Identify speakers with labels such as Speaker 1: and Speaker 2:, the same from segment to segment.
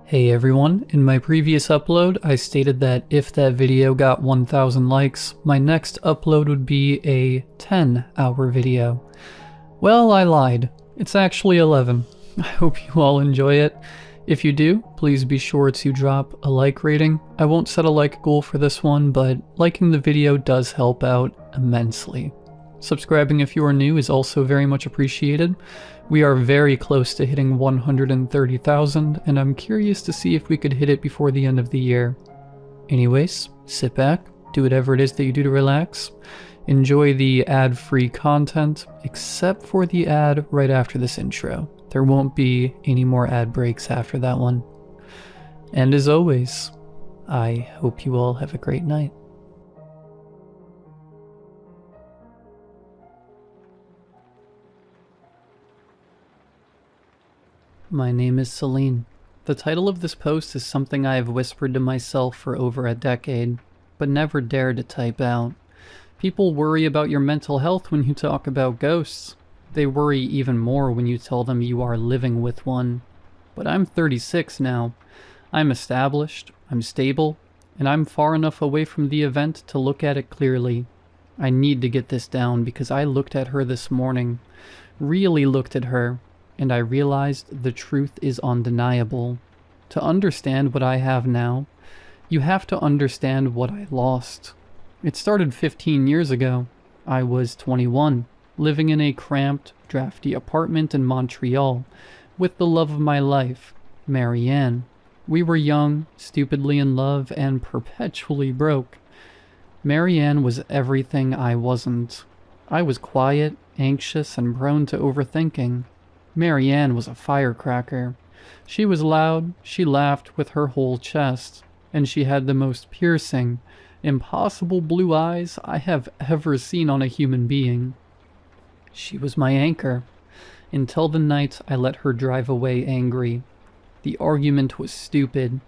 Speaker 1: Hey everyone, in my previous upload I stated that if that video got 1,000 likes, my next upload would be a 10-hour video. Well, I lied. It's actually 11. I hope you all enjoy it. If you do, please be sure to drop a like rating. I won't set a like goal for this one, but liking the video does help out immensely. Subscribing if you are new is also very much appreciated. We are very close to hitting 130,000, and I'm curious to see if we could hit it before the end of the year. Anyways, sit back, do whatever it is that you do to relax, enjoy the ad-free content, except for the ad right after this intro. There won't be any more ad breaks after that one. And as always, I hope you all have a great night. My name is Celine. The title of this post is something I have whispered to myself for over a decade, but never dared to type out. People worry about your mental health when you talk about ghosts. They worry even more when you tell them you are living with one. But I'm 36 now. I'm established, I'm stable, and I'm far enough away from the event to look at it clearly. I need to get this down because I looked at her this morning. Really looked at her. And I realized the truth is undeniable. To understand what I have now, you have to understand what I lost. It started 15 years ago. I was 21, living in a cramped, drafty apartment in Montreal, with the love of my life, Marianne. We were young, stupidly in love, and perpetually broke. Marianne was everything I wasn't. I was quiet, anxious, and prone to overthinking. Marianne was a firecracker. She was loud, she laughed with her whole chest, and she had the most piercing, impossible blue eyes I have ever seen on a human being. She was my anchor, until the night I let her drive away angry. The argument was stupid.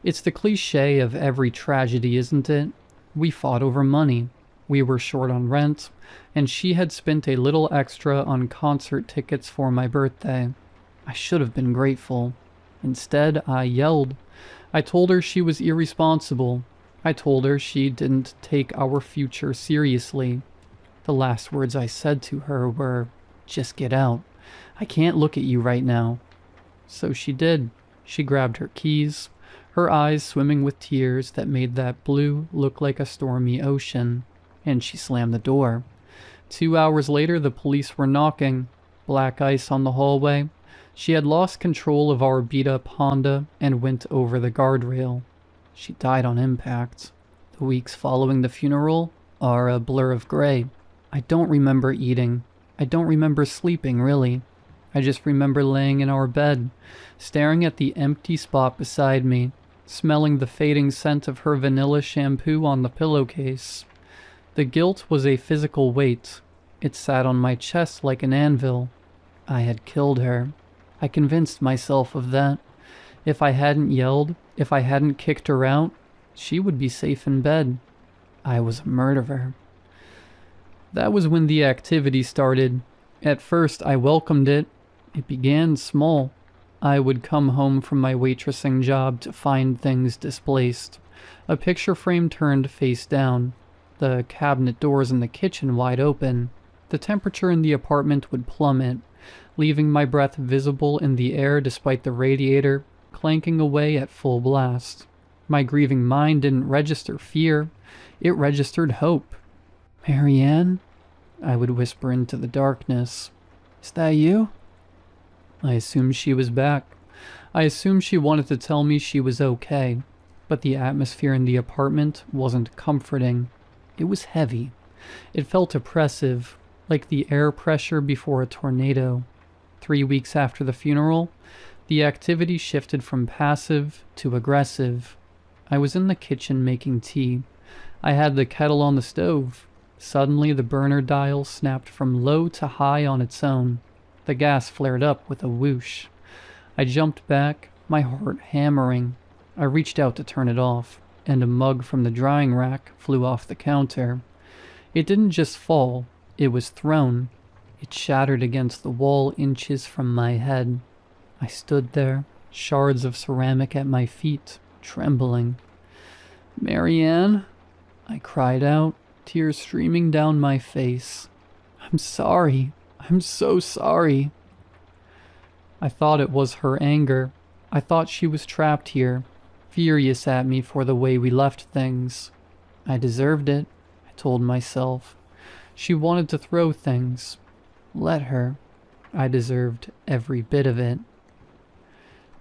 Speaker 1: It's the cliché of every tragedy, isn't it? We fought over money. We were short on rent, and she had spent a little extra on concert tickets for my birthday. I should have been grateful. Instead, I yelled. I told her she was irresponsible. I told her she didn't take our future seriously. The last words I said to her were, "Just get out. I can't look at you right now." So she did. She grabbed her keys, her eyes swimming with tears that made that blue look like a stormy ocean. And she slammed the door. 2 hours later, the police were knocking. Black ice on the hallway. She had lost control of our beat-up Honda and went over the guardrail. She died on impact. The weeks following the funeral are a blur of gray. I don't remember eating. I don't remember sleeping, really. I just remember laying in our bed, staring at the empty spot beside me, smelling the fading scent of her vanilla shampoo on the pillowcase. The guilt was a physical weight. It sat on my chest like an anvil. I had killed her. I convinced myself of that. If I hadn't yelled, if I hadn't kicked her out, she would be safe in bed. I was a murderer. That was when the activity started. At first, I welcomed it. It began small. I would come home from my waitressing job to find things displaced. A picture frame turned face down. The cabinet doors in the kitchen wide open. The temperature in the apartment would plummet, leaving my breath visible in the air despite the radiator clanking away at full blast. My grieving mind didn't register fear, it registered hope. "Marianne?" I would whisper into the darkness. "Is that you?" I assumed she was back. I assumed she wanted to tell me she was okay, but the atmosphere in the apartment wasn't comforting. It was heavy. It felt oppressive, like the air pressure before a tornado. 3 weeks after the funeral, the activity shifted from passive to aggressive. I was in the kitchen making tea. I had the kettle on the stove. Suddenly, the burner dial snapped from low to high on its own. The gas flared up with a whoosh. I jumped back, my heart hammering. I reached out to turn it off, and a mug from the drying rack flew off the counter. It didn't just fall, it was thrown. It shattered against the wall inches from my head. I stood there, shards of ceramic at my feet, trembling. "Marianne," I cried out, tears streaming down my face. "I'm sorry. I'm so sorry." I thought it was her anger. I thought she was trapped here, furious at me for the way we left things. I deserved it, I told myself. She wanted to throw things. Let her. I deserved every bit of it.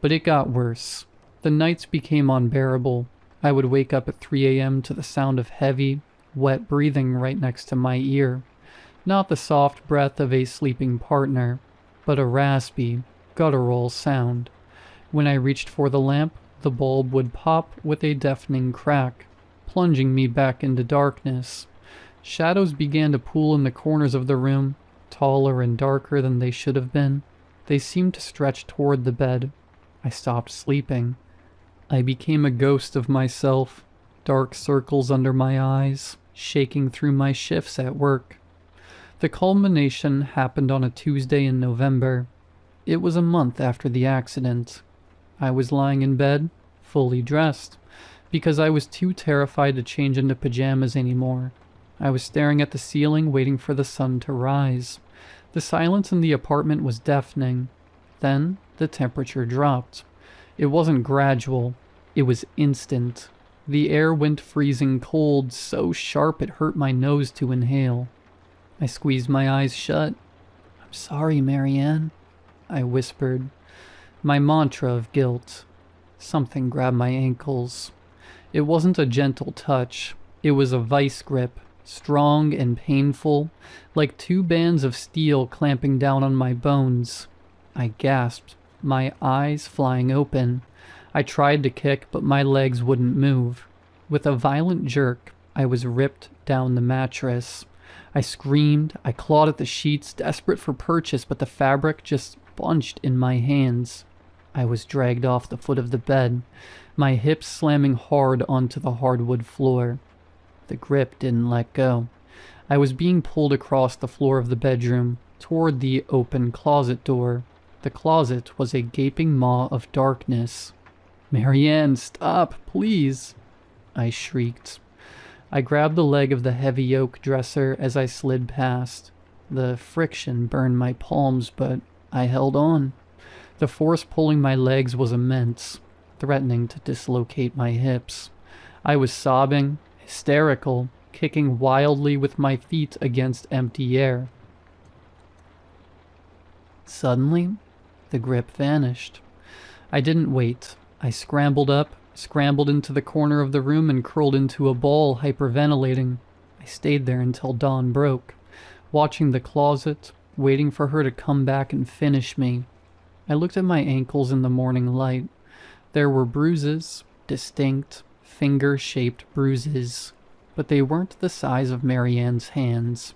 Speaker 1: But it got worse. The nights became unbearable. I would wake up at 3 a.m. to the sound of heavy, wet breathing right next to my ear. Not the soft breath of a sleeping partner, but a raspy, guttural sound. When I reached for the lamp, the bulb would pop with a deafening crack, plunging me back into darkness. Shadows began to pool in the corners of the room, taller and darker than they should have been. They seemed to stretch toward the bed. I stopped sleeping. I became a ghost of myself, dark circles under my eyes, shaking through my shifts at work. The culmination happened on a Tuesday in November. It was a month after the accident. I was lying in bed, fully dressed, because I was too terrified to change into pajamas anymore. I was staring at the ceiling, waiting for the sun to rise. The silence in the apartment was deafening. Then the temperature dropped. It wasn't gradual. It was instant. The air went freezing cold, so sharp it hurt my nose to inhale. I squeezed my eyes shut. "I'm sorry, Marianne," I whispered. My mantra of guilt. Something grabbed my ankles. It wasn't a gentle touch. It was a vice grip, strong and painful, like two bands of steel clamping down on my bones. I gasped, my eyes flying open. I tried to kick, but my legs wouldn't move. With a violent jerk, I was ripped down the mattress. I screamed, I clawed at the sheets, desperate for purchase, but the fabric just bunched in my hands. I was dragged off the foot of the bed, my hips slamming hard onto the hardwood floor. The grip didn't let go. I was being pulled across the floor of the bedroom, toward the open closet door. The closet was a gaping maw of darkness. "Marianne, stop, please!" I shrieked. I grabbed the leg of the heavy oak dresser as I slid past. The friction burned my palms, but I held on. The force pulling my legs was immense, threatening to dislocate my hips. I was sobbing, hysterical, kicking wildly with my feet against empty air. Suddenly, the grip vanished. I didn't wait. I scrambled up, scrambled into the corner of the room and curled into a ball, hyperventilating. I stayed there until dawn broke, watching the closet, waiting for her to come back and finish me. I looked at my ankles in the morning light. There were bruises, distinct, finger-shaped bruises, but they weren't the size of Marianne's hands.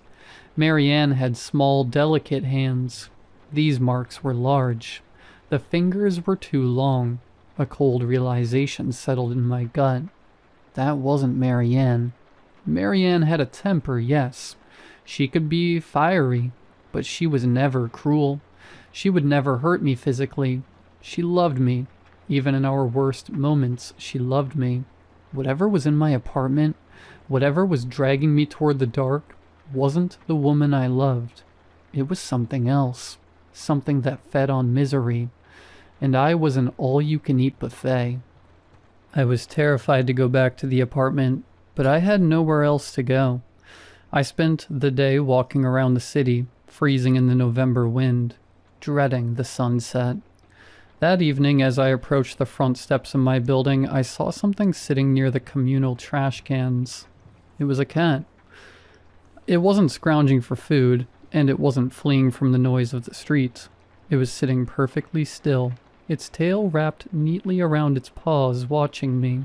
Speaker 1: Marianne had small, delicate hands. These marks were large. The fingers were too long. A cold realization settled in my gut. That wasn't Marianne. Marianne had a temper, yes. She could be fiery, but she was never cruel. She would never hurt me physically. She loved me. Even in our worst moments, she loved me. Whatever was in my apartment, whatever was dragging me toward the dark, wasn't the woman I loved. It was something else. Something that fed on misery. And I was an all-you-can-eat buffet. I was terrified to go back to the apartment, but I had nowhere else to go. I spent the day walking around the city, freezing in the November wind, dreading the sunset. That evening, as I approached the front steps of my building, I saw something sitting near the communal trash cans. It was a cat. It wasn't scrounging for food, and it wasn't fleeing from the noise of the street. It was sitting perfectly still, its tail wrapped neatly around its paws, watching me.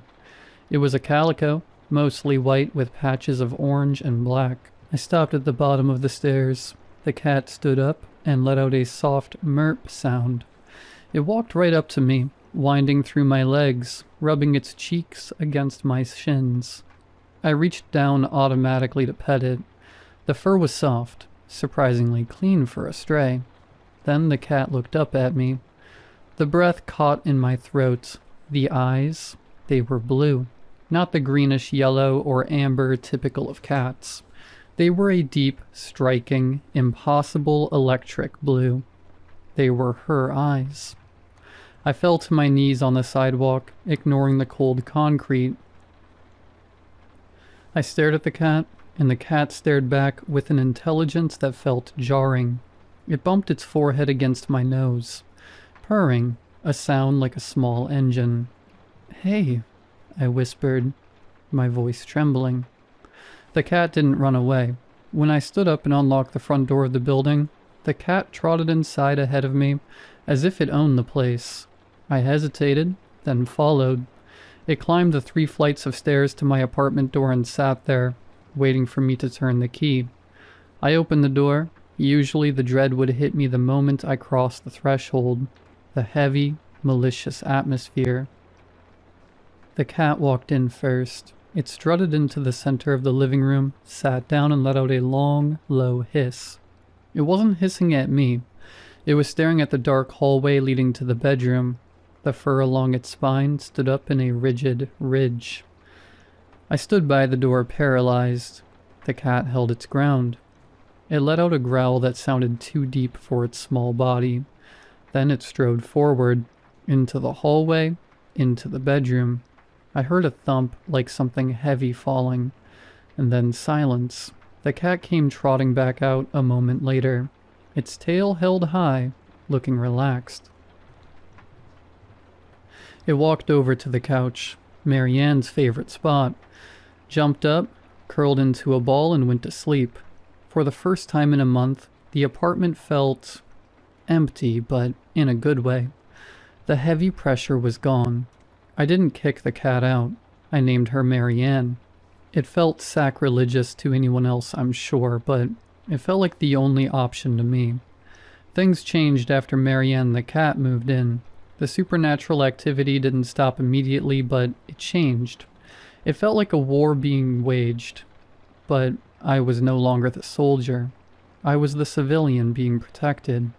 Speaker 1: It was a calico, mostly white with patches of orange and black. I stopped at the bottom of the stairs. The cat stood up and let out a soft merp sound. It walked right up to me, winding through my legs, rubbing its cheeks against my shins. I reached down automatically to pet it. The fur was soft, surprisingly clean for a stray. Then the cat looked up at me. The breath caught in my throat. The eyes, they were blue. Not the greenish yellow or amber typical of cats. They were a deep, striking, impossible electric blue. They were her eyes. I fell to my knees on the sidewalk, ignoring the cold concrete. I stared at the cat, and the cat stared back with an intelligence that felt jarring. It bumped its forehead against my nose, purring, a sound like a small engine. "Hey," I whispered, my voice trembling. The cat didn't run away. When I stood up and unlocked the front door of the building, the cat trotted inside ahead of me, as if it owned the place. I hesitated, then followed. It climbed the 3 flights of stairs to my apartment door and sat there, waiting for me to turn the key. I opened the door. Usually the dread would hit me the moment I crossed the threshold, the heavy, malicious atmosphere. The cat walked in first. It strutted into the center of the living room, sat down and let out a long, low hiss. It wasn't hissing at me. It was staring at the dark hallway leading to the bedroom. The fur along its spine stood up in a rigid ridge. I stood by the door paralyzed. The cat held its ground. It let out a growl that sounded too deep for its small body. Then it strode forward, into the hallway, into the bedroom. I heard a thump like something heavy falling, and then silence. The cat came trotting back out a moment later, its tail held high, looking relaxed. It walked over to the couch, Marianne's favorite spot, jumped up, curled into a ball, and went to sleep. For the first time in a month, the apartment felt empty, but in a good way. The heavy pressure was gone. I didn't kick the cat out. I named her Marianne. It felt sacrilegious to anyone else, I'm sure, but it felt like the only option to me. Things changed after Marianne the cat moved in. The supernatural activity didn't stop immediately, but it changed. It felt like a war being waged. But I was no longer the soldier. I was the civilian being protected.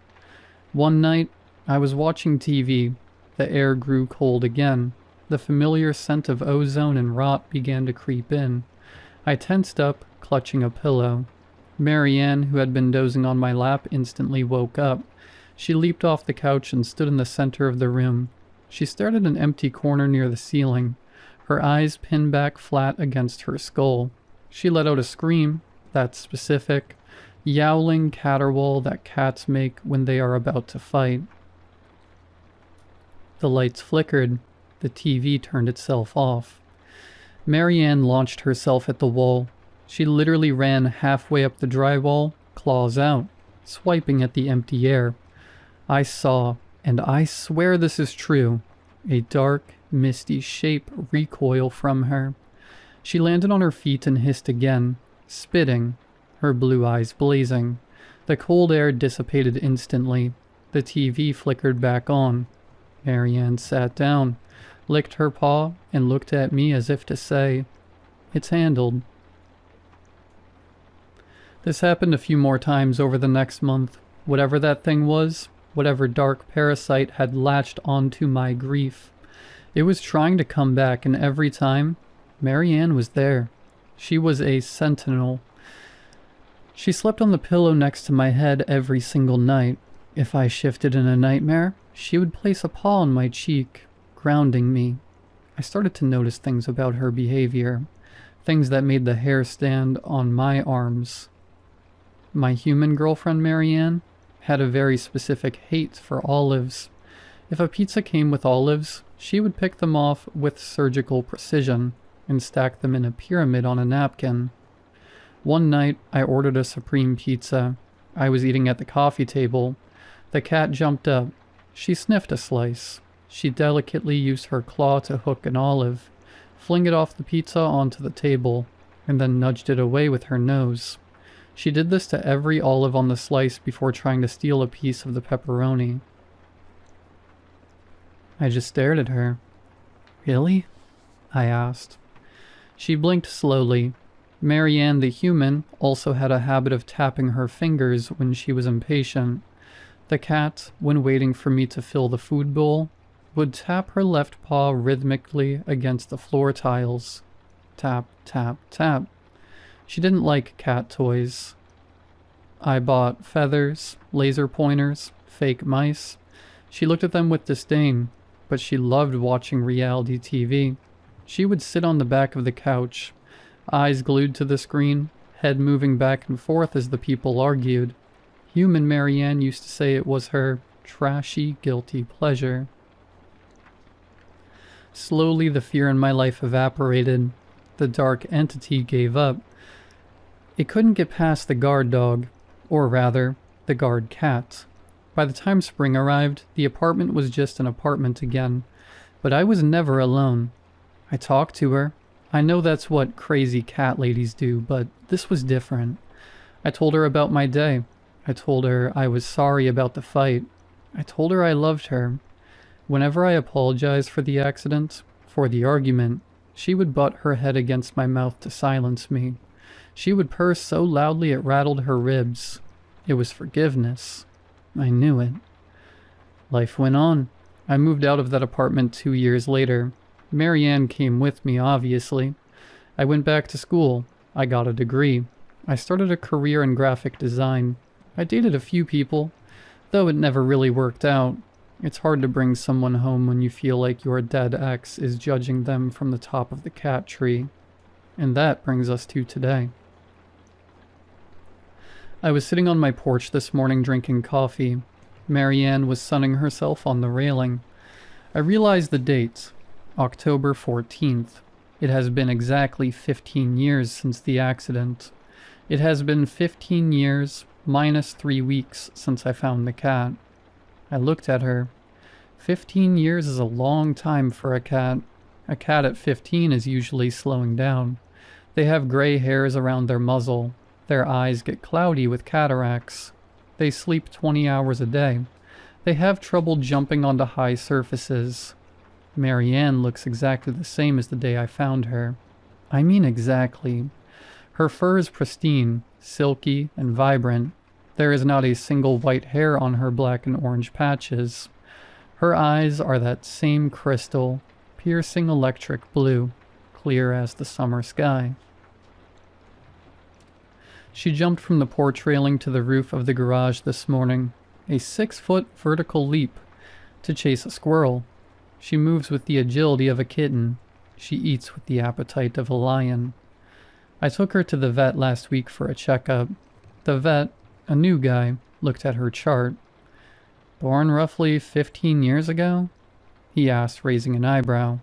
Speaker 1: One night, I was watching TV. The air grew cold again. The familiar scent of ozone and rot began to creep in. I tensed up, clutching a pillow. Marianne, who had been dozing on my lap, instantly woke up. She leaped off the couch and stood in the center of the room. She stared at an empty corner near the ceiling, her eyes pinned back flat against her skull. She let out a scream, that specific, yowling caterwaul that cats make when they are about to fight. The lights flickered. The TV turned itself off. Marianne launched herself at the wall. She literally ran halfway up the drywall, claws out, swiping at the empty air. I saw, and I swear this is true, a dark, misty shape recoil from her. She landed on her feet and hissed again, spitting, her blue eyes blazing. The cold air dissipated instantly. The TV flickered back on. Marianne sat down, licked her paw, and looked at me as if to say, "It's handled." This happened a few more times over the next month. Whatever that thing was, whatever dark parasite had latched onto my grief, it was trying to come back, and every time, Marianne was there. She was a sentinel. She slept on the pillow next to my head every single night. If I shifted in a nightmare, she would place a paw on my cheek, grounding me. I started to notice things about her behavior, things that made the hair stand on my arms. My human girlfriend Marianne had a very specific hate for olives. If a pizza came with olives, she would pick them off with surgical precision and stack them in a pyramid on a napkin. One night, I ordered a supreme pizza. I was eating at the coffee table. The cat jumped up. She sniffed a slice. She delicately used her claw to hook an olive, fling it off the pizza onto the table, and then nudged it away with her nose. She did this to every olive on the slice before trying to steal a piece of the pepperoni. I just stared at her. "Really?" I asked. She blinked slowly. Marianne the human also had a habit of tapping her fingers when she was impatient. The cat, when waiting for me to fill the food bowl, would tap her left paw rhythmically against the floor tiles. Tap, tap, tap. She didn't like cat toys. I bought feathers, laser pointers, fake mice. She looked at them with disdain, but she loved watching reality TV. She would sit on the back of the couch, eyes glued to the screen, head moving back and forth as the people argued. Human Marianne used to say it was her trashy, guilty pleasure. Slowly the fear in my life evaporated. The dark entity gave up. It couldn't get past the guard dog, or rather, the guard cat. By the time spring arrived, the apartment was just an apartment again, but I was never alone. I talked to her. I know that's what crazy cat ladies do, but this was different. I told her about my day. I told her I was sorry about the fight. I told her I loved her. Whenever I apologized for the accident, for the argument, she would butt her head against my mouth to silence me. She would purr so loudly it rattled her ribs. It was forgiveness. I knew it. Life went on. I moved out of that apartment 2 years later. Marianne came with me, obviously. I went back to school. I got a degree. I started a career in graphic design. I dated a few people, though it never really worked out. It's hard to bring someone home when you feel like your dead ex is judging them from the top of the cat tree. And that brings us to today. I was sitting on my porch this morning drinking coffee. Marianne was sunning herself on the railing. I realized the date, October 14th. It has been exactly 15 years since the accident. It has been 15 years, minus 3 weeks since I found the cat. I looked at her. 15 years is a long time for a cat. A cat at 15 is usually slowing down. They have gray hairs around their muzzle. Their eyes get cloudy with cataracts. They sleep 20 hours a day. They have trouble jumping onto high surfaces. Marianne looks exactly the same as the day I found her. I mean exactly. Her fur is pristine, silky, and vibrant. There is not a single white hair on her black and orange patches. Her eyes are that same crystal, piercing electric blue, clear as the summer sky. She jumped from the porch railing to the roof of the garage this morning, a 6-foot vertical leap, to chase a squirrel. She moves with the agility of a kitten. She eats with the appetite of a lion. I took her to the vet last week for a checkup. The vet, a new guy, looked at her chart. Born roughly 15 years ago? He asked, raising an eyebrow.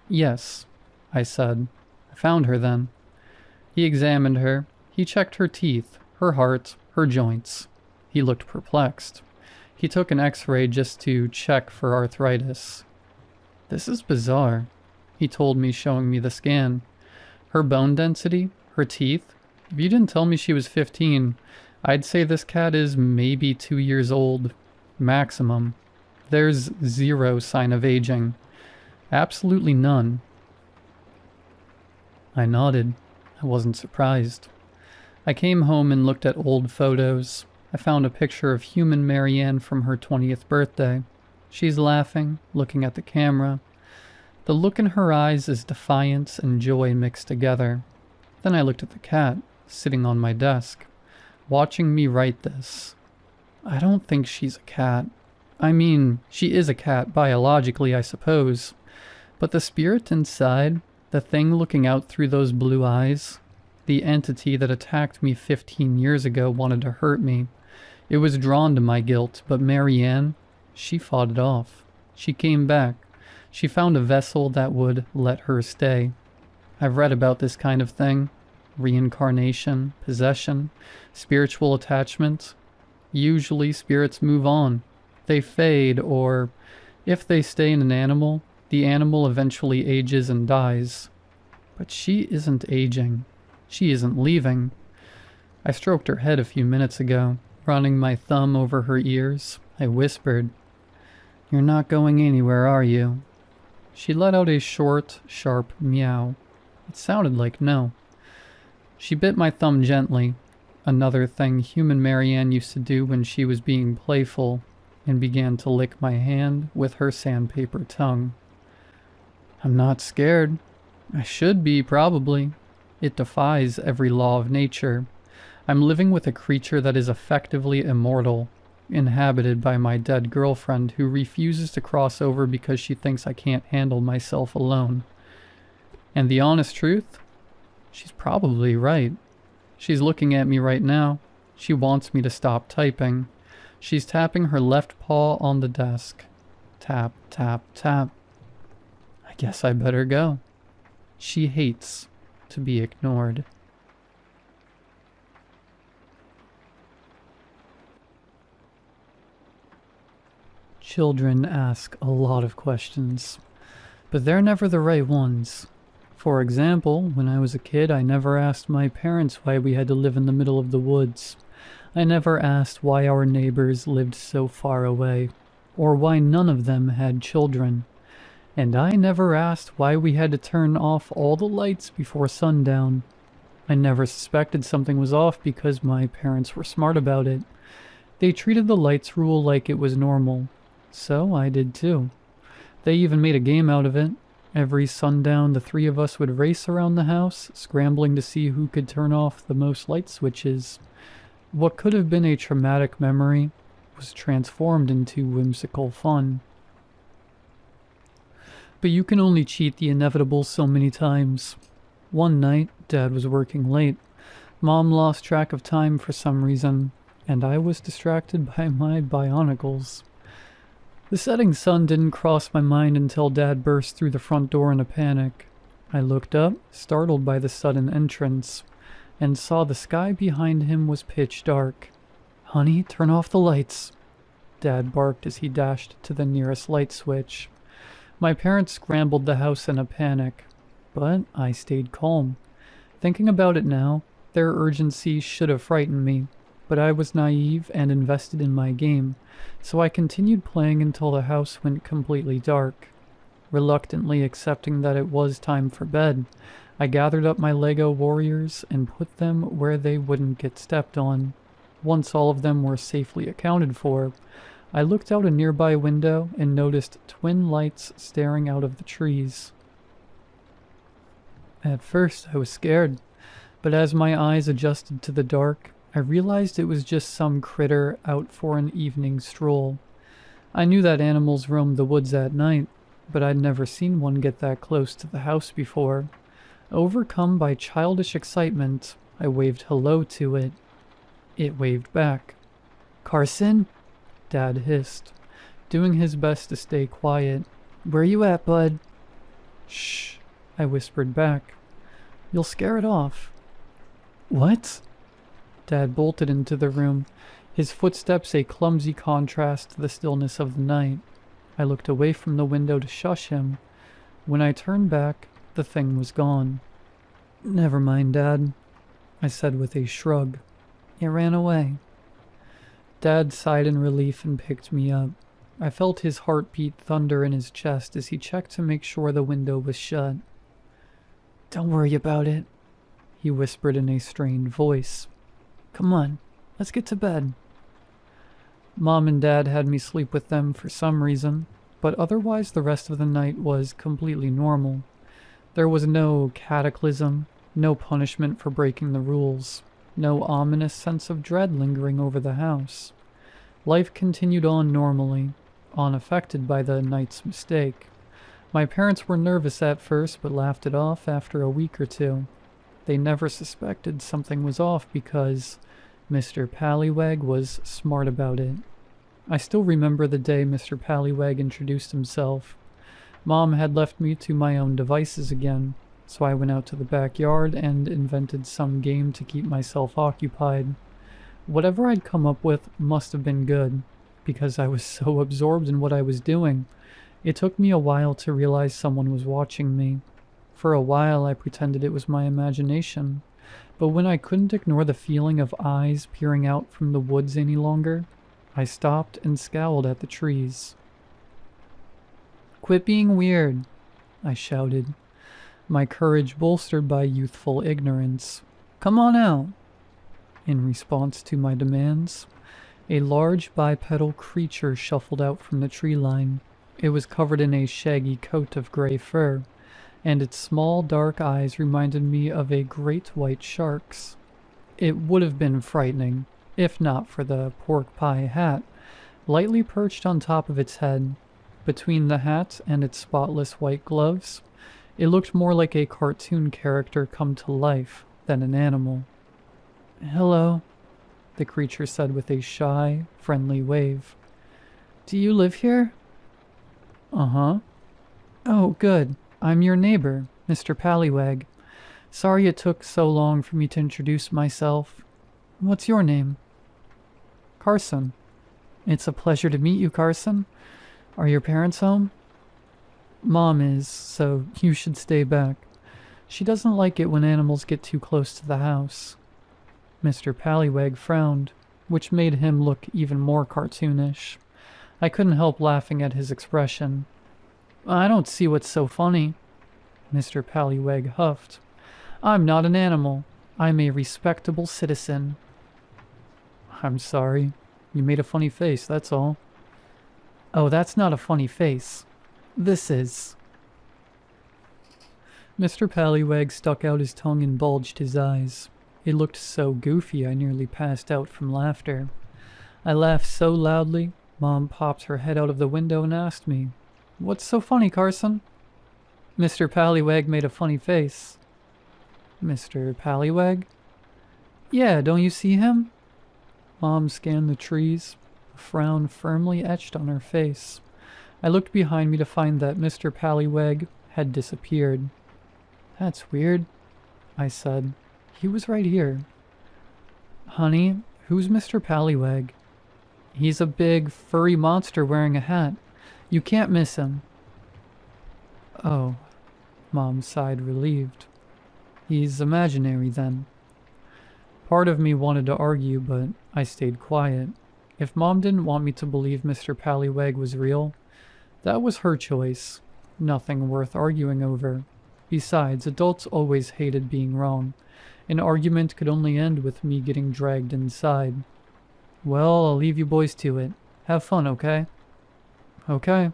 Speaker 1: Yes, I said. I found her then. He examined her. He checked her teeth, her heart, her joints. He looked perplexed. He took an x-ray just to check for arthritis. This is bizarre, he told me, showing me the scan. Her bone density, her teeth. If you didn't tell me she was 15, I'd say this cat is maybe 2 years old, maximum. There's zero sign of aging. Absolutely none. I nodded. I wasn't surprised. I came home and looked at old photos. I found a picture of human Marianne from her 20th birthday. She's laughing, looking at the camera. The look in her eyes is defiance and joy mixed together. Then I looked at the cat, sitting on my desk, watching me write this. I don't think she's a cat. I mean, she is a cat biologically, I suppose. But the spirit inside, the thing looking out through those blue eyes, the entity that attacked me 15 years ago wanted to hurt me. It was drawn to my guilt, but Marianne, she fought it off. She came back. She found a vessel that would let her stay. I've read about this kind of thing. Reincarnation, possession, spiritual attachment. Usually spirits move on. They fade, or if they stay in an animal, the animal eventually ages and dies. But she isn't aging. She isn't leaving. I stroked her head a few minutes ago, running my thumb over her ears. I whispered, "You're not going anywhere, are you?" She let out a short, sharp meow. It sounded like no. She bit my thumb gently. Another thing human Marianne used to do when she was being playful, and began to lick my hand with her sandpaper tongue. I'm not scared. I should be, probably. It defies every law of nature. I'm living with a creature that is effectively immortal, inhabited by my dead girlfriend who refuses to cross over because she thinks I can't handle myself alone. And the honest truth? She's probably right. She's looking at me right now. She wants me to stop typing. She's tapping her left paw on the desk. Tap, tap, tap. I guess I better go. She hates to be ignored. Children ask a lot of questions, but they're never the right ones. For example, when I was a kid, I never asked my parents why we had to live in the middle of the woods. I never asked why our neighbors lived so far away, or why none of them had children. And I never asked why we had to turn off all the lights before sundown. I never suspected something was off because my parents were smart about it. They treated the lights rule like it was normal. So I did too. They even made a game out of it. Every sundown, the three of us would race around the house, scrambling to see who could turn off the most light switches. What could have been a traumatic memory was transformed into whimsical fun. But you can only cheat the inevitable so many times. One night, Dad was working late. Mom lost track of time for some reason, and I was distracted by my bionicles. The setting sun didn't cross my mind until Dad burst through the front door in a panic. I looked up, startled by the sudden entrance, and saw the sky behind him was pitch dark. "Honey, turn off the lights," Dad barked as he dashed to the nearest light switch. My parents scrambled the house in a panic, but I stayed calm. Thinking about it now, their urgency should have frightened me, but I was naive and invested in my game, so I continued playing until the house went completely dark. Reluctantly accepting that it was time for bed, I gathered up my Lego warriors and put them where they wouldn't get stepped on. Once all of them were safely accounted for, I looked out a nearby window and noticed twin lights staring out of the trees. At first, I was scared, but as my eyes adjusted to the dark, I realized it was just some critter out for an evening stroll. I knew that animals roamed the woods at night, but I'd never seen one get that close to the house before. Overcome by childish excitement, I waved hello to it. It waved back. "Carson?" Dad hissed, doing his best to stay quiet. "Where you at, bud?" "Shh," I whispered back. "You'll scare it off." "What?" Dad bolted into the room, his footsteps a clumsy contrast to the stillness of the night. I looked away from the window to shush him. When I turned back, the thing was gone. "Never mind, Dad," I said with a shrug. "It ran away." Dad sighed in relief and picked me up. I felt his heartbeat thunder in his chest as he checked to make sure the window was shut. "Don't worry about it," he whispered in a strained voice. "Come on, let's get to bed." Mom and Dad had me sleep with them for some reason, but otherwise the rest of the night was completely normal. There was no cataclysm, no punishment for breaking the rules, no ominous sense of dread lingering over the house. Life continued on normally, unaffected by the night's mistake. My parents were nervous at first, but laughed it off after a week or two. They never suspected something was off because Mr. Pallywag was smart about it. I still remember the day Mr. Pallywag introduced himself. Mom had left me to my own devices again, so I went out to the backyard and invented some game to keep myself occupied. Whatever I'd come up with must have been good, because I was so absorbed in what I was doing. It took me a while to realize someone was watching me. For a while I pretended it was my imagination, but when I couldn't ignore the feeling of eyes peering out from the woods any longer, I stopped and scowled at the trees. "Quit being weird," I shouted, my courage bolstered by youthful ignorance. "Come on out." In response to my demands, a large bipedal creature shuffled out from the tree line. It was covered in a shaggy coat of gray fur, and its small dark eyes reminded me of a great white shark's. It would have been frightening, if not for the pork pie hat, lightly perched on top of its head. Between the hat and its spotless white gloves, it looked more like a cartoon character come to life than an animal. "Hello," the creature said with a shy, friendly wave. "Do you live here?" "Uh-huh." "Oh, good. I'm your neighbor, Mr. Pallywag. Sorry it took so long for me to introduce myself. What's your name?" "Carson." "It's a pleasure to meet you, Carson. Are your parents home?" "Mom is, so you should stay back. She doesn't like it when animals get too close to the house." Mr. Pallywag frowned, which made him look even more cartoonish. I couldn't help laughing at his expression. "I don't see what's so funny." Mr. Pallywag huffed. "I'm not an animal. I'm a respectable citizen." "I'm sorry. You made a funny face, that's all." "Oh, that's not a funny face. This is." Mr. Pallywag stuck out his tongue and bulged his eyes. It looked so goofy I nearly passed out from laughter. I laughed so loudly, Mom popped her head out of the window and asked me, "What's so funny, Carson?" Mr. Pallywag made a funny face. "Mr. Pallywag?" "Yeah, don't you see him?" Mom scanned the trees, a frown firmly etched on her face. I looked behind me to find that Mr. Pallywag had disappeared. "That's weird," I said. "He was right here." "Honey, who's Mr. Pallywag?" "He's a big, furry monster wearing a hat. You can't miss him." "Oh," Mom sighed, relieved. "He's imaginary, then." Part of me wanted to argue, but I stayed quiet. If Mom didn't want me to believe Mr. Pallywag was real, that was her choice. Nothing worth arguing over. Besides, adults always hated being wrong. An argument could only end with me getting dragged inside. "Well, I'll leave you boys to it. Have fun, okay?" "Okay."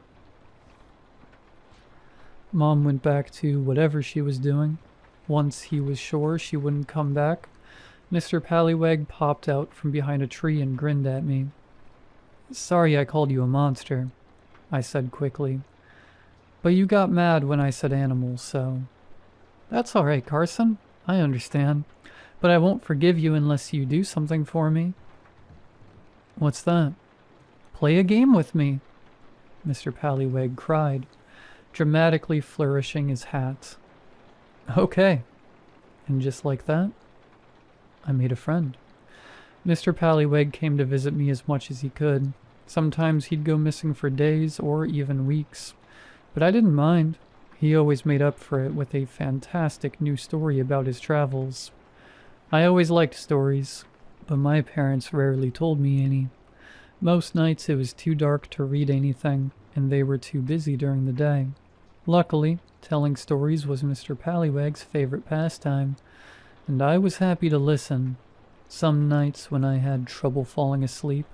Speaker 1: Mom went back to whatever she was doing. Once he was sure she wouldn't come back, Mr. Pallywag popped out from behind a tree and grinned at me. "Sorry I called you a monster," I said quickly. "But you got mad when I said animals, so..." "That's all right, Carson. I understand. But I won't forgive you unless you do something for me." "What's that?" "Play a game with me," Mr. Pallywag cried, dramatically flourishing his hat. "Okay." And just like that, I made a friend. Mr. Pallywag came to visit me as much as he could. Sometimes he'd go missing for days or even weeks. But I didn't mind. He always made up for it with a fantastic new story about his travels. I always liked stories, but my parents rarely told me any. Most nights it was too dark to read anything, and they were too busy during the day. Luckily, telling stories was Mr. Pallywag's favorite pastime, and I was happy to listen. Some nights when I had trouble falling asleep,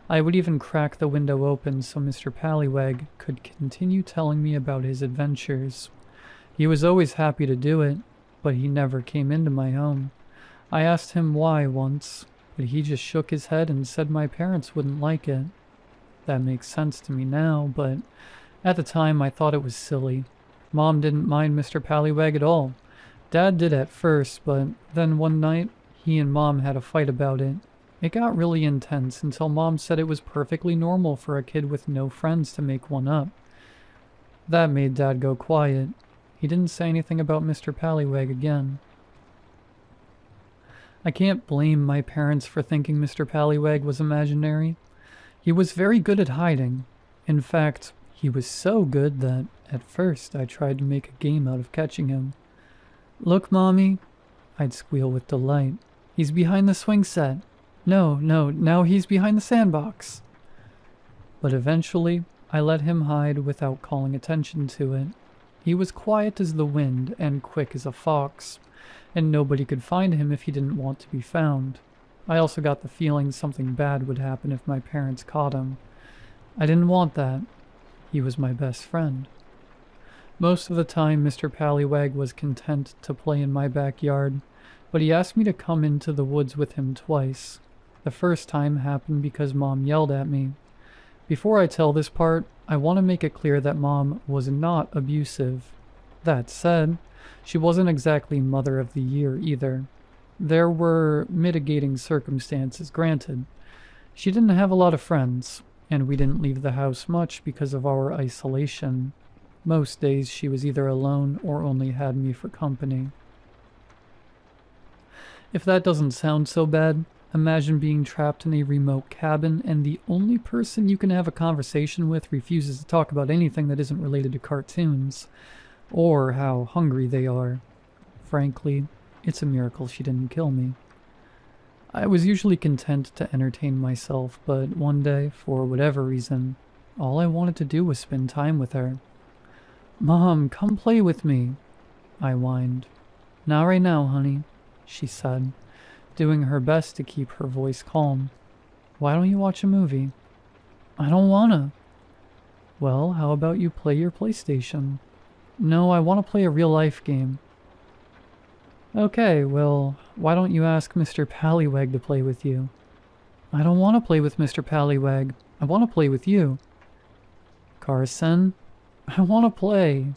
Speaker 1: I would even crack the window open so Mr. Pallywag could continue telling me about his adventures. He was always happy to do it, but he never came into my home. I asked him why once, but he just shook his head and said my parents wouldn't like it. That makes sense to me now, but at the time I thought it was silly. Mom didn't mind Mr. Pallywag at all. Dad did at first, but then one night, he and Mom had a fight about it. It got really intense until Mom said it was perfectly normal for a kid with no friends to make one up. That made Dad go quiet. He didn't say anything about Mr. Pallywag again. I can't blame my parents for thinking Mr. Pallywag was imaginary. He was very good at hiding. In fact, he was so good that, at first, I tried to make a game out of catching him. "Look, Mommy," I'd squeal with delight. "He's behind the swing set. No, now he's behind the sandbox." But eventually, I let him hide without calling attention to it. He was quiet as the wind and quick as a fox, and nobody could find him if he didn't want to be found. I also got the feeling something bad would happen if my parents caught him. I didn't want that. He was my best friend. Most of the time, Mr. Pallywag was content to play in my backyard, but he asked me to come into the woods with him twice. The first time happened because Mom yelled at me. Before I tell this part, I want to make it clear that Mom was not abusive. That said, she wasn't exactly Mother of the Year either. There were mitigating circumstances, granted. She didn't have a lot of friends, and we didn't leave the house much because of our isolation. Most days she was either alone or only had me for company. If that doesn't sound so bad, imagine being trapped in a remote cabin and the only person you can have a conversation with refuses to talk about anything that isn't related to cartoons, or how hungry they are. Frankly, it's a miracle she didn't kill me. I was usually content to entertain myself, but one day, for whatever reason, all I wanted to do was spend time with her. "Mom, come play with me," I whined. "Not right now, honey," she said, doing her best to keep her voice calm. "Why don't you watch a movie?" "I don't wanna." "Well, how about you play your PlayStation?" "No, I want to play a real-life game." "Okay, well, why don't you ask Mr. Pallywag to play with you?" "I don't want to play with Mr. Pallywag. I want to play with you." "Carson, I want to play."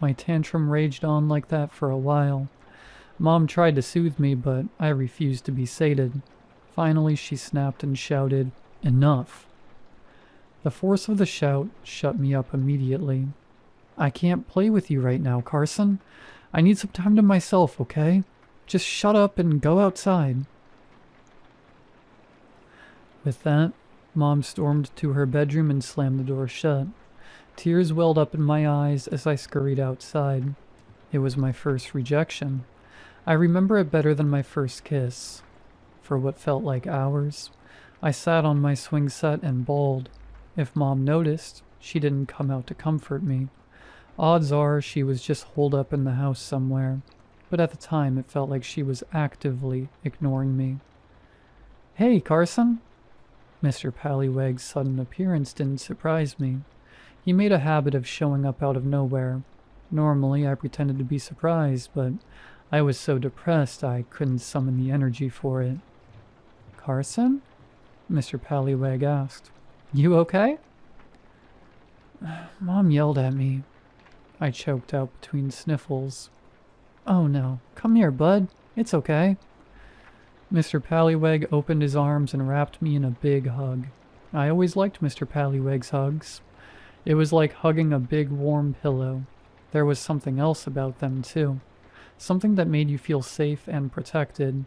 Speaker 1: My tantrum raged on like that for a while. Mom tried to soothe me, but I refused to be sated. Finally, she snapped and shouted, "Enough." The force of the shout shut me up immediately. "I can't play with you right now, Carson. I need some time to myself, okay? Just shut up and go outside." With that, Mom stormed to her bedroom and slammed the door shut. Tears welled up in my eyes as I scurried outside. It was my first rejection. I remember it better than my first kiss. For what felt like hours, I sat on my swing set and bawled. If Mom noticed, she didn't come out to comfort me. Odds are she was just holed up in the house somewhere, but at the time it felt like she was actively ignoring me. "Hey, Carson!" Mr. Pallywag's sudden appearance didn't surprise me. He made a habit of showing up out of nowhere. Normally I pretended to be surprised, but I was so depressed I couldn't summon the energy for it. "Carson?" Mr. Pallywag asked. "You okay?" "Mom yelled at me," I choked out between sniffles. "Oh no, come here, bud. It's okay." Mr. Pallywag opened his arms and wrapped me in a big hug. I always liked Mr. Pallywag's hugs. It was like hugging a big warm pillow. There was something else about them too. Something that made you feel safe and protected.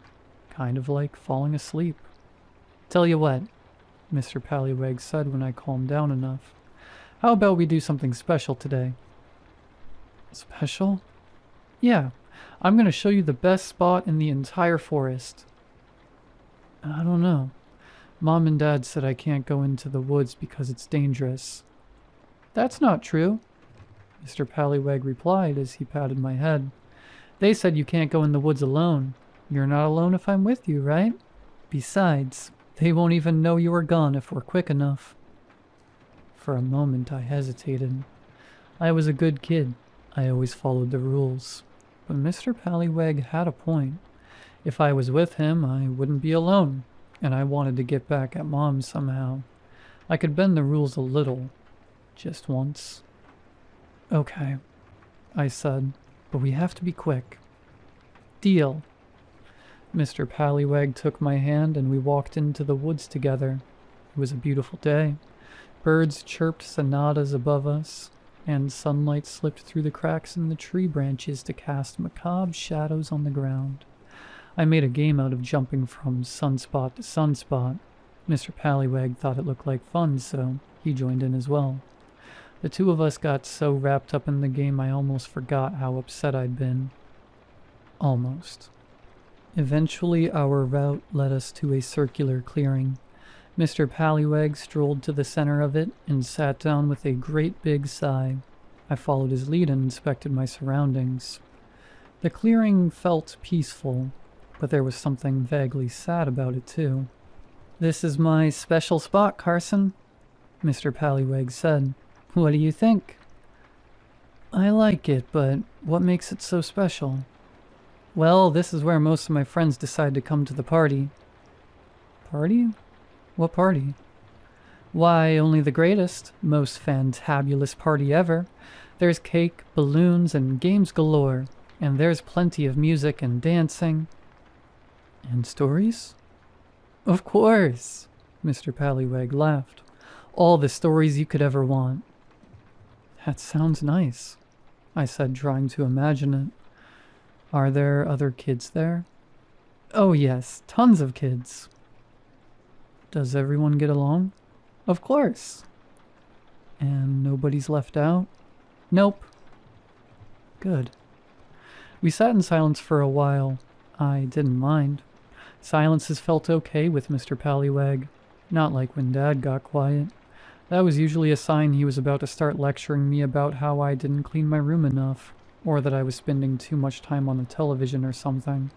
Speaker 1: Kind of like falling asleep. "Tell you what," Mr. Pallywag said when I calmed down enough. "How about we do something special today?" "Special?" "Yeah, I'm going to show you the best spot in the entire forest." "I don't know. Mom and Dad said I can't go into the woods because it's dangerous." "That's not true," Mr. Pallywag replied as he patted my head. "They said you can't go in the woods alone. You're not alone if I'm with you, right? Besides, they won't even know you are gone if we're quick enough." For a moment I hesitated. I was a good kid. I always followed the rules. But Mr. Pallywag had a point. If I was with him, I wouldn't be alone, and I wanted to get back at Mom somehow. I could bend the rules a little, just once. "Okay," I said, "but we have to be quick." "Deal." Mr. Pallywag took my hand and we walked into the woods together. It was a beautiful day. Birds chirped sonatas above us, and sunlight slipped through the cracks in the tree branches to cast macabre shadows on the ground. I made a game out of jumping from sunspot to sunspot. Mr. Pallywag thought it looked like fun, so he joined in as well. The two of us got so wrapped up in the game I almost forgot how upset I'd been. Almost. Eventually our route led us to a circular clearing. Mr. Pallywag strolled to the center of it and sat down with a great big sigh. I followed his lead and inspected my surroundings. The clearing felt peaceful. but there was something vaguely sad about it too. "This is my special spot, Carson," Mr. Pallyweg said. "What do you think?" "I like it, but what makes it so special?" "Well, this is where most of my friends decide to come to the party." "Party? What party?" "Why, only the greatest, most fantabulous party ever. There's cake, balloons, and games galore, and there's plenty of music and dancing." "And stories?" "Of course," Mr. Pallyweg laughed. "All the stories you could ever want." "That sounds nice," I said, trying to imagine it. "Are there other kids there?" "Oh yes, tons of kids." "Does everyone get along?" "Of course." "And nobody's left out?" "Nope." Good. We sat in silence for a while. I didn't mind. Silences felt okay with Mr. Pallyweg. Not like when Dad got quiet. That was usually a sign he was about to start lecturing me about how I didn't clean my room enough, or that I was spending too much time on the television or something.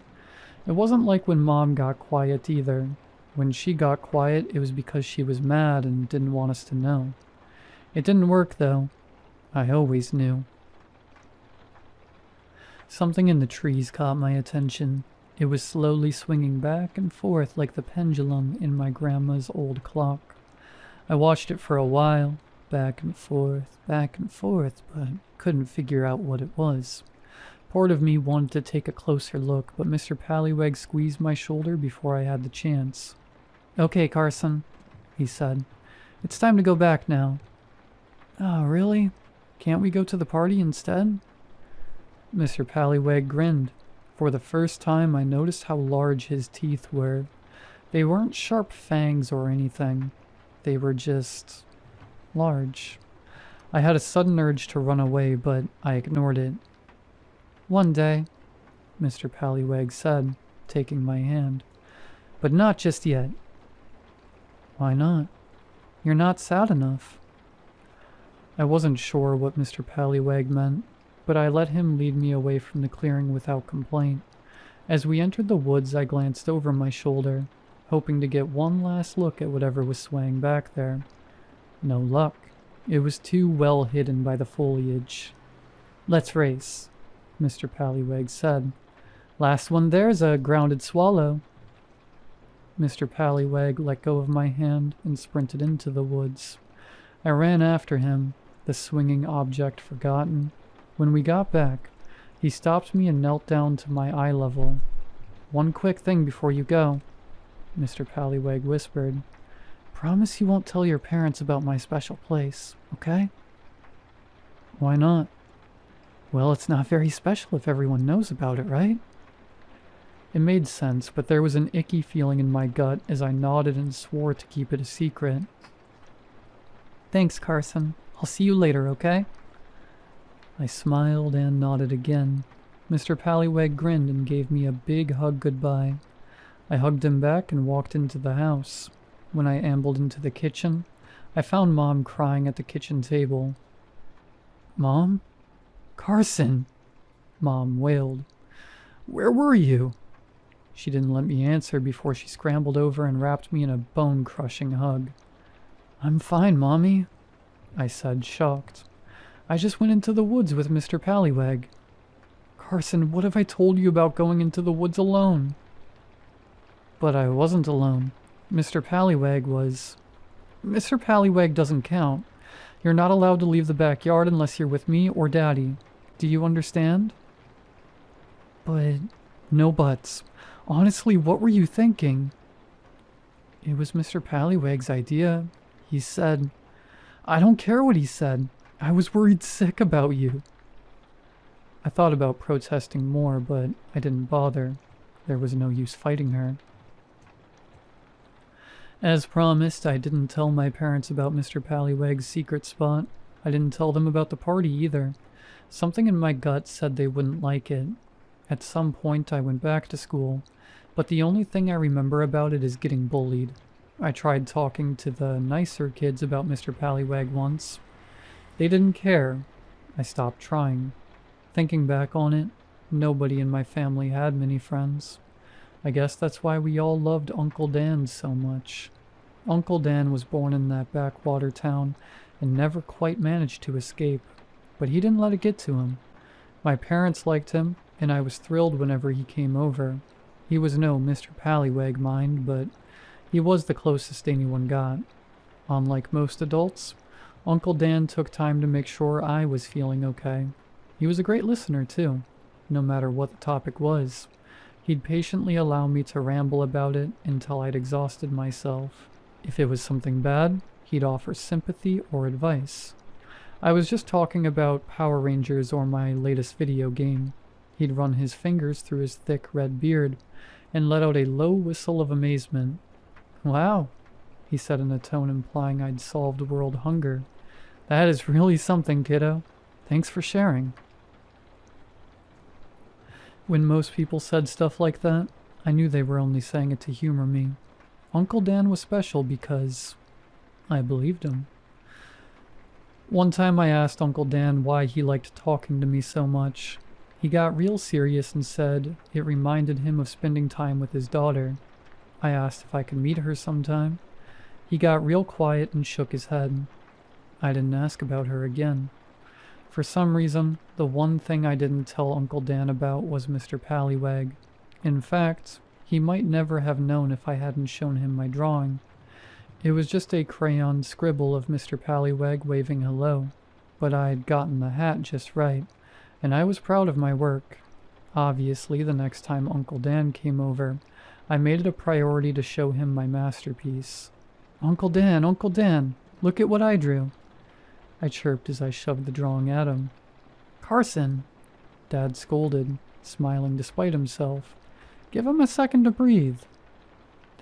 Speaker 1: It wasn't like when Mom got quiet either. When she got quiet, it was because she was mad and didn't want us to know. It didn't work, though. I always knew. Something in the trees caught my attention. It was slowly swinging back and forth like the pendulum in my grandma's old clock. I watched it for a while, back and forth, but couldn't figure out what it was. Part of me wanted to take a closer look, but Mr. Pallyweg squeezed my shoulder before I had the chance. "Okay, Carson," he said. "It's time to go back now." "Oh, really? Can't we go to the party instead?" Mr. Pallyweg grinned. For the first time, I noticed how large his teeth were. They weren't sharp fangs or anything. They were just large. I had a sudden urge to run away, but I ignored it. "One day," Mr. Pallyweg said, taking my hand. "But not just yet." "Why not?" "You're not sad enough." I wasn't sure what Mr. Pallyweg meant, but I let him lead me away from the clearing without complaint. As we entered the woods, I glanced over my shoulder, hoping to get one last look at whatever was swaying back there. No luck. It was too well hidden by the foliage. "Let's race," Mr. Pallyweg said. "Last one there's a grounded swallow." Mr. Pallyweg let go of my hand and sprinted into the woods. I ran after him, the swinging object forgotten. When we got back, he stopped me and knelt down to my eye level. "One quick thing before you go," Mr. Pallyweg whispered. "Promise you won't tell your parents about my special place, okay?" "Why not?" "Well, it's not very special if everyone knows about it, right?" It made sense, but there was an icky feeling in my gut as I nodded and swore to keep it a secret. "Thanks, Carson. I'll see you later, okay?" I smiled and nodded again. Mr. Pallyweg grinned and gave me a big hug goodbye. I hugged him back and walked into the house. When I ambled into the kitchen, I found Mom crying at the kitchen table. "Mom?" "Carson!" Mom wailed. "Where were you?" She didn't let me answer before she scrambled over and wrapped me in a bone-crushing hug. "I'm fine, Mommy," I said, shocked. "I just went into the woods with Mr. Pallyweg." "Carson, what have I told you about going into the woods alone?" "But I wasn't alone. Mr. Pallyweg was." "Mr. Pallyweg doesn't count. You're not allowed to leave the backyard unless you're with me or Daddy. Do you understand?" "But..." "No buts. Honestly, what were you thinking?" "It was Mr. Pallyweg's idea. He said..." "I don't care what he said. I was worried sick about you." I thought about protesting more, but I didn't bother. There was no use fighting her. As promised, I didn't tell my parents about Mr. Pallyweg's secret spot. I didn't tell them about the party either. Something in my gut said they wouldn't like it. At some point, I went back to school, but the only thing I remember about it is getting bullied. I tried talking to the nicer kids about Mr. Pallyweg once. They didn't care. I stopped trying. Thinking back on it, nobody in my family had many friends. I guess that's why we all loved Uncle Dan so much. Uncle Dan was born in that backwater town and never quite managed to escape, but he didn't let it get to him. My parents liked him, and I was thrilled whenever he came over. He was no Mr. Pallywag, mind, but he was the closest anyone got. Unlike most adults, Uncle Dan took time to make sure I was feeling okay. He was a great listener, too, no matter what the topic was. He'd patiently allow me to ramble about it until I'd exhausted myself. If it was something bad, he'd offer sympathy or advice. I was just talking about Power Rangers or my latest video game. He'd run his fingers through his thick red beard and let out a low whistle of amazement. "Wow," he said in a tone implying I'd solved world hunger. "That is really something, kiddo. Thanks for sharing." When most people said stuff like that, I knew they were only saying it to humor me. Uncle Dan was special because I believed him. One time I asked Uncle Dan why he liked talking to me so much. He got real serious and said it reminded him of spending time with his daughter. I asked if I could meet her sometime. He got real quiet and shook his head. I didn't ask about her again. For some reason, the one thing I didn't tell Uncle Dan about was Mr. Pallywag. In fact, he might never have known if I hadn't shown him my drawing. It was just a crayon scribble of Mr. Pallywag waving hello, but I'd gotten the hat just right, and I was proud of my work. Obviously, the next time Uncle Dan came over, I made it a priority to show him my masterpiece. Uncle Dan, look at what I drew," I chirped as I shoved the drawing at him. "Carson," Dad scolded, smiling despite himself. "Give him a second to breathe."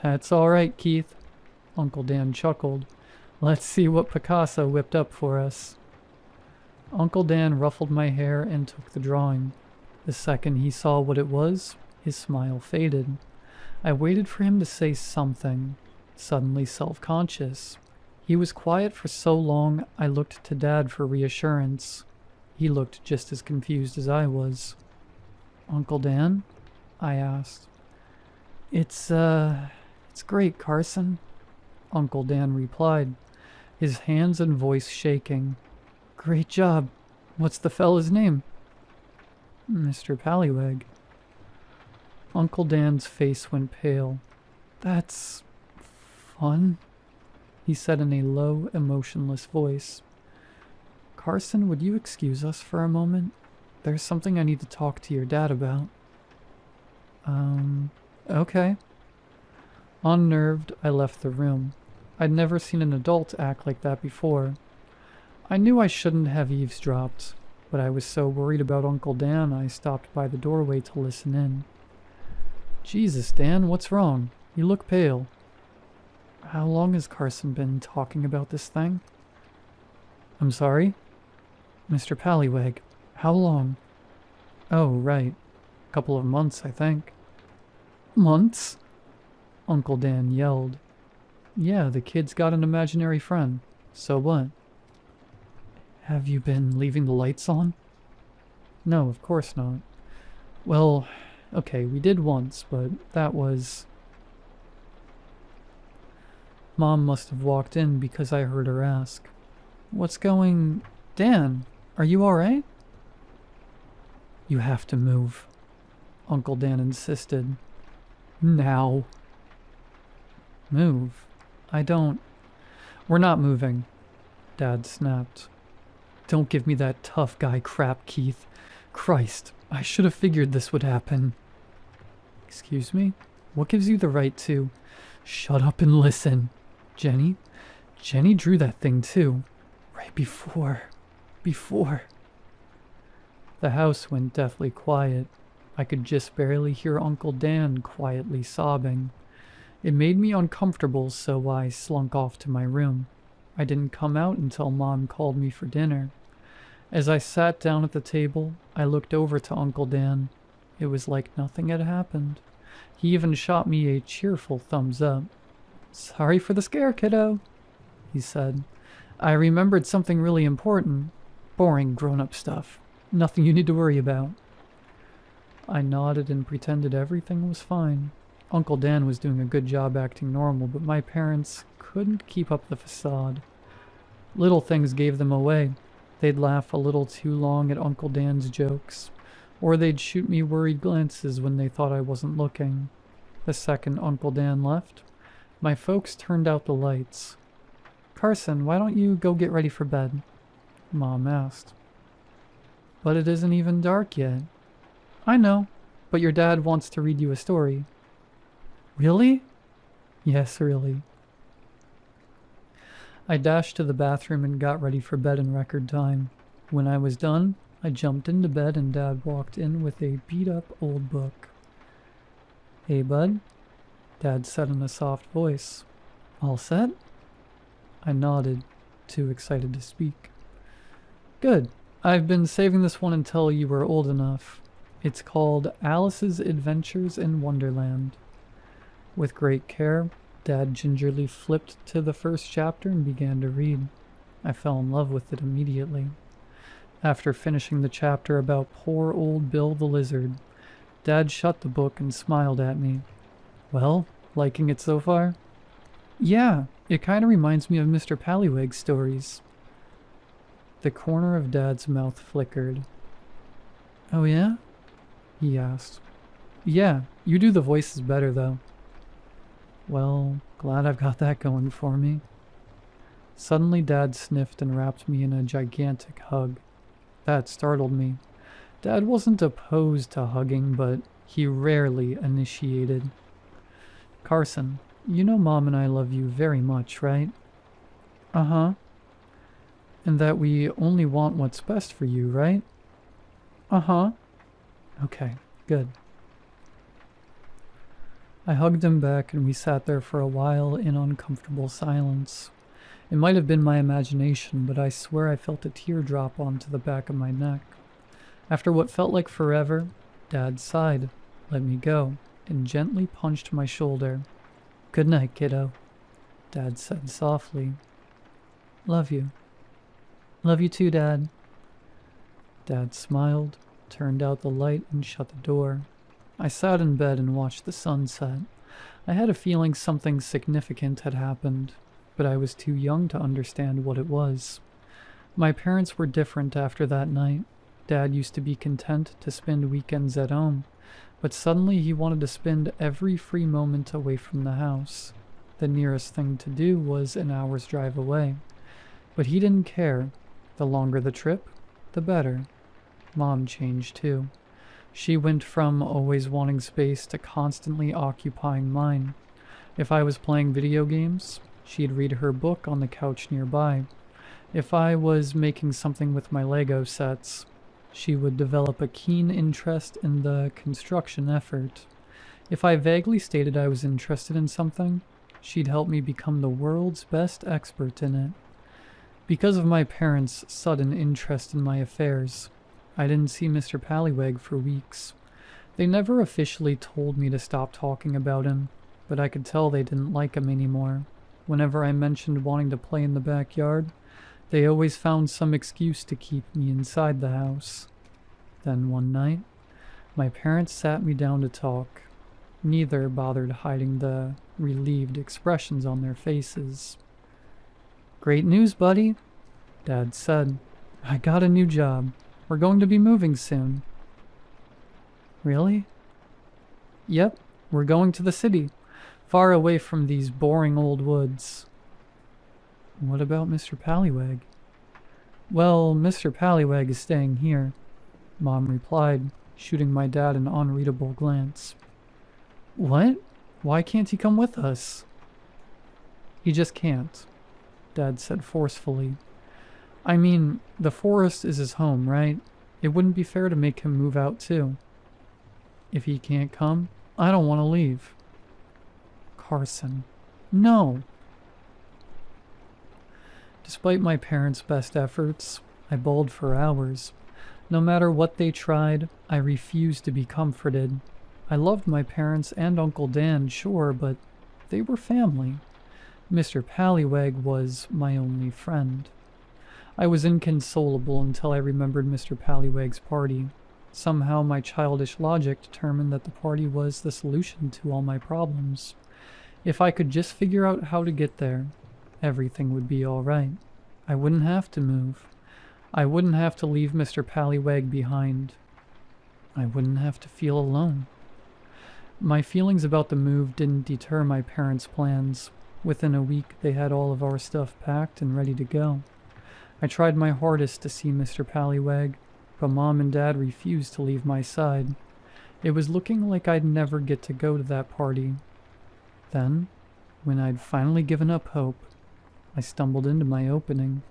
Speaker 1: "That's all right, Keith," Uncle Dan chuckled. "Let's see what Picasso whipped up for us." Uncle Dan ruffled my hair and took the drawing. The second he saw what it was, his smile faded. I waited for him to say something, suddenly self-conscious. He was quiet for so long, I looked to Dad for reassurance. He looked just as confused as I was. "Uncle Dan?" I asked. It's great, Carson," Uncle Dan replied, his hands and voice shaking. "Great job. What's the fella's name?" "Mr. Pallywag." Uncle Dan's face went pale. "That's fun," he said in a low, emotionless voice. "Carson, would you excuse us for a moment? There's something I need to talk to your dad about." Okay." Unnerved, I left the room. I'd never seen an adult act like that before. I knew I shouldn't have eavesdropped, but I was so worried about Uncle Dan I stopped by the doorway to listen in. "Jesus, Dan, what's wrong? You look pale." "How long has Carson been talking about this thing?" "I'm sorry?" "Mr. Pallywag, how long?" "Oh, right. A couple of months, I think." "Months?" Uncle Dan yelled. "Yeah, the kid's got an imaginary friend. So what?" "Have you been leaving the lights on?" "No, of course not." "Well, okay, we did once, but that was..." Mom must have walked in because I heard her ask, "What's going... Dan, are you alright?" "You have to move," Uncle Dan insisted. "Now." "Move? I don't..." "We're not moving," Dad snapped. "Don't give me that tough guy crap, Keith. Christ, I should have figured this would happen." "Excuse me? What gives you the right to..." "Shut up and listen. Jenny drew that thing too. Right before... The house went deathly quiet. I could just barely hear Uncle Dan quietly sobbing. It made me uncomfortable, so I slunk off to my room. I didn't come out until Mom called me for dinner. As I sat down at the table, I looked over to Uncle Dan. It was like nothing had happened. He even shot me a cheerful thumbs up. "Sorry for the scare, kiddo," he said. "I remembered something really important. Boring grown-up stuff. Nothing you need to worry about." I nodded and pretended everything was fine. Uncle Dan was doing a good job acting normal, but my parents couldn't keep up the facade. Little things gave them away. They'd laugh a little too long at Uncle Dan's jokes, or they'd shoot me worried glances when they thought I wasn't looking. The second Uncle Dan left, my folks turned out the lights. "Carson, why don't you go get ready for bed?" Mom asked. "But it isn't even dark yet." "I know, but your dad wants to read you a story." "Really?" "Yes, really." I dashed to the bathroom and got ready for bed in record time. When I was done, I jumped into bed and Dad walked in with a beat-up old book. "Hey, bud," Dad said in a soft voice. "All set?" I nodded, too excited to speak. "Good. I've been saving this one until you were old enough. It's called Alice's Adventures in Wonderland." With great care, Dad gingerly flipped to the first chapter and began to read. I fell in love with it immediately. After finishing the chapter about poor old Bill the Lizard, Dad shut the book and smiled at me. "Well, liking it so far?" "Yeah, it kind of reminds me of Mr. Pallywig's stories." The corner of Dad's mouth flickered. "Oh yeah?" he asked. "Yeah, you do the voices better though." "Well, glad I've got that going for me." Suddenly Dad sniffed and wrapped me in a gigantic hug. That startled me. Dad wasn't opposed to hugging, but he rarely initiated. "Carson, you know Mom and I love you very much, right?" "Uh-huh." "And that we only want what's best for you, right?" "Uh-huh." "Okay, good." I hugged him back and we sat there for a while in uncomfortable silence. It might have been my imagination, but I swear I felt a tear drop onto the back of my neck. After what felt like forever, Dad sighed, let me go, and gently punched my shoulder. "Good night, kiddo," Dad said softly. "Love you." "Love you too, Dad." Dad smiled, turned out the light, and shut the door. I sat in bed and watched the sunset. I had a feeling something significant had happened, but I was too young to understand what it was. My parents were different after that night. Dad used to be content to spend weekends at home, but suddenly he wanted to spend every free moment away from the house. The nearest thing to do was an hour's drive away. But he didn't care. The longer the trip, the better. Mom changed too. She went from always wanting space to constantly occupying mine. If I was playing video games, she'd read her book on the couch nearby. If I was making something with my Lego sets, she would develop a keen interest in the construction effort. If I vaguely stated I was interested in something, she'd help me become the world's best expert in it. Because of my parents' sudden interest in my affairs, I didn't see Mr. Pallywig for weeks. They never officially told me to stop talking about him, but I could tell they didn't like him anymore. Whenever I mentioned wanting to play in the backyard, they always found some excuse to keep me inside the house. Then one night, my parents sat me down to talk. Neither bothered hiding the relieved expressions on their faces. "Great news, buddy," Dad said. "I got a new job. We're going to be moving soon." "Really?" "Yep, we're going to the city, far away from these boring old woods." "What about Mr. Pallywig?" "Well, Mr. Pallywig is staying here," Mom replied, shooting my dad an unreadable glance. "What? Why can't he come with us?" "He just can't," Dad said forcefully. "I mean, the forest is his home, right? It wouldn't be fair to make him move out too." "If he can't come, I don't want to leave." "Carson, no." Despite my parents' best efforts, I bawled for hours. No matter what they tried, I refused to be comforted. I loved my parents and Uncle Dan, sure, but they were family. Mr. Pallywig was my only friend. I was inconsolable until I remembered Mr. Pallywig's party. Somehow my childish logic determined that the party was the solution to all my problems. If I could just figure out how to get there, everything would be alright. I wouldn't have to move. I wouldn't have to leave Mr. Pallywag behind. I wouldn't have to feel alone. My feelings about the move didn't deter my parents' plans. Within a week, they had all of our stuff packed and ready to go. I tried my hardest to see Mr. Pallywag, but Mom and Dad refused to leave my side. It was looking like I'd never get to go to that party. Then, when I'd finally given up hope, I stumbled into my opening.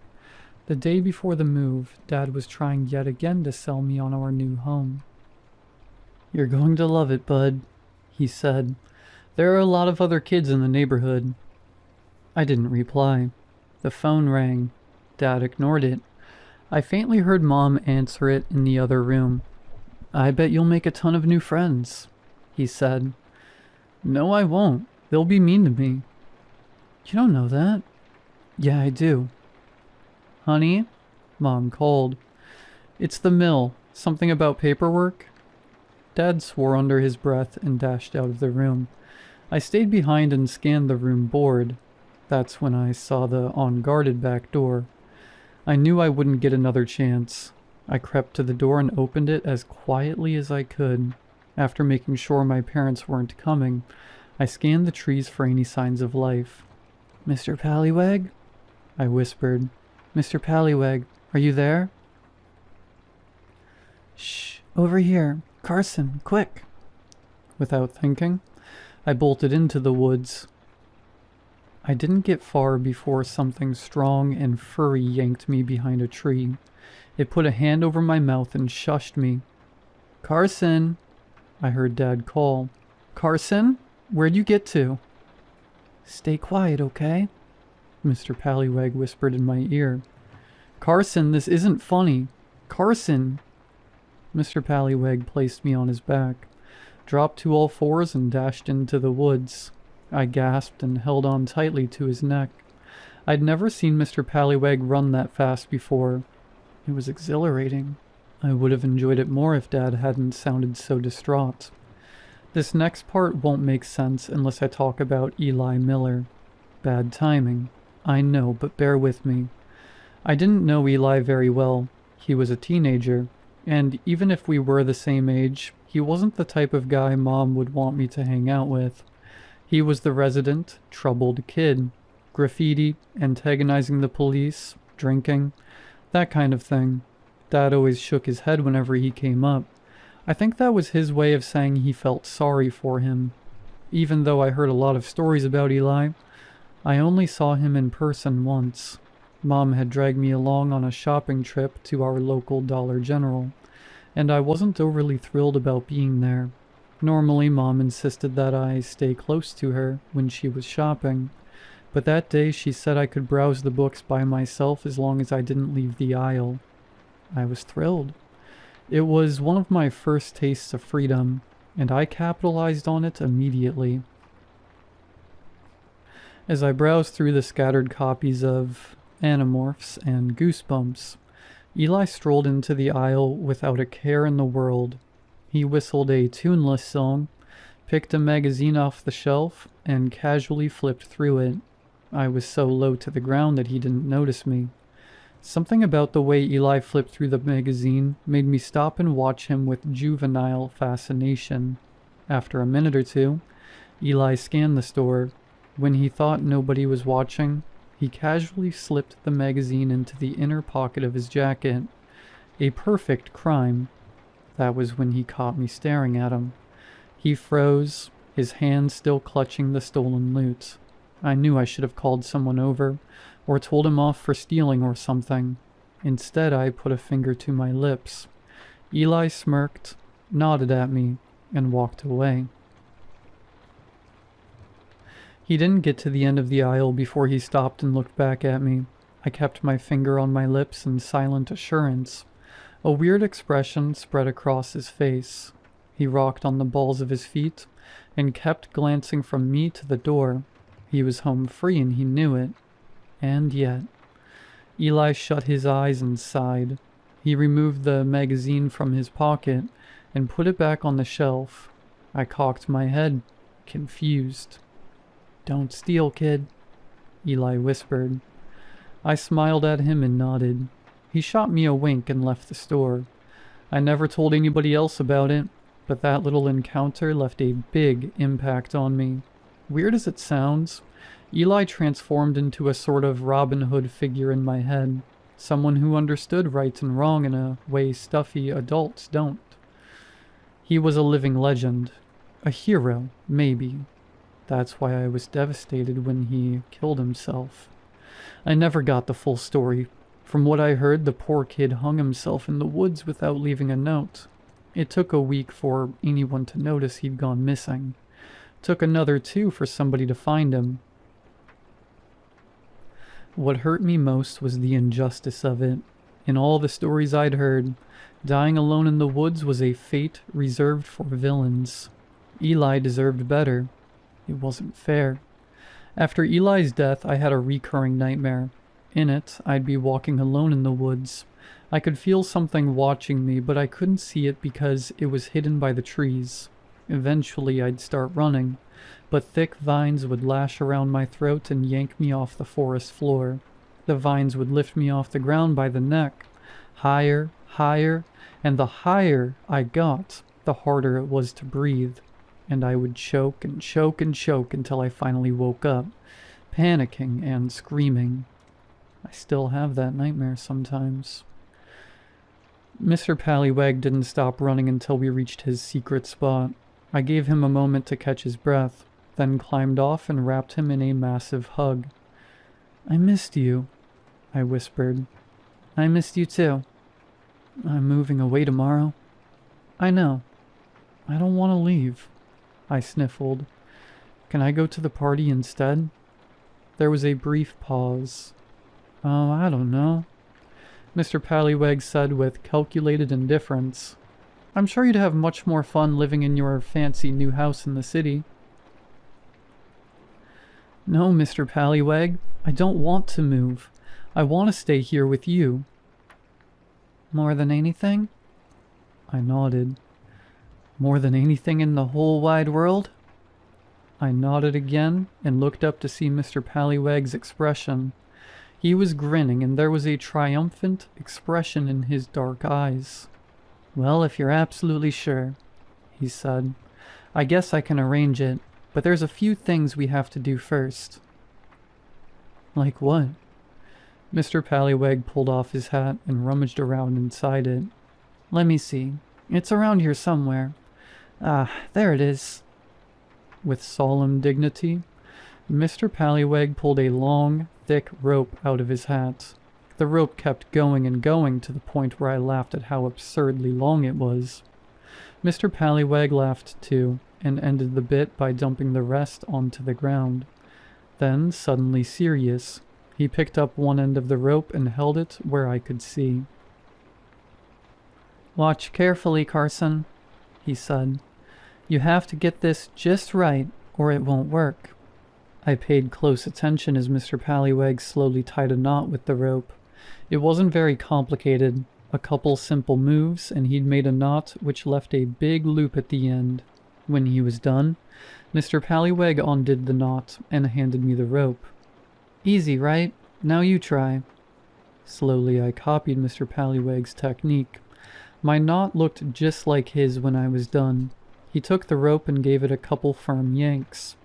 Speaker 1: The day before the move, Dad was trying yet again to sell me on our new home. "You're going to love it, bud," he said. "There are a lot of other kids in the neighborhood." I didn't reply. The phone rang. Dad ignored it. I faintly heard Mom answer it in the other room. "I bet you'll make a ton of new friends," he said. "No, I won't. They'll be mean to me." "You don't know that." "Yeah, I do." "Honey?" Mom called. "It's the mill. Something about paperwork?" Dad swore under his breath and dashed out of the room. I stayed behind and scanned the room bored. That's when I saw the unguarded back door. I knew I wouldn't get another chance. I crept to the door and opened it as quietly as I could. After making sure my parents weren't coming, I scanned the trees for any signs of life. "Mr. Pallywag?" I whispered. "Mr. Pallywag, are you there?" "Shh, over here. Carson, quick!" Without thinking, I bolted into the woods. I didn't get far before something strong and furry yanked me behind a tree. It put a hand over my mouth and shushed me. "Carson!" I heard Dad call. "Carson? Where'd you get to?" "Stay quiet, okay?" Mr. Pallywag whispered in my ear. "Carson, this isn't funny. Carson!" Mr. Pallywag placed me on his back, dropped to all fours and dashed into the woods. I gasped and held on tightly to his neck. I'd never seen Mr. Pallywag run that fast before. It was exhilarating. I would have enjoyed it more if Dad hadn't sounded so distraught. This next part won't make sense unless I talk about Eli Miller. Bad timing. I know, but bear with me. I didn't know Eli very well. He was a teenager, and even if we were the same age, he wasn't the type of guy Mom would want me to hang out with. He was the resident, troubled kid. Graffiti, antagonizing the police, drinking, that kind of thing. Dad always shook his head whenever he came up. I think that was his way of saying he felt sorry for him. Even though I heard a lot of stories about Eli, I only saw him in person once. Mom had dragged me along on a shopping trip to our local Dollar General, and I wasn't overly thrilled about being there. Normally, Mom insisted that I stay close to her when she was shopping, but that day she said I could browse the books by myself as long as I didn't leave the aisle. I was thrilled. It was one of my first tastes of freedom, and I capitalized on it immediately. As I browsed through the scattered copies of Animorphs and Goosebumps, Eli strolled into the aisle without a care in the world. He whistled a tuneless song, picked a magazine off the shelf, and casually flipped through it. I was so low to the ground that he didn't notice me. Something about the way Eli flipped through the magazine made me stop and watch him with juvenile fascination. After a minute or two, Eli scanned the store. When he thought nobody was watching, he casually slipped the magazine into the inner pocket of his jacket. A perfect crime. That was when he caught me staring at him. He froze, his hand still clutching the stolen loot. I knew I should have called someone over, or told him off for stealing or something. Instead, I put a finger to my lips. Eli smirked, nodded at me, and walked away. He didn't get to the end of the aisle before he stopped and looked back at me. I kept my finger on my lips in silent assurance. A weird expression spread across his face. He rocked on the balls of his feet and kept glancing from me to the door. He was home free and he knew it. And yet... Eli shut his eyes and sighed. He removed the magazine from his pocket and put it back on the shelf. I cocked my head, confused. "Don't steal, kid," Eli whispered. I smiled at him and nodded. He shot me a wink and left the store. I never told anybody else about it, but that little encounter left a big impact on me. Weird as it sounds, Eli transformed into a sort of Robin Hood figure in my head, someone who understood right and wrong in a way stuffy adults don't. He was a living legend. A hero, maybe. That's why I was devastated when he killed himself. I never got the full story. From what I heard, the poor kid hung himself in the woods without leaving a note. It took a week for anyone to notice he'd gone missing. Took another 2 for somebody to find him. What hurt me most was the injustice of it. In all the stories I'd heard, dying alone in the woods was a fate reserved for villains. Eli deserved better. It wasn't fair. After Eli's death, I had a recurring nightmare. In it, I'd be walking alone in the woods. I could feel something watching me, but I couldn't see it because it was hidden by the trees. Eventually, I'd start running, but thick vines would lash around my throat and yank me off the forest floor. The vines would lift me off the ground by the neck. Higher, higher, and the higher I got, the harder it was to breathe. And I would choke and choke and choke until I finally woke up, panicking and screaming. I still have that nightmare sometimes. Mr. Pallywag didn't stop running until we reached his secret spot. I gave him a moment to catch his breath, then climbed off and wrapped him in a massive hug. "I missed you," I whispered. "I missed you too. I'm moving away tomorrow." "I know. I don't want to leave," I sniffled. "Can I go to the party instead?" There was a brief pause. "Oh, I don't know," Mr. Pallywag said with calculated indifference. "I'm sure you'd have much more fun living in your fancy new house in the city." "No, Mr. Pallywag, I don't want to move. I want to stay here with you." "More than anything?" I nodded. "More than anything in the whole wide world?" I nodded again and looked up to see Mr. Pallywag's expression. He was grinning, and there was a triumphant expression in his dark eyes. "Well, if you're absolutely sure," he said, "I guess I can arrange it, but there's a few things we have to do first." "Like what?" Mr. Pallywag pulled off his hat and rummaged around inside it. "Let me see. It's around here somewhere. Ah, there it is." With solemn dignity, Mr. Pallywag pulled a long, thick rope out of his hat. The rope kept going and going to the point where I laughed at how absurdly long it was. Mr. Pallywag laughed too, and ended the bit by dumping the rest onto the ground. Then, suddenly serious, he picked up one end of the rope and held it where I could see. "Watch carefully, Carson," he said. "You have to get this just right, or it won't work." I paid close attention as Mr. Pallywag slowly tied a knot with the rope. It wasn't very complicated. A couple simple moves, and he'd made a knot which left a big loop at the end. When he was done, Mr. Pallywag undid the knot and handed me the rope. "Easy, right? Now you try." Slowly I copied Mr. Pallywag's technique. My knot looked just like his when I was done. He took the rope and gave it a couple firm yanks.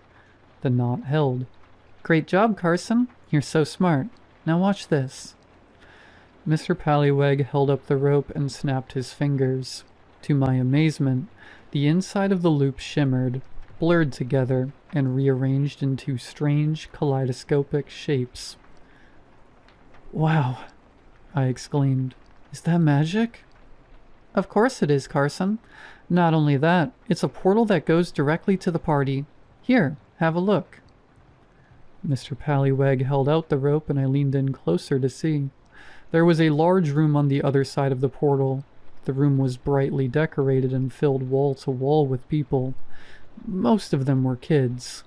Speaker 1: The knot held. "Great job, Carson. You're so smart. Now watch this." Mr. Pallywag held up the rope and snapped his fingers. To my amazement, the inside of the loop shimmered, blurred together, and rearranged into strange kaleidoscopic shapes. "Wow," I exclaimed. "Is that magic?" "Of course it is, Carson. Not only that, it's a portal that goes directly to the party. Here, have a look." Mr. Pallywag held out the rope and I leaned in closer to see. There was a large room on the other side of the portal. The room was brightly decorated and filled wall to wall with people. Most of them were kids.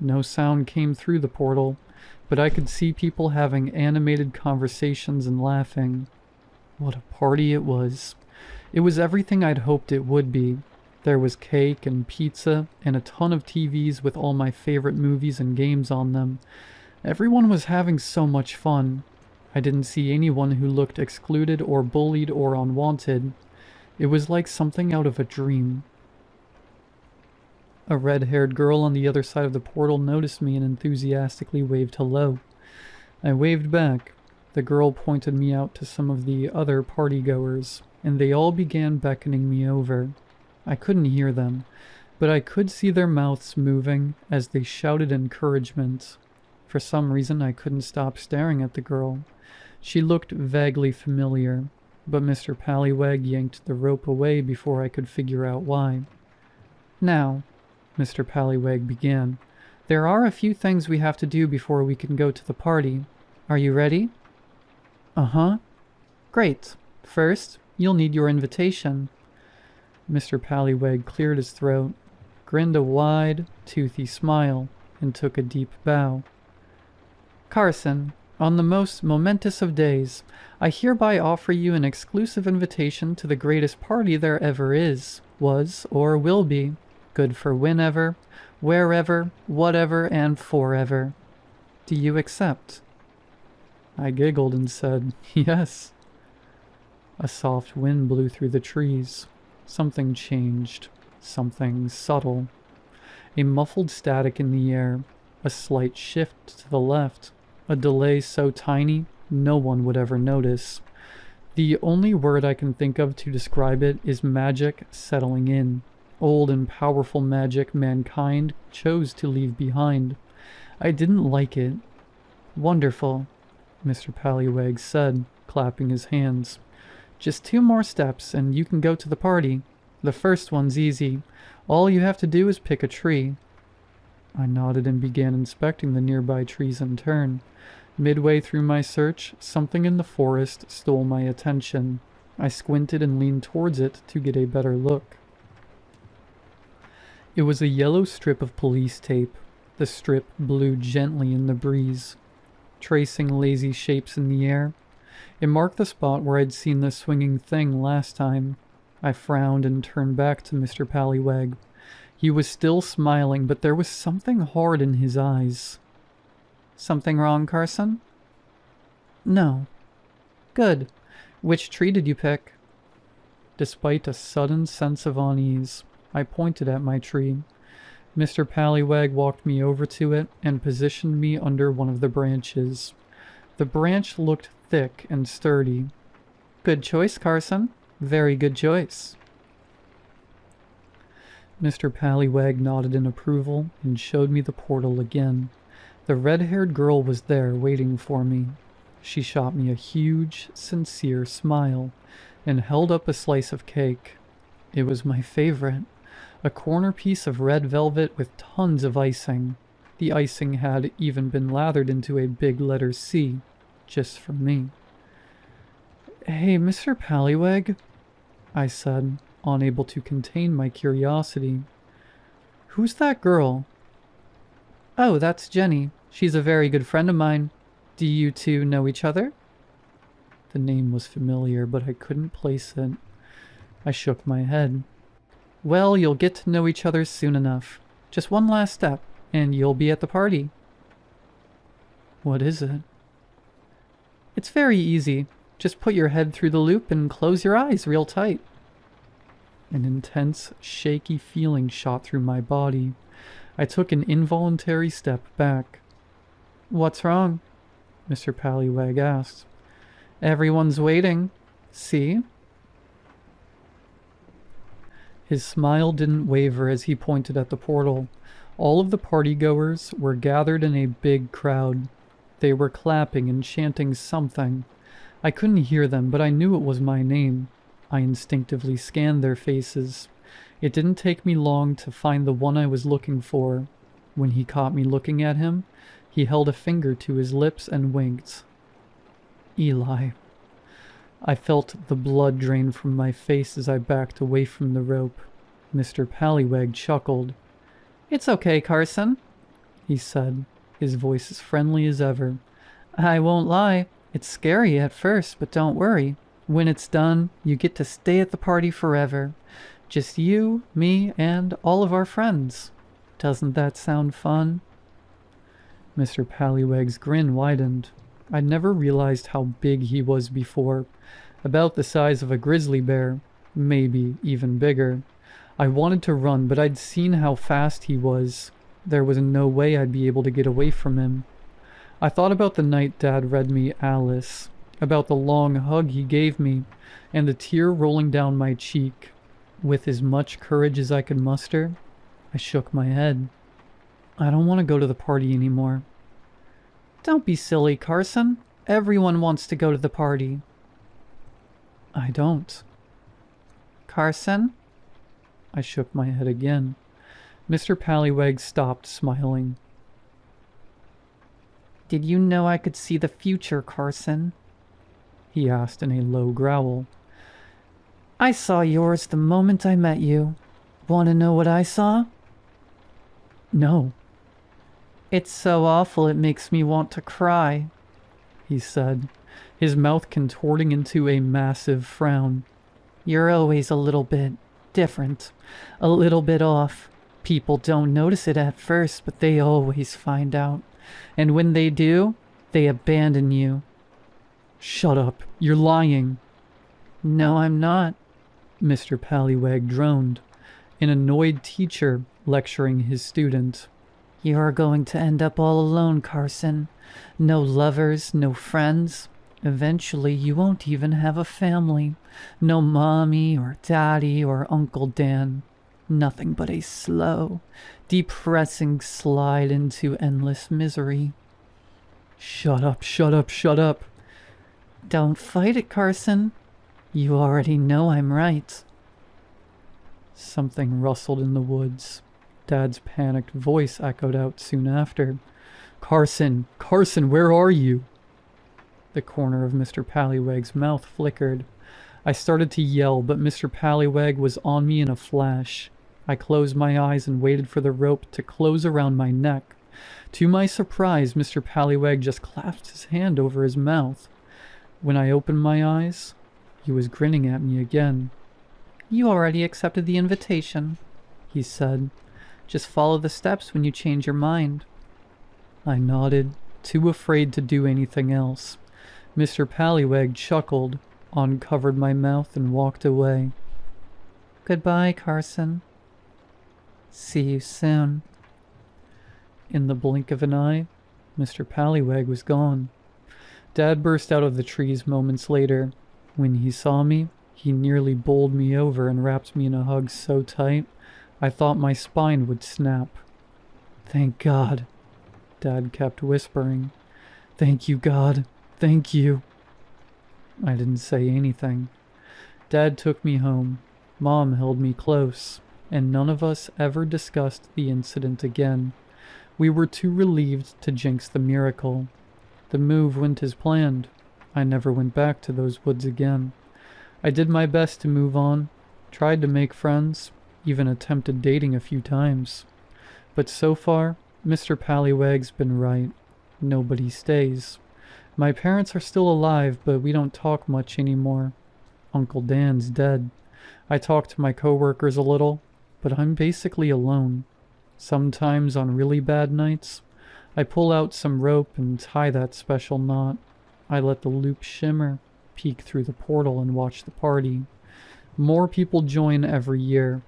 Speaker 1: No sound came through the portal, but I could see people having animated conversations and laughing. What a party it was. It was everything I'd hoped it would be. There was cake and pizza and a ton of TVs with all my favorite movies and games on them. Everyone was having so much fun. I didn't see anyone who looked excluded or bullied or unwanted. It was like something out of a dream. A red-haired girl on the other side of the portal noticed me and enthusiastically waved hello. I waved back. The girl pointed me out to some of the other partygoers, and they all began beckoning me over. I couldn't hear them, but I could see their mouths moving as they shouted encouragement. For some reason, I couldn't stop staring at the girl. She looked vaguely familiar, but Mr. Pallywag yanked the rope away before I could figure out why. "Now," Mr. Pallywag began, "there are a few things we have to do before we can go to the party. Are you ready?" "Uh-huh." "Great. First, you'll need your invitation." Mr. Pallywag cleared his throat, grinned a wide, toothy smile, and took a deep bow. "Carson, on the most momentous of days, I hereby offer you an exclusive invitation to the greatest party there ever is, was, or will be. Good for whenever, wherever, whatever, and forever. Do you accept?" I giggled and said, "Yes." A soft wind blew through the trees. Something changed. Something subtle. A muffled static in the air. A slight shift to the left. A delay so tiny, no one would ever notice. The only word I can think of to describe it is magic settling in. Old and powerful magic mankind chose to leave behind. I didn't like it. "Wonderful," Mr. Pallywag said, clapping his hands. "Just 2 more steps and you can go to the party. The first one's easy. All you have to do is pick a tree." I nodded and began inspecting the nearby trees in turn. Midway through my search, something in the forest stole my attention. I squinted and leaned towards it to get a better look. It was a yellow strip of police tape. The strip blew gently in the breeze, tracing lazy shapes in the air. It marked the spot where I'd seen the swinging thing last time. I frowned and turned back to Mr. Pallywag. He was still smiling, but there was something hard in his eyes. "Something wrong, Carson?" "No." "Good. Which tree did you pick?" Despite a sudden sense of unease, I pointed at my tree. Mr. Pallywag walked me over to it and positioned me under one of the branches. The branch looked thick and sturdy. "Good choice, Carson. Very good choice." Mr. Pallywag nodded in approval and showed me the portal again. The red-haired girl was there waiting for me. She shot me a huge, sincere smile and held up a slice of cake. It was my favorite. A corner piece of red velvet with tons of icing. The icing had even been lathered into a big letter C, just for me. "Hey, Mr. Pallywag," I said, unable to contain my curiosity. "Who's that girl?" "Oh, that's Jenny. She's a very good friend of mine. Do you two know each other?" The name was familiar, but I couldn't place it. I shook my head. "Well, you'll get to know each other soon enough. Just one last step, and you'll be at the party." "What is it?" "It's very easy. Just put your head through the loop and close your eyes real tight." An intense, shaky feeling shot through my body. I took an involuntary step back. "What's wrong?" Mr. Pallywag asked. "Everyone's waiting. See?" His smile didn't waver as he pointed at the portal. All of the partygoers were gathered in a big crowd. They were clapping and chanting something. I couldn't hear them, but I knew it was my name. I instinctively scanned their faces. It didn't take me long to find the one I was looking for. When he caught me looking at him, he held a finger to his lips and winked. Eli. I felt the blood drain from my face as I backed away from the rope. Mr. Pallywag chuckled. "It's okay, Carson," he said, his voice as friendly as ever. "I won't lie. It's scary at first, but don't worry. When it's done, you get to stay at the party forever. Just you, me, and all of our friends. Doesn't that sound fun? Mr. Pallyweg's grin widened. I'd never realized how big he was before. About the size of a grizzly bear, maybe even bigger. I wanted to run, but I'd seen how fast he was. There was no way I'd be able to get away from him. I thought about the night Dad read me Alice, about the long hug he gave me, and the tear rolling down my cheek. With as much courage as I could muster, I shook my head. I don't want to go to the party anymore. Don't be silly, Carson. Everyone wants to go to the party. I don't. Carson? I shook my head again. Mr. Pallyweg stopped smiling. Did you know I could see the future, Carson? He asked in a low growl. I saw yours the moment I met you. Want to know what I saw? No. It's so awful it makes me want to cry, he said, his mouth contorting into a massive frown. You're always a little bit different, a little bit off. People don't notice it at first, but they always find out. And when they do, they abandon you. Shut up, you're lying. No, I'm not, Mr. Pallyweg droned, an annoyed teacher lecturing his student. You're going to end up all alone, Carson. No lovers, no friends. Eventually, you won't even have a family. No mommy or daddy or Uncle Dan. Nothing but a slow, depressing slide into endless misery. Shut up, shut up, shut up. Don't fight it, Carson. You already know I'm right. Something rustled in the woods. Dad's panicked voice echoed out soon after. Carson! Carson, where are you? The corner of Mr. Pallyweg's mouth flickered. I started to yell, but Mr. Pallyweg was on me in a flash. I closed my eyes and waited for the rope to close around my neck. To my surprise, Mr. Pallyweg just clasped his hand over his mouth. When I opened my eyes, he was grinning at me again. You already accepted the invitation, he said. Just follow the steps when you change your mind. I nodded, too afraid to do anything else. Mr. Pallyweg chuckled, uncovered my mouth, and walked away. Goodbye, Carson. See you soon. In the blink of an eye, Mr. Pallyweg was gone. Dad burst out of the trees moments later. When he saw me, he nearly bowled me over and wrapped me in a hug so tight, I thought my spine would snap. Thank God, Dad kept whispering. Thank you, God. Thank you. I didn't say anything. Dad took me home. Mom held me close, and none of us ever discussed the incident again. We were too relieved to jinx the miracle. The move went as planned. I never went back to those woods again. I did my best to move on, tried to make friends, even attempted dating a few times. But so far, Mr. Pallyweg's been right. Nobody stays. My parents are still alive, but we don't talk much anymore. Uncle Dan's dead. I talk to my coworkers a little, but I'm basically alone. Sometimes on really bad nights, I pull out some rope and tie that special knot. I let the loop shimmer, peek through the portal, and watch the party. More people join every year.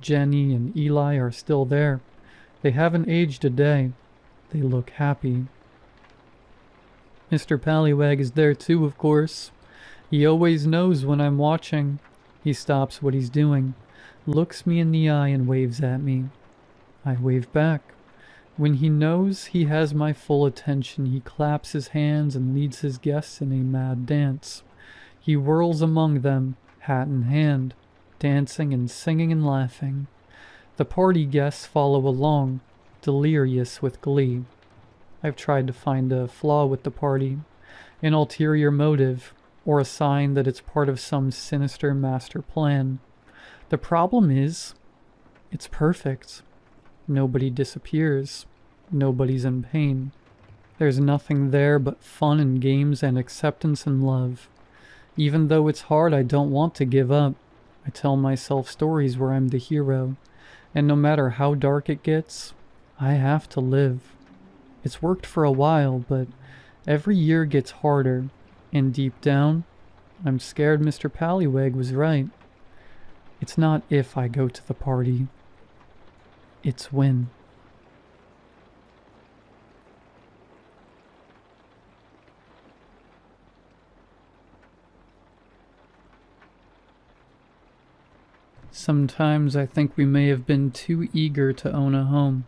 Speaker 1: Jenny and Eli are still there. They haven't aged a day. They look happy. Mr. Pallyweg is there too, of course. He always knows when I'm watching. He stops what he's doing, looks me in the eye, and waves at me. I wave back. When he knows he has my full attention, he claps his hands and leads his guests in a mad dance. He whirls among them, hat in hand, dancing and singing and laughing. The party guests follow along, delirious with glee. I've tried to find a flaw with the party, an ulterior motive, or a sign that it's part of some sinister master plan. The problem is, it's perfect. Nobody disappears. Nobody's in pain. There's nothing there but fun and games and acceptance and love. Even though it's hard, I don't want to give up. I tell myself stories where I'm the hero, and no matter how dark it gets, I have to live. It's worked for a while, but every year gets harder, and deep down, I'm scared Mr. Pallywag was right. It's not if I go to the party, it's when. Sometimes I think we may have been too eager to own a home.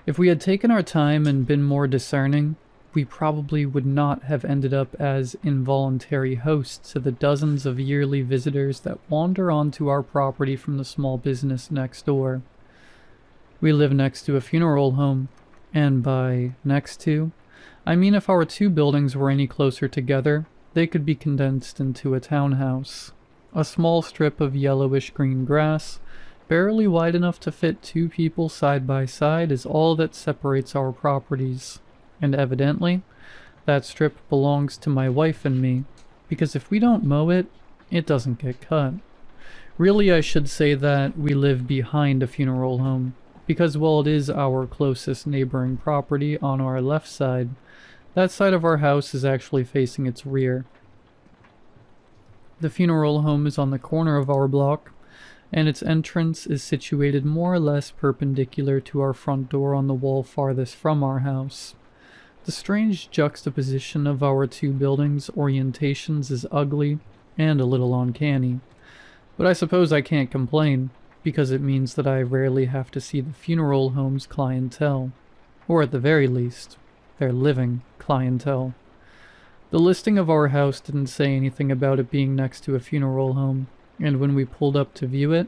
Speaker 1: If we had taken our time and been more discerning, we probably would not have ended up as involuntary hosts to the dozens of yearly visitors that wander onto our property from the small business next door. We live next to a funeral home, and by next to, I mean if our two buildings were any closer together, they could be condensed into a townhouse. A small strip of yellowish-green grass, barely wide enough to fit two people side by side, is all that separates our properties. And evidently, that strip belongs to my wife and me, because if we don't mow it, it doesn't get cut. Really, I should say that we live behind a funeral home, because while it is our closest neighboring property on our left side, that side of our house is actually facing its rear. The funeral home is on the corner of our block, and its entrance is situated more or less perpendicular to our front door on the wall farthest from our house. The strange juxtaposition of our two buildings' orientations is ugly and a little uncanny, but I suppose I can't complain, because it means that I rarely have to see the funeral home's clientele, or at the very least, their living clientele. The listing of our house didn't say anything about it being next to a funeral home, and when we pulled up to view it,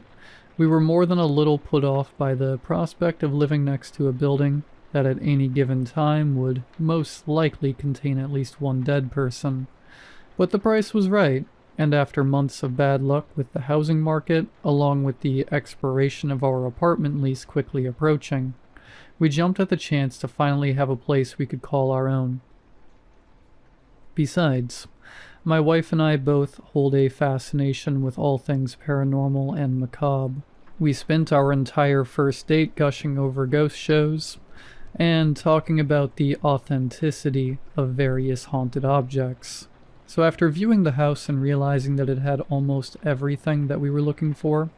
Speaker 1: we were more than a little put off by the prospect of living next to a building that at any given time would most likely contain at least one dead person. But the price was right, and after months of bad luck with the housing market, along with the expiration of our apartment lease quickly approaching, we jumped at the chance to finally have a place we could call our own. Besides, my wife and I both hold a fascination with all things paranormal and macabre. We spent our entire first date gushing over ghost shows and talking about the authenticity of various haunted objects. So after viewing the house and realizing that it had almost everything that we were looking for,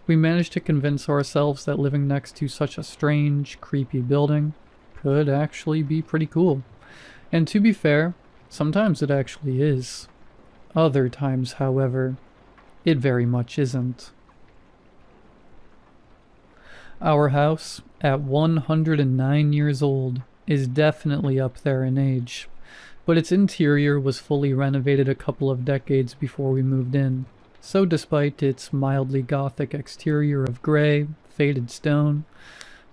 Speaker 1: we managed to convince ourselves that living next to such a strange, creepy building could actually be pretty cool. And to be fair, sometimes it actually is. Other times, however, it very much isn't. Our house, at 109 years old, is definitely up there in age, but its interior was fully renovated a couple of decades before we moved in. So despite its mildly gothic exterior of gray, faded stone,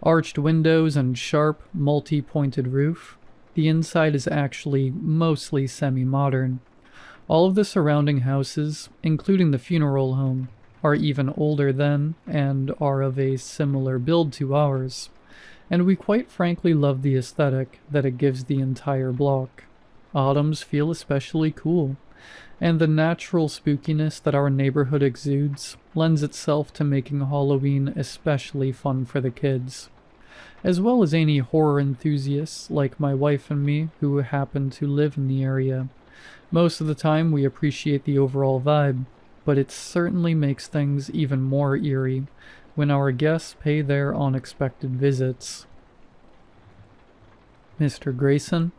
Speaker 1: arched windows, and sharp, multi-pointed roof, the inside is actually mostly semi-modern. All of the surrounding houses, including the funeral home, are even older than and are of a similar build to ours, and we quite frankly love the aesthetic that it gives the entire block. Autumns feel especially cool, and the natural spookiness that our neighborhood exudes lends itself to making Halloween especially fun for the kids, as well as any horror enthusiasts like my wife and me who happen to live in the area. Most of the time we appreciate the overall vibe, but it certainly makes things even more eerie when our guests pay their unexpected visits. Mr. Grayson,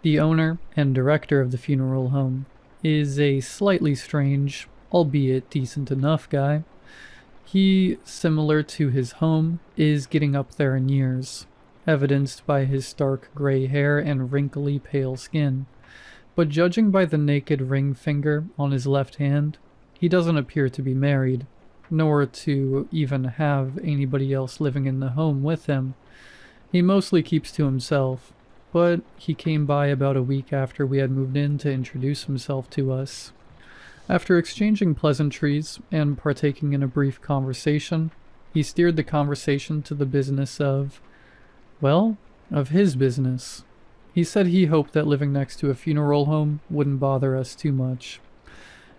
Speaker 1: the owner and director of the funeral home, is a slightly strange, albeit decent enough guy. He, similar to his home, is getting up there in years, evidenced by his stark gray hair and wrinkly pale skin. But judging by the naked ring finger on his left hand, he doesn't appear to be married, nor to even have anybody else living in the home with him. He mostly keeps to himself, but he came by about a week after we had moved in to introduce himself to us. After exchanging pleasantries and partaking in a brief conversation, he steered the conversation to the business of his business. He said he hoped that living next to a funeral home wouldn't bother us too much.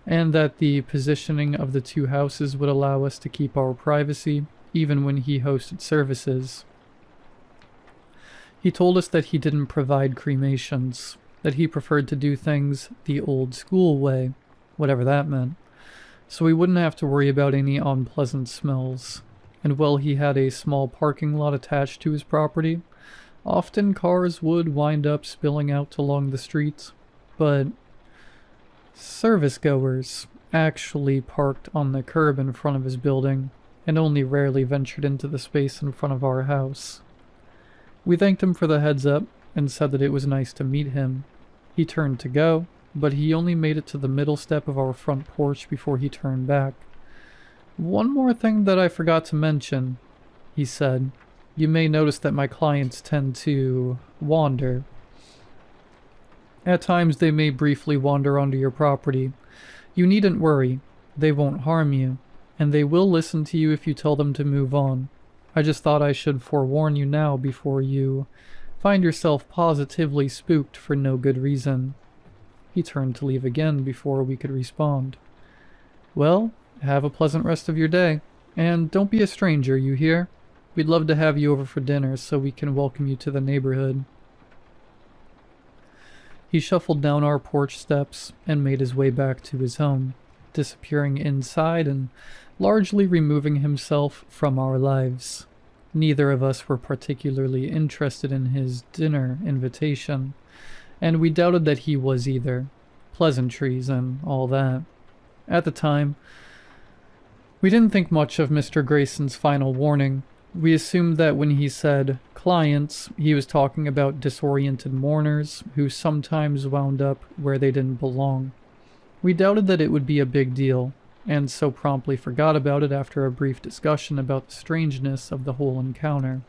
Speaker 1: and that the positioning of the two houses would allow us to keep our privacy even when he hosted services. He told us that he didn't provide cremations, that he preferred to do things the old school way, whatever that meant, so we wouldn't have to worry about any unpleasant smells. And while he had a small parking lot attached to his property, often cars would wind up spilling out along the streets, but service goers actually parked on the curb in front of his building and only rarely ventured into the space in front of our house. We thanked him for the heads up and said that it was nice to meet him. He turned to go, but he only made it to the middle step of our front porch before he turned back. "One more thing that I forgot to mention," he said. "You may notice that my clients tend to wander. At times they may briefly wander onto your property. You needn't worry, they won't harm you, and they will listen to you if you tell them to move on. I just thought I should forewarn you now before you find yourself positively spooked for no good reason." He turned to leave again before we could respond. "Well, have a pleasant rest of your day, and don't be a stranger, you hear? We'd love to have you over for dinner so we can welcome you to the neighborhood." He shuffled down our porch steps and made his way back to his home, disappearing inside and largely removing himself from our lives. Neither of us were particularly interested in his dinner invitation, and we doubted that he was either. Pleasantries and all that. At the time, we didn't think much of Mr. Grayson's final warning. We assumed that when he said clients, he was talking about disoriented mourners who sometimes wound up where they didn't belong. We doubted that it would be a big deal, and so promptly forgot about it after a brief discussion about the strangeness of the whole encounter.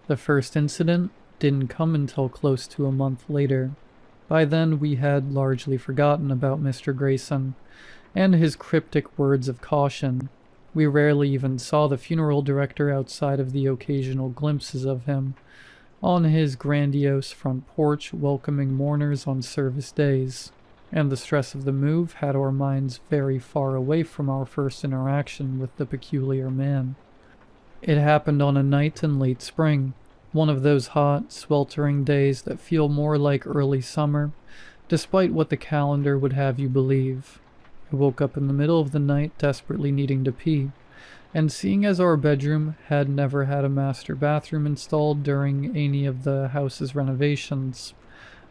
Speaker 1: The first incident didn't come until close to a month later. By then we had largely forgotten about Mr. Grayson and his cryptic words of caution. We rarely even saw the funeral director outside of the occasional glimpses of him on his grandiose front porch welcoming mourners on service days, and the stress of the move had our minds very far away from our first interaction with the peculiar man. It happened on a night in late spring, one of those hot, sweltering days that feel more like early summer, despite what the calendar would have you believe. I woke up in the middle of the night desperately needing to pee, and seeing as our bedroom had never had a master bathroom installed during any of the house's renovations,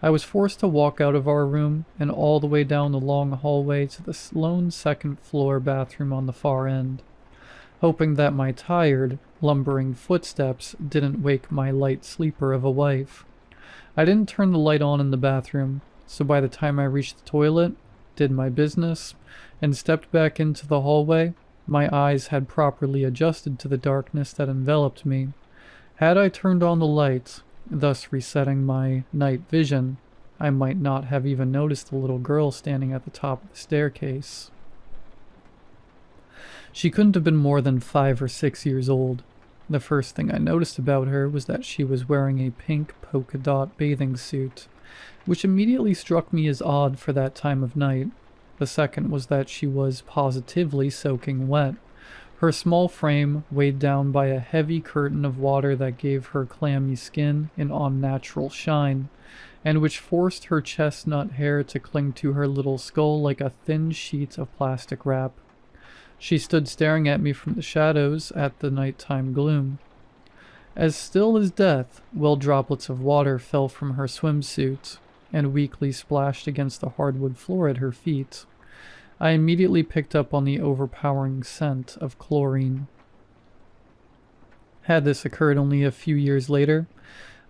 Speaker 1: I was forced to walk out of our room and all the way down the long hallway to the lone second-floor bathroom on the far end, hoping that my tired, lumbering footsteps didn't wake my light sleeper of a wife. I didn't turn the light on in the bathroom, so by the time I reached the toilet, did my business, and stepped back into the hallway, my eyes had properly adjusted to the darkness that enveloped me. Had I turned on the light, thus resetting my night vision, I might not have even noticed the little girl standing at the top of the staircase. She couldn't have been more than 5 or 6 years old. The first thing I noticed about her was that she was wearing a pink polka dot bathing suit, which immediately struck me as odd for that time of night. The second was that she was positively soaking wet, her small frame weighed down by a heavy curtain of water that gave her clammy skin an unnatural shine, and which forced her chestnut hair to cling to her little skull like a thin sheet of plastic wrap. She stood staring at me from the shadows at the nighttime gloom. As still as death, while droplets of water fell from her swimsuit and weakly splashed against the hardwood floor at her feet. I immediately picked up on the overpowering scent of chlorine. Had this occurred only a few years later,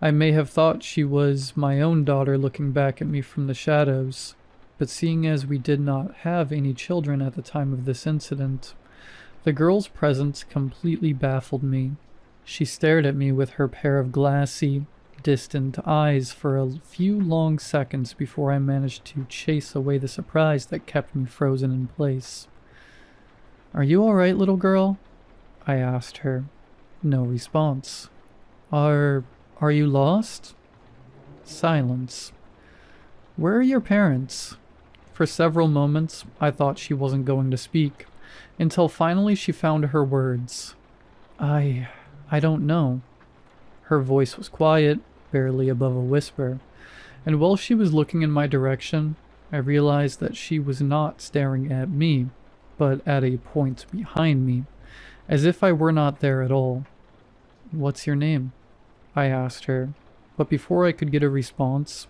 Speaker 1: I may have thought she was my own daughter looking back at me from the shadows, but seeing as we did not have any children at the time of this incident, the girl's presence completely baffled me. She stared at me with her pair of glassy, distant eyes for a few long seconds before I managed to chase away the surprise that kept me frozen in place. "Are you all right, little girl?" I asked her. No response. Are you lost?" Silence. "Where are your parents?" For several moments, I thought she wasn't going to speak, until finally she found her words. I don't know. Her voice was quiet, barely above a whisper, and while she was looking in my direction, I realized that she was not staring at me, but at a point behind me, as if I were not there at all. "What's your name?" I asked her, but before I could get a response,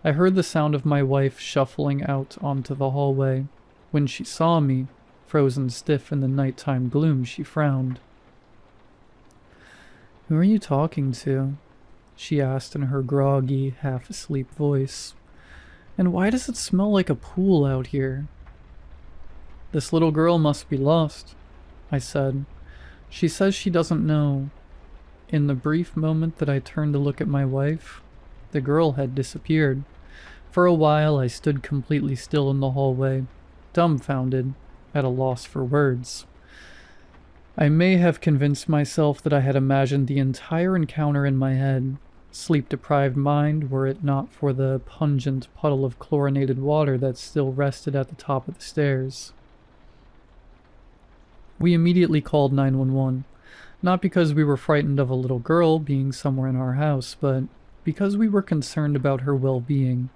Speaker 1: I heard the sound of my wife shuffling out onto the hallway. When she saw me, frozen stiff in the nighttime gloom, she frowned. "Who are you talking to?" she asked in her groggy, half-asleep voice. "And why does it smell like a pool out here?" "This little girl must be lost," I said. "She says she doesn't know." In the brief moment that I turned to look at my wife, the girl had disappeared. For a while I stood completely still in the hallway, dumbfounded, at a loss for words. I may have convinced myself that I had imagined the entire encounter in my head, sleep-deprived mind, were it not for the pungent puddle of chlorinated water that still rested at the top of the stairs. We immediately called 911, not because we were frightened of a little girl being somewhere in our house, but because we were concerned about her well-being.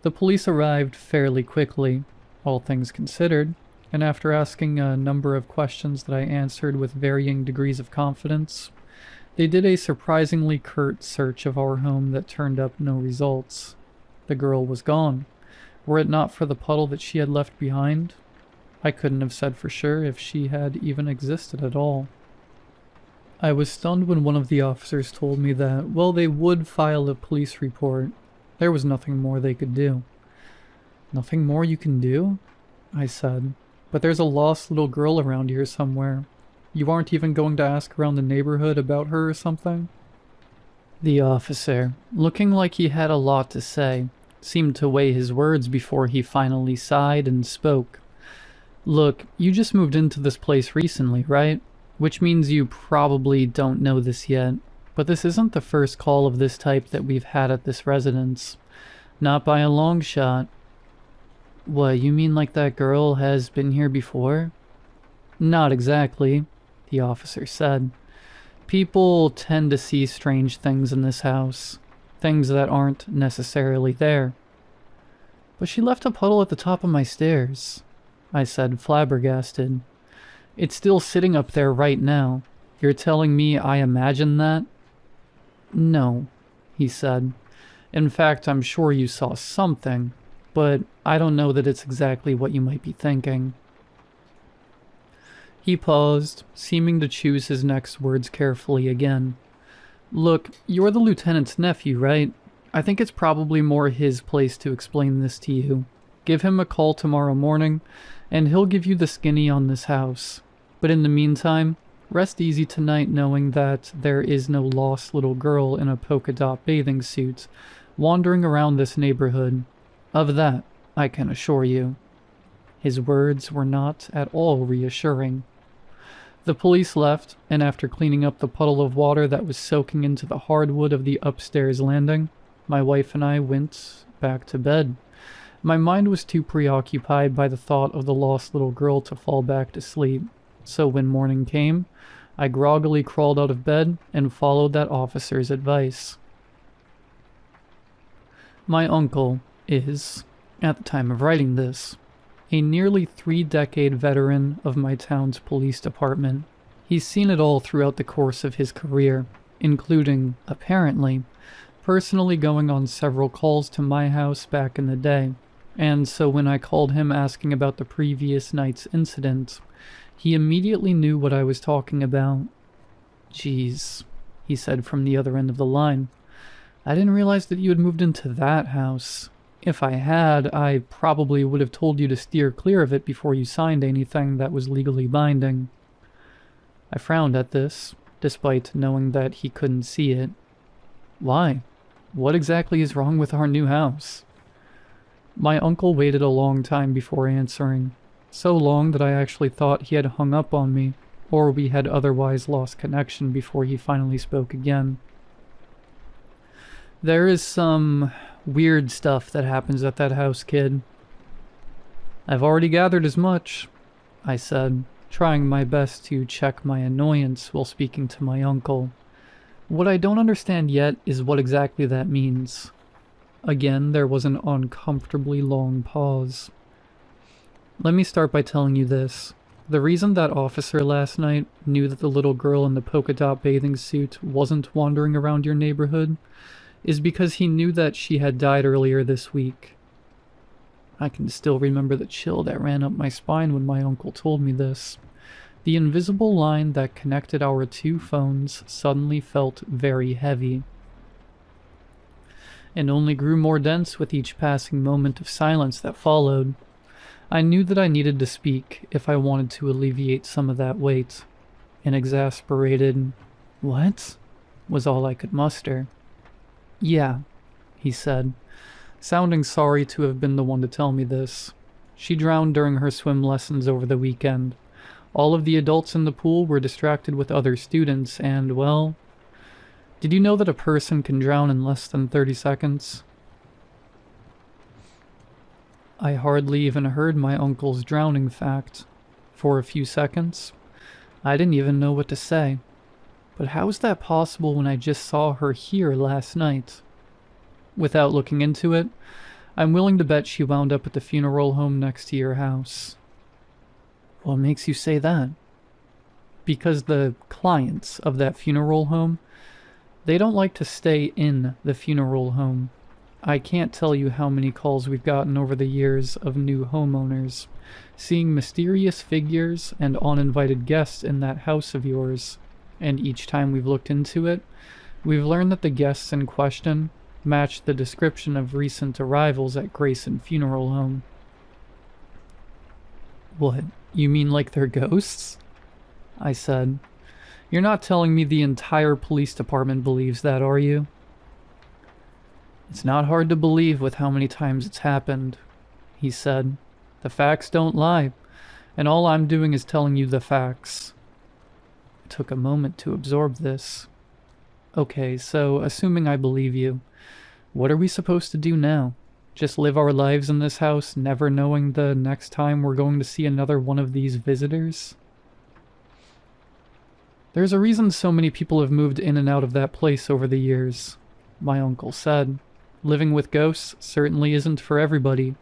Speaker 1: The police arrived fairly quickly, all things considered, and after asking a number of questions that I answered with varying degrees of confidence, they did a surprisingly curt search of our home that turned up no results. The girl was gone. Were it not for the puddle that she had left behind, I couldn't have said for sure if she had even existed at all. I was stunned when one of the officers told me that, well, they would file a police report. There was nothing more they could do. "Nothing more you can do?" I said. "But there's a lost little girl around here somewhere. You aren't even going to ask around the neighborhood about her or something?" The officer, looking like he had a lot to say, seemed to weigh his words before he finally sighed and spoke. "Look, you just moved into this place recently, right? Which means you probably don't know this yet, but this isn't the first call of this type that we've had at this residence. Not by a long shot." "What, you mean like that girl has been here before?" "Not exactly," the officer said. "People tend to see strange things in this house, things that aren't necessarily there." "But she left a puddle at the top of my stairs," I said, flabbergasted. "It's still sitting up there right now. You're telling me I imagined that?" "No," he said. "In fact, I'm sure you saw something, but I don't know that it's exactly what you might be thinking." He paused, seeming to choose his next words carefully again. "Look, you're the lieutenant's nephew, right? I think it's probably more his place to explain this to you. Give him a call tomorrow morning, and he'll give you the skinny on this house. But in the meantime, rest easy tonight knowing that there is no lost little girl in a polka dot bathing suit wandering around this neighborhood. Of that, I can assure you." His words were not at all reassuring. The police left, and after cleaning up the puddle of water that was soaking into the hardwood of the upstairs landing, my wife and I went back to bed. My mind was too preoccupied by the thought of the lost little girl to fall back to sleep, so when morning came, I groggily crawled out of bed and followed that officer's advice. My uncle is, at the time of writing this, a nearly 3-decade veteran of my town's police department. He's seen it all throughout the course of his career, including, apparently, personally going on several calls to my house back in the day, and so when I called him asking about the previous night's incident, he immediately knew what I was talking about. "Geez," he said from the other end of the line. "I didn't realize that you had moved into that house. If I had, I probably would have told you to steer clear of it before you signed anything that was legally binding." I frowned at this, despite knowing that he couldn't see it. "Why? What exactly is wrong with our new house?" My uncle waited a long time before answering, so long that I actually thought he had hung up on me, or we had otherwise lost connection before he finally spoke again. "There is some weird stuff that happens at that house, kid." I've already gathered as much, I said, trying my best to check my annoyance while speaking to my uncle. What I don't understand yet is what exactly that means. Again, there was an uncomfortably long pause. Let me start by telling you this. The reason that officer last night knew that the little girl in the polka dot bathing suit wasn't wandering around your neighborhood is because he knew that she had died earlier this week. I can still remember the chill that ran up my spine when my uncle told me this. The invisible line that connected our two phones suddenly felt very heavy, and only grew more dense with each passing moment of silence that followed. I knew that I needed to speak if I wanted to alleviate some of that weight. An exasperated, "What?" was all I could muster. "Yeah," he said, sounding sorry to have been the one to tell me this. She drowned during her swim lessons over the weekend. All of the adults in the pool were distracted with other students, and, well, did you know that a person can drown in less than 30 seconds? I hardly even heard my uncle's drowning fact. For a few seconds, I didn't even know what to say. But how is that possible when I just saw her here last night? Without looking into it, I'm willing to bet she wound up at the funeral home next to your house. What makes you say that? Because the clients of that funeral home, they don't like to stay in the funeral home. I can't tell you how many calls we've gotten over the years of new homeowners, seeing mysterious figures and uninvited guests in that house of yours, and each time we've looked into it, we've learned that the guests in question match the description of recent arrivals at Grayson Funeral Home. What, you mean like they're ghosts? I said. You're not telling me the entire police department believes that, are you? It's not hard to believe with how many times it's happened, he said. The facts don't lie, and all I'm doing is telling you the facts. It took a moment to absorb this. Okay, so assuming I believe you, what are we supposed to do now? Just live our lives in this house, never knowing the next time we're going to see another one of these visitors? There's a reason so many people have moved in and out of that place over the years, my uncle said. Living with ghosts certainly isn't for everybody,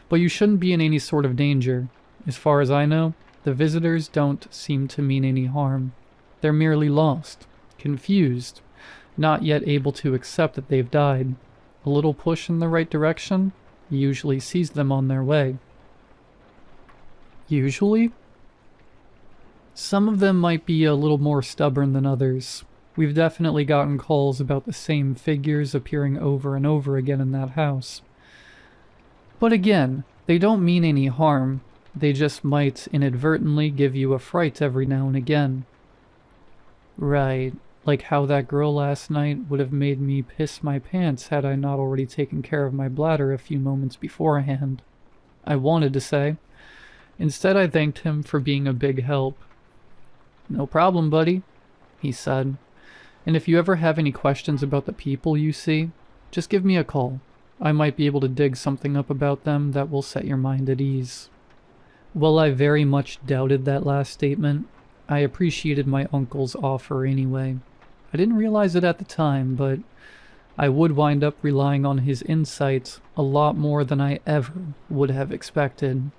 Speaker 1: but you shouldn't be in any sort of danger. As far as I know, the visitors don't seem to mean any harm. They're merely lost, confused, not yet able to accept that they've died. A little push in the right direction usually sees them on their way. Usually? Some of them might be a little more stubborn than others. We've definitely gotten calls about the same figures appearing over and over again in that house. But again, they don't mean any harm. They just might inadvertently give you a fright every now and again. Right, like how that girl last night would have made me piss my pants had I not already taken care of my bladder a few moments beforehand. I wanted to say. Instead, I thanked him for being a big help. No problem, buddy, he said. And if you ever have any questions about the people you see, just give me a call. I might be able to dig something up about them that will set your mind at ease. While I very much doubted that last statement, I appreciated my uncle's offer anyway. I didn't realize it at the time, but I would wind up relying on his insights a lot more than I ever would have expected.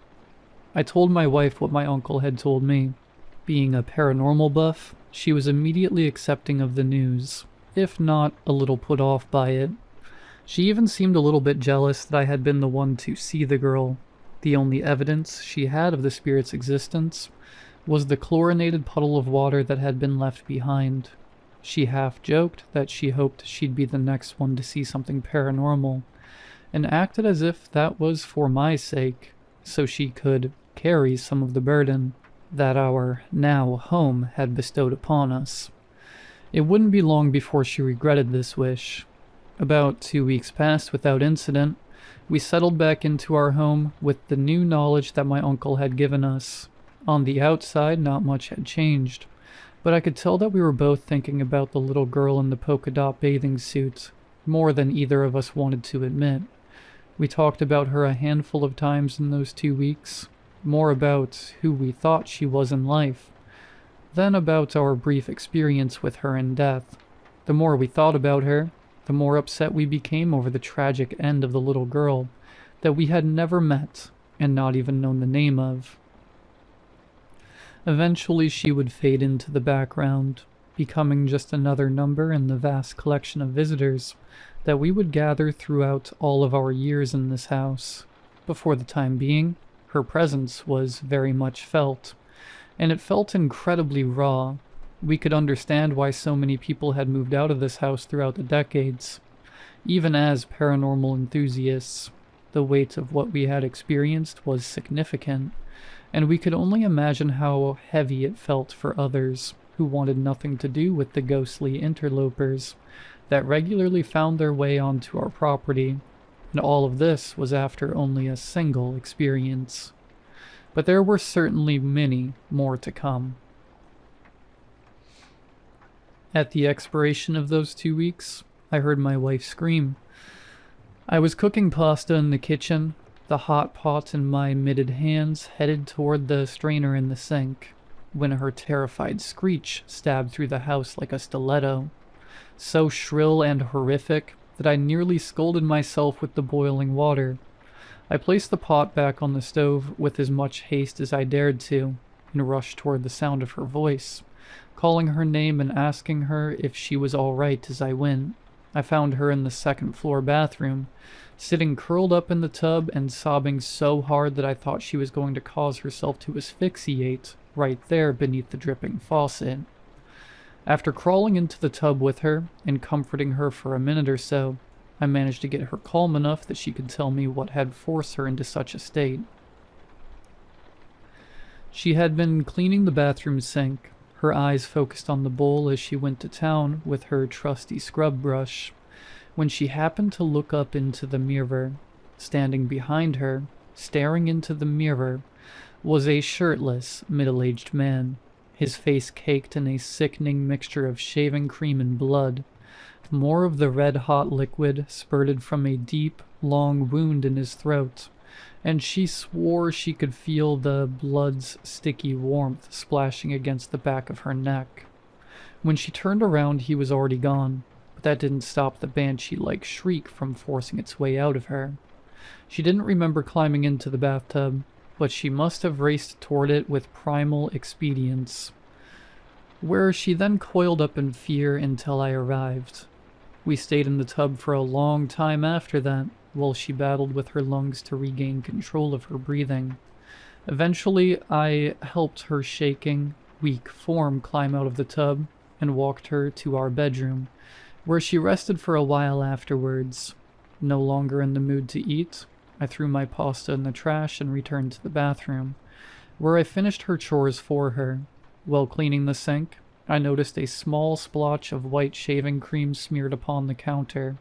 Speaker 1: I told my wife what my uncle had told me. Being a paranormal buff, she was immediately accepting of the news, if not a little put off by it. She even seemed a little bit jealous that I had been the one to see the girl. The only evidence she had of the spirit's existence was the chlorinated puddle of water that had been left behind. She half joked that she hoped she'd be the next one to see something paranormal, and acted as if that was for my sake, so she could carry some of the burden that our now home had bestowed upon us. It wouldn't be long before she regretted this wish. About 2 weeks passed without incident. We settled back into our home with the new knowledge that my uncle had given us. On the outside, not much had changed, but I could tell that we were both thinking about the little girl in the polka dot bathing suit, more than either of us wanted to admit. We talked about her a handful of times in those 2 weeks, more about who we thought she was in life, than about our brief experience with her in death. The more we thought about her, the more upset we became over the tragic end of the little girl that we had never met and not even known the name of. Eventually she would fade into the background, becoming just another number in the vast collection of visitors that we would gather throughout all of our years in this house. But for the time being, her presence was very much felt, and it felt incredibly raw. We could understand why so many people had moved out of this house throughout the decades. Even as paranormal enthusiasts, the weight of what we had experienced was significant, and we could only imagine how heavy it felt for others who wanted nothing to do with the ghostly interlopers that regularly found their way onto our property. And all of this was after only a single experience. But there were certainly many more to come. At the expiration of those 2 weeks, I heard my wife scream. I was cooking pasta in the kitchen, the hot pot in my mitted hands headed toward the strainer in the sink, when her terrified screech stabbed through the house like a stiletto, so shrill and horrific that I nearly scalded myself with the boiling water. I placed the pot back on the stove with as much haste as I dared to, and rushed toward the sound of her voice, calling her name and asking her if she was all right as I went. I found her in the second-floor bathroom, sitting curled up in the tub and sobbing so hard that I thought she was going to cause herself to asphyxiate right there beneath the dripping faucet. After crawling into the tub with her and comforting her for a minute or so, I managed to get her calm enough that she could tell me what had forced her into such a state. She had been cleaning the bathroom sink, her eyes focused on the bowl as she went to town with her trusty scrub brush, when she happened to look up into the mirror. Standing behind her, staring into the mirror, was a shirtless, middle-aged man, his face caked in a sickening mixture of shaving cream and blood. More of the red-hot liquid spurted from a deep, long wound in his throat, and she swore she could feel the blood's sticky warmth splashing against the back of her neck. When she turned around, he was already gone, but that didn't stop the banshee-like shriek from forcing its way out of her. She didn't remember climbing into the bathtub, but she must have raced toward it with primal expedience, where she then coiled up in fear until I arrived. We stayed in the tub for a long time after that, while she battled with her lungs to regain control of her breathing. Eventually, I helped her shaking, weak form climb out of the tub and walked her to our bedroom, where she rested for a while afterwards. No longer in the mood to eat, I threw my pasta in the trash and returned to the bathroom, where I finished her chores for her. While cleaning the sink, I noticed a small splotch of white shaving cream smeared upon the counter,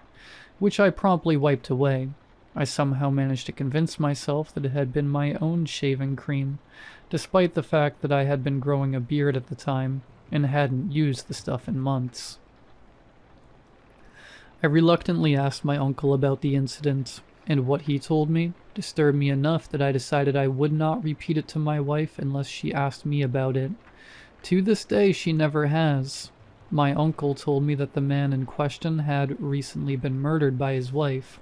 Speaker 1: which I promptly wiped away. I somehow managed to convince myself that it had been my own shaving cream, despite the fact that I had been growing a beard at the time and hadn't used the stuff in months. I reluctantly asked my uncle about the incident, and what he told me disturbed me enough that I decided I would not repeat it to my wife unless she asked me about it. To this day, she never has. My uncle told me that the man in question had recently been murdered by his wife.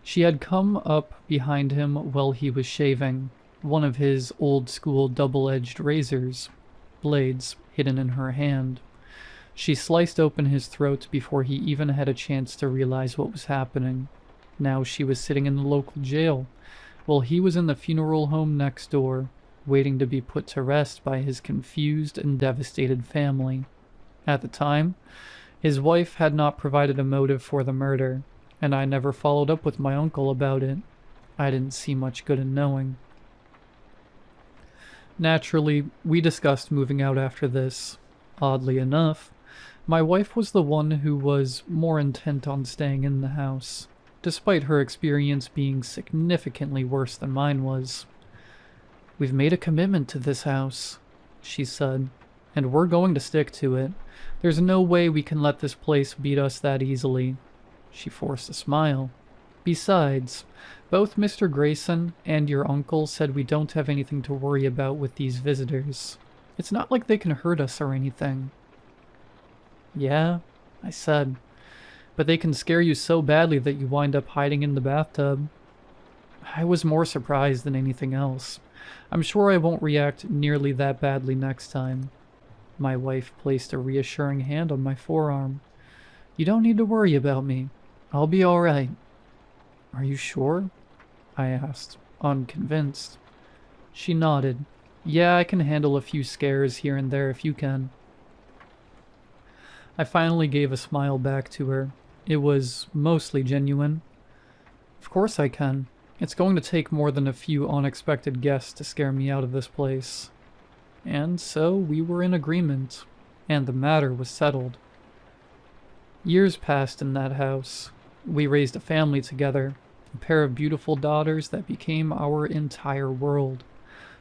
Speaker 1: She had come up behind him while he was shaving, one of his old-school double-edged razors, blades hidden in her hand. She sliced open his throat before he even had a chance to realize what was happening. Now she was sitting in the local jail, while he was in the funeral home next door, waiting to be put to rest by his confused and devastated family. At the time, his wife had not provided a motive for the murder, and I never followed up with my uncle about it. I didn't see much good in knowing. Naturally, we discussed moving out after this. Oddly enough, my wife was the one who was more intent on staying in the house, despite her experience being significantly worse than mine was. "We've made a commitment to this house," she said, "and we're going to stick to it. There's no way we can let this place beat us that easily." She forced a smile. "Besides, Both Mr. Grayson and your uncle said we don't have anything to worry about with these visitors. It's not like they can hurt us or anything. Yeah, I said, but they can scare you so badly that you wind up hiding in the bathtub. I was more surprised than anything else. I'm sure I won't react nearly that badly next time. My wife placed a reassuring hand on my forearm. You don't need to worry about me. I'll be all right. Are you sure? I asked, unconvinced. She nodded. Yeah, I can handle a few scares here and there if you can. I finally gave a smile back to her. It was mostly genuine. Of course I can. It's going to take more than a few unexpected guests to scare me out of this place. And so we were in agreement, and the matter was settled. Years passed in that house. We raised a family together, a pair of beautiful daughters that became our entire world.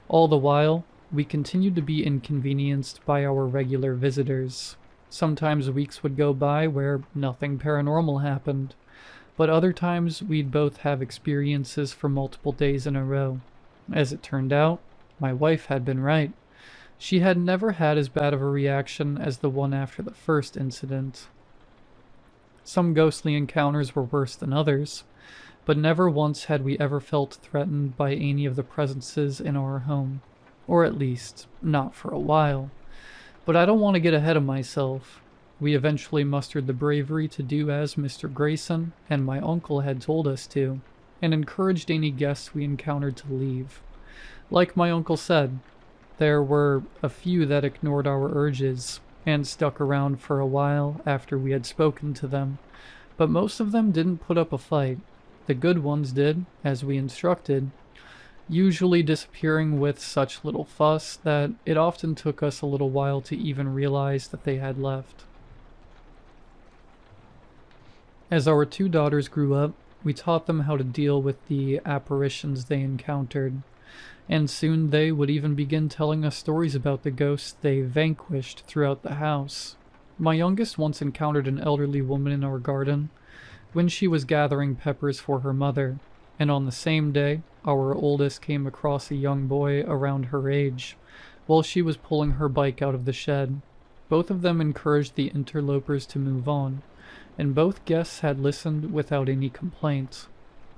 Speaker 1: All the while, we continued to be inconvenienced by our regular visitors. Sometimes weeks would go by where nothing paranormal happened, but other times we'd both have experiences for multiple days in a row. As it turned out, my wife had been right. She had never had as bad of a reaction as the one after the first incident. Some ghostly encounters were worse than others, but never once had we ever felt threatened by any of the presences in our home. Or at least, not for a while. But I don't want to get ahead of myself. We eventually mustered the bravery to do as Mr. Grayson and my uncle had told us to, and encouraged any guests we encountered to leave. Like my uncle said, there were a few that ignored our urges and stuck around for a while after we had spoken to them, but most of them didn't put up a fight. The good ones did, as we instructed, usually disappearing with such little fuss that it often took us a little while to even realize that they had left. As our two daughters grew up, we taught them how to deal with the apparitions they encountered, and soon they would even begin telling us stories about the ghosts they vanquished throughout the house. My youngest once encountered an elderly woman in our garden when she was gathering peppers for her mother, and on the same day, our oldest came across a young boy around her age while she was pulling her bike out of the shed. Both of them encouraged the interlopers to move on, and both guests had listened without any complaint.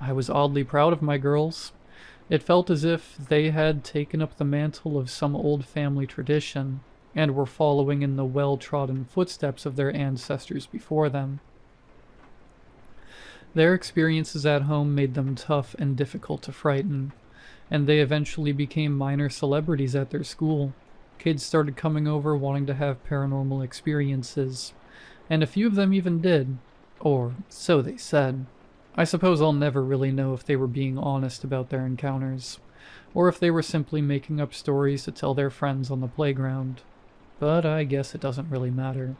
Speaker 1: I was oddly proud of my girls. It felt as if they had taken up the mantle of some old family tradition and were following in the well-trodden footsteps of their ancestors before them. Their experiences at home made them tough and difficult to frighten, and they eventually became minor celebrities at their school. Kids started coming over wanting to have paranormal experiences, and a few of them even did, or so they said. I suppose I'll never really know if they were being honest about their encounters, or if they were simply making up stories to tell their friends on the playground. But I guess it doesn't really matter.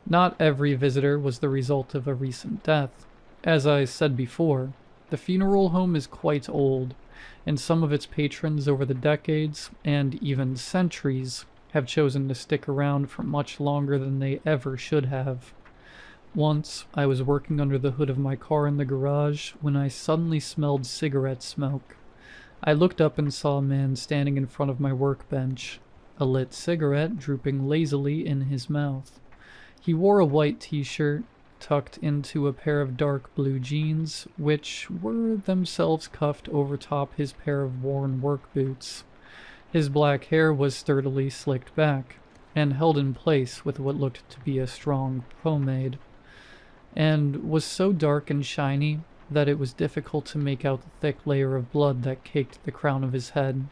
Speaker 1: Not every visitor was the result of a recent death. As I said before, the funeral home is quite old, and some of its patrons over the decades, and even centuries, have chosen to stick around for much longer than they ever should have. Once, I was working under the hood of my car in the garage when I suddenly smelled cigarette smoke. I looked up and saw a man standing in front of my workbench, a lit cigarette drooping lazily in his mouth. He wore a white t-shirt, tucked into a pair of dark blue jeans, which were themselves cuffed over top his pair of worn work boots. His black hair was sturdily slicked back, and held in place with what looked to be a strong pomade, and was so dark and shiny that it was difficult to make out the thick layer of blood that caked the crown of his head.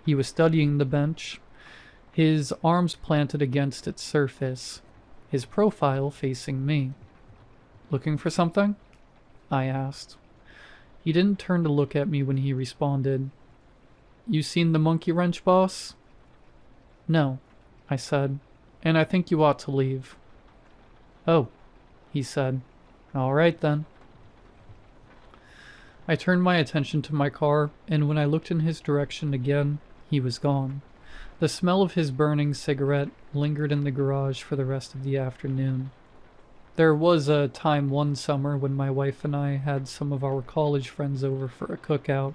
Speaker 1: He was studying the bench, his arms planted against its surface, his profile facing me. "Looking for something?" I asked. He didn't turn to look at me when he responded. "You seen the monkey wrench, boss?" "No," I said, "and I think you ought to leave." "Oh," he said. "All right then." I turned my attention to my car, and when I looked in his direction again, he was gone. The smell of his burning cigarette lingered in the garage for the rest of the afternoon. There was a time one summer when my wife and I had some of our college friends over for a cookout.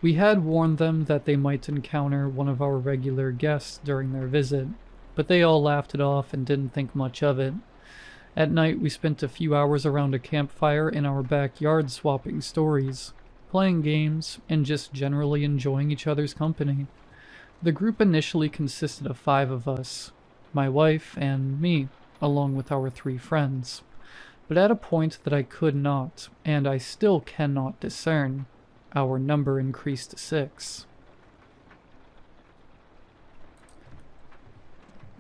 Speaker 1: We had warned them that they might encounter one of our regular guests during their visit, but they all laughed it off and didn't think much of it. At night, we spent a few hours around a campfire in our backyard swapping stories, playing games, and just generally enjoying each other's company. The group initially consisted of 5 of us, my wife and me, along with our 3 friends. But at a point that I could not, and I still cannot discern, our number increased to 6.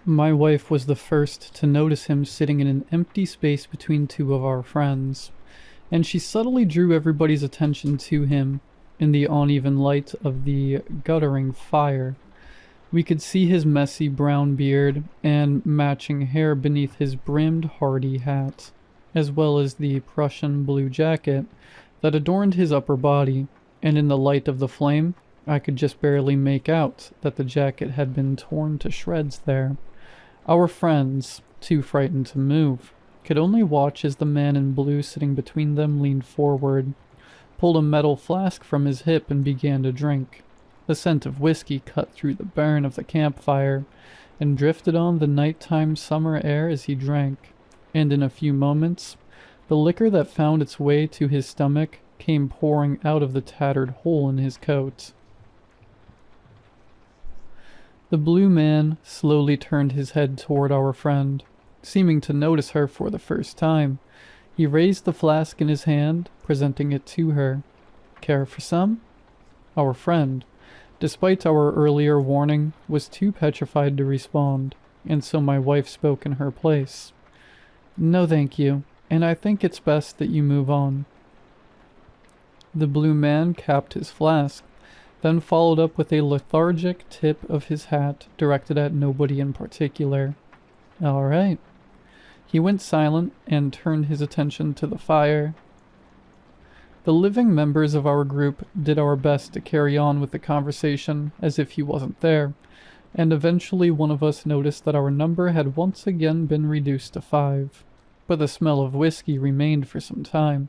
Speaker 1: My wife was the first to notice him sitting in an empty space between 2 of our friends, and she subtly drew everybody's attention to him in the uneven light of the guttering fire. We could see his messy brown beard and matching hair beneath his brimmed hardy hat, as well as the Prussian blue jacket that adorned his upper body, and in the light of the flame, I could just barely make out that the jacket had been torn to shreds there. Our friends, too frightened to move, could only watch as the man in blue sitting between them leaned forward, pulled a metal flask from his hip and began to drink. The scent of whiskey cut through the burn of the campfire and drifted on the nighttime summer air as he drank, and in a few moments, the liquor that found its way to his stomach came pouring out of the tattered hole in his coat. The blue man slowly turned his head toward our friend, seeming to notice her for the first time. He raised the flask in his hand, presenting it to her. "Care for some?" Our friend, despite our earlier warning, was too petrified to respond, and so my wife spoke in her place. "No, thank you, and I think it's best that you move on." The blue man capped his flask, then followed up with a lethargic tip of his hat directed at nobody in particular. "All right." He went silent and turned his attention to the fire. The living members of our group did our best to carry on with the conversation as if he wasn't there, and eventually one of us noticed that our number had once again been reduced to 5. But the smell of whiskey remained for some time,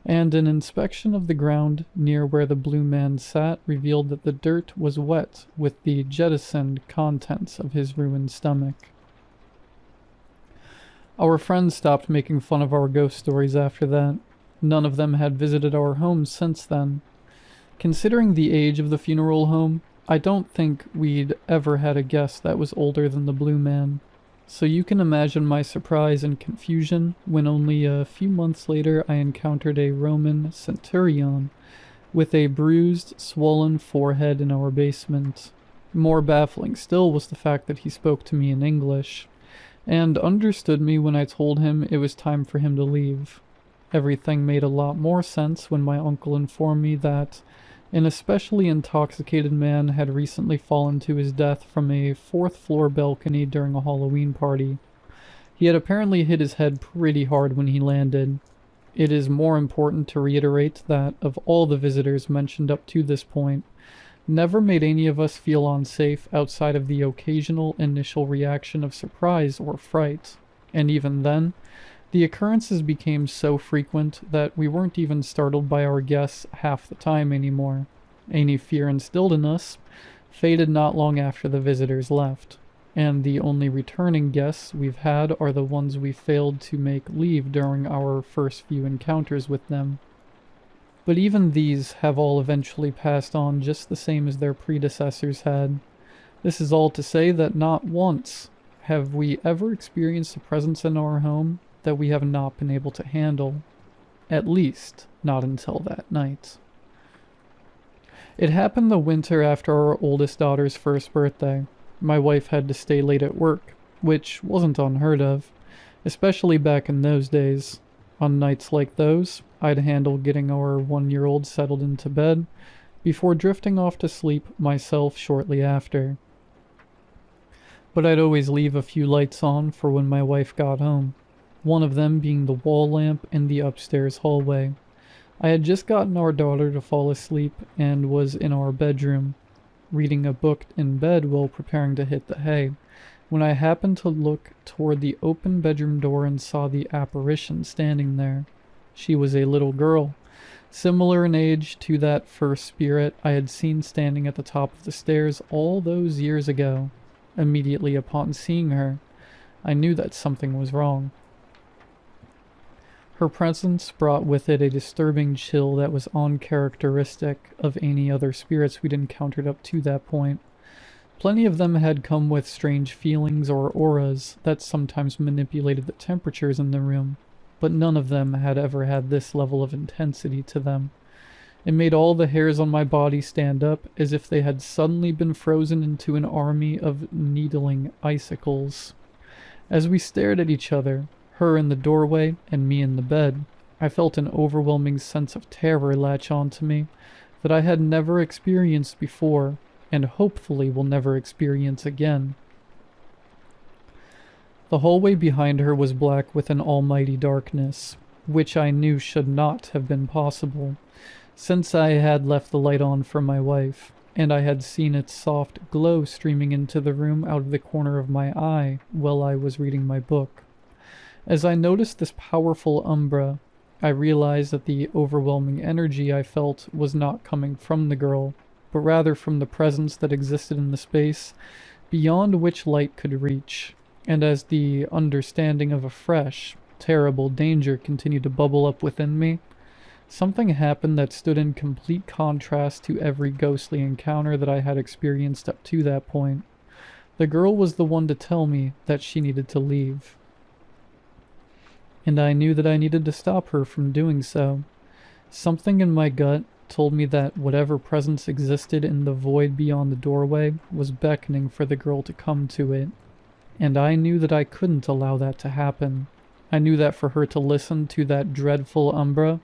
Speaker 1: and an inspection of the ground near where the blue man sat revealed that the dirt was wet with the jettisoned contents of his ruined stomach. Our friends stopped making fun of our ghost stories after that. None of them had visited our home since then. Considering the age of the funeral home, I don't think we'd ever had a guest that was older than the blue man. So you can imagine my surprise and confusion when only a few months later I encountered a Roman centurion with a bruised, swollen forehead in our basement. More baffling still was the fact that he spoke to me in English, and understood me when I told him it was time for him to leave. Everything made a lot more sense when my uncle informed me that an especially intoxicated man had recently fallen to his death from a 4th-floor balcony during a Halloween party. He had apparently hit his head pretty hard when he landed. It is more important to reiterate that, of all the visitors mentioned up to this point, never made any of us feel unsafe outside of the occasional initial reaction of surprise or fright, and even then, the occurrences became so frequent that we weren't even startled by our guests half the time anymore. Any fear instilled in us faded not long after the visitors left, and the only returning guests we've had are the ones we failed to make leave during our first few encounters with them. But even these have all eventually passed on just the same as their predecessors had. This is all to say that not once have we ever experienced a presence in our home that we have not been able to handle, at least not until that night. It happened the winter after our oldest daughter's first birthday. My wife had to stay late at work, which wasn't unheard of, especially back in those days. On nights like those, I'd handle getting our 1-year-old settled into bed before drifting off to sleep myself shortly after. But I'd always leave a few lights on for when my wife got home, one of them being the wall lamp in the upstairs hallway. I had just gotten our daughter to fall asleep and was in our bedroom, reading a book in bed while preparing to hit the hay, when I happened to look toward the open bedroom door and saw the apparition standing there. She was a little girl, similar in age to that first spirit I had seen standing at the top of the stairs all those years ago. Immediately upon seeing her, I knew that something was wrong. Her presence brought with it a disturbing chill that was uncharacteristic of any other spirits we'd encountered up to that point. Plenty of them had come with strange feelings or auras that sometimes manipulated the temperatures in the room, but none of them had ever had this level of intensity to them. It made all the hairs on my body stand up as if they had suddenly been frozen into an army of needling icicles. As we stared at each other, her in the doorway and me in the bed, I felt an overwhelming sense of terror latch onto me that I had never experienced before, and hopefully will never experience again. The hallway behind her was black with an almighty darkness, which I knew should not have been possible, since I had left the light on for my wife, and I had seen its soft glow streaming into the room out of the corner of my eye while I was reading my book. As I noticed this powerful umbra, I realized that the overwhelming energy I felt was not coming from the girl, but rather from the presence that existed in the space beyond which light could reach. And as the understanding of a fresh, terrible danger continued to bubble up within me, something happened that stood in complete contrast to every ghostly encounter that I had experienced up to that point. The girl was the one to tell me that she needed to leave, and I knew that I needed to stop her from doing so. Something in my gut told me that whatever presence existed in the void beyond the doorway was beckoning for the girl to come to it, and I knew that I couldn't allow that to happen. I knew that for her to listen to that dreadful umbra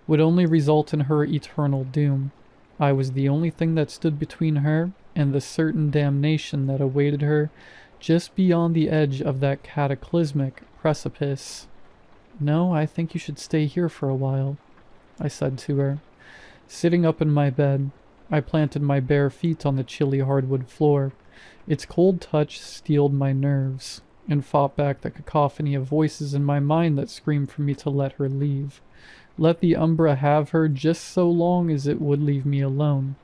Speaker 1: would only result in her eternal doom. I was the only thing that stood between her and the certain damnation that awaited her just beyond the edge of that cataclysmic precipice. "No, I think you should stay here for a while," I said to her. Sitting up in my bed, I planted my bare feet on the chilly hardwood floor. Its cold touch steeled my nerves, and fought back the cacophony of voices in my mind that screamed for me to let her leave. Let the umbra have her just so long as it would leave me alone.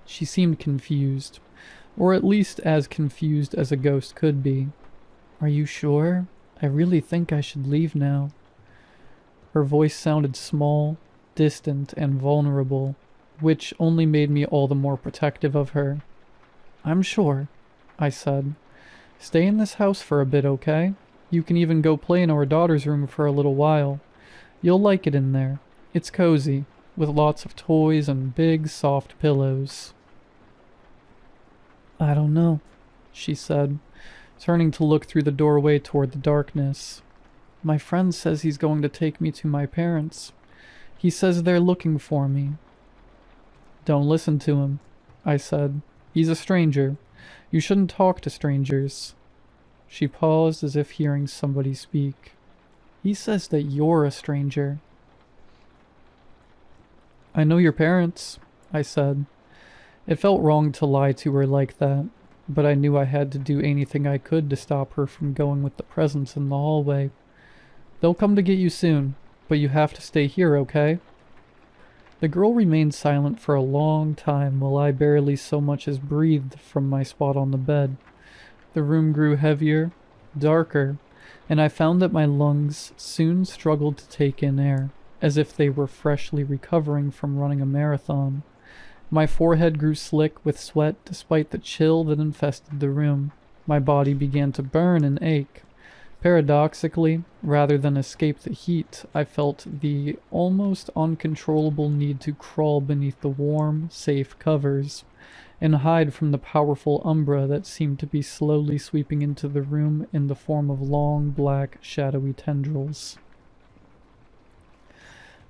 Speaker 1: She seemed confused, or at least as confused as a ghost could be. "Are you sure? I really think I should leave now." Her voice sounded small, distant, and vulnerable, which only made me all the more protective of her. "I'm sure," I said. "Stay in this house for a bit, okay? You can even go play in our daughter's room for a little while. You'll like it in there. It's cozy, with lots of toys and big, soft pillows." "I don't know," she said, turning to look through the doorway toward the darkness. "My friend says he's going to take me to my parents. He says they're looking for me." "Don't listen to him," I said. "He's a stranger. You shouldn't talk to strangers." She paused as if hearing somebody speak. "He says that you're a stranger." "I know your parents," I said. It felt wrong to lie to her like that, but I knew I had to do anything I could to stop her from going with the presence in the hallway. "They'll come to get you soon, but you have to stay here, okay?" The girl remained silent for a long time while I barely so much as breathed from my spot on the bed. The room grew heavier, darker, and I found that my lungs soon struggled to take in air, as if they were freshly recovering from running a marathon. My forehead grew slick with sweat despite the chill that infested the room. My body began to burn and ache. Paradoxically, rather than escape the heat, I felt the almost uncontrollable need to crawl beneath the warm, safe covers and hide from the powerful umbra that seemed to be slowly sweeping into the room in the form of long, black, shadowy tendrils.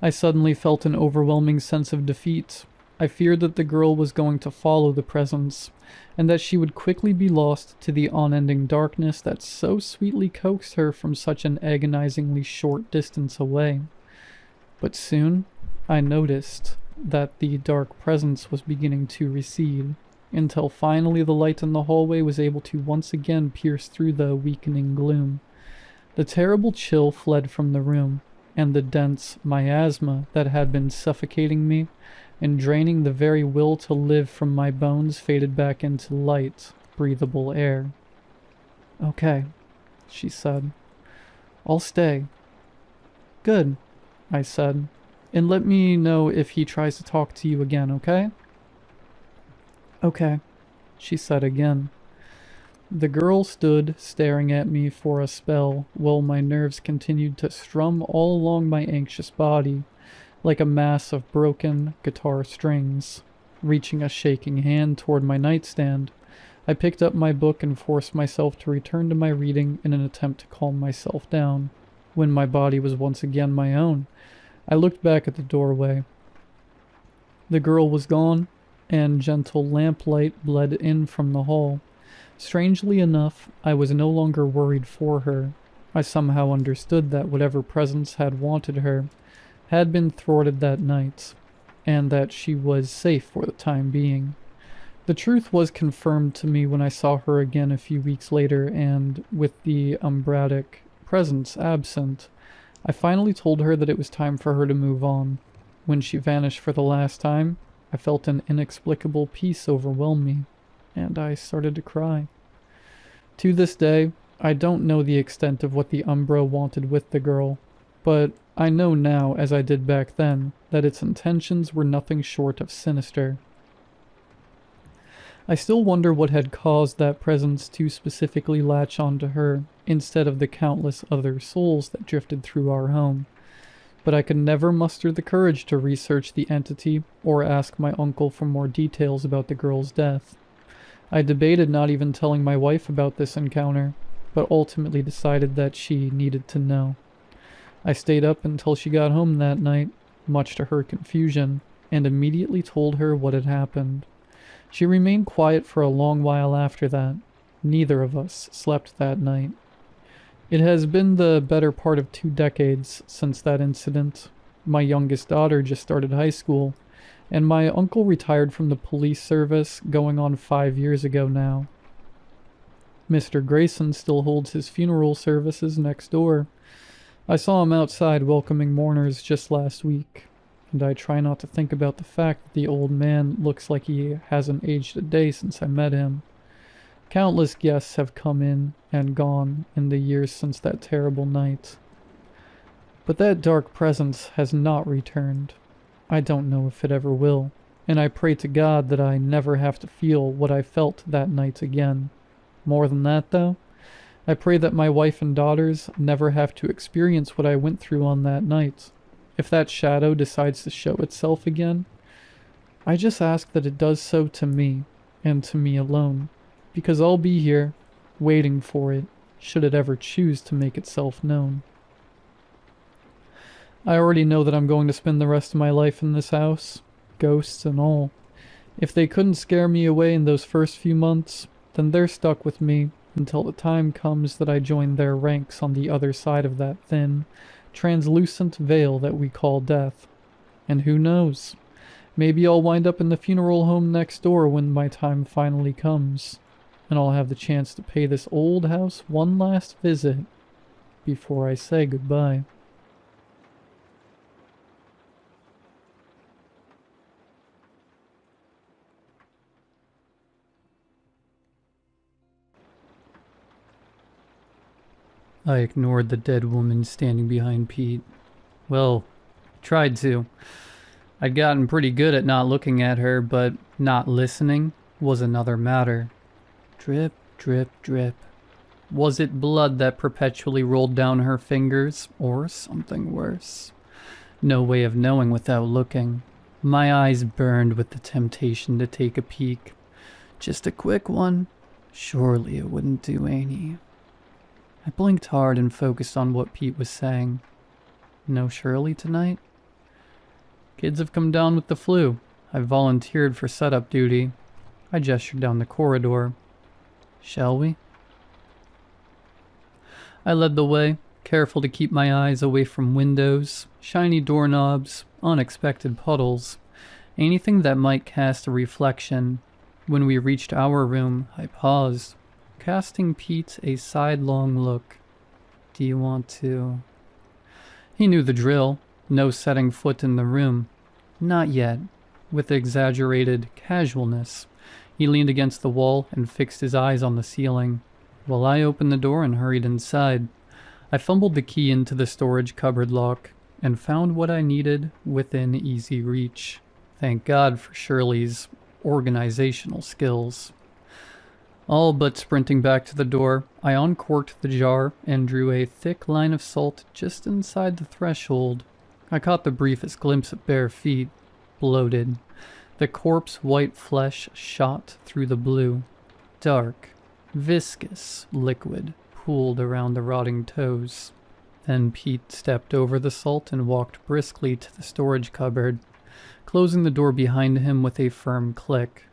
Speaker 1: I suddenly felt an overwhelming sense of defeat. I feared that the girl was going to follow the presence, and that she would quickly be lost to the unending darkness that so sweetly coaxed her from such an agonizingly short distance away. But soon, I noticed that the dark presence was beginning to recede. until finally the light in the hallway was able to once again pierce through the weakening gloom. The terrible chill fled from the room, and the dense miasma that had been suffocating me and draining the very will to live from my bones faded back into light, breathable air. "Okay," she said. "I'll stay." "Good," I said. "And let me know if he tries to talk to you again, okay?" "Okay," she said again. The girl stood staring at me for a spell while my nerves continued to strum all along my anxious body, like a mass of broken guitar strings. Reaching a shaking hand toward my nightstand, I picked up my book and forced myself to return to my reading in an attempt to calm myself down. When my body was once again my own, I looked back at the doorway. The girl was gone, and gentle lamplight bled in from the hall. Strangely enough, I was no longer worried for her. I somehow understood that whatever presence had wanted her had been thwarted that night, and that she was safe for the time being. The truth was confirmed to me when I saw her again a few weeks later, and with the umbratic presence absent, I finally told her that it was time for her to move on. When she vanished for the last time, I felt an inexplicable peace overwhelm me, and I started to cry. To this day, I don't know the extent of what the Umbra wanted with the girl, but I know now, as I did back then, that its intentions were nothing short of sinister. I still wonder what had caused that presence to specifically latch onto her, instead of the countless other souls that drifted through our home. But I could never muster the courage to research the entity or ask my uncle for more details about the girl's death. I debated not even telling my wife about this encounter, but ultimately decided that she needed to know. I stayed up until she got home that night, much to her confusion, and immediately told her what had happened. She remained quiet for a long while after that. Neither of us slept that night. It has been the better part of 2 decades since that incident. My youngest daughter just started high school, and my uncle retired from the police service going on 5 years ago now. Mr. Grayson still holds his funeral services next door. I saw him outside welcoming mourners just last week, and I try not to think about the fact that the old man looks like he hasn't aged a day since I met him. Countless guests have come in and gone in the years since that terrible night. But that dark presence has not returned. I don't know if it ever will, and I pray to God that I never have to feel what I felt that night again. More than that, though, I pray that my wife and daughters never have to experience what I went through on that night. If that shadow decides to show itself again, I just ask that it does so to me, and to me alone, because I'll be here, waiting for it, should it ever choose to make itself known. I already know that I'm going to spend the rest of my life in this house, ghosts and all. If they couldn't scare me away in those first few months, then they're stuck with me until the time comes that I join their ranks on the other side of that thin, translucent veil that we call death. And who knows? Maybe I'll wind up in the funeral home next door when my time finally comes, and I'll have the chance to pay this old house one last visit before I say goodbye. I ignored the dead woman standing behind Pete. Well, tried to. I'd gotten pretty good at not looking at her, but not listening was another matter. Drip, drip, drip. Was it blood that perpetually rolled down her fingers, or something worse? No way of knowing without looking. My eyes burned with the temptation to take a peek. Just a quick one? Surely it wouldn't do any. I blinked hard and focused on what Pete was saying. No Shirley tonight? Kids have come down with the flu. I volunteered for setup duty. I gestured down the corridor. Shall we? I led the way, careful to keep my eyes away from windows, shiny doorknobs, unexpected puddles, anything that might cast a reflection. When we reached our room, I paused, casting Pete a sidelong look. Do you want to... He knew the drill. No setting foot in the room. Not yet. With exaggerated casualness, he leaned against the wall and fixed his eyes on the ceiling, while I opened the door and hurried inside. I fumbled the key into the storage cupboard lock and found what I needed within easy reach. Thank God for Shirley's organizational skills. All but sprinting back to the door, I uncorked the jar and drew a thick line of salt just inside the threshold. I caught the briefest glimpse of bare feet, bloated. The corpse-white flesh shot through the blue. Dark, viscous liquid pooled around the rotting toes. Then Pete stepped over the salt and walked briskly to the storage cupboard, closing the door behind him with a firm click.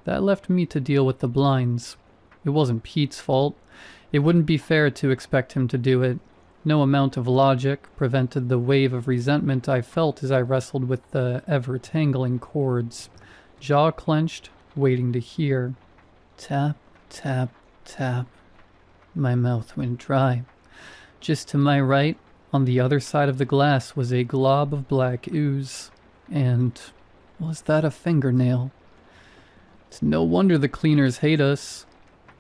Speaker 1: That left me to deal with the blinds. It wasn't Pete's fault. It wouldn't be fair to expect him to do it. No amount of logic prevented the wave of resentment I felt as I wrestled with the ever-tangling cords, jaw clenched, waiting to hear. Tap, tap, tap. My mouth went dry. Just to my right, on the other side of the glass, was a glob of black ooze. And was that a fingernail? It's no wonder the cleaners hate us.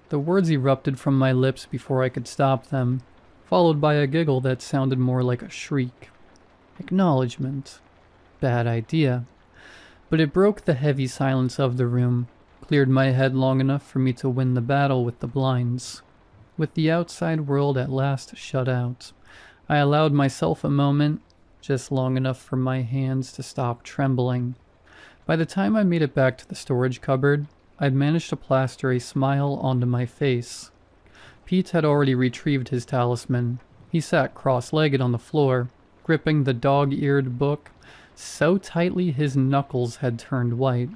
Speaker 1: The words erupted from my lips before I could stop them, followed by a giggle that sounded more like a shriek. Acknowledgement. Bad idea. But it broke the heavy silence of the room, cleared my head long enough for me to win the battle with the blinds. With the outside world at last shut out, I allowed myself a moment, just long enough for my hands to stop trembling. By the time I made it back to the storage cupboard, I'd managed to plaster a smile onto my face. Pete had already retrieved his talisman. He sat cross-legged on the floor, gripping the dog-eared book so tightly his knuckles had turned white.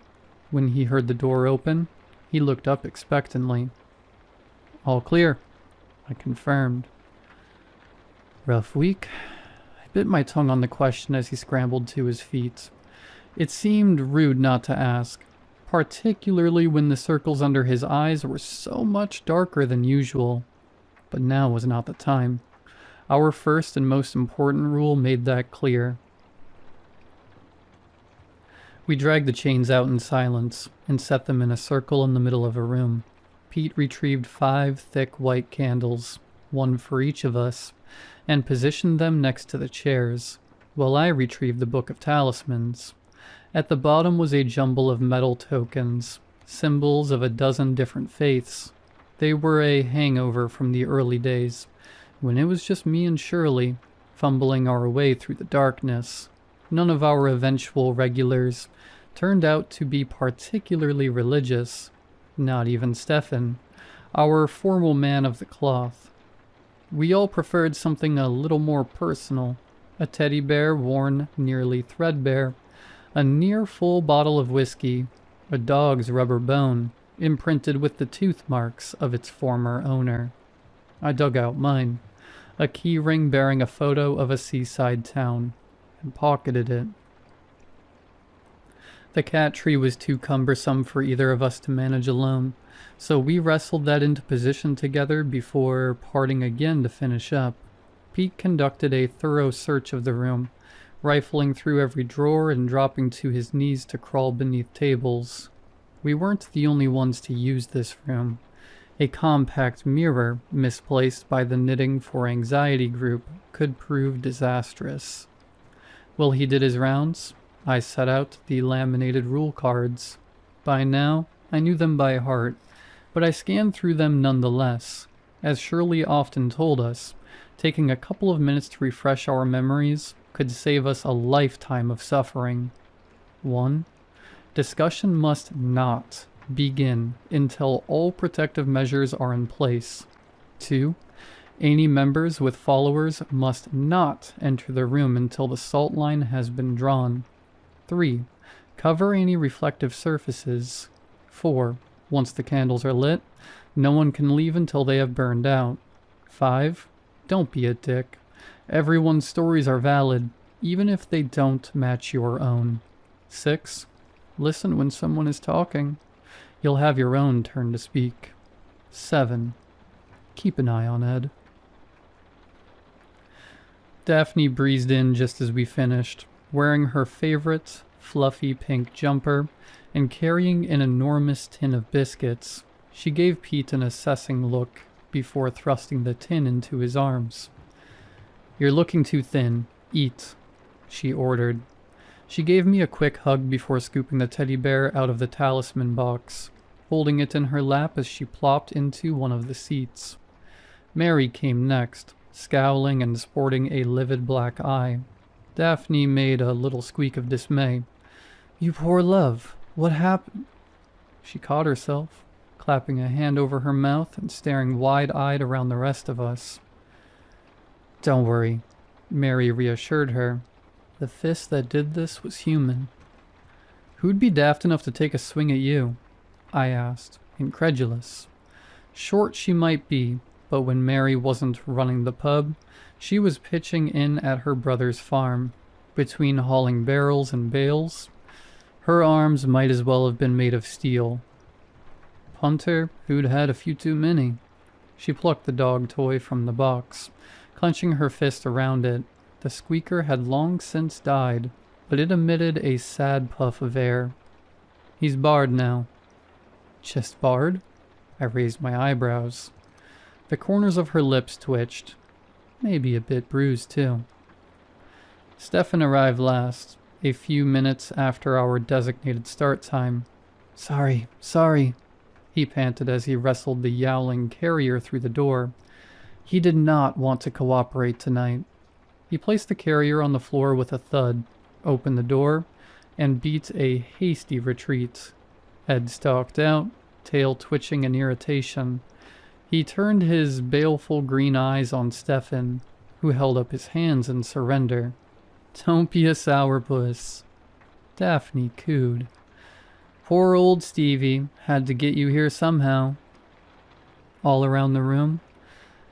Speaker 1: When he heard the door open, he looked up expectantly. All clear, I confirmed. Rough week? I bit my tongue on the question as he scrambled to his feet. It seemed rude not to ask, particularly when the circles under his eyes were so much darker than usual. But now was not the time. Our first and most important rule made that clear. We dragged the chains out in silence and set them in a circle in the middle of a room. Pete retrieved 5 thick white candles, one for each of us, and positioned them next to the chairs, while I retrieved the Book of Talismans. At the bottom was a jumble of metal tokens, symbols of a dozen different faiths. They were a hangover from the early days, when it was just me and Shirley, fumbling our way through the darkness. None of our eventual regulars turned out to be particularly religious, not even Stefan, our formal man of the cloth. We all preferred something a little more personal, a teddy bear worn nearly threadbare, a near-full bottle of whiskey, a dog's rubber bone, imprinted with the tooth marks of its former owner. I dug out mine, a key ring bearing a photo of a seaside town, and pocketed it. The cat tree was too cumbersome for either of us to manage alone, so we wrestled that into position together before parting again to finish up. Pete conducted a thorough search of the room, rifling through every drawer and dropping to his knees to crawl beneath tables. We weren't the only ones to use this room. A compact mirror, misplaced by the Knitting for Anxiety group, could prove disastrous. While he did his rounds, I set out the laminated rule cards. By now, I knew them by heart, but I scanned through them nonetheless. As Shirley often told us, taking a couple of minutes to refresh our memories could save us a lifetime of suffering. 1. Discussion must not begin until all protective measures are in place. 2. Any members with followers must not enter the room until the salt line has been drawn. 3. Cover any reflective surfaces. 4. Once the candles are lit, no one can leave until they have burned out. 5. Don't be a dick. Everyone's stories are valid, even if they don't match your own. 6. Listen when someone is talking. You'll have your own turn to speak. 7. Keep an eye on Ed. Daphne breezed in just as we finished, wearing her favorite fluffy pink jumper and carrying an enormous tin of biscuits. She gave Pete an assessing look before thrusting the tin into his arms. "You're looking too thin. Eat," she ordered. She gave me a quick hug before scooping the teddy bear out of the talisman box, holding it in her lap as she plopped into one of the seats. Mary came next, scowling and sporting a livid black eye. Daphne made a little squeak of dismay. "You poor love, what happened?" She caught herself, clapping a hand over her mouth and staring wide-eyed around the rest of us. "Don't worry," Mary reassured her. "The fist that did this was human." "Who'd be daft enough to take a swing at you?" I asked, incredulous. Short she might be, but when Mary wasn't running the pub, she was pitching in at her brother's farm. Between hauling barrels and bales, her arms might as well have been made of steel. Punter who'd had a few too many. She plucked the dog toy from the box, clenching her fist around it. The squeaker had long since died, but it emitted a sad puff of air. "He's barred now." "Just barred?" I raised my eyebrows. The corners of her lips twitched. Maybe a bit bruised, too. Stefan arrived last, a few minutes after our designated start time. Sorry," he panted as he wrestled the yowling carrier through the door. "He did not want to cooperate tonight." He placed the carrier on the floor with a thud, opened the door, and beat a hasty retreat. Ed stalked out, tail twitching in irritation. He turned his baleful green eyes on Stefan, who held up his hands in surrender. "Don't be a sourpuss." Daphne cooed. "Poor old Stevie, had to get you here somehow." All around the room,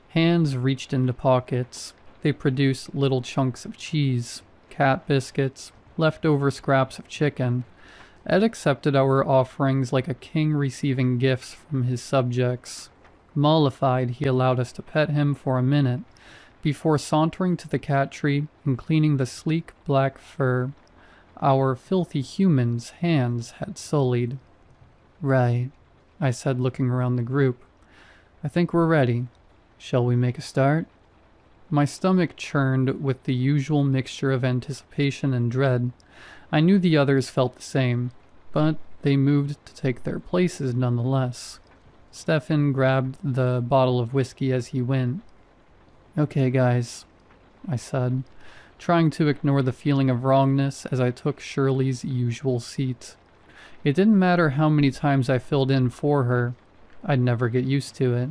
Speaker 1: hands reached into pockets. They produced little chunks of cheese, cat biscuits, leftover scraps of chicken. Ed accepted our offerings like a king receiving gifts from his subjects. Mollified, he allowed us to pet him for a minute, before sauntering to the cat tree and cleaning the sleek black fur our filthy human's hands had sullied. "Right," I said, looking around the group. "I think we're ready. Shall we make a start?" My stomach churned with the usual mixture of anticipation and dread. I knew the others felt the same, but they moved to take their places nonetheless. Stefan grabbed the bottle of whiskey as he went. "Okay, guys," I said, trying to ignore the feeling of wrongness as I took Shirley's usual seat. It didn't matter how many times I filled in for her. I'd never get used to it.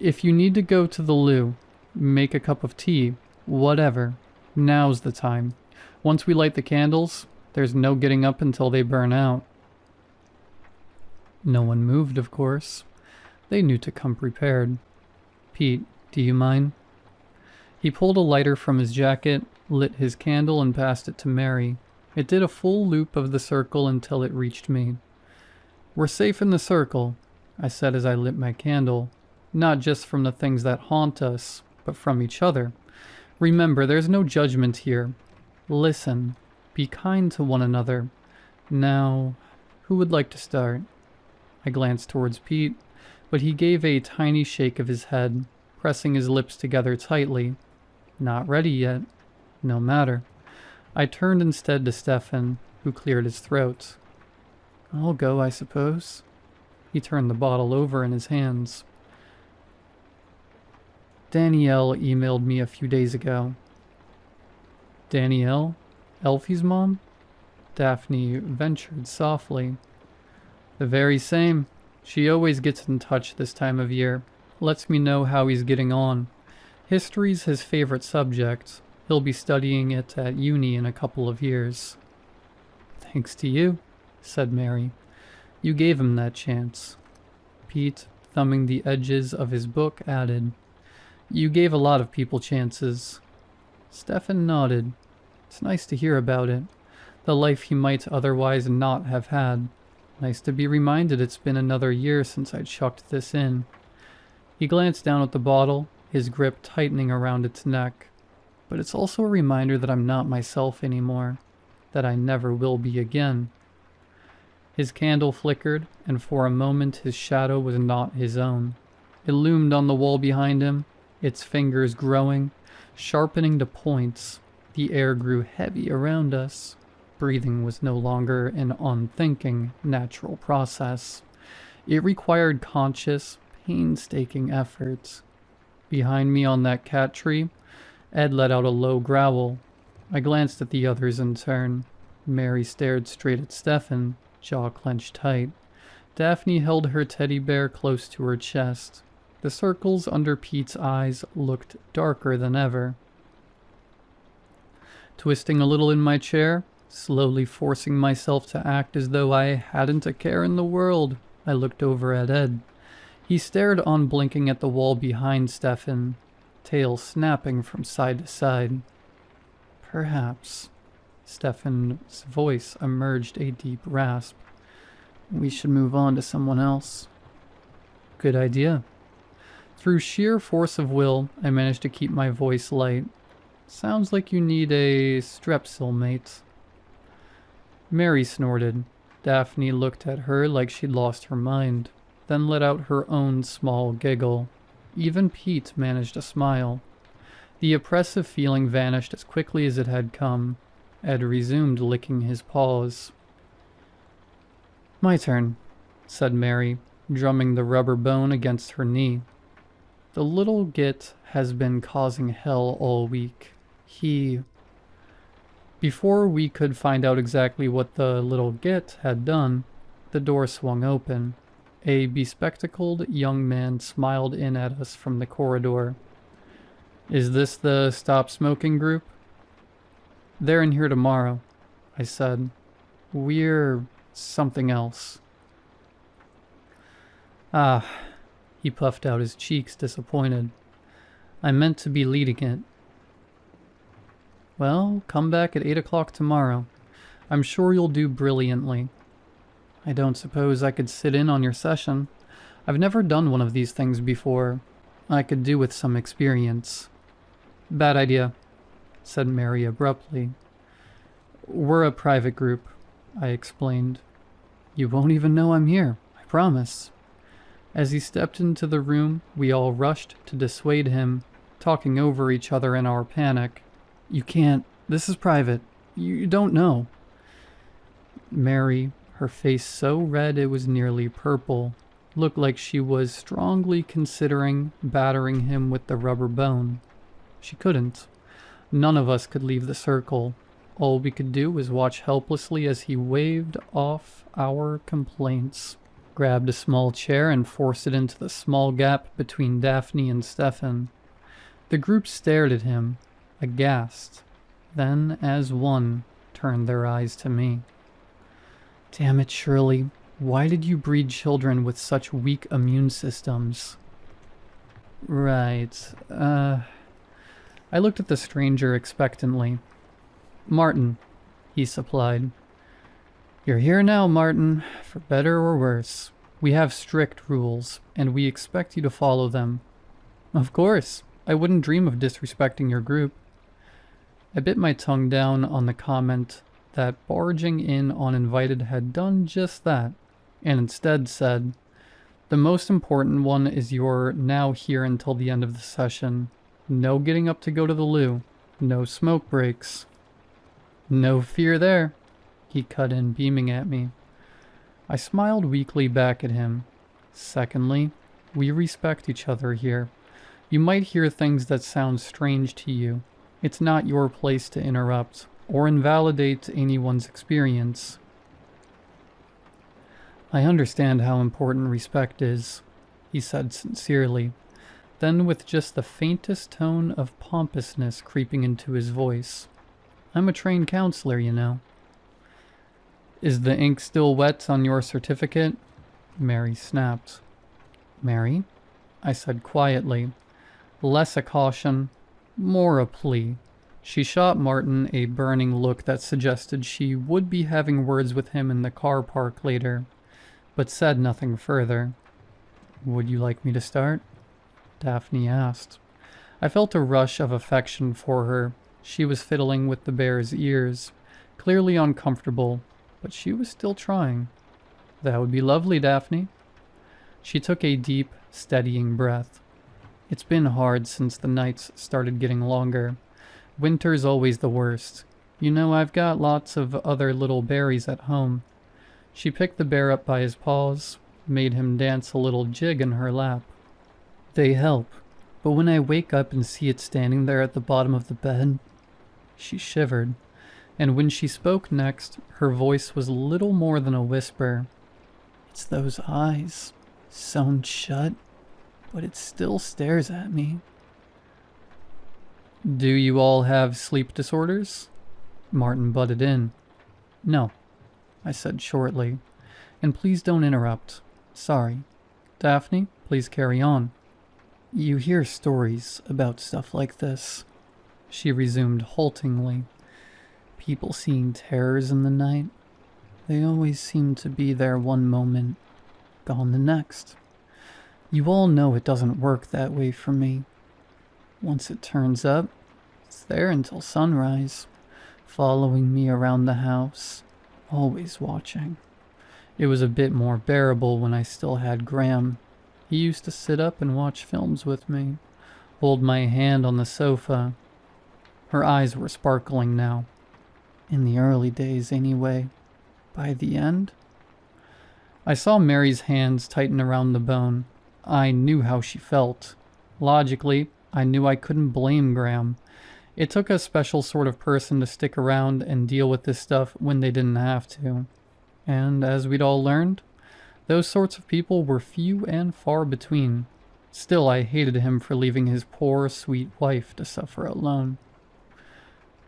Speaker 1: "If you need to go to the loo, make a cup of tea, whatever, now's the time. Once we light the candles, there's no getting up until they burn out." No one moved, of course. They knew to come prepared. "Pete, do you mind?" He pulled a lighter from his jacket, lit his candle, and passed it to Mary. It did a full loop of the circle until it reached me. "We're safe in the circle," I said as I lit my candle. "Not just from the things that haunt us, but from each other. Remember, there's no judgment here. Listen, be kind to one another. Now, who would like to start?" I glanced towards Pete, but he gave a tiny shake of his head, pressing his lips together tightly. Not ready yet. No matter. I turned instead to Stefan, who cleared his throat. "I'll go, I suppose." He turned the bottle over in his hands. "Danielle emailed me a few days ago." "Danielle? Elfie's mom?" Daphne ventured softly. "The very same. She always gets in touch this time of year. Lets me know how he's getting on. History's his favorite subject. He'll be studying it at uni in a couple of years." "Thanks to you," said Mary. "You gave him that chance." Pete, thumbing the edges of his book, added, "You gave a lot of people chances." Stefan nodded. It's nice to hear about it. The life he might otherwise not have had. Nice to be reminded it's been another year since I chucked this in. He glanced down at the bottle, his grip tightening around its neck. But it's also a reminder that I'm not myself anymore, that I never will be again. His candle flickered, and for a moment his shadow was not his own. It loomed on the wall behind him, its fingers growing, sharpening to points. The air grew heavy around us. Breathing was no longer an unthinking, natural process. It required conscious, painstaking efforts. Behind me on that cat tree, Ed let out a low growl. I glanced at the others in turn. Mary stared straight at Stefan, jaw clenched tight. Daphne held her teddy bear close to her chest. The circles under Pete's eyes looked darker than ever. Twisting a little in my chair, slowly forcing myself to act as though I hadn't a care in the world, I looked over at Ed. He stared unblinking at the wall behind Stefan, tail snapping from side to side. Perhaps, Stefan's voice emerged a deep rasp. We should move on to someone else. Good idea. Through sheer force of will, I managed to keep my voice light. Sounds like you need a strepsil, mate. Mary snorted. Daphne looked at her like she'd lost her mind, then let out her own small giggle. Even Pete managed a smile. The oppressive feeling vanished as quickly as it had come. Ed resumed licking his paws. My turn, said Mary, drumming the rubber bone against her knee. The little git has been causing hell all week. Before we could find out exactly what the little git had done, the door swung open. A bespectacled young man smiled in at us from the corridor. Is this the Stop Smoking group? They're in here tomorrow, I said. We're something else. Ah, he puffed out his cheeks, disappointed. I meant to be leading it. Well, come back at 8 o'clock tomorrow. I'm sure you'll do brilliantly. I don't suppose I could sit in on your session. I've never done one of these things before. I could do with some experience. Bad idea, said Mary abruptly. We're a private group, I explained. You won't even know I'm here, I promise. As he stepped into the room, we all rushed to dissuade him, talking over each other in our panic. You can't. This is private. You don't know. Mary, her face so red it was nearly purple, looked like she was strongly considering battering him with the rubber bone. She couldn't. None of us could leave the circle. All we could do was watch helplessly as he waved off our complaints, grabbed a small chair and forced it into the small gap between Daphne and Stefan. The group stared at him, aghast, then as one turned their eyes to me. Damn it, Shirley. Why did you breed children with such weak immune systems? Right, I looked at the stranger expectantly. Martin, he supplied. You're here now, Martin, for better or worse. We have strict rules, and we expect you to follow them. Of course, I wouldn't dream of disrespecting your group. I bit my tongue down on the comment that barging in uninvited had done just that, and instead said, the most important one is you're now here until the end of the session. No getting up to go to the loo. No smoke breaks. No fear there, he cut in, beaming at me. I smiled weakly back at him. Secondly, we respect each other here. You might hear things that sound strange to you. It's not your place to interrupt or invalidate anyone's experience. I understand how important respect is, he said sincerely, then with just the faintest tone of pompousness creeping into his voice. I'm a trained counselor, you know. Is the ink still wet on your certificate? Mary snapped. Mary? I said quietly, less a caution, more a plea. She shot Martin a burning look that suggested she would be having words with him in the car park later. but said nothing further. "Would you like me to start?" Daphne asked. I felt a rush of affection for her. She was fiddling with the bear's ears, clearly uncomfortable, but she was still trying. "That would be lovely, Daphne." She took a deep, steadying breath. "It's been hard since the nights started getting longer. Winter's always the worst. You know, I've got lots of other little berries at home." She picked the bear up by his paws, made him dance a little jig in her lap. "They help, but when I wake up and see it standing there at the bottom of the bed..." She shivered, and when she spoke next, her voice was little more than a whisper. "It's those eyes, sewn shut, but it still stares at me." "Do you all have sleep disorders?" Martin butted in. "No," I said shortly. "And please don't interrupt. Sorry. Daphne, please carry on." "You hear stories about stuff like this," she resumed haltingly. "People seeing terrors in the night. They always seem to be there one moment, gone the next. You all know it doesn't work that way for me. Once it turns up, it's there until sunrise, following me around the house, always watching. It was a bit more bearable when I still had Graham. He used to sit up and watch films with me, hold my hand on the sofa." Her eyes were sparkling now. "In the early days, anyway. By the end..." I saw Mary's hands tighten around the bone. I knew how she felt. Logically, I knew I couldn't blame Graham. It took a special sort of person to stick around and deal with this stuff when they didn't have to. And as we'd all learned, those sorts of people were few and far between. Still, I hated him for leaving his poor, sweet wife to suffer alone.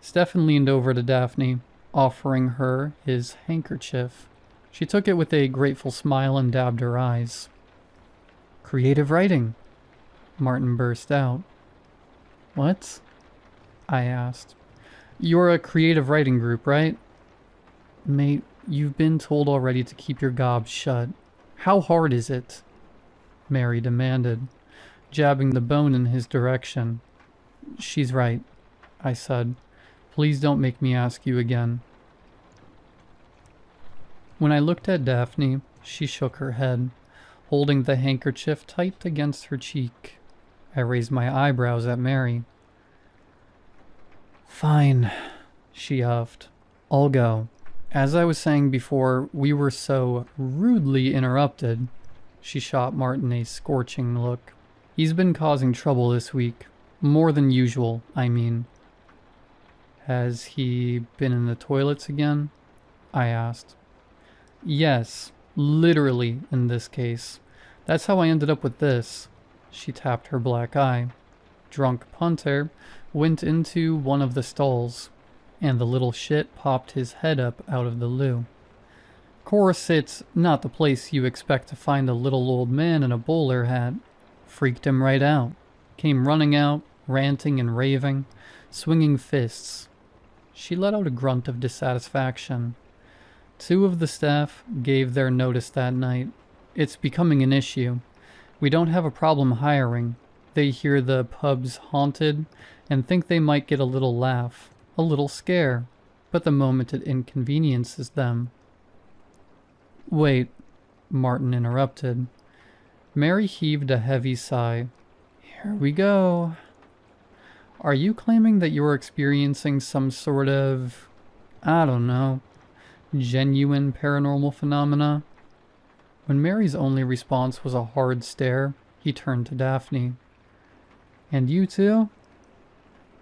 Speaker 1: Stefan leaned over to Daphne, offering her his handkerchief. She took it with a grateful smile and dabbed her eyes. "Creative writing," Martin burst out. "What?" I asked. "You're a creative writing group, right?" "Mate, you've been told already to keep your gobs shut. How hard is it?" Mary demanded, jabbing the bone in his direction. "She's right," I said. "Please don't make me ask you again." When I looked at Daphne, she shook her head, holding the handkerchief tight against her cheek. I raised my eyebrows at Mary. "Fine," she huffed. "I'll go. As I was saying before, we were so rudely interrupted." She shot Martin a scorching look. "He's been causing trouble this week. More than usual, I mean." "Has he been in the toilets again?" I asked. "Yes, literally in this case. That's how I ended up with this." She tapped her black eye. "Drunk punter went into one of the stalls, and the little shit popped his head up out of the loo. Course, it's not the place you expect to find a little old man in a bowler hat. Freaked him right out. Came running out, ranting and raving, swinging fists." She let out a grunt of dissatisfaction. "2 of the staff gave their notice that night. It's becoming an issue. We don't have a problem hiring. They hear the pub's haunted and think they might get a little laugh, a little scare, but the moment it inconveniences them..." "Wait," Martin interrupted. Mary heaved a heavy sigh. "Here we go. Are you claiming that you're experiencing some sort of, I don't know, genuine paranormal phenomena?" When Mary's only response was a hard stare, he turned to Daphne. "And you too?"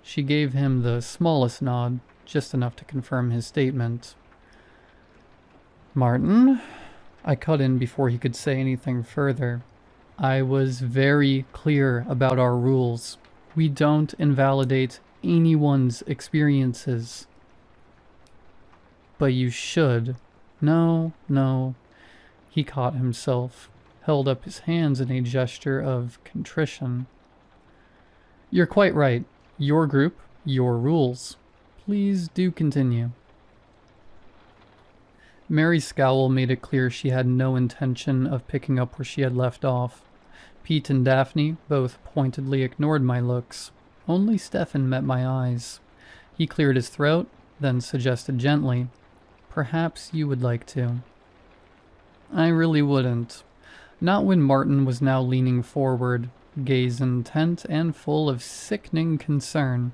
Speaker 1: She gave him the smallest nod, just enough to confirm his statement. "Martin," I cut in before he could say anything further. "I was very clear about our rules. We don't invalidate anyone's experiences." "But you should." No. He caught himself, held up his hands in a gesture of contrition. "You're quite right. Your group, your rules. Please do continue." Mary's scowl made it clear she had no intention of picking up where she had left off. Pete and Daphne both pointedly ignored my looks. Only Stefan met my eyes. He cleared his throat, then suggested gently, "Perhaps you would like to." I really wouldn't. Not when Martin was now leaning forward, gaze intent and full of sickening concern.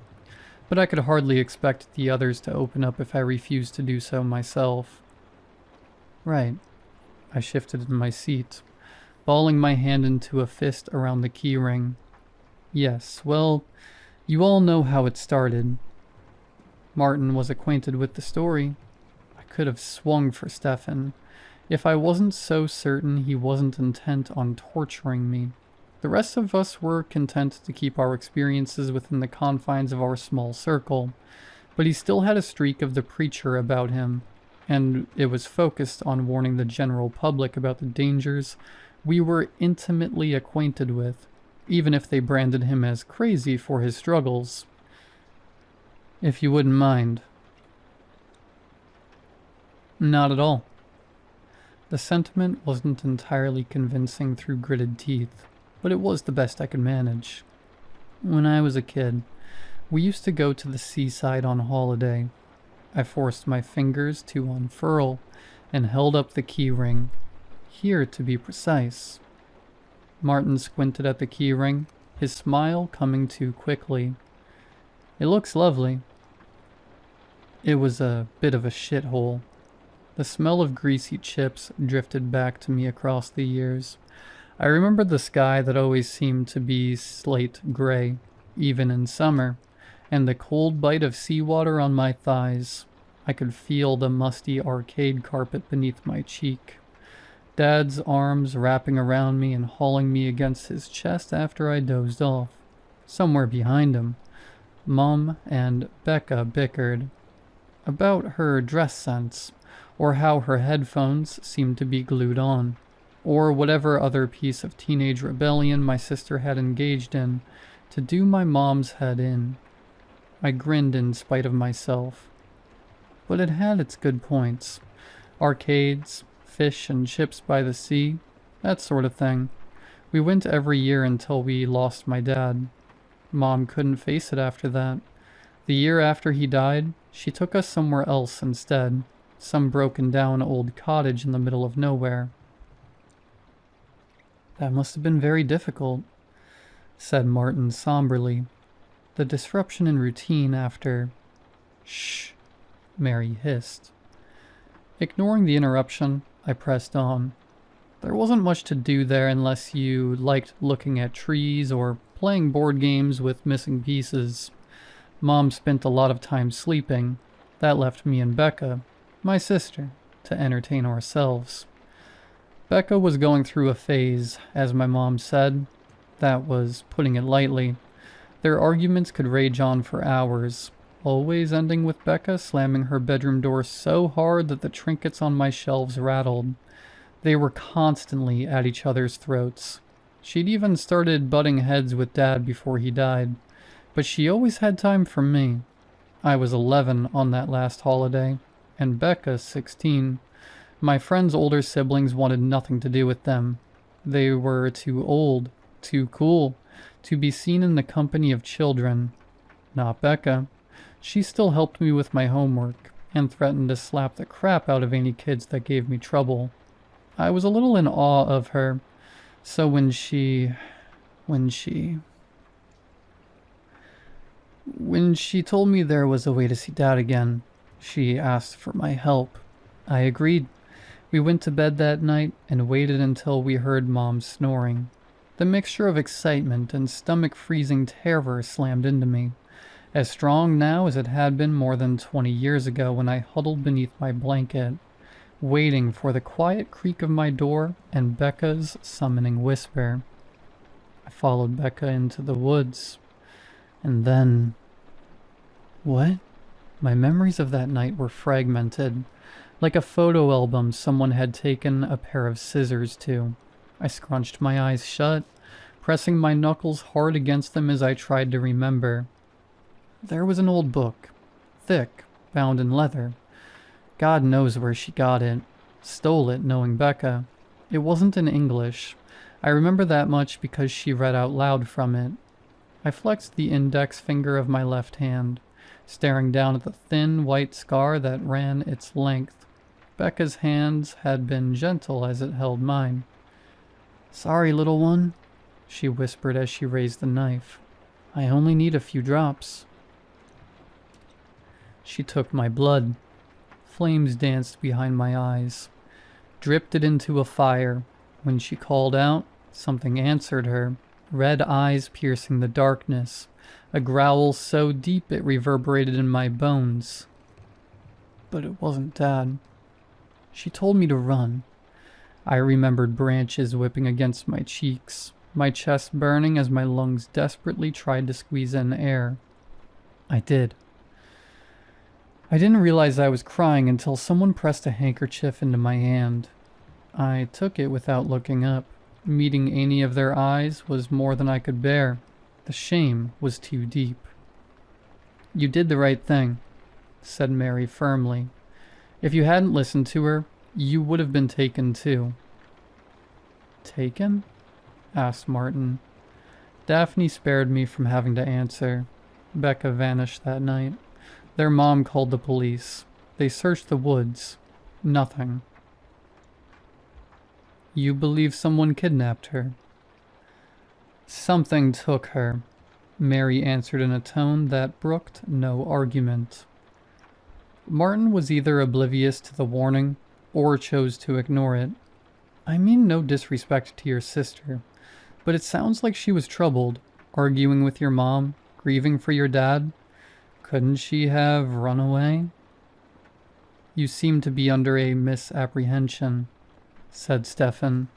Speaker 1: But I could hardly expect the others to open up if I refused to do so myself. Right. I shifted in my seat, balling my hand into a fist around the keyring. Yes, well, you all know how it started. Martin was acquainted with the story. I could have swung for Stefan, if I wasn't so certain he wasn't intent on torturing me. The rest of us were content to keep our experiences within the confines of our small circle, but he still had a streak of the preacher about him, and it was focused on warning the general public about the dangers we were intimately acquainted with, even if they branded him as crazy for his struggles. If you wouldn't mind. Not at all. The sentiment wasn't entirely convincing through gritted teeth, but it was the best I could manage. When I was a kid, we used to go to the seaside on holiday. I forced my fingers to unfurl and held up the key ring. Here, to be precise. Martin squinted at the key ring, his smile coming too quickly. It looks lovely. It was a bit of a shithole. The smell of greasy chips drifted back to me across the years. I remembered the sky that always seemed to be slate gray, even in summer, and the cold bite of seawater on my thighs. I could feel the musty arcade carpet beneath my cheek. Dad's arms wrapping around me and hauling me against his chest after I dozed off. Somewhere behind him, Mom and Becca bickered about her dress sense, or how her headphones seemed to be glued on, or whatever other piece of teenage rebellion my sister had engaged in to do my mom's head in. I grinned in spite of myself. But it had its good points. Arcades, fish and chips by the sea, that sort of thing. We went every year until we lost my dad. Mom couldn't face it after that. The year after he died, she took us somewhere else instead. Some broken down old cottage in the middle of nowhere. That must have been very difficult, said Martin somberly. The disruption in routine after... Shh, Mary hissed. Ignoring the interruption, I pressed on. There wasn't much to do there unless you liked looking at trees or playing board games with missing pieces. Mom spent a lot of time sleeping. That left me and Becca, my sister, to entertain ourselves. Becca was going through a phase, as my mom said. That was putting it lightly. Their arguments could rage on for hours, always ending with Becca slamming her bedroom door so hard that the trinkets on my shelves rattled. They were constantly at each other's throats. She'd even started butting heads with Dad before he died, but she always had time for me. I was 11 on that last holiday, and Becca 16. My friends' older siblings wanted nothing to do with them. They were too old, too cool, to be seen in the company of children. Not Becca. She still helped me with my homework, and threatened to slap the crap out of any kids that gave me trouble. I was a little in awe of her, so when she told me there was a way to see Dad again, she asked for my help. I agreed. We went to bed that night and waited until we heard Mom snoring. The mixture of excitement and stomach-freezing terror slammed into me, as strong now as it had been more than 20 years ago when I huddled beneath my blanket, waiting for the quiet creak of my door and Becca's summoning whisper. I followed Becca into the woods, and then... What? My memories of that night were fragmented, like a photo album someone had taken a pair of scissors to. I scrunched my eyes shut, pressing my knuckles hard against them as I tried to remember. There was an old book, thick, bound in leather. God knows where she got it. Stole it, knowing Becca. It wasn't in English. I remember that much because she read out loud from it. I flexed the index finger of my left hand, staring down at the thin white scar that ran its length. Becca's hands had been gentle as it held mine. "Sorry, little one," she whispered as she raised the knife. "I only need a few drops." She took my blood. Flames danced behind my eyes, dripped it into a fire. When she called out, something answered her, red eyes piercing the darkness, a growl so deep it reverberated in my bones. But it wasn't Dad. She told me to run. I remembered branches whipping against my cheeks, my chest burning as my lungs desperately tried to squeeze in air. I did. I didn't realize I was crying until someone pressed a handkerchief into my hand. I took it without looking up. Meeting any of their eyes was more than I could bear. The shame was too deep. "You did the right thing," said Mary firmly. "If you hadn't listened to her, you would have been taken too." "Taken?" asked Martin. Daphne spared me from having to answer. Becca vanished that night. Their mom called the police. They searched the woods. Nothing. "You believe someone kidnapped her?" "Something took her," Mary answered in a tone that brooked no argument. Martin was either oblivious to the warning or chose to ignore it. I mean no disrespect to your sister, but it sounds like she was troubled, arguing with your mom, grieving for your dad. Couldn't she have run away? "You seem to be under a misapprehension," said Stefan.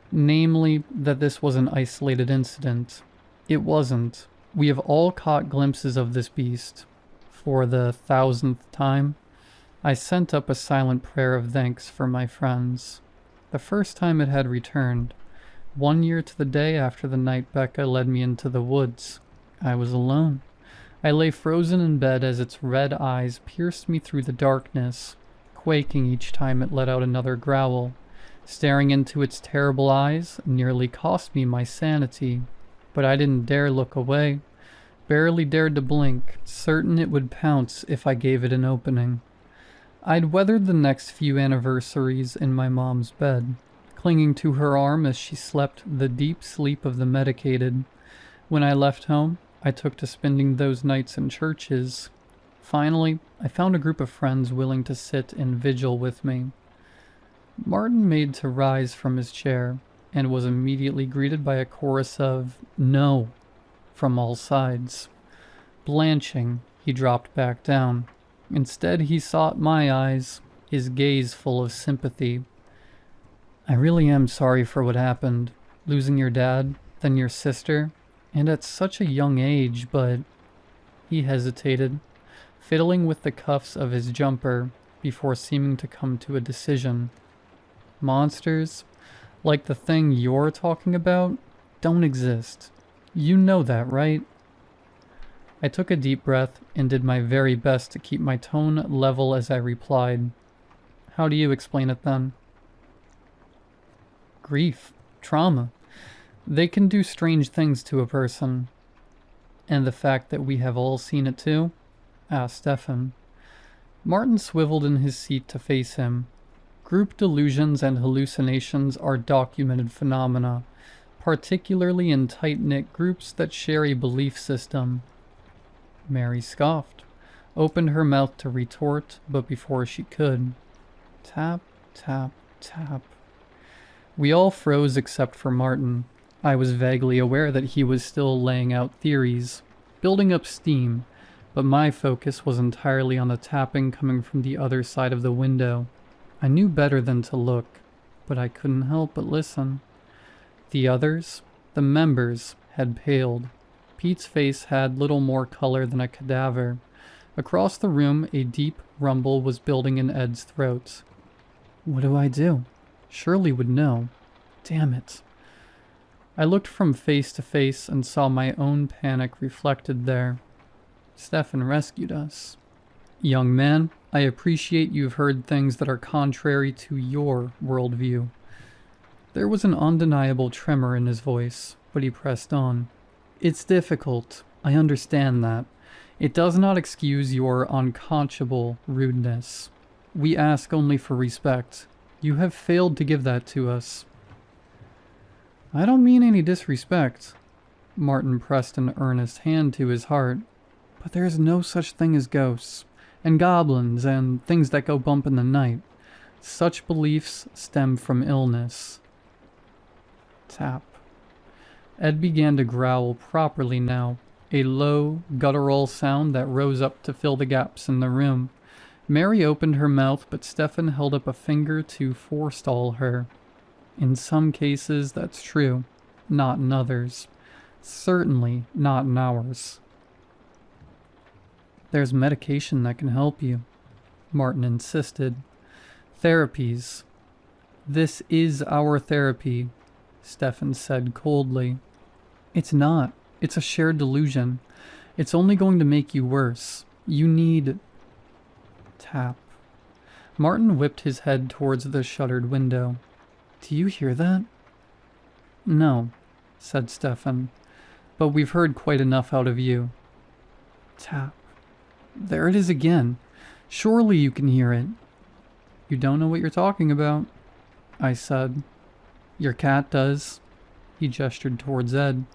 Speaker 1: "Namely, that this was an isolated incident. It wasn't. We have all caught glimpses of this beast. For the 1000th time, I sent up a silent prayer of thanks for my friends. The first time it had returned, 1 year to the day after the night Becca led me into the woods. I was alone. I lay frozen in bed as its red eyes pierced me through the darkness, quaking each time it let out another growl. Staring into its terrible eyes nearly cost me my sanity, but I didn't dare look away, barely dared to blink, certain it would pounce if I gave it an opening. I'd weathered the next few anniversaries in my mom's bed, clinging to her arm as she slept the deep sleep of the medicated. When I left home, I took to spending those nights in churches. Finally, I found a group of friends willing to sit in vigil with me. Martin made to rise from his chair and was immediately greeted by a chorus of "No" from all sides. Blanching, he dropped back down. Instead, he sought my eyes, his gaze full of sympathy. "I really am sorry for what happened, losing your dad, then your sister, and at such a young age, but—" He hesitated, fiddling with the cuffs of his jumper before seeming to come to a decision. "Monsters, like the thing you're talking about, don't exist. You know that, right?" I took a deep breath and did my very best to keep my tone level as I replied. "How do you explain it then?" "Grief, trauma. They can do strange things to a person." "And the fact that we have all seen it too?" asked Stefan. Martin swiveled in his seat to face him. Group delusions and hallucinations are documented phenomena, particularly in tight-knit groups that share a belief system. Mary scoffed, opened her mouth to retort, but before she could, tap, tap, tap. We all froze except for Martin. I was vaguely aware that he was still laying out theories, building up steam, but my focus was entirely on the tapping coming from the other side of the window. I knew better than to look, but I couldn't help but listen. The others, the members, had paled. Pete's face had little more color than a cadaver. Across the room, a deep rumble was building in Ed's throat. What do I do? Shirley would know. Damn it. I looked from face to face and saw my own panic reflected there. Stefan rescued us. Young man, I appreciate you've heard things that are contrary to your worldview. There was an undeniable tremor in his voice, but he pressed on. It's difficult. I understand that. It does not excuse your unconscionable rudeness. We ask only for respect. You have failed to give that to us. I don't mean any disrespect. Martin pressed an earnest hand to his heart. But there is no such thing as ghosts, and goblins, and things that go bump in the night. Such beliefs stem from illness. Tap. Ed began to growl properly now, a low, guttural sound that rose up to fill the gaps in the room. Mary opened her mouth, but Stefan held up a finger to forestall her. In some cases, that's true. Not in others. Certainly not in ours. There's medication that can help you, Martin insisted. Therapies. This is our therapy, Stefan said coldly. It's not. It's a shared delusion. It's only going to make you worse. You need... Tap. Martin whipped his head towards the shuttered window. Do you hear that? No, said Stefan. But we've heard quite enough out of you. Tap. There it is again. Surely you can hear it. You don't know what you're talking about, I said. Your cat does. He gestured towards Ed,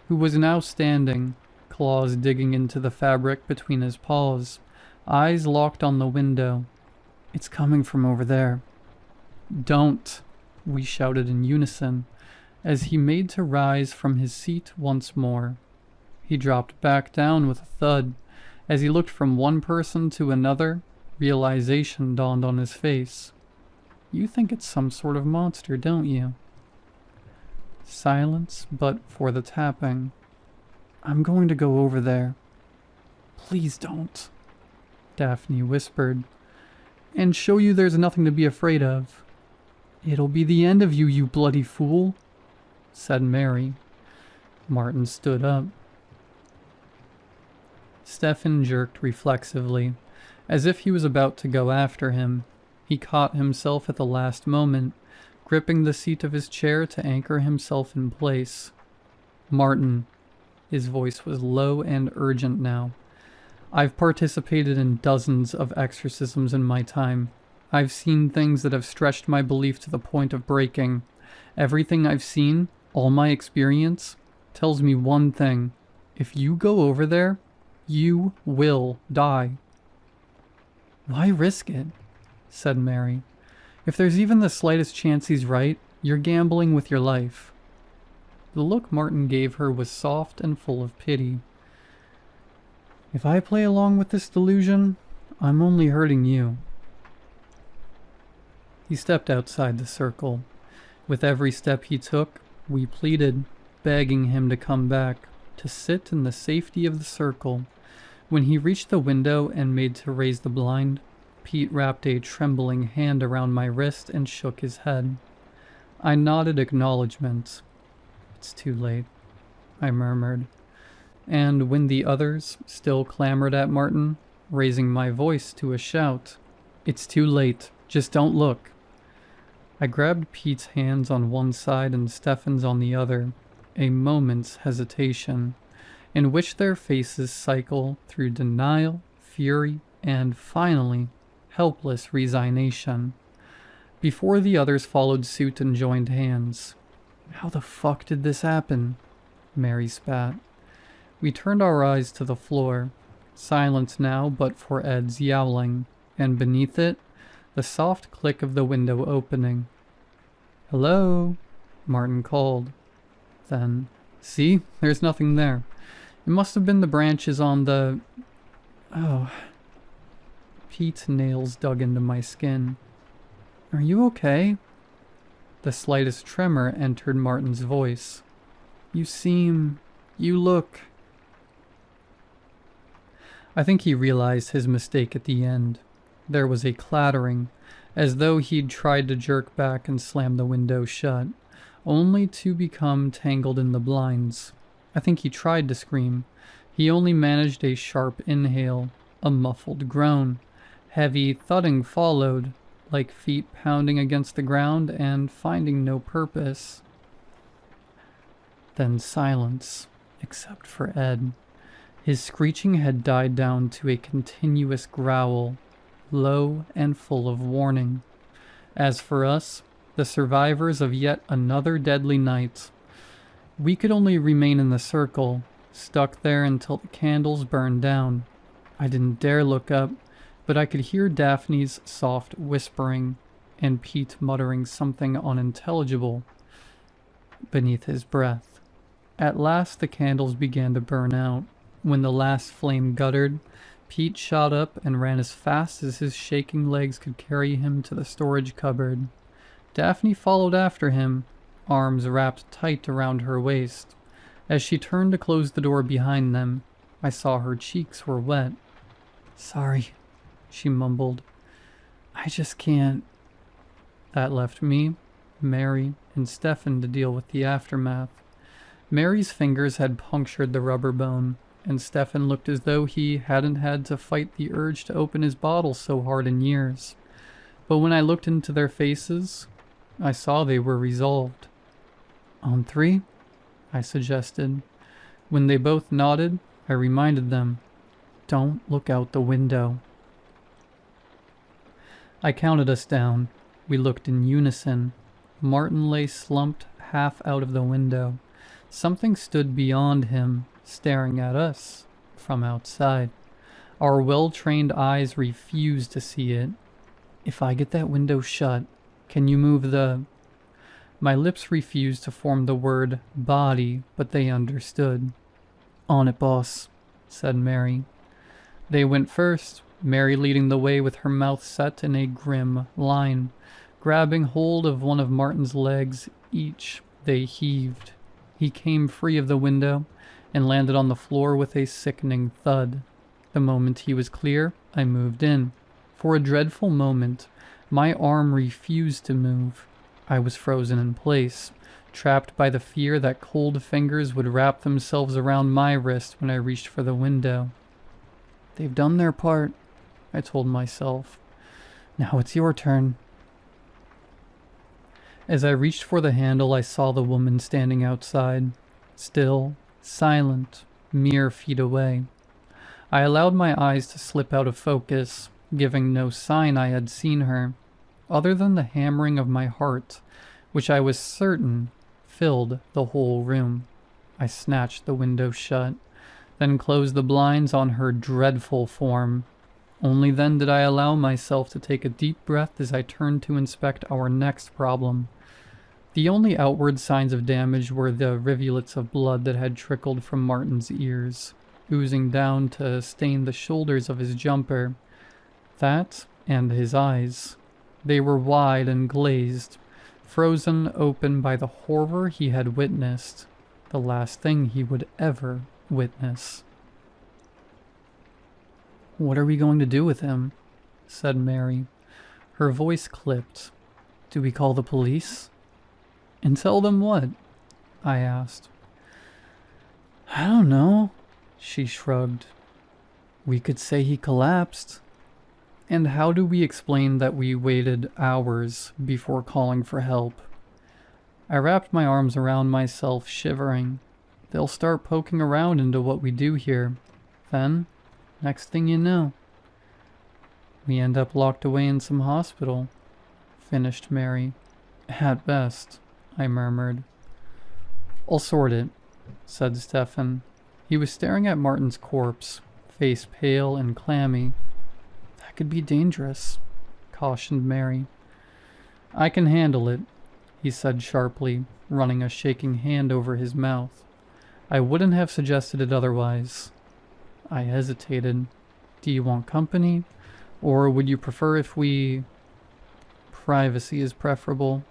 Speaker 1: who was now standing, claws digging into the fabric between his paws, eyes locked on the window. It's coming from over there. Don't, we shouted in unison, as he made to rise from his seat once more. He dropped back down with a thud. As he looked from one person to another, realization dawned on his face. You think it's some sort of monster, don't you? Silence, but for the tapping. I'm going to go over there. Please don't, Daphne whispered, and show you there's nothing to be afraid of. It'll be the end of you, you bloody fool, said Mary. Martin stood up. Stefan jerked reflexively, as if he was about to go after him. He caught himself at the last moment, gripping the seat of his chair to anchor himself in place. Martin. His voice was low and urgent now. I've participated in dozens of exorcisms in my time. I've seen things that have stretched my belief to the point of breaking. Everything I've seen, all my experience, tells me one thing. If you go over there, you will die. Why risk it? Said Mary. If there's even the slightest chance he's right, you're gambling with your life. The look Martin gave her was soft and full of pity. If I play along with this delusion, I'm only hurting you. He stepped outside the circle. With every step he took, we pleaded, begging him to come back, to sit in the safety of the circle. When he reached the window and made to raise the blind, Pete wrapped a trembling hand around my wrist and shook his head. I nodded acknowledgement. It's too late, I murmured. And when the others still clamored at Martin, raising my voice to a shout, It's too late, just don't look. I grabbed Pete's hands on one side and Stefan's on the other, a moment's hesitation, in which their faces cycle through denial, fury, and finally, helpless resignation, before the others followed suit and joined hands. How the fuck did this happen? Mary spat. We turned our eyes to the floor, silent now but for Ed's yowling, and beneath it, the soft click of the window opening. Hello? Martin called. Then, see, there's nothing there. It must have been the branches on the... Oh. Pete's nails dug into my skin. Are you okay? The slightest tremor entered Martin's voice. You look... I think he realized his mistake at the end. There was a clattering, as though he'd tried to jerk back and slam the window shut, only to become tangled in the blinds. I think he tried to scream. He only managed a sharp inhale, a muffled groan, Heavy thudding followed, like feet pounding against the ground and finding no purpose. Then silence, except for Ed. His screeching had died down to a continuous growl, low and full of warning. As for us, the survivors of yet another deadly night, we could only remain in the circle, stuck there until the candles burned down. I didn't dare look up, but I could hear Daphne's soft whispering and Pete muttering something unintelligible beneath his breath. At last the candles began to burn out. When the last flame guttered, Pete shot up and ran as fast as his shaking legs could carry him to the storage cupboard. Daphne followed after him, arms wrapped tight around her waist. As she turned to close the door behind them, I saw her cheeks were wet. "Sorry," she mumbled. "I just can't." That left me, Mary, and Stefan to deal with the aftermath. Mary's fingers had punctured the rubber bone, and Stefan looked as though he hadn't had to fight the urge to open his bottle so hard in years. But when I looked into their faces, I saw they were resolved. "On three?" I suggested. When they both nodded, I reminded them, "Don't look out the window." I counted us down. We looked in unison. Martin lay slumped half out of the window. Something stood beyond him, staring at us from outside. Our well-trained eyes refused to see it. "If I get that window shut, can you move the..." My lips refused to form the word body, but they understood. "On it, boss," said Mary. They went first, Mary leading the way with her mouth set in a grim line. Grabbing hold of one of Martin's legs each, they heaved. He came free of the window and landed on the floor with a sickening thud. The moment he was clear, I moved in. For a dreadful moment, my arm refused to move. I was frozen in place, trapped by the fear that cold fingers would wrap themselves around my wrist when I reached for the window. "They've done their part," I told myself. "Now it's your turn." As I reached for the handle, I saw the woman standing outside, still, silent, mere feet away. I allowed my eyes to slip out of focus, giving no sign I had seen her, other than the hammering of my heart, which I was certain filled the whole room. I snatched the window shut, then closed the blinds on her dreadful form. Only then did I allow myself to take a deep breath as I turned to inspect our next problem. The only outward signs of damage were the rivulets of blood that had trickled from Martin's ears, oozing down to stain the shoulders of his jumper. That and his eyes. They were wide and glazed, frozen open by the horror he had witnessed, the last thing he would ever witness. "What are we going to do with him?" said Mary. Her voice clipped. "Do we call the police?" "And tell them what?" I asked. "I don't know," she shrugged. "We could say he collapsed." "And how do we explain that we waited hours before calling for help?" I wrapped my arms around myself, shivering. They'll start poking around into what we do here. Then, next thing you know, we end up locked away in some hospital, finished Mary. "At best," I murmured. "I'll sort it," said Stefan. He was staring at Martin's corpse, face pale and clammy. "That could be dangerous," cautioned Mary. "I can handle it," he said sharply, running a shaking hand over his mouth. I wouldn't have suggested it otherwise. I hesitated. "Do you want company? Or would you prefer if we..." "Privacy is preferable."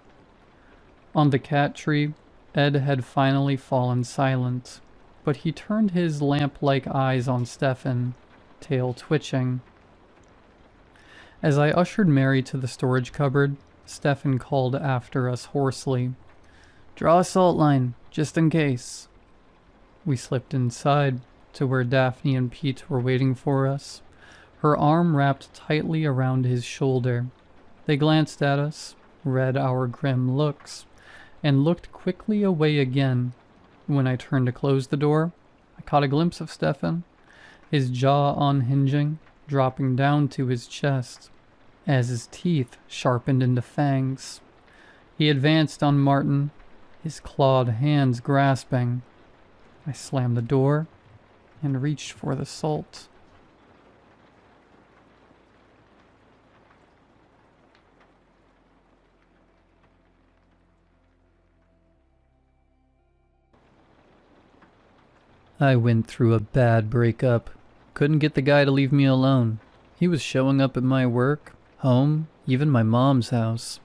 Speaker 1: On the cat tree, Ed had finally fallen silent, but he turned his lamp-like eyes on Stefan, tail twitching. As I ushered Mary to the storage cupboard, Stefan called after us hoarsely, "Draw a salt line, just in case." We slipped inside, to where Daphne and Pete were waiting for us. her arm wrapped tightly around his shoulder. They glanced at us, read our grim looks, and looked quickly away again. When I turned to close the door, I caught a glimpse of Stefan, his jaw unhinging, dropping down to his chest, as his teeth sharpened into fangs. He advanced on Martin, his clawed hands grasping. I slammed the door and reached for the salt. I went through a bad breakup. Couldn't get the guy to leave me alone. He was showing up at my work, home, even my mom's house.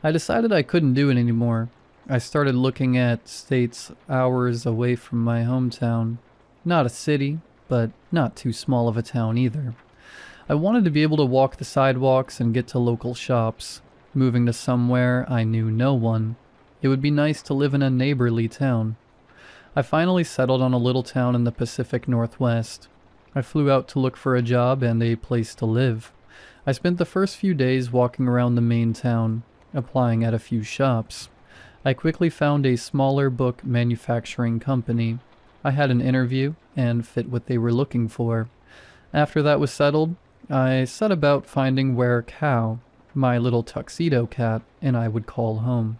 Speaker 1: I decided I couldn't do it anymore. I started looking at states hours away from my hometown. Not a city, but not too small of a town either. I wanted to be able to walk the sidewalks and get to local shops. Moving to somewhere I knew no one. It would be nice to live in a neighborly town. I finally settled on a little town in the Pacific Northwest. I flew out to look for a job and a place to live. I spent the first few days walking around the main town, applying at a few shops. I quickly found a smaller book manufacturing company. I had an interview and fit what they were looking for. After that was settled, I set about finding where Cow, my little tuxedo cat, and I would call home.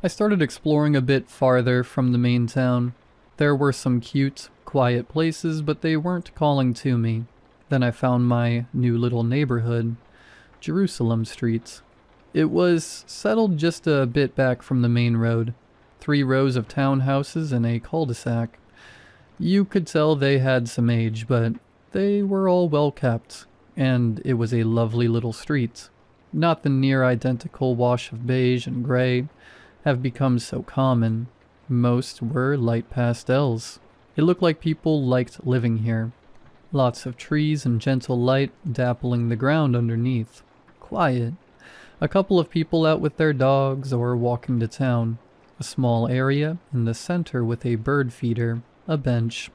Speaker 1: I started exploring a bit farther from the main town. There were some cute, quiet places, but they weren't calling to me. Then I found my new little neighborhood, Jerusalem Street. It was settled just a bit back from the main road. 3 rows of townhouses and a cul-de-sac. You could tell they had some age, but they were all well kept, and it was a lovely little street. Not the near identical wash of beige and gray have become so common. Most were light pastels. It looked like people liked living here. Lots of trees and gentle light dappling the ground underneath. Quiet. A couple of people out with their dogs or walking to town. A small area in the center with a bird feeder, a bench,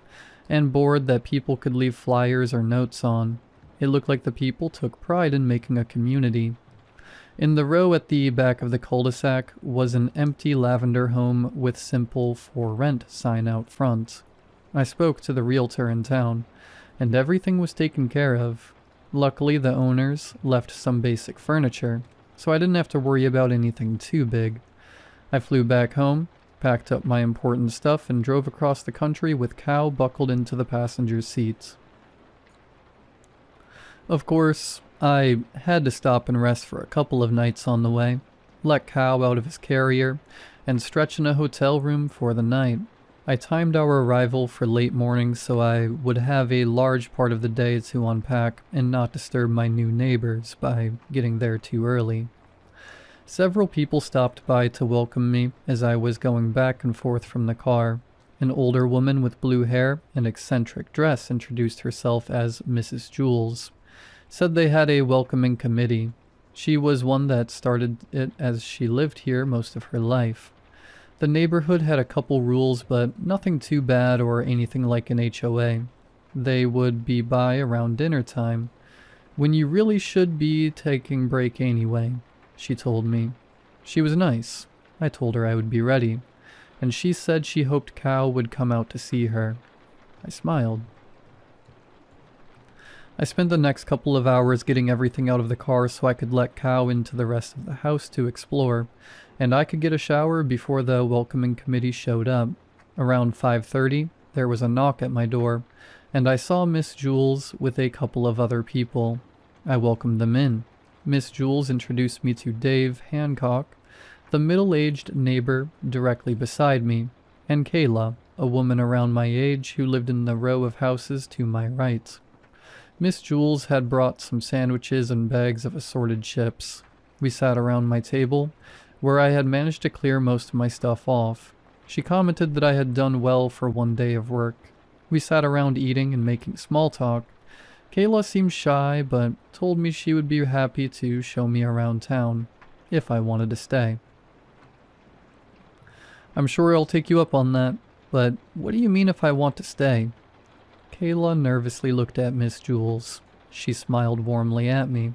Speaker 1: and board that people could leave flyers or notes on. It looked like the people took pride in making a community. In the row at the back of the cul-de-sac was an empty lavender home with simple "for rent" sign out front. I spoke to the realtor in town, and everything was taken care of. Luckily, the owners left some basic furniture, so I didn't have to worry about anything too big. I flew back home, packed up my important stuff, and drove across the country with Cow buckled into the passenger seat. Of course, I had to stop and rest for a couple of nights on the way, let Cow out of his carrier, and stretch in a hotel room for the night. I timed our arrival for late morning so I would have a large part of the day to unpack and not disturb my new neighbors by getting there too early. Several people stopped by to welcome me as I was going back and forth from the car. An older woman with blue hair and eccentric dress introduced herself as Mrs. Jules. Said they had a welcoming committee. She was one that started it as she lived here most of her life. The neighborhood had a couple rules, but nothing too bad or anything like an HOA. They would be by around dinner time, when you really should be taking break anyway, she told me. She was nice. I told her I would be ready, and she said she hoped Cow would come out to see her. I smiled. I spent the next couple of hours getting everything out of the car so I could let Cow into the rest of the house to explore, and I could get a shower before the welcoming committee showed up. Around 5:30, there was a knock at my door, and I saw Miss Jules with a couple of other people. I welcomed them in. Miss Jules introduced me to Dave Hancock, the middle-aged neighbor directly beside me, and Kayla, a woman around my age who lived in the row of houses to my right. Miss Jules had brought some sandwiches and bags of assorted chips. We sat around my table, where I had managed to clear most of my stuff off. She commented that I had done well for one day of work. We sat around eating and making small talk. Kayla seemed shy, but told me she would be happy to show me around town, if I wanted to stay. I'm sure I'll take you up on that, but what do you mean if I want to stay? Kayla nervously looked at Miss Jules. She smiled warmly at me.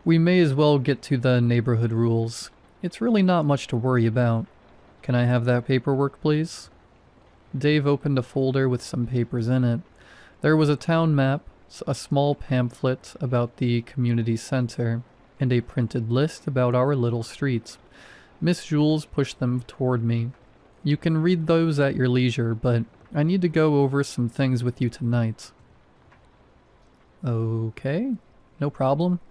Speaker 1: We may as well get to the neighborhood rules. It's really not much to worry about. Can I have that paperwork, please? Dave opened a folder with some papers in it. There was a town map, a small pamphlet about the community center, and a printed list about our little streets. Miss Jules pushed them toward me. You can read those at your leisure, but I need to go over some things with you tonight. Okay, no problem.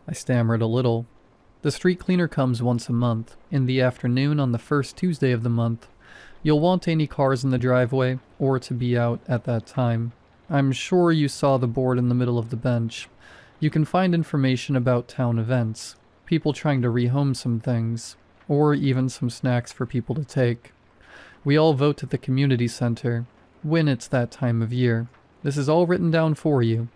Speaker 1: I stammered a little. The street cleaner comes once a month, in the afternoon on the first Tuesday of the month. You'll want any cars in the driveway, or to be out at that time. I'm sure you saw the board in the middle of the bench. You can find information about town events, people trying to rehome some things, or even some snacks for people to take. We all vote at the community center, when it's that time of year. This is all written down for you.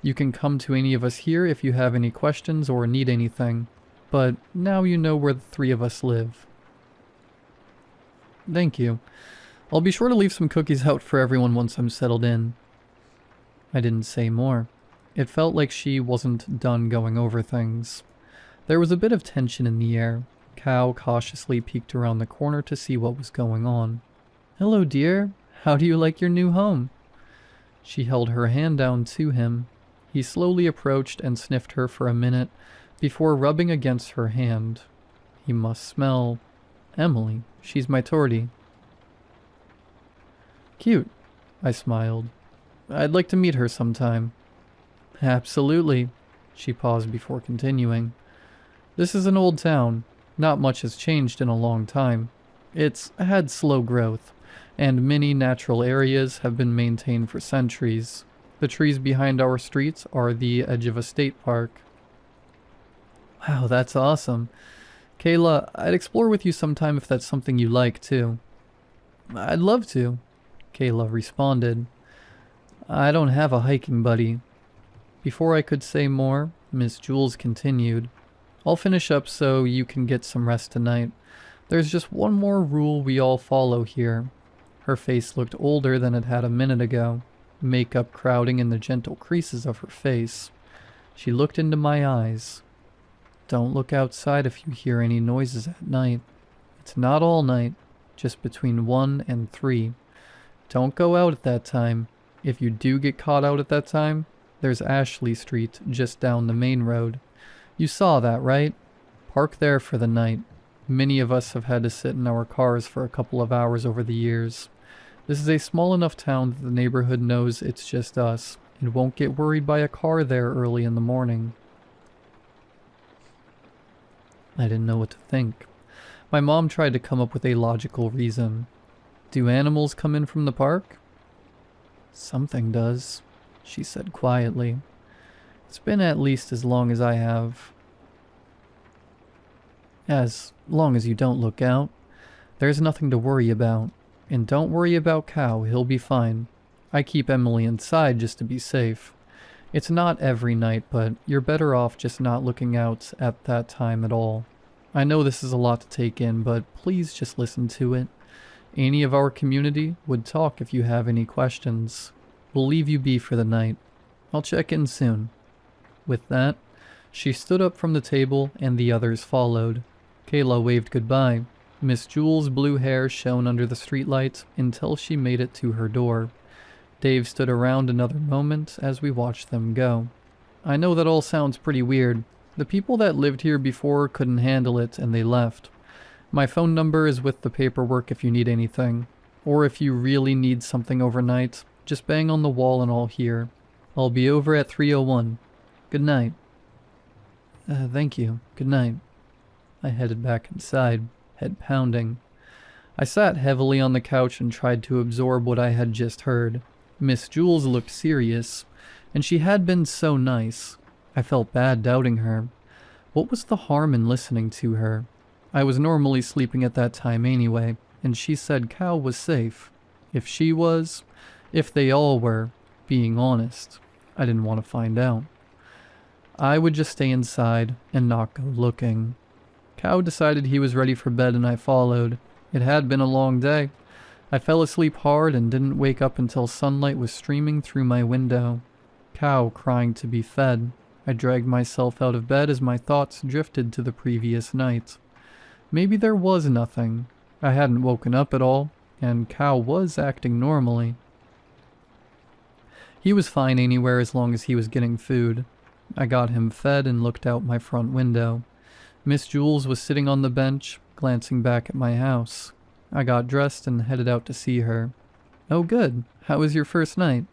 Speaker 1: You can come to any of us here if you have any questions or need anything. But now you know where the three of us live. Thank you. I'll be sure to leave some cookies out for everyone once I'm settled in. I didn't say more. It felt like she wasn't done going over things. There was a bit of tension in the air. Cal cautiously peeked around the corner to see what was going on. Hello, dear. How do you like your new home? She held her hand down to him. He slowly approached and sniffed her for a minute before rubbing against her hand. He must smell Emily. She's my tortie. Cute, I smiled. I'd like to meet her sometime. Absolutely. She paused before continuing. This is an old town. Not much has changed in a long time. It's had slow growth, and many natural areas have been maintained for centuries. The trees behind our streets are the edge of a state park. Wow, that's awesome. Kayla, I'd explore with you sometime if that's something you like, too. I'd love to, Kayla responded. I don't have a hiking buddy. Before I could say more, Miss Jules continued. I'll finish up so you can get some rest tonight. There's just one more rule we all follow here. Her face looked older than it had a minute ago, makeup crowding in the gentle creases of her face. She looked into my eyes. Don't look outside if you hear any noises at night. It's not all night, just between 1 and 3. Don't go out at that time. If you do get caught out at that time, there's Ashley Street just down the main road. You saw that, right? Park there for the night. Many of us have had to sit in our cars for a couple of hours over the years. This is a small enough town that the neighborhood knows it's just us, and won't get worried by a car there early in the morning. I didn't know what to think. My mom tried to come up with a logical reason. Do animals come in from the park? Something does, she said quietly. It's been at least as long as I have. As long as you don't look out. There's nothing to worry about. And don't worry about Cow, he'll be fine. I keep Emily inside just to be safe. It's not every night, but you're better off just not looking out at that time at all. I know this is a lot to take in, but please just listen to it. Any of our community would talk if you have any questions. We'll leave you be for the night. I'll check in soon. With that, she stood up from the table and the others followed. Kayla waved goodbye. Miss Jules' blue hair shone under the streetlights until she made it to her door. Dave stood around another moment as we watched them go. I know that all sounds pretty weird. The people that lived here before couldn't handle it and they left. My phone number is with the paperwork if you need anything. Or if you really need something overnight, just bang on the wall and I'll hear. I'll be over at 301. Good night. Thank you. Good night. I headed back inside, head pounding. I sat heavily on the couch and tried to absorb what I had just heard. Miss Jules looked serious, and she had been so nice. I felt bad doubting her. What was the harm in listening to her? I was normally sleeping at that time anyway, and she said Cow was safe. If she was, if they all were, being honest, I didn't want to find out. I would just stay inside and not go looking. Cow decided he was ready for bed and I followed. It had been a long day. I fell asleep hard and didn't wake up until sunlight was streaming through my window. Cow crying to be fed. I dragged myself out of bed as my thoughts drifted to the previous night. Maybe there was nothing. I hadn't woken up at all, and Cow was acting normally. He was fine anywhere as long as he was getting food. I got him fed and looked out my front window. Miss Jules was sitting on the bench, glancing back at my house. I got dressed and headed out to see her. "Oh good, how was your first night?"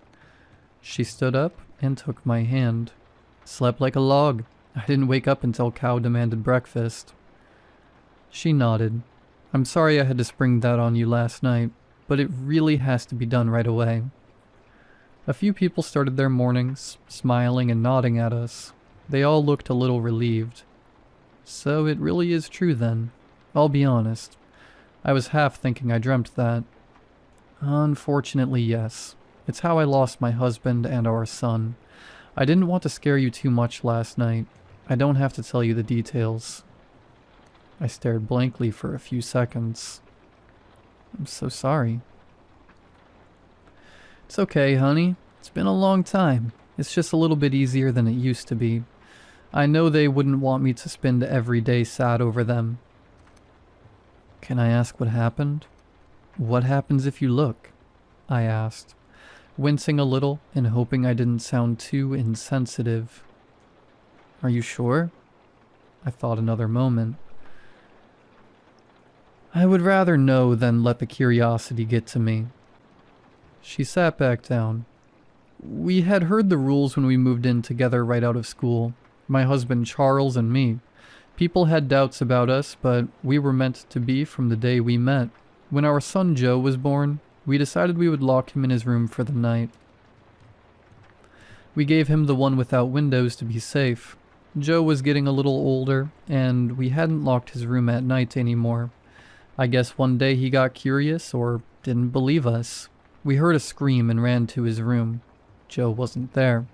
Speaker 1: She stood up and took my hand. "Slept like a log. I didn't wake up until Cow demanded breakfast." She nodded. "I'm sorry I had to spring that on you last night, but it really has to be done right away." A few people started their mornings, smiling and nodding at us. They all looked a little relieved. So it really is true then. I'll be honest. I was half thinking I dreamt that. Unfortunately, yes. It's how I lost my husband and our son. I didn't want to scare you too much last night. I don't have to tell you the details. I stared blankly for a few seconds. "I'm so sorry." "It's okay, honey. It's been a long time. It's just a little bit easier than it used to be. I know they wouldn't want me to spend every day sad over them." "Can I ask what happened?" "What happens if you look?" I asked, wincing a little and hoping I didn't sound too insensitive. "Are you sure?" I thought another moment. "I would rather know than let the curiosity get to me." She sat back down. "We had heard the rules when we moved in together right out of school. My husband Charles and me. People had doubts about us, but we were meant to be from the day we met. When our son Joe was born, we decided we would lock him in his room for the night. We gave him the one without windows to be safe. Joe was getting a little older, and we hadn't locked his room at night anymore. I guess one day he got curious or didn't believe us. We heard a scream and ran to his room. Joe wasn't there.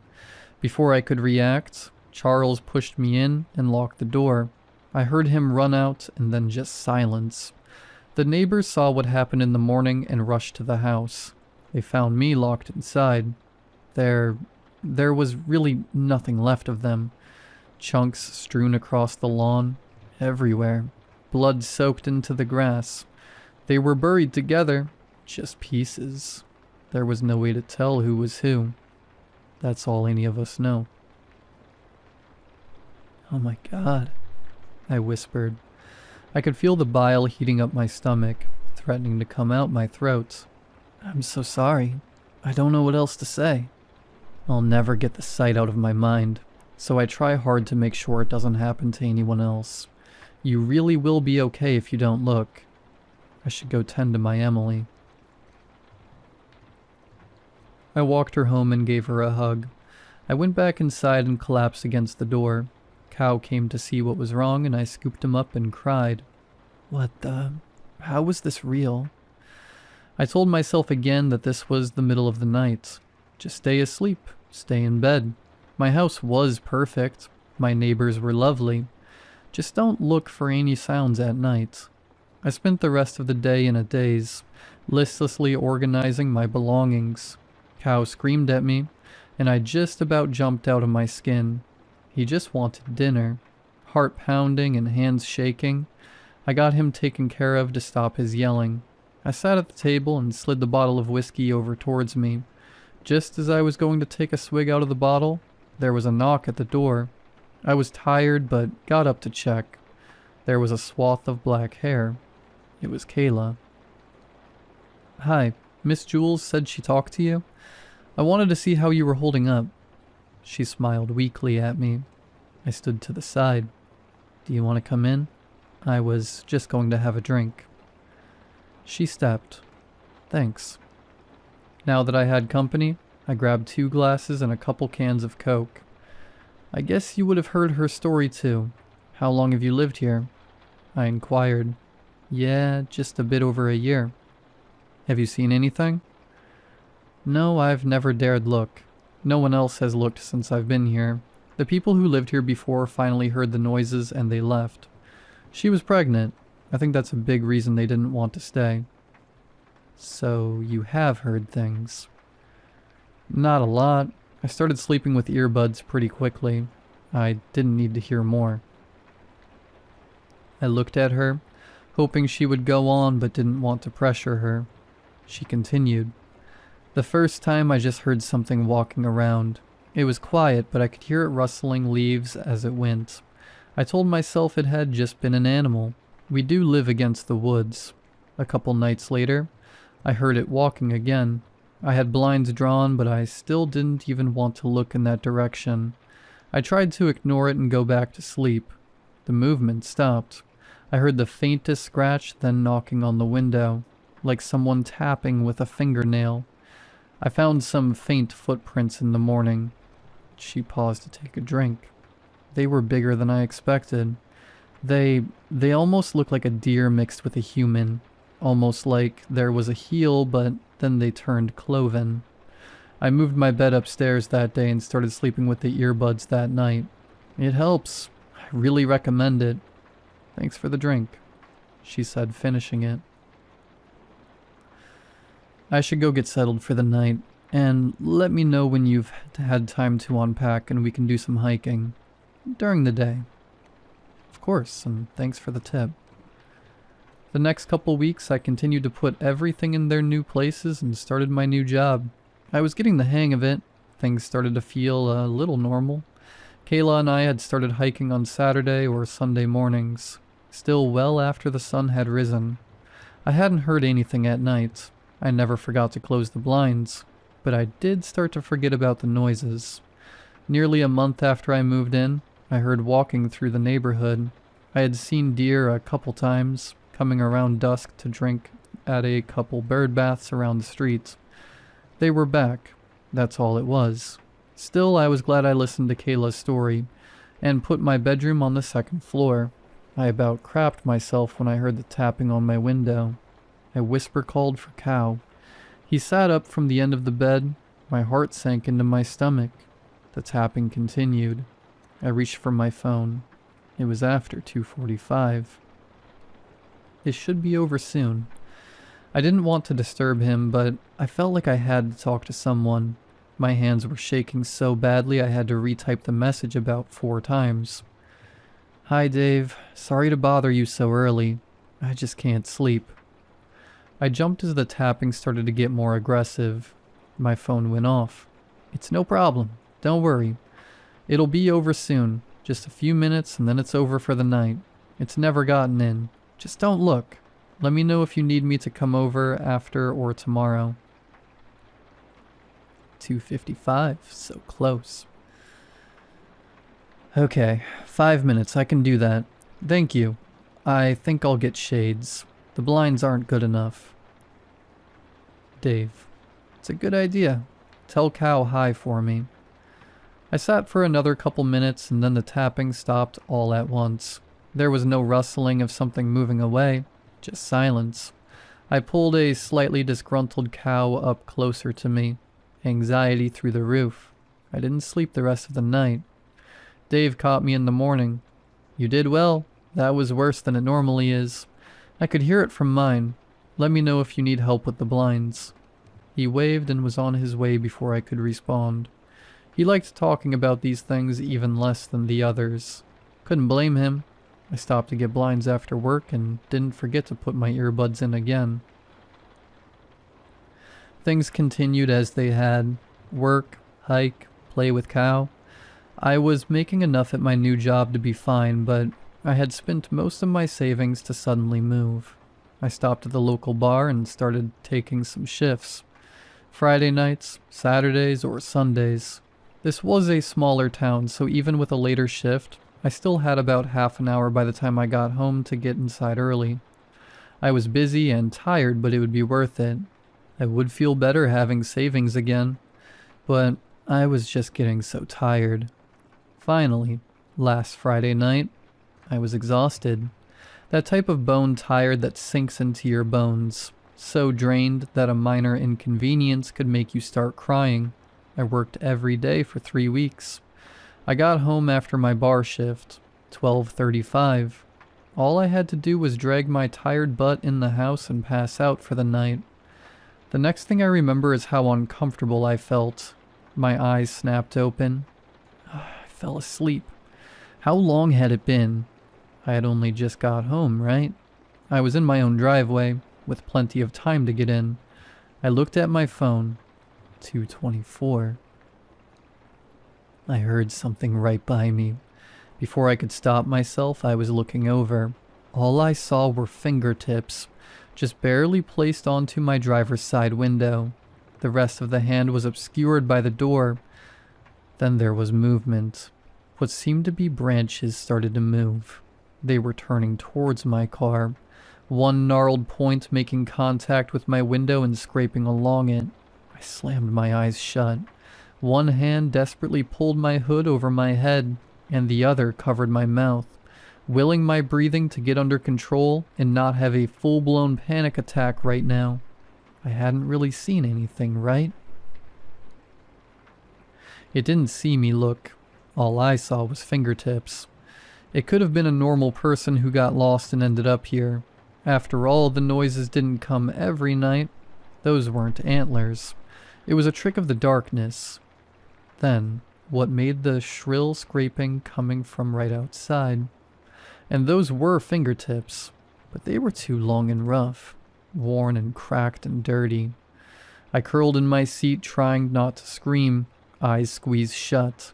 Speaker 1: Before I could react, Charles pushed me in and locked the door. I heard him run out and then just silence. The neighbors saw what happened in the morning and rushed to the house. They found me locked inside. There was really nothing left of them. Chunks strewn across the lawn, everywhere. Blood soaked into the grass. They were buried together, just pieces. There was no way to tell who was who. That's all any of us know." "Oh my God," I whispered. I could feel the bile heating up my stomach, threatening to come out my throat. "I'm so sorry. I don't know what else to say." I'll never get the sight out of my mind, so I try hard to make sure it doesn't happen to anyone else. You really will be okay if you don't look. I should go tend to my Emily. I walked her home and gave her a hug. I went back inside and collapsed against the door. Cow came to see what was wrong and I scooped him up and cried. "What the... How was this real?" I told myself again that this was the middle of the night. Just stay asleep, stay in bed. My house was perfect. My neighbors were lovely. Just don't look for any sounds at night. I spent the rest of the day in a daze, listlessly organizing my belongings. Cow screamed at me, and I just about jumped out of my skin. He just wanted dinner. Heart pounding and hands shaking. I got him taken care of to stop his yelling. I sat at the table and slid the bottle of whiskey over towards me. Just as I was going to take a swig out of the bottle, there was a knock at the door. I was tired, but got up to check. There was a swath of black hair. It was Kayla. "Hi, Miss Jules said she talked to you? I wanted to see how you were holding up." She smiled weakly at me. I stood to the side. "Do you want to come in? I was just going to have a drink." She stepped. "Thanks." Now that I had company, I grabbed 2 glasses and a couple cans of Coke. "I guess you would have heard her story too. How long have you lived here?" I inquired. "Yeah, just a bit over a year." "Have you seen anything?" "No, I've never dared look. No one else has looked since I've been here. The people who lived here before finally heard the noises and they left. She was pregnant. I think that's a big reason they didn't want to stay." So you have heard things. Not a lot. I started sleeping with earbuds pretty quickly. I didn't need to hear more. I looked at her, hoping she would go on but didn't want to pressure her. She continued. The first time I just heard something walking around. It was quiet, but I could hear it rustling leaves as it went. I told myself it had just been an animal. We do live against the woods. A couple nights later, I heard it walking again. I had blinds drawn, but I still didn't even want to look in that direction. I tried to ignore it and go back to sleep. The movement stopped. I heard the faintest scratch, then knocking on the window, like someone tapping with a fingernail. I found some faint footprints in the morning. She paused to take a drink. They were bigger than I expected. They almost looked like a deer mixed with a human. Almost like there was a heel, but then they turned cloven. I moved my bed upstairs that day and started sleeping with the earbuds that night. It helps. I really recommend it. Thanks for the drink, she said, finishing it. I should go get settled for the night, and let me know when you've had time to unpack and we can do some hiking. During the day. Of course, and thanks for the tip. The next couple weeks I continued to put everything in their new places and started my new job. I was getting the hang of it. Things started to feel a little normal. Kayla and I had started hiking on Saturday or Sunday mornings, still well after the sun had risen. I hadn't heard anything at night. I never forgot to close the blinds, but I did start to forget about the noises. Nearly a month after I moved in, I heard walking through the neighborhood. I had seen deer a couple times, coming around dusk to drink at a couple bird baths around the streets. They were back. That's all it was. Still, I was glad I listened to Kayla's story and put my bedroom on the second floor. I about crapped myself when I heard the tapping on my window. I whisper called for Cow. He sat up from the end of the bed. My heart sank into my stomach. The tapping continued. I reached for my phone. It was after 2:45. It should be over soon. I didn't want to disturb him, but I felt like I had to talk to someone. My hands were shaking so badly I had to retype the message about 4 times. Hi Dave, sorry to bother you so early. I just can't sleep. I jumped as the tapping started to get more aggressive. My phone went off. It's no problem, don't worry. It'll be over soon, just a few minutes and then it's over for the night. It's never gotten in. Just don't look. Let me know if you need me to come over after or tomorrow. 2:55, so close. Okay, 5 minutes, I can do that. Thank you. I think I'll get shades. The blinds aren't good enough. Dave. It's a good idea. Tell Cow hi for me. I sat for another couple minutes and then the tapping stopped all at once. There was no rustling of something moving away, just silence. I pulled a slightly disgruntled Cow up closer to me, anxiety through the roof. I didn't sleep the rest of the night. Dave caught me in the morning. You did well. That was worse than it normally is. I could hear it from mine. Let me know if you need help with the blinds. He waved and was on his way before I could respond. He liked talking about these things even less than the others. Couldn't blame him. I stopped to get blinds after work and didn't forget to put my earbuds in again. Things continued as they had. Work, hike, play with Cow. I was making enough at my new job to be fine, but I had spent most of my savings to suddenly move. I stopped at the local bar and started taking some shifts. Friday nights, Saturdays, or Sundays. This was a smaller town, so even with a later shift, I still had about half an hour by the time I got home to get inside early. I was busy and tired, but it would be worth it. I would feel better having savings again, but I was just getting so tired. Finally, last Friday night, I was exhausted. That type of bone tired that sinks into your bones, so drained that a minor inconvenience could make you start crying. I worked every day for 3 weeks. I got home after my bar shift, 12:35. All I had to do was drag my tired butt in the house and pass out for the night. The next thing I remember is how uncomfortable I felt. My eyes snapped open. I fell asleep. How long had it been? I had only just got home, right? I was in my own driveway, with plenty of time to get in. I looked at my phone. 2:24. I heard something right by me. Before I could stop myself, I was looking over. All I saw were fingertips, just barely placed onto my driver's side window. The rest of the hand was obscured by the door. Then there was movement. What seemed to be branches started to move. They were turning towards my car, one gnarled point making contact with my window and scraping along it. I slammed my eyes shut. One hand desperately pulled my hood over my head, and the other covered my mouth, willing my breathing to get under control and not have a full-blown panic attack right now. I hadn't really seen anything, right? It didn't see me look. All I saw was fingertips. It could have been a normal person who got lost and ended up here. After all, the noises didn't come every night. Those weren't antlers. It was a trick of the darkness. Then, what made the shrill scraping coming from right outside? And those were fingertips, but they were too long and rough, worn and cracked and dirty. I curled in my seat trying not to scream, eyes squeezed shut.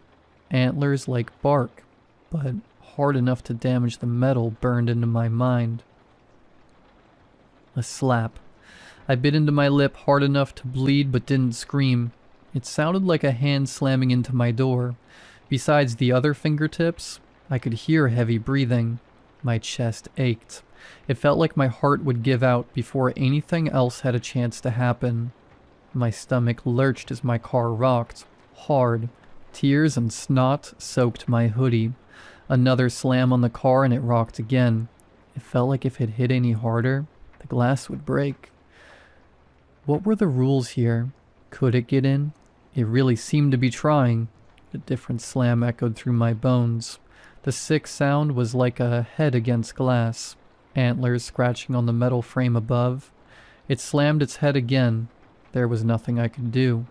Speaker 1: Antlers like bark, but hard enough to damage the metal burned into my mind. A slap. I bit into my lip hard enough to bleed but didn't scream. It sounded like a hand slamming into my door. Besides the other fingertips, I could hear heavy breathing. My chest ached. It felt like my heart would give out before anything else had a chance to happen. My stomach lurched as my car rocked, hard. Tears and snot soaked my hoodie. Another slam on the car and it rocked again. It felt like if it hit any harder, the glass would break. What were the rules here? Could it get in? It really seemed to be trying. A different slam echoed through my bones. The sick sound was like a head against glass, antlers scratching on the metal frame above. It slammed its head again. There was nothing I could do.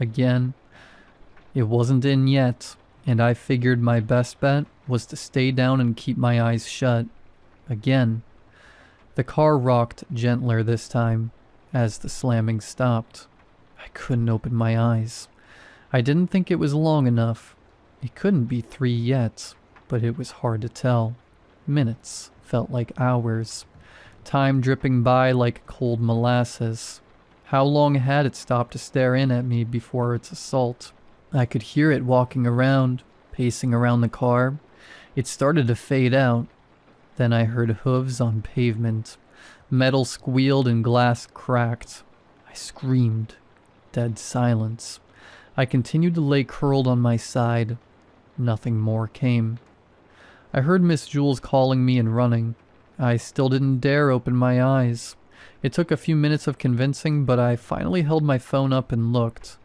Speaker 1: Again. It wasn't in yet, and I figured my best bet was to stay down and keep my eyes shut. Again. The car rocked gentler this time, as the slamming stopped. I couldn't open my eyes. I didn't think it was long enough. It couldn't be 3 yet, but it was hard to tell. Minutes felt like hours. Time dripping by like cold molasses. How long had it stopped to stare in at me before its assault? I could hear it walking around, pacing around the car. It started to fade out. Then I heard hooves on pavement. Metal squealed and glass cracked. I screamed. Dead silence. I continued to lay curled on my side. Nothing more came. I heard Miss Jules calling me and running. I still didn't dare open my eyes. It took a few minutes of convincing, but I finally held my phone up and looked.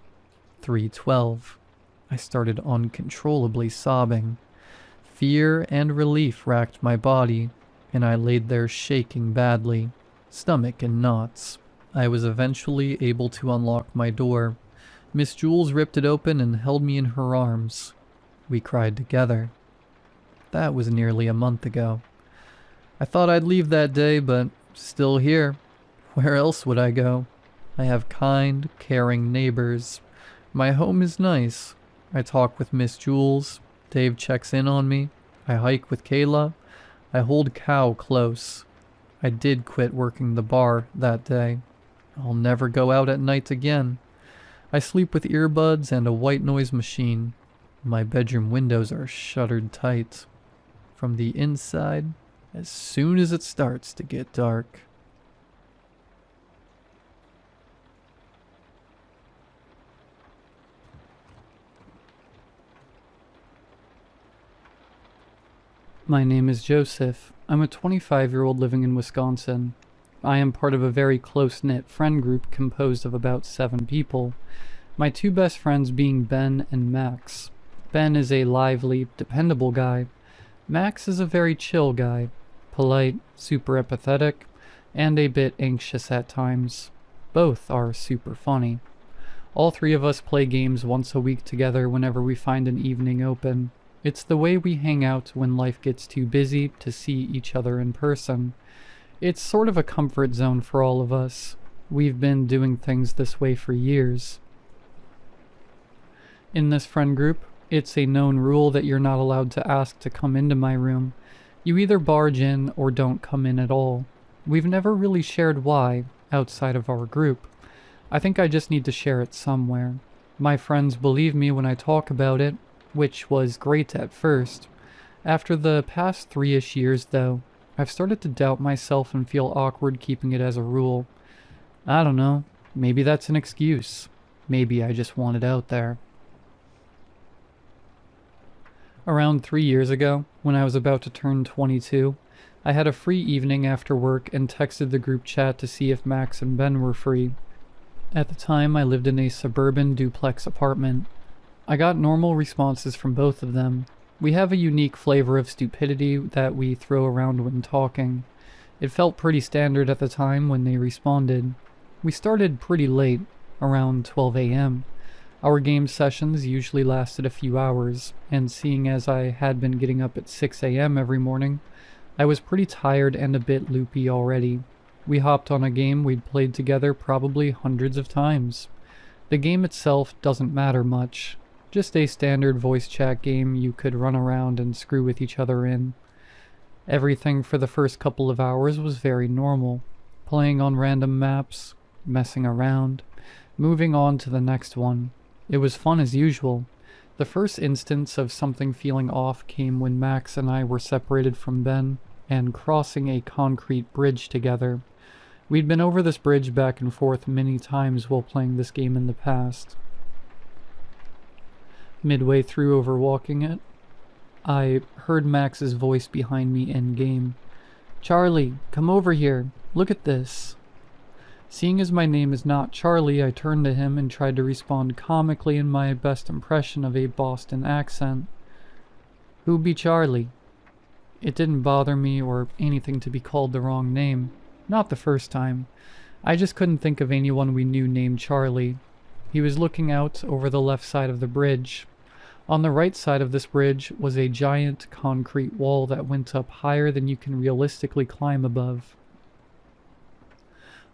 Speaker 1: 3:12. I started uncontrollably sobbing. Fear and relief racked my body, and I laid there shaking badly, stomach in knots. I was eventually able to unlock my door. Miss Jules ripped it open and held me in her arms. We cried together. That was nearly a month ago. I thought I'd leave that day, but still here. Where else would I go? I have kind, caring neighbors. My home is nice. I talk with Miss Jules. Dave checks in on me. I hike with Kayla. I hold Cow close. I did quit working the bar that day. I'll never go out at night again. I sleep with earbuds and a white noise machine. My bedroom windows are shuttered tight. From the inside, as soon as it starts to get dark. My name is Joseph. I'm a 25-year-old living in Wisconsin. I am part of a very close-knit friend group composed of about 7 people. My 2 best friends being Ben and Max. Ben is a lively, dependable guy. Max is a very chill guy. Polite, super empathetic, and a bit anxious at times. Both are super funny. All three of us play games once a week together whenever we find an evening open. It's the way we hang out when life gets too busy to see each other in person. It's sort of a comfort zone for all of us. We've been doing things this way for years. In this friend group, it's a known rule that you're not allowed to ask to come into my room. You either barge in or don't come in at all. We've never really shared why, outside of our group. I think I just need to share it somewhere. My friends believe me when I talk about it, which was great at first. After the past 3-ish years, though, I've started to doubt myself and feel awkward keeping it as a rule. I don't know, maybe that's an excuse. Maybe I just want it out there. Around 3 years ago, when I was about to turn 22, I had a free evening after work and texted the group chat to see if Max and Ben were free. At the time, I lived in a suburban duplex apartment. I got normal responses from both of them. We have a unique flavor of stupidity that we throw around when talking. It felt pretty standard at the time when they responded. We started pretty late, around 12 a.m. Our game sessions usually lasted a few hours, and seeing as I had been getting up at 6 a.m. every morning, I was pretty tired and a bit loopy already. We hopped on a game we'd played together probably hundreds of times. The game itself doesn't matter much, just a standard voice chat game you could run around and screw with each other in. Everything for the first couple of hours was very normal, playing on random maps, messing around, moving on to the next one. It was fun as usual. The first instance of something feeling off came when Max and I were separated from Ben and crossing a concrete bridge together. We'd been over this bridge back and forth many times while playing this game in the past. Midway through overwalking it, I heard Max's voice behind me in-game. "Charlie, come over here. Look at this." Seeing as my name is not Charlie, I turned to him and tried to respond comically in my best impression of a Boston accent. "Who be Charlie?" It didn't bother me or anything to be called the wrong name. Not the first time. I just couldn't think of anyone we knew named Charlie. He was looking out over the left side of the bridge. On the right side of this bridge was a giant concrete wall that went up higher than you can realistically climb above.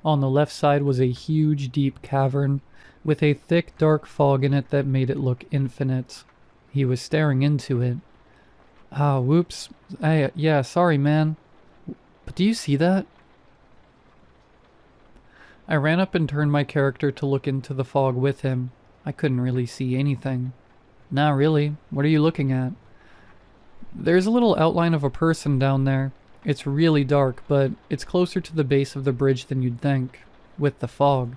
Speaker 1: On the left side was a huge, deep cavern with a thick, dark fog in it that made it look infinite. He was staring into it. "Ah, whoops. Yeah, sorry, man. But do you see that?" I ran up and turned my character to look into the fog with him. I couldn't really see anything. "Not really. What are you looking at?" "There's a little outline of a person down there. It's really dark, but it's closer to the base of the bridge than you'd think, with the fog."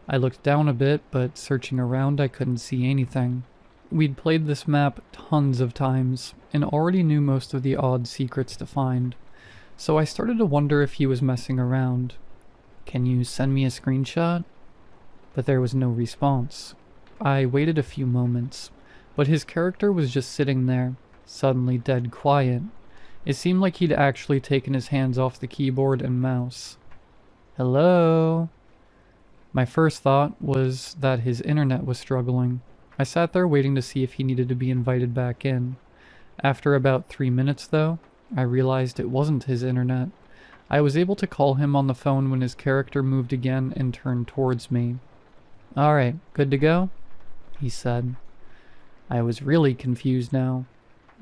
Speaker 1: I looked down a bit, but searching around I couldn't see anything. We'd played this map tons of times, and already knew most of the odd secrets to find, so I started to wonder if he was messing around. "Can you send me a screenshot?" But there was no response. I waited a few moments, but his character was just sitting there, suddenly dead quiet. It seemed like he'd actually taken his hands off the keyboard and mouse. "Hello?" My first thought was that his internet was struggling. I sat there waiting to see if he needed to be invited back in. After about 3 minutes, though, I realized it wasn't his internet. I was able to call him on the phone when his character moved again and turned towards me. "Alright, good to go?" he said. I was really confused now.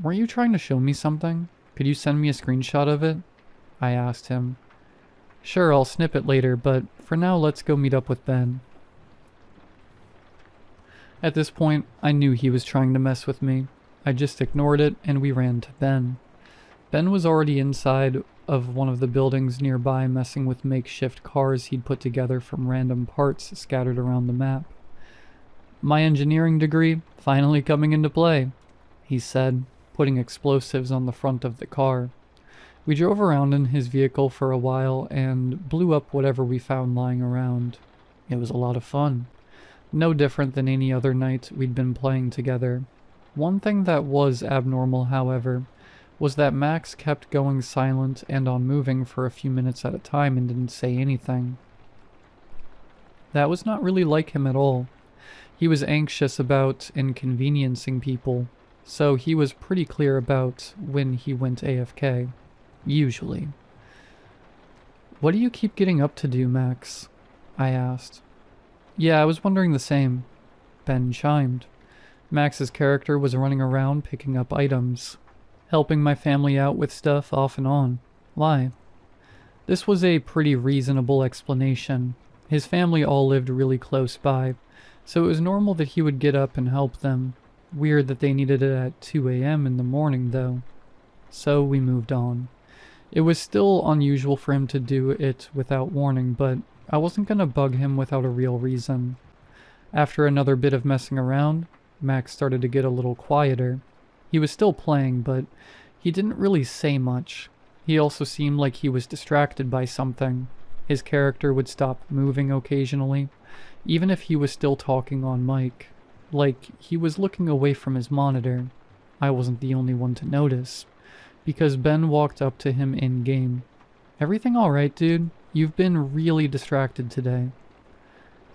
Speaker 1: "Weren't you trying to show me something? Could you send me a screenshot of it?" I asked him. "Sure, I'll snip it later, but for now let's go meet up with Ben." At this point, I knew he was trying to mess with me. I just ignored it and we ran to Ben. Ben was already inside of one of the buildings nearby messing with makeshift cars he'd put together from random parts scattered around the map. "My engineering degree finally coming into play," he said, putting explosives on the front of the car. We drove around in his vehicle for a while and blew up whatever we found lying around. It was a lot of fun. No different than any other night we'd been playing together. One thing that was abnormal, however, was that Max kept going silent and unmoving for a few minutes at a time and didn't say anything. That was not really like him at all. He was anxious about inconveniencing people, so he was pretty clear about when he went AFK. Usually. "What do you keep getting up to do, Max?" I asked. "Yeah, I was wondering the same." Ben chimed. Max's character was running around picking up items, helping my family out with stuff off and on. Why? This was a pretty reasonable explanation. His family all lived really close by, so it was normal that he would get up and help them. Weird that they needed it at 2 a.m. in the morning, though. So we moved on. It was still unusual for him to do it without warning, but I wasn't gonna bug him without a real reason. After another bit of messing around, Max started to get a little quieter. He was still playing, but he didn't really say much. He also seemed like he was distracted by something. His character would stop moving occasionally, even if he was still talking on mic. Like, he was looking away from his monitor. I wasn't the only one to notice, because Ben walked up to him in-game. "Everything alright, dude? You've been really distracted today."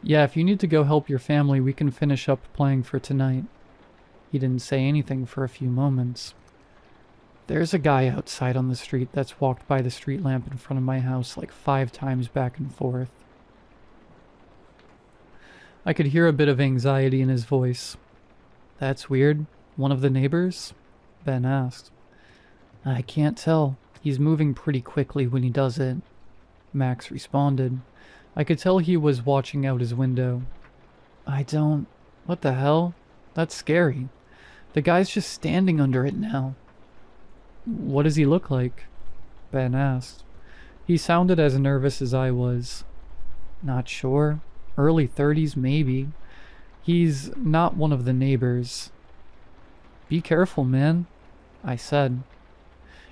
Speaker 1: "Yeah, if you need to go help your family, we can finish up playing for tonight." He didn't say anything for a few moments. "There's a guy outside on the street that's walked by the street lamp in front of my house like 5 times back and forth." I could hear a bit of anxiety in his voice. "That's weird. One of the neighbors?" Ben asked. "I can't tell. He's moving pretty quickly when he does it," Max responded. I could tell he was watching out his window. What the hell? That's scary. The guy's just standing under it now." "What does he look like?" Ben asked. He sounded as nervous as I was. "Not sure. Early 30s, maybe. He's not one of the neighbors." "Be careful, man," I said.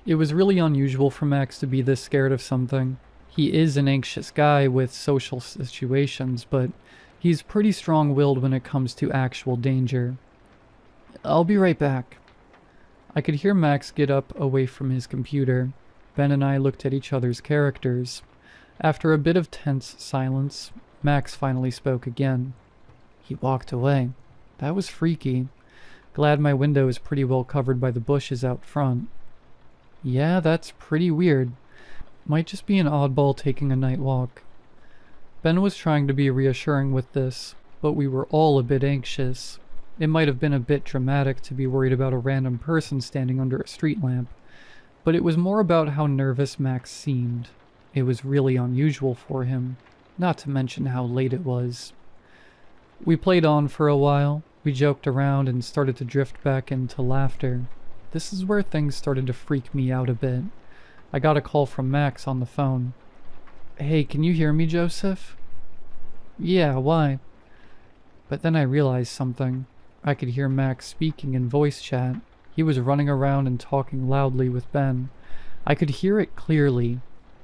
Speaker 1: It was really unusual for Max to be this scared of something. He is an anxious guy with social situations, but he's pretty strong-willed when it comes to actual danger. "I'll be right back." I could hear Max get up away from his computer. Ben and I looked at each other's characters. After a bit of tense silence, Max finally spoke again. "He walked away. That was freaky. Glad my window is pretty well covered by the bushes out front." "Yeah, that's pretty weird. Might just be an oddball taking a night walk." Ben was trying to be reassuring with this, but we were all a bit anxious. It might have been a bit dramatic to be worried about a random person standing under a street lamp, but it was more about how nervous Max seemed. It was really unusual for him, not to mention how late it was. We played on for a while. We joked around and started to drift back into laughter. This is where things started to freak me out a bit. I got a call from Max on the phone. "Hey, can you hear me, Joseph?" "Yeah, why?" But then I realized something. I could hear Max speaking in voice chat. He was running around and talking loudly with Ben. I could hear it clearly,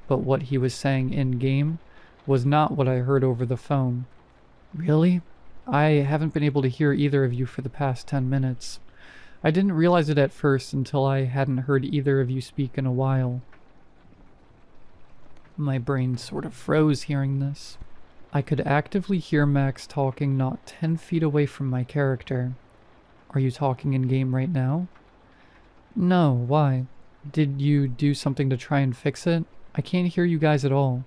Speaker 1: but what he was saying in-game was not what I heard over the phone. "Really? I haven't been able to hear either of you for the past 10 minutes. I didn't realize it at first until I hadn't heard either of you speak in a while." My brain sort of froze hearing this. I could actively hear Max talking not 10 feet away from my character. "Are you talking in-game right now?" "No, why? Did you do something to try and fix it? I can't hear you guys at all."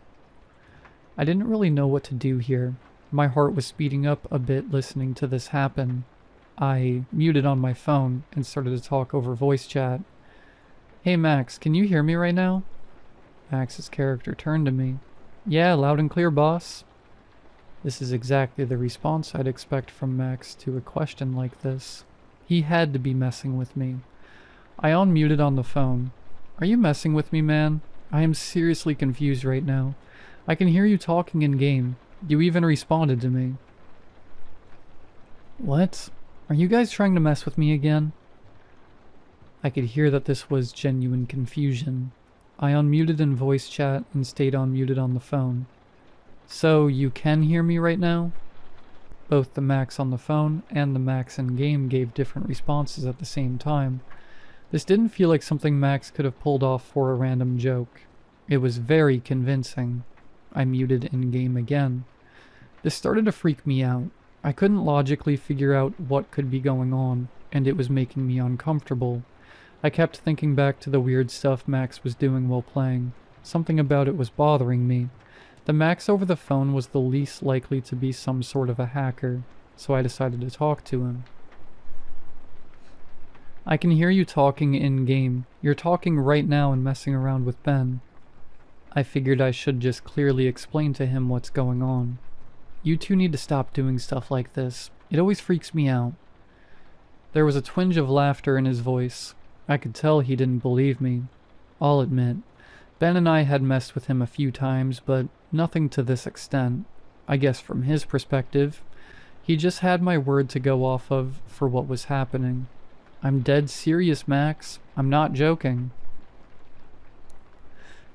Speaker 1: I didn't really know what to do here. My heart was speeding up a bit listening to this happen. I muted on my phone and started to talk over voice chat. "Hey Max, can you hear me right now?" Max's character turned to me. "Yeah, loud and clear, boss." This is exactly the response I'd expect from Max to a question like this. He had to be messing with me. I unmuted on the phone. "Are you messing with me, man? I am seriously confused right now. I can hear you talking in-game. You even responded to me." "What? Are you guys trying to mess with me again?" I could hear that this was genuine confusion. I unmuted in voice chat and stayed unmuted on the phone. "So you can hear me right now?" Both the Max on the phone and the Max in-game gave different responses at the same time. This didn't feel like something Max could have pulled off for a random joke. It was very convincing. I muted in-game again. This started to freak me out. I couldn't logically figure out what could be going on, and it was making me uncomfortable. I kept thinking back to the weird stuff Max was doing while playing. Something about it was bothering me. The Max over the phone was the least likely to be some sort of a hacker, so I decided to talk to him. I can hear you talking in-game. You're talking right now and messing around with Ben. I figured I should just clearly explain to him what's going on. You two need to stop doing stuff like this. It always freaks me out. There was a twinge of laughter in his voice. I could tell he didn't believe me. I'll admit, Ben and I had messed with him a few times, but nothing to this extent. I guess from his perspective, he just had my word to go off of for what was happening. I'm dead serious, Max. I'm not joking.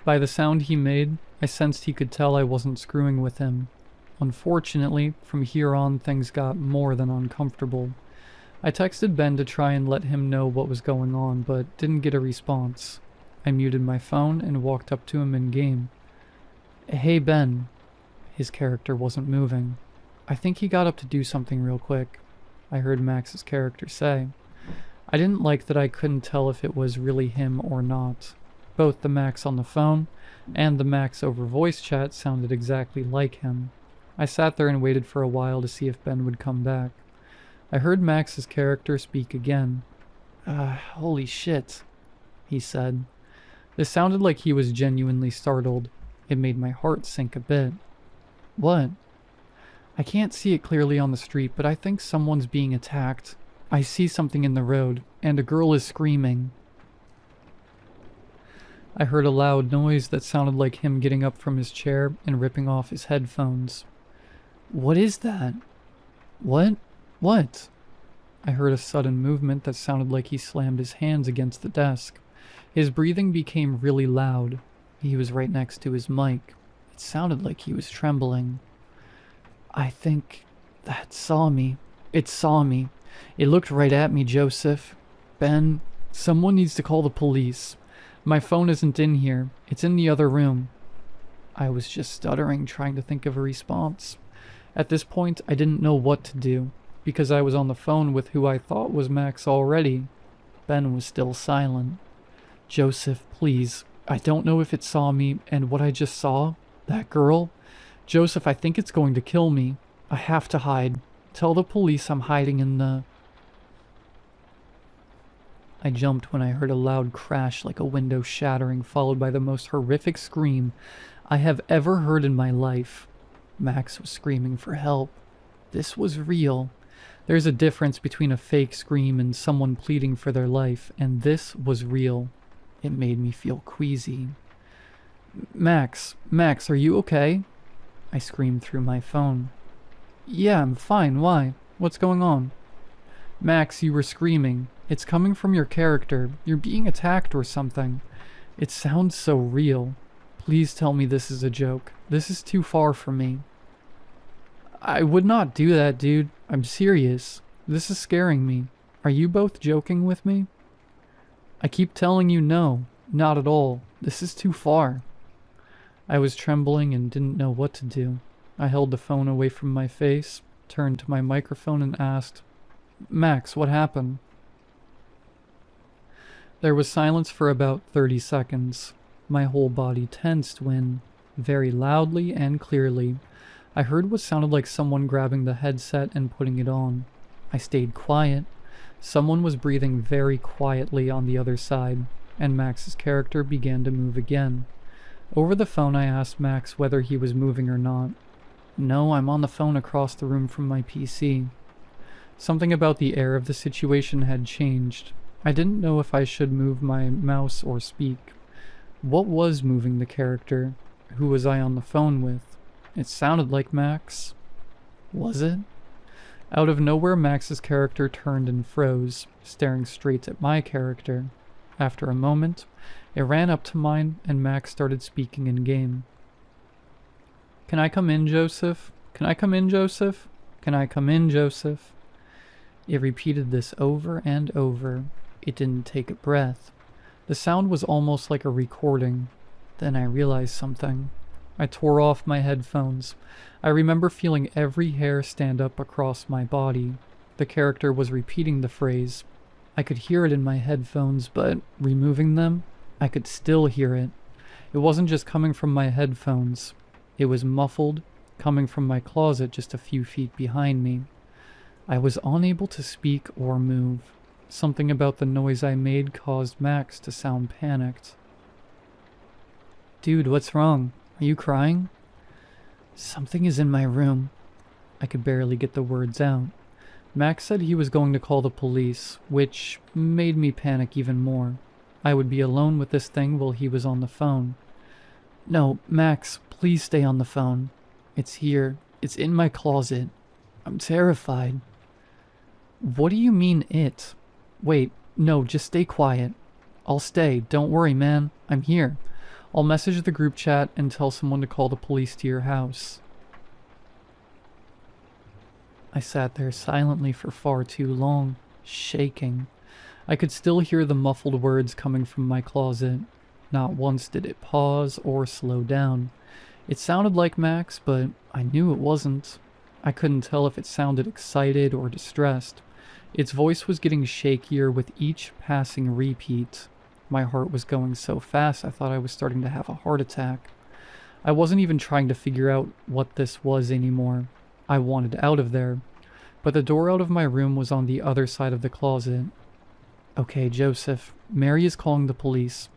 Speaker 1: By the sound he made, I sensed he could tell I wasn't screwing with him. Unfortunately, from here on things got more than uncomfortable. I texted Ben to try and let him know what was going on, but didn't get a response. I muted my phone and walked up to him in-game. Hey Ben. His character wasn't moving. I think he got up to do something real quick, I heard Max's character say. I didn't like that I couldn't tell if it was really him or not. Both the Max on the phone and the Max over voice chat sounded exactly like him. I sat there and waited for a while to see if Ben would come back. I heard Max's character speak again. Holy shit, he said. This sounded like he was genuinely startled. It made my heart sink a bit. What? I can't see it clearly on the street, but I think someone's being attacked. I see something in the road, and a girl is screaming. I heard a loud noise that sounded like him getting up from his chair and ripping off his headphones. What is that? What? What? I heard a sudden movement that sounded like he slammed his hands against the desk. His breathing became really loud. He was right next to his mic. It sounded like he was trembling. I think that saw me. It saw me. It looked right at me, Joseph. Ben, someone needs to call the police. My phone isn't in here. It's in the other room. I was just stuttering, trying to think of a response. At this point, I didn't know what to do, because I was on the phone with who I thought was Max already. Ben was still silent. Joseph, please. I don't know if it saw me, and what I just saw, that girl. Joseph, I think it's going to kill me. I have to hide. Tell the police I'm hiding in the... I jumped when I heard a loud crash like a window shattering, followed by the most horrific scream I have ever heard in my life. Max was screaming for help. This was real. There's a difference between a fake scream and someone pleading for their life, and this was real. It made me feel queasy. Max, are you okay? I screamed through my phone. Yeah, I'm fine. Why? What's going on? Max, you were screaming. It's coming from your character. You're being attacked or something. It sounds so real. Please tell me this is a joke. This is too far from me. I would not do that, dude. I'm serious. This is scaring me. Are you both joking with me? I keep telling you no. Not at all. This is too far. I was trembling and didn't know what to do. I held the phone away from my face, turned to my microphone and asked, Max, what happened? There was silence for about 30 seconds. My whole body tensed when, very loudly and clearly, I heard what sounded like someone grabbing the headset and putting it on. I stayed quiet. Someone was breathing very quietly on the other side, and Max's character began to move again. Over the phone I asked Max whether he was moving or not. No, I'm on the phone across the room from my PC. Something about the air of the situation had changed. I didn't know if I should move my mouse or speak. What was moving the character? Who was I on the phone with? It sounded like Max. Was it? Out of nowhere, Max's character turned and froze, staring straight at my character. After a moment, it ran up to mine, and Max started speaking in-game. Can I come in, Joseph? Can I come in, Joseph? Can I come in, Joseph? It repeated this over and over. It didn't take a breath. The sound was almost like a recording. Then I realized something. I tore off my headphones. I remember feeling every hair stand up across my body. The character was repeating the phrase. I could hear it in my headphones, but removing them, I could still hear it. It wasn't just coming from my headphones. It was muffled, coming from my closet just a few feet behind me. I was unable to speak or move. Something about the noise I made caused Max to sound panicked. Dude, what's wrong? Are you crying? Something is in my room. I could barely get the words out. Max said he was going to call the police, which made me panic even more. I would be alone with this thing while he was on the phone. No, Max, please stay on the phone. It's here. It's in my closet. I'm terrified. What do you mean it? Wait, no, just stay quiet. I'll stay. Don't worry, man. I'm here. I'll message the group chat and tell someone to call the police to your house. I sat there silently for far too long, shaking. I could still hear the muffled words coming from my closet. Not once did it pause or slow down. It sounded like Max, but I knew it wasn't. I couldn't tell if it sounded excited or distressed. Its voice was getting shakier with each passing repeat. My heart was going so fast I thought I was starting to have a heart attack. I wasn't even trying to figure out what this was anymore. I wanted out of there. But the door out of my room was on the other side of the closet. Okay, Joseph, Mary is calling the police.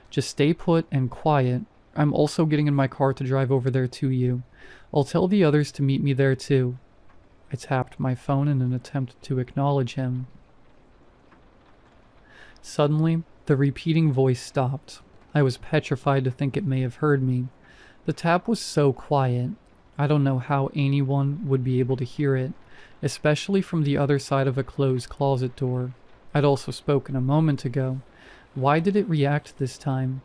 Speaker 1: Just stay put and quiet. I'm also getting in my car to drive over there to you. I'll tell the others to meet me there too. I tapped my phone in an attempt to acknowledge him. Suddenly, the repeating voice stopped. I was petrified to think it may have heard me. The tap was so quiet. I don't know how anyone would be able to hear it, especially from the other side of a closed closet door. I'd also spoken a moment ago. Why did it react this time?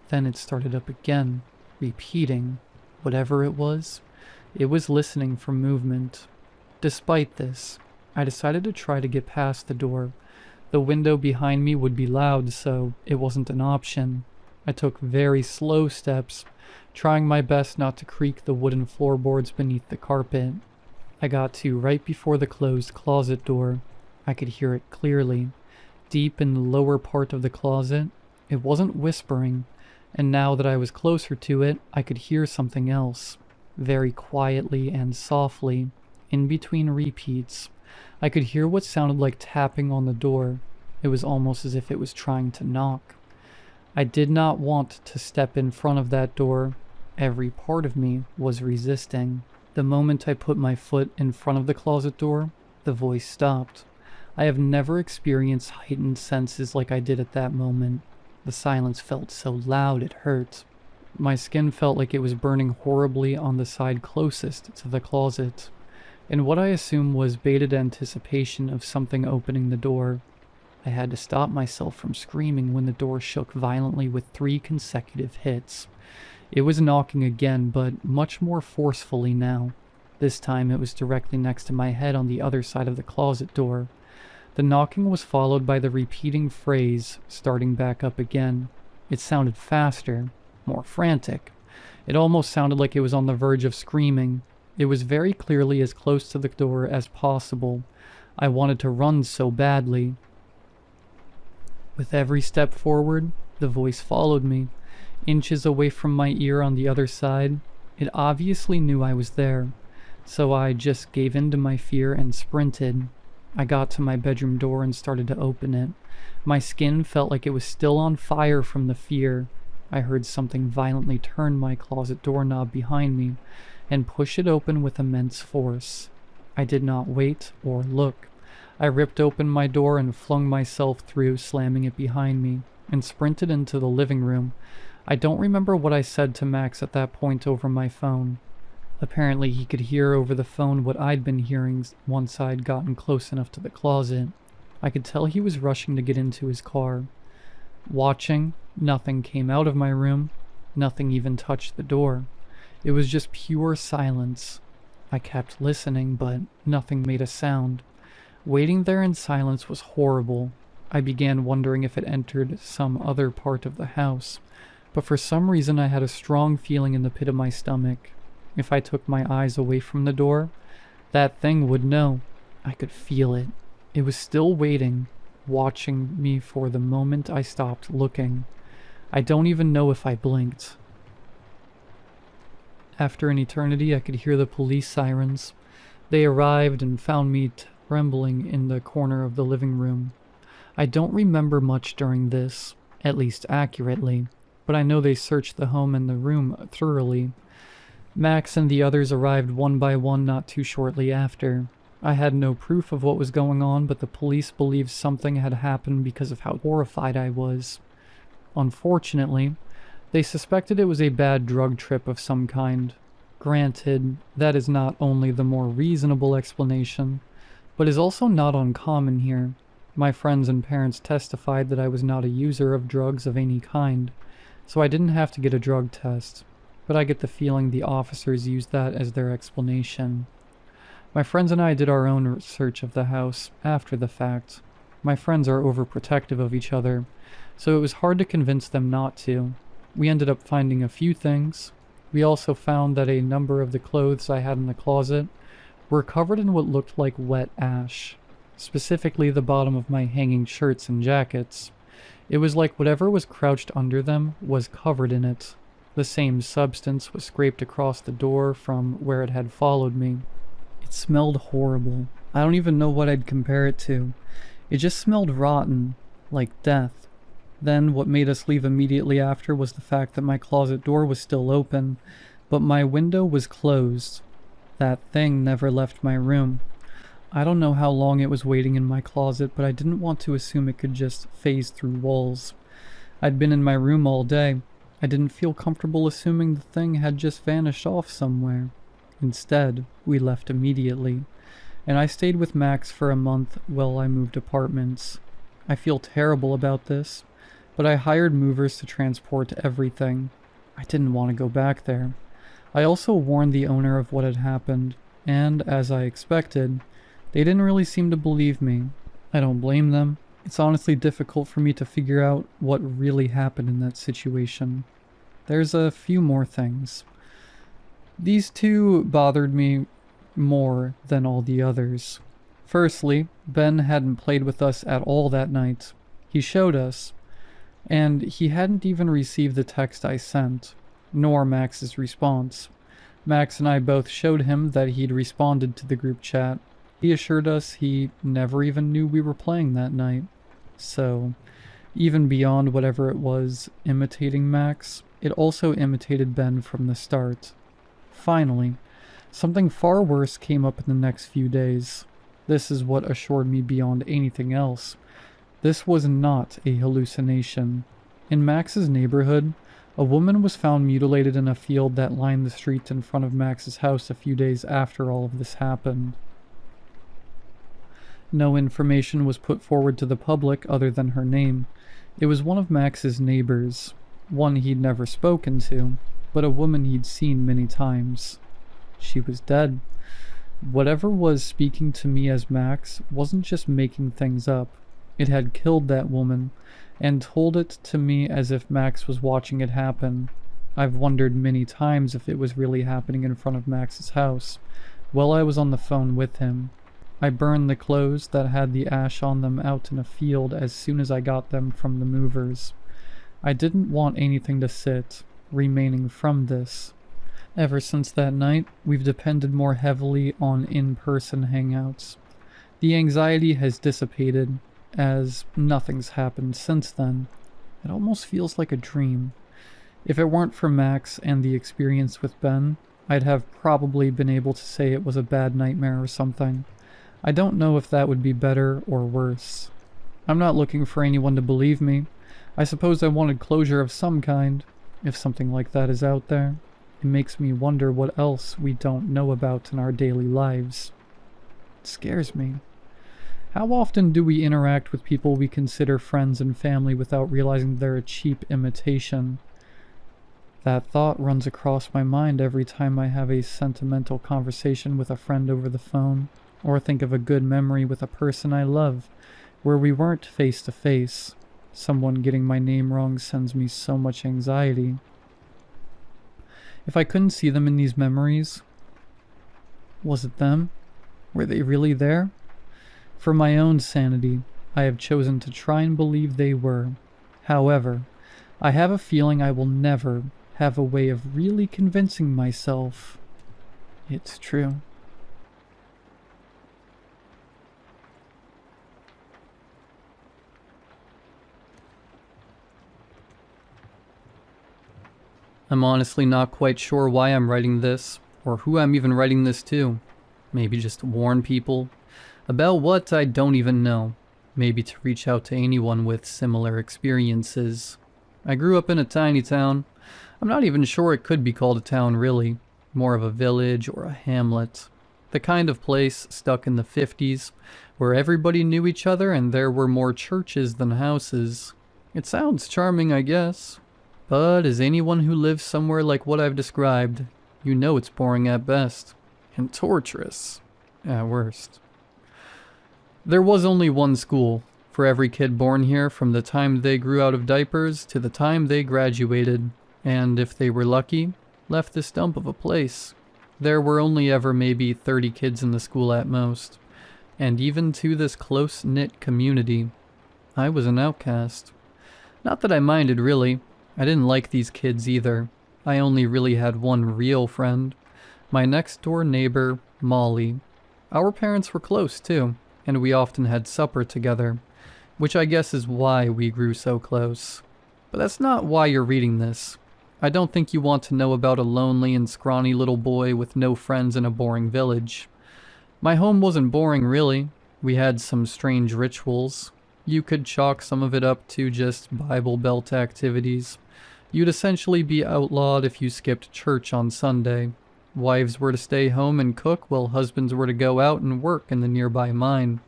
Speaker 1: Then it started up again, repeating. Whatever it was listening for movement. Despite this, I decided to try to get past the door. The window behind me would be loud, so it wasn't an option. I took very slow steps, trying my best not to creak the wooden floorboards beneath the carpet. I got to right before the closed closet door. I could hear it clearly. Deep in the lower part of the closet, it wasn't whispering, and now that I was closer to it, I could hear something else. Very quietly and softly, in between repeats, I could hear what sounded like tapping on the door. It was almost as if it was trying to knock. I did not want to step in front of that door. Every part of me was resisting. The moment I put my foot in front of the closet door, the voice stopped. I have never experienced heightened senses like I did at that moment. The silence felt so loud it hurt. My skin felt like it was burning horribly on the side closest to the closet, in what I assume was bated anticipation of something opening the door. I had to stop myself from screaming when the door shook violently with 3 consecutive hits. It was knocking again, but much more forcefully now. This time it was directly next to my head on the other side of the closet door. The knocking was followed by the repeating phrase, starting back up again. It sounded faster, more frantic. It almost sounded like it was on the verge of screaming. It was very clearly as close to the door as possible. I wanted to run so badly. With every step forward, the voice followed me, inches away from my ear on the other side. It obviously knew I was there, so I just gave in to my fear and sprinted. I got to my bedroom door and started to open it. My skin felt like it was still on fire from the fear. I heard something violently turn my closet doorknob behind me and push it open with immense force. I did not wait or look. I ripped open my door and flung myself through, slamming it behind me, and sprinted into the living room. I don't remember what I said to Max at that point over my phone. Apparently he could hear over the phone what I'd been hearing once I'd gotten close enough to the closet. I could tell he was rushing to get into his car. Watching, nothing came out of my room. Nothing even touched the door. It was just pure silence. I kept listening, but nothing made a sound. Waiting there in silence was horrible. I began wondering if it entered some other part of the house. but for some reason I had a strong feeling in the pit of my stomach. If I took my eyes away from the door, that thing would know. I could feel it. It was still waiting, watching me for the moment I stopped looking. I don't even know if I blinked. After an eternity, I could hear the police sirens. They arrived and found me trembling in the corner of the living room. I don't remember much during this, at least accurately, but I know they searched the home and the room thoroughly. Max and the others arrived one by one not too shortly after. I had no proof of what was going on, but the police believed something had happened because of how horrified I was. Unfortunately, they suspected it was a bad drug trip of some kind. Granted, that is not only the more reasonable explanation, but is also not uncommon here. My friends and parents testified that I was not a user of drugs of any kind, so I didn't have to get a drug test, but I get the feeling the officers used that as their explanation. My friends and I did our own research of the house after the fact. My friends are overprotective of each other, so it was hard to convince them not to. We ended up finding a few things. We also found that a number of the clothes I had in the closet were covered in what looked like wet ash, specifically the bottom of my hanging shirts and jackets. It was like whatever was crouched under them was covered in it. The same substance was scraped across the door from where it had followed me. It smelled horrible. I don't even know what I'd compare it to. It just smelled rotten, like death. Then what made us leave immediately after was the fact that my closet door was still open, but my window was closed. That thing never left my room. I don't know how long it was waiting in my closet, but I didn't want to assume it could just phase through walls. I'd been in my room all day. I didn't feel comfortable assuming the thing had just vanished off somewhere. Instead, we left immediately, and I stayed with Max for a month while I moved apartments. I feel terrible about this, but I hired movers to transport everything. I didn't want to go back there. I also warned the owner of what had happened, and, as I expected, they didn't really seem to believe me. I don't blame them. It's honestly difficult for me to figure out what really happened in that situation. There's a few more things. These two bothered me more than all the others. Firstly, Ben hadn't played with us at all that night. He showed us, and he hadn't even received the text I sent, nor Max's response. Max and I both showed him that he'd responded to the group chat. He assured us he never even knew we were playing that night. So, even beyond whatever it was imitating Max, it also imitated Ben from the start. Finally, something far worse came up in the next few days. This is what assured me beyond anything else. This was not a hallucination. In Max's neighborhood, a woman was found mutilated in a field that lined the street in front of Max's house a few days after all of this happened. No information was put forward to the public other than her name. It was one of Max's neighbors, one he'd never spoken to, but a woman he'd seen many times. She was dead. Whatever was speaking to me as Max wasn't just making things up. It had killed that woman, and told it to me as if Max was watching it happen. I've wondered many times if it was really happening in front of Max's house, while I was on the phone with him. I burned the clothes that had the ash on them out in a field as soon as I got them from the movers. I didn't want anything to sit remaining from this. Ever since that night, we've depended more heavily on in-person hangouts. The anxiety has dissipated, as nothing's happened since then. It almost feels like a dream. If it weren't for Max and the experience with Ben, I'd have probably been able to say it was a bad nightmare or something. I don't know if that would be better or worse. I'm not looking for anyone to believe me. I suppose I wanted closure of some kind. If something like that is out there, it makes me wonder what else we don't know about in our daily lives. It scares me. How often do we interact with people we consider friends and family without realizing they're a cheap imitation? That thought runs across my mind every time I have a sentimental conversation with a friend over the phone, or think of a good memory with a person I love, where we weren't face to face. Someone getting my name wrong sends me so much anxiety. If I couldn't see them in these memories, was it them? Were they really there? For my own sanity, I have chosen to try and believe they were. However, I have a feeling I will never have a way of really convincing myself it's true. I'm honestly not quite sure why I'm writing this, or who I'm even writing this to. Maybe just to warn people. About what, I don't even know. Maybe to reach out to anyone with similar experiences. I grew up in a tiny town. I'm not even sure it could be called a town really. More of a village or a hamlet. The kind of place stuck in the 50s, where everybody knew each other and there were more churches than houses. It sounds charming, I guess. But as anyone who lives somewhere like what I've described, you know it's boring at best, and torturous at worst. There was only one school for every kid born here from the time they grew out of diapers to the time they graduated, and if they were lucky, left this dump of a place. There were only ever maybe 30 kids in the school at most, and even to this close-knit community, I was an outcast. Not that I minded really. I didn't like these kids either. I only really had one real friend. My next door neighbor, Molly. Our parents were close too, and we often had supper together, which I guess is why we grew so close. But that's not why you're reading this. I don't think you want to know about a lonely and scrawny little boy with no friends in a boring village. My home wasn't boring really. We had some strange rituals. You could chalk some of it up to just Bible Belt activities. You'd essentially be outlawed if you skipped church on Sunday. Wives were to stay home and cook, while husbands were to go out and work in the nearby mine.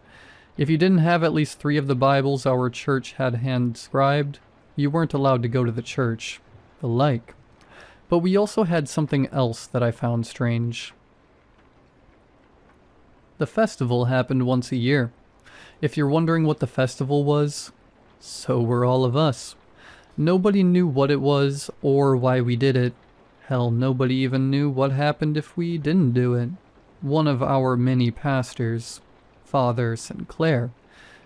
Speaker 1: If you didn't have at least 3 of the Bibles our church had hand-scribed, you weren't allowed to go to the church. The like. But we also had something else that I found strange. The festival happened once a year. If you're wondering what the festival was, so were all of us. Nobody knew what it was or why we did it. Hell, nobody even knew what happened if we didn't do it. One of our many pastors, Father Sinclair,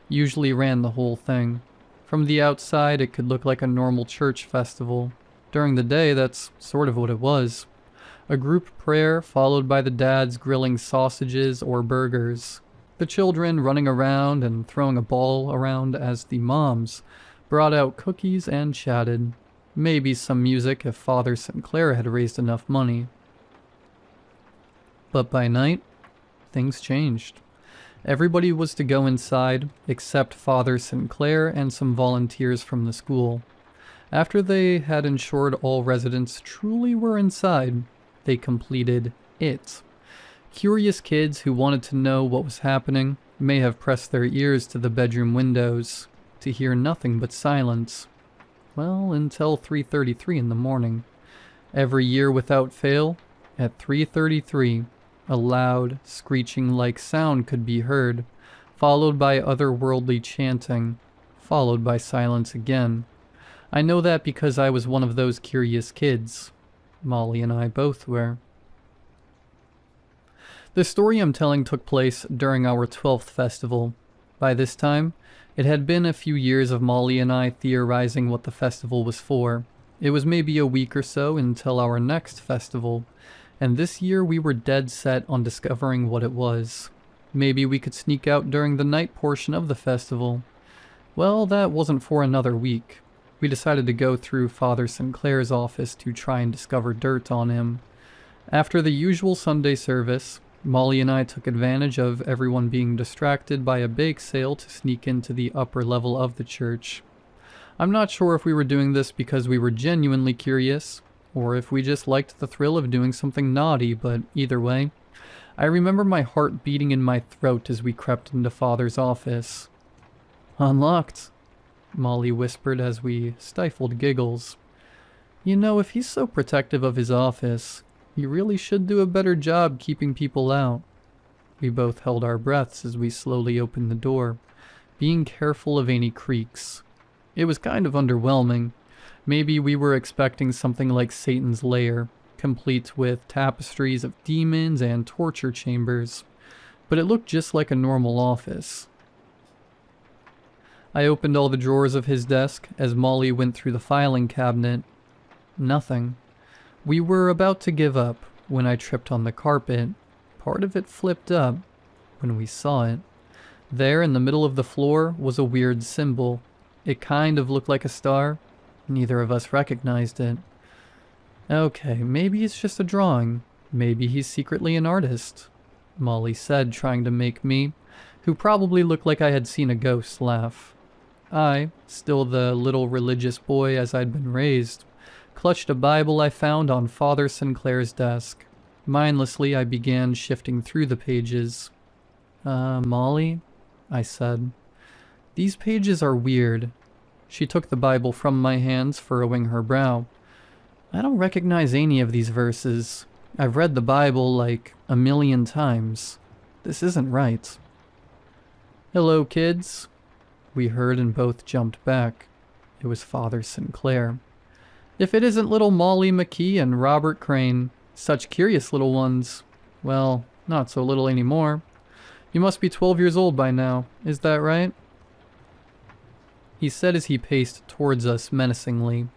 Speaker 1: usually ran the whole thing. From the outside, it could look like a normal church festival. During the day, that's sort of what it was. A group prayer followed by the dads grilling sausages or burgers. The children running around and throwing a ball around as the moms brought out cookies and chatted. Maybe some music if Father Sinclair had raised enough money. But by night, things changed. Everybody was to go inside, except Father Sinclair and some volunteers from the school. After they had ensured all residents truly were inside, they completed it. Curious kids who wanted to know what was happening may have pressed their ears to the bedroom windows to hear nothing but silence. Well, until 3:33 in the morning. Every year without fail, at 3:33, a loud, screeching-like sound could be heard, followed by otherworldly chanting, followed by silence again. I know that because I was one of those curious kids. Molly and I both were. The story I'm telling took place during our 12th festival. By this time, it had been a few years of Molly and I theorizing what the festival was for. It was maybe a week or so until our next festival, and this year we were dead set on discovering what it was. Maybe we could sneak out during the night portion of the festival. Well, that wasn't for another week. We decided to go through Father Sinclair's office to try and discover dirt on him. After the usual Sunday service, Molly and I took advantage of everyone being distracted by a bake sale to sneak into the upper level of the church. I'm not sure if we were doing this because we were genuinely curious, or if we just liked the thrill of doing something naughty, but either way, I remember my heart beating in my throat as we crept into Father's office. "Unlocked," Molly whispered as we stifled giggles. You know, if he's so protective of his office, he really should do a better job keeping people out. We both held our breaths as we slowly opened the door, being careful of any creaks. It was kind of underwhelming. Maybe we were expecting something like Satan's Lair, complete with tapestries of demons and torture chambers, but it looked just like a normal office. I opened all the drawers of his desk as Molly went through the filing cabinet. Nothing. We were about to give up when I tripped on the carpet. Part of it flipped up when we saw it. There in the middle of the floor was a weird symbol. It kind of looked like a star. Neither of us recognized it. Okay, maybe it's just a drawing. Maybe he's secretly an artist, Molly said, trying to make me, who probably looked like I had seen a ghost, laugh. I, still the little religious boy as I'd been raised, clutched a Bible I found on Father Sinclair's desk. Mindlessly, I began shifting through the pages. Molly, I said. These pages are weird. She took the Bible from my hands, furrowing her brow. I don't recognize any of these verses. I've read the Bible like a million times. This isn't right. Hello, kids, we heard and both jumped back. It was Father Sinclair. If it isn't little Molly McKee and Robert Crane, such curious little ones. Well, not so little anymore. You must be 12 years old by now, is that right? He said as he paced towards us menacingly.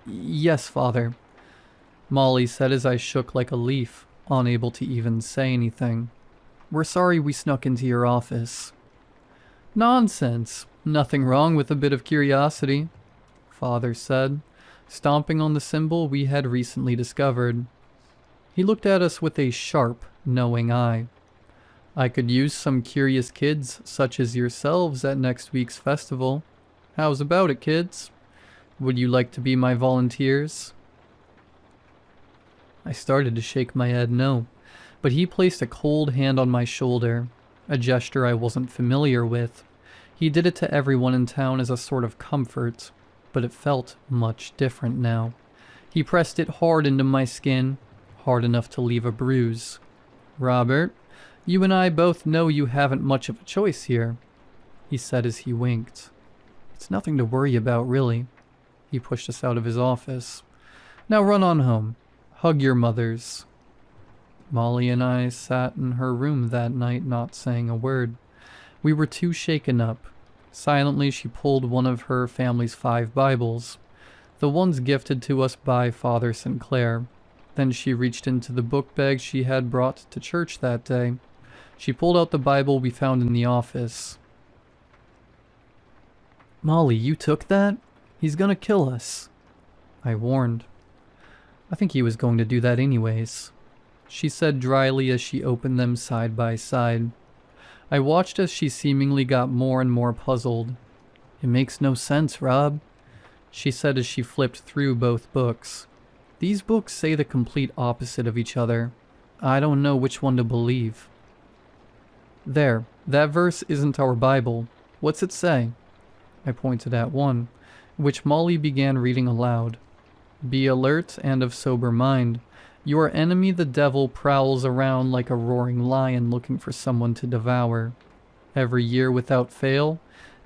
Speaker 1: Yes, Father. Molly said as I shook like a leaf, unable to even say anything. We're sorry we snuck into your office. Nonsense. Nothing wrong with a bit of curiosity, Father said, stomping on the symbol we had recently discovered. He looked at us with a sharp, knowing eye. I could use some curious kids such as yourselves at next week's festival. How's about it, kids? Would you like to be my volunteers? I started to shake my head no, but he placed a cold hand on my shoulder, a gesture I wasn't familiar with. He did it to everyone in town as a sort of comfort, but it felt much different now. He pressed it hard into my skin, hard enough to leave a bruise. Robert, you and I both know you haven't much of a choice here, he said as he winked. It's nothing to worry about, really. He pushed us out of his office. Now run on home. Hug your mothers. Molly and I sat in her room that night, not saying a word. We were too shaken up. Silently, she pulled one of her family's 5 Bibles, the ones gifted to us by Father Sinclair. Then she reached into the book bag she had brought to church that day. She pulled out the Bible we found in the office. Molly, you took that? He's gonna kill us, I warned. I think he was going to do that anyways, she said dryly as she opened them side by side. I watched as she seemingly got more and more puzzled. It makes no sense, Rob, she said as she flipped through both books. These books say the complete opposite of each other. I don't know which one to believe. There, that verse isn't our Bible. What's it say? I pointed at one, which Molly began reading aloud. Be alert and of sober mind. Your enemy the devil prowls around like a roaring lion looking for someone to devour. Every year without fail,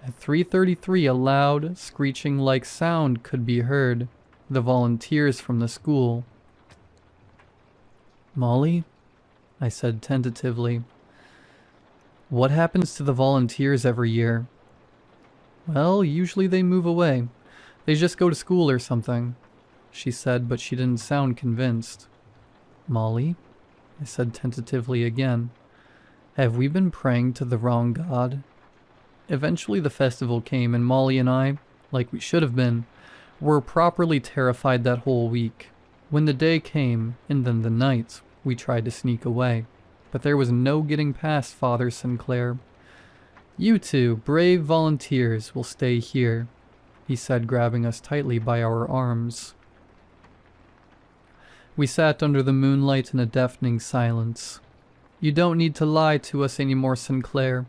Speaker 1: at 3:33 a loud, screeching-like sound could be heard. The volunteers from the school. Molly? I said tentatively. What happens to the volunteers every year? Well, usually they move away. They just go to school or something, she said, but she didn't sound convinced. Molly? I said tentatively again. Have we been praying to the wrong god? Eventually the festival came and Molly and I, like we should have been, were properly terrified that whole week. When the day came, and then the night, we tried to sneak away. But there was no getting past Father Sinclair. You two, brave volunteers, will stay here, he said, grabbing us tightly by our arms. We sat under the moonlight in a deafening silence. You don't need to lie to us anymore, Sinclair,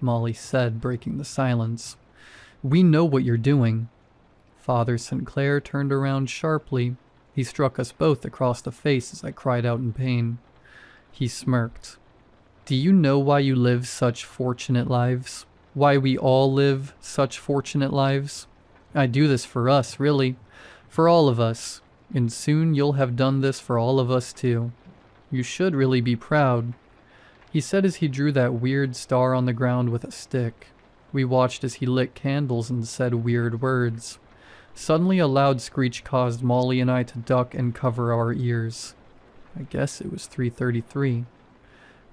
Speaker 1: Molly said, breaking the silence. We know what you're doing. Father Sinclair turned around sharply. He struck us both across the face as I cried out in pain. He smirked. Do you know why you live such fortunate lives? Why we all live such fortunate lives? I do this for us, really. For all of us. And soon you'll have done this for all of us too. You should really be proud. He said as he drew that weird star on the ground with a stick. We watched as he lit candles and said weird words. Suddenly a loud screech caused Molly and I to duck and cover our ears. I guess it was 3:33.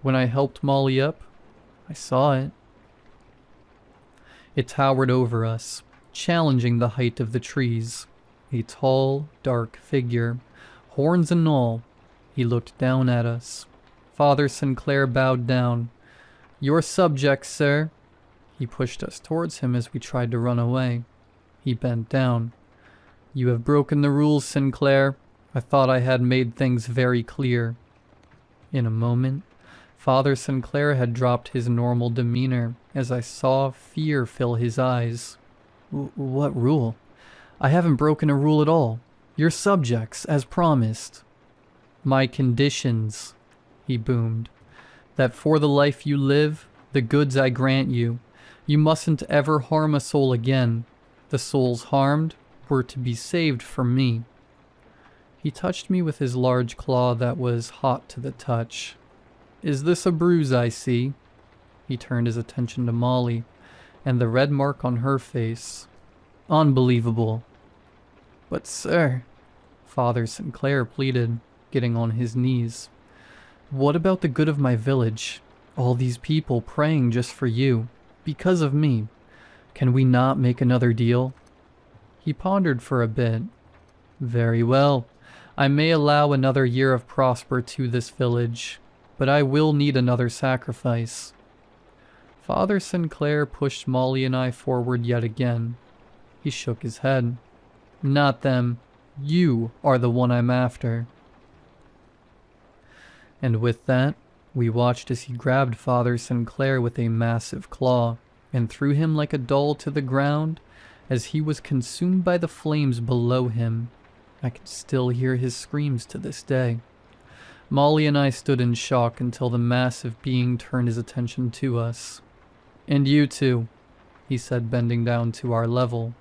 Speaker 1: When I helped Molly up, I saw it. It towered over us, challenging the height of the trees. A tall, dark figure, horns and all. He looked down at us. Father Sinclair bowed down. Your subjects, sir. He pushed us towards him as we tried to run away. He bent down. You have broken the rules, Sinclair. I thought I had made things very clear. In a moment, Father Sinclair had dropped his normal demeanor as I saw fear fill his eyes. What rule? I haven't broken a rule at all. Your subjects, as promised. My conditions, he boomed. That for the life you live, the goods I grant you, you mustn't ever harm a soul again. The souls harmed were to be saved for me. He touched me with his large claw that was hot to the touch. Is this a bruise I see? He turned his attention to Molly, and the red mark on her face. Unbelievable. But sir, Father Sinclair pleaded, getting on his knees. What about the good of my village? All these people praying just for you, because of me. Can we not make another deal? He pondered for a bit. Very well. I may allow another year of prosper to this village, but I will need another sacrifice. Father Sinclair pushed Molly and I forward yet again. He shook his head. Not them. You are the one I'm after. And with that, we watched as he grabbed Father Sinclair with a massive claw and threw him like a doll to the ground as he was consumed by the flames below him. I can still hear his screams to this day. Molly and I stood in shock until the massive being turned his attention to us. And you too, he said, bending down to our level.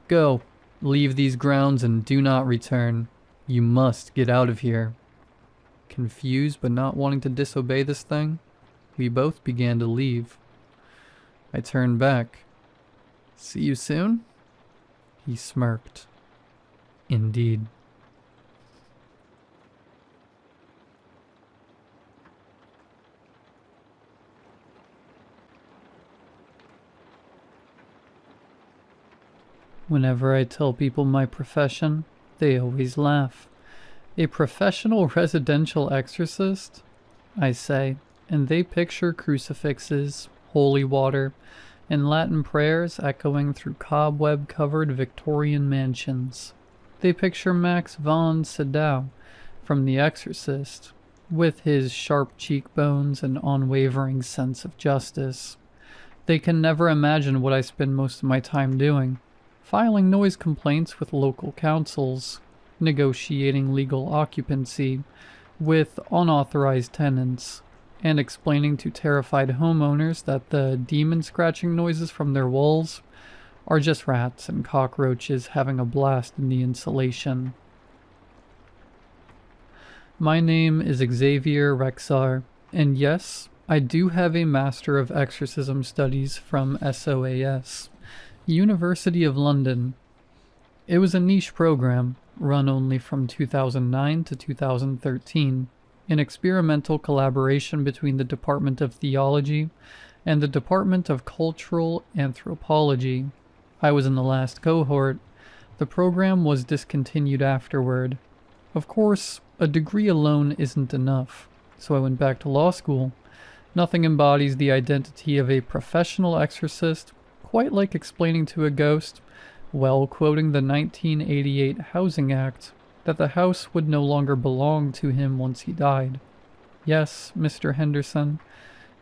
Speaker 1: Go, leave these grounds and do not return. You must get out of here. Confused but not wanting to disobey this thing, we both began to leave. I turned back. See you soon? He smirked. Indeed. Whenever I tell people my profession, they always laugh. A professional residential exorcist? I say, and they picture crucifixes, holy water, and Latin prayers echoing through cobweb-covered Victorian mansions. They picture Max von Sydow from The Exorcist, with his sharp cheekbones and unwavering sense of justice. They can never imagine what I spend most of my time doing. Filing noise complaints with local councils, negotiating legal occupancy with unauthorized tenants, and explaining to terrified homeowners that the demon-scratching noises from their walls are just rats and cockroaches having a blast in the insulation. My name is Xavier Rexar, and yes, I do have a Master of Exorcism Studies from SOAS, University of London. It was a niche program, run only from 2009 to 2013, an experimental collaboration between the Department of Theology and the Department of Cultural Anthropology. I was in the last cohort. The program was discontinued afterward. Of course, a degree alone isn't enough, so I went back to law school. Nothing embodies the identity of a professional exorcist quite like explaining to a ghost, while quoting the 1988 Housing Act, that the house would no longer belong to him once he died. Yes, Mr. Henderson,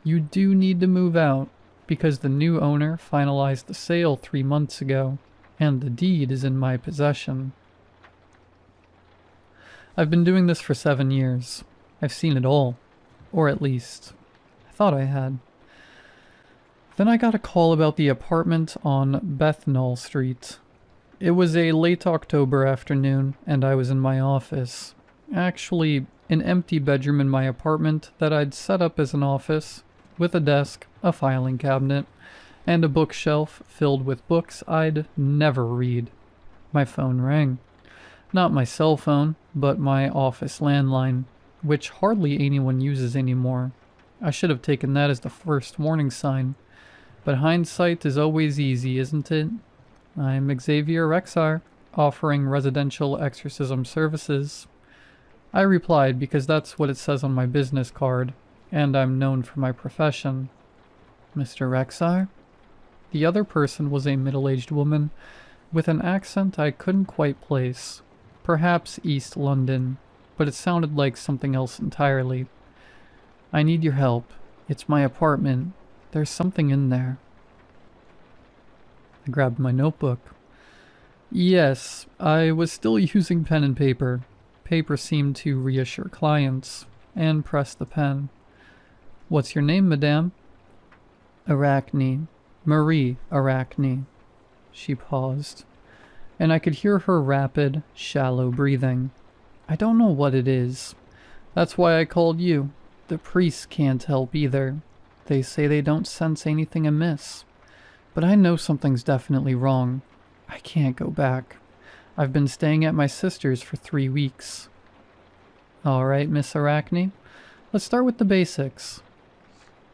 Speaker 1: you do need to move out, because the new owner finalized the sale 3 months ago, and the deed is in my possession. I've been doing this for 7 years. I've seen it all. Or at least, I thought I had. Then I got a call about the apartment on Bethnal Street. It was a late October afternoon, and I was in my office. Actually, an empty bedroom in my apartment that I'd set up as an office, with a desk, a filing cabinet, and a bookshelf filled with books I'd never read. My phone rang. Not my cell phone, but my office landline, which hardly anyone uses anymore. I should have taken that as the first warning sign. But hindsight is always easy, isn't it? I'm Xavier Rexar, offering residential exorcism services. I replied because that's what it says on my business card, and I'm known for my profession. Mr. Rexar? The other person was a middle-aged woman with an accent I couldn't quite place. Perhaps East London, but it sounded like something else entirely. I need your help. It's my apartment. There's something in there. I grabbed my notebook. Yes, I was still using pen and paper. Paper seemed to reassure clients, and pressed the pen. What's your name, madame? Arachne. Marie Arachne. She paused, and I could hear her rapid, shallow breathing. I don't know what it is. That's why I called you. The priests can't help either. They say they don't sense anything amiss. But I know something's definitely wrong. I can't go back. I've been staying at my sister's for 3 weeks. Alright, Miss Arachne. Let's start with the basics.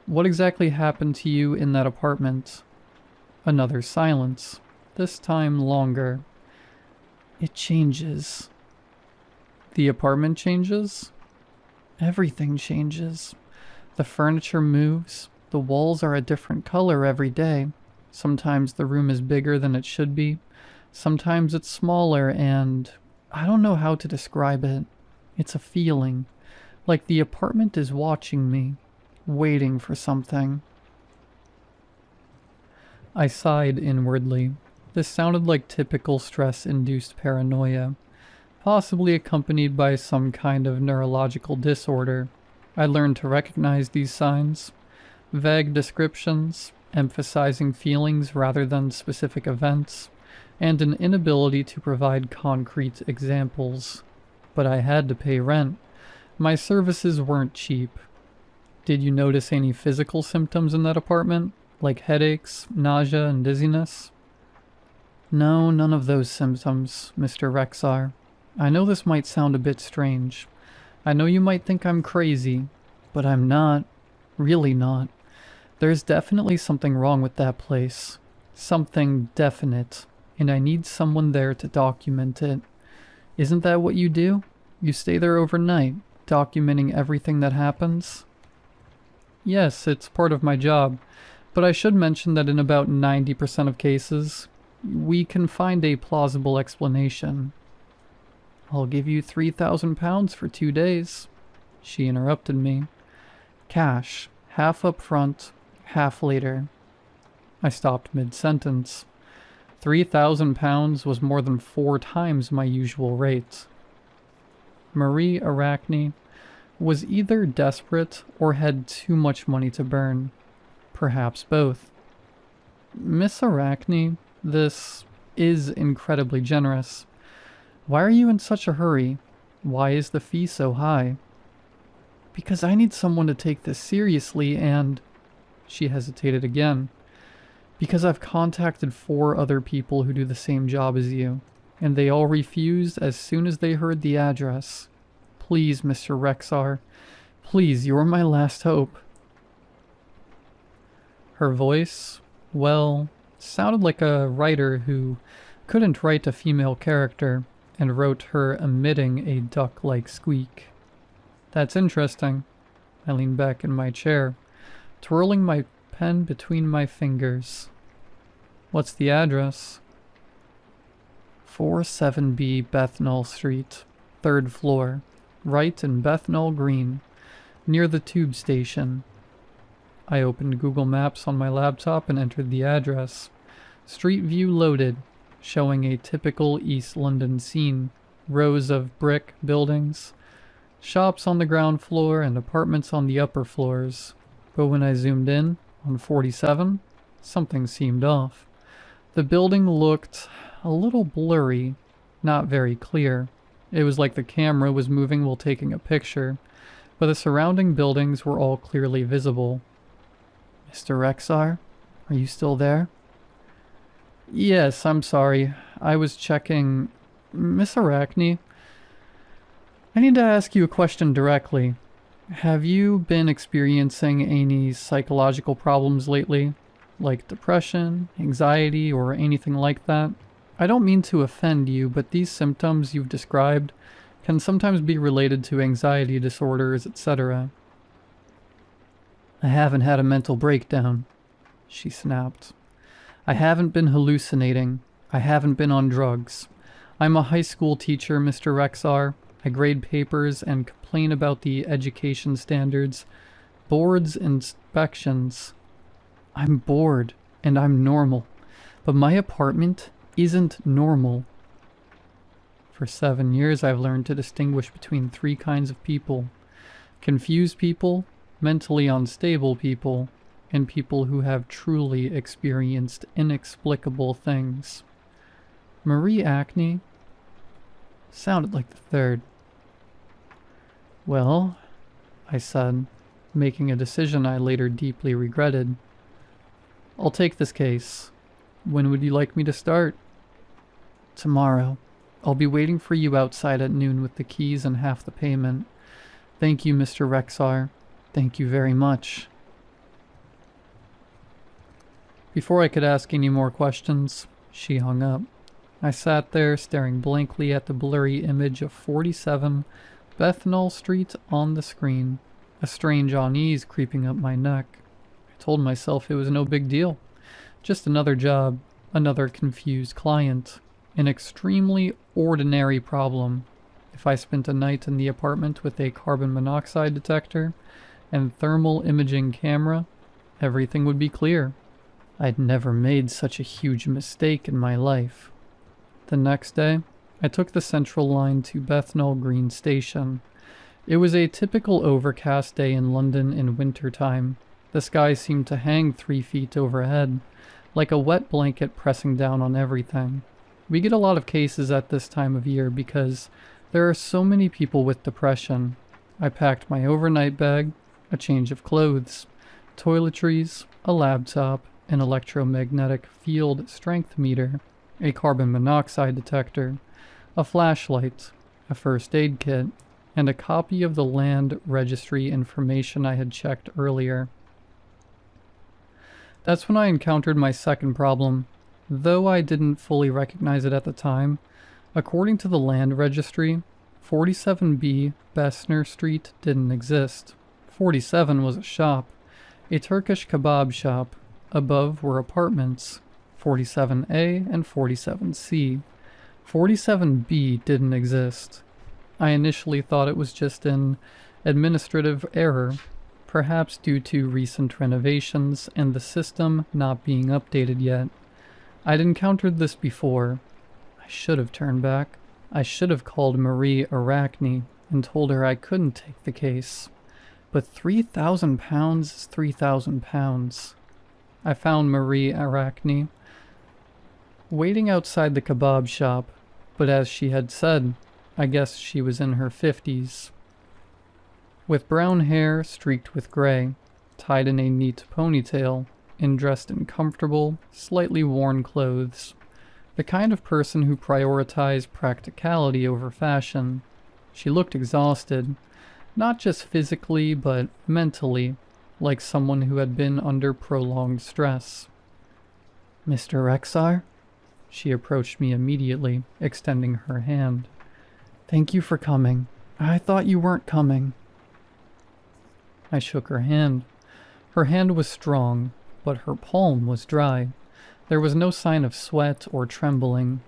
Speaker 1: What exactly happened to you in that apartment? Another silence. This time longer. It changes. The apartment changes? Everything changes. The furniture moves. The walls are a different color every day. Sometimes the room is bigger than it should be. Sometimes it's smaller and I don't know how to describe it. It's a feeling. Like the apartment is watching me. Waiting for something. I sighed inwardly. This sounded like typical stress-induced paranoia, possibly accompanied by some kind of neurological disorder. I learned to recognize these signs. Vague descriptions, emphasizing feelings rather than specific events, and an inability to provide concrete examples. But I had to pay rent. My services weren't cheap. Did you notice any physical symptoms in that apartment? Like headaches, nausea, and dizziness? No, none of those symptoms, Mr. Rexar. I know this might sound a bit strange. I know you might think I'm crazy, but I'm not. Really not. There's definitely something wrong with that place. Something definite, and I need someone there to document it. Isn't that what you do? You stay there overnight, documenting everything that happens? Yes, it's part of my job, but I should mention that in about 90% of cases, we can find a plausible explanation. I'll give you £3,000 for 2 days. She interrupted me. Cash, half up front, half later. I stopped mid-sentence. £3,000 was more than 4 times my usual rate. Marie Arachne was either desperate or had too much money to burn. Perhaps both. Miss Arachne, this is incredibly generous. Why are you in such a hurry? Why is the fee so high? Because I need someone to take this seriously and... She hesitated again. Because I've contacted 4 other people who do the same job as you, and they all refused as soon as they heard the address. Please, Mr. Rexar. Please, you're my last hope. Her voice, well, sounded like a writer who couldn't write a female character and wrote her emitting a duck-like squeak. That's interesting. I leaned back in my chair, twirling my pen between my fingers. What's the address? 47B Bethnal Street, 3rd floor, right in Bethnal Green, near the tube station. I opened Google Maps on my laptop and entered the address. Street view loaded, showing a typical East London scene. Rows of brick buildings, shops on the ground floor and apartments on the upper floors. But when I zoomed in, on 47, something seemed off. The building looked a little blurry, not very clear. It was like the camera was moving while taking a picture, but the surrounding buildings were all clearly visible. Mr. Rexar, are you still there? Yes, I'm sorry. I was checking. Miss Arachne, I need to ask you a question directly. Have you been experiencing any psychological problems lately? Like depression, anxiety, or anything like that? I don't mean to offend you, but these symptoms you've described can sometimes be related to anxiety disorders, etc. I haven't had a mental breakdown, she snapped. I haven't been hallucinating. I haven't been on drugs. I'm a high school teacher, Mr. Rexar. I grade papers and complain about the education standards, boards, inspections. I'm bored, and I'm normal. But my apartment isn't normal. For 7 years, I've learned to distinguish between 3 kinds of people. Confused people, mentally unstable people, and people who have truly experienced inexplicable things. Marie Acne sounded like the third. Well, I said, making a decision I later deeply regretted. I'll take this case. When would you like me to start? Tomorrow. I'll be waiting for you outside at noon with the keys and half the payment. Thank you, Mr. Rexar. Thank you very much. Before I could ask any more questions, she hung up. I sat there staring blankly at the blurry image of 47 Bethnal Street on the screen, a strange unease creeping up my neck. I told myself it was no big deal. Just another job, another confused client, an extremely ordinary problem. If I spent a night in the apartment with a carbon monoxide detector and thermal imaging camera, everything would be clear. I'd never made such a huge mistake in my life. The next day, I took the Central Line to Bethnal Green Station. It was a typical overcast day in London in wintertime. The sky seemed to hang 3 feet overhead, like a wet blanket pressing down on everything. We get a lot of cases at this time of year because there are so many people with depression. I packed my overnight bag, a change of clothes, toiletries, a laptop, an electromagnetic field strength meter, a carbon monoxide detector, a flashlight, a first aid kit, and a copy of the land registry information I had checked earlier. That's when I encountered my second problem. Though I didn't fully recognize it at the time, according to the land registry, 47B Bessemer Street didn't exist. 47 was a shop, a Turkish kebab shop. Above were apartments, 47A and 47C. 47B didn't exist. I initially thought it was just an administrative error, perhaps due to recent renovations and the system not being updated yet. I'd encountered this before. I should have turned back. I should have called Marie Arachne and told her I couldn't take the case. But £3,000 is £3,000. I found Marie Arachne waiting outside the kebab shop, but as she had said, I guess she was in her 50s. With brown hair streaked with gray, tied in a neat ponytail, and dressed in comfortable, slightly worn clothes. The kind of person who prioritized practicality over fashion. She looked exhausted, not just physically but mentally, like someone who had been under prolonged stress. Mr. Rexar? She approached me immediately, extending her hand. Thank you for coming. I thought you weren't coming. I shook her hand. Her hand was strong, but her palm was dry. There was no sign of sweat or trembling.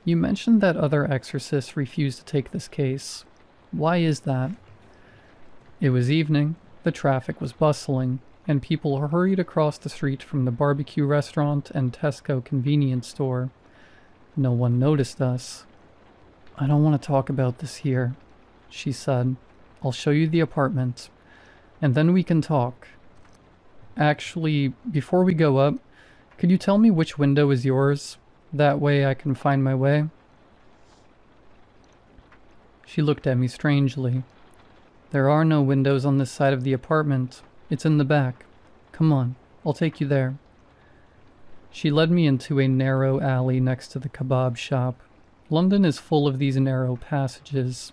Speaker 1: You mentioned that other exorcists refused to take this case. Why is that? It was evening, the traffic was bustling, and people hurried across the street from the barbecue restaurant and Tesco convenience store. No one noticed us. I don't want to talk about this here, she said. I'll show you the apartment, and then we can talk. Actually, before we go up, could you tell me which window is yours? That way I can find my way." She looked at me strangely. "There are no windows on this side of the apartment. It's in the back. Come on, I'll take you there." She led me into a narrow alley next to the kebab shop. London is full of these narrow passages,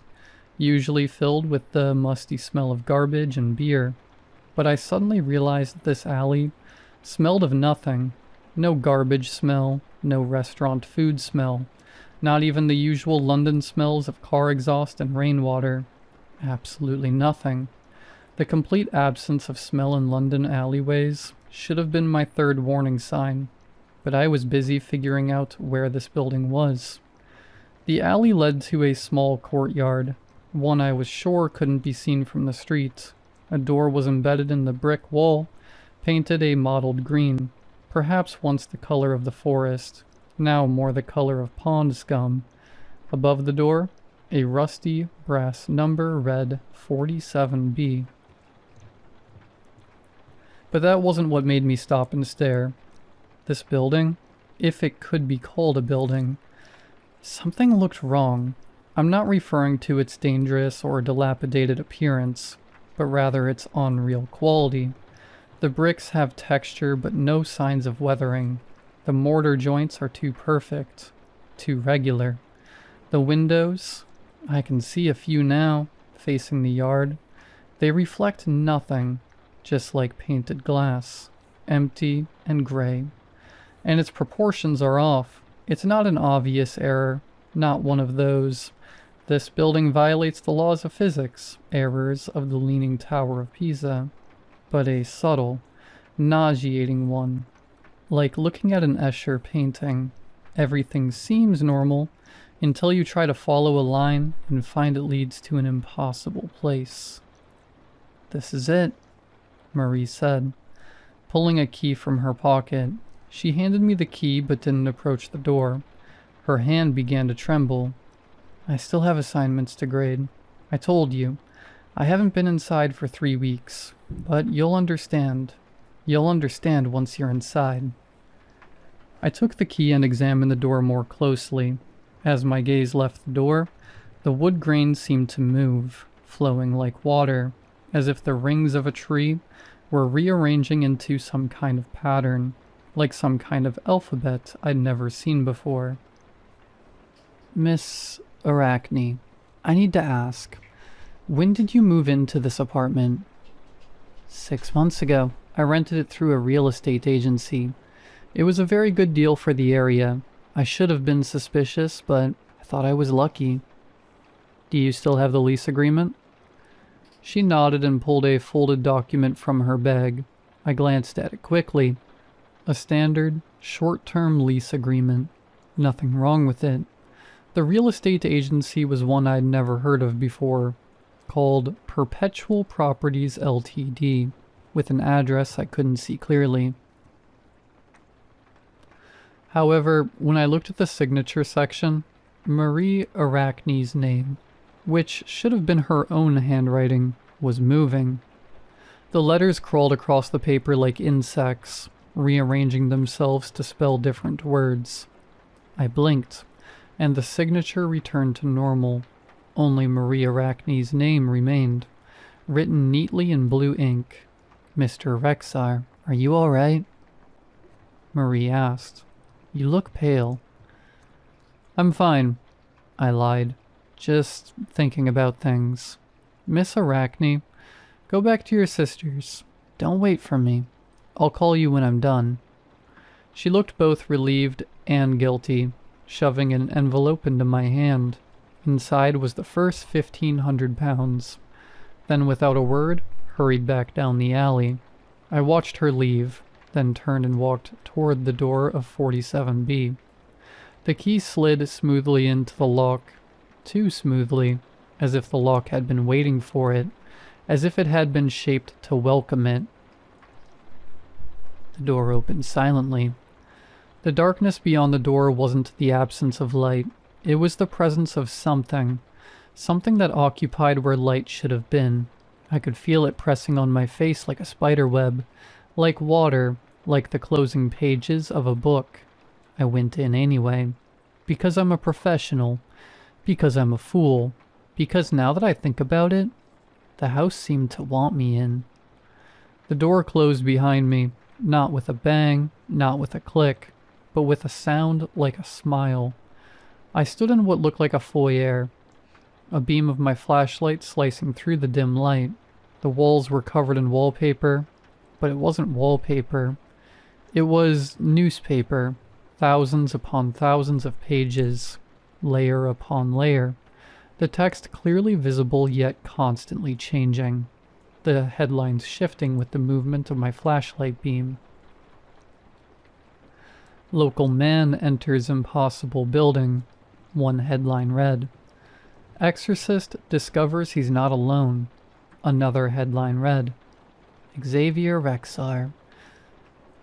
Speaker 1: usually filled with the musty smell of garbage and beer. But I suddenly realized that this alley smelled of nothing. No garbage smell, no restaurant food smell, not even the usual London smells of car exhaust and rainwater. Absolutely nothing. The complete absence of smell in London alleyways should have been my third warning sign, but I was busy figuring out where this building was. The alley led to a small courtyard, one I was sure couldn't be seen from the street. A door was embedded in the brick wall, painted a mottled green, perhaps once the color of the forest, now more the color of pond scum. Above the door, a rusty brass number read 47B. But that wasn't what made me stop and stare. This building, if it could be called a building, something looked wrong. I'm not referring to its dangerous or dilapidated appearance, but rather its unreal quality. The bricks have texture but no signs of weathering. The mortar joints are too perfect, too regular. The windows, I can see a few now, facing the yard. They reflect nothing, just like painted glass, empty and gray. And its proportions are off. It's not an obvious error, not one of those "this building violates the laws of physics" errors of the Leaning Tower of Pisa, but a subtle, nauseating one. Like looking at an Escher painting. Everything seems normal until you try to follow a line and find it leads to an impossible place. "This is it," Marie said, pulling a key from her pocket. She handed me the key but didn't approach the door. Her hand began to tremble. "I still have assignments to grade. I told you. I haven't been inside for 3 weeks, but you'll understand. You'll understand once you're inside." I took the key and examined the door more closely. As my gaze left the door, the wood grain seemed to move, flowing like water, as if the rings of a tree were rearranging into some kind of pattern, like some kind of alphabet I'd never seen before. "Miss Arachne, I need to ask, when did you move into this apartment?" 6 months ago. I rented it through a real estate agency. It was a very good deal for the area. I should have been suspicious, but I thought I was lucky." "Do you still have the lease agreement?" She nodded and pulled a folded document from her bag. I glanced at it quickly. A standard, short-term lease agreement. Nothing wrong with it. The real estate agency was one I'd never heard of before, called Perpetual Properties Ltd., with an address I couldn't see clearly. However, when I looked at the signature section, Marie Arachne's name, which should have been her own handwriting, was moving. The letters crawled across the paper like insects, rearranging themselves to spell different words. I blinked, and the signature returned to normal. Only Marie Arachne's name remained, written neatly in blue ink. "Mr. Rexar, are you all right?" Marie asked. "You look pale." "I'm fine," I lied, "just thinking about things. Miss Arachne, go back to your sisters. Don't wait for me. I'll call you when I'm done." She looked both relieved and guilty, shoving an envelope into my hand. Inside was the first £1,500. Then, without a word, hurried back down the alley. I watched her leave, then turned and walked toward the door of 47B. The key slid smoothly into the lock, too smoothly, as if the lock had been waiting for it, as if it had been shaped to welcome it. The door opened silently. The darkness beyond the door wasn't the absence of light. It was the presence of something that occupied where light should have been. I could feel it pressing on my face like a spider web, like water, like the closing pages of a book. I went in anyway. Because I'm a professional. Because I'm a fool. Because now that I think about it, the house seemed to want me in. The door closed behind me, not with a bang, not with a click, but with a sound like a smile. I stood in what looked like a foyer, a beam of my flashlight slicing through the dim light. The walls were covered in wallpaper, but it wasn't wallpaper. It was newspaper, thousands upon thousands of pages, layer upon layer. The text clearly visible yet constantly changing, the headlines shifting with the movement of my flashlight beam. Local man enters impossible building, one headline read. Exorcist discovers he's not alone, another headline read. Xavier Rexar.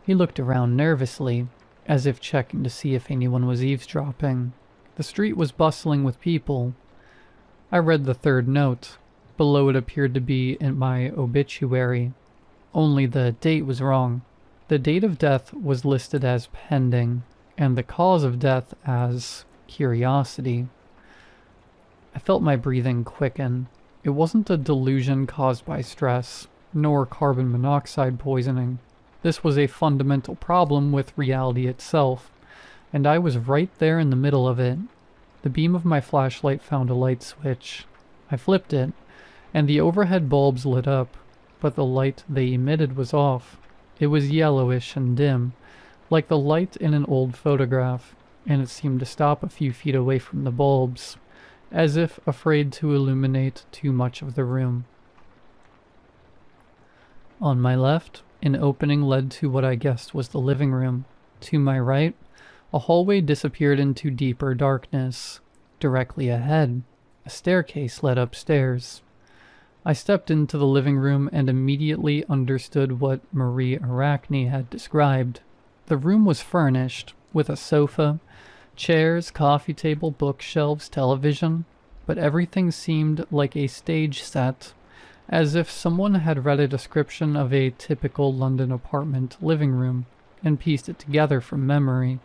Speaker 1: He looked around nervously, as if checking to see if anyone was eavesdropping. The street was bustling with people. I read the third note. Below it appeared to be in my obituary. Only the date was wrong. The date of death was listed as pending, and the cause of death as curiosity. I felt my breathing quicken. It wasn't a delusion caused by stress, nor carbon monoxide poisoning. This was a fundamental problem with reality itself, and I was right there in the middle of it. The beam of my flashlight found a light switch. I flipped it, and the overhead bulbs lit up, but the light they emitted was off. It was yellowish and dim, like the light in an old photograph, and it seemed to stop a few feet away from the bulbs, as if afraid to illuminate too much of the room. On my left, an opening led to what I guessed was the living room. To my right, a hallway disappeared into deeper darkness. Directly ahead, a staircase led upstairs. I stepped into the living room and immediately understood what Marie Arachne had described. The room was furnished, with a sofa, chairs, coffee table, bookshelves, television, but everything seemed like a stage set, as if someone had read a description of a typical London apartment living room and pieced it together from memory,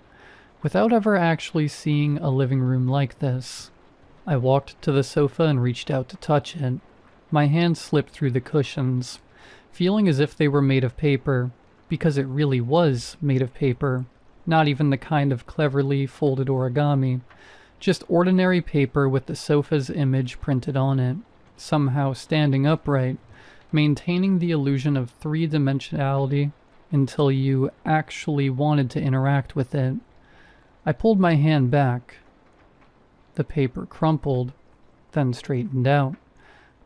Speaker 1: without ever actually seeing a living room like this. I walked to the sofa and reached out to touch it. My hand slipped through the cushions, feeling as if they were made of paper, because it really was made of paper, not even the kind of cleverly folded origami, just ordinary paper with the sofa's image printed on it, somehow standing upright, maintaining the illusion of three-dimensionality until you actually wanted to interact with it. I pulled my hand back. The paper crumpled, then straightened out.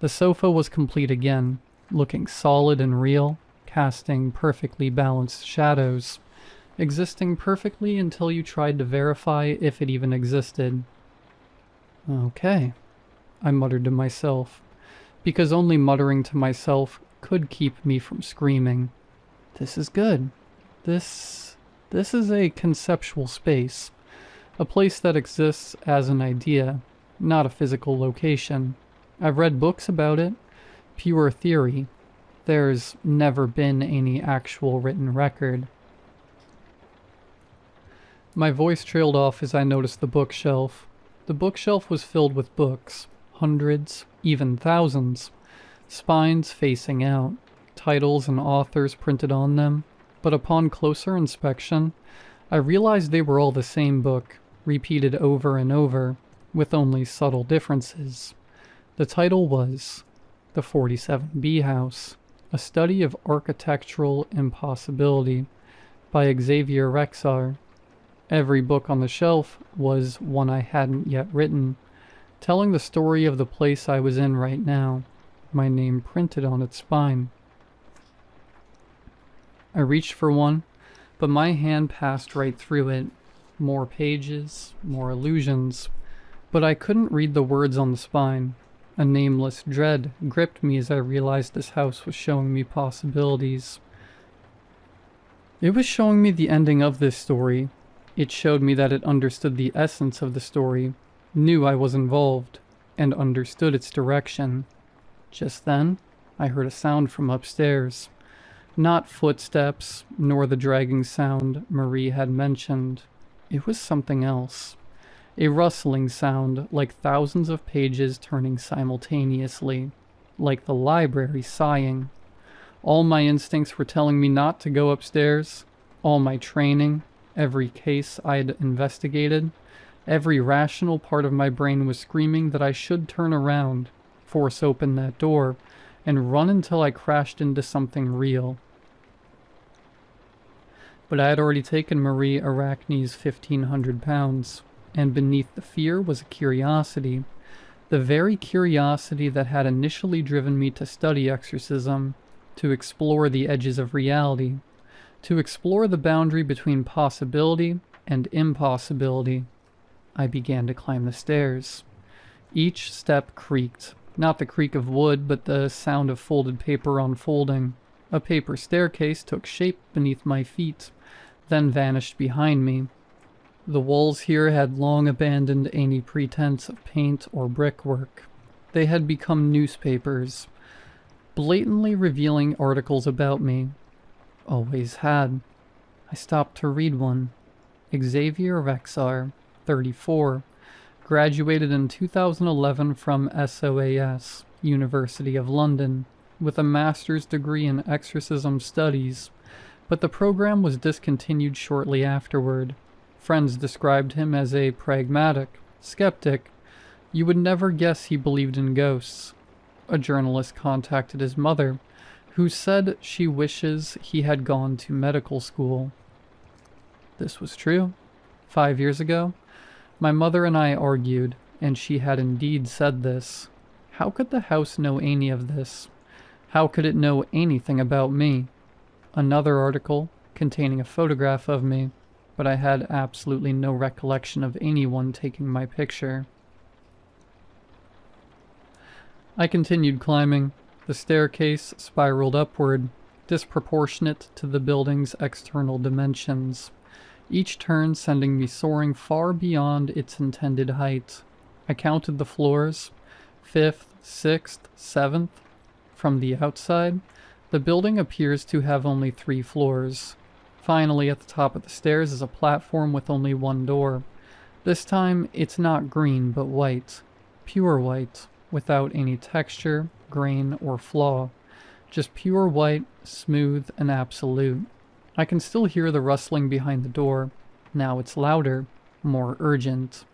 Speaker 1: The sofa was complete again, looking solid and real, casting perfectly balanced shadows, existing perfectly until you tried to verify if it even existed. Okay, I muttered to myself, because only muttering to myself could keep me from screaming. This is good. This is a conceptual space, a place that exists as an idea, not a physical location. I've read books about it, pure theory. There's never been any actual written record. My voice trailed off as I noticed the bookshelf. The bookshelf was filled with books, hundreds, even thousands, spines facing out, titles and authors printed on them, but upon closer inspection, I realized they were all the same book, repeated over and over, with only subtle differences. The title was The 47B House, a study of architectural impossibility by Xavier Rexar. Every book on the shelf was one I hadn't yet written, telling the story of the place I was in right now, my name printed on its spine. I reached for one, but my hand passed right through it. More pages, more illusions, but I couldn't read the words on the spine. A nameless dread gripped me as I realized this house was showing me possibilities. It was showing me the ending of this story. It showed me that it understood the essence of the story, knew I was involved, and understood its direction. Just then, I heard a sound from upstairs. Not footsteps, nor the dragging sound Marie had mentioned. It was something else. A rustling sound, like thousands of pages turning simultaneously, like the library sighing. All my instincts were telling me not to go upstairs. All my training, every case I'd investigated, every rational part of my brain was screaming that I should turn around, force open that door, and run until I crashed into something real. But I had already taken Marie Arachne's 1,500 pounds, and beneath the fear was a curiosity, the very curiosity that had initially driven me to study exorcism, to explore the edges of reality, to explore the boundary between possibility and impossibility. I began to climb the stairs. Each step creaked, not the creak of wood, but the sound of folded paper unfolding. A paper staircase took shape beneath my feet, then vanished behind me. The walls here had long abandoned any pretense of paint or brickwork. They had become newspapers, blatantly revealing articles about me. Always had. I stopped to read one. Xavier Rexar, 34, graduated in 2011 from SOAS, University of London, with a master's degree in exorcism studies, but the program was discontinued shortly afterward. Friends described him as a pragmatic skeptic. You would never guess he believed in ghosts. A journalist contacted his mother, who said she wishes he had gone to medical school. This was true. 5 years ago, my mother and I argued, and she had indeed said this. How could the house know any of this? How could it know anything about me? Another article containing a photograph of me, but I had absolutely no recollection of anyone taking my picture. I continued climbing. The staircase spiraled upward, disproportionate to the building's external dimensions, each turn sending me soaring far beyond its intended height. I counted the floors, 5th, 6th, 7th. From the outside, the building appears to have only 3 floors. Finally, at the top of the stairs is a platform with only one door. This time, it's not green, but white. Pure white, without any texture, grain, or flaw. Just pure white, smooth, and absolute. I can still hear the rustling behind the door. Now it's louder, more urgent.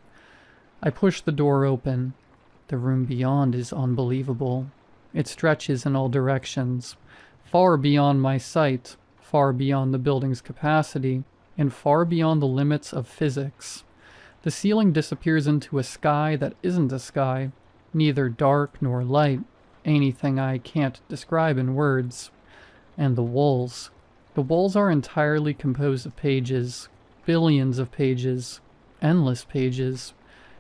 Speaker 1: I push the door open. The room beyond is unbelievable. It stretches in all directions, far beyond my sight, far beyond the building's capacity, and far beyond the limits of physics. The ceiling disappears into a sky that isn't a sky, neither dark nor light, anything I can't describe in words. And the walls. The walls are entirely composed of pages, billions of pages, endless pages,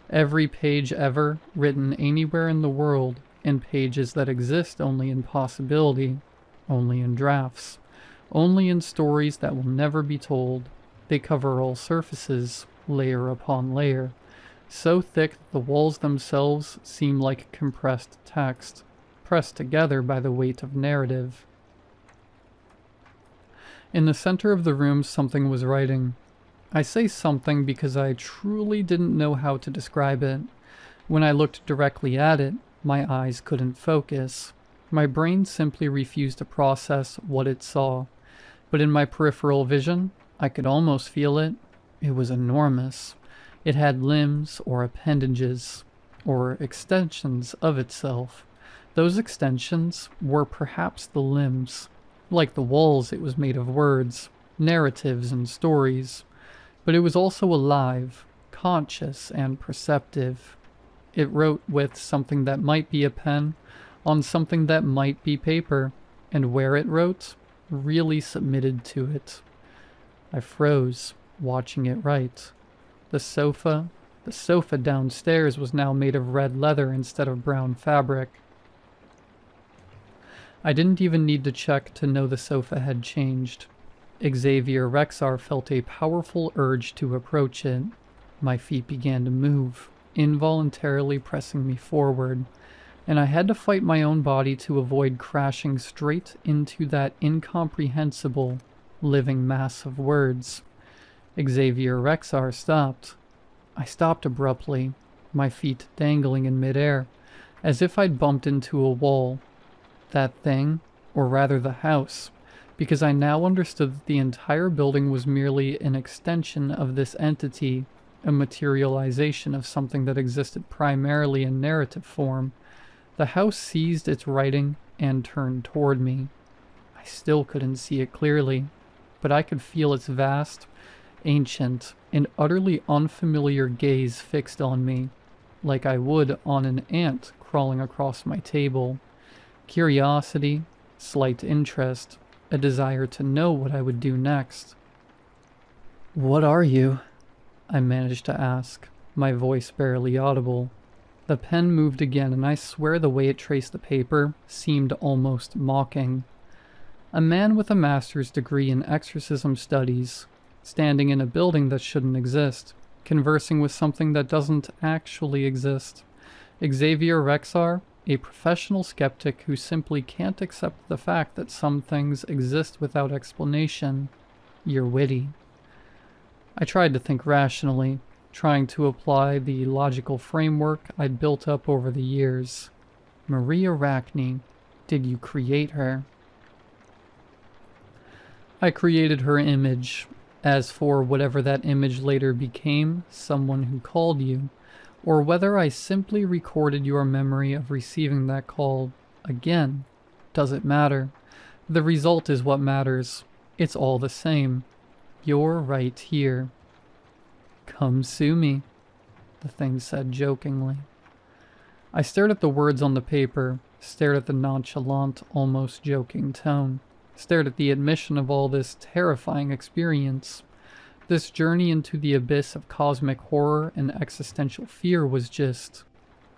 Speaker 1: every page ever written anywhere in the world, and pages that exist only in possibility, only in drafts, only in stories that will never be told. They cover all surfaces, layer upon layer, so thick that the walls themselves seem like compressed text, pressed together by the weight of narrative. In the center of the room, something was writing. I say something because I truly didn't know how to describe it. When I looked directly at it, my eyes couldn't focus. My brain simply refused to process what it saw. But in my peripheral vision, I could almost feel it. It was enormous. It had limbs or appendages, or extensions of itself. Those extensions were perhaps the limbs. Like the walls, it was made of words, narratives, and stories. But it was also alive, conscious, and perceptive. It wrote with something that might be a pen, on something that might be paper, and where it wrote, really submitted to it. I froze, watching it write. The sofa downstairs was now made of red leather instead of brown fabric. I didn't even need to check to know the sofa had changed. Xavier Rexar felt a powerful urge to approach it. My feet began to move, involuntarily pressing me forward, and I had to fight my own body to avoid crashing straight into that incomprehensible, living mass of words. Xavier Rexar stopped. I stopped abruptly, my feet dangling in midair, as if I'd bumped into a wall. That thing, or rather the house, because I now understood that the entire building was merely an extension of this entity, a materialization of something that existed primarily in narrative form. The house seized its writing and turned toward me. I still couldn't see it clearly, but I could feel its vast, ancient, and utterly unfamiliar gaze fixed on me, like I would on an ant crawling across my table. Curiosity, slight interest, a desire to know what I would do next. "What are you?" I managed to ask, my voice barely audible. The pen moved again, and I swear the way it traced the paper seemed almost mocking. "A man with a master's degree in exorcism studies, standing in a building that shouldn't exist, conversing with something that doesn't actually exist. Xavier Rexar, a professional skeptic who simply can't accept the fact that some things exist without explanation. You're witty." I tried to think rationally, trying to apply the logical framework I'd built up over the years. Marie Arachne, did you create her? "I created her image. As for whatever that image later became, someone who called you, or whether I simply recorded your memory of receiving that call again, doesn't matter. The result is what matters. It's all the same. You're right here." "Come sue me," the thing said jokingly. I stared at the words on the paper, stared at the nonchalant, almost joking tone, stared at the admission of all this terrifying experience. This journey into the abyss of cosmic horror and existential fear was just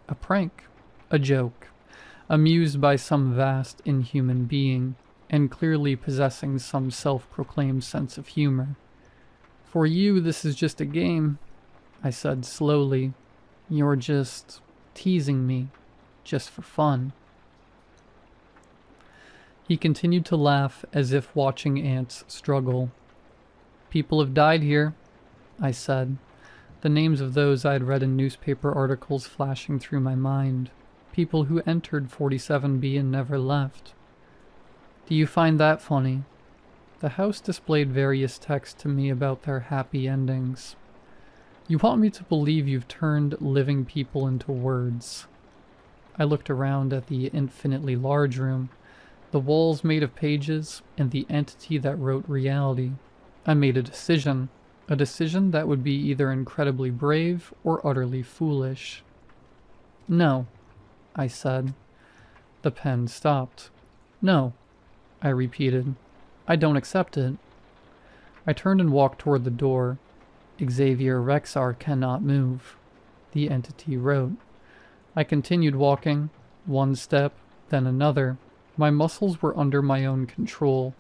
Speaker 1: a prank, a joke, amused by some vast inhuman being, and clearly possessing some self-proclaimed sense of humor. "For you, this is just a game," I said slowly. "You're just teasing me, just for fun." He continued to laugh as if watching ants struggle. "People have died here," I said, the names of those I'd read in newspaper articles flashing through my mind. People who entered 47B and never left. "Do you find that funny?" The house displayed various texts to me about their happy endings. "You want me to believe you've turned living people into words." I looked around at the infinitely large room, the walls made of pages, and the entity that wrote reality. I made a decision that would be either incredibly brave or utterly foolish. "No," I said. The pen stopped. "No," I repeated. "I don't accept it." I turned and walked toward the door. "Xavier Rexar cannot move," the entity wrote. I continued walking, one step, then another. My muscles were under my own control.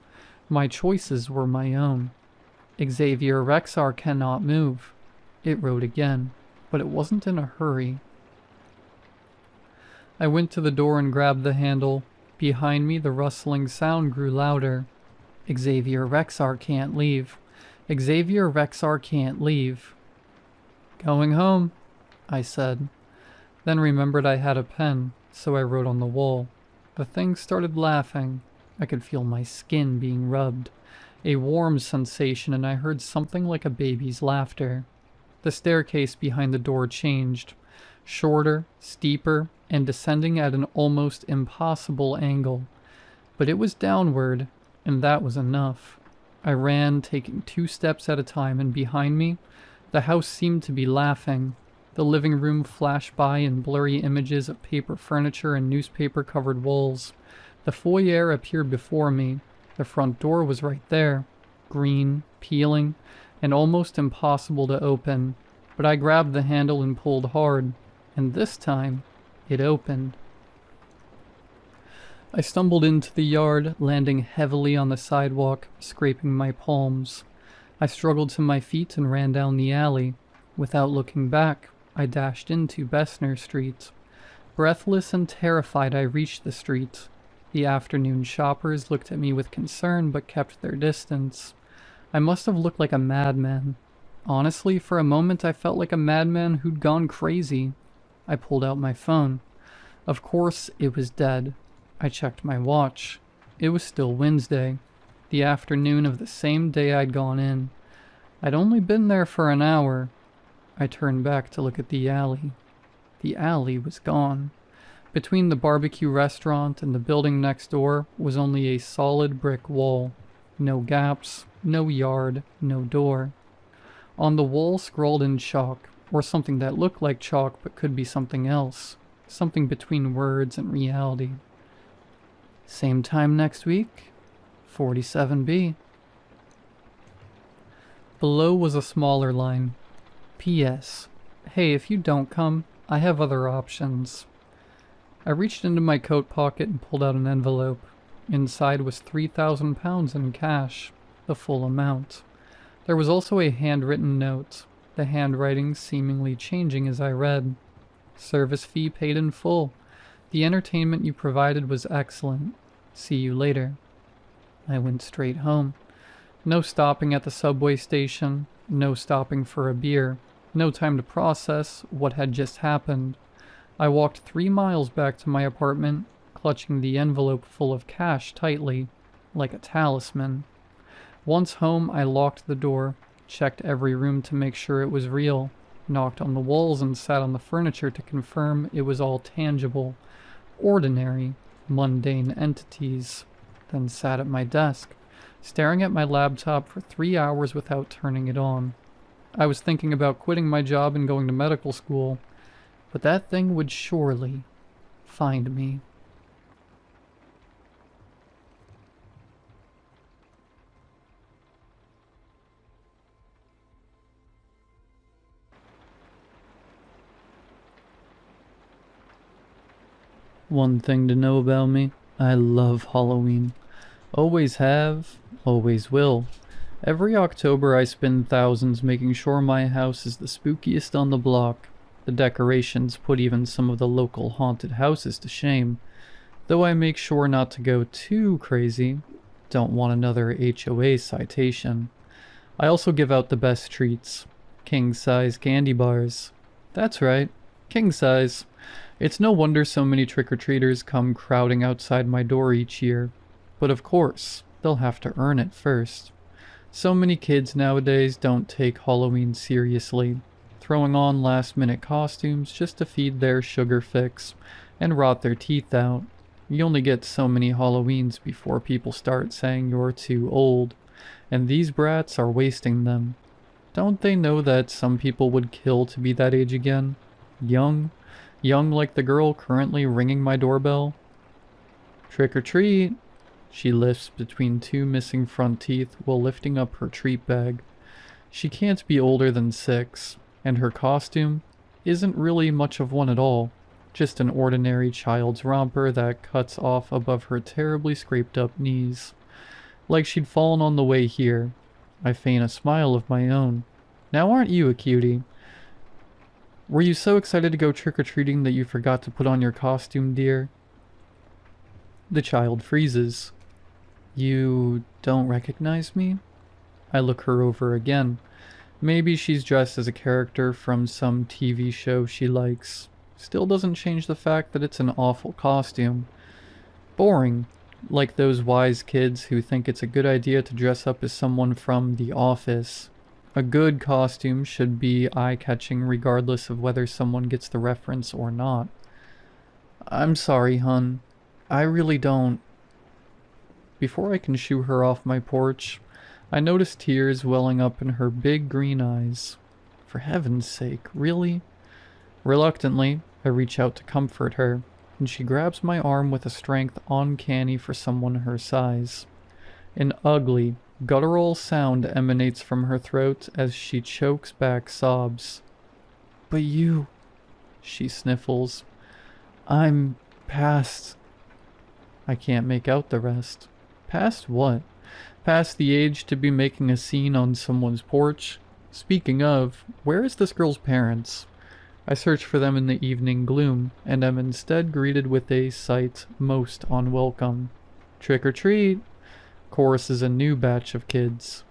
Speaker 1: My choices were my own. "Xavier Rexar cannot move," it wrote again, but it wasn't in a hurry. I went to the door and grabbed the handle. Behind me, the rustling sound grew louder. "Xavier Rexar can't leave. Xavier Rexar can't leave." "Going home," I said. Then remembered I had a pen, so I wrote on the wall. The thing started laughing. I could feel my skin being rubbed. A warm sensation, and I heard something like a baby's laughter. The staircase behind the door changed. Shorter, steeper, and descending at an almost impossible angle. But it was downward, and that was enough. I ran, taking 2 steps at a time, and behind me, the house seemed to be laughing. The living room flashed by in blurry images of paper furniture and newspaper-covered walls. The foyer appeared before me. The front door was right there, green, peeling, and almost impossible to open. But I grabbed the handle and pulled hard, and this time, it opened. I stumbled into the yard, landing heavily on the sidewalk, scraping my palms. I struggled to my feet and ran down the alley. Without looking back, I dashed into Bessner Street. Breathless and terrified, I reached the street. The afternoon shoppers looked at me with concern but kept their distance. I must have looked like a madman. Honestly, for a moment I felt like a madman who'd gone crazy. I pulled out my phone. Of course, it was dead. I checked my watch. It was still Wednesday, the afternoon of the same day I'd gone in. I'd only been there for an hour. I turned back to look at the alley. The alley was gone. Between the barbecue restaurant and the building next door was only a solid brick wall. No gaps, no yard, no door. On the wall scrawled in chalk, or something that looked like chalk but could be something else. Something between words and reality. Same time next week, 47B. Below was a smaller line. P.S. Hey, if you don't come, I have other options. I reached into my coat pocket and pulled out an envelope. Inside was £3,000 in cash, the full amount. There was also a handwritten note, the handwriting seemingly changing as I read. Service fee paid in full. The entertainment you provided was excellent. See you later. I went straight home. No stopping at the subway station, no stopping for a beer, no time to process what had just happened. I walked 3 miles back to my apartment, clutching the envelope full of cash tightly, like a talisman. Once home, I locked the door, checked every room to make sure it was real, knocked on the walls and sat on the furniture to confirm it was all tangible, ordinary, mundane entities, then sat at my desk, staring at my laptop for 3 hours without turning it on. I was thinking about quitting my job and going to medical school, but that thing would surely find me. One thing to know about me, I love Halloween. Always have, always will. Every October I spend thousands making sure my house is the spookiest on the block. The decorations put even some of the local haunted houses to shame. Though I make sure not to go too crazy. Don't want another HOA citation. I also give out the best treats. King-size candy bars. That's right, king-size. It's no wonder so many trick-or-treaters come crowding outside my door each year. But of course, they'll have to earn it first. So many kids nowadays don't take Halloween seriously, throwing on last-minute costumes just to feed their sugar fix and rot their teeth out. You only get so many Halloweens before people start saying you're too old, and these brats are wasting them. Don't they know that some people would kill to be that age again? Young like the girl currently ringing my doorbell. Trick or treat, she lisps between 2 missing front teeth while lifting up her treat bag. She can't be older than 6, and her costume isn't really much of one at all. Just an ordinary child's romper that cuts off above her terribly scraped up knees. Like she'd fallen on the way here. I feign a smile of my own. Now aren't you a cutie? Were you so excited to go trick-or-treating that you forgot to put on your costume, dear? The child freezes. You don't recognize me? I look her over again. Maybe she's dressed as a character from some TV show she likes. Still doesn't change the fact that it's an awful costume. Boring, like those wise kids who think it's a good idea to dress up as someone from The Office. A good costume should be eye-catching regardless of whether someone gets the reference or not. I'm sorry, hun. I really don't. Before I can shoo her off my porch, I notice tears welling up in her big green eyes. For heaven's sake, really? Reluctantly, I reach out to comfort her, and she grabs my arm with a strength uncanny for someone her size. An ugly, guttural sound emanates from her throat as she chokes back sobs. But you, she sniffles. I'm past. I can't make out the rest. Past what? Past the age to be making a scene on someone's porch? Speaking of, where is this girl's parents? I search for them in the evening gloom, and am instead greeted with a sight most unwelcome. Trick or treat! Choruses a new batch of kids.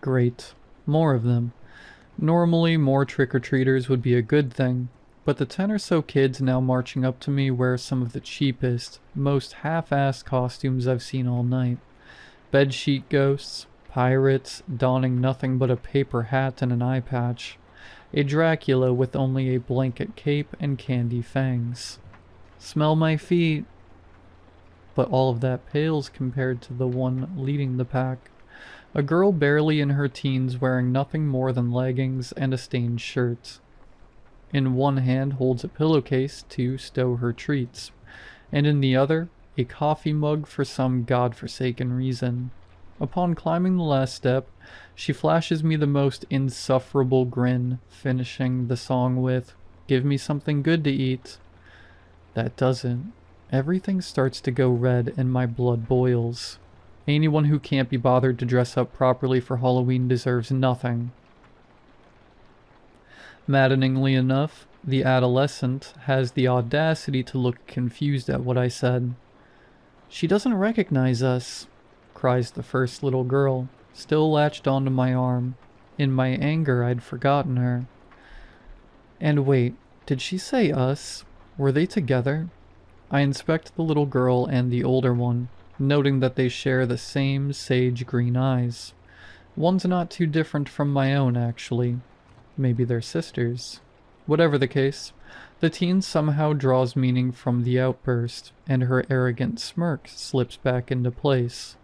Speaker 1: Great. More of them. Normally, more trick-or-treaters would be a good thing, but the 10 or so kids now marching up to me wear some of the cheapest, most half-assed costumes I've seen all night. Bedsheet ghosts, pirates donning nothing but a paper hat and an eye patch, a Dracula with only a blanket cape and candy fangs. Smell my feet! But all of that pales compared to the one leading the pack. A girl barely in her teens wearing nothing more than leggings and a stained shirt. In one hand holds a pillowcase to stow her treats, and in the other, a coffee mug for some godforsaken reason. Upon climbing the last step, she flashes me the most insufferable grin, finishing the song with, "Give me something good to eat." That doesn't. Everything starts to go red and my blood boils. Anyone who can't be bothered to dress up properly for Halloween deserves nothing. Maddeningly enough, the adolescent has the audacity to look confused at what I said. "She doesn't recognize us," cries the first little girl, still latched onto my arm. In my anger, I'd forgotten her. And wait, did she say us? Were they together? I inspect the little girl and the older one, noting that they share the same sage green eyes. One's not too different from my own, actually. Maybe they're sisters. Whatever the case, the teen somehow draws meaning from the outburst, and her arrogant smirk slips back into place.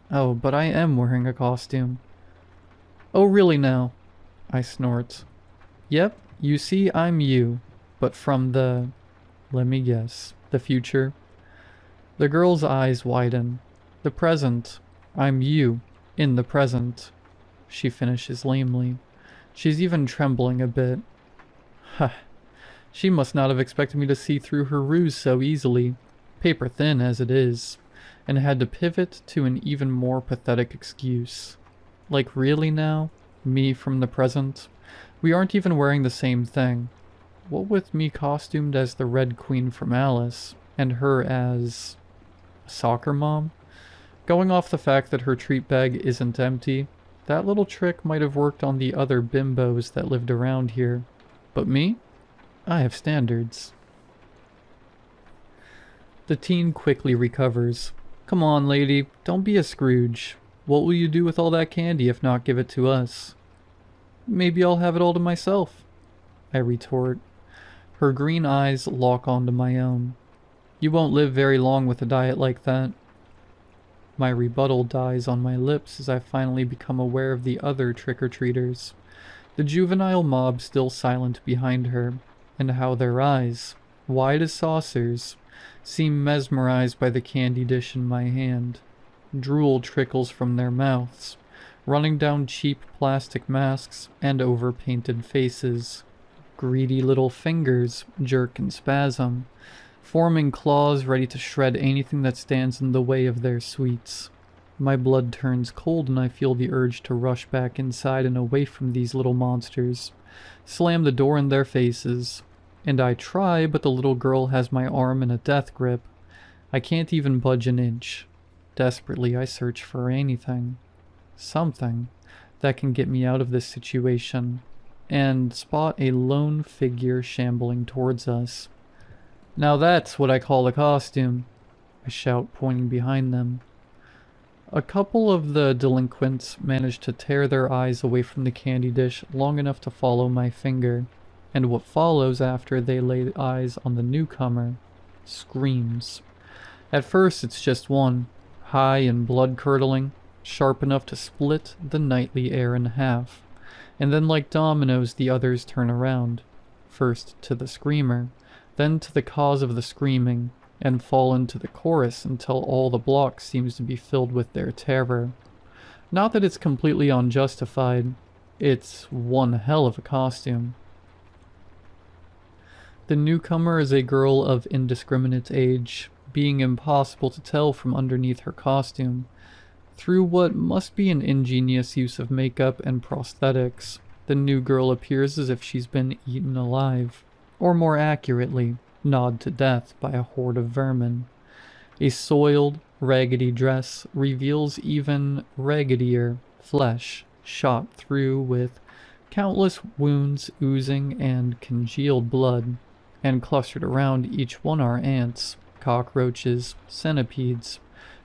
Speaker 1: "Oh, but I am wearing a costume." "Oh, really now?" I snort. "Yep, you see, I'm you, but from let me guess, the future." The girl's eyes widen. "The present. I'm you, in the present," she finishes lamely. She's even trembling a bit. Ha! She must not have expected me to see through her ruse so easily, paper thin as it is, and had to pivot to an even more pathetic excuse. Like, really now? Me from the present? We aren't even wearing the same thing. What with me costumed as the Red Queen from Alice, and her as soccer mom? Going off the fact that her treat bag isn't empty, that little trick might have worked on the other bimbos that lived around here. But me? I have standards. The teen quickly recovers. "Come on, lady, don't be a Scrooge. What will you do with all that candy if not give it to us?" "Maybe I'll have it all to myself," I retort. Her green eyes lock onto my own. "You won't live very long with a diet like that." My rebuttal dies on my lips as I finally become aware of the other trick-or-treaters. The juvenile mob still silent behind her, and how their eyes, wide as saucers, seem mesmerized by the candy dish in my hand. Drool trickles from their mouths, running down cheap plastic masks and over-painted faces. Greedy little fingers jerk and spasm, forming claws ready to shred anything that stands in the way of their sweets. My blood turns cold and I feel the urge to rush back inside and away from these little monsters, slam the door in their faces. And I try, but the little girl has my arm in a death grip. I can't even budge an inch. Desperately, I search for anything, something, that can get me out of this situation, and spot a lone figure shambling towards us. "Now that's what I call a costume," I shout, pointing behind them. A couple of the delinquents manage to tear their eyes away from the candy dish long enough to follow my finger, and what follows after they lay eyes on the newcomer screams. At first it's just one, high and blood-curdling, sharp enough to split the nightly air in half, and then like dominoes the others turn around, first to the screamer, then to the cause of the screaming, and fall into the chorus until all the block seems to be filled with their terror. Not that it's completely unjustified, it's one hell of a costume. The newcomer is a girl of indiscriminate age, being impossible to tell from underneath her costume. Through what must be an ingenious use of makeup and prosthetics, the new girl appears as if she's been eaten alive, or more accurately, gnawed to death by a horde of vermin. A soiled, raggedy dress reveals even raggedier flesh shot through with countless wounds oozing and congealed blood, and clustered around each one are ants, cockroaches, centipedes,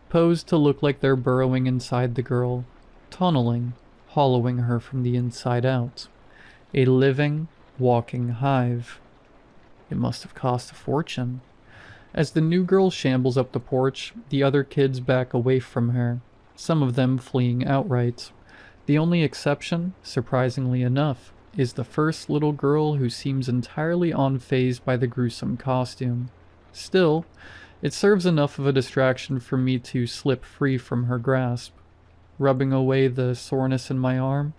Speaker 1: posed to look like they're burrowing inside the girl, tunneling, hollowing her from the inside out. A living, walking hive. It must have cost a fortune. As the new girl shambles up the porch, the other kids back away from her, some of them fleeing outright. The only exception, surprisingly enough, is the first little girl who seems entirely unfazed by the gruesome costume. Still, it serves enough of a distraction for me to slip free from her grasp. Rubbing away the soreness in my arm,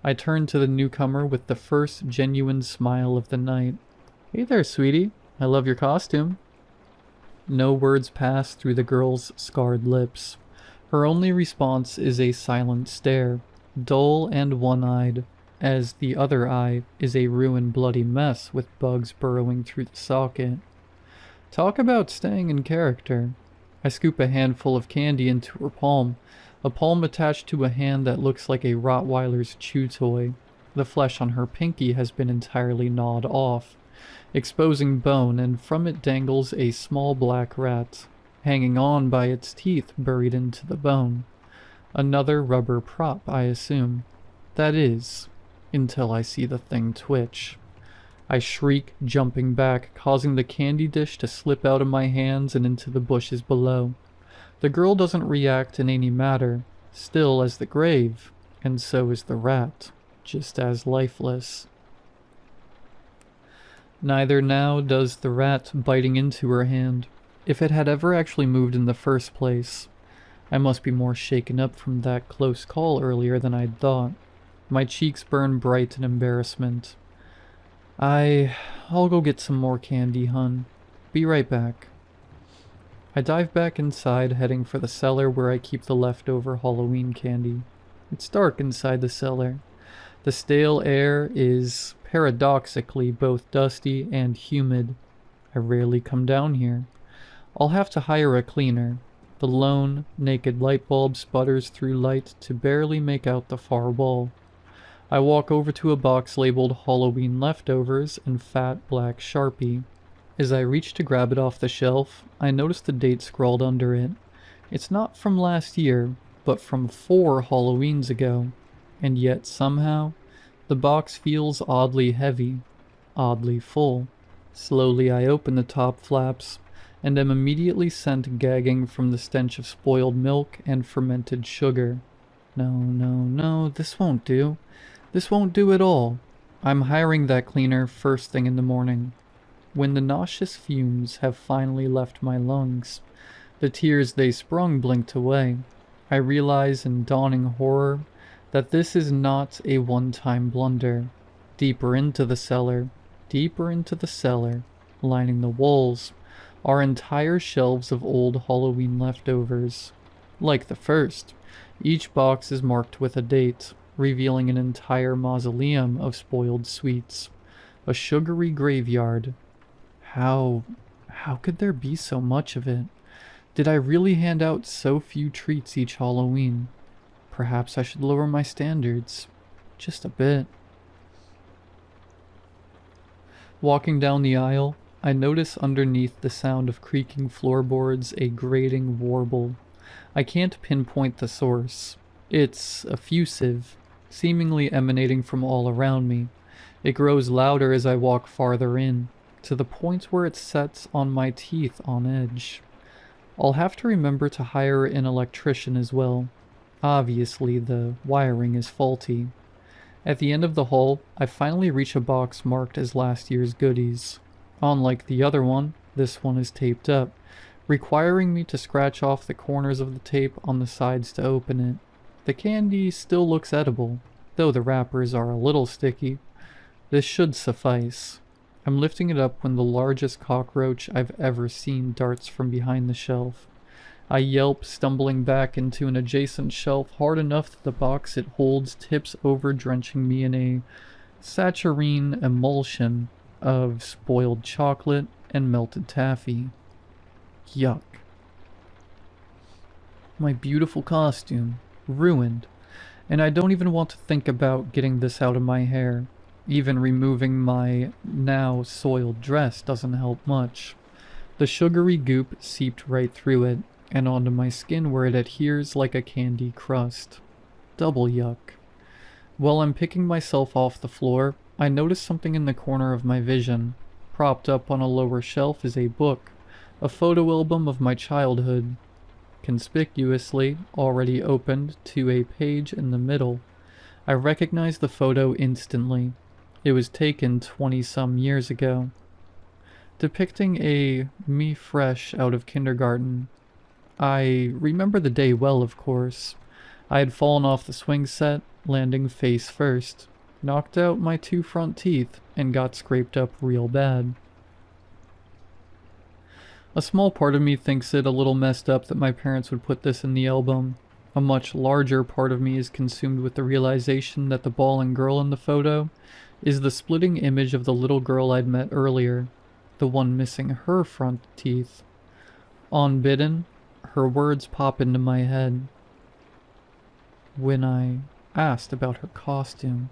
Speaker 1: I turn to the newcomer with the first genuine smile of the night. "Hey there, sweetie. I love your costume." No words pass through the girl's scarred lips. Her only response is a silent stare, dull and one-eyed, as the other eye is a ruined bloody mess with bugs burrowing through the socket. Talk about staying in character. I scoop a handful of candy into her palm, a palm attached to a hand that looks like a Rottweiler's chew toy. The flesh on her pinky has been entirely gnawed off, exposing bone, and from it dangles a small black rat, hanging on by its teeth buried into the bone. Another rubber prop, I assume. That is, until I see the thing twitch. I shriek, jumping back, causing the candy dish to slip out of my hands and into the bushes below. The girl doesn't react in any matter, still as the grave, and so is the rat, just as lifeless. Neither now does the rat biting into her hand, if it had ever actually moved in the first place. I must be more shaken up from that close call earlier than I'd thought. My cheeks burn bright in embarrassment. I'll go get some more candy, hun. Be right back. I dive back inside, heading for the cellar where I keep the leftover Halloween candy. It's dark inside the cellar. The stale air is, paradoxically, both dusty and humid. I rarely come down here. I'll have to hire a cleaner. The lone, naked light bulb sputters through light to barely make out the far wall. I walk over to a box labeled Halloween Leftovers in fat black Sharpie. As I reach to grab it off the shelf, I notice the date scrawled under it. It's not from last year, but from 4 Halloweens ago. And yet, somehow, the box feels oddly heavy, oddly full. Slowly I open the top flaps, and am immediately sent gagging from the stench of spoiled milk and fermented sugar. No, this won't do. This won't do at all. I'm hiring that cleaner first thing in the morning. When the nauseous fumes have finally left my lungs, the tears they sprung blinked away. I realize in dawning horror that this is not a one-time blunder. Deeper into the cellar, lining the walls, are entire shelves of old Halloween leftovers. Like the first, each box is marked with a date, revealing an entire mausoleum of spoiled sweets. A sugary graveyard. How could there be so much of it? Did I really hand out so few treats each Halloween? Perhaps I should lower my standards. Just a bit. Walking down the aisle, I notice underneath the sound of creaking floorboards a grating warble. I can't pinpoint the source. It's effusive, seemingly emanating from all around me. It grows louder as I walk farther in, to the point where it sets on my teeth on edge. I'll have to remember to hire an electrician as well. Obviously, the wiring is faulty. At the end of the hall, I finally reach a box marked as last year's goodies. Unlike the other one, this one is taped up, requiring me to scratch off the corners of the tape on the sides to open it. The candy still looks edible, though the wrappers are a little sticky. This should suffice. I'm lifting it up when the largest cockroach I've ever seen darts from behind the shelf. I yelp, stumbling back into an adjacent shelf hard enough that the box it holds tips over, drenching me in a saccharine emulsion of spoiled chocolate and melted taffy. Yuck. My beautiful costume, ruined, And I don't even want to think about getting this out of my hair. Even removing my now soiled dress doesn't help much. The sugary goop seeped right through it, and onto my skin where it adheres like a candy crust. Double yuck. While I'm picking myself off the floor, I notice something in the corner of my vision. Propped up on a lower shelf is a book, a photo album of my childhood. Conspicuously, already opened to a page in the middle. I recognize the photo instantly. It was taken 20-some years ago. Depicting a me fresh out of kindergarten. I remember the day well, of course. I had fallen off the swing set, landing face first, knocked out my 2 front teeth, and got scraped up real bad. A small part of me thinks it a little messed up that my parents would put this in the album. A much larger part of me is consumed with the realization that the bawling girl in the photo is the splitting image of the little girl I'd met earlier, the one missing her front teeth. Unbidden, her words pop into my head. When I asked about her costume,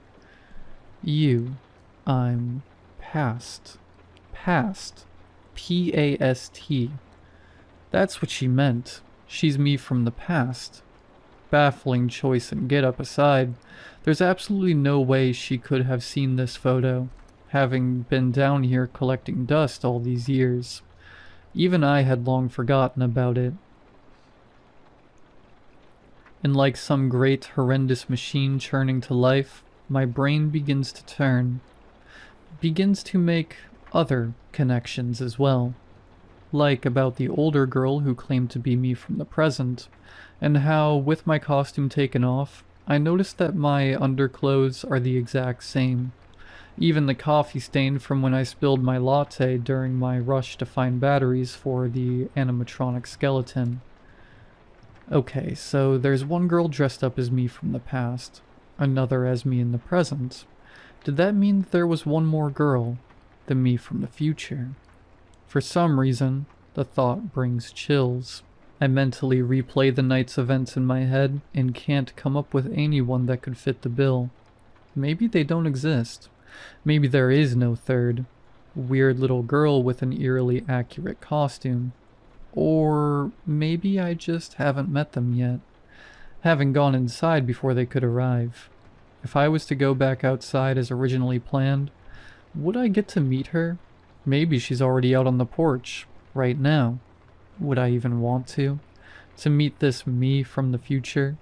Speaker 1: I'm past. Past. P-A-S-T. That's what she meant. She's me from the past. Baffling choice and get-up aside, there's absolutely no way she could have seen this photo, having been down here collecting dust all these years. Even I had long forgotten about it. And like some great horrendous machine churning to life, my brain begins to turn. Begins to make other connections as well. Like about the older girl who claimed to be me from the present, and how, with my costume taken off, I noticed that my underclothes are the exact same. Even the coffee stain from when I spilled my latte during my rush to find batteries for the animatronic skeleton. Okay, so there's one girl dressed up as me from the past, another as me in the present. Did that mean there was one more girl, the me from the future? For some reason, the thought brings chills. I mentally replay the night's events in my head and can't come up with anyone that could fit the bill. Maybe they don't exist. Maybe there is no third weird little girl with an eerily accurate costume. Or maybe I just haven't met them yet, haven't gone inside before they could arrive. If I was to go back outside as originally planned, would I get to meet her? Maybe she's already out on the porch, right now. Would I even want to? To meet this me from the future?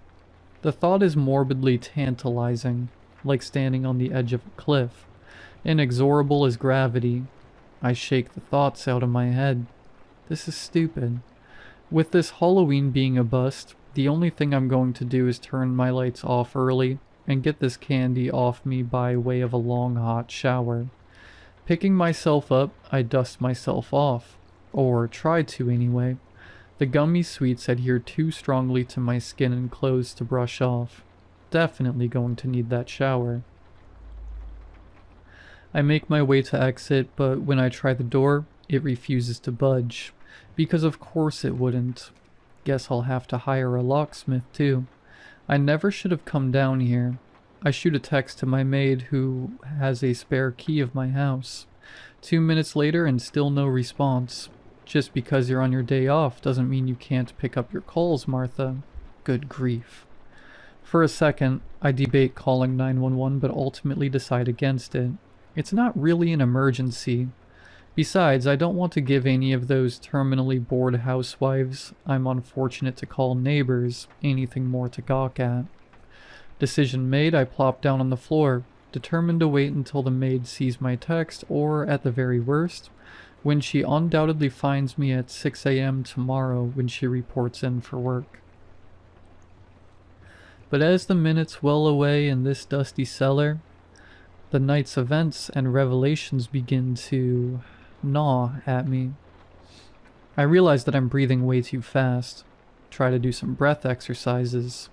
Speaker 1: The thought is morbidly tantalizing, like standing on the edge of a cliff. Inexorable as gravity. I shake the thoughts out of my head. This is stupid. With this Halloween being a bust, the only thing I'm going to do is turn my lights off early and get this candy off me by way of a long hot shower. Picking myself up, I dust myself off. Or try to anyway. The gummy sweets adhere too strongly to my skin and clothes to brush off. Definitely going to need that shower. I make my way to exit, but when I try the door, it refuses to budge. Because of course it wouldn't. Guess I'll have to hire a locksmith too. I never should have come down here. I shoot a text to my maid who has a spare key of my house. 2 minutes later and still no response. Just because you're on your day off doesn't mean you can't pick up your calls, Martha. Good grief. For a second, I debate calling 911 but ultimately decide against it. It's not really an emergency. Besides, I don't want to give any of those terminally bored housewives I'm unfortunate to call neighbors anything more to gawk at. Decision made, I plop down on the floor, determined to wait until the maid sees my text, or, at the very worst, when she undoubtedly finds me at 6 a.m. tomorrow when she reports in for work. But as the minutes well away in this dusty cellar, the night's events and revelations begin to gnaw at me. I realize that I'm breathing way too fast. Try to do some breath exercises.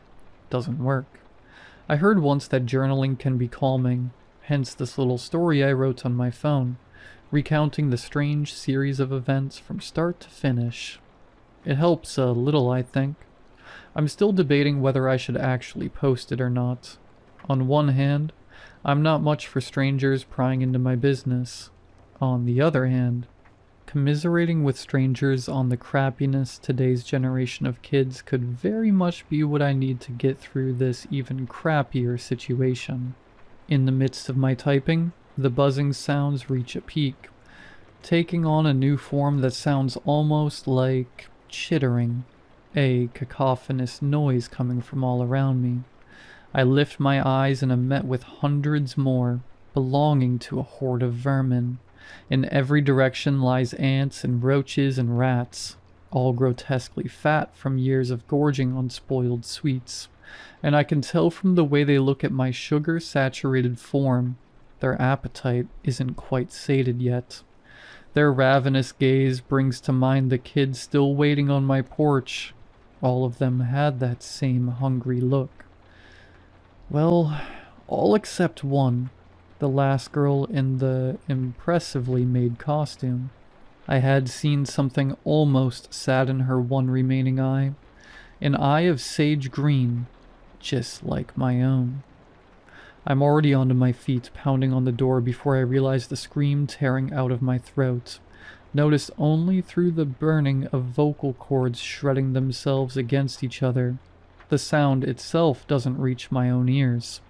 Speaker 1: Doesn't work. I heard once that journaling can be calming, hence this little story I wrote on my phone, recounting the strange series of events from start to finish. It helps a little, I think. I'm still debating whether I should actually post it or not. On one hand, I'm not much for strangers prying into my business. On the other hand, commiserating with strangers on the crappiness today's generation of kids could very much be what I need to get through this even crappier situation. In the midst of my typing, the buzzing sounds reach a peak, taking on a new form that sounds almost like chittering, a cacophonous noise coming from all around me. I lift my eyes and am met with hundreds more, belonging to a horde of vermin. In every direction lies ants and roaches and rats, all grotesquely fat from years of gorging on spoiled sweets. And I can tell from the way they look at my sugar-saturated form, their appetite isn't quite sated yet. Their ravenous gaze brings to mind the kids still waiting on my porch. All of them had that same hungry look. Well, all except one, the last girl in the impressively made costume. I had seen something almost sadden her one remaining eye, an eye of sage green, just like my own. I'm already onto my feet, pounding on the door before I realize the scream tearing out of my throat, noticed only through the burning of vocal cords shredding themselves against each other. The sound itself doesn't reach my own ears,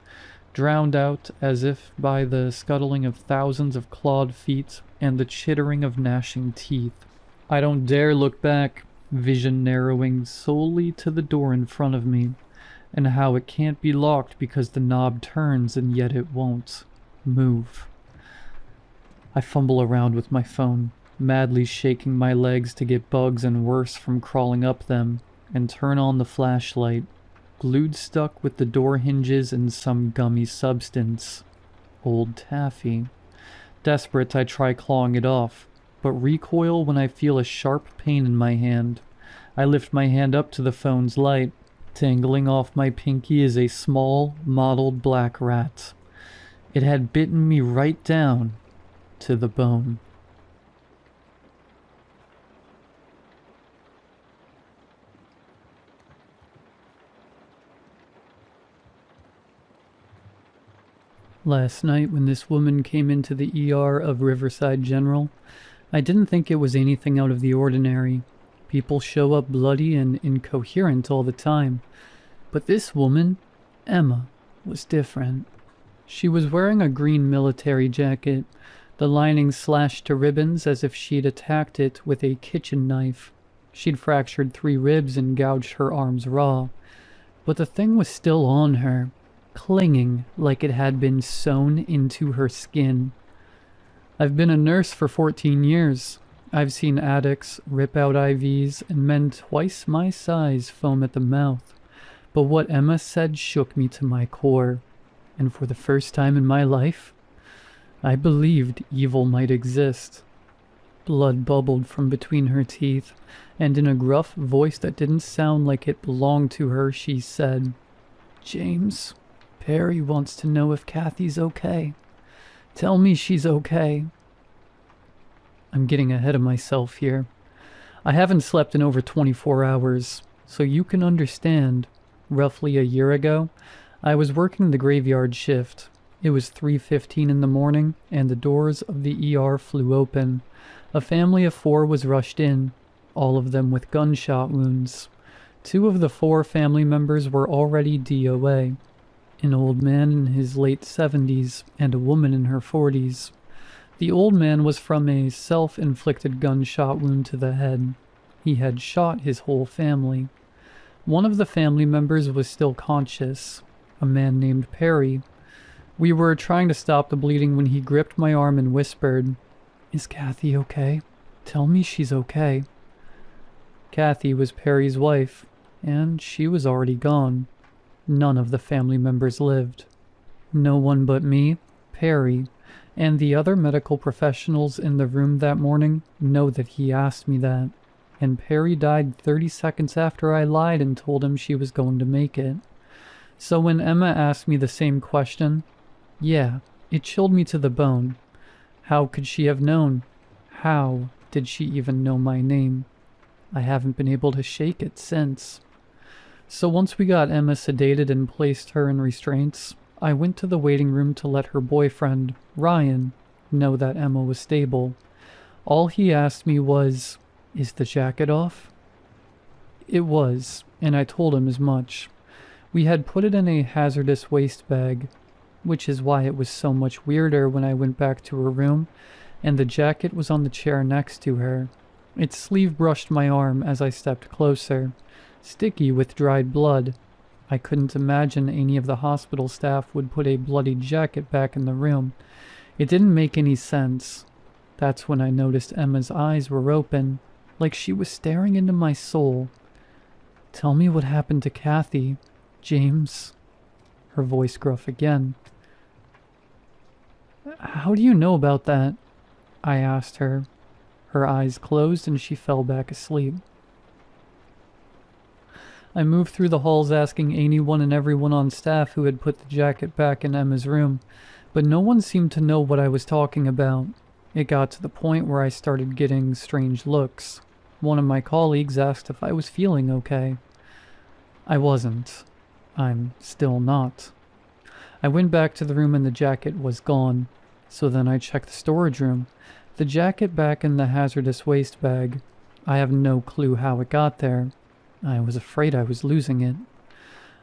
Speaker 1: drowned out as if by the scuttling of thousands of clawed feet and the chittering of gnashing teeth. I don't dare look back, vision narrowing solely to the door in front of me, and how it can't be locked because the knob turns and yet it won't move. I fumble around with my phone, madly shaking my legs to get bugs and worse from crawling up them, and turn on the flashlight, glued stuck with the door hinges and some gummy substance. Old taffy. Desperate, I try clawing it off, but recoil when I feel a sharp pain in my hand. I lift my hand up to the phone's light. Tangling off my pinky is a small, mottled black rat. It had bitten me right down to the bone. Last night, when this woman came into the ER of Riverside General, I didn't think it was anything out of the ordinary. People show up bloody and incoherent all the time. But this woman, Emma, was different. She was wearing a green military jacket, the lining slashed to ribbons as if she'd attacked it with a kitchen knife. She'd fractured 3 ribs and gouged her arms raw. But the thing was still on her, clinging like it had been sewn into her skin. I've been a nurse for 14 years. I've seen addicts rip out IVs and men twice my size foam at the mouth. But what Emma said shook me to my core, and for the first time in my life, I believed evil might exist. Blood bubbled from between her teeth, and in a gruff voice that didn't sound like it belonged to her, she said, "James, Perry wants to know if Kathy's okay. Tell me she's okay." I'm getting ahead of myself here. I haven't slept in over 24 hours, so you can understand. Roughly a year ago, I was working the graveyard shift. It was 3:15 in the morning, and the doors of the ER flew open. A family of 4 was rushed in, all of them with gunshot wounds. 2 of the 4 family members were already DOA. An old man in his late 70s and a woman in her 40s. The old man was from a self-inflicted gunshot wound to the head. He had shot his whole family. One of the family members was still conscious, a man named Perry. We were trying to stop the bleeding when he gripped my arm and whispered, "Is Kathy okay? Tell me she's okay." Kathy was Perry's wife, and she was already gone. None of the family members lived. No one but me, Perry, and the other medical professionals in the room that morning know that he asked me that, and Perry died 30 seconds after I lied and told him she was going to make it. So when Emma asked me the same question, yeah, it chilled me to the bone. How could she have known? How did she even know my name? I haven't been able to shake it since. So once we got Emma sedated and placed her in restraints, I went to the waiting room to let her boyfriend, Ryan, know that Emma was stable. All he asked me was, "Is the jacket off?" It was, and I told him as much. We had put it in a hazardous waste bag, which is why it was so much weirder when I went back to her room and the jacket was on the chair next to her. Its sleeve brushed my arm as I stepped closer, sticky with dried blood. I couldn't imagine any of the hospital staff would put a bloody jacket back in the room. It didn't make any sense. That's when I noticed Emma's eyes were open, like she was staring into my soul. "Tell me what happened to Kathy, James." Her voice gruff again. "How do you know about that?" I asked her. Her eyes closed and she fell back asleep. I moved through the halls asking anyone and everyone on staff who had put the jacket back in Emma's room, but no one seemed to know what I was talking about. It got to the point where I started getting strange looks. One of my colleagues asked if I was feeling okay. I wasn't. I'm still not. I went back to the room and the jacket was gone. So then I checked the storage room. The jacket back in the hazardous waste bag. I have no clue how it got there. I was afraid I was losing it.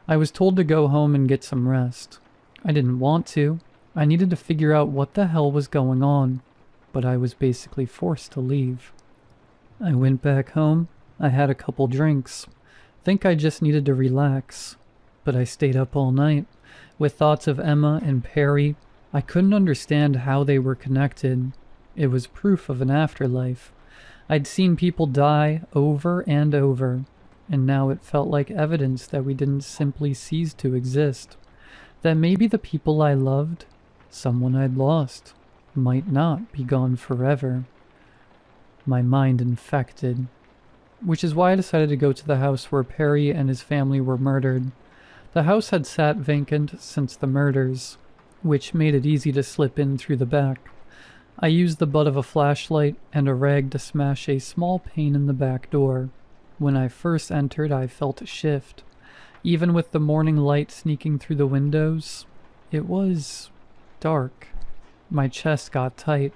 Speaker 1: I was told to go home and get some rest. I didn't want to. I needed to figure out what the hell was going on, but I was basically forced to leave. I went back home. I had a couple drinks. Think I just needed to relax, but I stayed up all night with thoughts of Emma and Perry. I couldn't understand how they were connected. It was proof of an afterlife. I'd seen people die over and over, and now it felt like evidence that we didn't simply cease to exist. That maybe the people I loved, someone I'd lost, might not be gone forever. My mind infected. Which is why I decided to go to the house where Perry and his family were murdered. The house had sat vacant since the murders, which made it easy to slip in through the back. I used the butt of a flashlight and a rag to smash a small pane in the back door. When I first entered, I felt a shift. Even with the morning light sneaking through the windows, it was dark. My chest got tight.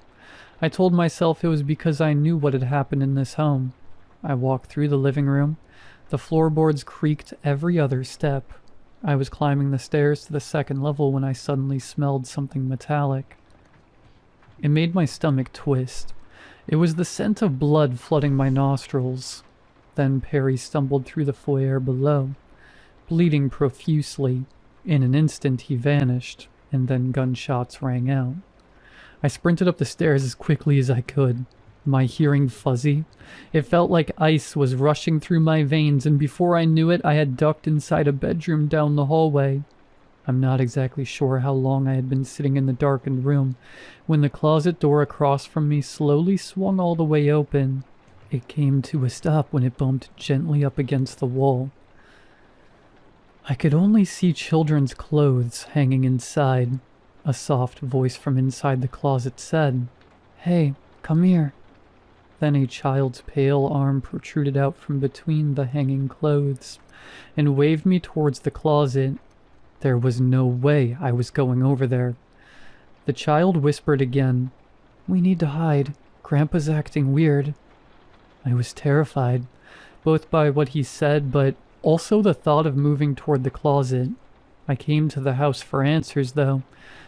Speaker 1: I told myself it was because I knew what had happened in this home. I walked through the living room. The floorboards creaked every other step. I was climbing the stairs to the second level when I suddenly smelled something metallic. It made my stomach twist. It was the scent of blood flooding my nostrils. Then Perry stumbled through the foyer below, bleeding profusely. In an instant he vanished, and then gunshots rang out. I sprinted up the stairs as quickly as I could, my hearing fuzzy. It felt like ice was rushing through my veins, and before I knew it, I had ducked inside a bedroom down the hallway. I'm not exactly sure how long I had been sitting in the darkened room when the closet door across from me slowly swung all the way open. It came to a stop when it bumped gently up against the wall. I could only see children's clothes hanging inside. A soft voice from inside the closet said, "Hey, come here." Then a child's pale arm protruded out from between the hanging clothes and waved me towards the closet. There was no way I was going over there. The child whispered again, "We need to hide. Grandpa's acting weird." I was terrified, both by what he said, but also the thought of moving toward the closet. I came to the house for answers, though,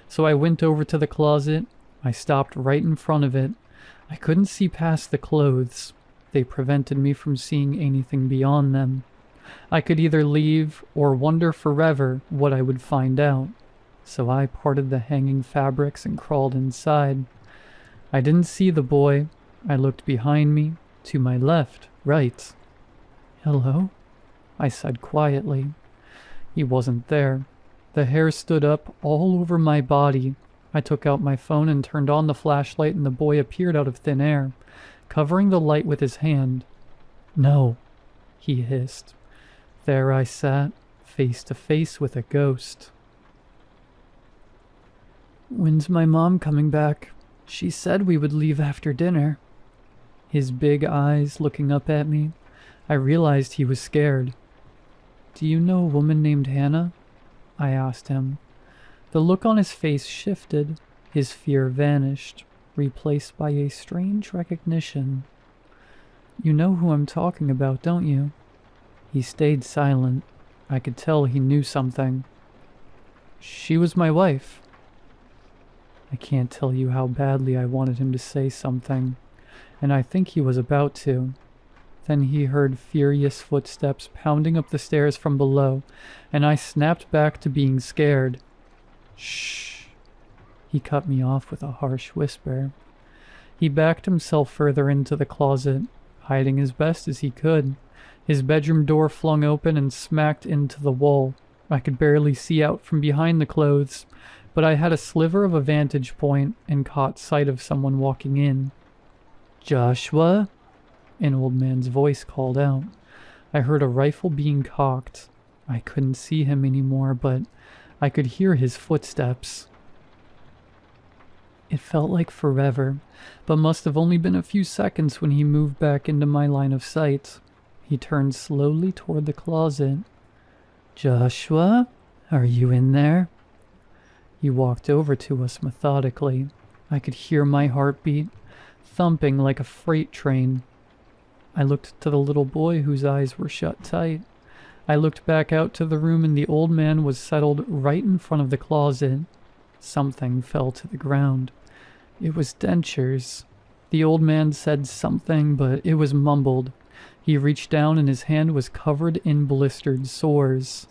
Speaker 1: so I went over to the closet. I stopped right in front of it. I couldn't see past the clothes. They prevented me from seeing anything beyond them. I could either leave or wonder forever what I would find out. So I parted the hanging fabrics and crawled inside. I didn't see the boy. I looked behind me, to my left, right. "Hello?" I said quietly. He wasn't there. The hair stood up all over my body. I took out my phone and turned on the flashlight, and the boy appeared out of thin air, covering the light with his hand. "No," he hissed. There I sat, face to face with a ghost. "When's my mom coming back? She said we would leave after dinner." His big eyes looking up at me. I realized he was scared. "Do you know a woman named Hannah?" I asked him. The look on his face shifted. His fear vanished, replaced by a strange recognition. "You know who I'm talking about, don't you?" He stayed silent. I could tell he knew something. "She was my wife." I can't tell you how badly I wanted him to say something, and I think he was about to. Then he heard furious footsteps pounding up the stairs from below, and I snapped back to being scared. "Shh." He cut me off with a harsh whisper. He backed himself further into the closet, hiding as best as he could. His bedroom door flung open and smacked into the wall. I could barely see out from behind the clothes, but I had a sliver of a vantage point and caught sight of someone walking in. "Joshua?" An old man's voice called out. I heard a rifle being cocked. I couldn't see him anymore, but I could hear his footsteps. It felt like forever, but must have only been a few seconds when he moved back into my line of sight. He turned slowly toward the closet. "Joshua, are you in there?" He walked over to us methodically. I could hear my heartbeat, thumping like a freight train. I looked to the little boy whose eyes were shut tight. I looked back out to the room and the old man was settled right in front of the closet. Something fell to the ground. It was dentures. The old man said something, but it was mumbled. He reached down and his hand was covered in blistered sores.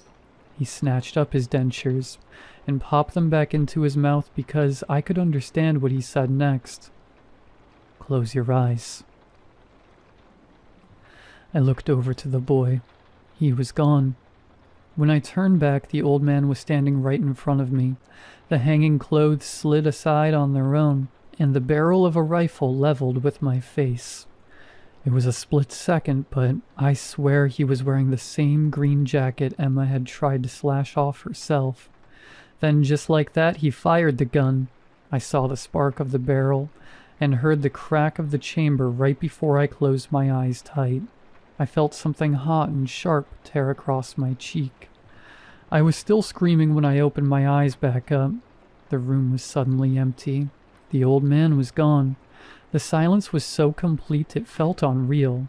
Speaker 1: He snatched up his dentures and popped them back into his mouth because I could understand what he said next. "Close your eyes." I looked over to the boy. He was gone. When I turned back, the old man was standing right in front of me. The hanging clothes slid aside on their own, and the barrel of a rifle leveled with my face. It was a split second, but I swear he was wearing the same green jacket Emma had tried to slash off herself. Then just like that, he fired the gun. I saw the spark of the barrel and heard the crack of the chamber right before I closed my eyes tight. I felt something hot and sharp tear across my cheek. I was still screaming when I opened my eyes back up. The room was suddenly empty. The old man was gone. The silence was so complete it felt unreal.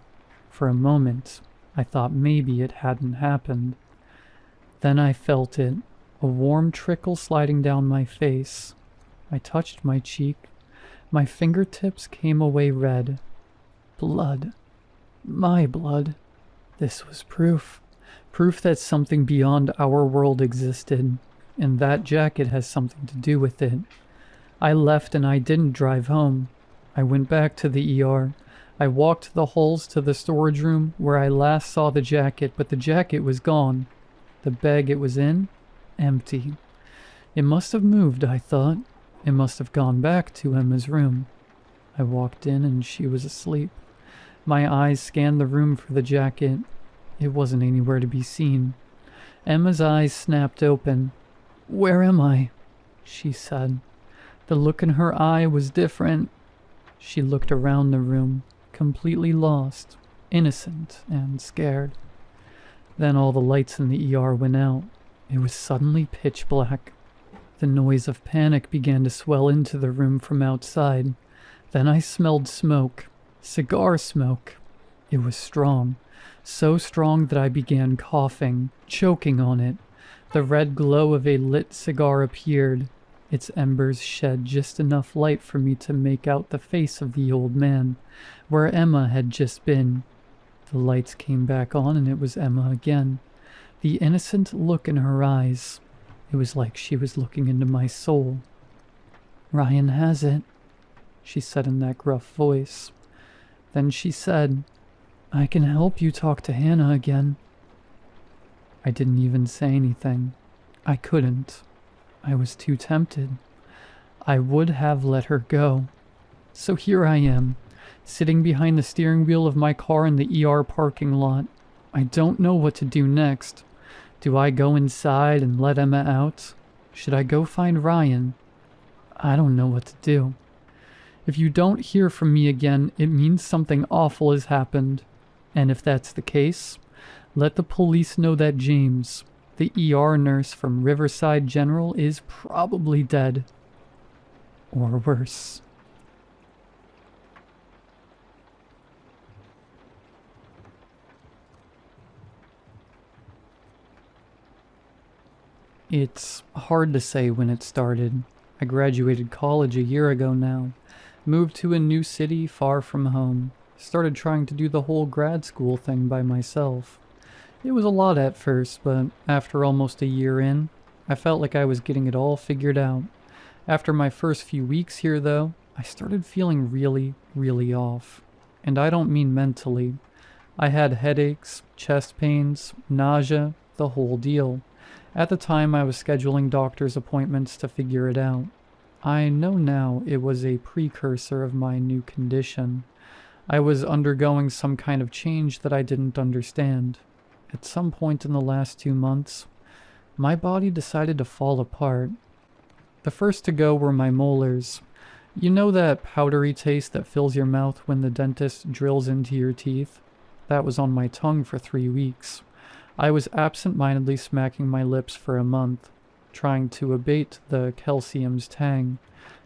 Speaker 1: For a moment, I thought maybe it hadn't happened. Then I felt it, a warm trickle sliding down my face. I touched my cheek. My fingertips came away red. Blood. My blood. This was proof. Proof that something beyond our world existed, and that jacket has something to do with it. I left and I didn't drive home. I went back to the ER. I walked the halls to the storage room where I last saw the jacket, but the jacket was gone. The bag it was in, empty. It must have moved, I thought. It must have gone back to Emma's room. I walked in and she was asleep. My eyes scanned the room for the jacket. It wasn't anywhere to be seen. Emma's eyes snapped open. "Where am I?" she said. The look in her eye was different. She looked around the room, completely lost, innocent, and scared. Then all the lights in the ER went out. It was suddenly pitch black. The noise of panic began to swell into the room from outside. Then I smelled smoke. Cigar smoke. It was strong. So strong that I began coughing, choking on it. The red glow of a lit cigar appeared. Its embers shed just enough light for me to make out the face of the old man, where Emma had just been. The lights came back on and it was Emma again. The innocent look in her eyes. It was like she was looking into my soul. "Ryan has it," she said in that gruff voice. Then she said, "I can help you talk to Hannah again." I didn't even say anything. I couldn't. I was too tempted. I would have let her go. So here I am, sitting behind the steering wheel of my car in the ER parking lot. I don't know what to do next. Do I go inside and let Emma out? Should I go find Ryan? I don't know what to do. If you don't hear from me again, it means something awful has happened. And if that's the case, Let the police know that James, the ER nurse from Riverside General, is probably dead. Or worse. It's hard to say when it started. I graduated college a year ago now, moved to a new city far from home, started trying to do the whole grad school thing by myself. It was a lot at first, but after almost a year in, I felt like I was getting it all figured out. After my first few weeks here, though, I started feeling really, really off. And I don't mean mentally. I had headaches, chest pains, nausea, the whole deal. At the time, I was scheduling doctor's appointments to figure it out. I know now it was a precursor of my new condition. I was undergoing some kind of change that I didn't understand. At some point in the last 2 months, my body decided to fall apart. The first to go were my molars. You know that powdery taste that fills your mouth when the dentist drills into your teeth? That was on my tongue for 3 weeks. I was absent-mindedly smacking my lips for a month, trying to abate the calcium's tang,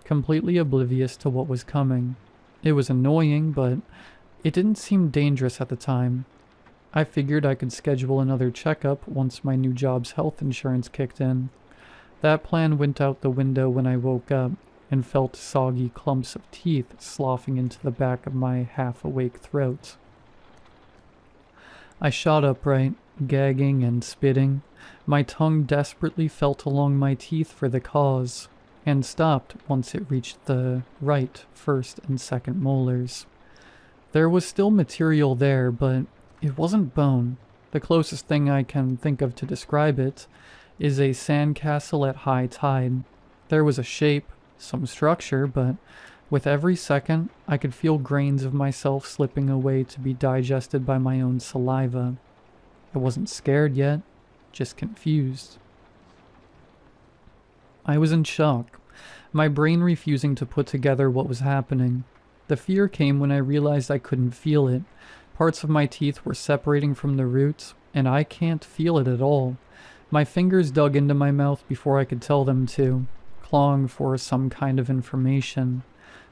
Speaker 1: completely oblivious to what was coming. It was annoying, but it didn't seem dangerous at the time. I figured I could schedule another checkup once my new job's health insurance kicked in. That plan went out the window when I woke up and felt soggy clumps of teeth sloughing into the back of my half-awake throat. I shot upright, gagging and spitting. My tongue desperately felt along my teeth for the cause, and stopped once it reached the right first and second molars. There was still material there, but it wasn't bone. The closest thing I can think of to describe it is a sandcastle at high tide. There was a shape, some structure, but with every second, I could feel grains of myself slipping away to be digested by my own saliva. I wasn't scared yet, just confused. I was in shock, my brain refusing to put together what was happening. The fear came when I realized I couldn't feel it. Parts of my teeth were separating from the roots, and I can't feel it at all. My fingers dug into my mouth before I could tell them to, clawing for some kind of information.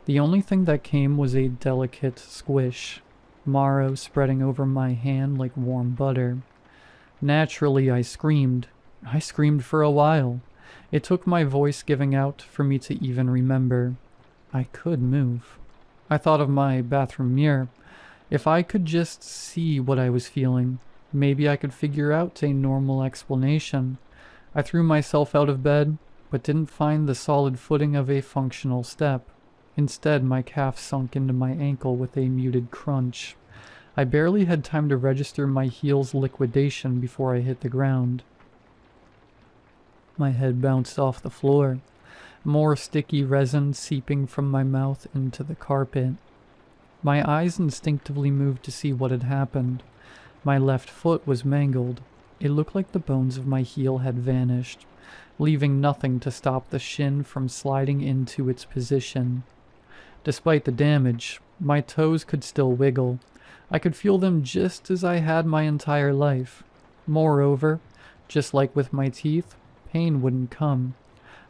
Speaker 1: The only thing that came was a delicate squish, marrow spreading over my hand like warm butter. Naturally, I screamed. I screamed for a while. It took my voice giving out for me to even remember. I could move. I thought of my bathroom mirror. If I could just see what I was feeling, maybe I could figure out a normal explanation. I threw myself out of bed, but didn't find the solid footing of a functional step. Instead, my calf sunk into my ankle with a muted crunch. I barely had time to register my heel's liquidation before I hit the ground. My head bounced off the floor, more sticky resin seeping from my mouth into the carpet. My eyes instinctively moved to see what had happened. My left foot was mangled. It looked like the bones of my heel had vanished, leaving nothing to stop the shin from sliding into its position. Despite the damage, my toes could still wiggle. I could feel them just as I had my entire life. Moreover, just like with my teeth, pain wouldn't come.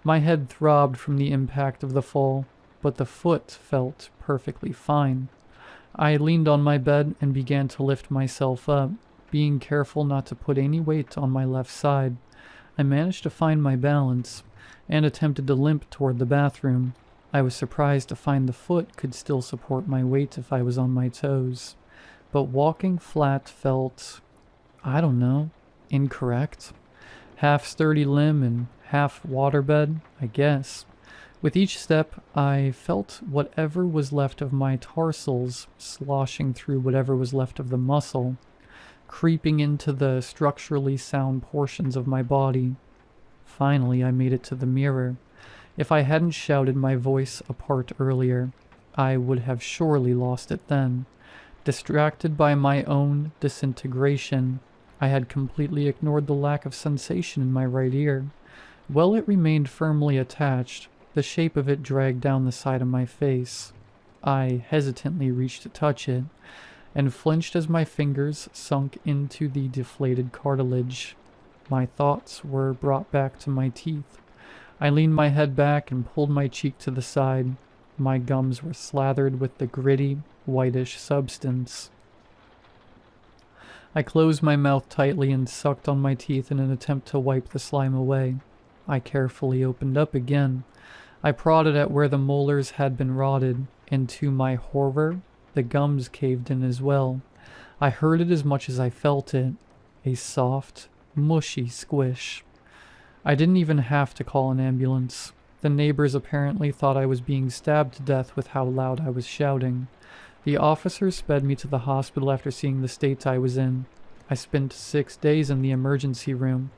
Speaker 1: My head throbbed from the impact of the fall, but the foot felt perfectly fine. I leaned on my bed and began to lift myself up, being careful not to put any weight on my left side. I managed to find my balance, and attempted to limp toward the bathroom. I was surprised to find the foot could still support my weight if I was on my toes. But walking flat felt, I don't know, incorrect. Half sturdy limb and half waterbed, I guess. With each step, I felt whatever was left of my tarsals sloshing through whatever was left of the muscle, creeping into the structurally sound portions of my body. Finally, I made it to the mirror. If I hadn't shouted my voice apart earlier, I would have surely lost it then. Distracted by my own disintegration, I had completely ignored the lack of sensation in my right ear. While it remained firmly attached, the shape of it dragged down the side of my face. I hesitantly reached to touch it. and flinched as my fingers sunk into the deflated cartilage. My thoughts were brought back to my teeth. I leaned my head back and pulled my cheek to the side. My gums were slathered with the gritty, whitish substance. I closed my mouth tightly and sucked on my teeth in an attempt to wipe the slime away. I carefully opened up again. I prodded at where the molars had been rotted, and to my horror, the gums caved in as well. I heard it as much as I felt it. A soft, mushy squish. I didn't even have to call an ambulance. The neighbors apparently thought I was being stabbed to death with how loud I was shouting. The officers sped me to the hospital after seeing the state I was in. I spent 6 days in the emergency room.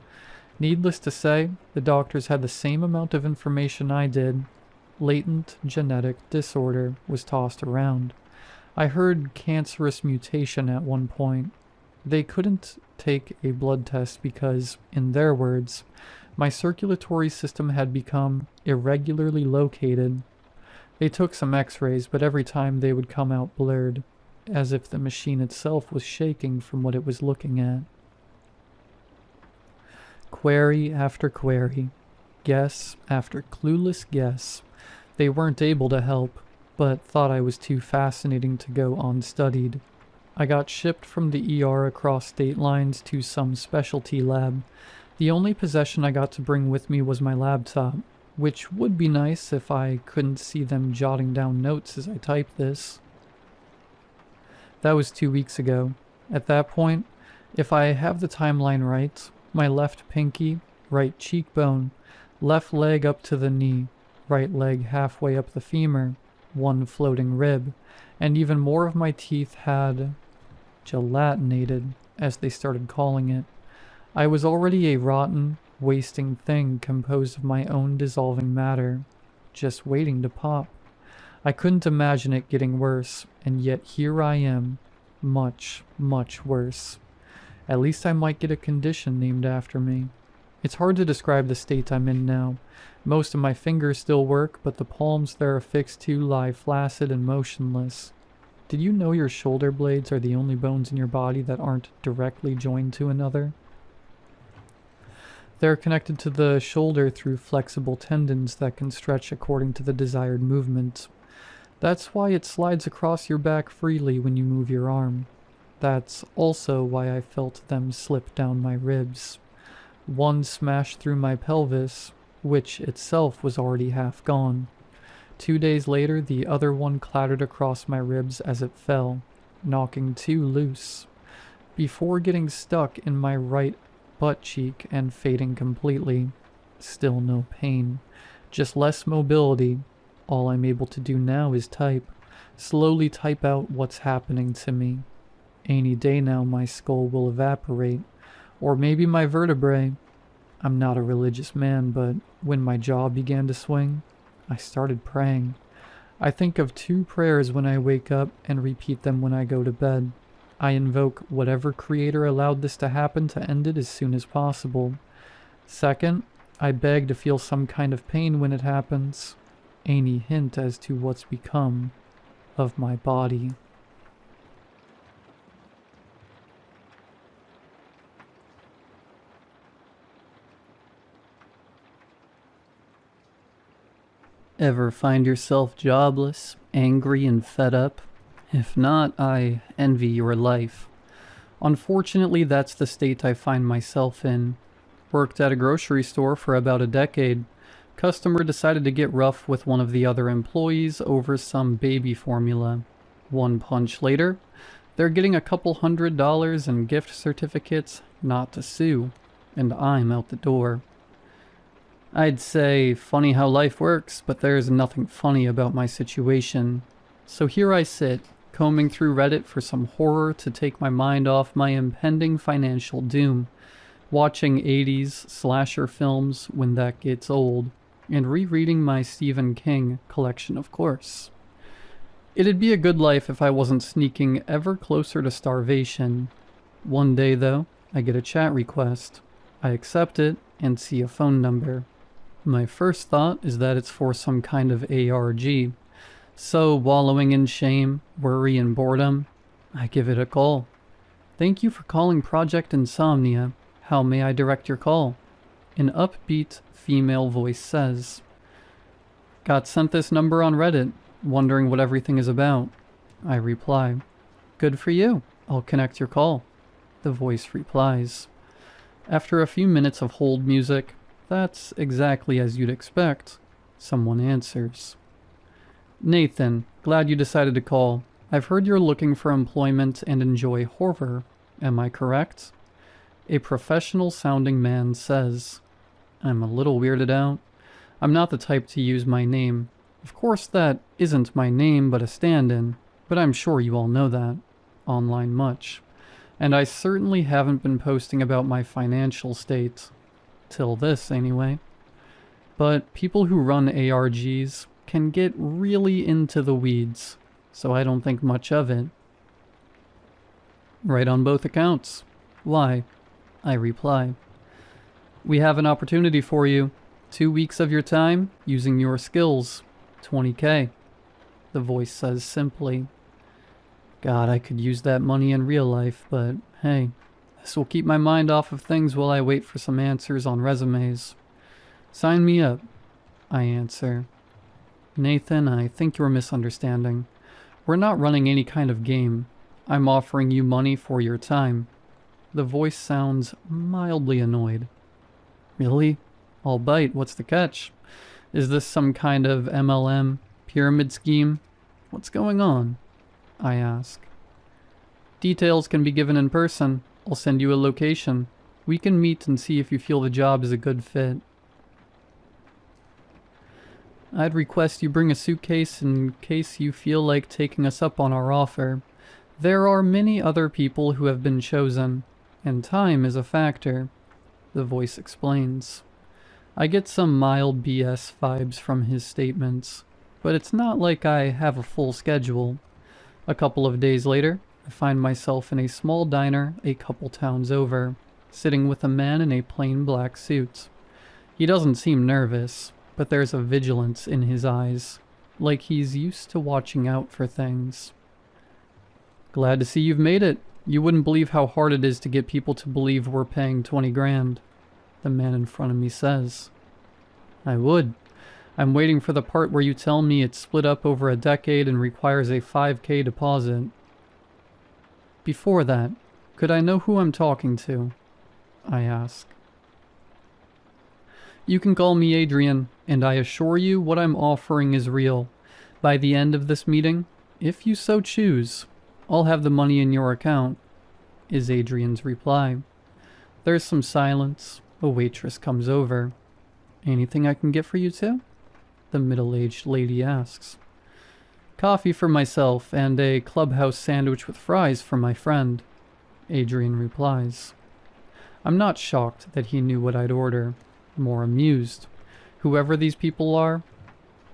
Speaker 1: Needless to say, the doctors had the same amount of information I did. Latent genetic disorder was tossed around. I heard cancerous mutation at one point. They couldn't take a blood test because, in their words, my circulatory system had become irregularly located. They took some x-rays, but every time they would come out blurred, as if the machine itself was shaking from what it was looking at. Query after query, guess after clueless guess. They weren't able to help, but thought I was too fascinating to go unstudied. I got shipped from the ER across state lines to some specialty lab. The only possession I got to bring with me was my laptop, which would be nice if I couldn't see them jotting down notes as I type this. That was 2 weeks ago. At that point, if I have the timeline right, my left pinky, right cheekbone, left leg up to the knee, right leg halfway up the femur, one floating rib, and even more of my teeth had gelatinated, as they started calling it. I was already a rotten, wasting thing composed of my own dissolving matter, just waiting to pop. I couldn't imagine it getting worse, and yet here I am, much, much worse. At least I might get a condition named after me. It's hard to describe the state I'm in now. Most of my fingers still work, but the palms they're affixed to lie flaccid and motionless. Did you know your shoulder blades are the only bones in your body that aren't directly joined to another? They're connected to the shoulder through flexible tendons that can stretch according to the desired movement. That's why it slides across your back freely when you move your arm. That's also why I felt them slip down my ribs. One smashed through my pelvis, which itself was already half gone. 2 days later, the other one clattered across my ribs as it fell, knocking 2 loose, before getting stuck in my right butt cheek and fading completely. Still no pain, just less mobility. All I'm able to do now is type, slowly type out what's happening to me. Any day now my skull will evaporate, or maybe my vertebrae. I'm not a religious man, but when my jaw began to swing, I started praying. I think of 2 prayers when I wake up and repeat them when I go to bed. I invoke whatever creator allowed this to happen to end it as soon as possible. Second, I beg to feel some kind of pain when it happens. Any hint as to what's become of my body. Ever find yourself jobless, angry, and fed up? If not, I envy your life. Unfortunately, that's the state I find myself in. Worked at a grocery store for about a decade. Customer decided to get rough with one of the other employees over some baby formula. One punch later, they're getting a couple $100 in gift certificates not to sue, and I'm out the door. I'd say funny how life works, but there's nothing funny about my situation. So here I sit, combing through Reddit for some horror to take my mind off my impending financial doom, watching 80s slasher films when that gets old, and rereading my Stephen King collection, of course. It'd be a good life if I wasn't sneaking ever closer to starvation. One day, though, I get a chat request. I accept it and see a phone number. My first thought is that it's for some kind of ARG. So, wallowing in shame, worry, and boredom, I give it a call. Thank you for calling Project Insomnia. How may I direct your call? An upbeat female voice says. Got sent this number on Reddit, wondering what everything is about. I reply. Good for you. I'll connect your call. The voice replies. After a few minutes of hold music, that's exactly as you'd expect, someone answers. Nathan, glad you decided to call. I've heard you're looking for employment and enjoy horror. Am I correct? A professional-sounding man says. I'm a little weirded out. I'm not the type to use my name. Of course that isn't my name but a stand-in, but I'm sure you all know that. Online much. And I certainly haven't been posting about my financial state. Till this, anyway. But people who run ARGs can get really into the weeds, so I don't think much of it. Right on both accounts. Why? I reply. We have an opportunity for you. 2 weeks of your time, using your skills. 20K. The voice says simply. God, I could use that money in real life, but hey, this will keep my mind off of things while I wait for some answers on resumes. Sign me up, I answer. Nathan, I think you're misunderstanding. We're not running any kind of game. I'm offering you money for your time. The voice sounds mildly annoyed. Really? I'll bite. What's the catch? Is this some kind of MLM pyramid scheme? What's going on? I ask. Details can be given in person. I'll send you a location. We can meet and see if you feel the job is a good fit. I'd request you bring a suitcase in case you feel like taking us up on our offer. There are many other people who have been chosen, and time is a factor, the voice explains. I get some mild BS vibes from his statements, but it's not like I have a full schedule. A couple of days later, I find myself in a small diner a couple towns over, sitting with a man in a plain black suit. He doesn't seem nervous, but there's a vigilance in his eyes, like he's used to watching out for things. Glad to see you've made it. You wouldn't believe how hard it is to get people to believe we're paying 20 grand, the man in front of me says. I would. I'm waiting for the part where you tell me it's split up over a decade and requires a 5K deposit. Before that, could I know who I'm talking to? I ask. You can call me Adrian, and I assure you what I'm offering is real. By the end of this meeting, if you so choose, I'll have the money in your account, is Adrian's reply. There's some silence. A waitress comes over. Anything I can get for you two? The middle-aged lady asks. Coffee for myself and a clubhouse sandwich with fries for my friend, Adrian replies. I'm not shocked that he knew what I'd order, more amused. Whoever these people are,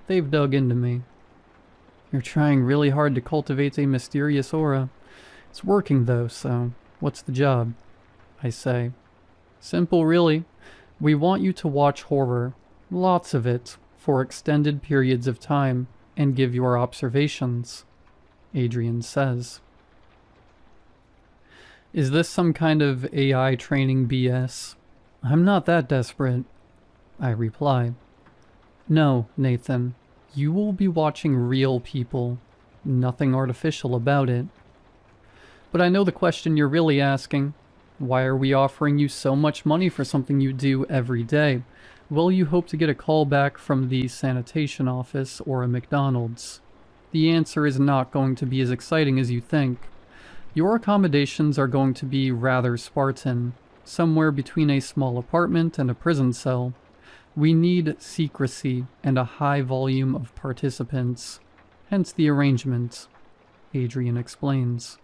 Speaker 1: they've dug into me. You're trying really hard to cultivate a mysterious aura. It's working though, so what's the job? I say. Simple really. We want you to watch horror, lots of it, for extended periods of time, and give your observations, Adrian says. Is this some kind of AI training BS? I'm not that desperate, I reply. No, Nathan, you will be watching real people, nothing artificial about it. But I know the question you're really asking. Why are we offering you so much money for something you do every day? Will you hope to get a call back from the sanitation office or a McDonald's? The answer is not going to be as exciting as you think. Your accommodations are going to be rather Spartan, somewhere between a small apartment and a prison cell. We need secrecy and a high volume of participants, hence the arrangement, Adrian explains.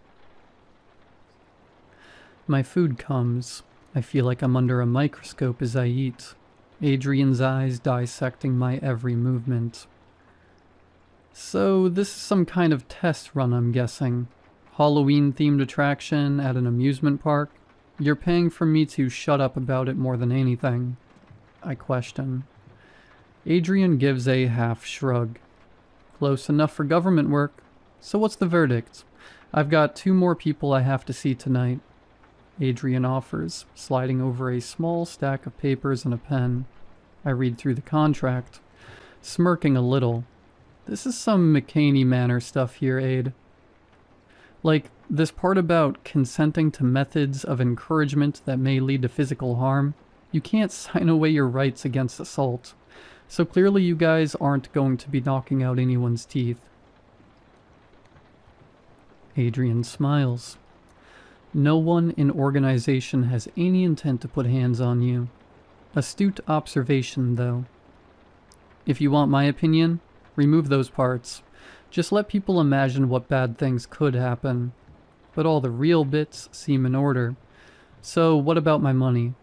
Speaker 1: My food comes. I feel like I'm under a microscope as I eat. Adrian's eyes dissecting my every movement. So this is some kind of test run, I'm guessing. Halloween-themed attraction at an amusement park? You're paying for me to shut up about it more than anything, I question. Adrian gives a half shrug. Close enough for government work. So what's the verdict? I've got 2 more people I have to see tonight, Adrian offers, sliding over a small stack of papers and a pen. I read through the contract, smirking a little. This is some McCaney Manor stuff here, Aid. Like, this part about consenting to methods of encouragement that may lead to physical harm. You can't sign away your rights against assault. So clearly you guys aren't going to be knocking out anyone's teeth. Adrian smiles. No one in organization has any intent to put hands on you. Astute observation, though. If you want my opinion, remove those parts. Just let people imagine what bad things could happen. But all the real bits seem in order. So what about my money?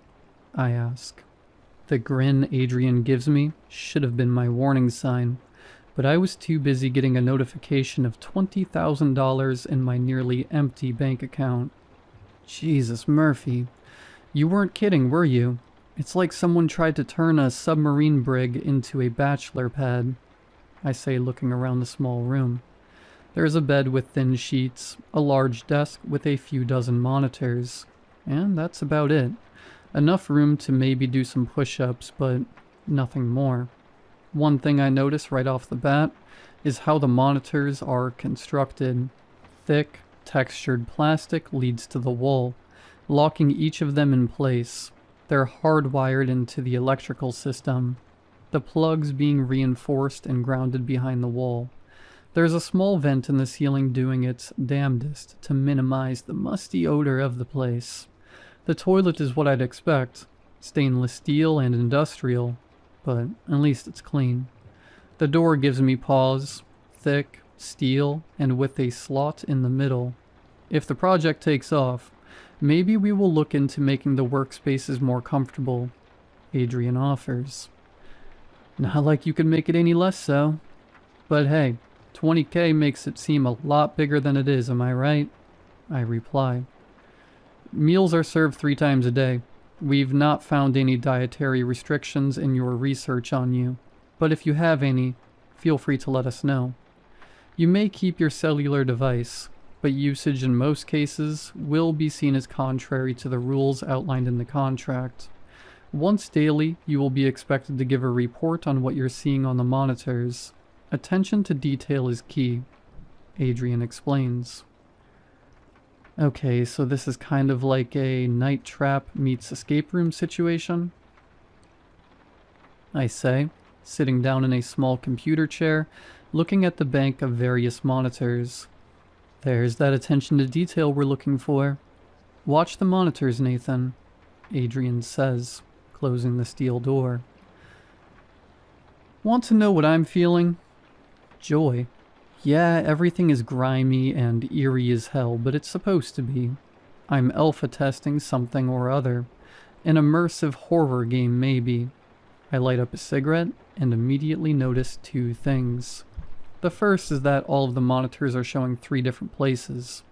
Speaker 1: I ask. The grin Adrian gives me should have been my warning sign, but I was too busy getting a notification of $20,000 in my nearly empty bank account. Jesus, Murphy. You weren't kidding, were you? It's like someone tried to turn a submarine brig into a bachelor pad, I say, looking around the small room. There's a bed with thin sheets, a large desk with a few dozen monitors, and that's about it. Enough room to maybe do some push-ups, but nothing more. One thing I notice right off the bat is how the monitors are constructed. Thick, textured plastic leads to the wall, locking each of them in place. They're hardwired into the electrical system, the plugs being reinforced and grounded behind the wall. There's a small vent in the ceiling doing its damnedest to minimize the musty odor of the place. The toilet is what I'd expect, stainless steel and industrial, but at least it's clean. The door gives me pause, thick, steel, and with a slot in the middle. If the project takes off, maybe we will look into making the workspaces more comfortable, Adrian offers. Not like you could make it any less so. But hey, $20K makes it seem a lot bigger than it is, am I right? I reply. Meals are served 3 times a day. We've not found any dietary restrictions in your research on you, but if you have any, feel free to let us know. You may keep your cellular device, but usage in most cases will be seen as contrary to the rules outlined in the contract. Once daily, you will be expected to give a report on what you're seeing on the monitors. Attention to detail is key, Adrian explains. Okay, so this is kind of like a night trap meets escape room situation, I say, sitting down in a small computer chair, looking at the bank of various monitors. There's that attention to detail we're looking for. Watch the monitors, Nathan, Adrian says, closing the steel door. Want to know what I'm feeling? Joy. Yeah, everything is grimy and eerie as hell, but it's supposed to be. I'm alpha testing something or other. An immersive horror game, maybe. I light up a cigarette and immediately notice 2 things. The first is that all of the monitors are showing 3 different places.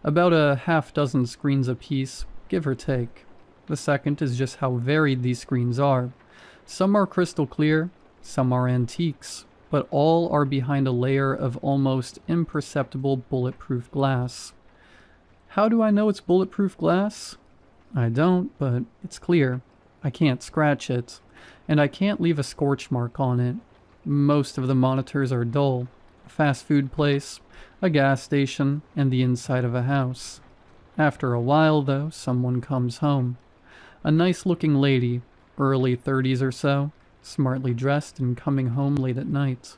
Speaker 1: About a half-dozen screens apiece, give or take. The second is just how varied these screens are. Some are crystal clear, some are antiques, but all are behind a layer of almost imperceptible bulletproof glass. How do I know it's bulletproof glass? I don't, but it's clear. I can't scratch it, and I can't leave a scorch mark on it. Most of the monitors are dull. A fast food place, a gas station, and the inside of a house. After a while, though, someone comes home. A nice-looking lady, early 30s or so, smartly dressed and coming home late at night.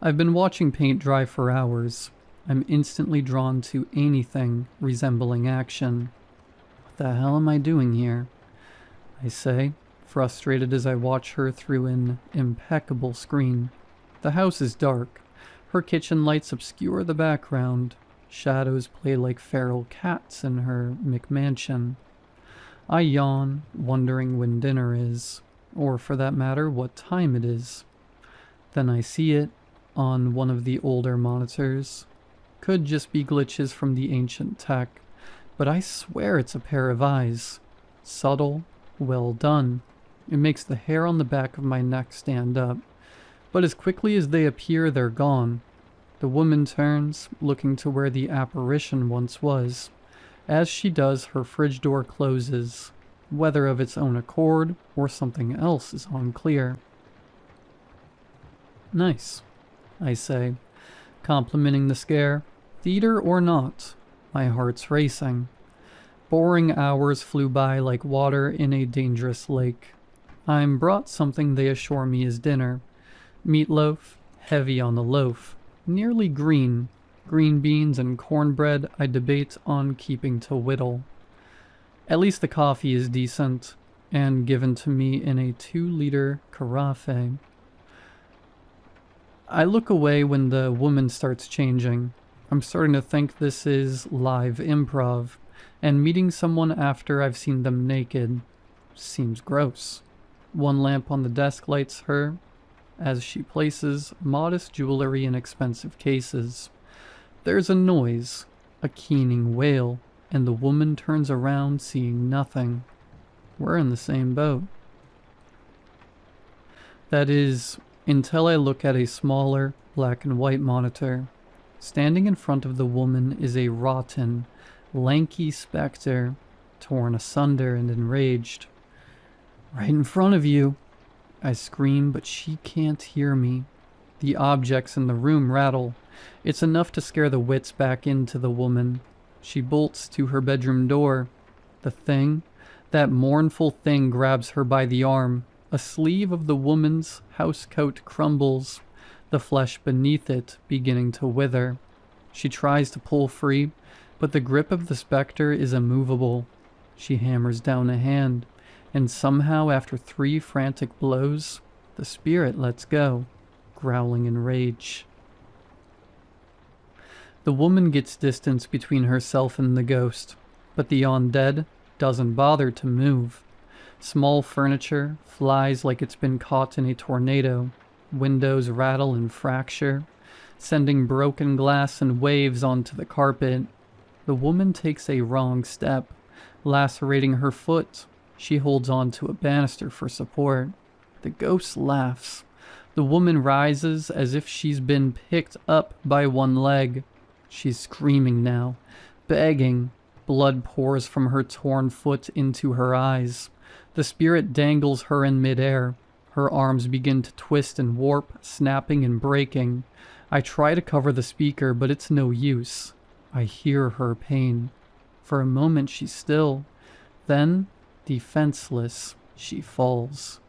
Speaker 1: I've been watching paint dry for hours. I'm instantly drawn to anything resembling action. What the hell am I doing here? I say, frustrated as I watch her through an impeccable screen. The house is dark. Her kitchen lights obscure the background. Shadows play like feral cats in her McMansion. I yawn, wondering when dinner is, or for that matter, what time it is. Then I see it on one of the older monitors. Could just be glitches from the ancient tech, but I swear it's a pair of eyes. Subtle, well done. It makes the hair on the back of my neck stand up. But as quickly as they appear, they're gone. The woman turns, looking to where the apparition once was. As she does, her fridge door closes. Whether of its own accord or something else is unclear. Nice, I say, complimenting the scare. Theater or not, my heart's racing. Boring hours flew by like water in a dangerous lake. I'm brought something they assure me is dinner. Meatloaf, heavy on the loaf, nearly green. Green beans and cornbread I debate on keeping to whittle. At least the coffee is decent, and given to me in a 2-liter carafe. I look away when the woman starts changing. I'm starting to think this is live improv, and meeting someone after I've seen them naked seems gross. One lamp on the desk lights her, as she places modest jewelry in expensive cases. There's a noise, a keening wail, and the woman turns around seeing nothing. We're in the same boat. That is, until I look at a smaller, black and white monitor. Standing in front of the woman is a rotten, lanky specter, torn asunder and enraged. Right in front of you, I scream, but she can't hear me. The objects in the room rattle. It's enough to scare the wits back into the woman. She bolts to her bedroom door. The thing, that mournful thing, grabs her by the arm. A sleeve of the woman's housecoat crumbles, the flesh beneath it beginning to wither. She tries to pull free, but the grip of the specter is immovable. She hammers down a hand, and somehow after 3 frantic blows, the spirit lets go, growling in rage. The woman gets distance between herself and the ghost, but the undead doesn't bother to move. Small furniture flies like it's been caught in a tornado. Windows rattle and fracture, sending broken glass and waves onto the carpet. The woman takes a wrong step, lacerating her foot. She holds on to a banister for support. The ghost laughs. The woman rises as if she's been picked up by one leg. She's screaming now, begging. Blood pours from her torn foot into her eyes. The spirit dangles her in midair. Her arms begin to twist and warp, snapping and breaking. I try to cover the speaker, but it's no use. I hear her pain. For a moment she's still. Then, defenseless, she falls.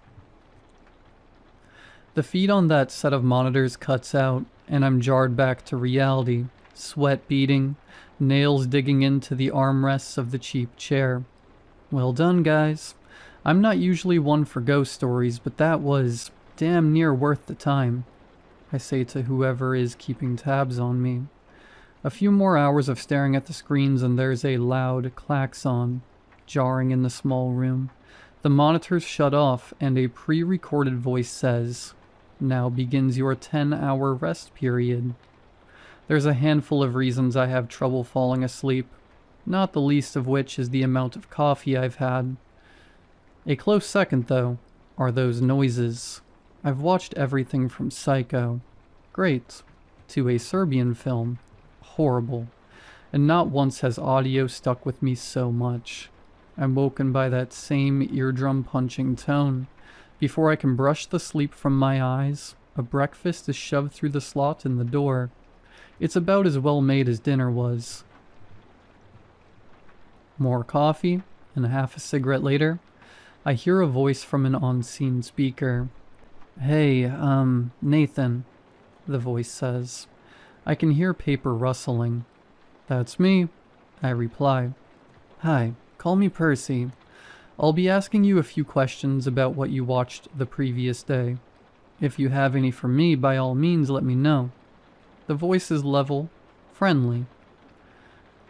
Speaker 1: The feed on that set of monitors cuts out, and I'm jarred back to reality. Sweat beading, nails digging into the armrests of the cheap chair. Well done, guys. I'm not usually one for ghost stories, but that was damn near worth the time, I say to whoever is keeping tabs on me. A few more hours of staring at the screens and there's a loud klaxon, jarring in the small room. The monitors shut off and a pre-recorded voice says, "Now begins your 10-hour rest period." There's a handful of reasons I have trouble falling asleep, not the least of which is the amount of coffee I've had. A close second, though, are those noises. I've watched everything from Psycho, great, to a Serbian film, horrible, and not once has audio stuck with me so much. I'm woken by that same eardrum-punching tone. Before I can brush the sleep from my eyes, a breakfast is shoved through the slot in the door. It's about as well made as dinner was. More coffee, and half a cigarette later, I hear a voice from an on-scene speaker. "Hey, Nathan," the voice says. I can hear paper rustling. "That's me," I reply. "Hi, call me Percy. I'll be asking you a few questions about what you watched the previous day. If you have any for me, by all means let me know." The voice is level, friendly.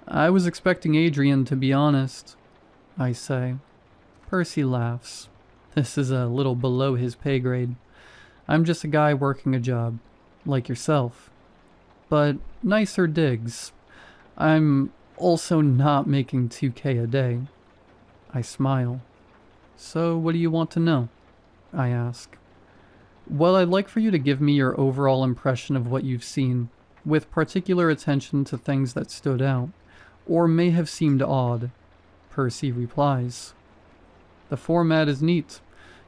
Speaker 1: "I was expecting Adrian, to be honest," I say. Percy laughs. This is a little below his pay grade. I'm just a guy working a job, like yourself. But nicer digs. I'm also not making 2K a day. I smile. "So what do you want to know?" I ask. "Well, I'd like for you to give me your overall impression of what you've seen. with particular attention to things that stood out, or may have seemed odd. Percy replies, "The format is neat.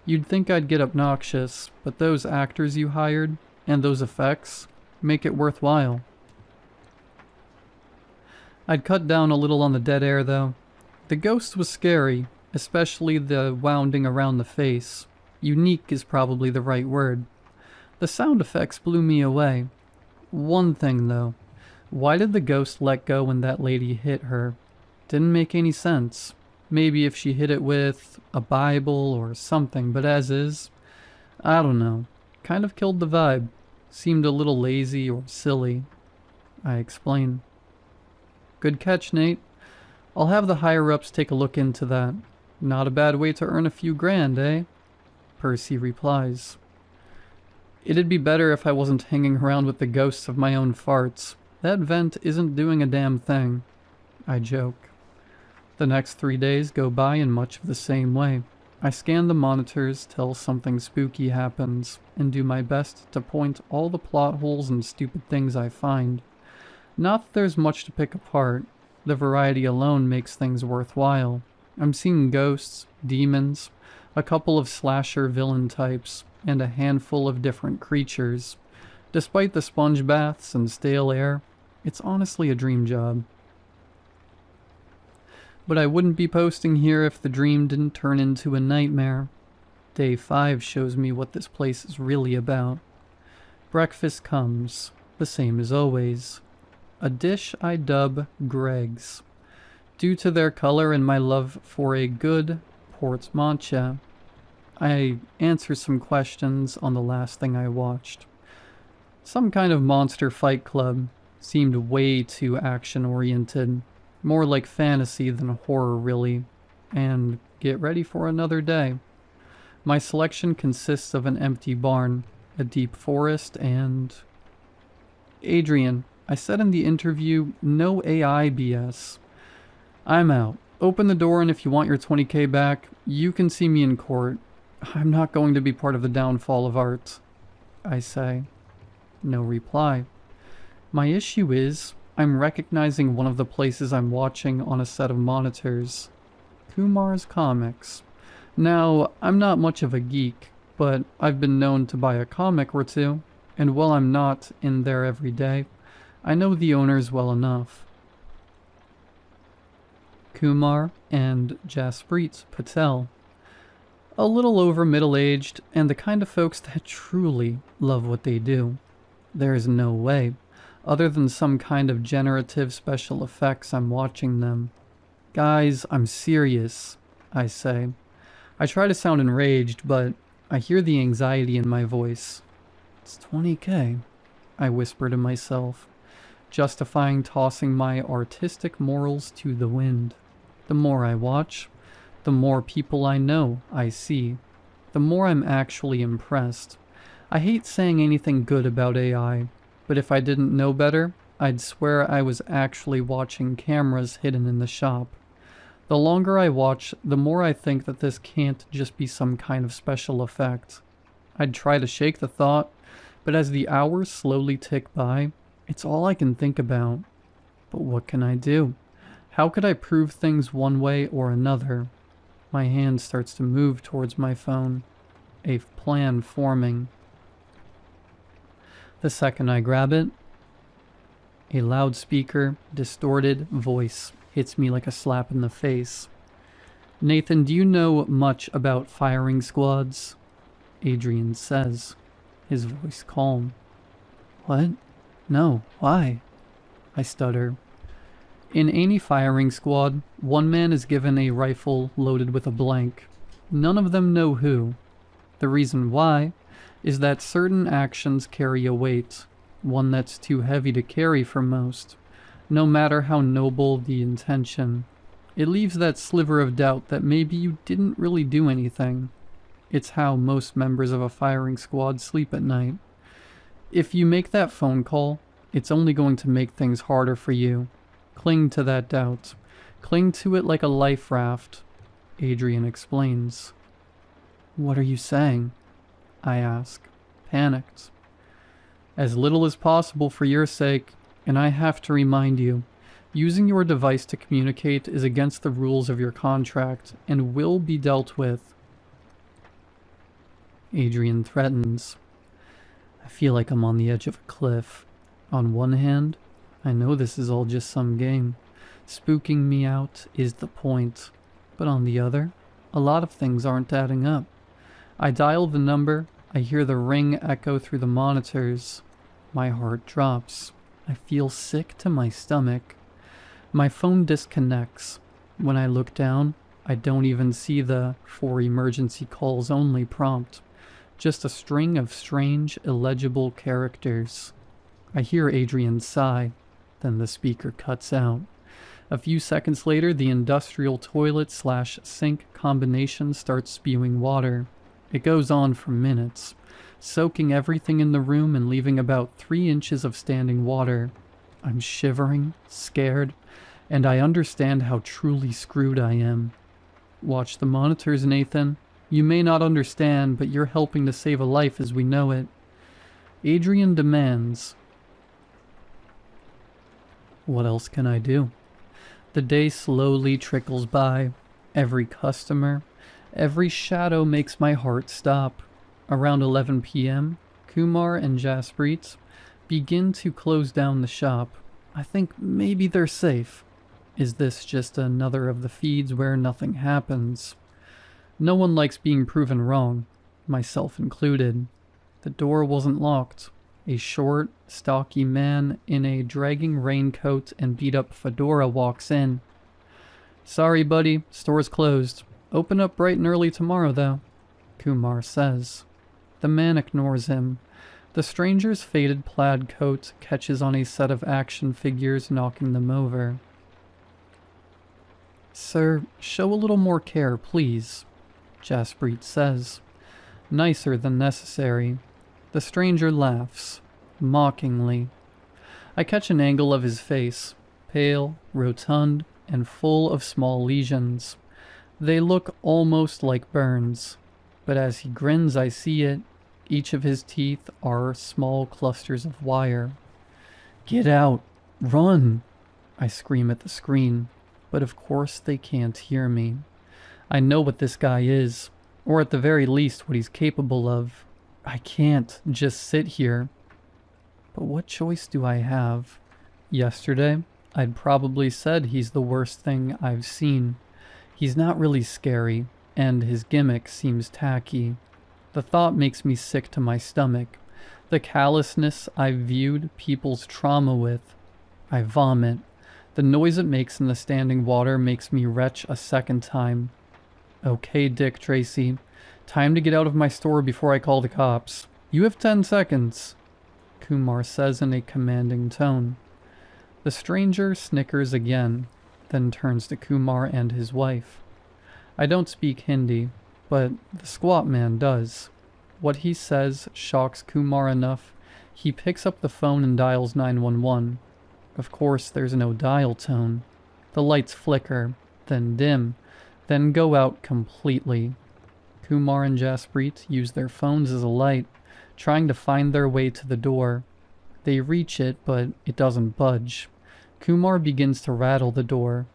Speaker 1: You'd think I'd get obnoxious, but those actors you hired, and those effects, make it worthwhile." I'd cut down a little on the dead air, though. The ghost was scary, especially the wounding around the face. Unique is probably the right word. The sound effects blew me away. One thing, though. Why did the ghost let go when that lady hit her? Didn't make any sense. Maybe if she hit it with a Bible or something, but as is, I don't know. Kind of killed the vibe. Seemed a little lazy or silly. I explain. "Good catch, Nate. I'll have the higher-ups take a look into that. Not a bad way to earn a few grand, eh?" Percy replies. "It'd be better if I wasn't hanging around with the ghosts of my own farts. That vent isn't doing a damn thing." I joke. The next 3 days go by in much of the same way. I scan the monitors till something spooky happens, and do my best to point all the plot holes and stupid things I find. Not that there's much to pick apart. The variety alone makes things worthwhile. I'm seeing ghosts, demons, a couple of slasher villain types, and a handful of different creatures. Despite the sponge baths and stale air, it's honestly a dream job. But I wouldn't be posting here if the dream didn't turn into a nightmare. Day 5 shows me what this place is really about. Breakfast comes, the same as always. A dish I dub Greg's, due to their color and my love for a good portmanteau. I answer some questions on the last thing I watched. Some kind of monster fight club. Seemed way too action-oriented. More like fantasy than horror, really. And get ready for another day. My selection consists of an empty barn, a deep forest, and... Adrian, I said in the interview, no AI BS. I'm out. Open the door, and if you want your 20K back, you can see me in court. I'm not going to be part of the downfall of art. I say. No reply. My issue is, I'm recognizing one of the places I'm watching on a set of monitors. Kumar's Comics. Now, I'm not much of a geek, but I've been known to buy a comic or two, and while I'm not in there every day, I know the owners well enough. Kumar and Jasprit Patel. A little over middle-aged, and the kind of folks that truly love what they do. There is no way, other than some kind of generative special effects, I'm watching them. Guys, I'm serious, I say. I try to sound enraged, but I hear the anxiety in my voice. It's 20K, I whisper to myself, justifying tossing my artistic morals to the wind. The more I watch, the more people I know I see, the more I'm actually impressed. I hate saying anything good about AI, but if I didn't know better, I'd swear I was actually watching cameras hidden in the shop. The longer I watch, the more I think that this can't just be some kind of special effect. I'd try to shake the thought, but as the hours slowly tick by, it's all I can think about. But what can I do? How could I prove things one way or another? My hand starts to move towards my phone, a plan forming. The second I grab it, a loudspeaker, distorted voice hits me like a slap in the face. "Nathan, do you know much about firing squads?" Adrian says, his voice calm. "What? No, why?" I stutter. In any firing squad, one man is given a rifle loaded with a blank. None of them know who. The reason why is that certain actions carry a weight, one that's too heavy to carry for most, no matter how noble the intention. It leaves that sliver of doubt that maybe you didn't really do anything. It's how most members of a firing squad sleep at night. If you make that phone call, it's only going to make things harder for you. Cling to that doubt. Cling to it like a life raft, Adrian explains. "What are you saying?" I ask, panicked. As little as possible for your sake, and I have to remind you, using your device to communicate is against the rules of your contract and will be dealt with. Adrian threatens. I feel like I'm on the edge of a cliff. On one hand, I know this is all just some game. Spooking me out is the point. But on the other, a lot of things aren't adding up. I dial the number, I hear the ring echo through the monitors. My heart drops. I feel sick to my stomach. My phone disconnects. When I look down, I don't even see the "for emergency calls only" prompt. Just a string of strange, illegible characters. I hear Adrian sigh, then the speaker cuts out. A few seconds later, the industrial toilet/sink combination starts spewing water. It goes on for minutes, soaking everything in the room and leaving about 3 inches of standing water. I'm shivering, scared, and I understand how truly screwed I am. Watch the monitors, Nathan. You may not understand, but you're helping to save a life as we know it. Adrian demands. What else can I do? The day slowly trickles by. Every customer, every shadow makes my heart stop. Around 11 p.m., Kumar and Jasprit begin to close down the shop. I think maybe they're safe. Is this just another of the feeds where nothing happens? No one likes being proven wrong, myself included. The door wasn't locked. A short, stocky man in a dragging raincoat and beat-up fedora walks in. Sorry, buddy, store's closed. Open up bright and early tomorrow, though, Kumar says. The man ignores him. The stranger's faded plaid coat catches on a set of action figures, knocking them over. Sir, show a little more care, please, Jasprit says. Nicer than necessary. The stranger laughs, mockingly. I catch an angle of his face, pale, rotund, and full of small lesions. They look almost like burns, but as he grins I see it. Each of his teeth are small clusters of wire. Get out! Run! I scream at the screen, but of course they can't hear me. I know what this guy is, or at the very least what he's capable of. I can't just sit here. But what choice do I have? Yesterday, I'd probably said he's the worst thing I've seen. He's not really scary, and his gimmick seems tacky. The thought makes me sick to my stomach. The callousness I've viewed people's trauma with. I vomit. The noise it makes in the standing water makes me retch a second time. Okay, Dick Tracy. Time to get out of my store before I call the cops. You have 10 seconds, Kumar says in a commanding tone. The stranger snickers again, then turns to Kumar and his wife. I don't speak Hindi, but the squat man does. What he says shocks Kumar enough. He picks up the phone and dials 911. Of course, there's no dial tone. The lights flicker, then dim, then go out completely. Kumar and Jasprit use their phones as a light, trying to find their way to the door. They reach it, but it doesn't budge. Kumar begins to rattle the door.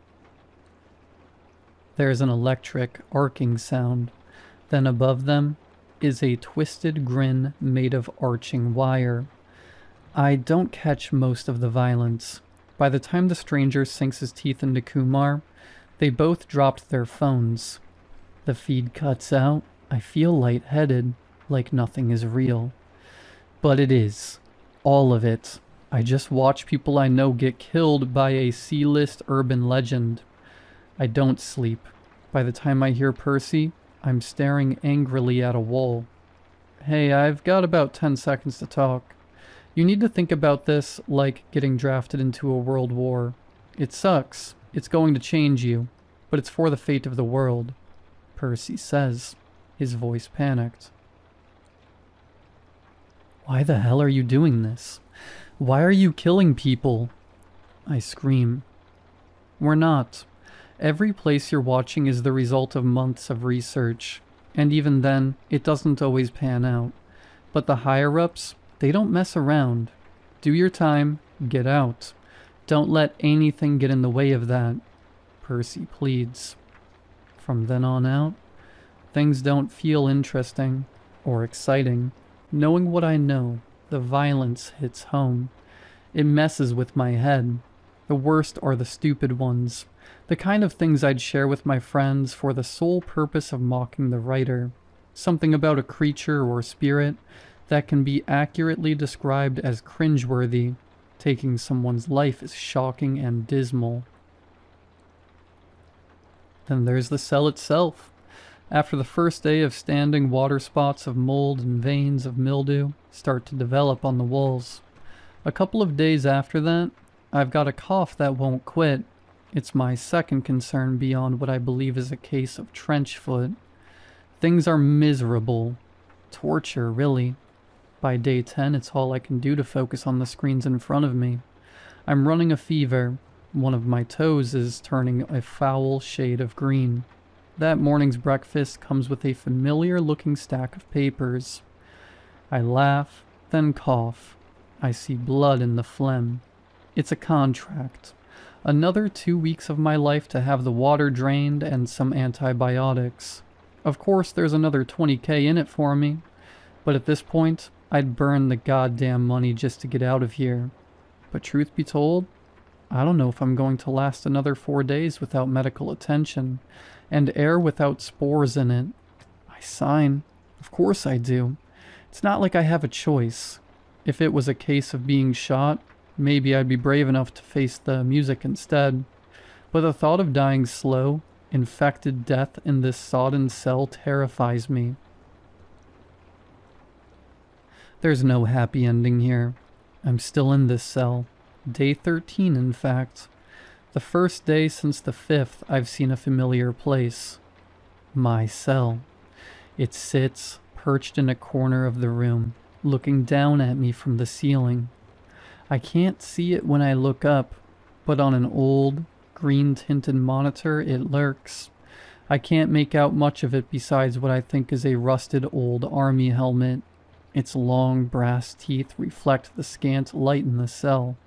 Speaker 1: There's an electric, arcing sound. Then above them is a twisted grin made of arching wire. I don't catch most of the violence. By the time the stranger sinks his teeth into Kumar, they both dropped their phones. The feed cuts out. I feel lightheaded, like nothing is real. But it is. All of it. I just watch people I know get killed by a C-list urban legend. I don't sleep. By the time I hear Percy, I'm staring angrily at a wall. Hey, I've got about 10 seconds to talk. You need to think about this like getting drafted into a world war. It sucks. It's going to change you. But it's for the fate of the world, Percy says, his voice panicked. Why the hell are you doing this? Why are you killing people? I scream. We're not. Every place you're watching is the result of months of research, and even then, it doesn't always pan out. But the higher-ups, They don't mess around. Do your time, get out. Don't let anything get in the way of that, Percy pleads. From then on out, things don't feel interesting or exciting. Knowing what I know, the violence hits home. It messes with my head. The worst are the stupid ones, the kind of things I'd share with my friends for the sole purpose of mocking the writer. Something about a creature or spirit that can be accurately described as cringeworthy. Taking someone's life is shocking and dismal. Then there's the cell itself. After the first day of standing, water spots of mold and veins of mildew start to develop on the walls. A couple of days after that, I've got a cough that won't quit. It's my second concern beyond what I believe is a case of trench foot. Things are miserable. Torture, really. By day 10, it's all I can do to focus on the screens in front of me. I'm running a fever. One of my toes is turning a foul shade of green. That morning's breakfast comes with a familiar-looking stack of papers. I laugh, then cough. I see blood in the phlegm. It's a contract. Another 2 weeks of my life to have the water drained and some antibiotics. Of course, there's another $20K in it for me, but at this point, I'd burn the goddamn money just to get out of here. But truth be told, I don't know if I'm going to last another 4 days without medical attention, and air without spores in it. I sign. Of course I do. It's not like I have a choice. If it was a case of being shot, maybe I'd be brave enough to face the music instead. But the thought of dying slow, infected death in this sodden cell terrifies me. There's no happy ending here. I'm still in this cell. Day 13, in fact. The first day since the 5th I've seen a familiar place. My cell. It sits, perched in a corner of the room, looking down at me from the ceiling. I can't see it when I look up, but on an old, green-tinted monitor it lurks. I can't make out much of it besides what I think is a rusted old army helmet. Its long brass teeth reflect the scant light in the cell.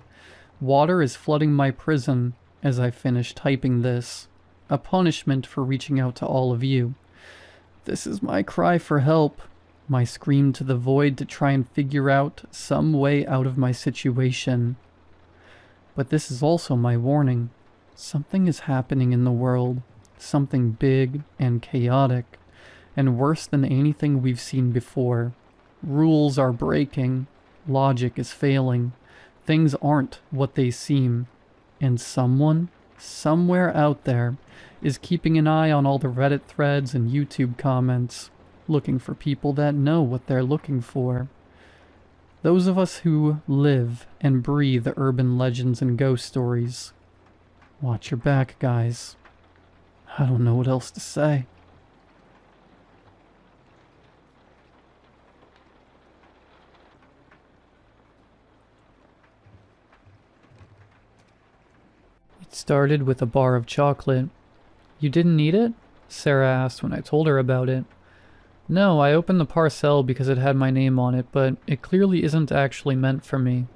Speaker 1: Water is flooding my prison as I finish typing this. A punishment for reaching out to all of you. This is my cry for help. My scream to the void to try and figure out some way out of my situation. But this is also my warning. Something is happening in the world. Something big and chaotic. And worse than anything we've seen before. Rules are breaking. Logic is failing. Things aren't what they seem. And someone, somewhere out there, is keeping an eye on all the Reddit threads and YouTube comments, looking for people that know what they're looking for. Those of us who live and breathe urban legends and ghost stories. Watch your back, guys. I don't know what else to say. It started with a bar of chocolate. You didn't eat it? Sarah asked when I told her about it. No, I opened the parcel because it had my name on it, but it clearly isn't actually meant for me.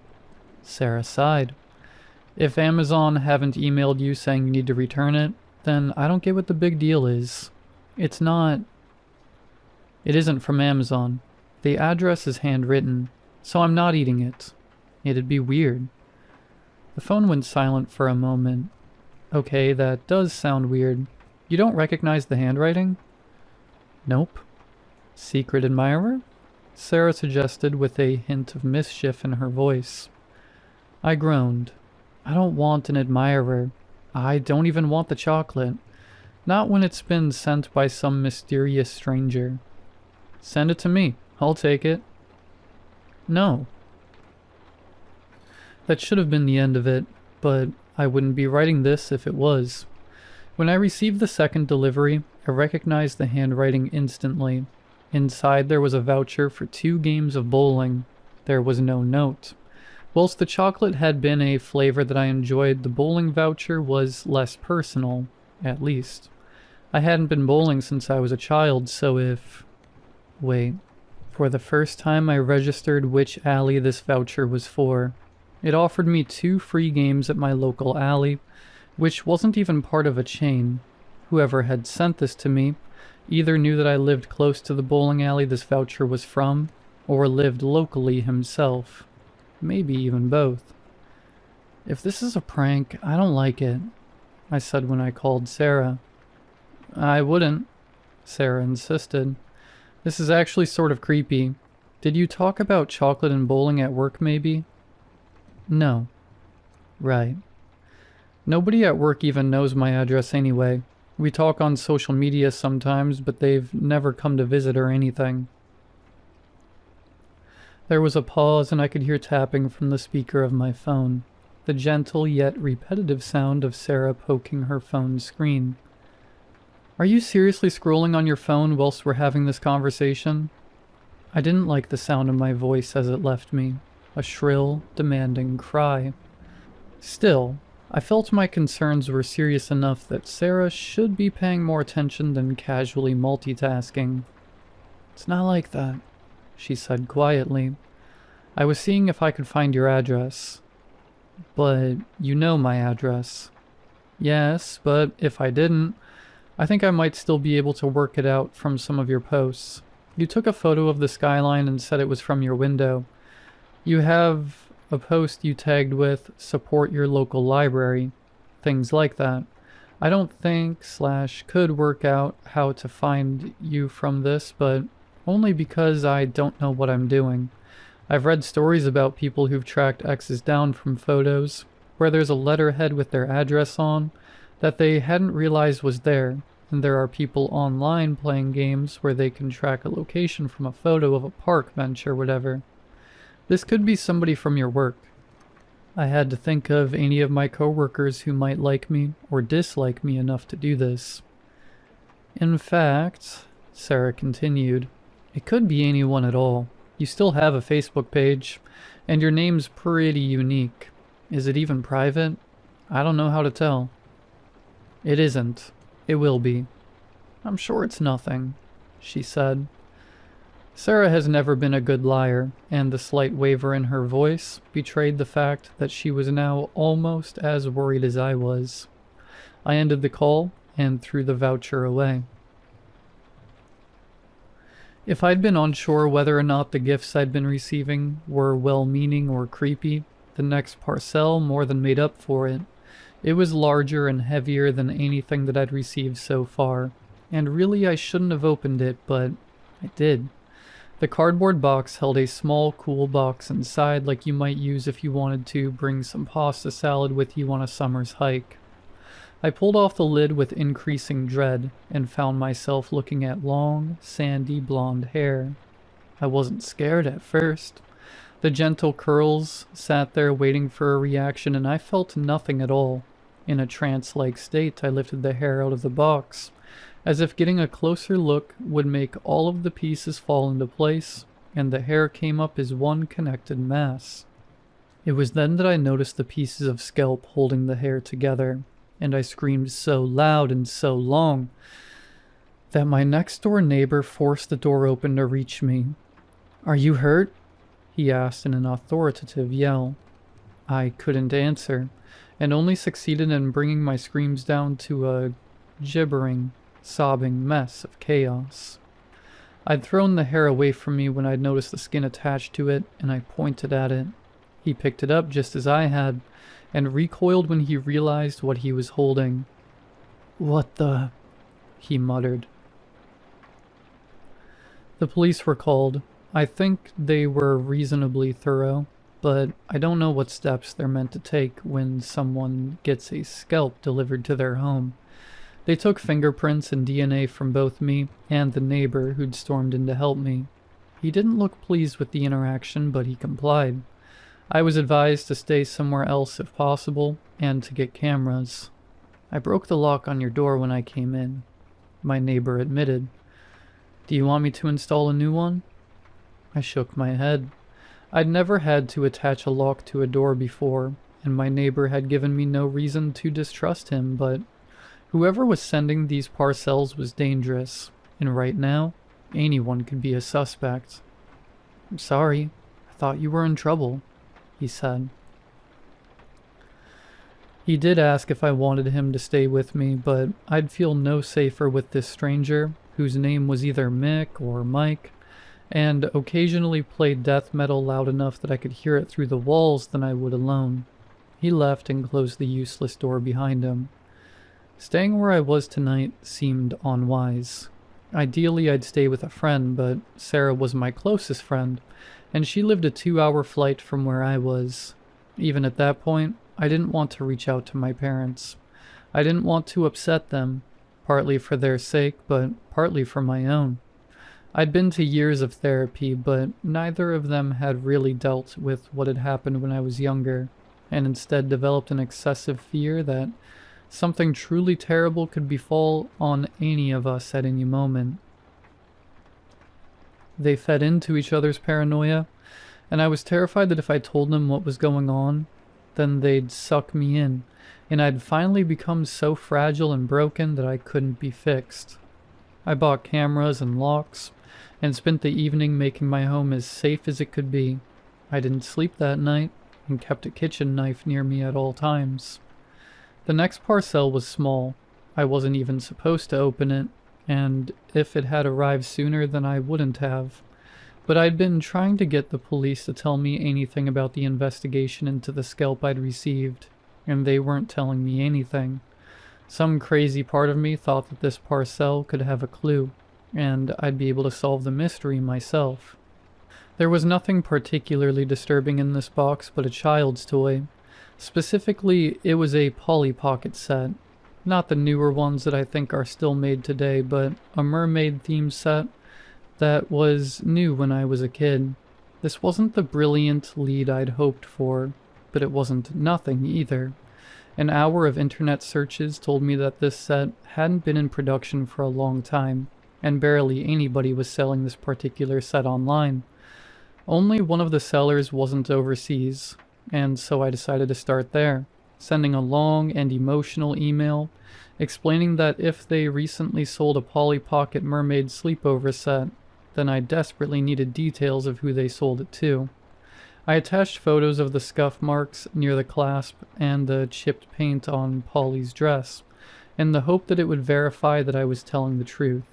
Speaker 1: Sarah sighed. If Amazon haven't emailed you saying you need to return it, then I don't get what the big deal is. It isn't from Amazon. The address is handwritten, so I'm not eating it. It'd be weird. The phone went silent for a moment. Okay, that does sound weird. You don't recognize the handwriting? Nope. Secret admirer? Sarah suggested with a hint of mischief in her voice. I groaned. I don't want an admirer. I don't even want the chocolate. Not when it's been sent by some mysterious stranger. Send it to me. I'll take it. No. That should have been the end of it, but I wouldn't be writing this if it was. When I received the second delivery, I recognized the handwriting instantly. Inside there was a voucher for 2 games of bowling. There was no note. Whilst the chocolate had been a flavor that I enjoyed, the bowling voucher was less personal, at least. I hadn't been bowling since I was a child, so if... Wait, For the first time, I registered which alley this voucher was for. It offered me 2 free games at my local alley, which wasn't even part of a chain. Whoever had sent this to me either knew that I lived close to the bowling alley this voucher was from, or lived locally himself. Maybe even both. If this is a prank, I don't like it, I said when I called Sarah. I wouldn't, Sarah insisted. This is actually sort of creepy. Did you talk about chocolate and bowling at work, maybe? No. Right. Nobody at work even knows my address anyway. We talk on social media sometimes, but they've never come to visit or anything. There was a pause and I could hear tapping from the speaker of my phone, the gentle yet repetitive sound of Sarah poking her phone's screen. Are you seriously scrolling on your phone whilst we're having this conversation? I didn't like the sound of my voice as it left me, a shrill, demanding cry. Still, I felt my concerns were serious enough that Sarah should be paying more attention than casually multitasking. It's not like that, she said quietly. I was seeing if I could find your address. But you know my address. Yes, but if I didn't, I think I might still be able to work it out from some of your posts. You took a photo of the skyline and said it was from your window. You have a post you tagged with support your local library, things like that. I don't think / could work out how to find you from this, but only because I don't know what I'm doing. I've read stories about people who've tracked exes down from photos, where there's a letterhead with their address on, that they hadn't realized was there, and there are people online playing games where they can track a location from a photo of a park bench or whatever. This could be somebody from your work. I had to think of any of my coworkers who might like me or dislike me enough to do this. In fact, Sarah continued, it could be anyone at all. You still have a Facebook page, and your name's pretty unique. Is it even private? I don't know how to tell. It isn't. It will be. I'm sure it's nothing, she said. Sarah has never been a good liar, and the slight waver in her voice betrayed the fact that she was now almost as worried as I was. I ended the call and threw the voucher away. If I'd been unsure whether or not the gifts I'd been receiving were well-meaning or creepy, the next parcel more than made up for it. It was larger and heavier than anything that I'd received so far, and really I shouldn't have opened it, but I did. The cardboard box held a small, cool box inside like you might use if you wanted to bring some pasta salad with you on a summer's hike. I pulled off the lid with increasing dread and found myself looking at long, sandy blonde hair. I wasn't scared at first. The gentle curls sat there waiting for a reaction, and I felt nothing at all. In a trance-like state, I lifted the hair out of the box, as if getting a closer look would make all of the pieces fall into place, and the hair came up as one connected mass. It was then that I noticed the pieces of scalp holding the hair together, and I screamed so loud and so long that my next-door neighbor forced the door open to reach me. "Are you hurt?" he asked in an authoritative yell. I couldn't answer, and only succeeded in bringing my screams down to a gibbering, sobbing mess of chaos. I'd thrown the hair away from me when I'd noticed the skin attached to it, and I pointed at it. He picked it up just as I had, and recoiled when he realized what he was holding. "What the?" he muttered. The police were called. I think they were reasonably thorough, but I don't know what steps they're meant to take when someone gets a scalp delivered to their home. They took fingerprints and DNA from both me and the neighbor who'd stormed in to help me. He didn't look pleased with the interaction, but he complied. I was advised to stay somewhere else if possible, and to get cameras. "I broke the lock on your door when I came in," my neighbor admitted. "Do you want me to install a new one?" I shook my head. I'd never had to attach a lock to a door before, and my neighbor had given me no reason to distrust him, but whoever was sending these parcels was dangerous, and right now, anyone could be a suspect. "I'm sorry, I thought you were in trouble," he said. He did ask if I wanted him to stay with me, but I'd feel no safer with this stranger, whose name was either Mick or Mike, and occasionally played death metal loud enough that I could hear it through the walls, than I would alone. He left and closed the useless door behind him. Staying where I was tonight seemed unwise. Ideally, I'd stay with a friend, but Sarah was my closest friend, and she lived a 2-hour flight from where I was. Even at that point, I didn't want to reach out to my parents. I didn't want to upset them, partly for their sake, but partly for my own. I'd been to years of therapy, but neither of them had really dealt with what had happened when I was younger, and instead developed an excessive fear that something truly terrible could befall on any of us at any moment. They fed into each other's paranoia, and I was terrified that if I told them what was going on, then they'd suck me in, and I'd finally become so fragile and broken that I couldn't be fixed. I bought cameras and locks, and spent the evening making my home as safe as it could be. I didn't sleep that night, and kept a kitchen knife near me at all times. The next parcel was small. I wasn't even supposed to open it, and if it had arrived sooner, then I wouldn't have. But I'd been trying to get the police to tell me anything about the investigation into the scalp I'd received, and they weren't telling me anything. Some crazy part of me thought that this parcel could have a clue, and I'd be able to solve the mystery myself. There was nothing particularly disturbing in this box but a child's toy. Specifically, it was a Polly Pocket set. Not the newer ones that I think are still made today, but a mermaid-themed set that was new when I was a kid. This wasn't the brilliant lead I'd hoped for, but it wasn't nothing either. An hour of internet searches told me that this set hadn't been in production for a long time, and barely anybody was selling this particular set online. Only one of the sellers wasn't overseas, and so I decided to start there, sending a long and emotional email explaining that if they recently sold a Polly Pocket Mermaid sleepover set, then I desperately needed details of who they sold it to. I attached photos of the scuff marks near the clasp and the chipped paint on Polly's dress, in the hope that it would verify that I was telling the truth.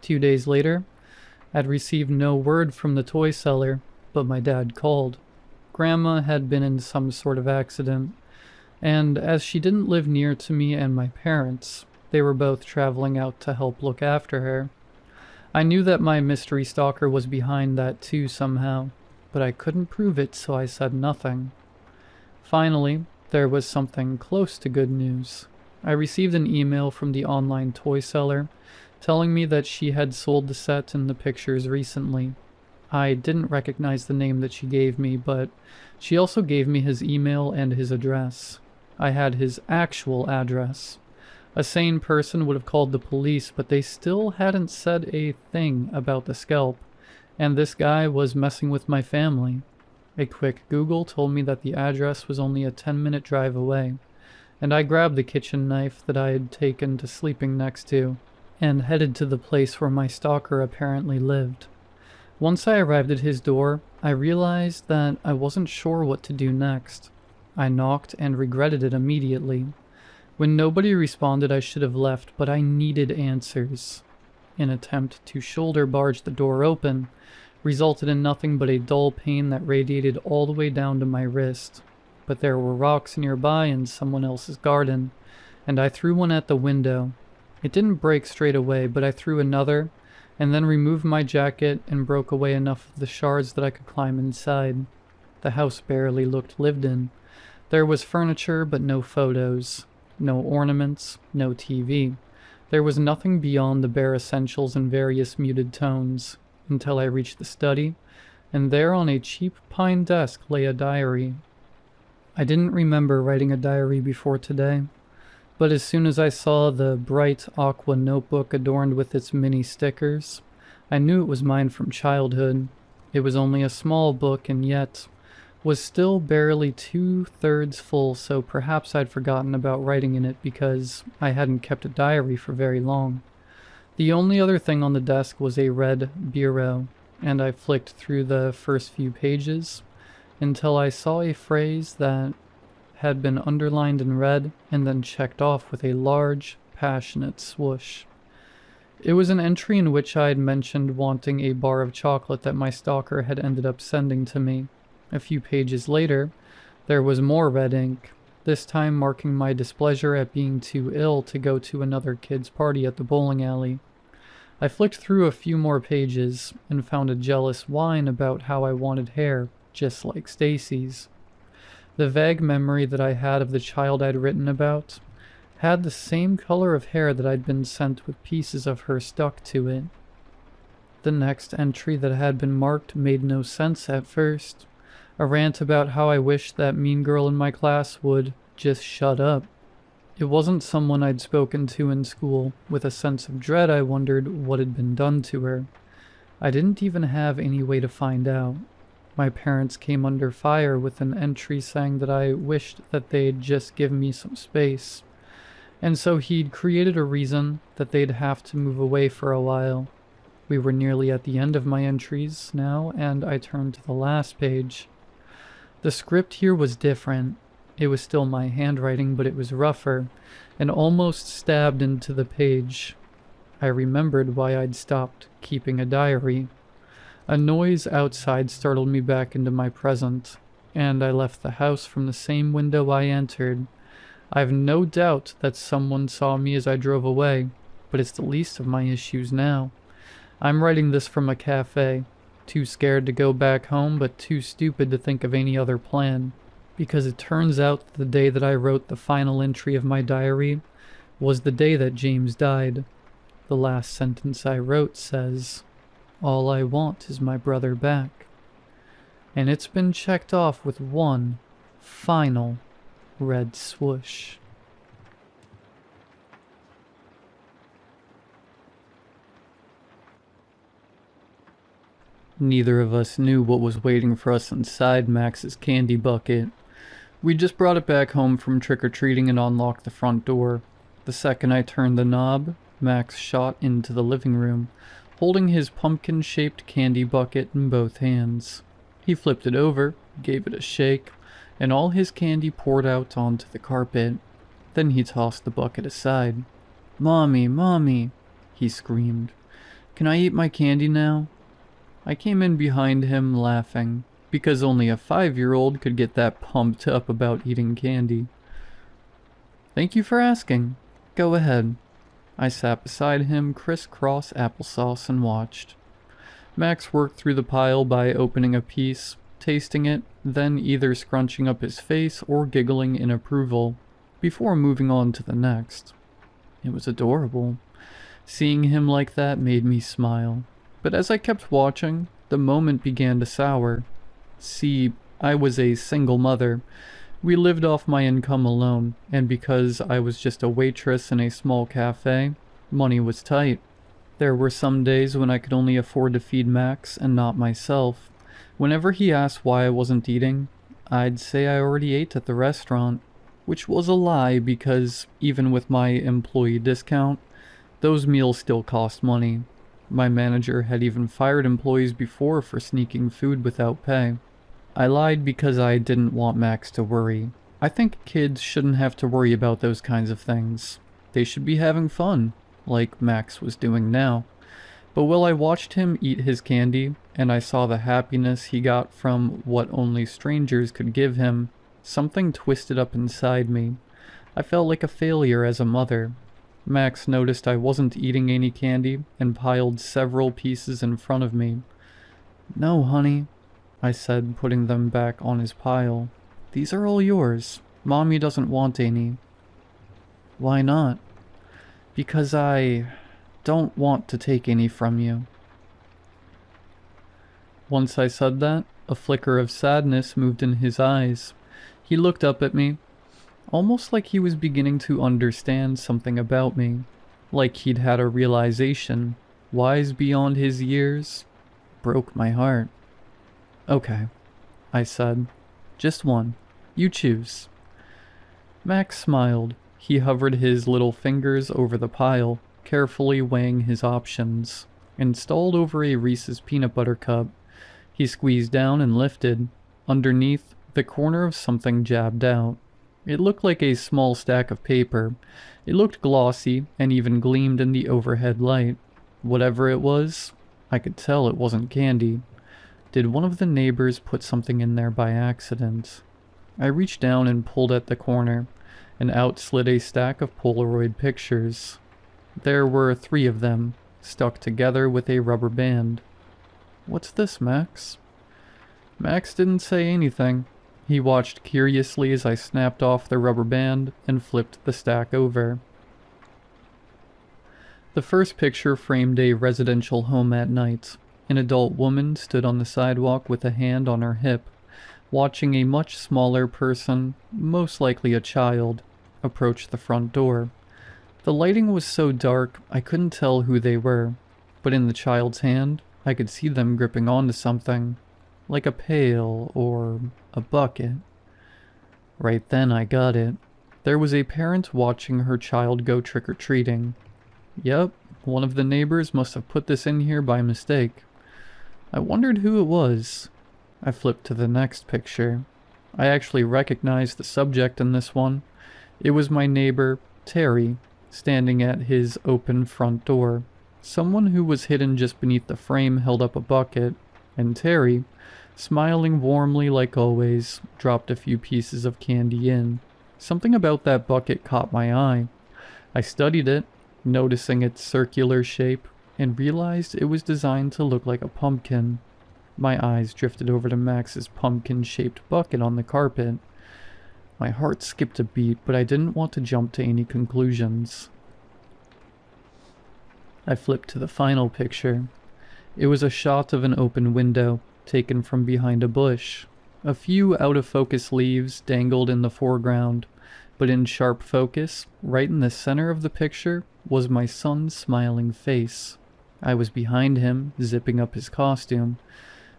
Speaker 1: 2 days later, I'd received no word from the toy seller, but my dad called. Grandma had been in some sort of accident, and as she didn't live near to me and my parents, they were both traveling out to help look after her. I knew that my mystery stalker was behind that too somehow, but I couldn't prove it, so I said nothing. Finally, there was something close to good news. I received an email from the online toy seller telling me that she had sold the set in the pictures recently. I didn't recognize the name that she gave me, but she also gave me his email and his address. I had his actual address. A sane person would have called the police, but they still hadn't said a thing about the scalp, and this guy was messing with my family. A quick Google told me that the address was only a 10-minute drive away, and I grabbed the kitchen knife that I had taken to sleeping next to, and headed to the place where my stalker apparently lived. Once I arrived at his door, I realized that I wasn't sure what to do next. I knocked and regretted it immediately. When nobody responded, I should have left, but I needed answers. An attempt to shoulder barge the door open resulted in nothing but a dull pain that radiated all the way down to my wrist. But there were rocks nearby in someone else's garden, and I threw one at the window. It didn't break straight away, but I threw another, and then removed my jacket and broke away enough of the shards that I could climb inside. The house barely looked lived in. There was furniture, but no photos. No ornaments, no TV. There was nothing beyond the bare essentials in various muted tones, until I reached the study, and there on a cheap pine desk lay a diary. I didn't remember writing a diary before today, but as soon as I saw the bright aqua notebook adorned with its mini stickers, I knew it was mine from childhood. It was only a small book, and yet was still barely 2/3 full, so perhaps I'd forgotten about writing in it because I hadn't kept a diary for very long. The only other thing on the desk was a red bureau, and I flicked through the first few pages until I saw a phrase that had been underlined in red and then checked off with a large, passionate swoosh. It was an entry in which I had mentioned wanting a bar of chocolate that my stalker had ended up sending to me. A few pages later, there was more red ink, this time marking my displeasure at being too ill to go to another kid's party at the bowling alley. I flicked through a few more pages and found a jealous whine about how I wanted hair, just like Stacy's. The vague memory that I had of the child I'd written about had the same color of hair that I'd been sent with pieces of her stuck to it. The next entry that had been marked made no sense at first. A rant about how I wished that mean girl in my class would just shut up. It wasn't someone I'd spoken to in school. With a sense of dread, I wondered what had been done to her. I didn't even have any way to find out. My parents came under fire with an entry saying that I wished that they'd just give me some space. And so he'd created a reason that they'd have to move away for a while. We were nearly at the end of my entries now, and I turned to the last page. The script here was different. It was still my handwriting, but it was rougher, and almost stabbed into the page. I remembered why I'd stopped keeping a diary. A noise outside startled me back into my present, and I left the house from the same window I entered. I've no doubt that someone saw me as I drove away, but it's the least of my issues now. I'm writing this from a cafe, too scared to go back home, but too stupid to think of any other plan, because it turns out that the day that I wrote the final entry of my diary was the day that James died. The last sentence I wrote says, "All I want is my brother back." And it's been checked off with one final red swoosh. Neither of us knew what was waiting for us inside Max's candy bucket. We just brought it back home from trick-or-treating and unlocked the front door. The second I turned the knob, Max shot into the living room, holding his pumpkin-shaped candy bucket in both hands. He flipped it over, gave it a shake, and all his candy poured out onto the carpet. Then he tossed the bucket aside. "Mommy, Mommy," he screamed. "Can I eat my candy now?" I came in behind him laughing, because only a 5-year-old could get that pumped up about eating candy. "Thank you for asking. Go ahead." I sat beside him, crisscross applesauce, and watched. Max worked through the pile by opening a piece, tasting it, then either scrunching up his face or giggling in approval, before moving on to the next. It was adorable. Seeing him like that made me smile. But as I kept watching, the moment began to sour. See, I was a single mother. We lived off my income alone, and because I was just a waitress in a small cafe, money was tight. There were some days when I could only afford to feed Max and not myself. Whenever he asked why I wasn't eating, I'd say I already ate at the restaurant, which was a lie because even with my employee discount, those meals still cost money. My manager had even fired employees before for sneaking food without pay. I lied because I didn't want Max to worry. I think kids shouldn't have to worry about those kinds of things. They should be having fun, like Max was doing now. But while I watched him eat his candy, and I saw the happiness he got from what only strangers could give him, something twisted up inside me. I felt like a failure as a mother. Max noticed I wasn't eating any candy and piled several pieces in front of me. "No, honey," I said, putting them back on his pile. "These are all yours. Mommy doesn't want any." "Why not?" "Because I don't want to take any from you." Once I said that, a flicker of sadness moved in his eyes. He looked up at me, almost like he was beginning to understand something about me, like he'd had a realization, wise beyond his years. Broke my heart. "Okay," I said. "Just one. You choose." Max smiled. He hovered his little fingers over the pile, carefully weighing his options, installed over a Reese's peanut butter cup. He squeezed down and lifted. Underneath, the corner of something jabbed out. It looked like a small stack of paper. It looked glossy and even gleamed in the overhead light. Whatever it was, I could tell it wasn't candy. Did one of the neighbors put something in there by accident? I reached down and pulled at the corner, and out slid a stack of Polaroid pictures. There were 3 of them, stuck together with a rubber band. "What's this, Max?" Max didn't say anything. He watched curiously as I snapped off the rubber band and flipped the stack over. The first picture framed a residential home at night. An adult woman stood on the sidewalk with a hand on her hip, watching a much smaller person, most likely a child, approach the front door. The lighting was so dark I couldn't tell who they were, but in the child's hand I could see them gripping onto something, like a pail or a bucket. Right then I got it. There was a parent watching her child go trick-or-treating. Yep, one of the neighbors must have put this in here by mistake. I wondered who it was. I flipped to the next picture. I actually recognized the subject in this one. It was my neighbor, Terry, standing at his open front door. Someone who was hidden just beneath the frame held up a bucket, and Terry, smiling warmly like always, dropped a few pieces of candy in. Something about that bucket caught my eye. I studied it, noticing its circular shape, and realized it was designed to look like a pumpkin. My eyes drifted over to Max's pumpkin-shaped bucket on the carpet. My heart skipped a beat, but I didn't want to jump to any conclusions. I flipped to the final picture. It was a shot of an open window, taken from behind a bush. A few out-of-focus leaves dangled in the foreground, but in sharp focus, right in the center of the picture, was my son's smiling face. I was behind him, zipping up his costume.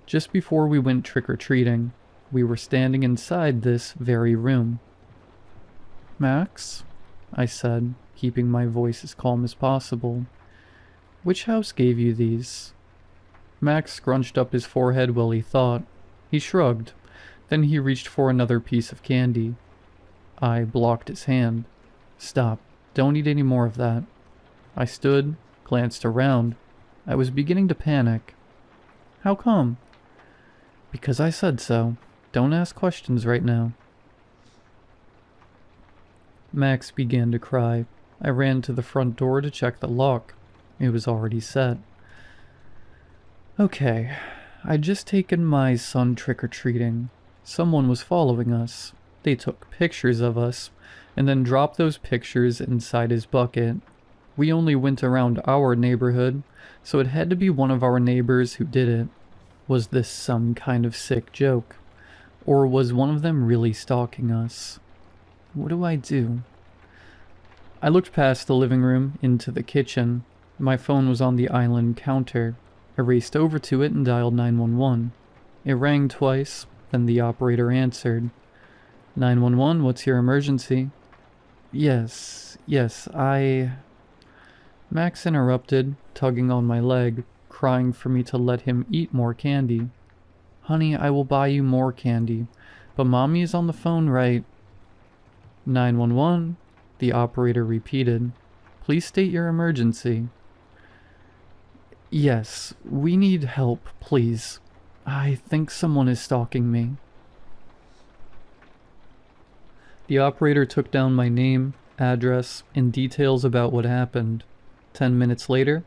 Speaker 1: Just before we went trick-or-treating, we were standing inside this very room. "Max?" I said, keeping my voice as calm as possible. "Which house gave you these?" Max scrunched up his forehead while he thought. He shrugged. Then he reached for another piece of candy. I blocked his hand. "Stop. Don't eat any more of that." I stood, glanced around. I was beginning to panic. "How come?" "Because I said so. Don't ask questions right now." Max began to cry. I ran to the front door to check the lock. It was already set. Okay, I'd just taken my son trick-or-treating. Someone was following us. They took pictures of us, and then dropped those pictures inside his bucket. We only went around our neighborhood, so it had to be one of our neighbors who did it. Was this some kind of sick joke? Or was one of them really stalking us? What do I do? I looked past the living room into the kitchen. My phone was on the island counter. I raced over to it and dialed 911. It rang twice, then the operator answered. 911, what's your emergency? Yes, Max interrupted, tugging on my leg, crying for me to let him eat more candy. Honey, I will buy you more candy, but Mommy is on the phone right... 911, the operator repeated. Please state your emergency. Yes, we need help, please. I think someone is stalking me. The operator took down my name, address, and details about what happened. 10 minutes later,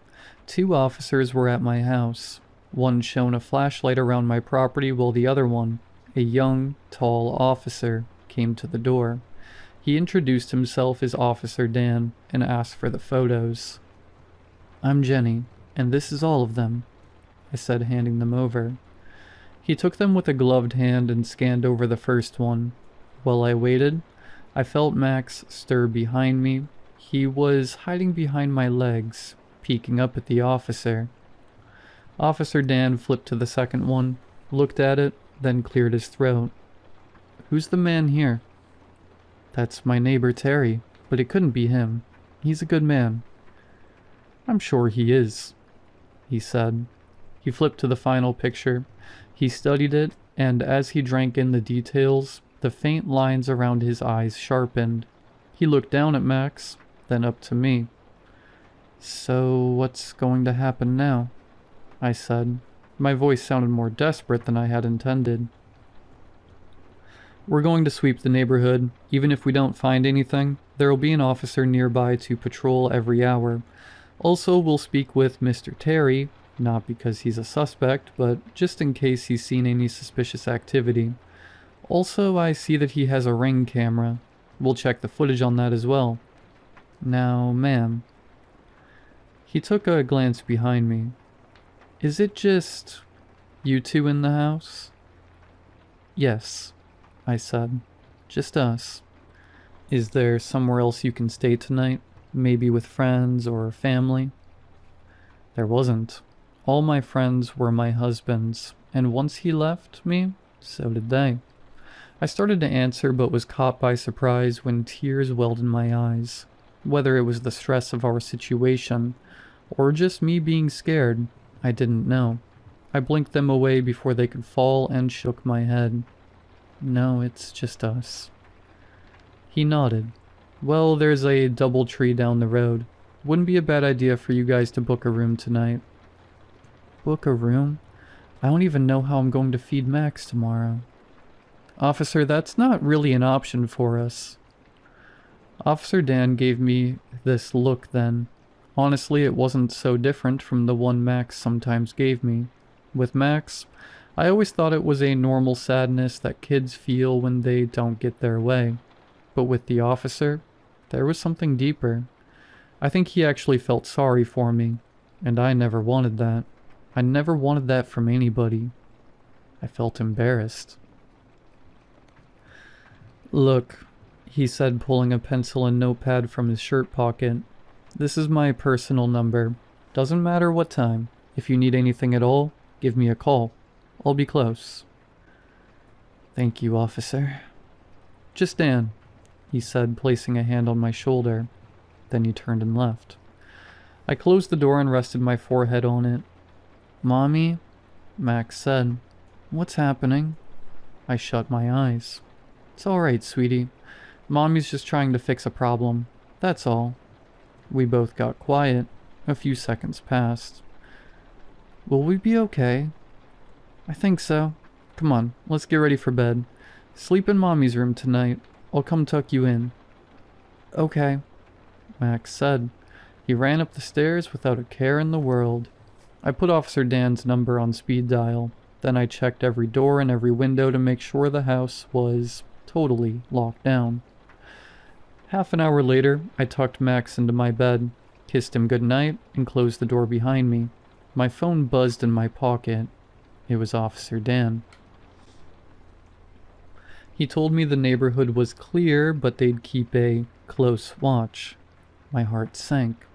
Speaker 1: 2 officers were at my house. One shone a flashlight around my property while the other one, a young, tall officer, came to the door. He introduced himself as Officer Dan and asked for the photos. I'm Jenny, and this is all of them, I said, handing them over. He took them with a gloved hand and scanned over the first one. While I waited, I felt Max stir behind me. He was hiding behind my legs, peeking up at the officer. Officer Dan flipped to the second one, looked at it, then cleared his throat. Who's the man here? That's my neighbor Terry, but it couldn't be him. He's a good man. I'm sure he is. he said. He flipped to the final picture. He studied it, and as he drank in the details, the faint lines around his eyes sharpened. He looked down at Max, then up to me. "So, what's going to happen now?" I said. My voice sounded more desperate than I had intended. "We're going to sweep the neighborhood. Even if we don't find anything, there will be an officer nearby to patrol every hour. Also, we'll speak with Mr. Terry, not because he's a suspect, but just in case he's seen any suspicious activity. Also, I see that he has a Ring camera. We'll check the footage on that as well. Now, ma'am." He took a glance behind me. "Is it just you two in the house?" "Yes," I said. "Just us. Is there somewhere else you can stay tonight? Maybe with friends or family?" There wasn't. All my friends were my husband's, and once he left me, so did they. I started to answer but was caught by surprise when tears welled in my eyes. Whether it was the stress of our situation, or just me being scared, I didn't know. I blinked them away before they could fall and shook my head. "No, it's just us." He nodded. "Well, there's a DoubleTree down the road. Wouldn't be a bad idea for you guys to book a room tonight." "Book a room? I don't even know how I'm going to feed Max tomorrow." "Officer, that's not really an option for us." Officer Dan gave me this look then. Honestly, it wasn't so different from the one Max sometimes gave me. With Max, I always thought it was a normal sadness that kids feel when they don't get their way. But with the officer, there was something deeper. I think he actually felt sorry for me, and I never wanted that. I never wanted that from anybody. I felt embarrassed. "Look," he said, pulling a pencil and notepad from his shirt pocket. "This is my personal number. Doesn't matter what time. If you need anything at all, give me a call. I'll be close." "Thank you, officer." "Just Dan," he said, placing a hand on my shoulder. Then he turned and left. I closed the door and rested my forehead on it. "Mommy?" Max said. "What's happening?" I shut my eyes. "It's alright, sweetie. Mommy's just trying to fix a problem. That's all." We both got quiet. A few seconds passed. "Will we be okay?" "I think so. Come on, let's get ready for bed. Sleep in Mommy's room tonight. I'll come tuck you in." "Okay," Max said. He ran up the stairs without a care in the world. I put Officer Dan's number on speed dial. Then I checked every door and every window to make sure the house was totally locked down. Half an hour later, I tucked Max into my bed, kissed him goodnight, and closed the door behind me. My phone buzzed in my pocket. It was Officer Dan. He told me the neighborhood was clear, but they'd keep a close watch. My heart sank.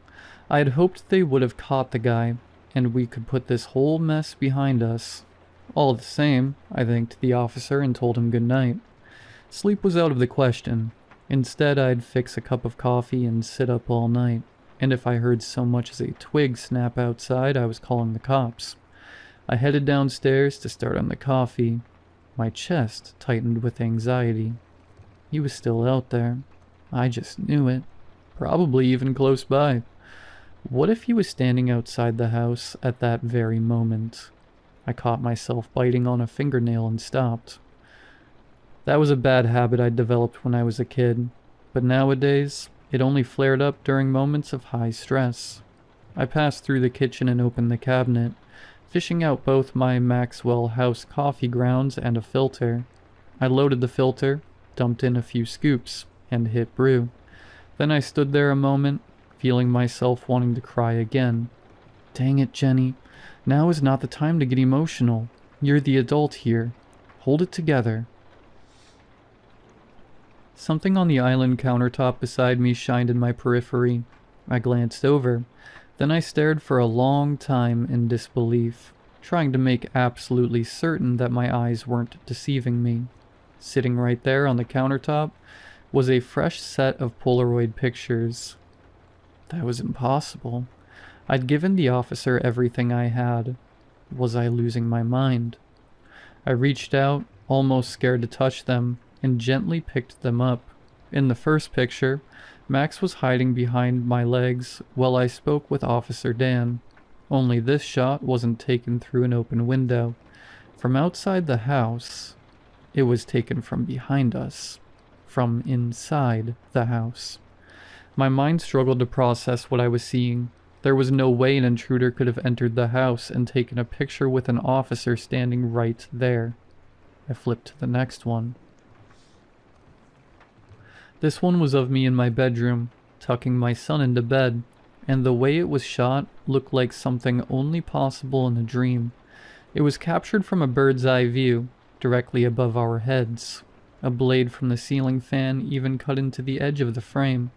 Speaker 1: I had hoped they would have caught the guy, and we could put this whole mess behind us. All the same, I thanked the officer and told him good night. Sleep was out of the question. Instead, I'd fix a cup of coffee and sit up all night, and if I heard so much as a twig snap outside, I was calling the cops. I headed downstairs to start on the coffee. My chest tightened with anxiety. He was still out there. I just knew it. Probably even close by. What if he was standing outside the house at that very moment? I caught myself biting on a fingernail and stopped. That was a bad habit I'd developed when I was a kid, but nowadays, it only flared up during moments of high stress. I passed through the kitchen and opened the cabinet, fishing out both my Maxwell House coffee grounds and a filter. I loaded the filter, dumped in a few scoops, and hit brew. Then I stood there a moment, feeling myself wanting to cry again. Dang it, Jenny. Now is not the time to get emotional. You're the adult here. Hold it together. Something on the island countertop beside me shined in my periphery. I glanced over. Then I stared for a long time in disbelief, trying to make absolutely certain that my eyes weren't deceiving me. Sitting right there on the countertop was a fresh set of Polaroid pictures. That was impossible. I'd given the officer everything I had. Was I losing my mind? I reached out, almost scared to touch them, and gently picked them up. In the first picture, Max was hiding behind my legs while I spoke with Officer Dan. Only this shot wasn't taken through an open window. From outside the house, it was taken from behind us. From inside the house. My mind struggled to process what I was seeing. There was no way an intruder could have entered the house and taken a picture with an officer standing right there. I flipped to the next one. This one was of me in my bedroom, tucking my son into bed, and the way it was shot looked like something only possible in a dream. It was captured from a bird's eye view, directly above our heads. A blade from the ceiling fan even cut into the edge of the frame.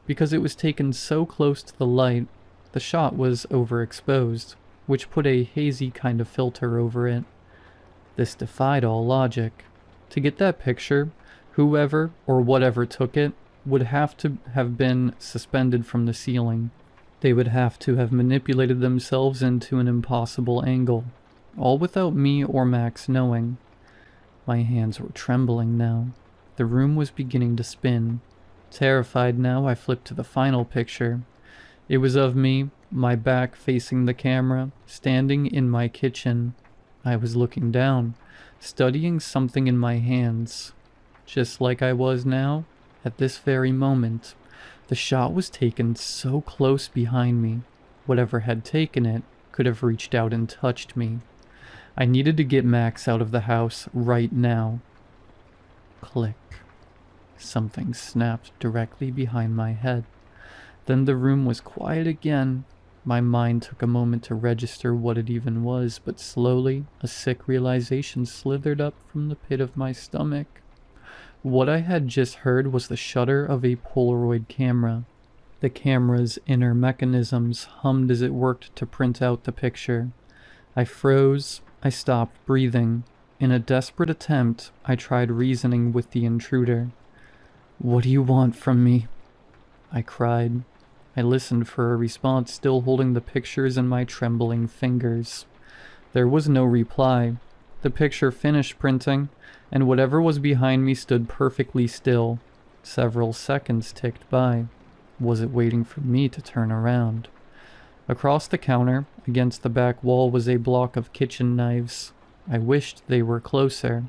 Speaker 1: Because it was taken so close to the light, the shot was overexposed, which put a hazy kind of filter over it. This defied all logic. To get that picture, whoever or whatever took it would have to have been suspended from the ceiling. They would have to have manipulated themselves into an impossible angle, all without me or Max knowing. My hands were trembling now. The room was beginning to spin. Terrified now, I flipped to the final picture. It was of me, my back facing the camera, standing in my kitchen. I was looking down, studying something in my hands. Just like I was now, at this very moment. The shot was taken so close behind me. Whatever had taken it could have reached out and touched me. I needed to get Max out of the house right now. Click. Something snapped directly behind my head. Then the room was quiet again. My mind took a moment to register what it even was, but slowly a sick realization slithered up from the pit of my stomach. What I had just heard was the shutter of a Polaroid camera. The camera's inner mechanisms hummed as it worked to print out the picture. I froze. I stopped breathing. In a desperate attempt, I tried reasoning with the intruder. "What do you want from me?" I cried. I listened for a response, still holding the pictures in my trembling fingers. There was no reply. The picture finished printing, and whatever was behind me stood perfectly still. Several seconds ticked by. Was it waiting for me to turn around? Across the counter, against the back wall, was a block of kitchen knives. I wished they were closer,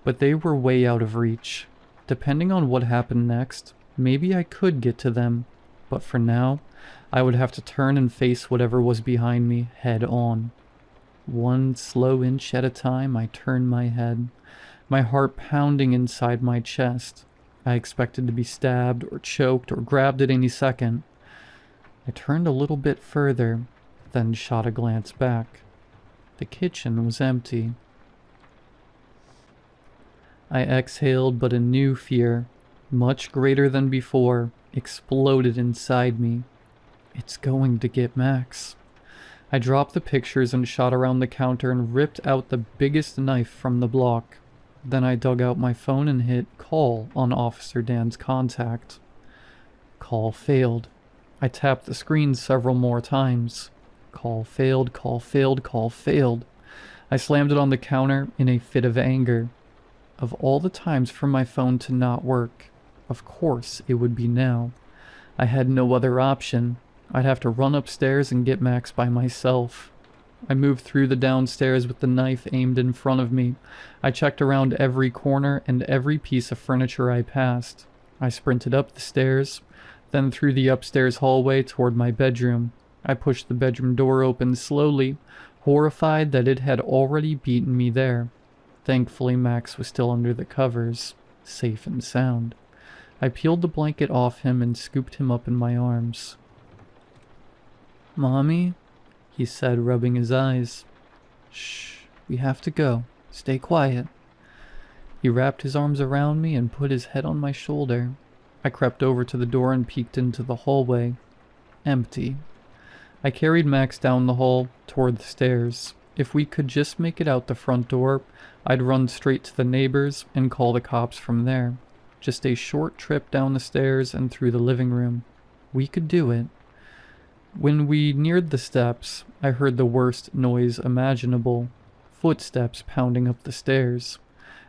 Speaker 1: but they were way out of reach. Depending on what happened next, maybe I could get to them, but for now, I would have to turn and face whatever was behind me head on. One slow inch at a time, I turned my head, my heart pounding inside my chest. I expected to be stabbed or choked or grabbed at any second. I turned a little bit further, then shot a glance back. The kitchen was empty. I exhaled, but a new fear, much greater than before, exploded inside me. It's going to get Max. I dropped the pictures and shot around the counter and ripped out the biggest knife from the block. Then I dug out my phone and hit call on Officer Dan's contact. Call failed. I tapped the screen several more times. Call failed, call failed, call failed. I slammed it on the counter in a fit of anger. Of all the times for my phone to not work, of course it would be now. I had no other option. I'd have to run upstairs and get Max by myself. I moved through the downstairs with the knife aimed in front of me. I checked around every corner and every piece of furniture I passed. I sprinted up the stairs, then through the upstairs hallway toward my bedroom. I pushed the bedroom door open slowly, horrified that it had already beaten me there. Thankfully, Max was still under the covers, safe and sound. I peeled the blanket off him and scooped him up in my arms. "Mommy?" he said, rubbing his eyes. "Shh, we have to go. Stay quiet." He wrapped his arms around me and put his head on my shoulder. I crept over to the door and peeked into the hallway. Empty. I carried Max down the hall, toward the stairs. If we could just make it out the front door, I'd run straight to the neighbors and call the cops from there. Just a short trip down the stairs and through the living room. We could do it. When we neared the steps, I heard the worst noise imaginable. Footsteps pounding up the stairs.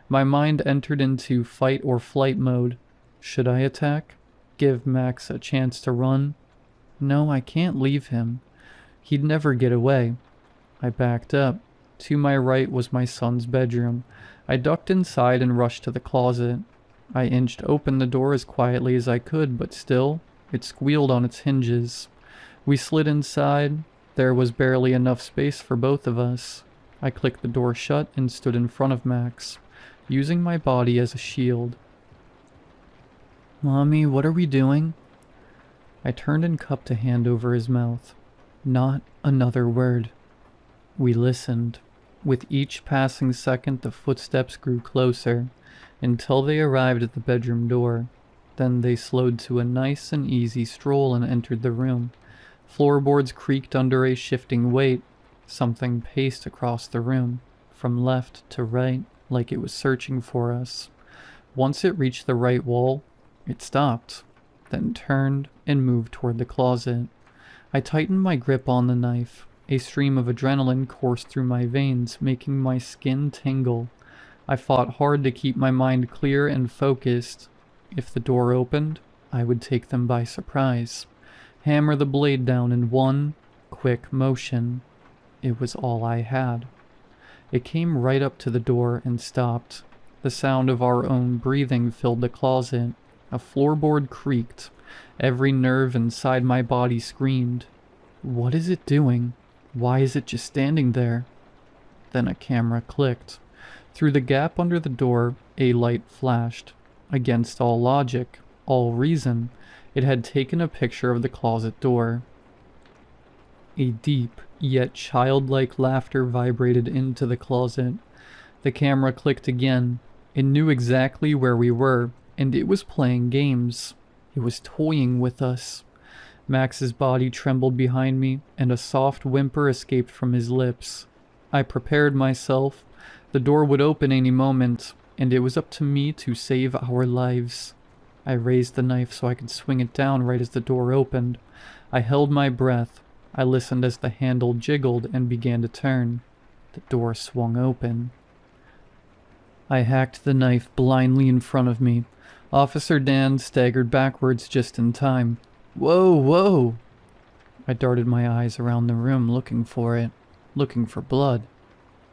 Speaker 1: My mind entered into fight or flight mode. Should I attack? Give Max a chance to run? No, I can't leave him. He'd never get away. I backed up. To my right was my son's bedroom. I ducked inside and rushed to the closet. I inched open the door as quietly as I could, but still, it squealed on its hinges. We slid inside. There was barely enough space for both of us. I clicked the door shut and stood in front of Max, using my body as a shield. Mommy, what are we doing? I turned and cupped a hand over his mouth. Not another word. We listened. With each passing second, the footsteps grew closer, until they arrived at the bedroom door. Then they slowed to a nice and easy stroll and entered the room. Floorboards creaked under a shifting weight. Something paced across the room, from left to right, like it was searching for us. Once it reached the right wall, it stopped, then turned and moved toward the closet. I tightened my grip on the knife. A stream of adrenaline coursed through my veins, making my skin tingle. I fought hard to keep my mind clear and focused. If the door opened, I would take them by surprise. Hammer the blade down in one quick motion. It was all I had. It came right up to the door and stopped. The sound of our own breathing filled the closet. A floorboard creaked. Every nerve inside my body screamed. What is it doing? Why is it just standing there? Then a camera clicked. Through the gap under the door, a light flashed. Against all logic, all reason, it had taken a picture of the closet door. A deep, yet childlike laughter vibrated into the closet. The camera clicked again. It knew exactly where we were, and it was playing games. It was toying with us. Max's body trembled behind me, and a soft whimper escaped from his lips. I prepared myself. The door would open any moment, and it was up to me to save our lives. I raised the knife so I could swing it down right as the door opened. I held my breath. I listened as the handle jiggled and began to turn. The door swung open. I hacked the knife blindly in front of me. Officer Dan staggered backwards just in time. Whoa, whoa! I darted my eyes around the room looking for it, looking for blood.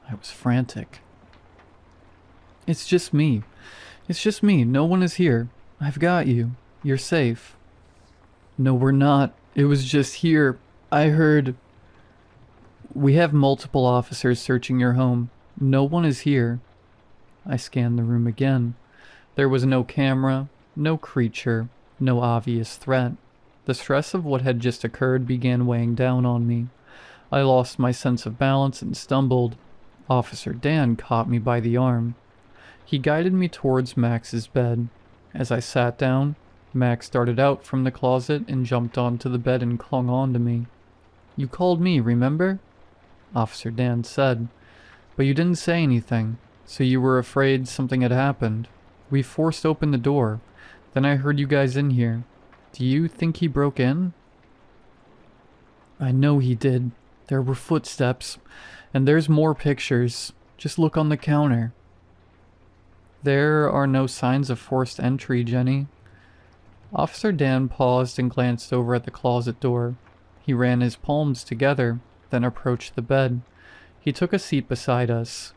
Speaker 1: I was frantic. It's just me. It's just me. No one is here. I've got you. You're safe. No, we're not. It was just here. I heard... We have multiple officers searching your home. No one is here. I scanned the room again. There was no camera, no creature, no obvious threat. The stress of what had just occurred began weighing down on me. I lost my sense of balance and stumbled. Officer Dan caught me by the arm. He guided me towards Max's bed. As I sat down, Max darted out from the closet and jumped onto the bed and clung on to me. You called me, remember? Officer Dan said. But you didn't say anything, so you were afraid something had happened. We forced open the door. Then I heard you guys in here. Do you think he broke in? I know he did. There were footsteps. And there's more pictures. Just look on the counter. There are no signs of forced entry, Jenny. Officer Dan paused and glanced over at the closet door. He ran his palms together, then approached the bed. He took a seat beside us.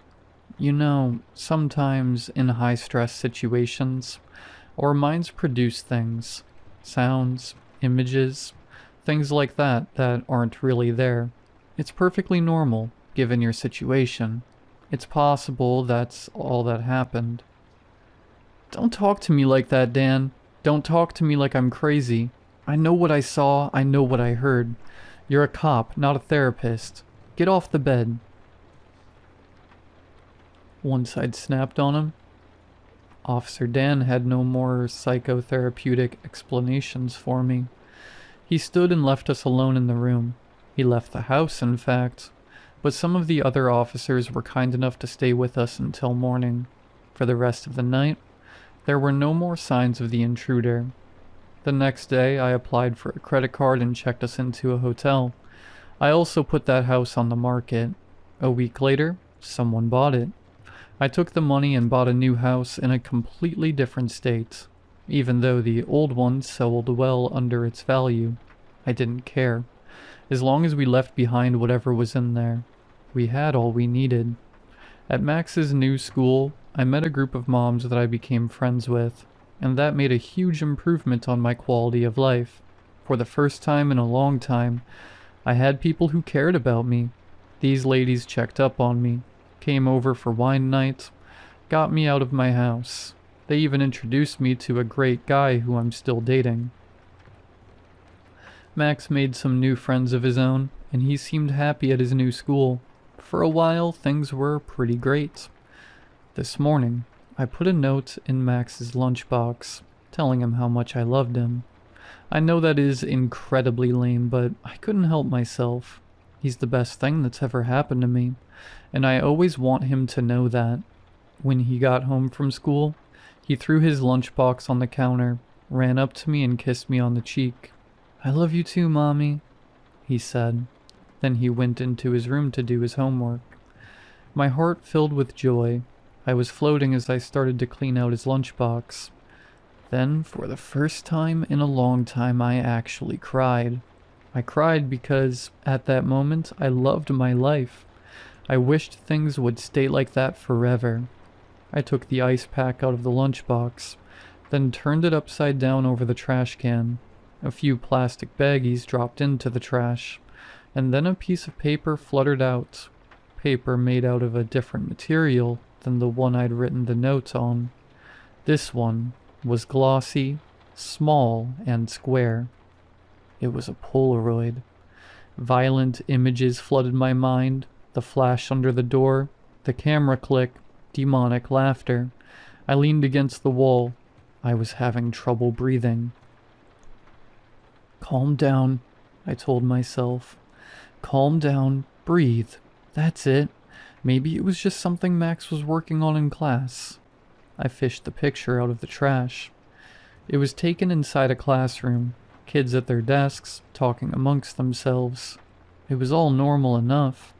Speaker 1: You know, sometimes in high-stress situations, our minds produce things. Sounds, images, things like that aren't really there. It's perfectly normal, given your situation. It's possible that's all that happened. Don't talk to me like that, Dan. Don't talk to me like I'm crazy. I know what I saw, I know what I heard. You're a cop, not a therapist. Get off the bed. Once I'd snapped on him, Officer Dan had no more psychotherapeutic explanations for me. He stood and left us alone in the room. He left the house, in fact, but some of the other officers were kind enough to stay with us until morning. For the rest of the night, there were no more signs of the intruder. The next day, I applied for a credit card and checked us into a hotel. I also put that house on the market. A week later, someone bought it. I took the money and bought a new house in a completely different state. Even though the old one sold well under its value, I didn't care. As long as we left behind whatever was in there, we had all we needed. At Max's new school, I met a group of moms that I became friends with, and that made a huge improvement on my quality of life. For the first time in a long time, I had people who cared about me. These ladies checked up on me, came over for wine night, got me out of my house. They even introduced me to a great guy who I'm still dating. Max made some new friends of his own, and he seemed happy at his new school. For a while, things were pretty great. This morning, I put a note in Max's lunchbox, telling him how much I loved him. I know that is incredibly lame, but I couldn't help myself. He's the best thing that's ever happened to me, and I always want him to know that. When he got home from school, he threw his lunchbox on the counter, ran up to me and kissed me on the cheek. "I love you too, Mommy," he said. Then he went into his room to do his homework. My heart filled with joy. I was floating as I started to clean out his lunchbox. Then, for the first time in a long time, I actually cried. I cried because, at that moment, I loved my life. I wished things would stay like that forever. I took the ice pack out of the lunchbox, then turned it upside down over the trash can. A few plastic baggies dropped into the trash, and then a piece of paper fluttered out. Paper made out of a different material than the one I'd written the note on. This one was glossy, small, and square. It was a Polaroid. Violent images flooded my mind, the flash under the door, the camera click, demonic laughter. I leaned against the wall. I was having trouble breathing. "Calm down," I told myself. "Calm down, breathe. That's it. Maybe it was just something Max was working on in class." I fished the picture out of the trash. It was taken inside a classroom, kids at their desks, talking amongst themselves. It was all normal enough.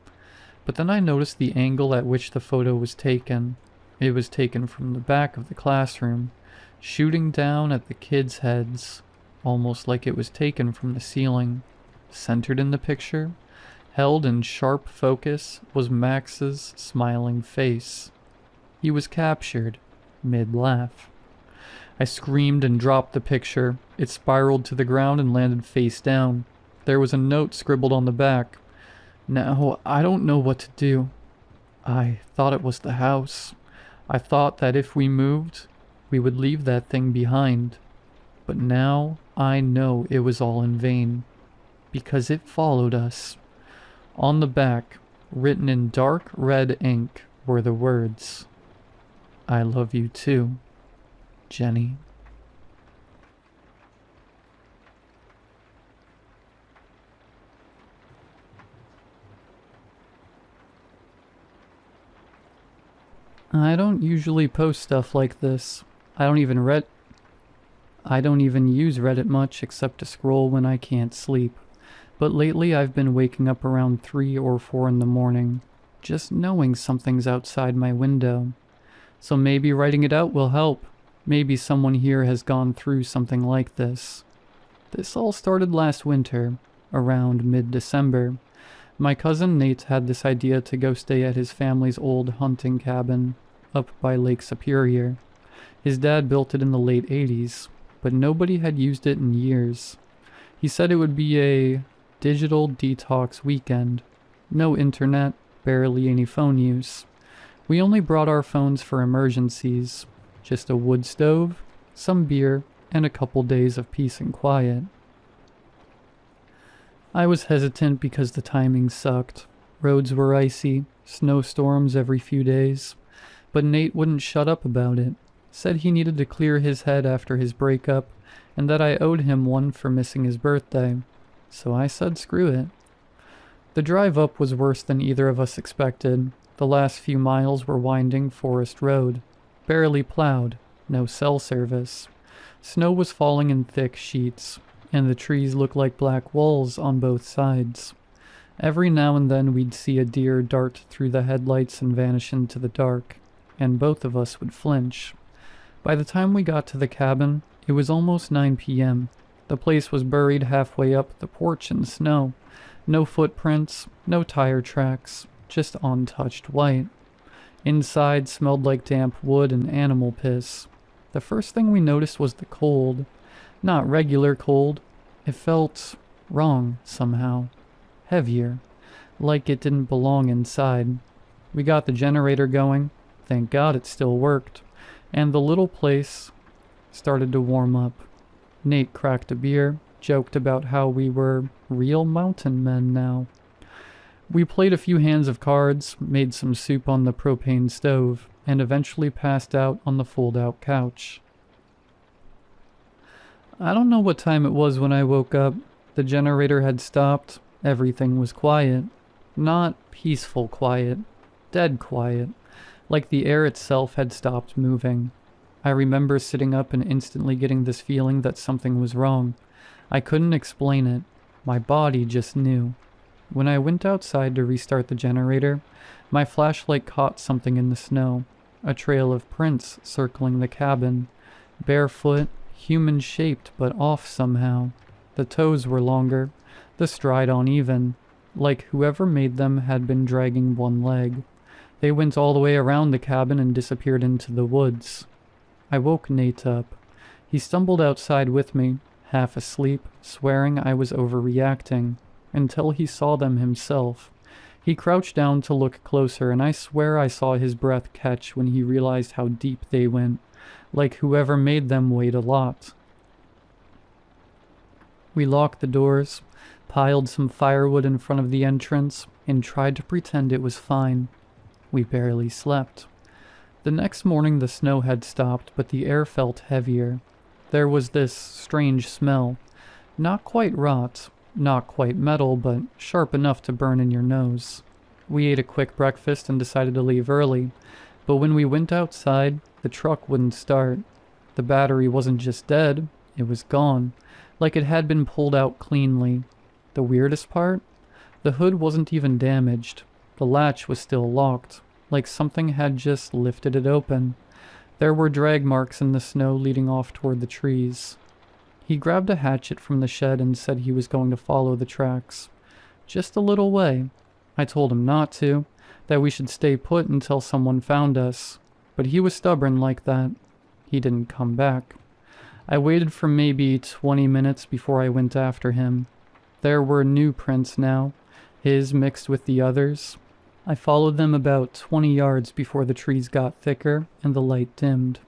Speaker 1: But then I noticed the angle at which the photo was taken. It was taken from the back of the classroom, shooting down at the kids' heads, almost like it was taken from the ceiling. Centered in the picture, held in sharp focus, was Max's smiling face. He was captured, mid-laugh. I screamed and dropped the picture. It spiraled to the ground and landed face down. There was a note scribbled on the back. "Now, I don't know what to do. I thought it was the house. I thought that if we moved, we would leave that thing behind. But now I know it was all in vain, because it followed us." On the back, written in dark red ink, were the words, "I love you too, Jenny." I don't usually post stuff like this. I don't even use Reddit much except to scroll when I can't sleep. But lately I've been waking up around 3 or 4 in the morning, just knowing something's outside my window. So maybe writing it out will help. Maybe someone here has gone through something like this. This all started last winter, around mid-December. My cousin Nate had this idea to go stay at his family's old hunting cabin, up by Lake Superior. His dad built it in the late 80s, but nobody had used it in years. He said it would be a digital detox weekend. No internet, barely any phone use. We only brought our phones for emergencies. Just a wood stove, some beer, and a couple days of peace and quiet. I was hesitant because the timing sucked. Roads were icy, snowstorms every few days. But Nate wouldn't shut up about it. Said he needed to clear his head after his breakup, and that I owed him one for missing his birthday. So I said screw it. The drive up was worse than either of us expected. The last few miles were winding forest road. Barely plowed, no cell service. Snow was falling in thick sheets, and the trees looked like black walls on both sides. Every now and then we'd see a deer dart through the headlights and vanish into the dark, and both of us would flinch. By the time we got to the cabin, it was almost 9 p.m. The place was buried halfway up the porch in snow. No footprints, no tire tracks, just untouched white. Inside smelled like damp wood and animal piss. The first thing we noticed was the cold. Not regular cold. It felt wrong somehow. Heavier. Like it didn't belong inside. We got the generator going. Thank God it still worked. And the little place started to warm up. Nate cracked a beer, joked about how we were real mountain men now. We played a few hands of cards, made some soup on the propane stove, and eventually passed out on the fold-out couch. I don't know what time it was when I woke up. The generator had stopped. Everything was quiet. Not peaceful quiet. Dead quiet. Like the air itself had stopped moving. I remember sitting up and instantly getting this feeling that something was wrong. I couldn't explain it. My body just knew. When I went outside to restart the generator, my flashlight caught something in the snow. A trail of prints circling the cabin. Barefoot, human-shaped but off somehow. The toes were longer, the stride uneven, like whoever made them had been dragging one leg. They went all the way around the cabin and disappeared into the woods. I woke Nate up. He stumbled outside with me, half asleep, swearing I was overreacting, until he saw them himself. He crouched down to look closer, and I swear I saw his breath catch when he realized how deep they went, like whoever made them weighed a lot. We locked the doors, piled some firewood in front of the entrance, and tried to pretend it was fine. We barely slept. The next morning the snow had stopped, but the air felt heavier. There was this strange smell. Not quite rot, not quite metal, but sharp enough to burn in your nose. We ate a quick breakfast and decided to leave early, but when we went outside, the truck wouldn't start. The battery wasn't just dead, it was gone, like it had been pulled out cleanly. The weirdest part? The hood wasn't even damaged. The latch was still locked, like something had just lifted it open. There were drag marks in the snow leading off toward the trees. He grabbed a hatchet from the shed and said he was going to follow the tracks. Just a little way. I told him not to, that we should stay put until someone found us, but he was stubborn like that. He didn't come back. I waited for maybe 20 minutes before I went after him. There were new prints now, his mixed with the others. I followed them about 20 yards before the trees got thicker and the light dimmed.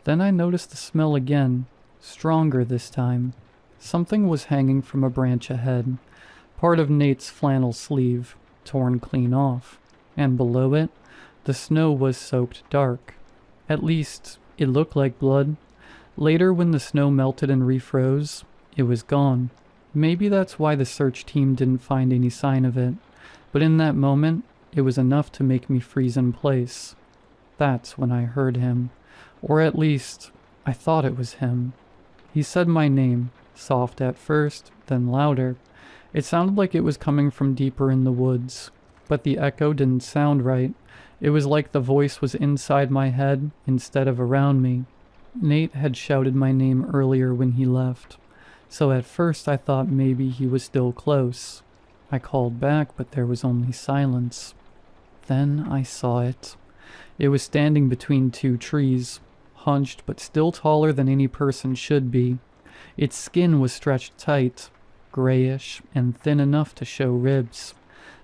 Speaker 1: Then I noticed the smell again, stronger this time. Something was hanging from a branch ahead, part of Nate's flannel sleeve, torn clean off, and below it, the snow was soaked dark. At least, it looked like blood. Later, when the snow melted and refroze, it was gone. Maybe that's why the search team didn't find any sign of it, but in that moment, it was enough to make me freeze in place. That's when I heard him. Or at least, I thought it was him. He said my name, soft at first, then louder. It sounded like it was coming from deeper in the woods, but the echo didn't sound right. It was like the voice was inside my head instead of around me. Nate had shouted my name earlier when he left, so at first I thought maybe he was still close. I called back, but there was only silence. Then I saw it. It was standing between two trees, hunched but still taller than any person should be. Its skin was stretched tight, grayish, and thin enough to show ribs.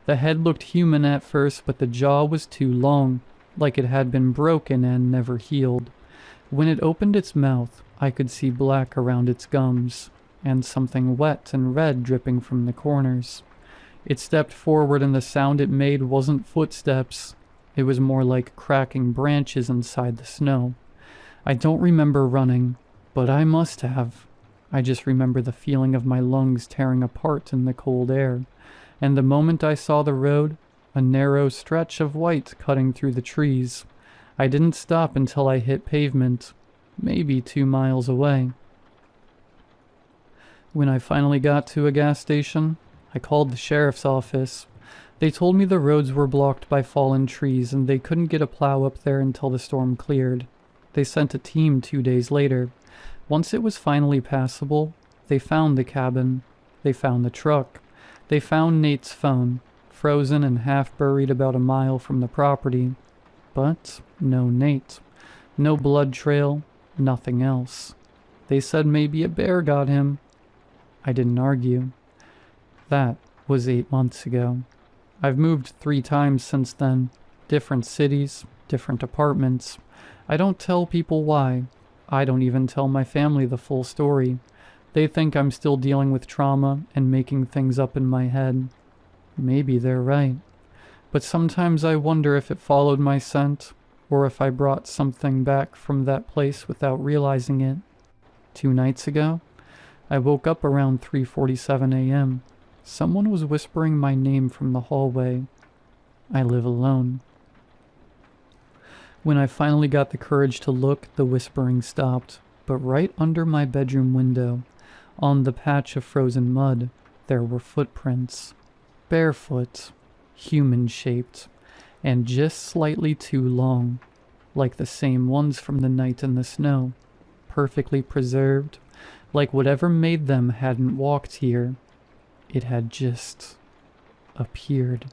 Speaker 1: The head looked human at first, but the jaw was too long, like it had been broken and never healed. When it opened its mouth, I could see black around its gums, and something wet and red dripping from the corners. It stepped forward and the sound it made wasn't footsteps. It was more like cracking branches inside the snow. I don't remember running, but I must have. I just remember the feeling of my lungs tearing apart in the cold air, and the moment I saw the road, a narrow stretch of white cutting through the trees. I didn't stop until I hit pavement. maybe 2 miles away. When I finally got to a gas station, I called the sheriff's office. They told me the roads were blocked by fallen trees and they couldn't get a plow up there until the storm cleared. They sent a team 2 days later. Once it was finally passable, they found the cabin. They found the truck. They found Nate's phone, frozen and half buried about a mile from the property. But no Nate. No blood trail, nothing else. They said maybe a bear got him. I didn't argue. That was 8 months ago. I've moved 3 times since then. Different cities, different apartments. I don't tell people why. I don't even tell my family the full story. They think I'm still dealing with trauma and making things up in my head. Maybe they're right. But sometimes I wonder if it followed my scent, or if I brought something back from that place without realizing it. 2 nights ago, I woke up around 3:47 a.m. Someone was whispering my name from the hallway. I live alone. When I finally got the courage to look, the whispering stopped. But right under my bedroom window, on the patch of frozen mud, there were footprints. Barefoot, human-shaped, and just slightly too long, like the same ones from the night in the snow, perfectly preserved, like whatever made them hadn't walked here. It had just appeared.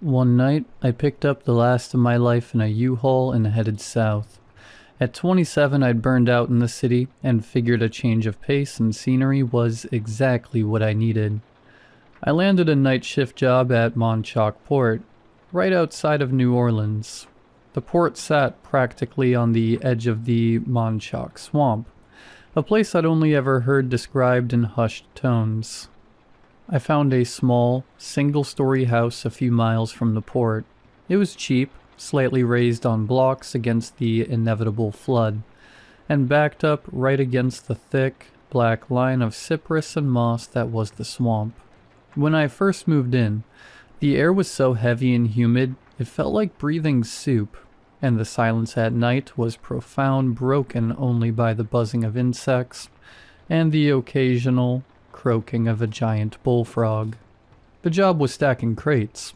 Speaker 1: One night, I picked up the last of my life in a U-Haul and headed south. At 27, I'd burned out in the city and figured a change of pace and scenery was exactly what I needed. I landed a night shift job at Montauk Port, right outside of New Orleans. The port sat practically on the edge of the Montauk Swamp, a place I'd only ever heard described in hushed tones. I found a small, single-story house a few miles from the port. It was cheap, slightly raised on blocks against the inevitable flood, and backed up right against the thick, black line of cypress and moss that was the swamp. When I first moved in, the air was so heavy and humid, it felt like breathing soup, and the silence at night was profound, broken only by the buzzing of insects and the occasional croaking of a giant bullfrog. The job was stacking crates,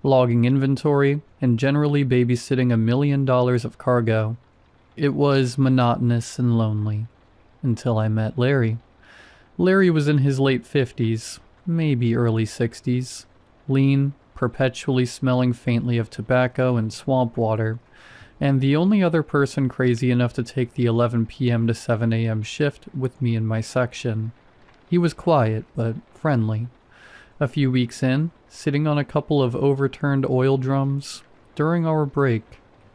Speaker 1: logging inventory, and generally babysitting $1 million of cargo. It was monotonous and lonely, until I met Larry. Larry was in his late 50s, maybe early 60s, lean, perpetually smelling faintly of tobacco and swamp water, and the only other person crazy enough to take the 11 p.m. to 7 a.m. shift with me in my section. He was quiet, but friendly. A few weeks in, sitting on a couple of overturned oil drums, during our break,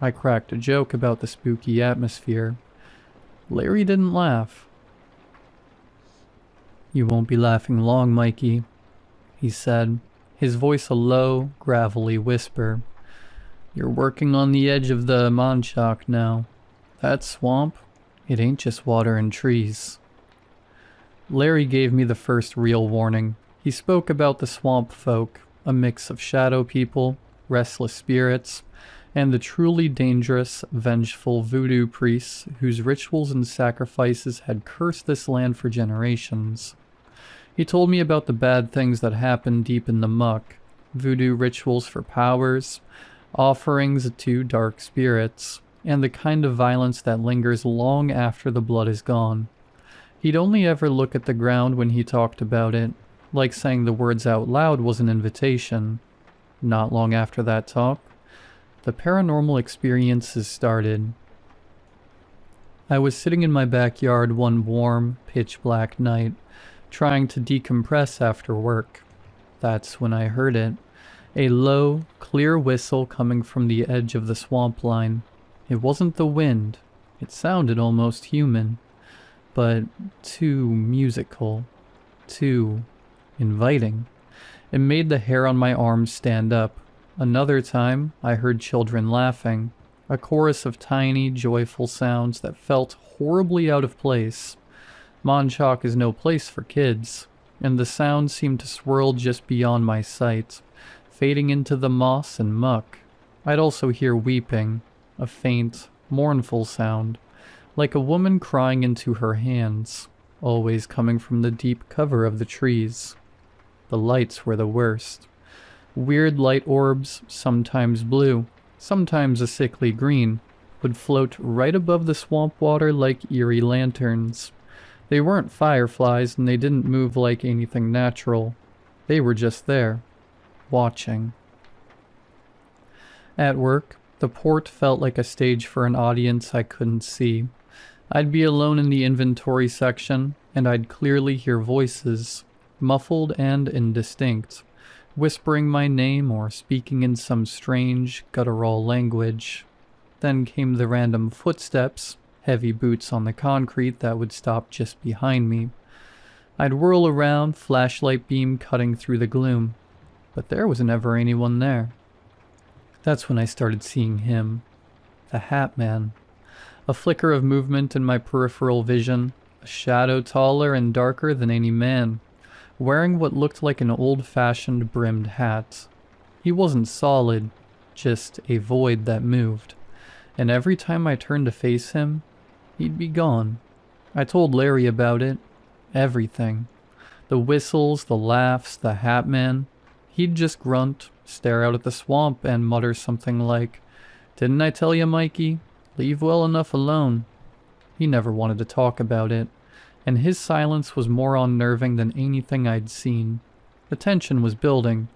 Speaker 1: I cracked a joke about the spooky atmosphere. Larry didn't laugh. "You won't be laughing long, Mikey," he said, his voice a low, gravelly whisper. "You're working on the edge of the Montauk now. That swamp, it ain't just water and trees." Larry gave me the first real warning. He spoke about the swamp folk, a mix of shadow people, restless spirits, and the truly dangerous, vengeful voodoo priests whose rituals and sacrifices had cursed this land for generations. He told me about the bad things that happened deep in the muck, voodoo rituals for powers, offerings to dark spirits, and the kind of violence that lingers long after the blood is gone. He'd only ever look at the ground when he talked about it, like saying the words out loud was an invitation. Not long after that talk, the paranormal experiences started. I was sitting in my backyard one warm, pitch-black night, trying to decompress after work. That's when I heard it. A low, clear whistle coming from the edge of the swamp line. It wasn't the wind. It sounded almost human, but too musical, too inviting. It made the hair on my arms stand up. Another time, I heard children laughing, a chorus of tiny, joyful sounds that felt horribly out of place. Montauk is no place for kids. and the sound seemed to swirl just beyond my sight, fading into the moss and muck. I'd also hear weeping, a faint, mournful sound, like a woman crying into her hands, always coming from the deep cover of the trees. The lights were the worst. Weird light orbs, sometimes blue, sometimes a sickly green, would float right above the swamp water like eerie lanterns. They weren't fireflies, and they didn't move like anything natural. They were just there, watching. At work, the port felt like a stage for an audience I couldn't see. I'd be alone in the inventory section, and I'd clearly hear voices, muffled and indistinct, whispering my name or speaking in some strange, guttural language. Then came the random footsteps, heavy boots on the concrete that would stop just behind me. I'd whirl around, flashlight beam cutting through the gloom, but there was never anyone there. That's when I started seeing him, the Hat Man. A flicker of movement in my peripheral vision, a shadow taller and darker than any man, wearing what looked like an old-fashioned brimmed hat. He wasn't solid, just a void that moved, and every time I turned to face him, he'd be gone. I told Larry about it. Everything. The whistles, the laughs, the Hat Man. He'd just grunt, stare out at the swamp, and mutter something like, "Didn't I tell you, Mikey? Leave well enough alone." He never wanted to talk about it, and his silence was more unnerving than anything I'd seen. The tension was building,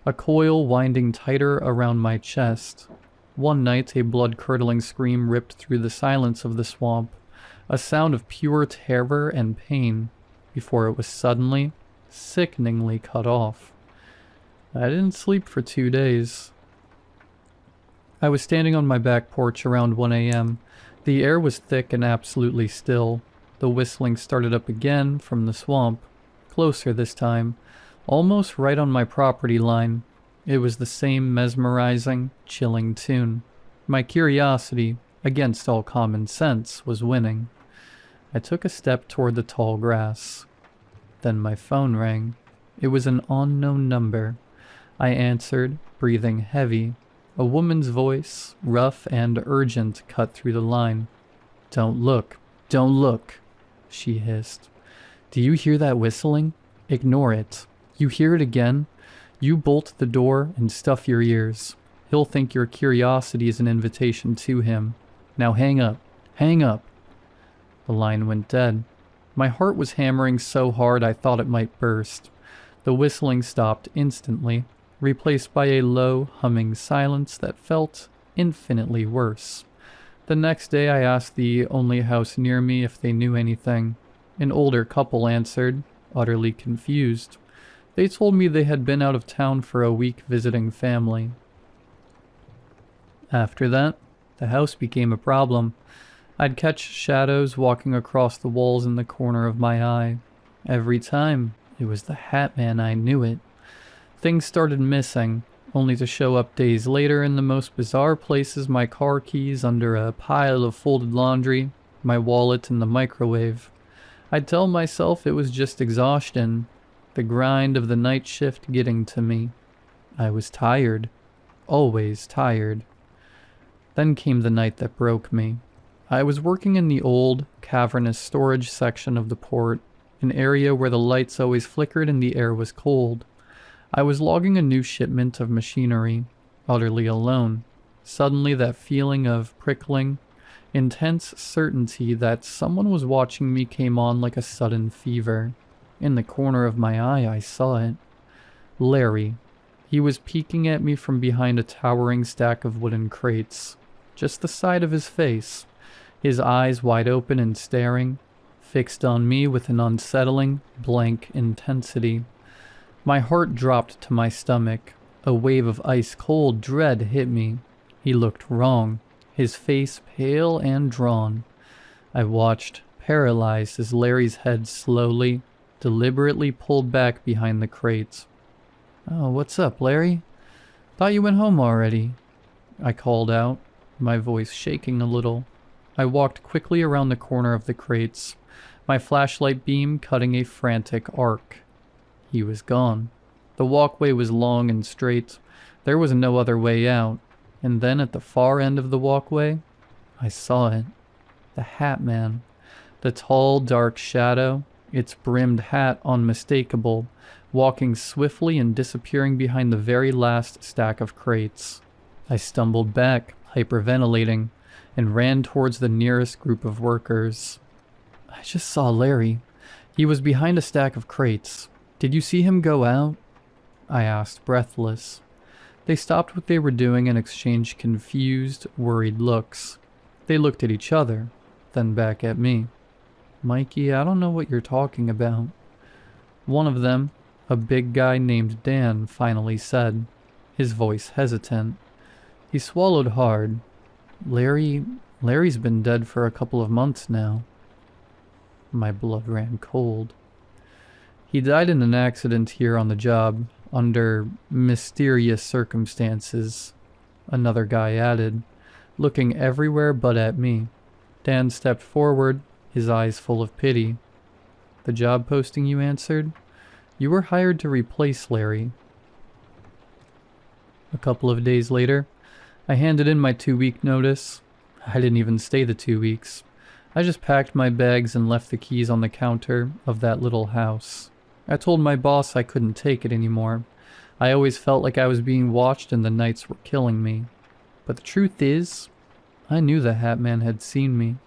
Speaker 1: a coil winding tighter around my chest. One night, a blood-curdling scream ripped through the silence of the swamp, a sound of pure terror and pain, before it was suddenly, sickeningly cut off. I didn't sleep for 2 days. I was standing on my back porch around 1 a.m. The air was thick and absolutely still. The whistling started up again from the swamp, closer this time, almost right on my property line. It was the same mesmerizing, chilling tune. My curiosity, against all common sense, was winning. I took a step toward the tall grass. Then my phone rang. It was an unknown number. I answered, breathing heavy. A woman's voice, rough and urgent, cut through the line. "Don't look. Don't look," she hissed. "Do you hear that whistling? Ignore it. You hear it again? You bolt the door and stuff your ears. He'll think your curiosity is an invitation to him. Now hang up. Hang up." The line went dead. My heart was hammering so hard I thought it might burst. The whistling stopped instantly, replaced by a low, humming silence that felt infinitely worse. The next day I asked the only house near me if they knew anything. An older couple answered, utterly confused. They told me they had been out of town for a week visiting family. After that, the house became a problem. I'd catch shadows walking across the walls in the corner of my eye. Every time, it was the Hat Man. I knew it. Things started missing, only to show up days later in the most bizarre places: my car keys under a pile of folded laundry, my wallet in the microwave. I'd tell myself it was just exhaustion, the grind of the night shift getting to me. I was tired, always tired. Then came the night that broke me. I was working in the old, cavernous storage section of the port, an area where the lights always flickered and the air was cold. I was logging a new shipment of machinery, utterly alone. Suddenly that feeling of prickling, intense certainty that someone was watching me came on like a sudden fever. In the corner of my eye, I saw it. Larry. He was peeking at me from behind a towering stack of wooden crates. Just the side of his face, his eyes wide open and staring, fixed on me with an unsettling, blank intensity. My heart dropped to my stomach. A wave of ice-cold dread hit me. He looked wrong, his face pale and drawn. I watched, paralyzed, as Larry's head slowly, deliberately pulled back behind the crates. "Oh, what's up, Larry? Thought you went home already," I called out, my voice shaking a little. I walked quickly around the corner of the crates, my flashlight beam cutting a frantic arc. He was gone. The walkway was long and straight. There was no other way out. And then at the far end of the walkway, I saw it. The Hat Man. The tall, dark shadow, its brimmed hat unmistakable, walking swiftly and disappearing behind the very last stack of crates. I stumbled back, hyperventilating, and ran towards the nearest group of workers. I just saw Larry. He was behind a stack of crates. Did you see him go out? I asked, breathless. They stopped what they were doing and exchanged confused, worried looks. They looked at each other, then back at me. Mikey, I don't know what you're talking about. One of them, a big guy named Dan, finally said, his voice hesitant. He swallowed hard. Larry's been dead for a couple of months now. My blood ran cold. He died in an accident here on the job, under mysterious circumstances, another guy added, looking everywhere but at me. Dan stepped forward, his eyes full of pity. The job posting you answered? You were hired to replace Larry. A couple of days later, I handed in my 2-week notice. I didn't even stay the 2 weeks. I just packed my bags and left the keys on the counter of that little house. I told my boss I couldn't take it anymore. I always felt like I was being watched and the nights were killing me. But the truth is, I knew the Hat Man had seen me.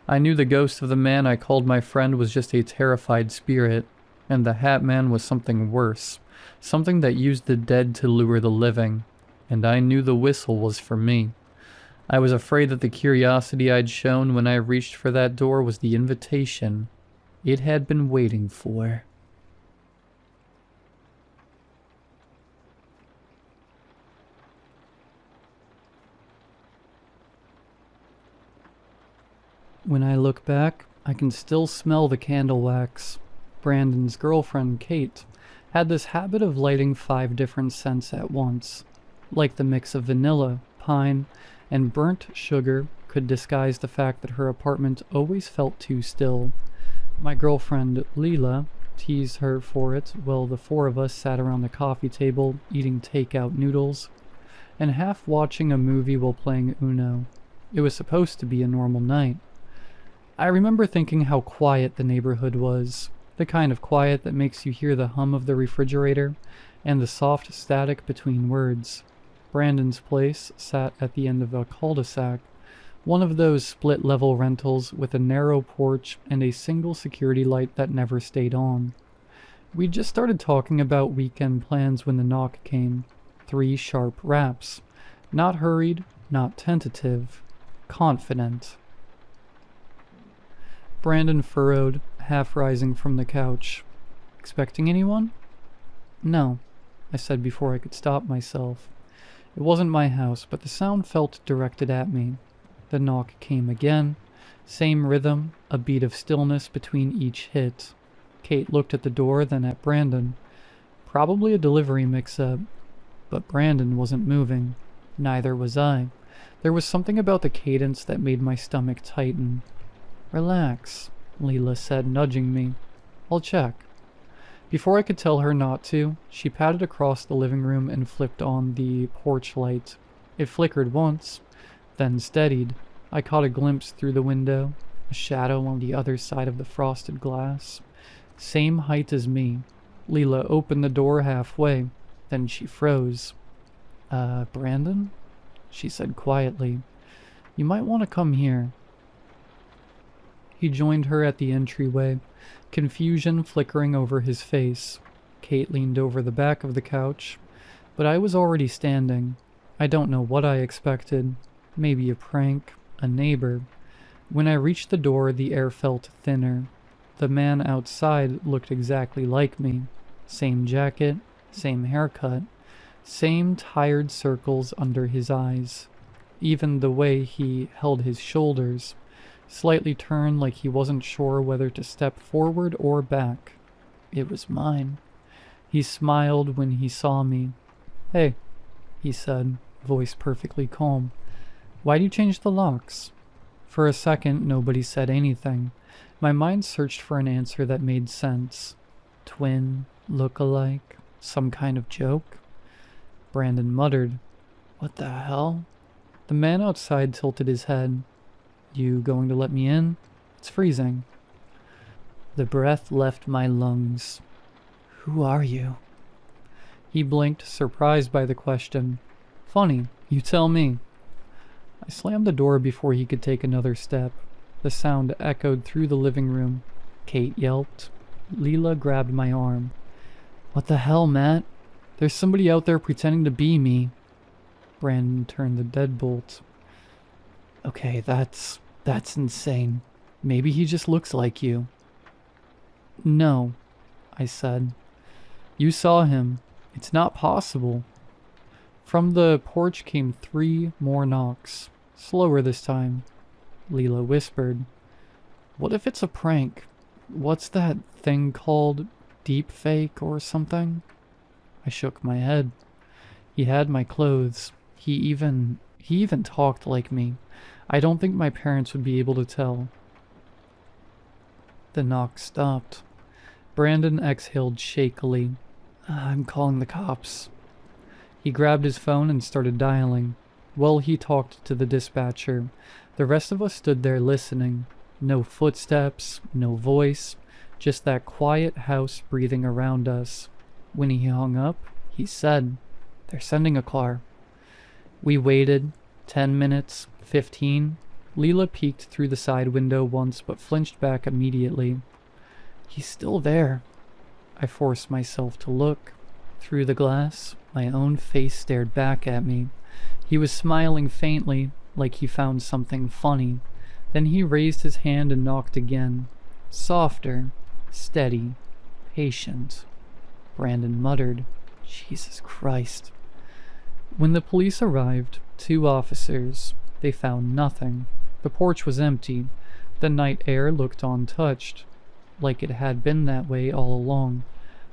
Speaker 1: I knew the ghost of the man I called my friend was just a terrified spirit, and the Hat Man was something worse, something that used the dead to lure the living, and I knew the whistle was for me. I was afraid that the curiosity I'd shown when I reached for that door was the invitation it had been waiting for. When I look back, I can still smell the candle wax. Brandon's girlfriend, Kate, had this habit of lighting 5 different scents at once. Like the mix of vanilla, pine, and burnt sugar could disguise the fact that her apartment always felt too still. My girlfriend, Leela, teased her for it while the 4 of us sat around the coffee table eating takeout noodles and half watching a movie while playing Uno. It was supposed to be a normal night. I remember thinking how quiet the neighborhood was, the kind of quiet that makes you hear the hum of the refrigerator and the soft static between words. Brandon's place sat at the end of a cul-de-sac, one of those split-level rentals with a narrow porch and a single security light that never stayed on. We'd just started talking about weekend plans when the knock came. 3 sharp raps. Not hurried, not tentative. Confident. Brandon furrowed, half rising from the couch. Expecting anyone? No, I said before I could stop myself. It wasn't my house, but the sound felt directed at me. The knock came again. Same rhythm, a beat of stillness between each hit. Kate looked at the door, then at Brandon. Probably a delivery mix-up. But Brandon wasn't moving. Neither was I. There was something about the cadence that made my stomach tighten. Relax, Leela said, nudging me. I'll check. Before I could tell her not to, she padded across the living room and flipped on the porch light. It flickered once, then steadied. I caught a glimpse through the window, a shadow on the other side of the frosted glass. Same height as me. Leela opened the door halfway, then she froze. Brandon? She said quietly. You might want to come here. He joined her at the entryway, confusion flickering over his face. Kate leaned over the back of the couch, but I was already standing. I don't know what I expected. Maybe a prank, a neighbor. When I reached the door, the air felt thinner. The man outside looked exactly like me. Same jacket, same haircut, same tired circles under his eyes. Even the way he held his shoulders, slightly turned like he wasn't sure whether to step forward or back. It was mine. He smiled when he saw me. Hey, he said, voice perfectly calm. Why do you change the locks? For a second, nobody said anything. My mind searched for an answer that made sense. Twin, look-alike, some kind of joke? Brandon muttered. What the hell? The man outside tilted his head. You going to let me in? It's freezing. The breath left my lungs. Who are you? He blinked, surprised by the question. Funny, you tell me. I slammed the door before he could take another step. The sound echoed through the living room. Kate yelped. Leela grabbed my arm. What the hell, Matt? There's somebody out there pretending to be me. Brandon turned the deadbolt. Okay, that's insane. Maybe he just looks like you. No, I said. You saw him. It's not possible. From the porch came 3 more knocks. Slower this time. Leela whispered. What if it's a prank? What's that thing called? Deep fake or something? I shook my head. He had my clothes. He even talked like me. I don't think my parents would be able to tell. The knock stopped. Brandon exhaled shakily. I'm calling the cops. He grabbed his phone and started dialing. While he talked to the dispatcher, the rest of us stood there listening. No footsteps, no voice, just that quiet house breathing around us. When he hung up, he said, They're sending a car. We waited. 10 minutes, 15. Leela peeked through the side window once but flinched back immediately. He's still there. I forced myself to look. Through the glass, my own face stared back at me. He was smiling faintly, like he found something funny. Then he raised his hand and knocked again. Softer, steady, patient. Brandon muttered, Jesus Christ. When the police arrived, 2 officers, they found nothing. The porch was empty. The night air looked untouched, like it had been that way all along.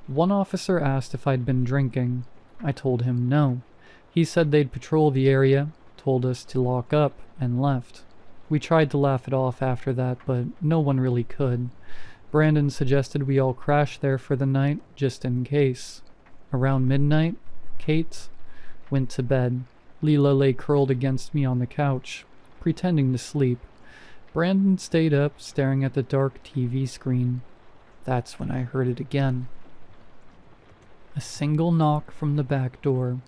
Speaker 1: One officer asked if I'd been drinking. I told him no. He said they'd patrol the area, told us to lock up, and left. We tried to laugh it off after that, but no one really could. Brandon suggested we all crash there for the night, just in case. Around midnight, Kate went to bed. Leela lay curled against me on the couch, pretending to sleep. Brandon stayed up, staring at the dark TV screen. That's when I heard it again. A single knock from the back door.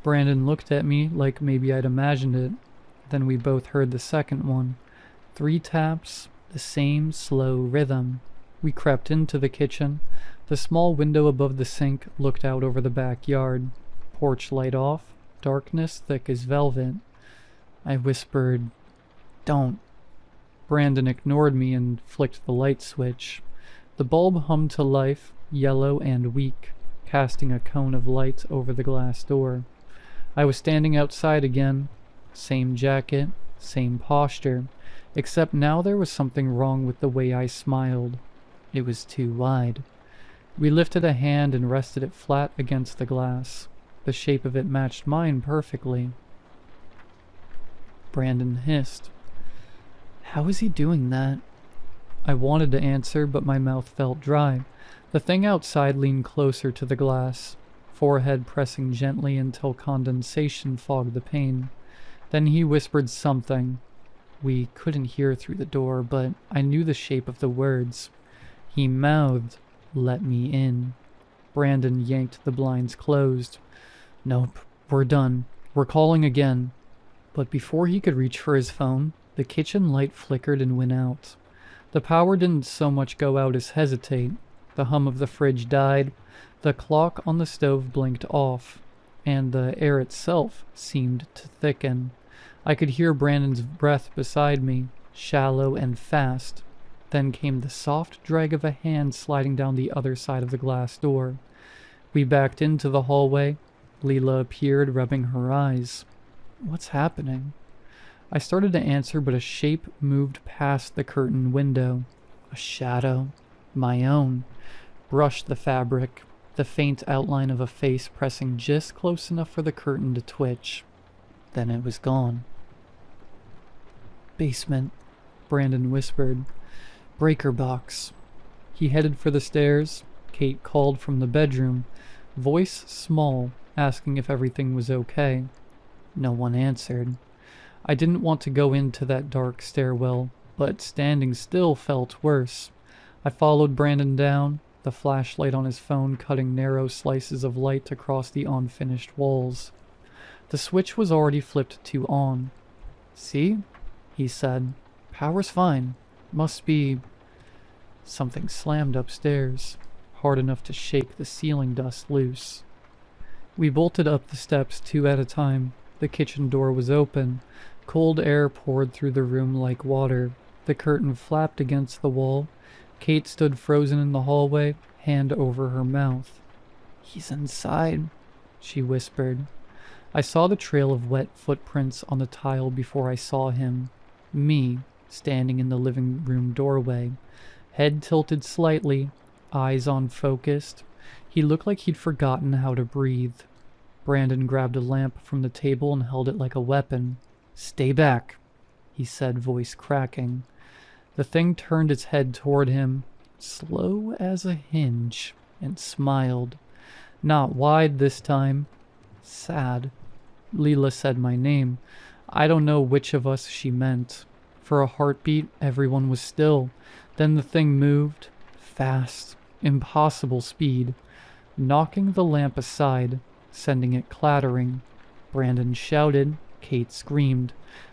Speaker 1: Brandon looked at me like maybe I'd imagined it. Then we both heard the second one. 3 taps, the same slow rhythm. We crept into the kitchen. The small window above the sink looked out over the backyard. Porch light off, darkness thick as velvet. I whispered, Don't. Brandon ignored me and flicked the light switch. The bulb hummed to life, yellow and weak, casting a cone of light over the glass door. I was standing outside again. Same jacket, same posture, except now there was something wrong with the way I smiled. It was too wide. We lifted a hand and rested it flat against the glass. The shape of it matched mine perfectly. Brandon hissed. How is he doing that? I wanted to answer, but my mouth felt dry. The thing outside leaned closer to the glass, forehead pressing gently until condensation fogged the pane. Then he whispered something. We couldn't hear through the door, but I knew the shape of the words. He mouthed, Let me in. Brandon yanked the blinds closed. Nope, we're done. We're calling again. But before he could reach for his phone, the kitchen light flickered and went out. The power didn't so much go out as hesitate. The hum of the fridge died. The clock on the stove blinked off, and the air itself seemed to thicken. I could hear Brandon's breath beside me, shallow and fast. Then came the soft drag of a hand sliding down the other side of the glass door. We backed into the hallway. Leela appeared, rubbing her eyes. What's happening? I started to answer, but a shape moved past the curtained window. A shadow, my own, brushed the fabric, the faint outline of a face pressing just close enough for the curtain to twitch. Then it was gone. Basement, Brandon whispered. Breaker box. He headed for the stairs. Kate called from the bedroom, voice small, asking if everything was okay. No one answered. I didn't want to go into that dark stairwell, but standing still felt worse. I followed Brandon down, the flashlight on his phone cutting narrow slices of light across the unfinished walls. The switch was already flipped to on. "See?" he said. "Power's fine. Must be..." Something slammed upstairs, hard enough to shake the ceiling dust loose. We bolted up the steps 2 at a time. The kitchen door was open. Cold air poured through the room like water. The curtain flapped against the wall. Kate stood frozen in the hallway, hand over her mouth. "He's inside," she whispered. I saw the trail of wet footprints on the tile before I saw him. Me, standing in the living room doorway. Head tilted slightly, eyes unfocused. He looked like he'd forgotten how to breathe. Brandon grabbed a lamp from the table and held it like a weapon. "Stay back," he said, voice cracking. The thing turned its head toward him, slow as a hinge, and smiled. Not wide this time. Sad. Leela said my name. I don't know which of us she meant. For a heartbeat, everyone was still. Then the thing moved, fast, impossible speed, knocking the lamp aside, sending it clattering. Brandon shouted. Kate screamed.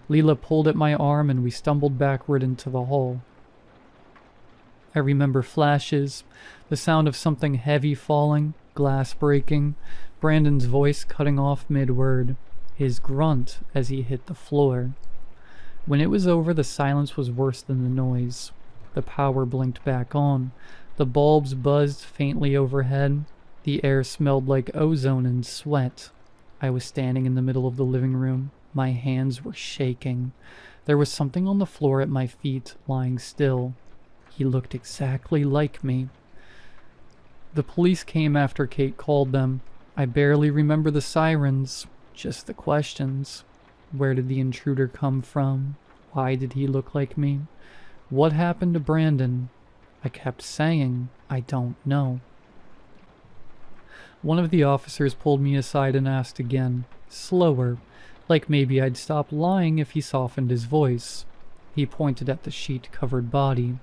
Speaker 1: Leela pulled at my arm and we stumbled backward into the hall. I remember flashes, the sound of something heavy falling, glass breaking, Brandon's voice cutting off mid-word, his grunt as he hit the floor. When it was over, the silence was worse than the noise. The power blinked back on. The bulbs buzzed faintly overhead. The air smelled like ozone and sweat. I was standing in the middle of the living room. My hands were shaking. There was something on the floor at my feet, lying still. He looked exactly like me. The police came after Kate called them. I barely remember the sirens, just the questions. Where did the intruder come from? Why did he look like me? What happened to Brandon? I kept saying, I don't know. One of the officers pulled me aside and asked again, slower, like maybe I'd stop lying if he softened his voice. He pointed at the sheet-covered body.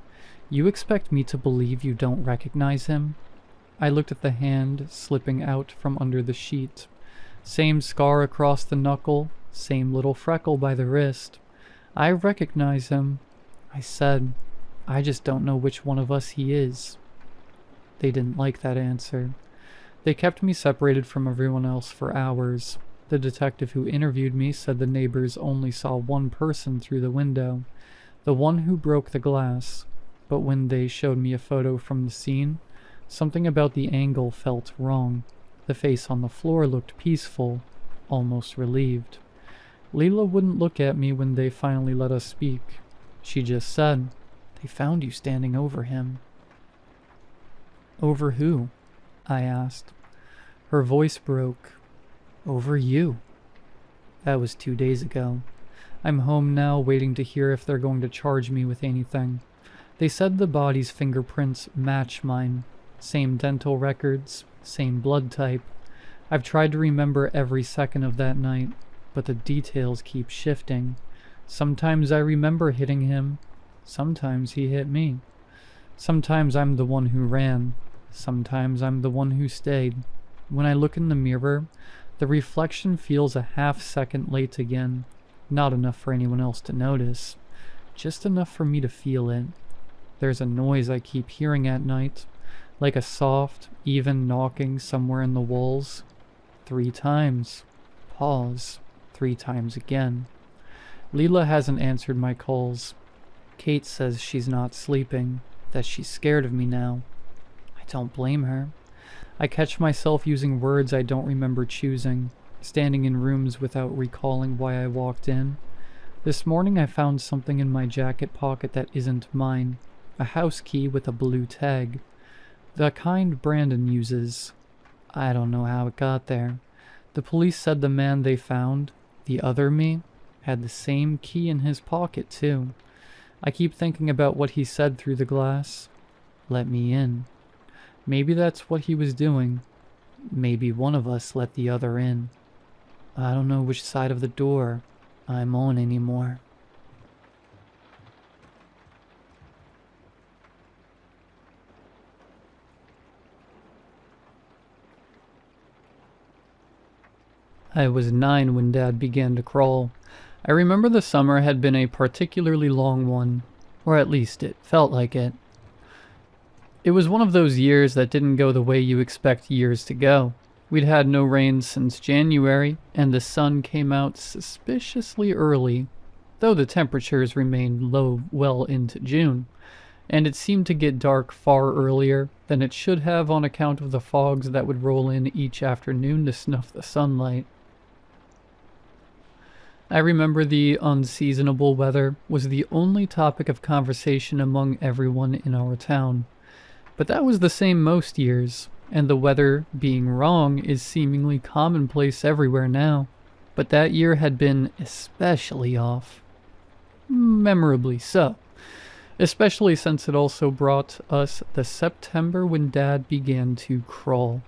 Speaker 1: "You expect me to believe you don't recognize him?" I looked at the hand slipping out from under the sheet. Same scar across the knuckle, same little freckle by the wrist. "I recognize him," I said. "I just don't know which one of us he is." They didn't like that answer. They kept me separated from everyone else for hours. The detective who interviewed me said the neighbors only saw one person through the window, the one who broke the glass. But when they showed me a photo from the scene, something about the angle felt wrong. The face on the floor looked peaceful, almost relieved. Leela wouldn't look at me when they finally let us speak. She just said, "They found you standing over him." "Over who?" I asked. Her voice broke. "Over you." That was 2 days ago. I'm home now, waiting to hear if they're going to charge me with anything. They said the body's fingerprints match mine. Same dental records, same blood type. I've tried to remember every second of that night, but the details keep shifting. Sometimes I remember hitting him. Sometimes he hit me. Sometimes I'm the one who ran. Sometimes I'm the one who stayed. When I look in the mirror, the reflection feels a half-second late again. Not enough for anyone else to notice. Just enough for me to feel it. There's a noise I keep hearing at night, like a soft, even knocking somewhere in the walls. 3 times. Pause. 3 times again. Leela hasn't answered my calls. Kate says she's not sleeping, that she's scared of me now. I don't blame her. I catch myself using words I don't remember choosing, standing in rooms without recalling why I walked in. This morning I found something in my jacket pocket that isn't mine. A house key with a blue tag. The kind Brandon uses. I don't know how it got there. The police said the man they found, the other me, had the same key in his pocket too. I keep thinking about what he said through the glass. "Let me in." Maybe that's what he was doing. Maybe one of us let the other in. I don't know which side of the door I'm on anymore. I was 9 when Dad began to crawl. I remember the summer had been a particularly long one, or at least it felt like it. It was one of those years that didn't go the way you expect years to go. We'd had no rain since January, and the sun came out suspiciously early, though the temperatures remained low well into June, and it seemed to get dark far earlier than it should have on account of the fogs that would roll in each afternoon to snuff the sunlight. I remember the unseasonable weather was the only topic of conversation among everyone in our town. But that was the same most years, and the weather being wrong is seemingly commonplace everywhere now. But that year had been especially off. Memorably so. Especially since it also brought us the September when Dad began to crawl.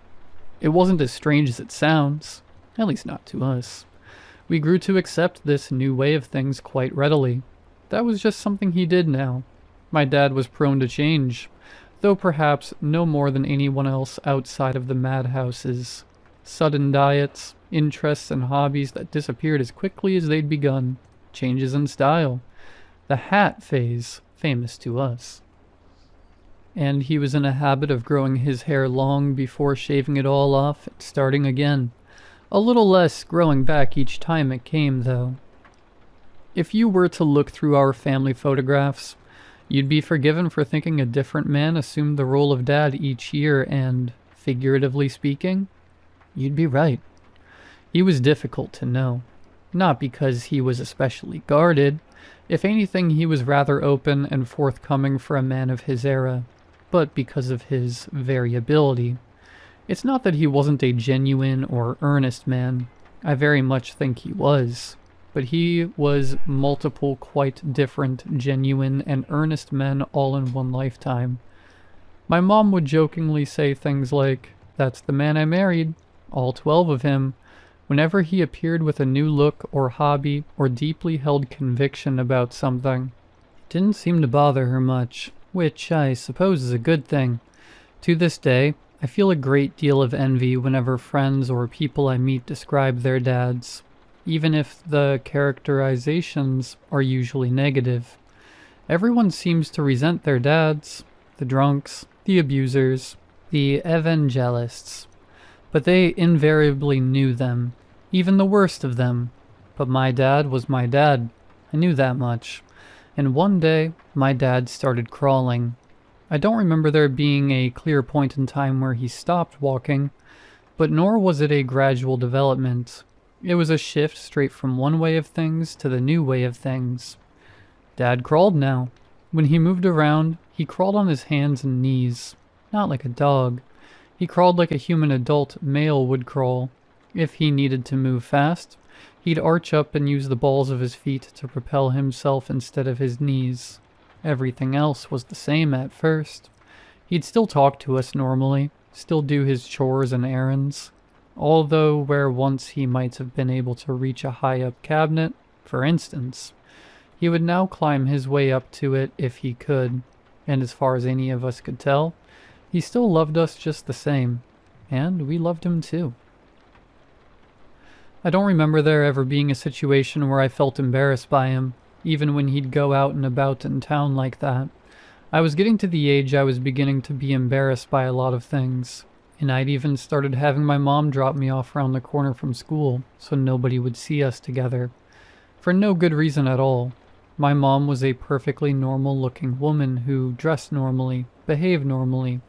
Speaker 1: It wasn't as strange as it sounds, at least not to us. We grew to accept this new way of things quite readily. That was just something he did now. My dad was prone to change, though perhaps no more than anyone else outside of the madhouses. Sudden diets, interests, and hobbies that disappeared as quickly as they'd begun. Changes in style. The hat phase, famous to us. And he was in a habit of growing his hair long before shaving it all off and starting again. A little less growing back each time it came, though. If you were to look through our family photographs, you'd be forgiven for thinking a different man assumed the role of Dad each year, and, figuratively speaking, you'd be right. He was difficult to know. Not because he was especially guarded. If anything, he was rather open and forthcoming for a man of his era, but because of his variability. It's not that he wasn't a genuine or earnest man. I very much think he was. But he was multiple quite different, genuine, and earnest men all in one lifetime. My mom would jokingly say things like, "That's the man I married," all 12 of him, whenever he appeared with a new look or hobby or deeply held conviction about something. It didn't seem to bother her much, which I suppose is a good thing. To this day, I feel a great deal of envy whenever friends or people I meet describe their dads, even if the characterizations are usually negative. Everyone seems to resent their dads, the drunks, the abusers, the evangelists, but they invariably knew them, even the worst of them. But my dad was my dad. I knew that much. And one day, my dad started crawling. I don't remember there being a clear point in time where he stopped walking, but nor was it a gradual development. It was a shift straight from one way of things to the new way of things. Dad crawled now. When he moved around, he crawled on his hands and knees. Not like a dog. He crawled like a human adult male would crawl. If he needed to move fast, he'd arch up and use the balls of his feet to propel himself instead of his knees. Everything else was the same at first. He'd still talk to us normally, still do his chores and errands. Although where once he might have been able to reach a high-up cabinet, for instance, he would now climb his way up to it if he could, and as far as any of us could tell, he still loved us just the same, and we loved him too. I don't remember there ever being a situation where I felt embarrassed by him, even when he'd go out and about in town like that. I was getting to the age I was beginning to be embarrassed by a lot of things, and I'd even started having my mom drop me off around the corner from school so nobody would see us together. For no good reason at all. My mom was a perfectly normal-looking woman who dressed normally, behaved normally,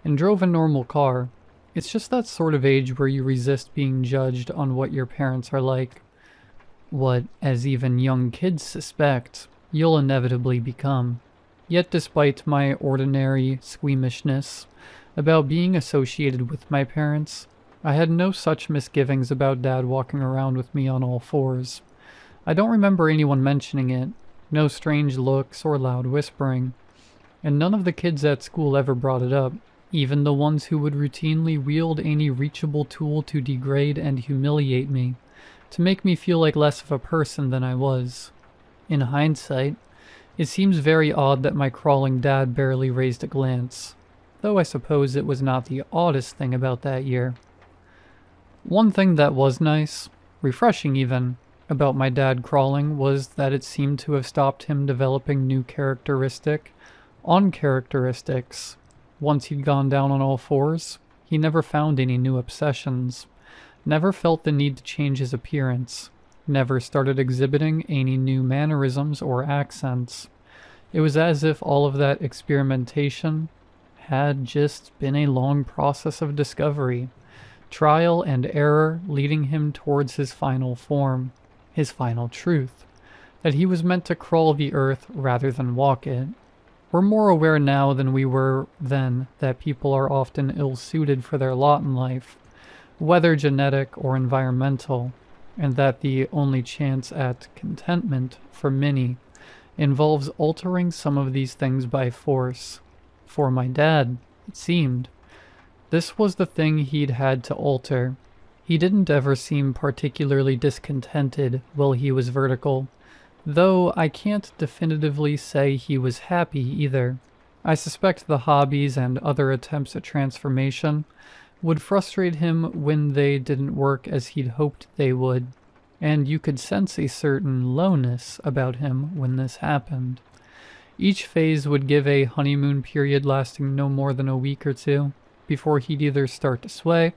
Speaker 1: and drove a normal car. It's just that sort of age where you resist being judged on what your parents are like. What, as even young kids suspect, you'll inevitably become. Yet despite my ordinary squeamishness about being associated with my parents, I had no such misgivings about Dad walking around with me on all fours. I don't remember anyone mentioning it, no strange looks or loud whispering, and none of the kids at school ever brought it up. even the ones who would routinely wield any reachable tool to degrade and humiliate me, to make me feel like less of a person than I was. In hindsight, it seems very odd that my crawling dad barely raised a glance, though I suppose it was not the oddest thing about that year. One thing that was nice, refreshing even, about my dad crawling was that it seemed to have stopped him developing new uncharacteristics. Once he'd gone down on all fours, he never found any new obsessions, never felt the need to change his appearance, never started exhibiting any new mannerisms or accents. It was as if all of that experimentation had just been a long process of discovery, trial and error leading him towards his final form, his final truth, that he was meant to crawl the earth rather than walk it. We're more aware now than we were then that people are often ill-suited for their lot in life, whether genetic or environmental, and that the only chance at contentment for many involves altering some of these things by force. For my dad, it seemed, this was the thing he'd had to alter. He didn't ever seem particularly discontented while he was vertical, though I can't definitively say he was happy either. I suspect the hobbies and other attempts at transformation would frustrate him when they didn't work as he'd hoped they would, and you could sense a certain lowness about him when this happened. Each phase would give a honeymoon period lasting no more than a week or two, before he'd either start to sway,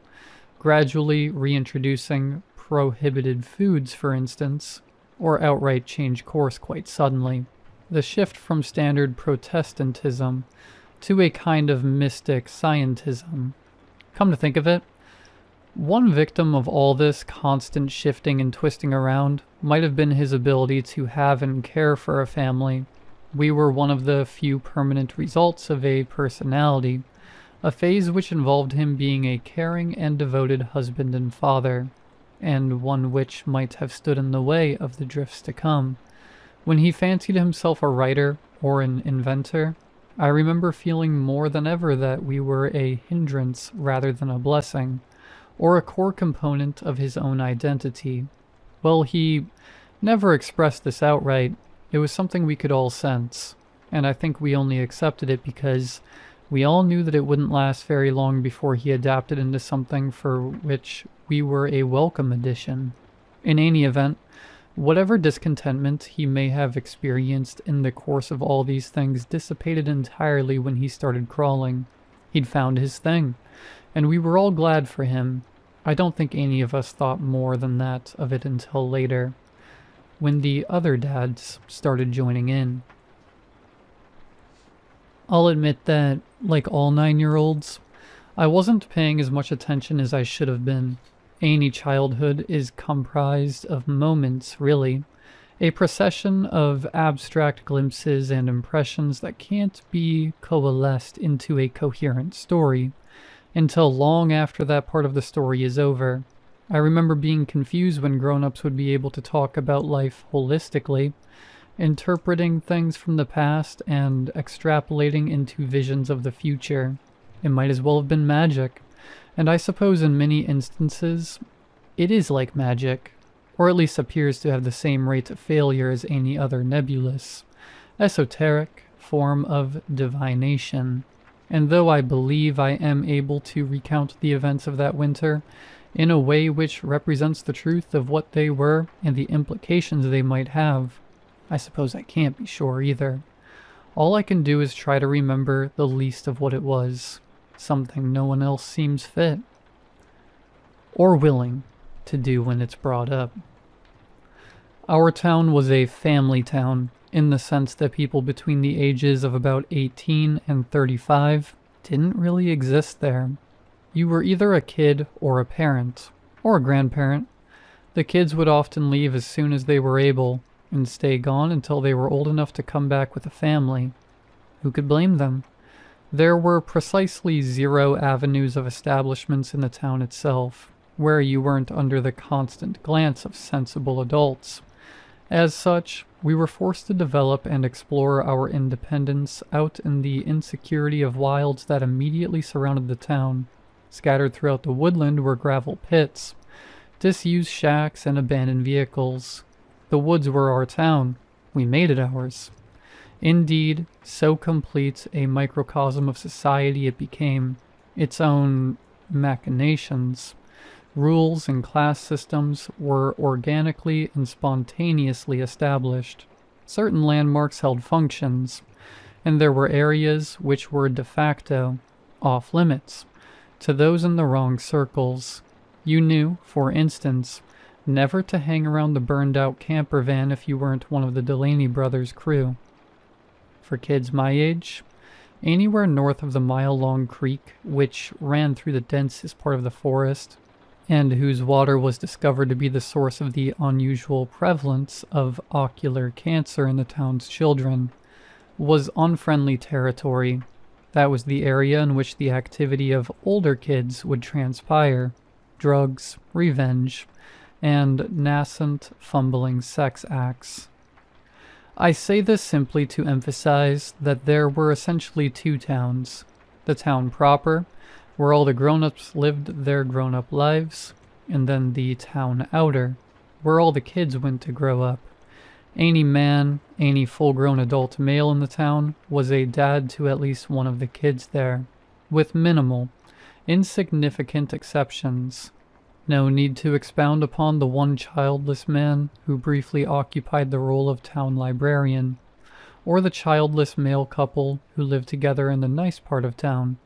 Speaker 1: gradually reintroducing prohibited foods, for instance, or outright change course quite suddenly. The shift from standard Protestantism to a kind of mystic scientism. Come to think of it, one victim of all this constant shifting and twisting around might have been his ability to have and care for a family. We were one of the few permanent results of a personality, a phase which involved him being a caring and devoted husband and father, and one which might have stood in the way of the drifts to come. When he fancied himself a writer or an inventor, I remember feeling more than ever that we were a hindrance rather than a blessing, or a core component of his own identity. Well, he never expressed this outright. It was something we could all sense, and I think we only accepted it because we all knew that it wouldn't last very long before he adapted into something for which we were a welcome addition. In any event, whatever discontentment he may have experienced in the course of all these things dissipated entirely when he started crawling. He'd found his thing, and we were all glad for him. I don't think any of us thought more than that of it until later, when the other dads started joining in. I'll admit that, like all 9-year-olds, I wasn't paying as much attention as I should have been. Any childhood is comprised of moments, really, a procession of abstract glimpses and impressions that can't be coalesced into a coherent story until long after that part of the story is over. I remember being confused when grown-ups would be able to talk about life holistically, interpreting things from the past and extrapolating into visions of the future. It might as well have been magic, and I suppose in many instances, it is like magic, or at least appears to have the same rate of failure as any other nebulous, esoteric form of divination. And though I believe I am able to recount the events of that winter in a way which represents the truth of what they were and the implications they might have, I suppose I can't be sure either. All I can do is try to remember the least of what it was, something no one else seems fit or willing to do when it's brought up. Our town was a family town, in the sense that people between the ages of about 18 and 35 didn't really exist there. You were either a kid or a parent, or a grandparent. The kids would often leave as soon as they were able, and stay gone until they were old enough to come back with a family. Who could blame them? There were precisely 0 avenues of establishments in the town itself, where you weren't under the constant glance of sensible adults, As such, we were forced to develop and explore our independence out in the insecurity of wilds that immediately surrounded the town. Scattered throughout the woodland were gravel pits, disused shacks, and abandoned vehicles. The woods were our town. We made it ours. Indeed, so complete a microcosm of society it became, its own machinations. Rules and class systems were organically and spontaneously established. Certain landmarks held functions, and there were areas which were de facto off limits to those in the wrong circles. You knew, for instance, never to hang around the burned-out camper van if you weren't one of the Delaney brothers' crew. For kids my age, anywhere north of the mile-long creek which ran through the densest part of the forest, and whose water was discovered to be the source of the unusual prevalence of ocular cancer in the town's children, was unfriendly territory. That was the area in which the activity of older kids would transpire: drugs, revenge, and nascent, fumbling sex acts. I say this simply to emphasize that there were essentially two towns: the town proper, where all the grown-ups lived their grown-up lives, and then the town outer, where all the kids went to grow up. Any man, any full-grown adult male in the town was a dad to at least one of the kids there, with minimal, insignificant exceptions. No need to expound upon the one childless man who briefly occupied the role of town librarian, or the childless male couple who lived together in the nice part of town.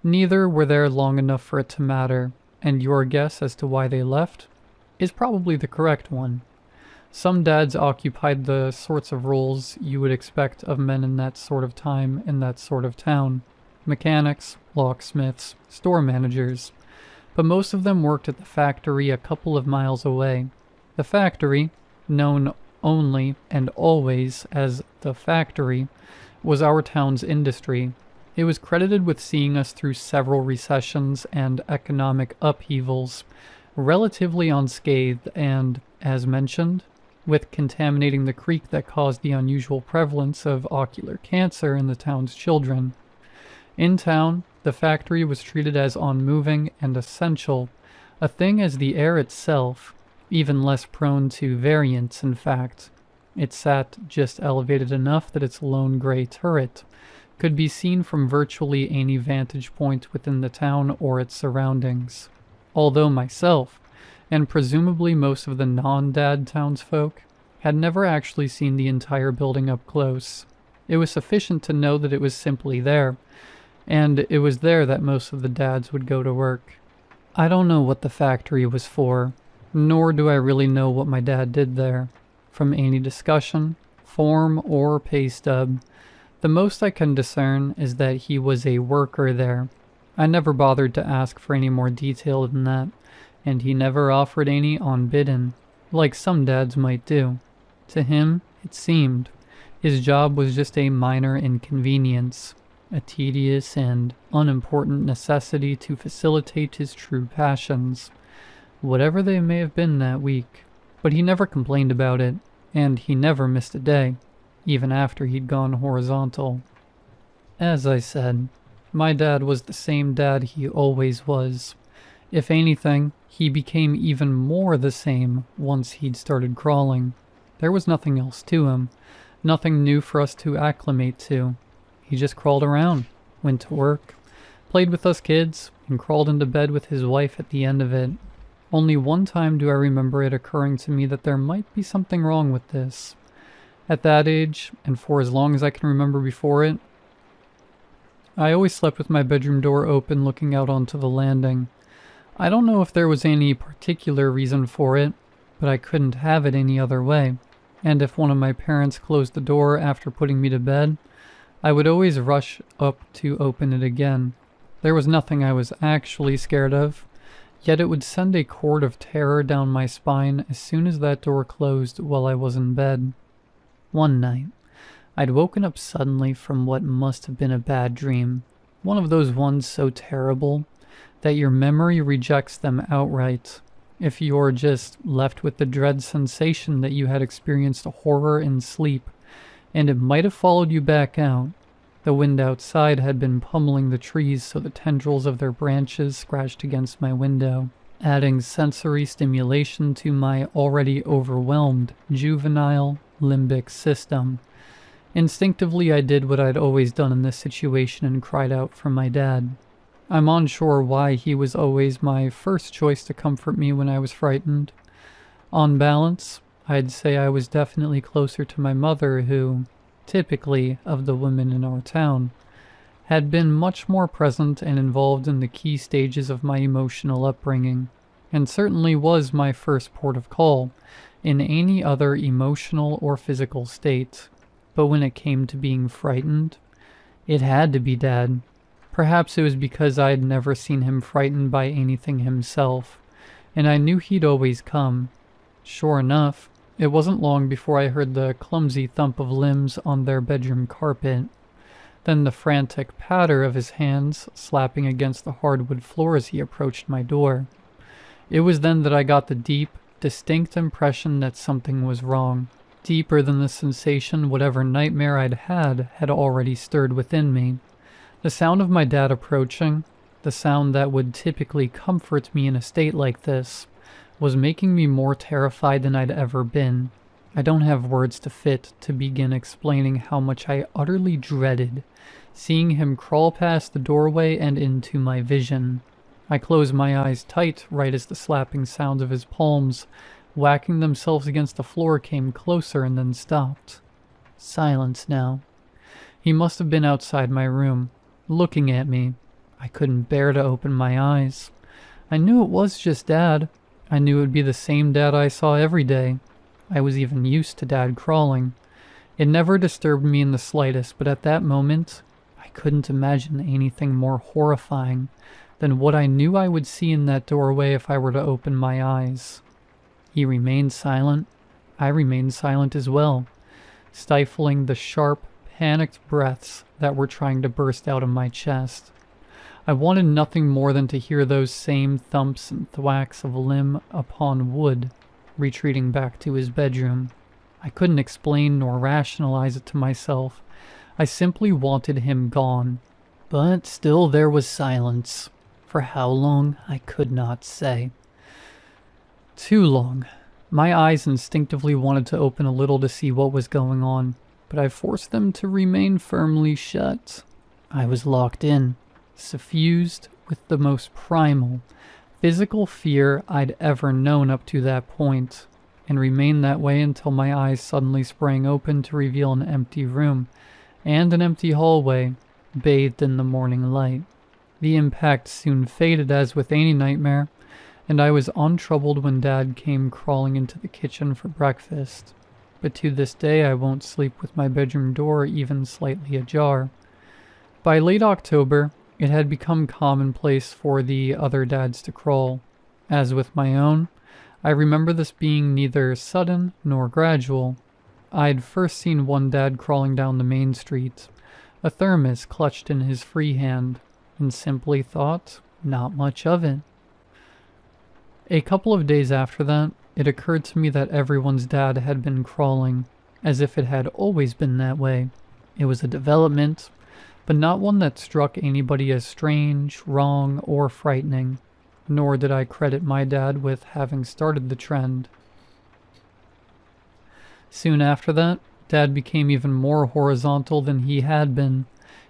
Speaker 1: Neither were there long enough for it to matter, and your guess as to why they left is probably the correct one. Some dads occupied the sorts of roles you would expect of men in that sort of time in that sort of town: mechanics, locksmiths, store managers. But most of them worked at the factory a couple of miles away. The factory, known only and always as the factory, was our town's industry. It was credited with seeing us through several recessions and economic upheavals, relatively unscathed, and, as mentioned, with contaminating the creek that caused the unusual prevalence of ocular cancer in the town's children. In town, the factory was treated as unmoving and essential, a thing as the air itself, even less prone to variance in fact. It sat just elevated enough that its lone gray turret could be seen from virtually any vantage point within the town or its surroundings. Although myself, and presumably most of the non-dad townsfolk, had never actually seen the entire building up close. It was sufficient to know that it was simply there, and it was there that most of the dads would go to work. I don't know what the factory was for, nor do I really know what my dad did there. From any discussion, form, or pay stub, the most I can discern is that he was a worker there. I never bothered to ask for any more detail than that, and he never offered any unbidden, like some dads might do. To him, it seemed, his job was just a minor inconvenience, a tedious and unimportant necessity to facilitate his true passions, whatever they may have been that week. But he never complained about it, and he never missed a day, even after he'd gone horizontal. As I said, my dad was the same dad he always was. If anything, he became even more the same once he'd started crawling. There was nothing else to him, nothing new for us to acclimate to. He just crawled around, went to work, played with us kids, and crawled into bed with his wife at the end of it. Only one time do I remember it occurring to me that there might be something wrong with this. At that age, and for as long as I can remember before it, I always slept with my bedroom door open looking out onto the landing. I don't know if there was any particular reason for it, but I couldn't have it any other way. And if one of my parents closed the door after putting me to bed, I would always rush up to open it again. There was nothing I was actually scared of, yet it would send a cord of terror down my spine as soon as that door closed while I was in bed. One night, I'd woken up suddenly from what must have been a bad dream, one of those ones so terrible that your memory rejects them outright. if you're just left with the dread sensation that you had experienced a horror in sleep, and it might have followed you back out. The wind outside had been pummeling the trees so the tendrils of their branches scratched against my window, adding sensory stimulation to my already overwhelmed juvenile limbic system. Instinctively, I did what I'd always done in this situation and cried out for my dad. I'm unsure why he was always my first choice to comfort me when I was frightened. On balance, I'd say I was definitely closer to my mother, who, typically of the women in our town, had been much more present and involved in the key stages of my emotional upbringing, and certainly was my first port of call in any other emotional or physical state. But when it came to being frightened, it had to be Dad. Perhaps it was because I had never seen him frightened by anything himself, and I knew he'd always come. Sure enough, it wasn't long before I heard the clumsy thump of limbs on their bedroom carpet, then the frantic patter of his hands slapping against the hardwood floor as he approached my door. It was then that I got the deep, distinct impression that something was wrong. Deeper than the sensation whatever nightmare I'd had already stirred within me. The sound of my dad approaching, the sound that would typically comfort me in a state like this, was making me more terrified than I'd ever been. I don't have words to fit to begin explaining how much I utterly dreaded seeing him crawl past the doorway and into my vision. I closed my eyes tight right as the slapping sounds of his palms whacking themselves against the floor came closer and then stopped. Silence now. He must have been outside my room, looking at me. I couldn't bear to open my eyes. I knew it was just Dad. I knew it would be the same Dad I saw every day. I was even used to Dad crawling. It never disturbed me in the slightest, but at that moment, I couldn't imagine anything more horrifying than what I knew I would see in that doorway if I were to open my eyes. He remained silent. I remained silent as well, stifling the sharp, panicked breaths that were trying to burst out of my chest. I wanted nothing more than to hear those same thumps and thwacks of limb upon wood, retreating back to his bedroom. I couldn't explain nor rationalize it to myself. I simply wanted him gone. But still there was silence. For how long, I could not say. Too long. My eyes instinctively wanted to open a little to see what was going on, but I forced them to remain firmly shut. I was locked in, suffused with the most primal, physical fear I'd ever known up to that point, and remained that way until my eyes suddenly sprang open to reveal an empty room and an empty hallway, bathed in the morning light. The impact soon faded as with any nightmare, and I was untroubled when Dad came crawling into the kitchen for breakfast. But to this day I won't sleep with my bedroom door even slightly ajar. By late October, it had become commonplace for the other dads to crawl. As with my own, I remember this being neither sudden nor gradual. I'd first seen one dad crawling down the main street, a thermos clutched in his free hand, and simply thought, not much of it. A couple of days after that, it occurred to me that everyone's dad had been crawling, as if it had always been that way. It was a development, but not one that struck anybody as strange, wrong, or frightening, nor did I credit my dad with having started the trend. Soon after that, Dad became even more horizontal than he had been.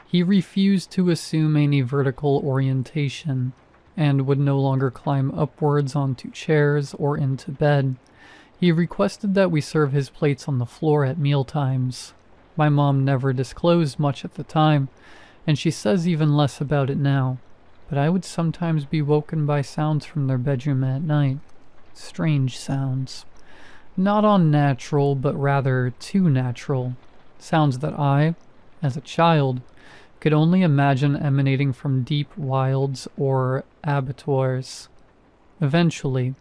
Speaker 1: He refused to assume any vertical orientation, and would no longer climb upwards onto chairs or into bed. He requested that we serve his plates on the floor at mealtimes. My mom never disclosed much at the time, and she says even less about it now, but I would sometimes be woken by sounds from their bedroom at night. Strange sounds. Not unnatural, but rather too natural. Sounds that I, as a child, could only imagine emanating from deep wilds or abattoirs. Eventually,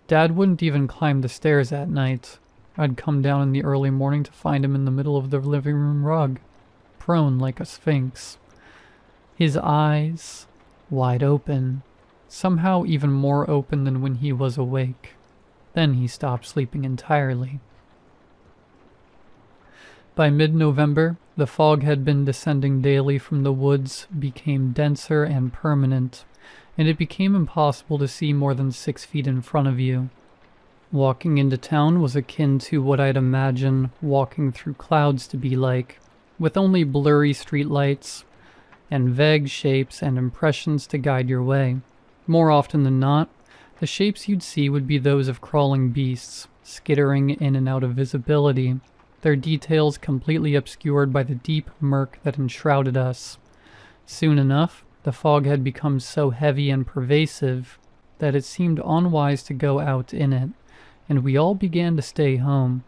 Speaker 1: Dad wouldn't even climb the stairs at night. I'd come down in the early morning to find him in the middle of the living room rug, prone like a sphinx. His eyes, wide open, somehow even more open than when he was awake. Then he stopped sleeping entirely. By mid-November, the fog had been descending daily from the woods, became denser and permanent, and it became impossible to see more than 6 feet in front of you. Walking into town was akin to what I'd imagine walking through clouds to be like, with only blurry streetlights and vague shapes and impressions to guide your way. More often than not, the shapes you'd see would be those of crawling beasts, skittering in and out of visibility, their details completely obscured by the deep murk that enshrouded us. Soon enough, the fog had become so heavy and pervasive that it seemed unwise to go out in it, and we all began to stay home.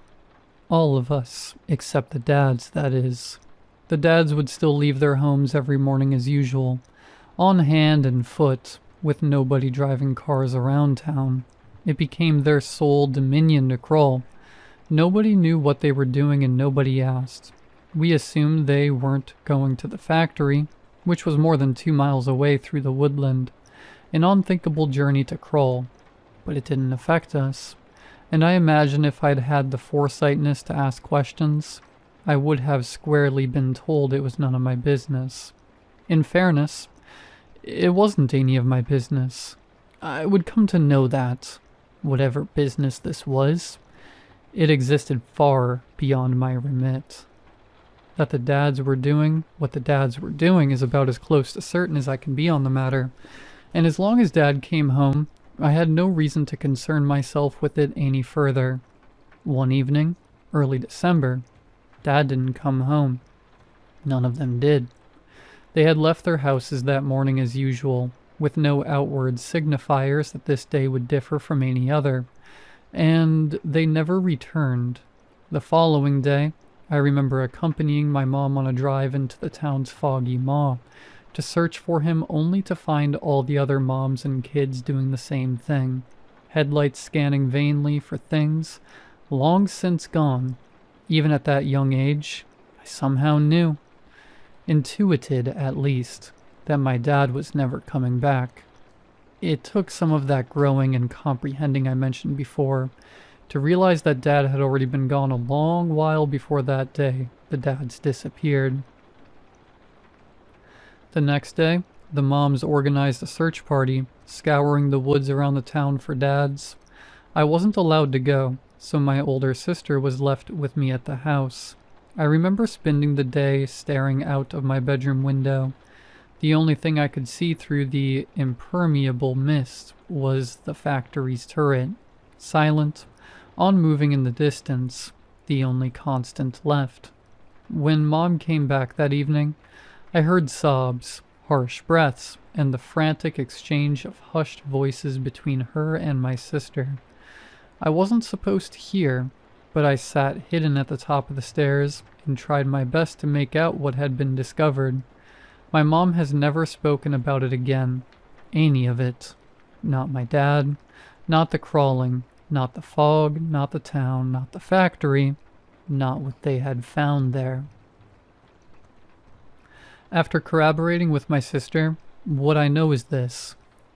Speaker 1: All of us, except the dads, that is. The dads would still leave their homes every morning as usual, on hand and foot, with nobody driving cars around town. It became their sole dominion to crawl. Nobody knew what they were doing and nobody asked. We assumed they weren't going to the factory, which was more than 2 miles away through the woodland. An unthinkable journey to crawl, but it didn't affect us. And I imagine if I'd had the foresightness to ask questions, I would have squarely been told it was none of my business. In fairness, it wasn't any of my business. I would come to know that, whatever business this was, it existed far beyond my remit. That the dads were doing what the dads were doing is about as close to certain as I can be on the matter, and as long as Dad came home, I had no reason to concern myself with it any further. One evening, early December, Dad didn't come home. None of them did. They had left their houses that morning as usual, with no outward signifiers that this day would differ from any other, and they never returned. The following day, I remember accompanying my mom on a drive into the town's foggy maw, to search for him only to find all the other moms and kids doing the same thing, headlights scanning vainly for things long since gone. Even at that young age, I somehow knew, intuited at least, that my dad was never coming back. It took some of that growing and comprehending I mentioned before to realize that Dad had already been gone a long while before that day the dads disappeared. The next day, the moms organized a search party, scouring the woods around the town for dads. I wasn't allowed to go, so my older sister was left with me at the house. I remember spending the day staring out of my bedroom window. The only thing I could see through the impermeable mist was the factory's turret, silent, unmoving in the distance, the only constant left. When Mom came back that evening, I heard sobs, harsh breaths, and the frantic exchange of hushed voices between her and my sister. I wasn't supposed to hear, but I sat hidden at the top of the stairs and tried my best to make out what had been discovered. My mom has never spoken about it again. Any of it. Not my dad, not the crawling, not the fog, not the town, not the factory, not what they had found there. After corroborating with my sister, what I know is this.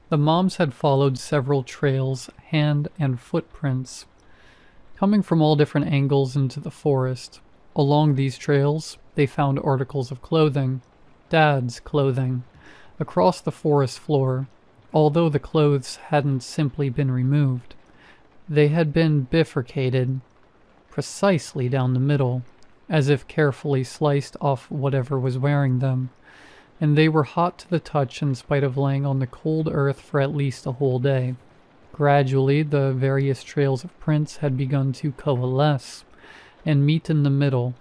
Speaker 1: The moms had followed several trails, hand and footprints, coming from all different angles into the forest. Along these trails, they found articles of clothing, Dad's clothing, across the forest floor, although the clothes hadn't simply been removed. They had been bifurcated, precisely down the middle, as if carefully sliced off whatever was wearing them, and they were hot to the touch in spite of laying on the cold earth for at least a whole day. Gradually, the various trails of prints had begun to coalesce and meet in the middle,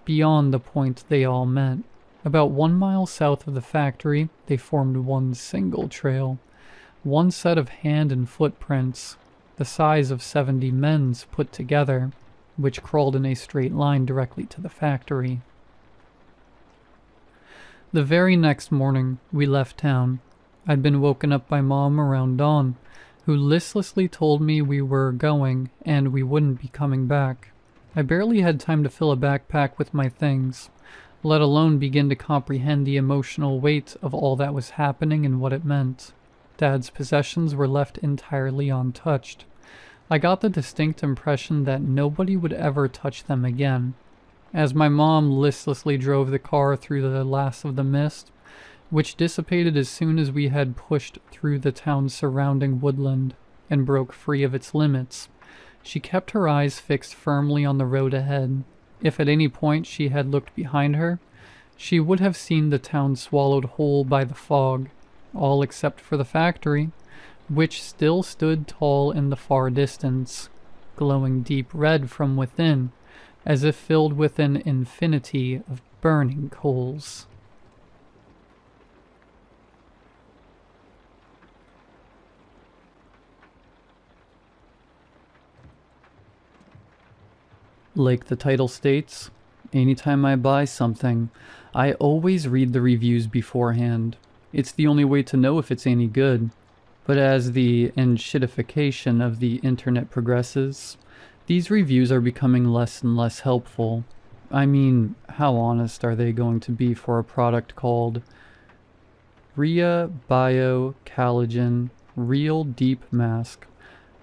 Speaker 1: beyond the point they all met. About 1 mile south of the factory, they formed one single trail, one set of hand and footprints, the size of 70 men's put together, which crawled in a straight line directly to the factory. The very next morning, we left town. I'd been woken up by Mom around dawn, who listlessly told me we were going and we wouldn't be coming back. I barely had time to fill a backpack with my things, let alone begin to comprehend the emotional weight of all that was happening and what it meant. Dad's possessions were left entirely untouched. I got the distinct impression that nobody would ever touch them again. As my mom listlessly drove the car through the last of the mist, which dissipated as soon as we had pushed through the town's surrounding woodland and broke free of its limits, she kept her eyes fixed firmly on the road ahead. If at any point she had looked behind her, she would have seen the town swallowed whole by the fog, all except for the factory, which still stood tall in the far distance, glowing deep red from within, as if filled with an infinity of burning coals. Like the title states, anytime I buy something, I always read the reviews beforehand. It's the only way to know if it's any good. But as the enshittification of the internet progresses, these reviews are becoming less and less helpful. I mean, how honest are they going to be for a product called Rhea Bio Collagen Real Deep Mask,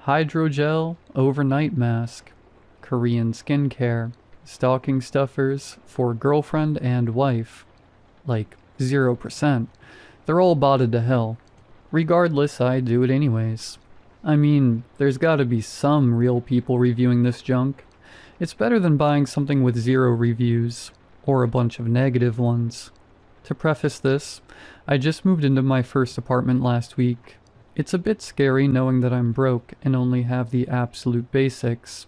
Speaker 1: Hydrogel Overnight Mask, Korean Skincare, Stocking Stuffers for Girlfriend and Wife? Like 0%. They're all botted to hell. Regardless, I do it anyways. I mean, there's gotta be some real people reviewing this junk. It's better than buying something with 0 reviews, or a bunch of negative ones. To preface this, I just moved into my first apartment last week. It's a bit scary knowing that I'm broke and only have the absolute basics.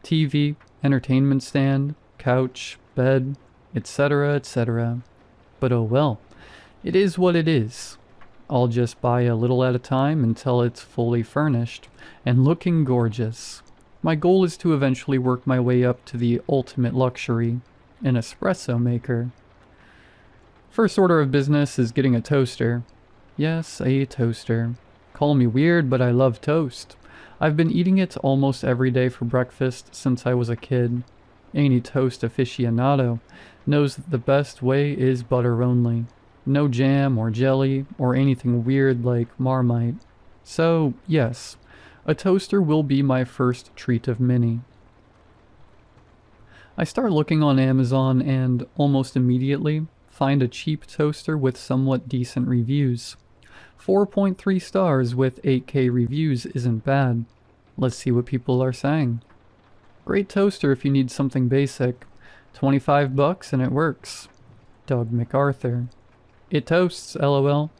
Speaker 1: TV, entertainment stand, couch, bed, etc., etc. But oh well, it is what it is. I'll just buy a little at a time until it's fully furnished and looking gorgeous. My goal is to eventually work my way up to the ultimate luxury, an espresso maker. First order of business is getting a toaster. Yes, a toaster. Call me weird, but I love toast. I've been eating it almost every day for breakfast since I was a kid. Any toast aficionado knows that the best way is butter only. No jam or jelly or anything weird like Marmite. So, yes, a toaster will be my first treat of many. I start looking on Amazon and, almost immediately, find a cheap toaster with somewhat decent reviews. 4.3 stars with 8K reviews isn't bad. Let's see what people are saying. Great toaster if you need something basic. $25 and it works. Doug MacArthur. It toasts, lol.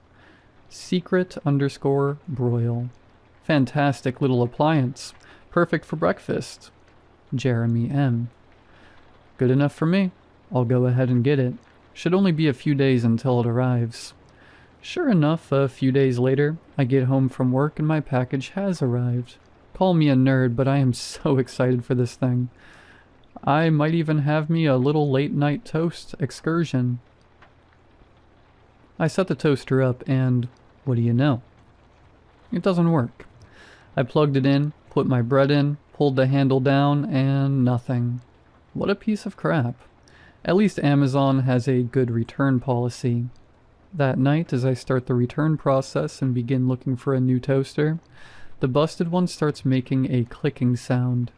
Speaker 1: Secret_broil. Fantastic little appliance. Perfect for breakfast. Jeremy M. Good enough for me. I'll go ahead and get it. Should only be a few days until it arrives. Sure enough, a few days later, I get home from work and my package has arrived. Call me a nerd, but I am so excited for this thing. I might even have me a little late-night toast excursion. I set the toaster up and, what do you know? It doesn't work. I plugged it in, put my bread in, pulled the handle down, and nothing. What a piece of crap. At least Amazon has a good return policy. That night, as I start the return process and begin looking for a new toaster, the busted one starts making a clicking sound.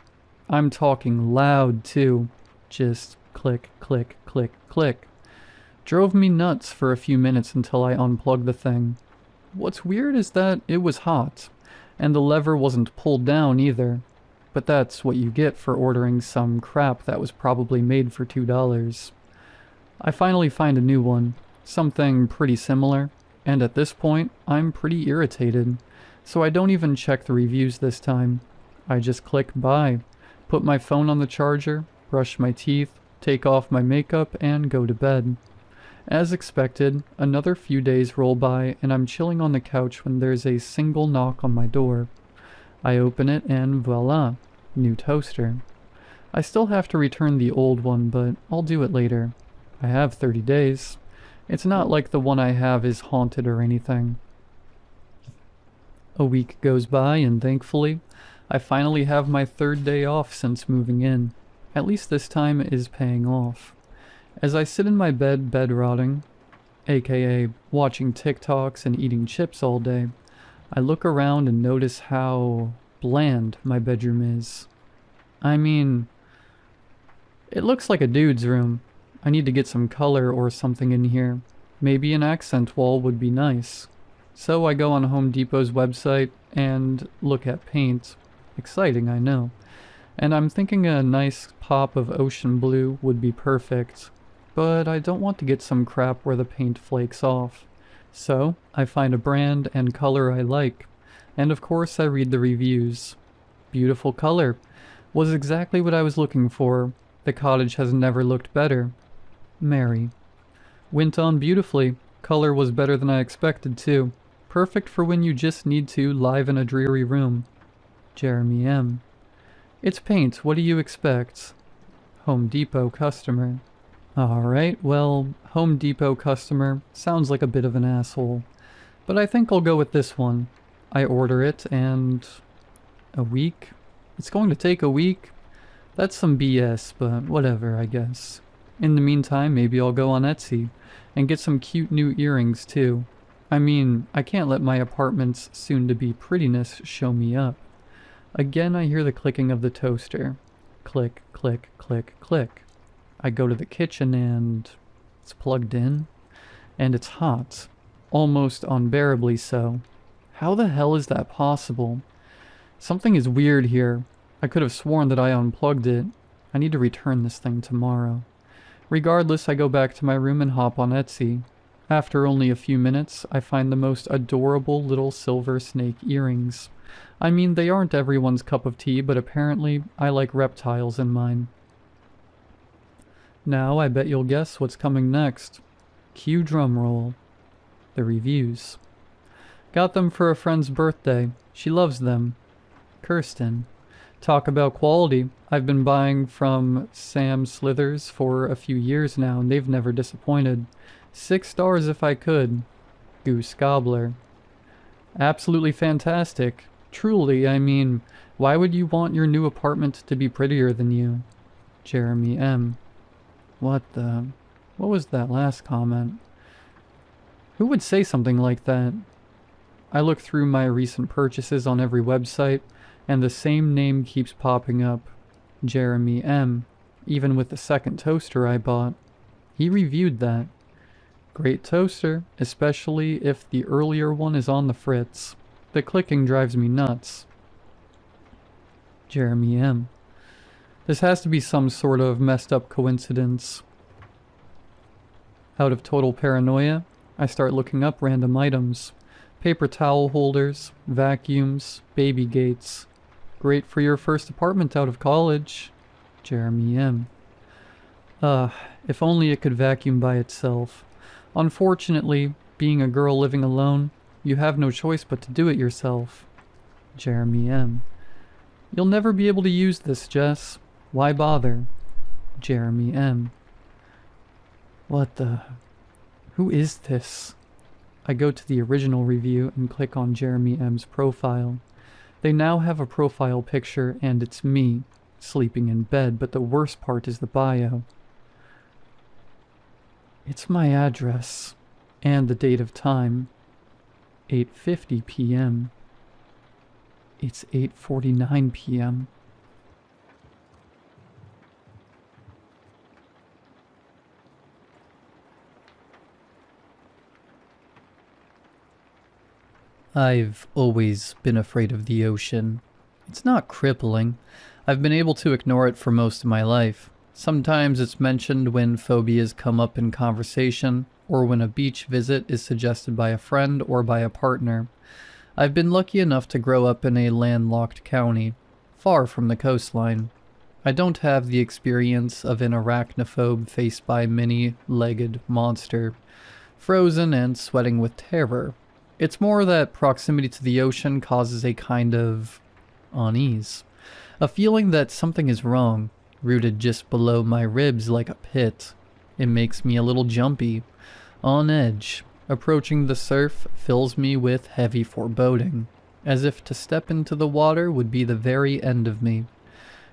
Speaker 1: I'm talking loud too. Just click, click, click, click. Drove me nuts for a few minutes until I unplugged the thing. What's weird is that it was hot, and the lever wasn't pulled down either. But that's what you get for ordering some crap that was probably made for $2. I finally find a new one, something pretty similar, and at this point, I'm pretty irritated, so I don't even check the reviews this time. I just click buy, put my phone on the charger, brush my teeth, take off my makeup, and go to bed. As expected, another few days roll by and I'm chilling on the couch when there's a single knock on my door. I open it and voila, new toaster. I still have to return the old one, but I'll do it later. I have 30 days. It's not like the one I have is haunted or anything. A week goes by and thankfully, I finally have my 3rd day off since moving in. At least this time it is paying off. As I sit in my bed rotting, aka watching TikToks and eating chips all day, I look around and notice how bland my bedroom is. I mean, it looks like a dude's room. I need to get some color or something in here. Maybe an accent wall would be nice. So I go on Home Depot's website and look at paint. Exciting, I know. And I'm thinking a nice pop of ocean blue would be perfect. But I don't want to get some crap where the paint flakes off. So I find a brand and color I like. And of course I read the reviews. Beautiful color. Was exactly what I was looking for. The cottage has never looked better. Mary. Went on beautifully. Color was better than I expected too. Perfect for when you just need to liven a dreary room. Jeremy M. It's paint, what do you expect? Home Depot customer. Alright, well, Home Depot customer sounds like a bit of an asshole. But I think I'll go with this one. I order it and... a week? It's going to take a week? That's some BS, but whatever, I guess. In the meantime, maybe I'll go on Etsy and get some cute new earrings too. I mean, I can't let my apartment's soon-to-be prettiness show me up. Again, I hear the clicking of the toaster. Click, click, click, click. I go to the kitchen and it's plugged in. And it's hot. Almost unbearably so. How the hell is that possible? Something is weird here. I could have sworn that I unplugged it. I need to return this thing tomorrow. Regardless, I go back to my room and hop on Etsy. After only a few minutes, I find the most adorable little silver snake earrings. I mean, they aren't everyone's cup of tea, but apparently I like reptiles in mine. Now I bet you'll guess what's coming next. Cue drum roll. The reviews. Got them for a friend's birthday. She loves them. Kirsten. Talk about quality. I've been buying from Sam Slithers for a few years now, and they've never disappointed. 6 stars if I could. Goose Gobbler. Absolutely fantastic. Truly, I mean, why would you want your new apartment to be prettier than you? Jeremy M. What was that last comment? Who would say something like that? I look through my recent purchases on every website, and the same name keeps popping up. Jeremy M. Even with the second toaster I bought. He reviewed that. Great toaster, especially if the earlier one is on the fritz. The clicking drives me nuts. Jeremy M. This has to be some sort of messed up coincidence. Out of total paranoia, I start looking up random items. Paper towel holders, vacuums, baby gates. Great for your first apartment out of college. Jeremy M. If only it could vacuum by itself. Unfortunately, being a girl living alone, you have no choice but to do it yourself. Jeremy M. You'll never be able to use this, Jess. Why bother? Jeremy M. What the... Who is this? I go to the original review and click on Jeremy M's profile. They now have a profile picture and it's me, sleeping in bed, but the worst part is the bio. It's my address, and the date of time. 8:50 p.m. It's 8:49 p.m. I've always been afraid of the ocean. It's not crippling. I've been able to ignore it for most of my life. Sometimes it's mentioned when phobias come up in conversation, or when a beach visit is suggested by a friend or by a partner. I've been lucky enough to grow up in a landlocked county, far from the coastline. I don't have the experience of an arachnophobe faced by a many-legged monster, frozen and sweating with terror. It's more that proximity to the ocean causes a kind of unease. A feeling that something is wrong, rooted just below my ribs like a pit. It makes me a little jumpy, on edge. Approaching the surf fills me with heavy foreboding, as if to step into the water would be the very end of me.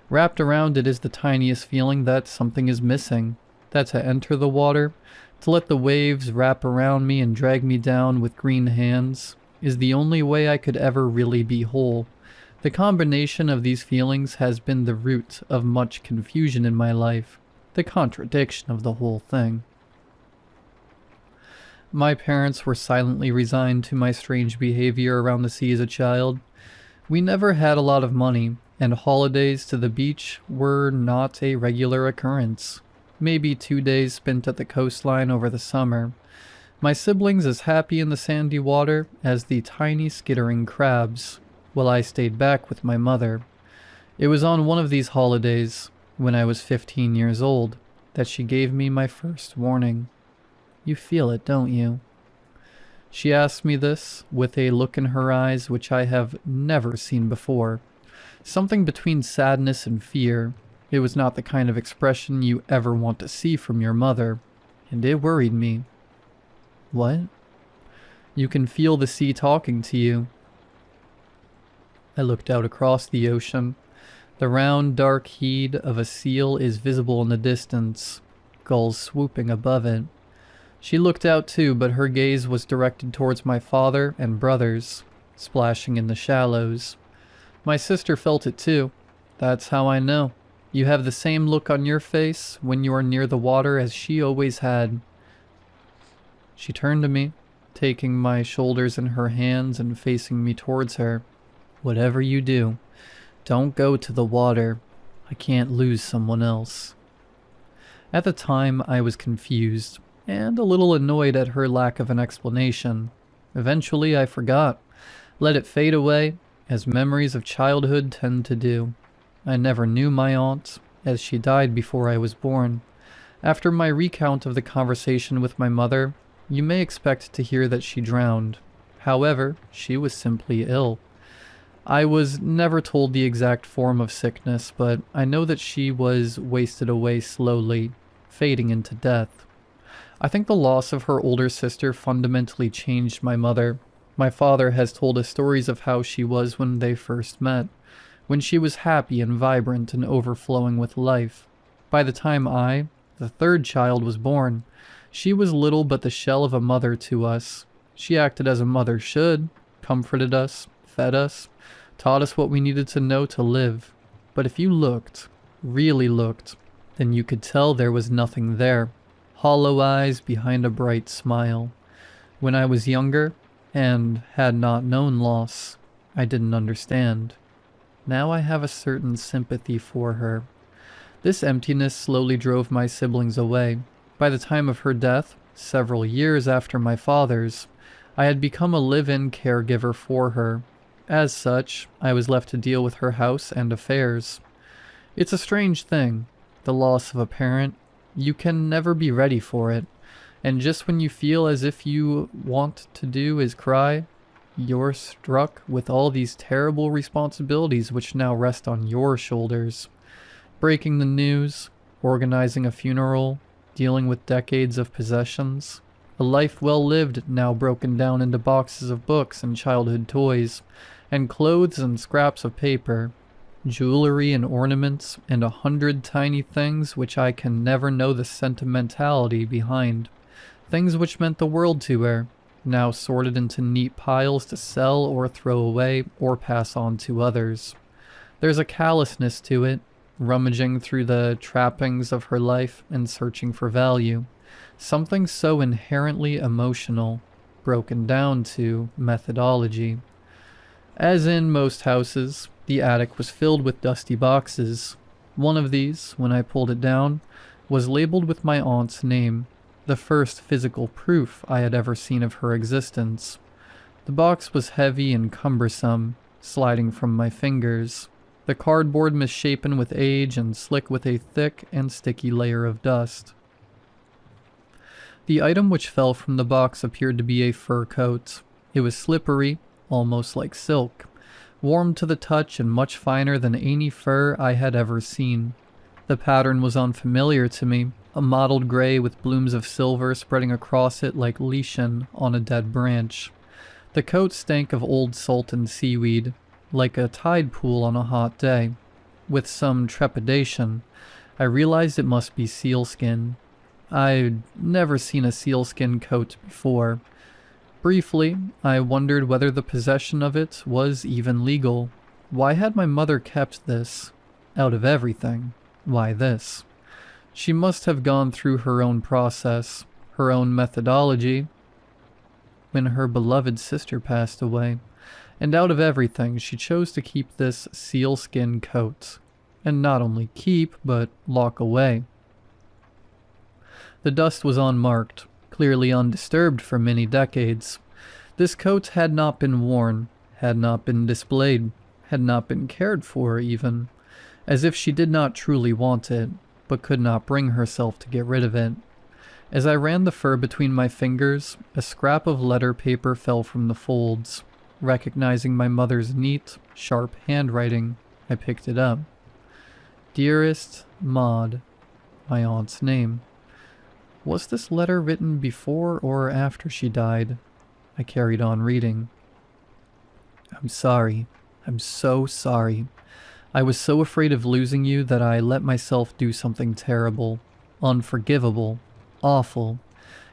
Speaker 1: Wrapped around it is the tiniest feeling that something is missing, that to enter the water, to let the waves wrap around me and drag me down with green hands, is the only way I could ever really be whole. The combination of these feelings has been the root of much confusion in my life, the contradiction of the whole thing. My parents were silently resigned to my strange behavior around the sea as a child. We never had a lot of money, and holidays to the beach were not a regular occurrence. Maybe 2 days spent at the coastline over the summer. My siblings as happy in the sandy water as the tiny skittering crabs, while I stayed back with my mother. It was on one of these holidays, when I was 15 years old, that she gave me my first warning. You feel it, don't you? She asked me this with a look in her eyes which I have never seen before. Something between sadness and fear. It was not the kind of expression you ever want to see from your mother, and it worried me. What? You can feel the sea talking to you. I looked out across the ocean. The round, dark head of a seal is visible in the distance, gulls swooping above it. She looked out too, but her gaze was directed towards my father and brothers, splashing in the shallows. My sister felt it too. That's how I know. You have the same look on your face when you are near the water as she always had. She turned to me, taking my shoulders in her hands and facing me towards her. Whatever you do, don't go to the water. I can't lose someone else. At the time, I was confused and a little annoyed at her lack of an explanation. Eventually, I forgot, let it fade away, as memories of childhood tend to do. I never knew my aunt, as she died before I was born. After my recount of the conversation with my mother, you may expect to hear that she drowned. However, she was simply ill. I was never told the exact form of sickness, but I know that she was wasted away slowly, fading into death. I think the loss of her older sister fundamentally changed my mother. My father has told us stories of how she was when they first met, when she was happy and vibrant and overflowing with life. By the time I, the third child, was born, she was little but the shell of a mother to us. She acted as a mother should, comforted us, fed us, taught us what we needed to know to live. But if you looked, really looked, then you could tell there was nothing there. Hollow eyes behind a bright smile. When I was younger, and had not known loss, I didn't understand. Now I have a certain sympathy for her. This emptiness slowly drove my siblings away. By the time of her death, several years after my father's, I had become a live-in caregiver for her. As such, I was left to deal with her house and affairs. It's a strange thing, the loss of a parent. You can never be ready for it, and just when you feel as if you want to do is cry, you're struck with all these terrible responsibilities which now rest on your shoulders. Breaking the news, organizing a funeral, dealing with decades of possessions. A life well lived now broken down into boxes of books and childhood toys, and clothes and scraps of paper, jewelry and ornaments, and 100 tiny things which I can never know the sentimentality behind. Things which meant the world to her, now sorted into neat piles to sell or throw away or pass on to others. There's a callousness to it, rummaging through the trappings of her life and searching for value. Something so inherently emotional, broken down to methodology. As in most houses, the attic was filled with dusty boxes. One of these, when I pulled it down, was labeled with my aunt's name, the first physical proof I had ever seen of her existence. The box was heavy and cumbersome, sliding from my fingers, the cardboard misshapen with age and slick with a thick and sticky layer of dust. The item which fell from the box appeared to be a fur coat. It was slippery, almost like silk, warm to the touch and much finer than any fur I had ever seen. The pattern was unfamiliar to me, a mottled gray with blooms of silver spreading across it like lichen on a dead branch. The coat stank of old salt and seaweed, like a tide pool on a hot day. With some trepidation, I realized it must be sealskin. I'd never seen a sealskin coat before. Briefly, I wondered whether the possession of it was even legal. Why had my mother kept this? Out of everything, why this? She must have gone through her own process, her own methodology, when her beloved sister passed away, and out of everything she chose to keep this sealskin coat, and not only keep, but lock away. The dust was unmarked, clearly undisturbed for many decades. This coat had not been worn, had not been displayed, had not been cared for even, as if she did not truly want it, but could not bring herself to get rid of it. As I ran the fur between my fingers, a scrap of letter paper fell from the folds. Recognizing my mother's neat, sharp handwriting, I picked it up. Dearest Maud, my aunt's name. Was this letter written before or after she died? I carried on reading. I'm sorry. I'm so sorry. I was so afraid of losing you that I let myself do something terrible, unforgivable, awful.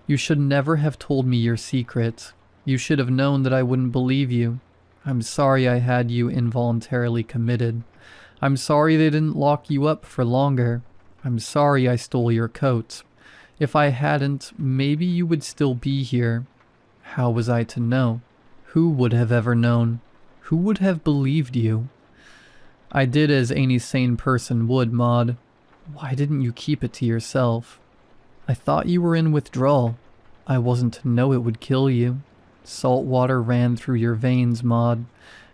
Speaker 1: You should never have told me your secret. You should have known that I wouldn't believe you. I'm sorry I had you involuntarily committed. I'm sorry they didn't lock you up for longer. I'm sorry I stole your coat. If I hadn't, maybe you would still be here. How was I to know? Who would have ever known? Who would have believed you? I did as any sane person would, Maud. Why didn't you keep it to yourself? I thought you were in withdrawal. I wasn't to know it would kill you. Salt water ran through your veins, Maud,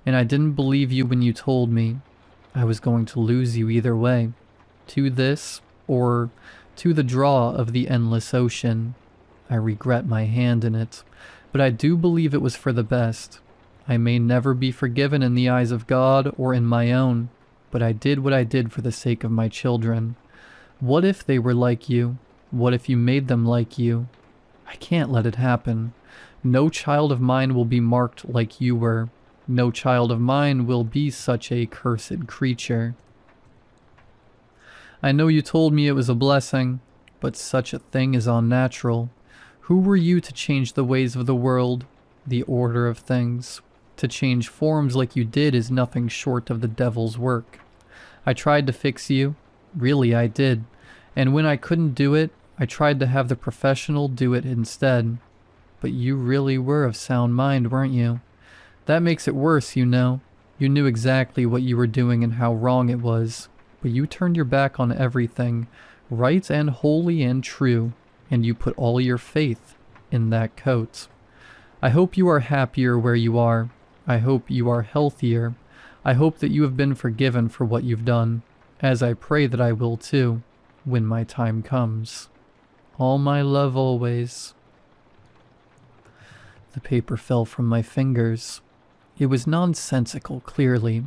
Speaker 1: and I didn't believe you when you told me. I was going to lose you either way. To this, or to the draw of the endless ocean. I regret my hand in it, but I do believe it was for the best. I may never be forgiven in the eyes of God or in my own, but I did what I did for the sake of my children. What if they were like you? What if you made them like you? I can't let it happen. No child of mine will be marked like you were. No child of mine will be such a cursed creature. I know you told me it was a blessing, but such a thing is unnatural. Who were you to change the ways of the world, the order of things? To change forms like you did is nothing short of the devil's work. I tried to fix you. Really, I did. And when I couldn't do it, I tried to have the professional do it instead. But you really were of sound mind, weren't you? That makes it worse, you know. You knew exactly what you were doing and how wrong it was. But you turned your back on everything, right and holy and true, and you put all your faith in that coat. I hope you are happier where you are. I hope you are healthier. I hope that you have been forgiven for what you've done, as I pray that I will too, when my time comes. All my love always. The paper fell from my fingers. It was nonsensical, clearly.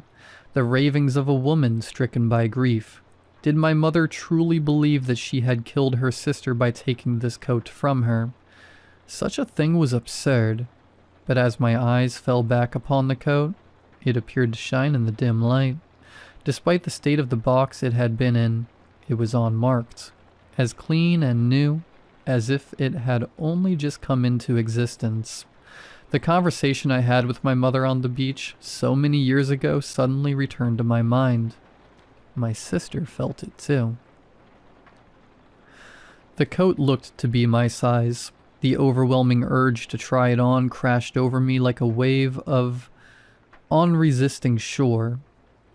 Speaker 1: The ravings of a woman stricken by grief. Did my mother truly believe that she had killed her sister by taking this coat from her? Such a thing was absurd. But as my eyes fell back upon the coat, it appeared to shine in the dim light. Despite the state of the box it had been in, it was unmarked, as clean and new as if it had only just come into existence. The conversation I had with my mother on the beach so many years ago suddenly returned to my mind. My sister felt it too. The coat looked to be my size. The overwhelming urge to try it on crashed over me like a wave of unresisting shore,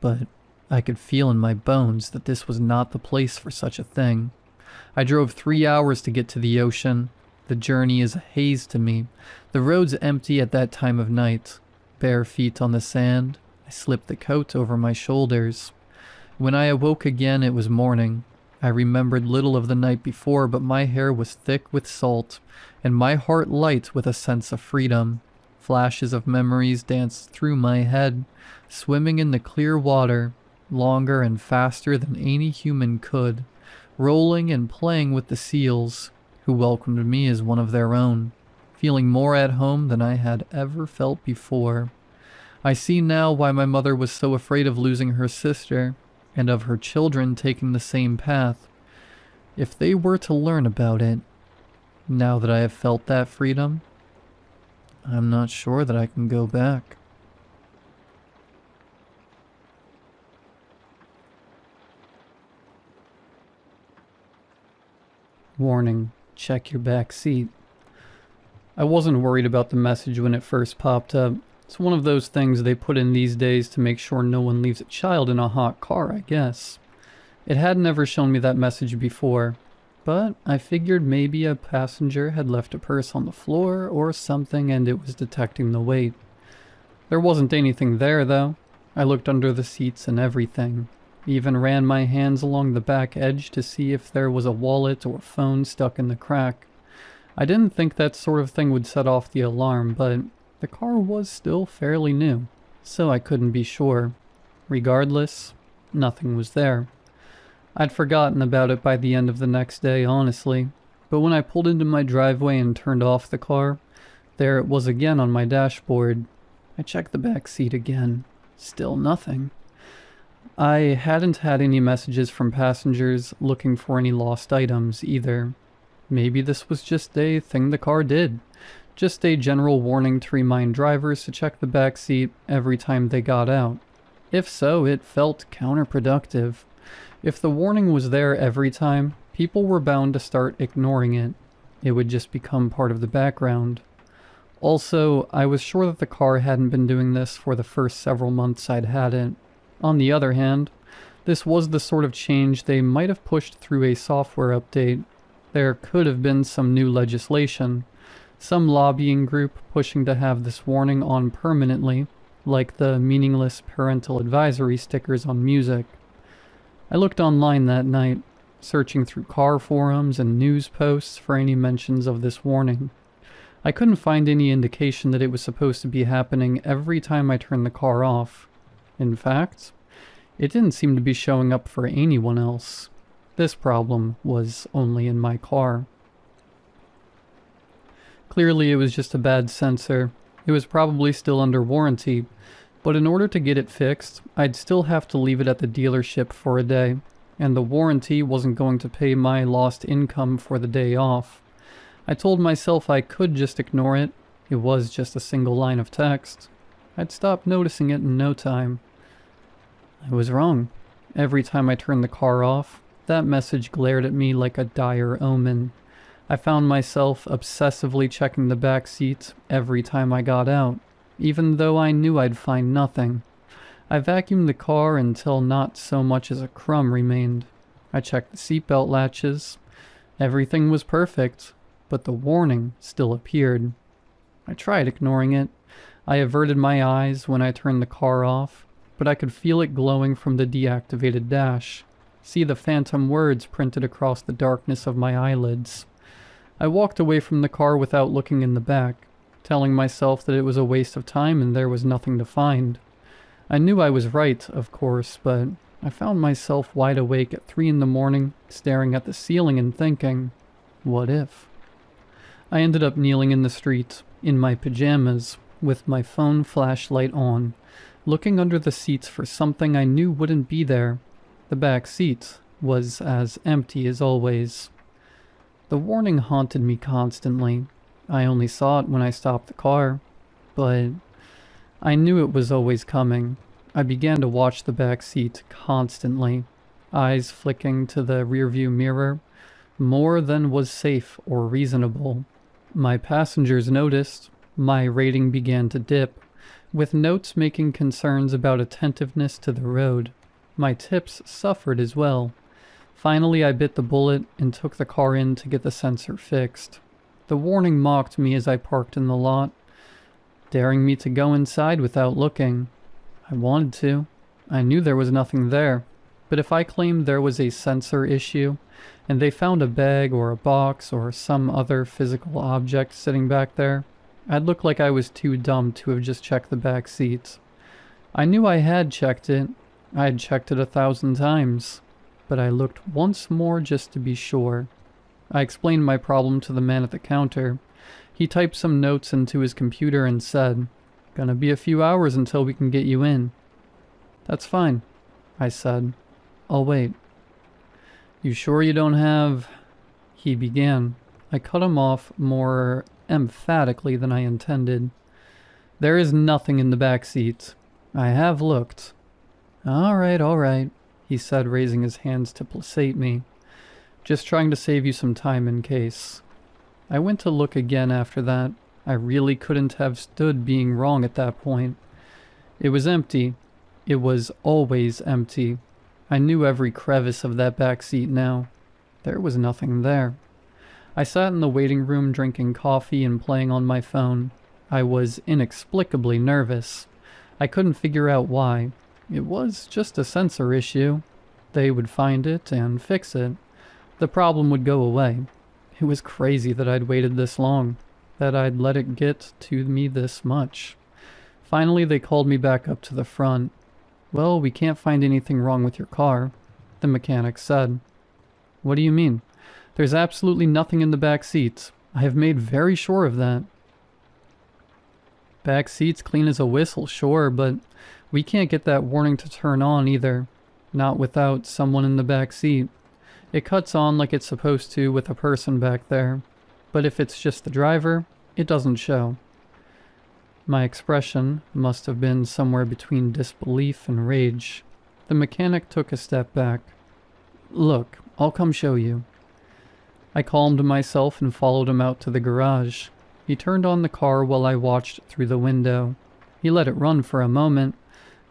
Speaker 1: but I could feel in my bones that this was not the place for such a thing. I drove 3 hours to get to the ocean. The journey is a haze to me. The road's empty at that time of night. Bare feet on the sand, I slipped the coat over my shoulders. When I awoke again, it was morning. I remembered little of the night before, but my hair was thick with salt, and my heart light with a sense of freedom. Flashes of memories danced through my head, swimming in the clear water, longer and faster than any human could, rolling and playing with the seals, who welcomed me as one of their own, feeling more at home than I had ever felt before. I see now why my mother was so afraid of losing her sister, and of her children taking the same path. If they were to learn about it, now that I have felt that freedom, I'm not sure that I can go back. Warning, check your back seat. I wasn't worried about the message when it first popped up. It's one of those things they put in these days to make sure no one leaves a child in a hot car, I guess. It had never shown me that message before, but I figured maybe a passenger had left a purse on the floor or something and it was detecting the weight. There wasn't anything there though. I looked under the seats and everything. Even ran my hands along the back edge to see if there was a wallet or phone stuck in the crack. I didn't think that sort of thing would set off the alarm, but the car was still fairly new, so I couldn't be sure. Regardless, nothing was there. I'd forgotten about it by the end of the next day, honestly, but when I pulled into my driveway and turned off the car, there it was again on my dashboard. I checked the back seat again. Still nothing. I hadn't had any messages from passengers looking for any lost items either. Maybe this was just a thing the car did. Just a general warning to remind drivers to check the back seat every time they got out. If so, it felt counterproductive. If the warning was there every time, people were bound to start ignoring it. It would just become part of the background. Also, I was sure that the car hadn't been doing this for the first several months I'd had it. On the other hand, this was the sort of change they might have pushed through a software update. There could have been some new legislation, some lobbying group pushing to have this warning on permanently, like the meaningless parental advisory stickers on music. I looked online that night, searching through car forums and news posts for any mentions of this warning. I couldn't find any indication that it was supposed to be happening every time I turned the car off. In fact, it didn't seem to be showing up for anyone else. This problem was only in my car. Clearly it was just a bad sensor. It was probably still under warranty, but in order to get it fixed, I'd still have to leave it at the dealership for a day, and the warranty wasn't going to pay my lost income for the day off. I told myself I could just ignore it. It was just a single line of text. I'd stop noticing it in no time. I was wrong. Every time I turned the car off, that message glared at me like a dire omen. I found myself obsessively checking the back seats every time I got out, even though I knew I'd find nothing. I vacuumed the car until not so much as a crumb remained. I checked the seatbelt latches. Everything was perfect, but the warning still appeared. I tried ignoring it. I averted my eyes when I turned the car off, but I could feel it glowing from the deactivated dash. See the phantom words printed across the darkness of my eyelids. I walked away from the car without looking in the back, telling myself that it was a waste of time and there was nothing to find. I knew I was right, of course, but I found myself wide awake at 3 in the morning, staring at the ceiling and thinking, what if? I ended up kneeling in the street, in my pajamas, with my phone flashlight on, looking under the seats for something I knew wouldn't be there. The back seat was as empty as always. The warning haunted me constantly. I only saw it when I stopped the car, but I knew it was always coming. I began to watch the back seat constantly, eyes flicking to the rearview mirror, more than was safe or reasonable. My passengers noticed. My rating began to dip, with notes making concerns about attentiveness to the road. My tips suffered as well. Finally, I bit the bullet and took the car in to get the sensor fixed. The warning mocked me as I parked in the lot, daring me to go inside without looking. I wanted to. I knew there was nothing there, but if I claimed there was a sensor issue, and they found a bag or a box or some other physical object sitting back there, I'd look like I was too dumb to have just checked the back seats. I knew I had checked it. I had checked it 1,000 times, but I looked once more just to be sure. I explained my problem to the man at the counter. He typed some notes into his computer and said, "Gonna be a few hours until we can get you in." "That's fine," I said. "I'll wait." "You sure you don't have—" he began. I cut him off more emphatically than I intended. "There is nothing in the back seat. I have looked." All right, he said, raising his hands to placate me. "Just trying to save you some time in case." I went to look again after that. I really couldn't have stood being wrong at that point. It was empty. It was always empty. I knew every crevice of that back seat now. There was nothing there. I sat in the waiting room drinking coffee and playing on my phone. I was inexplicably nervous. I couldn't figure out why. It was just a sensor issue. They would find it and fix it. The problem would go away. It was crazy that I'd waited this long, that I'd let it get to me this much. Finally, they called me back up to the front. "Well, we can't find anything wrong with your car," the mechanic said. "What do you mean?" "There's absolutely nothing in the back seats. I have made very sure of that." "Back seat's clean as a whistle, sure, but we can't get that warning to turn on either. Not without someone in the back seat. It cuts on like it's supposed to with a person back there. But if it's just the driver, it doesn't show." My expression must have been somewhere between disbelief and rage. The mechanic took a step back. "Look, I'll come show you." I calmed myself and followed him out to the garage. He turned on the car while I watched through the window. He let it run for a moment,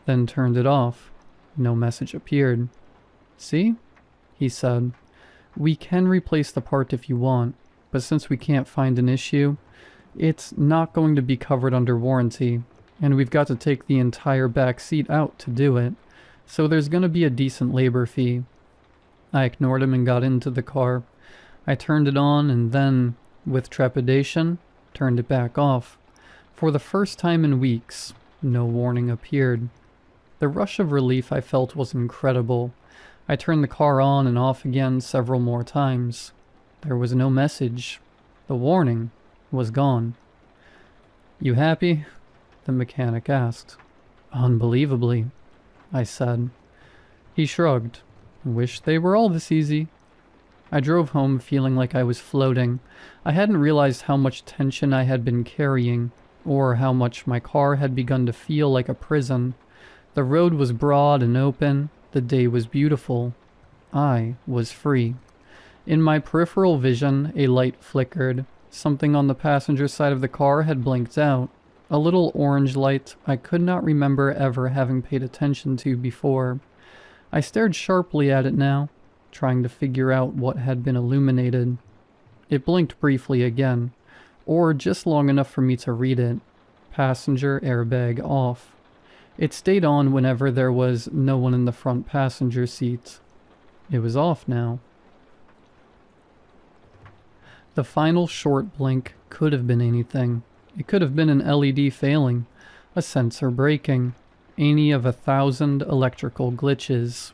Speaker 1: then turned it off. No message appeared. "See?" he said. "We can replace the part if you want, but since we can't find an issue, it's not going to be covered under warranty, and we've got to take the entire back seat out to do it, so there's going to be a decent labor fee." I ignored him and got into the car. I turned it on and then, with trepidation, turned it back off. For the first time in weeks, no warning appeared. The rush of relief I felt was incredible. I turned the car on and off again several more times. There was no message. The warning was gone. "You happy?" the mechanic asked. "Unbelievably," I said. He shrugged. "Wish they were all this easy." I drove home feeling like I was floating. I hadn't realized how much tension I had been carrying, or how much my car had begun to feel like a prison. The road was broad and open. The day was beautiful. I was free. In my peripheral vision, a light flickered. Something on the passenger side of the car had blinked out. A little orange light I could not remember ever having paid attention to before. I stared sharply at it now, trying to figure out what had been illuminated. It blinked briefly again, or just long enough for me to read it. Passenger airbag off. It stayed on whenever there was no one in the front passenger seat. It was off now. The final short blink could have been anything. It could have been an LED failing, a sensor breaking, any of 1,000 electrical glitches.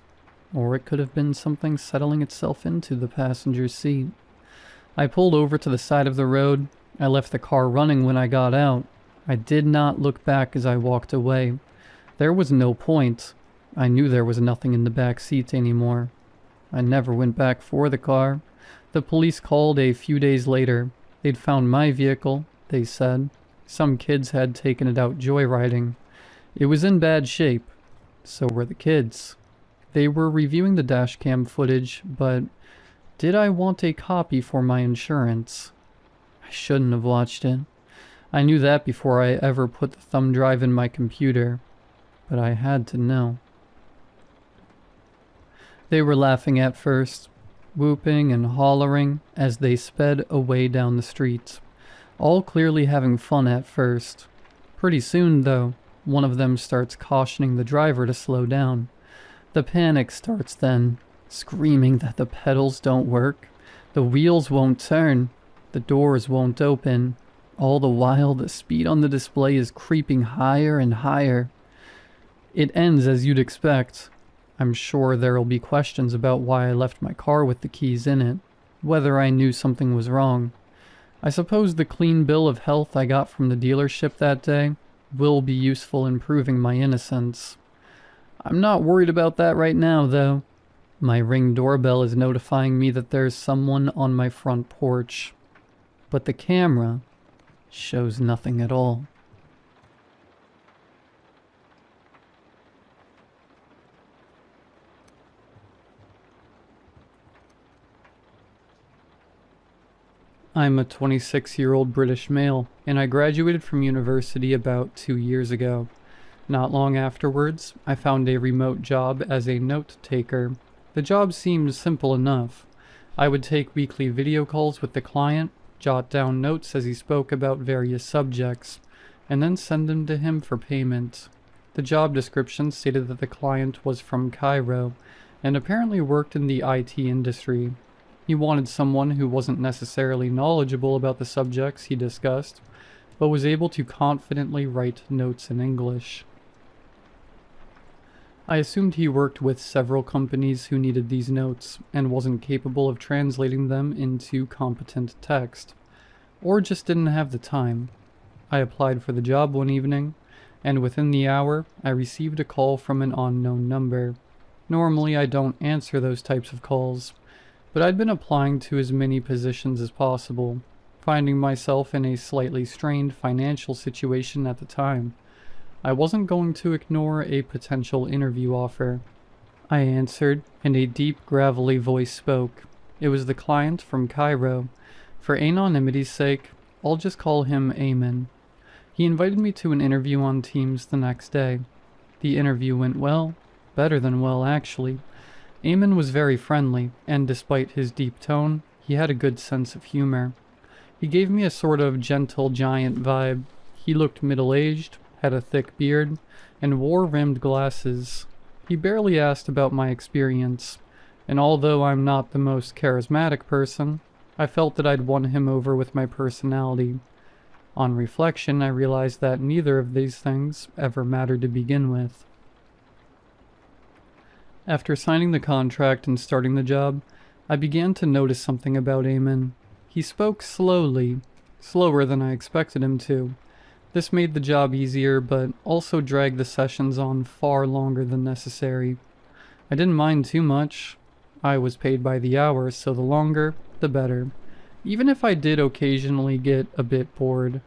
Speaker 1: Or it could have been something settling itself into the passenger seat. I pulled over to the side of the road. I left the car running when I got out. I did not look back as I walked away. There was no point. I knew there was nothing in the back seat anymore. I never went back for the car. The police called a few days later. They'd found my vehicle, they said. Some kids had taken it out joyriding. It was in bad shape. So were the kids. They were reviewing the dashcam footage, but did I want a copy for my insurance? I shouldn't have watched it. I knew that before I ever put the thumb drive in my computer, but I had to know. They were laughing at first, whooping and hollering as they sped away down the street, all clearly having fun at first. Pretty soon, though, one of them starts cautioning the driver to slow down. The panic starts then, screaming that the pedals don't work, the wheels won't turn, the doors won't open. All the while, the speed on the display is creeping higher and higher. It ends as you'd expect. I'm sure there'll be questions about why I left my car with the keys in it, whether I knew something was wrong. I suppose the clean bill of health I got from the dealership that day will be useful in proving my innocence. I'm not worried about that right now, though. My Ring doorbell is notifying me that there's someone on my front porch. But the camera Shows nothing at all. I'm a 26-year-old British male, and I graduated from university about 2 years ago. Not long afterwards, I found a remote job as a note taker. The job seemed simple enough. I would take weekly video calls with the client, jot down notes as he spoke about various subjects, and then send them to him for payment. The job description stated that the client was from Cairo, and apparently worked in the IT industry. He wanted someone who wasn't necessarily knowledgeable about the subjects he discussed, but was able to confidently write notes in English. I assumed he worked with several companies who needed these notes, and wasn't capable of translating them into competent text, or just didn't have the time. I applied for the job one evening, and within the hour, I received a call from an unknown number. Normally I don't answer those types of calls, but I'd been applying to as many positions as possible, finding myself in a slightly strained financial situation at the time. I wasn't going to ignore a potential interview offer. I answered, and a deep, gravelly voice spoke. It was the client from Cairo. For anonymity's sake, I'll just call him Eamon. He invited me to an interview on Teams the next day. The interview went well, better than well actually. Eamon was very friendly, and despite his deep tone, he had a good sense of humor. He gave me a sort of gentle giant vibe. He looked middle-aged, had a thick beard, and wore rimmed glasses. He barely asked about my experience, and although I'm not the most charismatic person, I felt that I'd won him over with my personality. On reflection, I realized that neither of these things ever mattered to begin with. After signing the contract and starting the job, I began to notice something about Eamon. He spoke slowly, slower than I expected him to. This made the job easier, but also dragged the sessions on far longer than necessary. I didn't mind too much. I was paid by the hour, so the longer, the better, even if I did occasionally get a bit bored.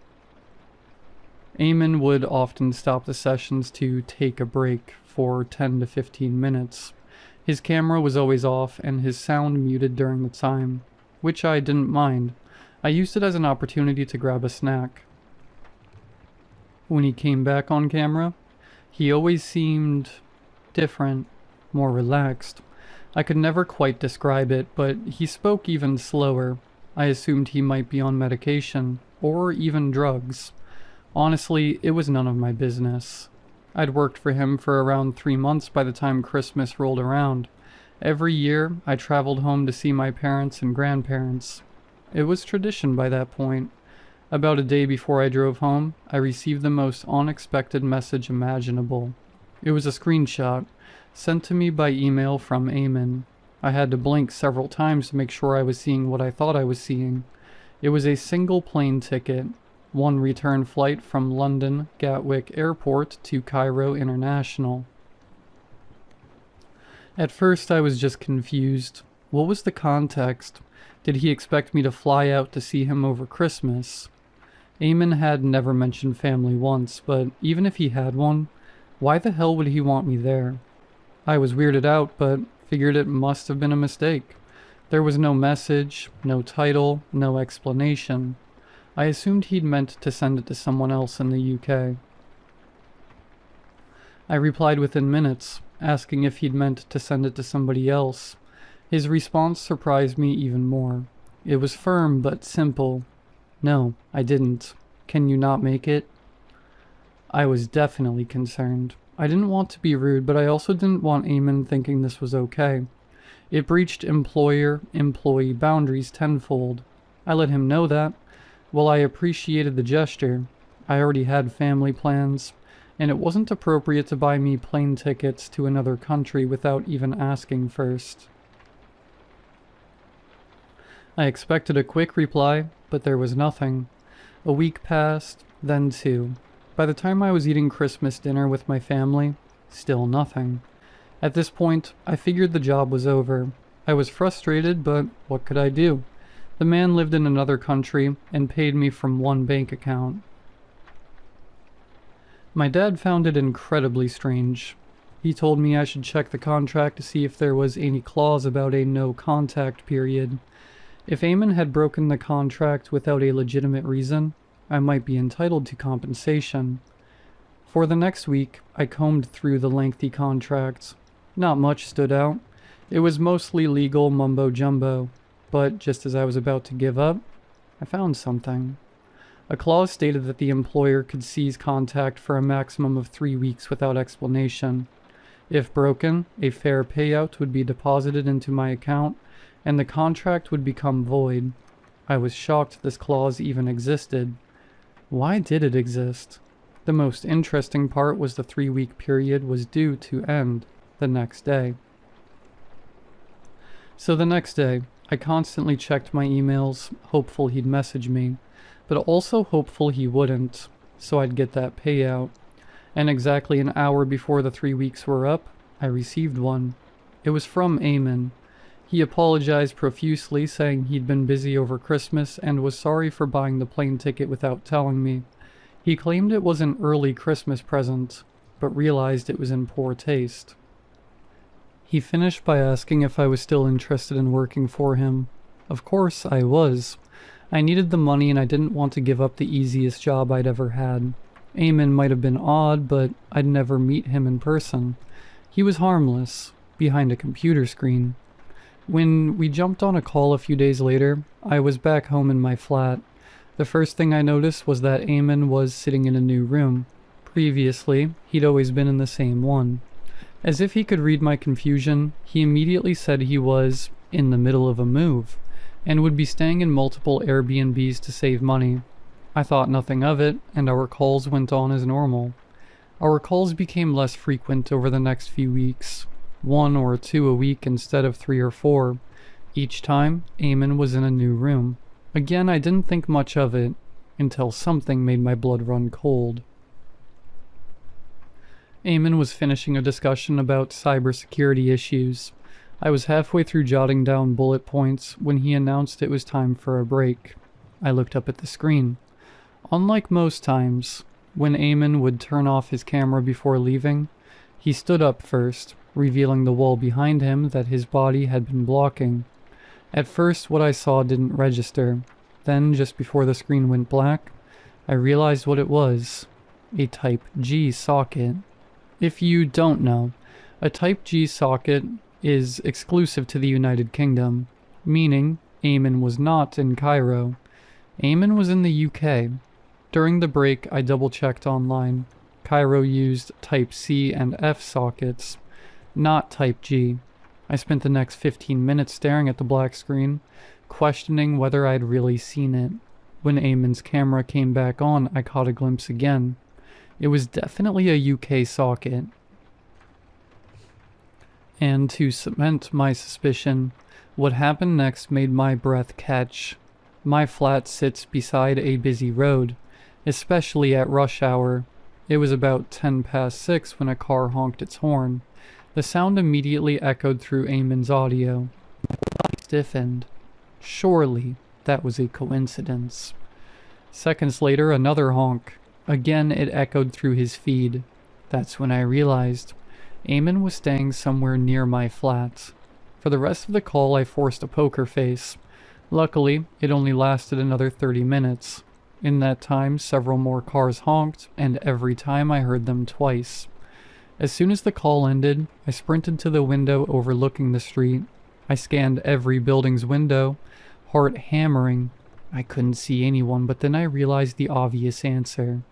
Speaker 1: Eamon would often stop the sessions to take a break for 10 to 15 minutes. His camera was always off and his sound muted during the time, which I didn't mind. I used it as an opportunity to grab a snack. When he came back on camera, he always seemed different, more relaxed. I could never quite describe it, but he spoke even slower. I assumed he might be on medication, or even drugs. Honestly, it was none of my business. I'd worked for him for around 3 months by the time Christmas rolled around. Every year, I traveled home to see my parents and grandparents. It was tradition by that point. About a day before I drove home, I received the most unexpected message imaginable. It was a screenshot, sent to me by email from Eamon. I had to blink several times to make sure I was seeing what I thought I was seeing. It was a single plane ticket, one return flight from London Gatwick Airport to Cairo International. At first I was just confused. What was the context? Did he expect me to fly out to see him over Christmas? Eamon had never mentioned family once, but even if he had one, why the hell would he want me there? I was weirded out, but figured it must have been a mistake. There was no message, no title, no explanation. I assumed he'd meant to send it to someone else in the UK. I replied within minutes, asking if he'd meant to send it to somebody else. His response surprised me even more. It was firm but simple. No, I didn't. Can you not make it? I was definitely concerned. I didn't want to be rude, but I also didn't want Eamon thinking this was okay. It breached employer-employee boundaries tenfold. I let him know that. While I appreciated the gesture, I already had family plans, and it wasn't appropriate to buy me plane tickets to another country without even asking first. I expected a quick reply, but there was nothing. A week passed, then 2. By the time I was eating Christmas dinner with my family, still nothing. At this point, I figured the job was over. I was frustrated, but what could I do? The man lived in another country and paid me from one bank account. My dad found it incredibly strange. He told me I should check the contract to see if there was any clause about a no-contact period. If Eamon had broken the contract without a legitimate reason, I might be entitled to compensation. For the next week, I combed through the lengthy contract. Not much stood out. It was mostly legal mumbo-jumbo, but just as I was about to give up, I found something. A clause stated that the employer could seize contact for a maximum of 3 weeks without explanation. If broken, a fair payout would be deposited into my account, and the contract would become void. I was shocked this clause even existed. Why did it exist? The most interesting part was the 3-week period was due to end the next day. So the next day, I constantly checked my emails, hopeful he'd message me, but also hopeful he wouldn't, so I'd get that payout. And exactly an hour before the 3 weeks were up, I received one. It was from Eamon. He apologized profusely, saying he'd been busy over Christmas and was sorry for buying the plane ticket without telling me. He claimed it was an early Christmas present, but realized it was in poor taste. He finished by asking if I was still interested in working for him. Of course I was. I needed the money and I didn't want to give up the easiest job I'd ever had. Eamon might have been odd, but I'd never meet him in person. He was harmless, behind a computer screen. When we jumped on a call a few days later, I was back home in my flat. The first thing I noticed was that Eamon was sitting in a new room. Previously, he'd always been in the same one. As if he could read my confusion, he immediately said he was in the middle of a move, and would be staying in multiple Airbnbs to save money. I thought nothing of it, and our calls went on as normal. Our calls became less frequent over the next few weeks, 1 or 2 a week instead of 3 or 4. Each time, Eamon was in a new room. Again, I didn't think much of it, until something made my blood run cold. Eamon was finishing a discussion about cybersecurity issues. I was halfway through jotting down bullet points when he announced it was time for a break. I looked up at the screen. Unlike most times, when Eamon would turn off his camera before leaving, he stood up first, revealing the wall behind him that his body had been blocking. At first, what I saw didn't register. Then, just before the screen went black, I realized what it was. A Type G socket. If you don't know, a Type G socket is exclusive to the United Kingdom, meaning Eamon was not in Cairo. Eamon was in the UK. During the break, I double-checked online. Cairo used Type C and F sockets, not Type G. I spent the next 15 minutes staring at the black screen, questioning whether I'd really seen it. When Eamon's camera came back on, I caught a glimpse again. It was definitely a UK socket. And to cement my suspicion, what happened next made my breath catch. My flat sits beside a busy road, especially at rush hour. It was about 10 past 6 when a car honked its horn. The sound immediately echoed through Eamon's audio. I stiffened. Surely that was a coincidence. Seconds later, another honk. Again, it echoed through his feed. That's when I realized Eamon was staying somewhere near my flat. For the rest of the call, I forced a poker face. Luckily, it only lasted another 30 minutes. In that time, several more cars honked, and every time I heard them twice. As soon as the call ended, I sprinted to the window overlooking the street. I scanned every building's window, heart hammering. I couldn't see anyone, but then I realized the obvious answer.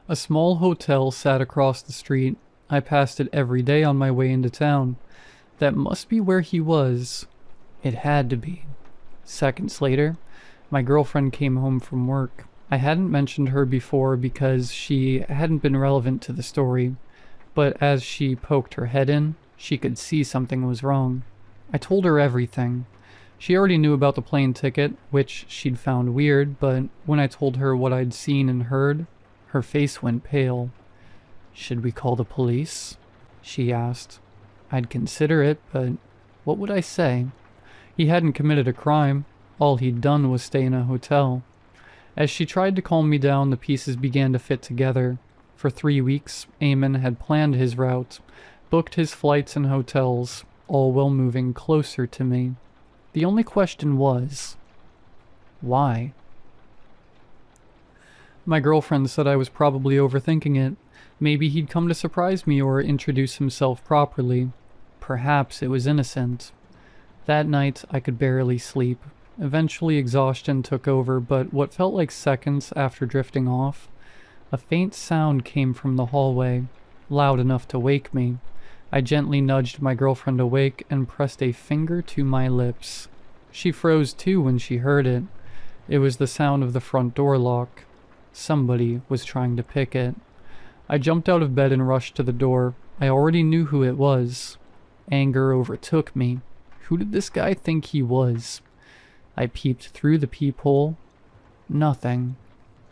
Speaker 1: A small hotel sat across the street. I passed it every day on my way into town. That must be where he was. It had to be. Seconds later, my girlfriend came home from work. I hadn't mentioned her before because she hadn't been relevant to the story, but as she poked her head in, she could see something was wrong. I told her everything. She already knew about the plane ticket, which she'd found weird, but when I told her what I'd seen and heard, her face went pale. "Should we call the police?" she asked. I'd consider it, but what would I say? He hadn't committed a crime. All he'd done was stay in a hotel. As she tried to calm me down, the pieces began to fit together. For 3 weeks, Eamon had planned his route, booked his flights and hotels, all while moving closer to me. The only question was, why? My girlfriend said I was probably overthinking it. Maybe he'd come to surprise me or introduce himself properly. Perhaps it was innocent. That night, I could barely sleep. Eventually, exhaustion took over, but what felt like seconds after drifting off, a faint sound came from the hallway, loud enough to wake me. I gently nudged my girlfriend awake and pressed a finger to my lips. She froze too when she heard it. It was the sound of the front door lock. Somebody was trying to pick it. I jumped out of bed and rushed to the door. I already knew who it was. Anger overtook me. Who did this guy think he was? I peeped through the peephole. Nothing.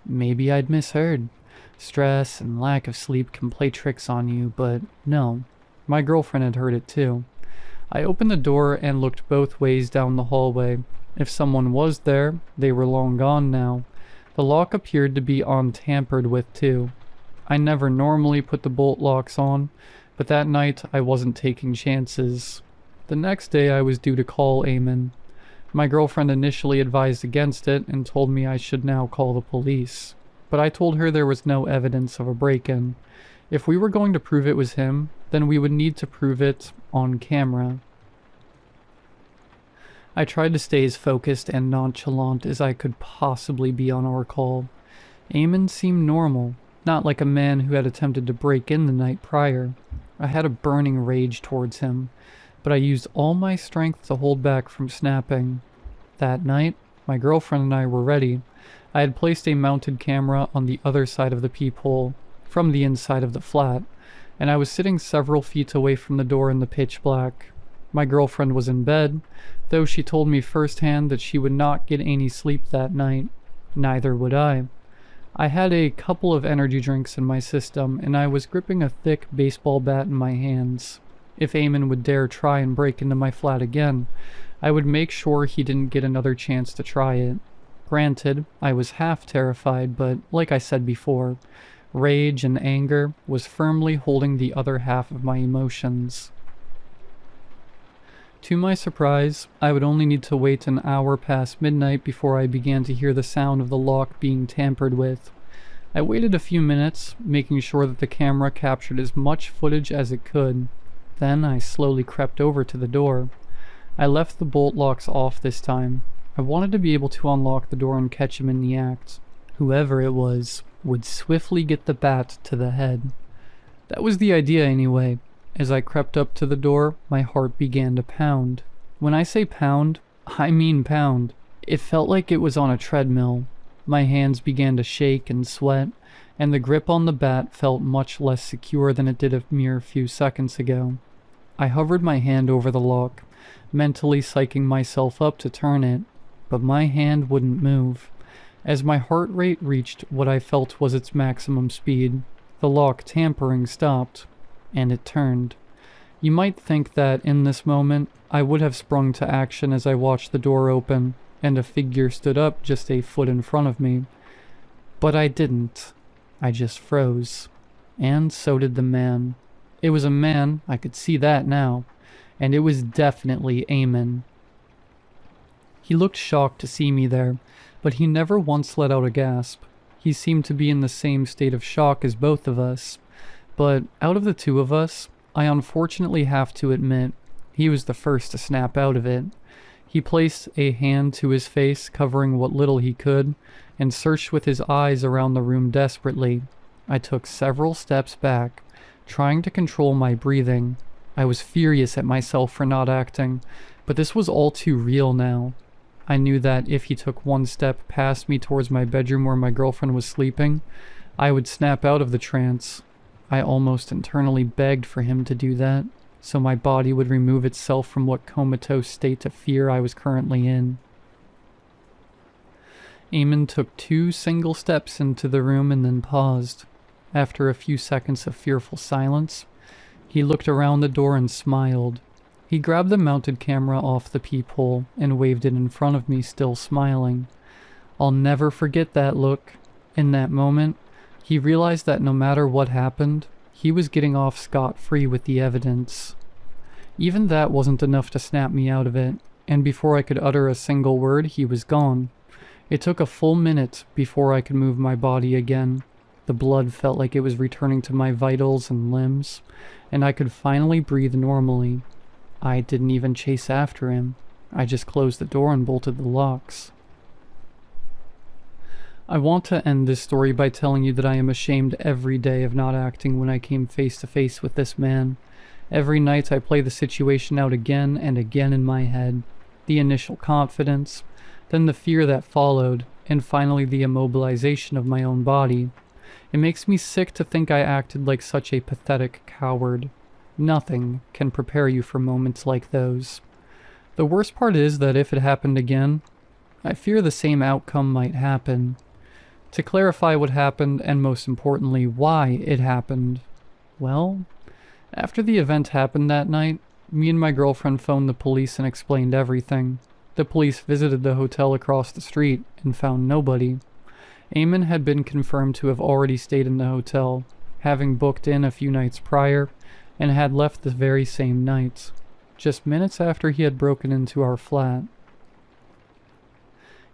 Speaker 1: Maybe I'd misheard. Stress and lack of sleep can play tricks on you, but no. My girlfriend had heard it too. I opened the door and looked both ways down the hallway. If someone was there, they were long gone now. The lock appeared to be untampered with too. I never normally put the bolt locks on, but that night I wasn't taking chances. The next day I was due to call Eamon. My girlfriend initially advised against it and told me I should now call the police. But I told her there was no evidence of a break-in. If we were going to prove it was him, then we would need to prove it on camera. I tried to stay as focused and nonchalant as I could possibly be on our call. Eamon seemed normal, not like a man who had attempted to break in the night prior. I had a burning rage towards him, but I used all my strength to hold back from snapping. That night, my girlfriend and I were ready. I had placed a mounted camera on the other side of the peephole, from the inside of the flat, and I was sitting several feet away from the door in the pitch black. My girlfriend was in bed, though she told me firsthand that she would not get any sleep that night. Neither would I. I had a couple of energy drinks in my system, and I was gripping a thick baseball bat in my hands. If Eamon would dare try and break into my flat again, I would make sure he didn't get another chance to try it. Granted, I was half terrified, but like I said before, rage and anger was firmly holding the other half of my emotions. To my surprise, I would only need to wait an hour past midnight before I began to hear the sound of the lock being tampered with. I waited a few minutes, making sure that the camera captured as much footage as it could. Then I slowly crept over to the door. I left the bolt locks off this time. I wanted to be able to unlock the door and catch him in the act. Whoever it was would swiftly get the bat to the head. That was the idea anyway. As I crept up to the door, my heart began to pound. When I say pound, I mean pound. It felt like it was on a treadmill. My hands began to shake and sweat, and the grip on the bat felt much less secure than it did a mere few seconds ago. I hovered my hand over the lock, mentally psyching myself up to turn it, but my hand wouldn't move. As my heart rate reached what I felt was its maximum speed, the lock tampering stopped, and it turned. You might think that in this moment, I would have sprung to action as I watched the door open, and a figure stood up just a foot in front of me. But I didn't. I just froze. And so did the man. It was a man, I could see that now, and it was definitely Eamon. He looked shocked to see me there, but he never once let out a gasp. He seemed to be in the same state of shock as both of us. But out of the two of us, I unfortunately have to admit, he was the first to snap out of it. He placed a hand to his face, covering what little he could, and searched with his eyes around the room desperately. I took several steps back, trying to control my breathing. I was furious at myself for not acting, but this was all too real now. I knew that if he took one step past me towards my bedroom where my girlfriend was sleeping, I would snap out of the trance. I almost internally begged for him to do that, so my body would remove itself from what comatose state of fear I was currently in. Eamon took 2 single steps into the room and then paused. After a few seconds of fearful silence, he looked around the door and smiled. He grabbed the mounted camera off the peephole and waved it in front of me, still smiling. I'll never forget that look. In that moment, he realized that no matter what happened, he was getting off scot-free with the evidence. Even that wasn't enough to snap me out of it, and before I could utter a single word, he was gone. It took a full minute before I could move my body again. The blood felt like it was returning to my vitals and limbs, and I could finally breathe normally. I didn't even chase after him. I just closed the door and bolted the locks. I want to end this story by telling you that I am ashamed every day of not acting when I came face to face with this man. Every night I play the situation out again and again in my head. The initial confidence, then the fear that followed, and finally the immobilization of my own body. It makes me sick to think I acted like such a pathetic coward. Nothing can prepare you for moments like those. The worst part is that if it happened again, I fear the same outcome might happen. To clarify what happened, and most importantly, why it happened, well, after the event happened that night, me and my girlfriend phoned the police and explained everything. The police visited the hotel across the street and found nobody. Eamon had been confirmed to have already stayed in the hotel, having booked in a few nights prior, and had left the very same night, just minutes after he had broken into our flat.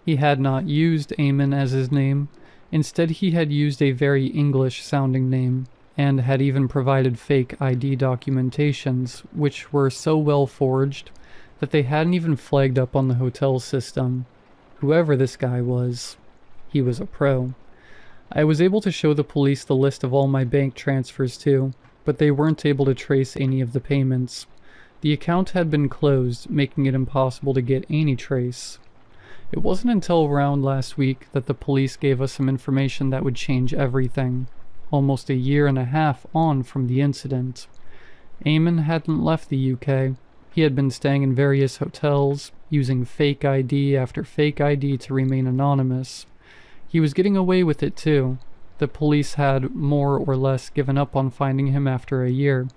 Speaker 1: He had not used Eamon as his name. Instead, he had used a very English-sounding name, and had even provided fake ID documentations, which were so well forged that they hadn't even flagged up on the hotel system. Whoever this guy was, he was a pro. I was able to show the police the list of all my bank transfers too, but they weren't able to trace any of the payments. The account had been closed, making it impossible to get any trace. It wasn't until around last week that the police gave us some information that would change everything. Almost a year and a half on from the incident. Eamon hadn't left the UK. He had been staying in various hotels, using fake ID after fake ID to remain anonymous. He was getting away with it too. The police had more or less given up on finding him after a year,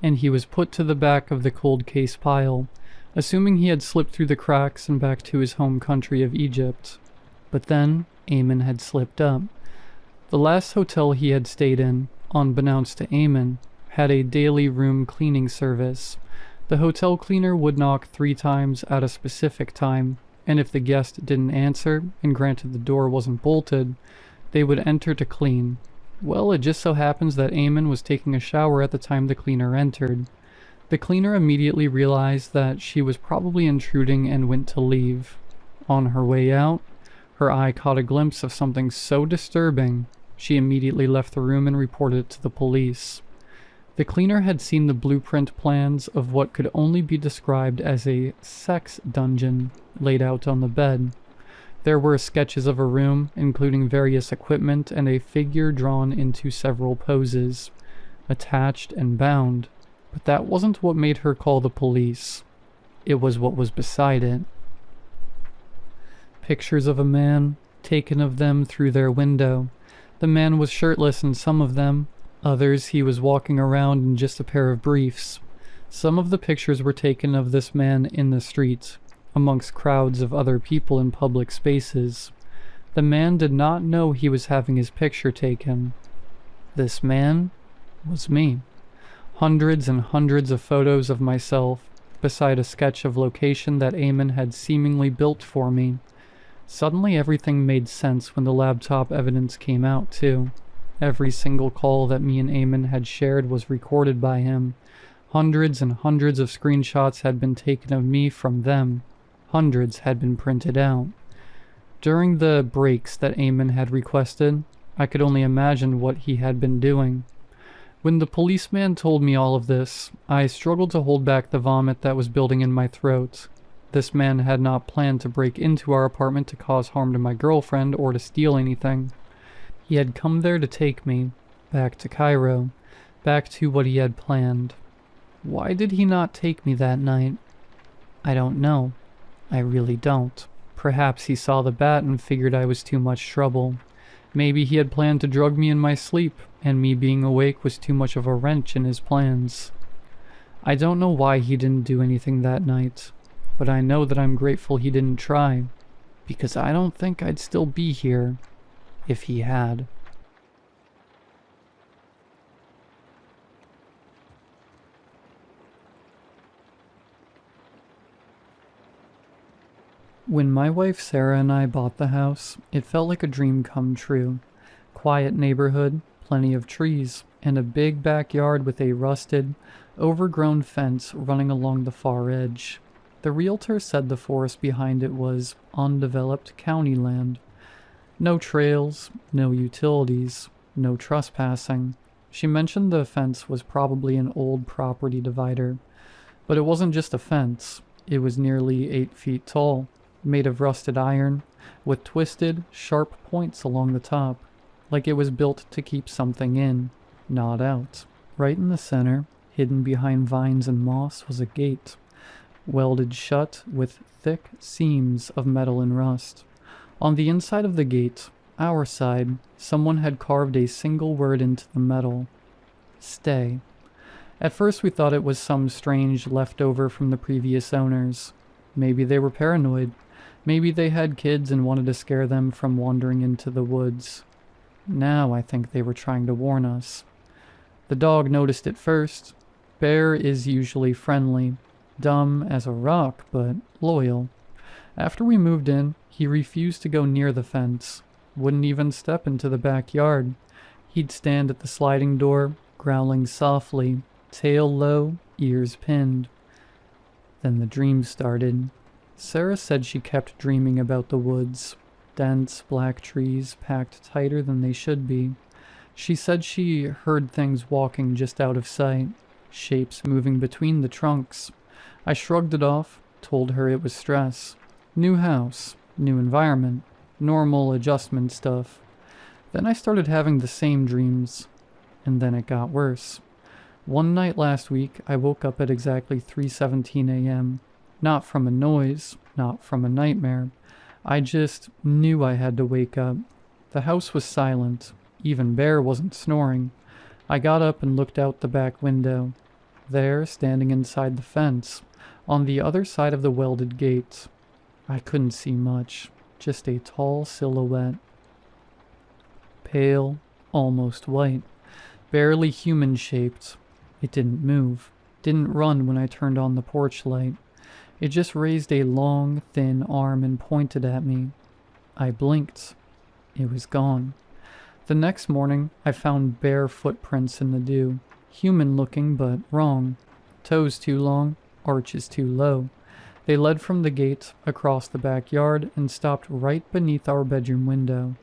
Speaker 1: and he was put to the back of the cold case pile, assuming he had slipped through the cracks and back to his home country of Egypt. But then, Eamon had slipped up. The last hotel he had stayed in, unbeknownst to Eamon, had a daily room cleaning service. The hotel cleaner would knock 3 times at a specific time, and if the guest didn't answer, and granted the door wasn't bolted, they would enter to clean. Well, it just so happens that Eamon was taking a shower at the time the cleaner entered. The cleaner immediately realized that she was probably intruding and went to leave. On her way out, her eye caught a glimpse of something so disturbing, she immediately left the room and reported it to the police. The cleaner had seen the blueprint plans of what could only be described as a sex dungeon laid out on the bed. There were sketches of a room, including various equipment and a figure drawn into several poses, attached and bound. But that wasn't what made her call the police. It was what was beside it. Pictures of a man, taken of them through their window. The man was shirtless in some of them. Others he was walking around in just a pair of briefs. Some of the pictures were taken of this man in the street, amongst crowds of other people in public spaces. The man did not know he was having his picture taken. This man was me. Hundreds and hundreds of photos of myself, beside a sketch of location that Eamon had seemingly built for me. Suddenly everything made sense when the laptop evidence came out too. Every single call that me and Eamon had shared was recorded by him. Hundreds and hundreds of screenshots had been taken of me from them. Hundreds had been printed out. During the breaks that Eamon had requested, I could only imagine what he had been doing. When the policeman told me all of this, I struggled to hold back the vomit that was building in my throat. This man had not planned to break into our apartment to cause harm to my girlfriend or to steal anything. He had come there to take me, back to Cairo, back to what he had planned. Why did he not take me that night? I don't know. I really don't. Perhaps he saw the bat and figured I was too much trouble. Maybe he had planned to drug me in my sleep, and me being awake was too much of a wrench in his plans. I don't know why he didn't do anything that night, but I know that I'm grateful he didn't try, because I don't think I'd still be here if he had. When my wife Sarah and I bought the house, it felt like a dream come true. Quiet neighborhood, plenty of trees, and a big backyard with a rusted, overgrown fence running along the far edge. The realtor said the forest behind it was undeveloped county land. No trails, no utilities, no trespassing. She mentioned the fence was probably an old property divider, but it wasn't just a fence. It was nearly 8 feet tall, made of rusted iron, with twisted, sharp points along the top, like it was built to keep something in, not out. Right in the center, hidden behind vines and moss, was a gate, welded shut with thick seams of metal and rust. On the inside of the gate, our side, someone had carved a single word into the metal: stay. At first we thought it was some strange leftover from the previous owners. Maybe they were paranoid. Maybe they had kids and wanted to scare them from wandering into the woods. Now I think they were trying to warn us. The dog noticed it first. Bear is usually friendly, dumb as a rock, but loyal. After we moved in, he refused to go near the fence, wouldn't even step into the backyard. He'd stand at the sliding door, growling softly, tail low, ears pinned. Then the dreams started. Sarah said she kept dreaming about the woods, dense black trees packed tighter than they should be. She said she heard things walking just out of sight, shapes moving between the trunks. I shrugged it off, told her it was stress. New house, new environment, normal adjustment stuff. Then I started having the same dreams, and then it got worse. One night last week, I woke up at exactly 3:17 a.m. Not from a noise, not from a nightmare. I just knew I had to wake up. The house was silent. Even Bear wasn't snoring. I got up and looked out the back window. There, standing inside the fence, on the other side of the welded gate. I couldn't see much, just a tall silhouette. Pale, almost white, barely human-shaped. It didn't move, didn't run when I turned on the porch light. It just raised a long, thin arm and pointed at me. I blinked. It was gone. The next morning, I found bare footprints in the dew. Human-looking, but wrong. Toes too long, arches too low. They led from the gate, across the backyard, and stopped right beneath our bedroom window.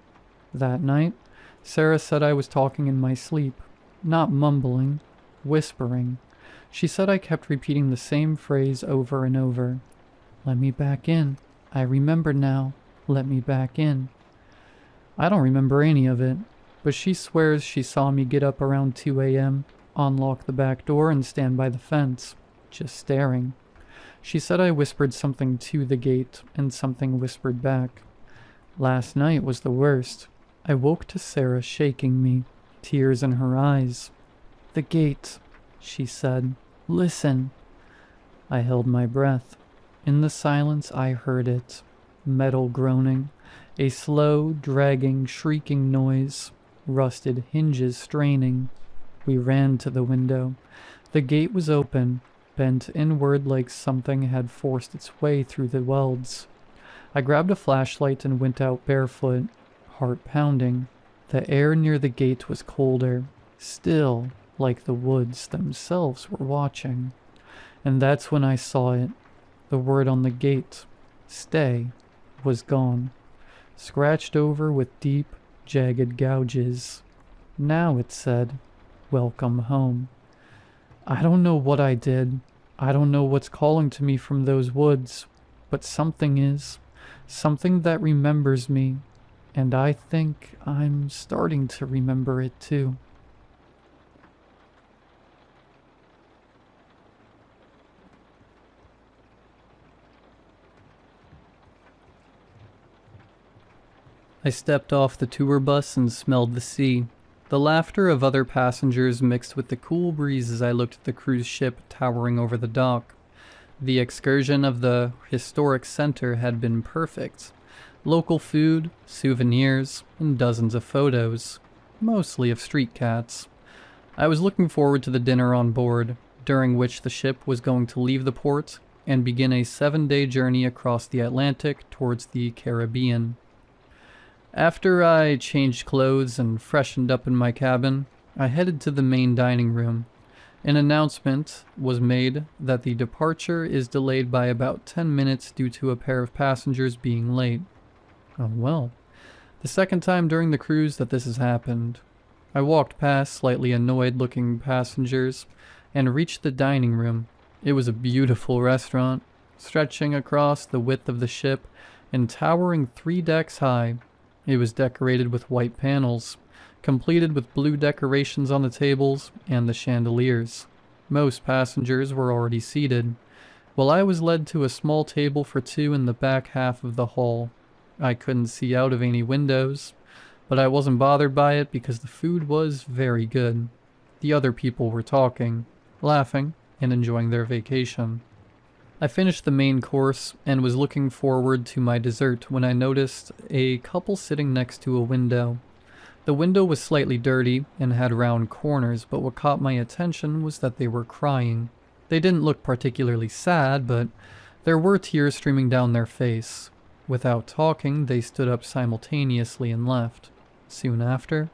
Speaker 1: That night, Sarah said I was talking in my sleep. Not mumbling, whispering. She said I kept repeating the same phrase over and over. Let me back in. I remember now. Let me back in. I don't remember any of it, but she swears she saw me get up around 2 a.m., unlock the back door, and stand by the fence, just staring. She said I whispered something to the gate, and something whispered back. Last night was the worst. I woke to Sarah shaking me, tears in her eyes. The gate, she said. Listen. I held my breath. In the silence I heard it. Metal groaning. A slow, dragging, shrieking noise. Rusted hinges straining. We ran to the window. The gate was open, bent inward like something had forced its way through the welds. I grabbed a flashlight and went out barefoot, heart pounding. The air near the gate was colder, still, like the woods themselves were watching. And that's when I saw it. The word on the gate, stay, was gone, scratched over with deep, jagged gouges. Now it said, welcome home. I don't know what I did. I don't know what's calling to me from those woods, but something is. Something that remembers me, and I think I'm starting to remember it too. I stepped off the tour bus and smelled the sea. The laughter of other passengers mixed with the cool breeze as I looked at the cruise ship towering over the dock. The excursion of the historic center had been perfect. Local food, souvenirs, and dozens of photos, mostly of street cats. I was looking forward to the dinner on board, during which the ship was going to leave the port and begin a 7-day journey across the Atlantic towards the Caribbean. After I changed clothes and freshened up in my cabin, I headed to the main dining room. An announcement was made that the departure is delayed by about 10 minutes due to a pair of passengers being late. Oh well, the second time during the cruise that this has happened. I walked past slightly annoyed-looking passengers and reached the dining room. It was a beautiful restaurant, stretching across the width of the ship and towering 3 decks high. It was decorated with white panels, completed with blue decorations on the tables and the chandeliers. Most passengers were already seated, while I was led to a small table for 2 in the back half of the hall. I couldn't see out of any windows, but I wasn't bothered by it because the food was very good. The other people were talking, laughing, and enjoying their vacation. I finished the main course and was looking forward to my dessert when I noticed a couple sitting next to a window. The window was slightly dirty and had round corners, but what caught my attention was that they were crying. They didn't look particularly sad, but there were tears streaming down their face. Without talking, they stood up simultaneously and left. Soon after,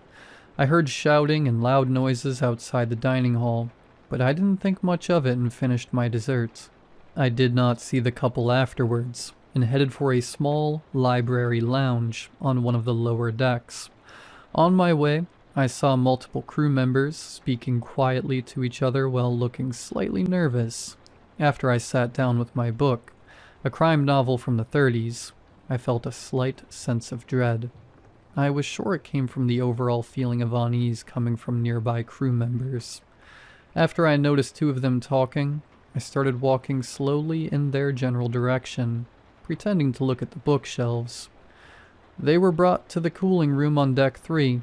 Speaker 1: I heard shouting and loud noises outside the dining hall, but I didn't think much of it and finished my dessert. I did not see the couple afterwards, and headed for a small library lounge on one of the lower decks. On my way, I saw multiple crew members speaking quietly to each other while looking slightly nervous. After I sat down with my book, a crime novel from the 30s, I felt a slight sense of dread. I was sure it came from the overall feeling of unease coming from nearby crew members. After I noticed 2 of them talking, I started walking slowly in their general direction, pretending to look at the bookshelves. They were brought to the cooling room on deck 3,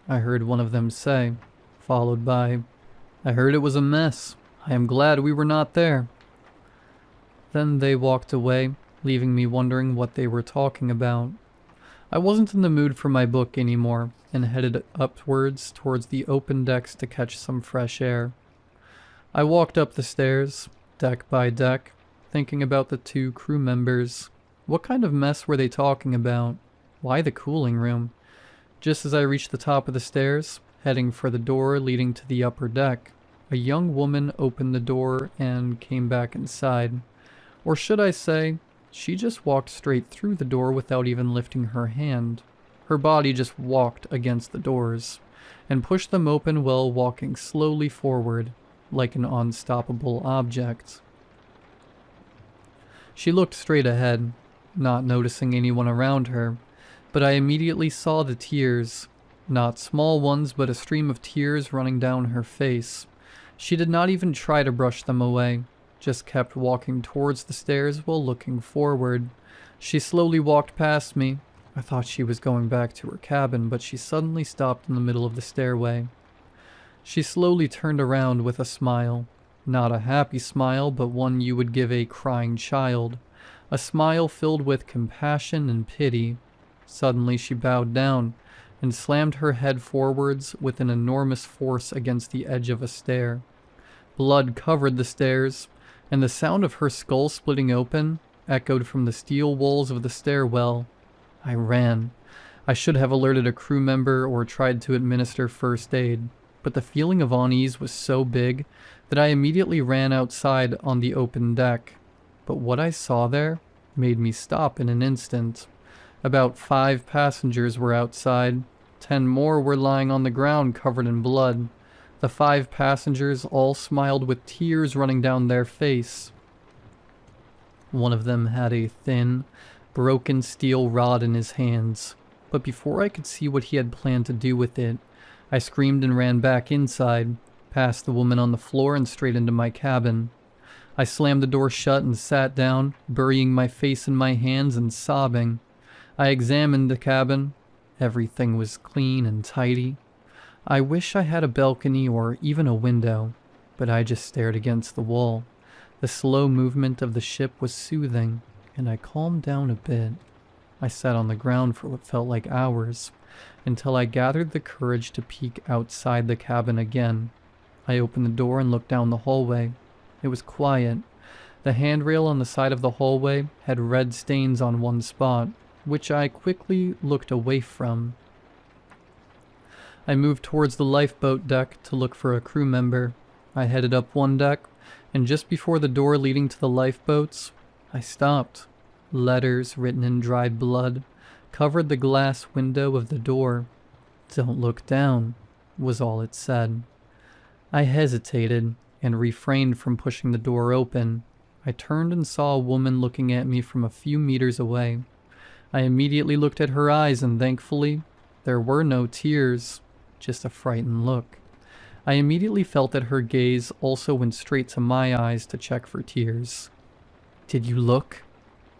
Speaker 1: I heard one of them say, followed by, "I heard it was a mess. I am glad we were not there." Then they walked away, leaving me wondering what they were talking about. I wasn't in the mood for my book anymore, and headed upwards towards the open decks to catch some fresh air. I walked up the stairs, deck by deck, thinking about the 2 crew members. What kind of mess were they talking about? Why the cooling room? Just as I reached the top of the stairs, heading for the door leading to the upper deck, a young woman opened the door and came back inside. Or should I say, she just walked straight through the door without even lifting her hand. Her body just walked against the doors, and pushed them open while walking slowly forward, like an unstoppable object. She looked straight ahead, not noticing anyone around her, but I immediately saw the tears, not small ones, but a stream of tears running down her face. She did not even try to brush them away, just kept walking towards the stairs while looking forward. She slowly walked past me. I thought she was going back to her cabin, but she suddenly stopped in the middle of the stairway. She slowly turned around with a smile. Not a happy smile, but one you would give a crying child. A smile filled with compassion and pity. Suddenly she bowed down and slammed her head forwards with an enormous force against the edge of a stair. Blood covered the stairs, and the sound of her skull splitting open echoed from the steel walls of the stairwell. I ran. I should have alerted a crew member or tried to administer first aid, but the feeling of unease was so big that I immediately ran outside on the open deck. But what I saw there made me stop in an instant. About 5 passengers were outside. 10 more were lying on the ground covered in blood. The 5 passengers all smiled with tears running down their face. One of them had a thin, broken steel rod in his hands, but before I could see what he had planned to do with it, I screamed and ran back inside, past the woman on the floor and straight into my cabin. I slammed the door shut and sat down, burying my face in my hands and sobbing. I examined the cabin. Everything was clean and tidy. I wish I had a balcony or even a window, but I just stared against the wall. The slow movement of the ship was soothing, and I calmed down a bit. I sat on the ground for what felt like hours, until I gathered the courage to peek outside the cabin again. I opened the door and looked down the hallway. It was quiet. The handrail on the side of the hallway had red stains on one spot, which I quickly looked away from. I moved towards the lifeboat deck to look for a crew member. I headed up one deck, and just before the door leading to the lifeboats, I stopped. Letters written in dried blood covered the glass window of the door. "Don't look down," was all it said. I hesitated and refrained from pushing the door open. I turned and saw a woman looking at me from a few meters away. I immediately looked at her eyes, and thankfully, there were no tears, just a frightened look. I immediately felt that her gaze also went straight to my eyes to check for tears. "Did you look?"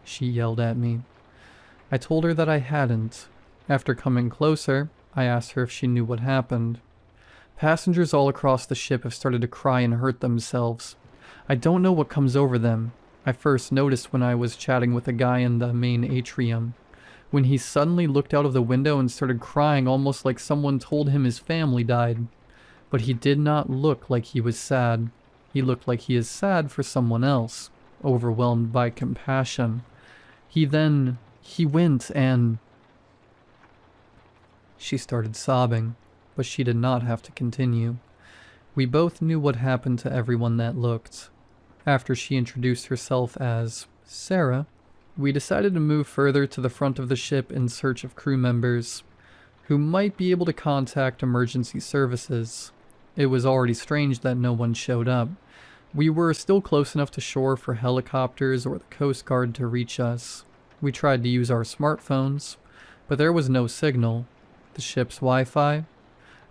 Speaker 1: she yelled at me. I told her that I hadn't. After coming closer, I asked her if she knew what happened. "Passengers all across the ship have started to cry and hurt themselves. I don't know what comes over them. I first noticed when I was chatting with a guy in the main atrium, when he suddenly looked out of the window and started crying almost like someone told him his family died. But he did not look like he was sad. He looked like he is sad for someone else, overwhelmed by compassion. He went and..." She started sobbing, but she did not have to continue. We both knew what happened to everyone that looked. After she introduced herself as Sarah, we decided to move further to the front of the ship in search of crew members who might be able to contact emergency services. It was already strange that no one showed up. We were still close enough to shore for helicopters or the Coast Guard to reach us. We tried to use our smartphones, but there was no signal. The ship's Wi-Fi,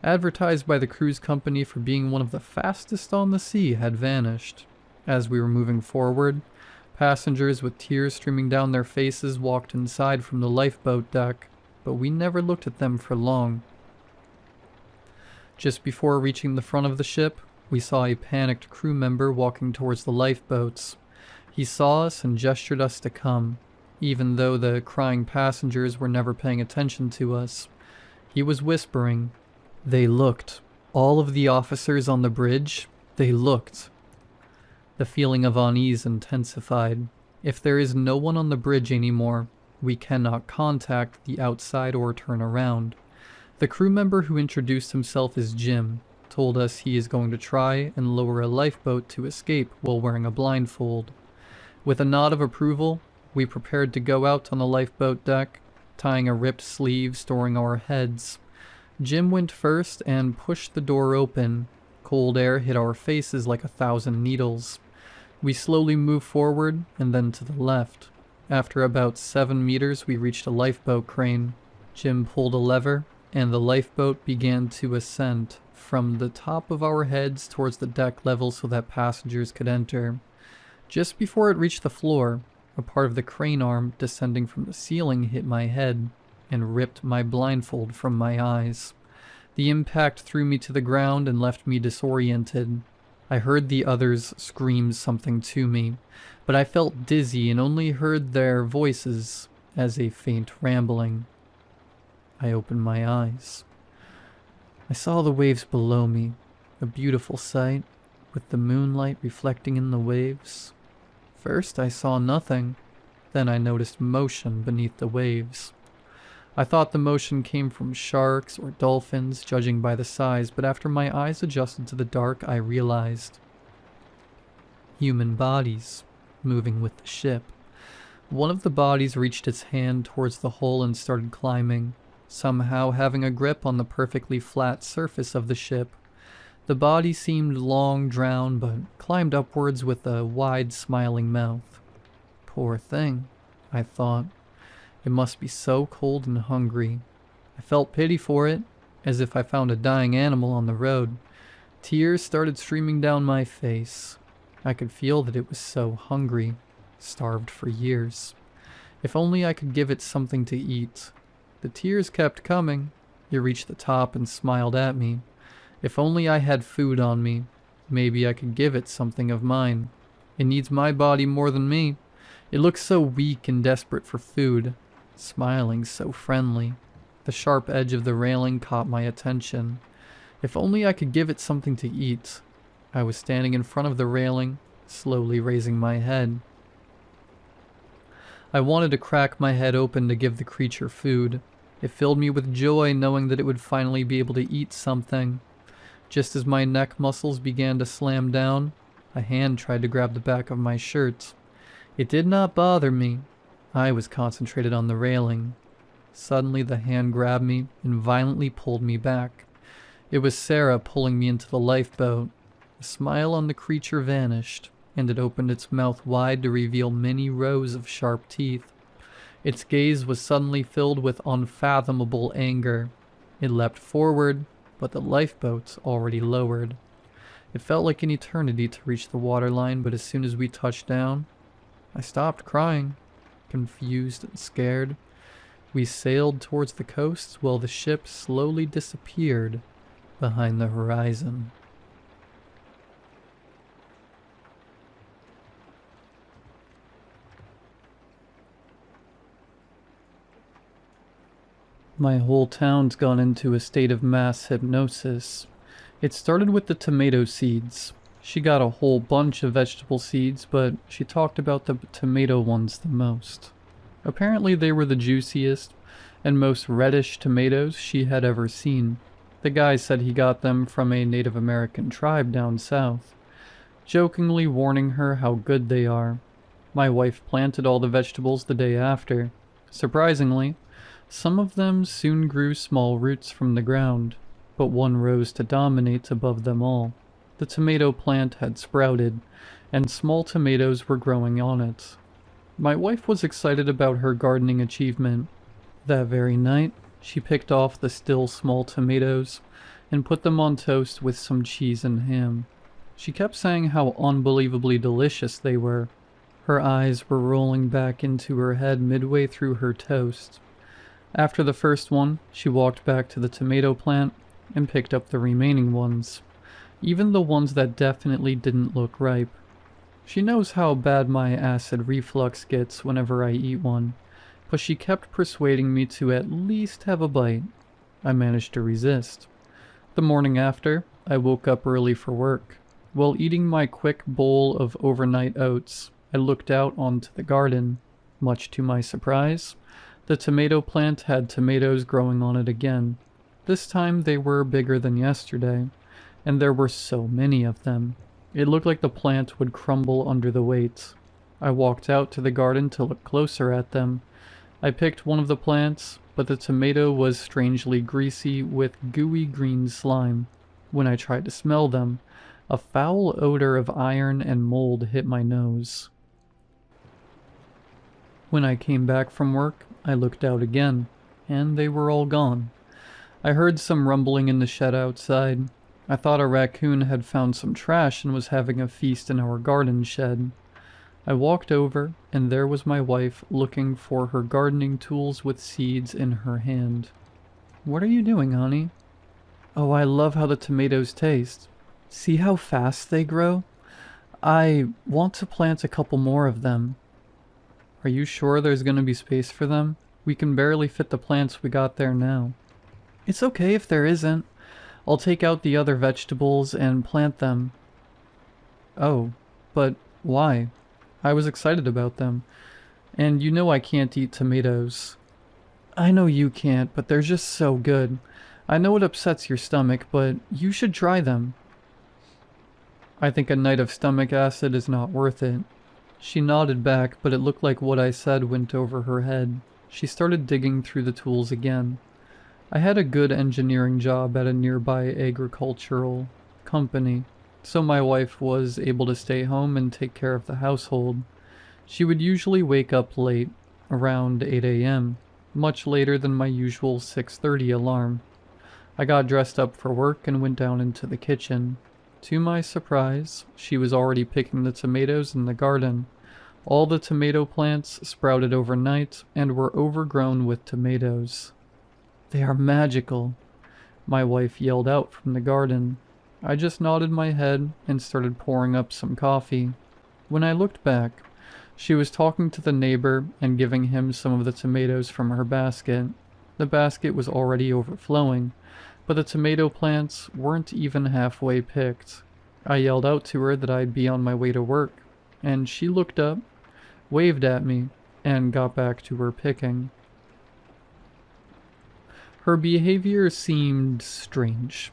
Speaker 1: advertised by the cruise company for being one of the fastest on the sea, had vanished. As we were moving forward, passengers with tears streaming down their faces walked inside from the lifeboat deck, but we never looked at them for long. Just before reaching the front of the ship, we saw a panicked crew member walking towards the lifeboats. He saw us and gestured us to come, even though the crying passengers were never paying attention to us. He was whispering. They looked. All of the officers on the bridge, they looked. The feeling of unease intensified. If there is no one on the bridge anymore, we cannot contact the outside or turn around. The crew member who introduced himself as Jim told us he is going to try and lower a lifeboat to escape while wearing a blindfold. With a nod of approval, we prepared to go out on the lifeboat deck, tying a ripped sleeve storing our heads. Jim went first and pushed the door open. Cold air hit our faces like 1,000 needles. We slowly moved forward and then to the left. After about 7 meters, we reached a lifeboat crane. Jim pulled a lever, and the lifeboat began to ascend from the top of our heads towards the deck level so that passengers could enter. Just before it reached the floor, a part of the crane arm descending from the ceiling hit my head and ripped my blindfold from my eyes. The impact threw me to the ground and left me disoriented. I heard the others scream something to me, but I felt dizzy and only heard their voices as a faint rambling. I opened my eyes. I saw the waves below me, a beautiful sight, with the moonlight reflecting in the waves. First I saw nothing, then I noticed motion beneath the waves. I thought the motion came from sharks or dolphins, judging by the size, but after my eyes adjusted to the dark, I realized human bodies moving with the ship. One of the bodies reached its hand towards the hull and started climbing, somehow having a grip on the perfectly flat surface of the ship. The body seemed long drawn, but climbed upwards with a wide smiling mouth. Poor thing, I thought. It must be so cold and hungry. I felt pity for it, as if I found a dying animal on the road. Tears started streaming down my face. I could feel that it was so hungry, starved for years. If only I could give it something to eat. The tears kept coming. You reached the top and smiled at me. If only I had food on me. Maybe I could give it something of mine. It needs my body more than me. It looks so weak and desperate for food, smiling so friendly. The sharp edge of the railing caught my attention. If only I could give it something to eat. I was standing in front of the railing, slowly raising my head. I wanted to crack my head open to give the creature food. It filled me with joy knowing that it would finally be able to eat something. Just as my neck muscles began to slam down, a hand tried to grab the back of my shirt. It did not bother me. I was concentrated on the railing. Suddenly the hand grabbed me and violently pulled me back. It was Sarah pulling me into the lifeboat. The smile on the creature vanished, and it opened its mouth wide to reveal many rows of sharp teeth. Its gaze was suddenly filled with unfathomable anger. It leapt forward, but the lifeboat's already lowered. It felt like an eternity to reach the waterline, but as soon as we touched down, I stopped crying, confused and scared. We sailed towards the coast while the ship slowly disappeared behind the horizon. My whole town's gone into a state of mass hypnosis. It started with the tomato seeds. She got a whole bunch of vegetable seeds, but she talked about the tomato ones the most. Apparently they were the juiciest and most reddish tomatoes she had ever seen. The guy said he got them from a Native American tribe down south, jokingly warning her how good they are. My wife planted all the vegetables the day after. Surprisingly, some of them soon grew small roots from the ground, but one rose to dominate above them all. The tomato plant had sprouted, and small tomatoes were growing on it. My wife was excited about her gardening achievement. That very night, she picked off the still small tomatoes and put them on toast with some cheese and ham. She kept saying how unbelievably delicious they were. Her eyes were rolling back into her head midway through her toast. After the first one, she walked back to the tomato plant and picked up the remaining ones, even the ones that definitely didn't look ripe. She knows how bad my acid reflux gets whenever I eat one, but she kept persuading me to at least have a bite. I managed to resist. The morning after, I woke up early for work. While eating my quick bowl of overnight oats, I looked out onto the garden. Much to my surprise, the tomato plant had tomatoes growing on it again. This time they were bigger than yesterday, and there were so many of them. It looked like the plant would crumble under the weight. I walked out to the garden to look closer at them. I picked one of the plants, but the tomato was strangely greasy with gooey green slime. When I tried to smell them, a foul odor of iron and mold hit my nose. When I came back from work, I looked out again, and they were all gone. I heard some rumbling in the shed outside. I thought a raccoon had found some trash and was having a feast in our garden shed. I walked over, and there was my wife looking for her gardening tools with seeds in her hand. "What are you doing, honey?" "Oh, I love how the tomatoes taste. See how fast they grow? I want to plant a couple more of them." "Are you sure there's going to be space for them? We can barely fit the plants we got there now." "It's okay if there isn't. I'll take out the other vegetables and plant them." "Oh, but why? I was excited about them. And you know I can't eat tomatoes." "I know you can't, but they're just so good. I know it upsets your stomach, but you should try them." "I think a night of stomach acid is not worth it." She nodded back, but it looked like what I said went over her head. She started digging through the tools again. I had a good engineering job at a nearby agricultural company, so my wife was able to stay home and take care of the household. She would usually wake up late, around 8 a.m., much later than my usual 6:30 alarm. I got dressed up for work and went down into the kitchen. To my surprise, she was already picking the tomatoes in the garden. All the tomato plants sprouted overnight and were overgrown with tomatoes. They are magical, my wife yelled out from the garden. I just nodded my head and started pouring up some coffee. When I looked back, she was talking to the neighbor and giving him some of the tomatoes from her basket. The basket was already overflowing, but the tomato plants weren't even halfway picked. I yelled out to her that I'd be on my way to work, and she looked up, waved at me, and got back to her picking. Her behavior seemed strange.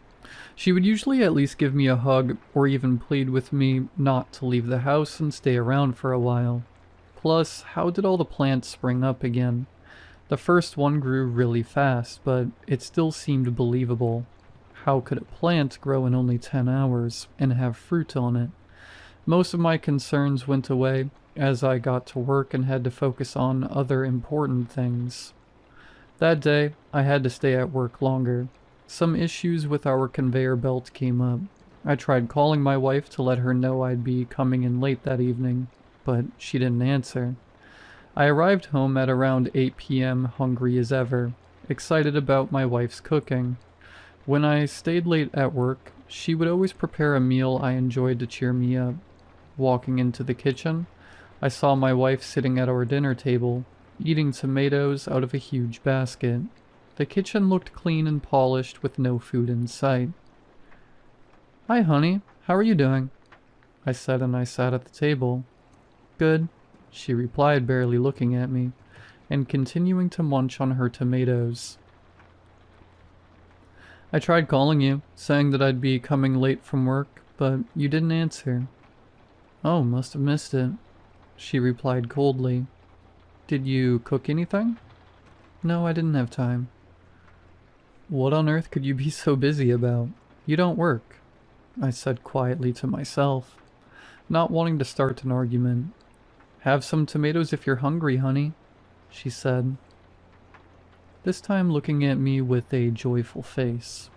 Speaker 1: She would usually at least give me a hug or even plead with me not to leave the house and stay around for a while. Plus, how did all the plants spring up again? The first one grew really fast, but it still seemed believable. How could a plant grow in only 10 hours and have fruit on it? Most of my concerns went away as I got to work and had to focus on other important things. That day, I had to stay at work longer. Some issues with our conveyor belt came up. I tried calling my wife to let her know I'd be coming in late that evening, but she didn't answer. I arrived home at around 8 p.m. hungry as ever, excited about my wife's cooking. When I stayed late at work, she would always prepare a meal I enjoyed to cheer me up. Walking into the kitchen, I saw my wife sitting at our dinner table, eating tomatoes out of a huge basket. The kitchen looked clean and polished with no food in sight. "Hi, honey. How are you doing?" I said, and I sat at the table. "Good," she replied, barely looking at me, and continuing to munch on her tomatoes. "I tried calling you, saying that I'd be coming late from work, but you didn't answer." "Oh, must have missed it," she replied coldly. "Did you cook anything?" "No, I didn't have time." "What on earth could you be so busy about? You don't work," I said quietly to myself, not wanting to start an argument. "Have some tomatoes if you're hungry, honey," she said, this time looking at me with a joyful face.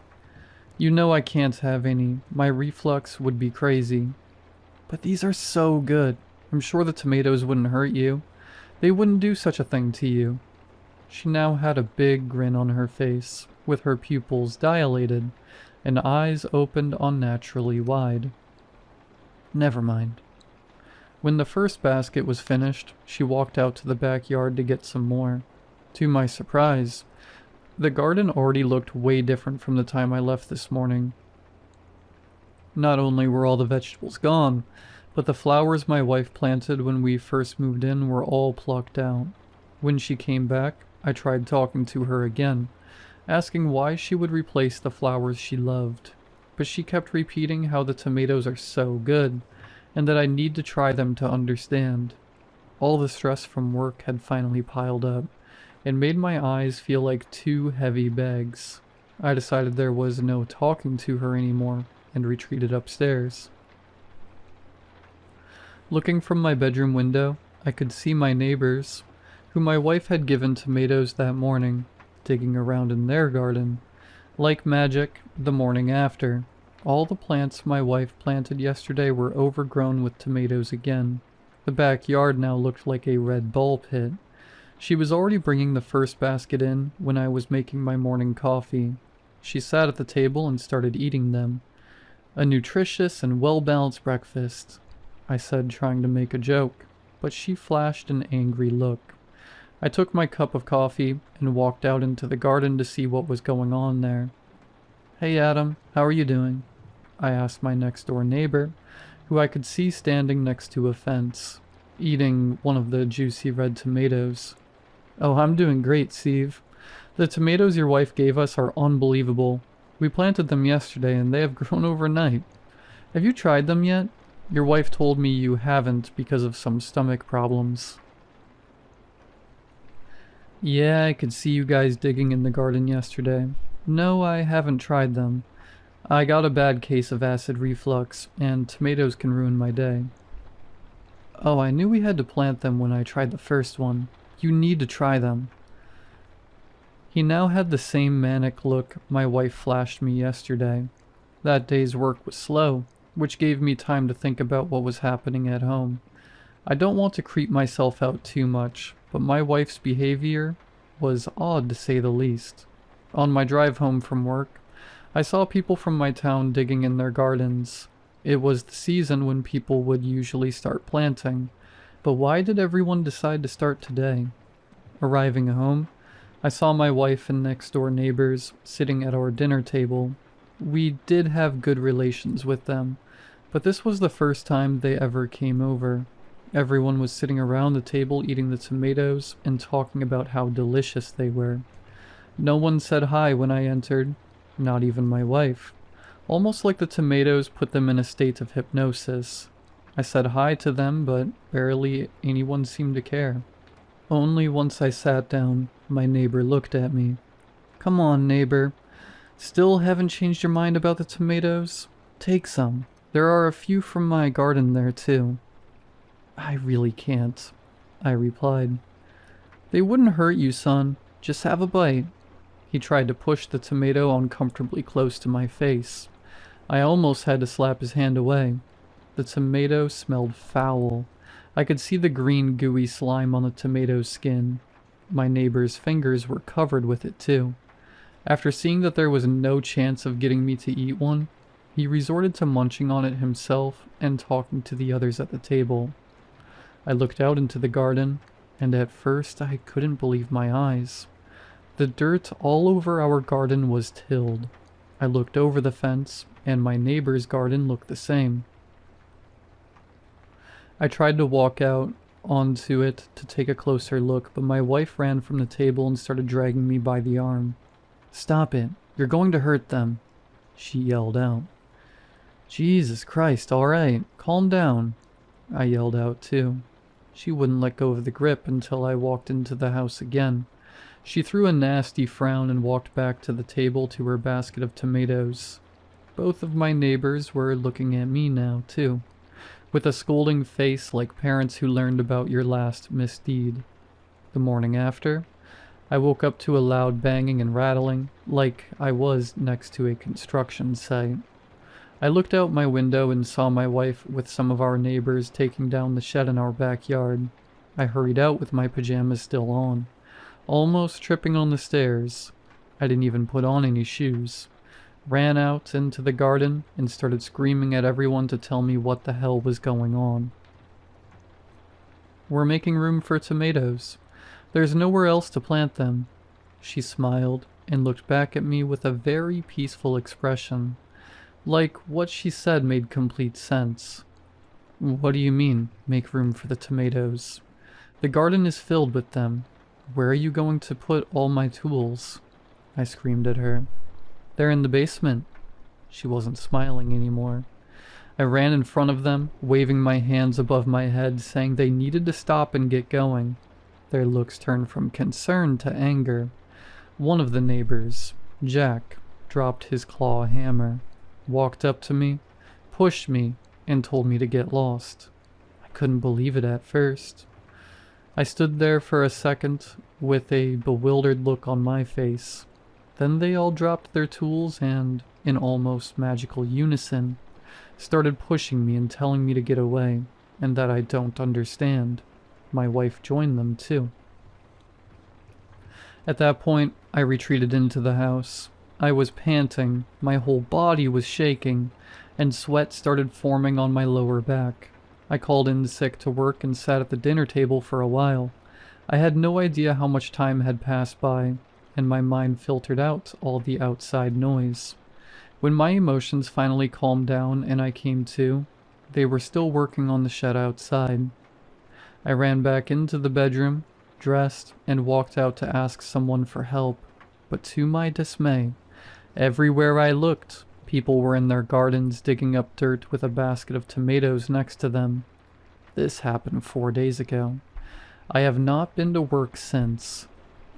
Speaker 1: "You know I can't have any. My reflux would be crazy." "But these are so good. I'm sure the tomatoes wouldn't hurt you. They wouldn't do such a thing to you." She now had a big grin on her face, with her pupils dilated and eyes opened unnaturally wide. "Never mind." When the first basket was finished, she walked out to the backyard to get some more. To my surprise, the garden already looked way different from the time I left this morning. Not only were all the vegetables gone, but the flowers my wife planted when we first moved in were all plucked out. When she came back, I tried talking to her again, asking why she would replace the flowers she loved, but she kept repeating how the tomatoes are so good, and that I need to try them to understand. All the stress from work had finally piled up, and made my eyes feel like two heavy bags. I decided there was no talking to her anymore, and retreated upstairs. Looking from my bedroom window, I could see my neighbors, who my wife had given tomatoes that morning, digging around in their garden. Like magic, the morning after, all the plants my wife planted yesterday were overgrown with tomatoes again. The backyard now looked like a red ball pit. She was already bringing the first basket in when I was making my morning coffee. She sat at the table and started eating them. "A nutritious and well-balanced breakfast," I said, trying to make a joke, but she flashed an angry look. I took my cup of coffee and walked out into the garden to see what was going on there. "Hey Adam, how are you doing?" I asked my next-door neighbor, who I could see standing next to a fence, eating one of the juicy red tomatoes. "Oh, I'm doing great, Steve. The tomatoes your wife gave us are unbelievable. We planted them yesterday and they have grown overnight. Have you tried them yet? Your wife told me you haven't because of some stomach problems." "Yeah, I could see you guys digging in the garden yesterday. No, I haven't tried them. I got a bad case of acid reflux, and tomatoes can ruin my day." "Oh, I knew we had to plant them when I tried the first one. You need to try them." He now had the same manic look my wife flashed me yesterday. That day's work was slow, which gave me time to think about what was happening at home. I don't want to creep myself out too much, but my wife's behavior was odd to say the least. On my drive home from work, I saw people from my town digging in their gardens. It was the season when people would usually start planting, but why did everyone decide to start today? Arriving home, I saw my wife and next door neighbors sitting at our dinner table. We did have good relations with them, but this was the first time they ever came over. Everyone was sitting around the table eating the tomatoes and talking about how delicious they were. No one said hi when I entered, not even my wife. Almost like the tomatoes put them in a state of hypnosis. I said hi to them, but barely anyone seemed to care. Only once I sat down, my neighbor looked at me. "Come on, neighbor. Still haven't changed your mind about the tomatoes? Take some. There are a few from my garden there, too." "I really can't," I replied. "They wouldn't hurt you, son. Just have a bite." He tried to push the tomato uncomfortably close to my face. I almost had to slap his hand away. The tomato smelled foul. I could see the green, gooey slime on the tomato's skin. My neighbor's fingers were covered with it, too. After seeing that there was no chance of getting me to eat one, he resorted to munching on it himself and talking to the others at the table. I looked out into the garden, and at first I couldn't believe my eyes. The dirt all over our garden was tilled. I looked over the fence, and my neighbor's garden looked the same. I tried to walk out onto it to take a closer look, but my wife ran from the table and started dragging me by the arm. "Stop it. You're going to hurt them," she yelled out. "Jesus Christ, all right. Calm down," I yelled out too. She wouldn't let go of the grip until I walked into the house again. She threw a nasty frown and walked back to the table to her basket of tomatoes. Both of my neighbors were looking at me now, too, with a scolding face like parents who learned about your last misdeed. The morning after, I woke up to a loud banging and rattling, like I was next to a construction site. I looked out my window and saw my wife with some of our neighbors taking down the shed in our backyard. I hurried out with my pajamas still on, almost tripping on the stairs. I didn't even put on any shoes. Ran out into the garden and started screaming at everyone to tell me what the hell was going on. "We're making room for tomatoes. There's nowhere else to plant them." She smiled and looked back at me with a very peaceful expression. Like what she said made complete sense. "What do you mean, make room for the tomatoes? The garden is filled with them. Where are you going to put all my tools?" I screamed at her. "They're in the basement." She wasn't smiling anymore. I ran in front of them, waving my hands above my head, saying they needed to stop and get going. Their looks turned from concern to anger. One of the neighbors, Jack, dropped his claw hammer, walked up to me, pushed me, and told me to get lost. I couldn't believe it at first. I stood there for a second with a bewildered look on my face. Then they all dropped their tools and, in almost magical unison, started pushing me and telling me to get away, and that I don't understand. My wife joined them too. At that point, I retreated into the house. I was panting, my whole body was shaking, and sweat started forming on my lower back. I called in sick to work and sat at the dinner table for a while. I had no idea how much time had passed by, and my mind filtered out all the outside noise. When my emotions finally calmed down and I came to, they were still working on the shed outside. I ran back into the bedroom, dressed, and walked out to ask someone for help, but to my dismay, everywhere I looked, people were in their gardens digging up dirt with a basket of tomatoes next to them. This happened 4 days ago. I have not been to work since.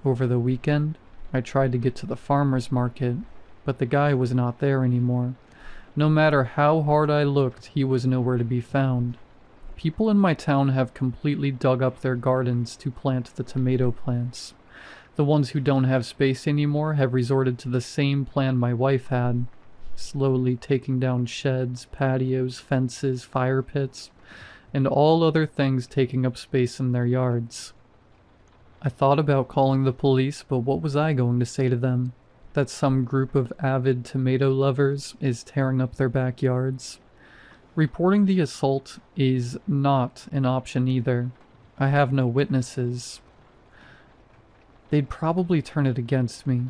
Speaker 1: Over the weekend, I tried to get to the farmer's market, but the guy was not there anymore. No matter how hard I looked, he was nowhere to be found. People in my town have completely dug up their gardens to plant the tomato plants. The ones who don't have space anymore have resorted to the same plan my wife had, slowly taking down sheds, patios, fences, fire pits, and all other things taking up space in their yards. I thought about calling the police, but what was I going to say to them? that some group of avid tomato lovers is tearing up their backyards. Reporting the assault is not an option either. I have no witnesses. They'd probably turn it against me.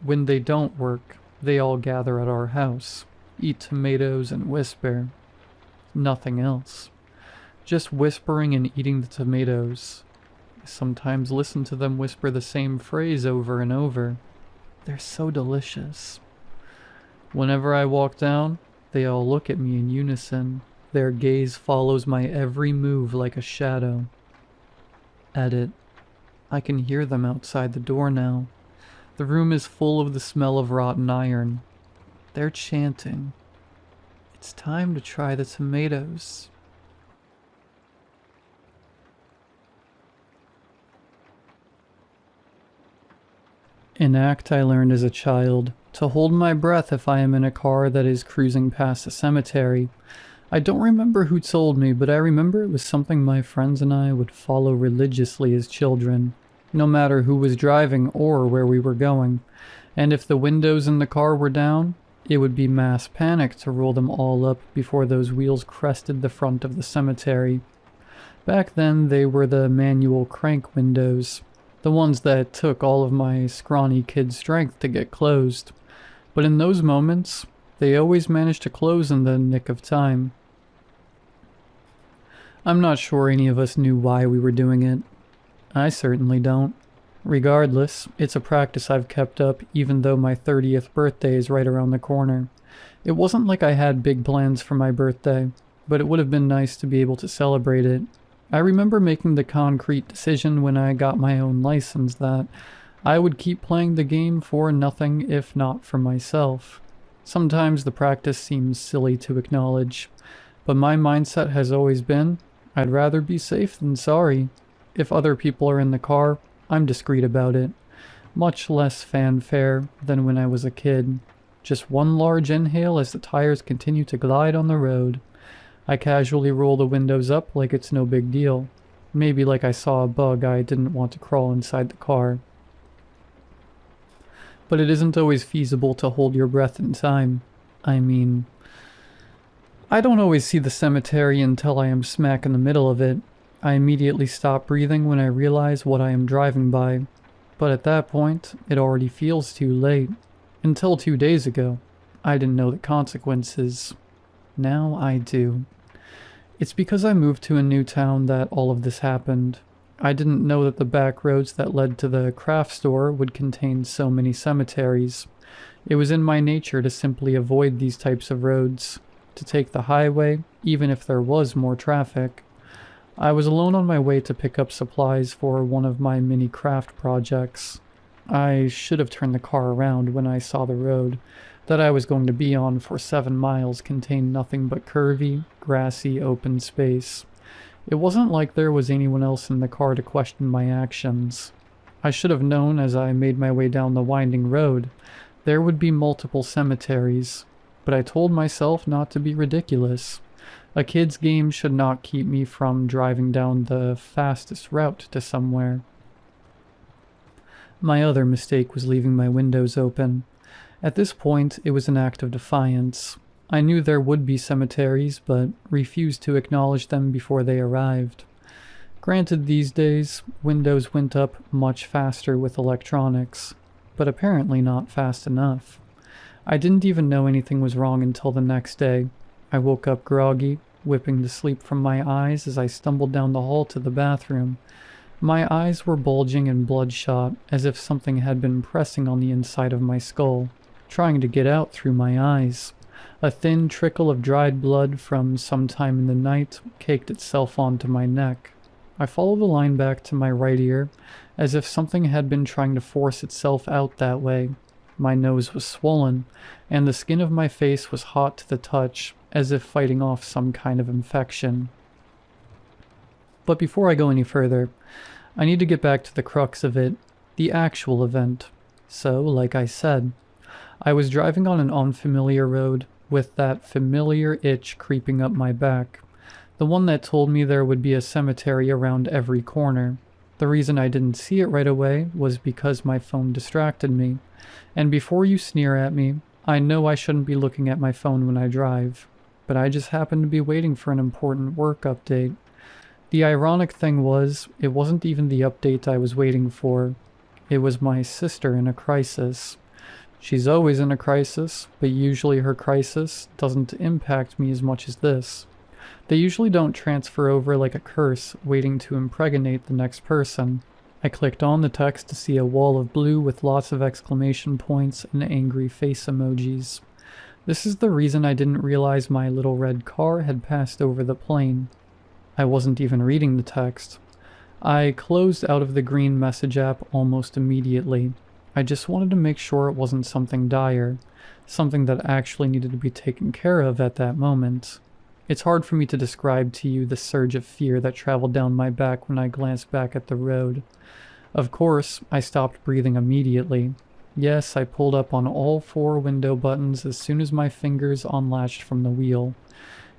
Speaker 1: When they don't work, they all gather at our house, eat tomatoes and whisper. Nothing else. Just whispering and eating the tomatoes. I sometimes listen to them whisper the same phrase over and over. They're so delicious. Whenever I walk down, they all look at me in unison. Their gaze follows my every move like a shadow. Edit. I can hear them outside the door now. The room is full of the smell of rotten iron. They're chanting. It's time to try the tomatoes. An act I learned as a child, to hold my breath if I am in a car that is cruising past a cemetery. I don't remember who told me, but I remember it was something my friends and I would follow religiously as children, no matter who was driving or where we were going. And if the windows in the car were down, it would be mass panic to roll them all up before those wheels crested the front of the cemetery. Back then, they were the manual crank windows, the ones that took all of my scrawny kid strength to get closed. But in those moments, they always managed to close in the nick of time. I'm not sure any of us knew why we were doing it. I certainly don't. Regardless, it's a practice I've kept up even though my 30th birthday is right around the corner. It wasn't like I had big plans for my birthday, but it would have been nice to be able to celebrate it. I remember making the concrete decision when I got my own license that I would keep playing the game for nothing if not for myself. Sometimes the practice seems silly to acknowledge, but my mindset has always been, I'd rather be safe than sorry. If other people are in the car, I'm discreet about it. Much less fanfare than when I was a kid. Just one large inhale as the tires continue to glide on the road. I casually roll the windows up like it's no big deal. Maybe like I saw a bug I didn't want to crawl inside the car. But it isn't always feasible to hold your breath in time. I mean, I don't always see the cemetery until I am smack in the middle of it. I immediately stop breathing when I realize what I am driving by. But at that point, it already feels too late. Until 2 days ago, I didn't know the consequences. Now I do. It's because I moved to a new town that all of this happened. I didn't know that the back roads that led to the craft store would contain so many cemeteries. It was in my nature to simply avoid these types of roads, to take the highway, even if there was more traffic. I was alone on my way to pick up supplies for one of my mini craft projects. I should have turned the car around when I saw the road that I was going to be on for 7 miles contained nothing but curvy, grassy, open space. It wasn't like there was anyone else in the car to question my actions. I should have known as I made my way down the winding road. There would be multiple cemeteries, but I told myself not to be ridiculous. A kid's game should not keep me from driving down the fastest route to somewhere. My other mistake was leaving my windows open. At this point, it was an act of defiance. I knew there would be cemeteries, but refused to acknowledge them before they arrived. Granted, these days, windows went up much faster with electronics, but apparently not fast enough. I didn't even know anything was wrong until the next day. I woke up groggy, whipping the sleep from my eyes as I stumbled down the hall to the bathroom. My eyes were bulging and bloodshot, as if something had been pressing on the inside of my skull, trying to get out through my eyes. A thin trickle of dried blood from some time in the night caked itself onto my neck. I followed the line back to my right ear, as if something had been trying to force itself out that way. My nose was swollen, and the skin of my face was hot to the touch, as if fighting off some kind of infection. But before I go any further, I need to get back to the crux of it, the actual event. So, like I said, I was driving on an unfamiliar road with that familiar itch creeping up my back, the one that told me there would be a cemetery around every corner. The reason I didn't see it right away was because my phone distracted me. And before you sneer at me, I know I shouldn't be looking at my phone when I drive, but I just happened to be waiting for an important work update. The ironic thing was, it wasn't even the update I was waiting for. It was my sister in a crisis. She's always in a crisis, but usually her crisis doesn't impact me as much as this. They usually don't transfer over like a curse waiting to impregnate the next person. I clicked on the text to see a wall of blue with lots of exclamation points and angry face emojis. This is the reason I didn't realize my little red car had passed over the plane. I wasn't even reading the text. I closed out of the green message app almost immediately. I just wanted to make sure it wasn't something dire, something that actually needed to be taken care of at that moment. It's hard for me to describe to you the surge of fear that traveled down my back when I glanced back at the road. Of course, I stopped breathing immediately. Yes, I pulled up on all 4 window buttons as soon as my fingers unlatched from the wheel.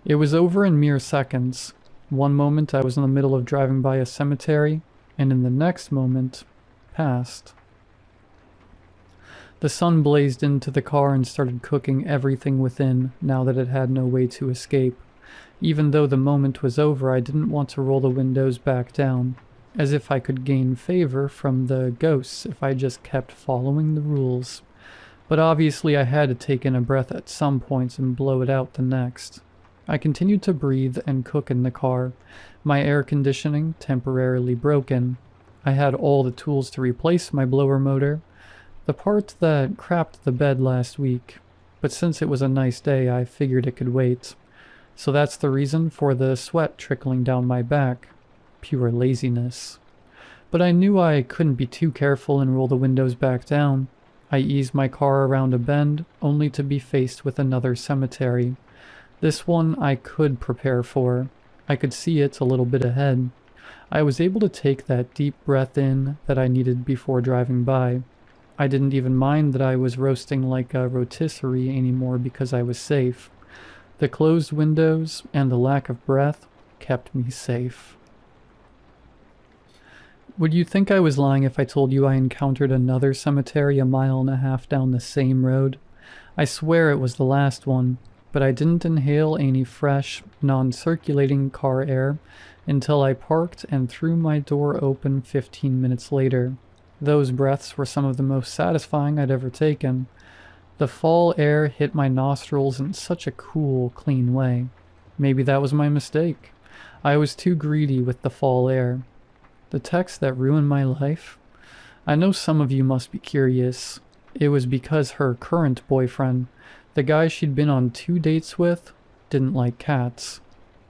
Speaker 1: It was over in mere seconds. One moment I was in the middle of driving by a cemetery, and in the next moment, past. The sun blazed into the car and started cooking everything within now that it had no way to escape. Even though the moment was over, I didn't want to roll the windows back down, as if I could gain favor from the ghosts if I just kept following the rules. But obviously I had to take in a breath at some points and blow it out the next. I continued to breathe and cook in the car, my air conditioning temporarily broken. I had all the tools to replace my blower motor, the part that crapped the bed last week, but since it was a nice day I figured it could wait. So that's the reason for the sweat trickling down my back. Pure laziness. But I knew I couldn't be too careful and roll the windows back down. I eased my car around a bend, only to be faced with another cemetery. This one I could prepare for. I could see it a little bit ahead. I was able to take that deep breath in that I needed before driving by. I didn't even mind that I was roasting like a rotisserie anymore because I was safe. The closed windows and the lack of breath kept me safe. Would you think I was lying if I told you I encountered another cemetery 1.5 miles down the same road? I swear it was the last one, but I didn't inhale any fresh, non-circulating car air until I parked and threw my door open 15 minutes later. Those breaths were some of the most satisfying I'd ever taken. The fall air hit my nostrils in such a cool, clean way. Maybe that was my mistake. I was too greedy with the fall air. The text that ruined my life? I know some of you must be curious. It was because her current boyfriend, the guy she'd been on 2 dates with, didn't like cats.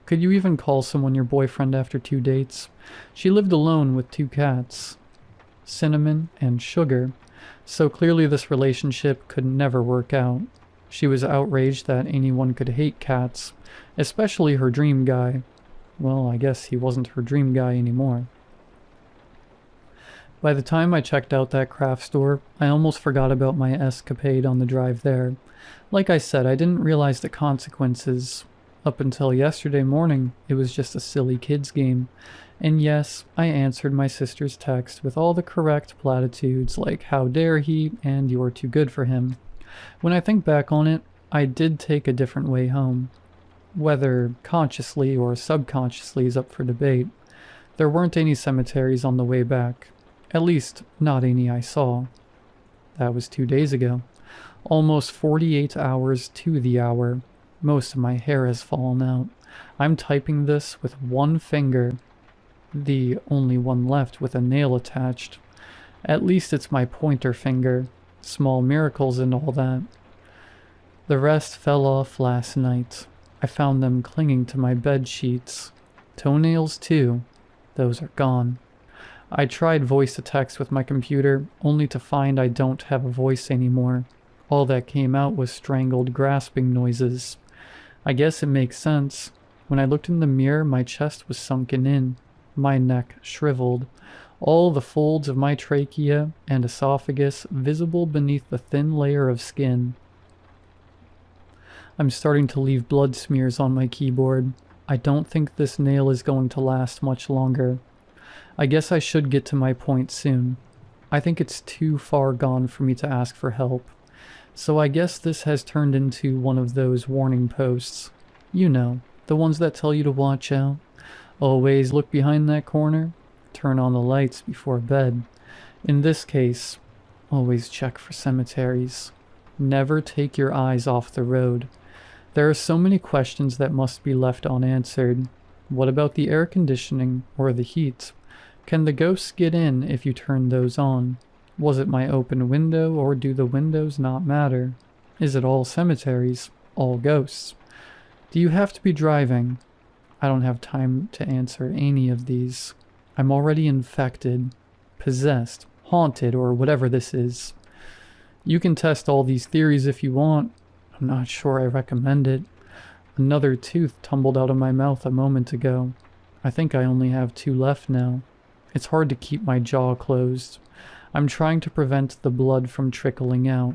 Speaker 1: Could you even call someone your boyfriend after 2 dates? She lived alone with 2 cats, Cinnamon and Sugar. So clearly this relationship could never work out. She was outraged that anyone could hate cats, especially her dream guy. Well, I guess he wasn't her dream guy anymore. By the time I checked out that craft store, I almost forgot about my escapade on the drive there. Like I said, I didn't realize the consequences. Up until yesterday morning, it was just a silly kids game. And yes, I answered my sister's text with all the correct platitudes like how dare he and you're too good for him. When I think back on it, I did take a different way home. Whether consciously or subconsciously is up for debate. There weren't any cemeteries on the way back. At least, not any I saw. That was 2 days ago. Almost 48 hours to the hour. Most of my hair has fallen out. I'm typing this with one finger. The only one left with a nail attached. At least it's my pointer finger. Small miracles and all that. The rest fell off last night. I found them clinging to my bed sheets. Toenails too. Those are gone. I tried voice to text with my computer, only to find I don't have a voice anymore. All that came out was strangled grasping noises. I guess it makes sense. When I looked in the mirror, my chest was sunken in. My neck shriveled, all the folds of my trachea and esophagus visible beneath the thin layer of skin. I'm starting to leave blood smears on my keyboard. I don't think this nail is going to last much longer. I guess I should get to my point soon. I think it's too far gone for me to ask for help. So I guess this has turned into one of those warning posts. You know, the ones that tell you to watch out. Always look behind that corner. Turn on the lights before bed. In this case, always check for cemeteries. Never take your eyes off the road. There are so many questions that must be left unanswered. What about the air conditioning or the heat? Can the ghosts get in if you turn those on? Was it my open window, or do the windows not matter? Is it all cemeteries, all ghosts? Do you have to be driving? I don't have time to answer any of these. I'm already infected, possessed, haunted, or whatever this is. You can test all these theories if you want. I'm not sure I recommend it. Another tooth tumbled out of my mouth a moment ago. I think I only have 2 left now. It's hard to keep my jaw closed. I'm trying to prevent the blood from trickling out.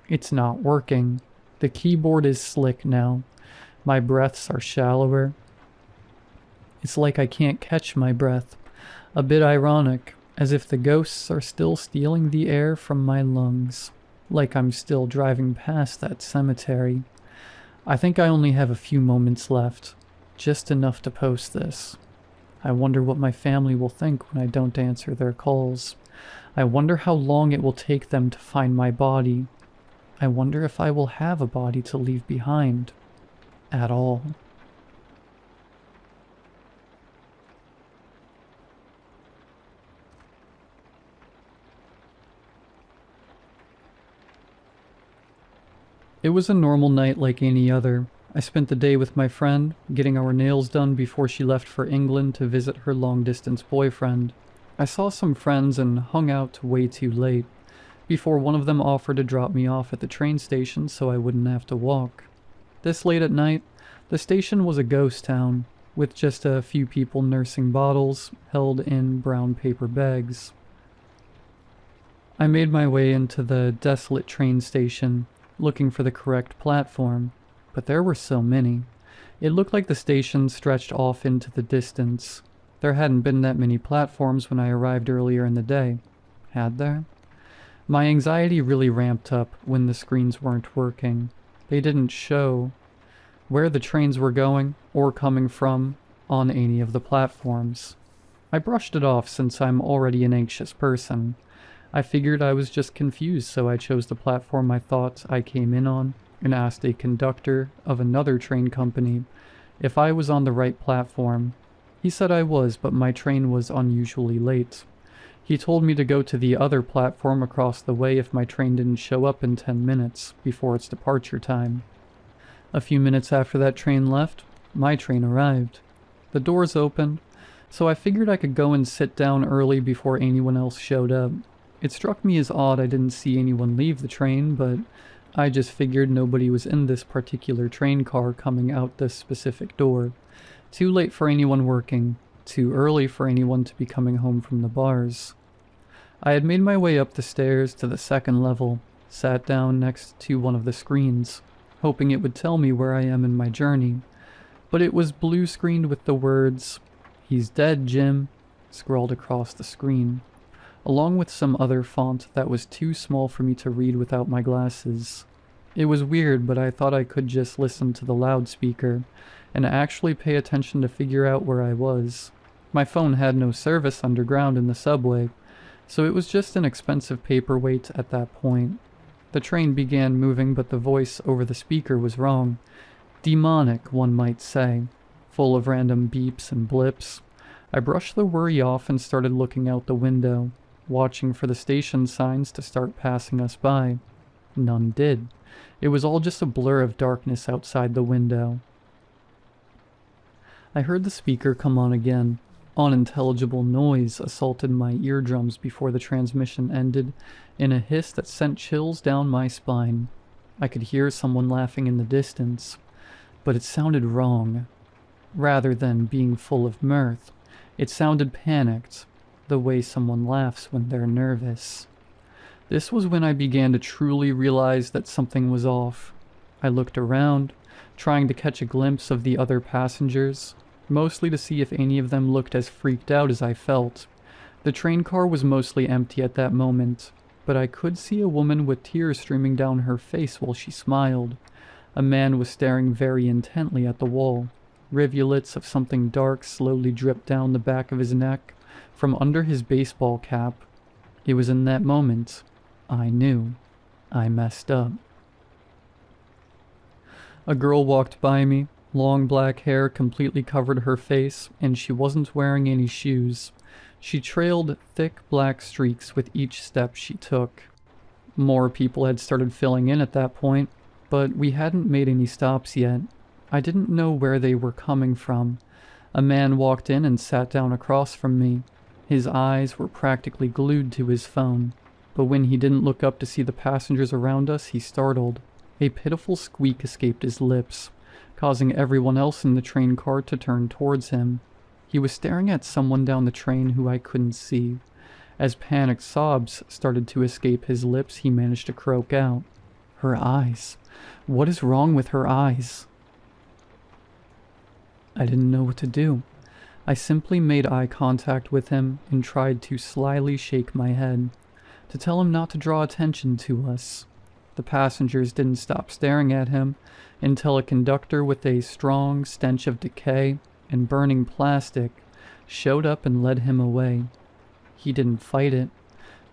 Speaker 1: It's not working. The keyboard is slick now. My breaths are shallower. It's like I can't catch my breath. A bit ironic, as if the ghosts are still stealing the air from my lungs. Like I'm still driving past that cemetery. I think I only have a few moments left. Just enough to post this. I wonder what my family will think when I don't answer their calls. I wonder how long it will take them to find my body. I wonder if I will have a body to leave behind. At all. It was a normal night like any other. I spent the day with my friend, getting our nails done before she left for England to visit her long-distance boyfriend. I saw some friends and hung out way too late, before one of them offered to drop me off at the train station so I wouldn't have to walk. This late at night, the station was a ghost town, with just a few people nursing bottles held in brown paper bags. I made my way into the desolate train station, looking for the correct platform, but there were so many. It looked like the station stretched off into the distance. There hadn't been that many platforms when I arrived earlier in the day. Had there? My anxiety really ramped up when the screens weren't working. They didn't show where the trains were going or coming from on any of the platforms. I brushed it off since I'm already an anxious person. I figured I was just confused, so I chose the platform I thought I came in on and asked a conductor of another train company if I was on the right platform. He said I was, but my train was unusually late. He told me to go to the other platform across the way if my train didn't show up in 10 minutes before its departure time. A few minutes after that train left, my train arrived. The doors opened, so I figured I could go and sit down early before anyone else showed up. It struck me as odd I didn't see anyone leave the train, but I just figured nobody was in this particular train car coming out this specific door. Too late for anyone working, too early for anyone to be coming home from the bars. I had made my way up the stairs to the second level, sat down next to one of the screens, hoping it would tell me where I am in my journey, but it was blue screened with the words, "He's dead, Jim," scrawled across the screen, along with some other font that was too small for me to read without my glasses. It was weird, but I thought I could just listen to the loudspeaker and actually pay attention to figure out where I was. My phone had no service underground in the subway, so it was just an expensive paperweight at that point. The train began moving, but the voice over the speaker was wrong. Demonic, one might say, full of random beeps and blips. I brushed the worry off and started looking out the window, watching for the station signs to start passing us by. None did. It was all just a blur of darkness outside the window. I heard the speaker come on again. Unintelligible noise assaulted my eardrums before the transmission ended in a hiss that sent chills down my spine. I could hear someone laughing in the distance, but it sounded wrong. Rather than being full of mirth, it sounded panicked, the way someone laughs when they're nervous. This was when I began to truly realize that something was off. I looked around, trying to catch a glimpse of the other passengers, mostly to see if any of them looked as freaked out as I felt. The train car was mostly empty at that moment, but I could see a woman with tears streaming down her face while she smiled. A man was staring very intently at the wall. Rivulets of something dark slowly dripped down the back of his neck from under his baseball cap. It was in that moment I knew I messed up. A girl walked by me. Long black hair completely covered her face, and she wasn't wearing any shoes. She trailed thick black streaks with each step she took. More people had started filling in at that point, but we hadn't made any stops yet. I didn't know where they were coming from. A man walked in and sat down across from me. His eyes were practically glued to his phone, but when he didn't look up to see the passengers around us, he startled. A pitiful squeak escaped his lips, causing everyone else in the train car to turn towards him. He was staring at someone down the train who I couldn't see. As panicked sobs started to escape his lips, he managed to croak out, "Her eyes. What is wrong with her eyes?" I didn't know what to do. I simply made eye contact with him and tried to slyly shake my head, to tell him not to draw attention to us. The passengers didn't stop staring at him until a conductor with a strong stench of decay and burning plastic showed up and led him away. He didn't fight it,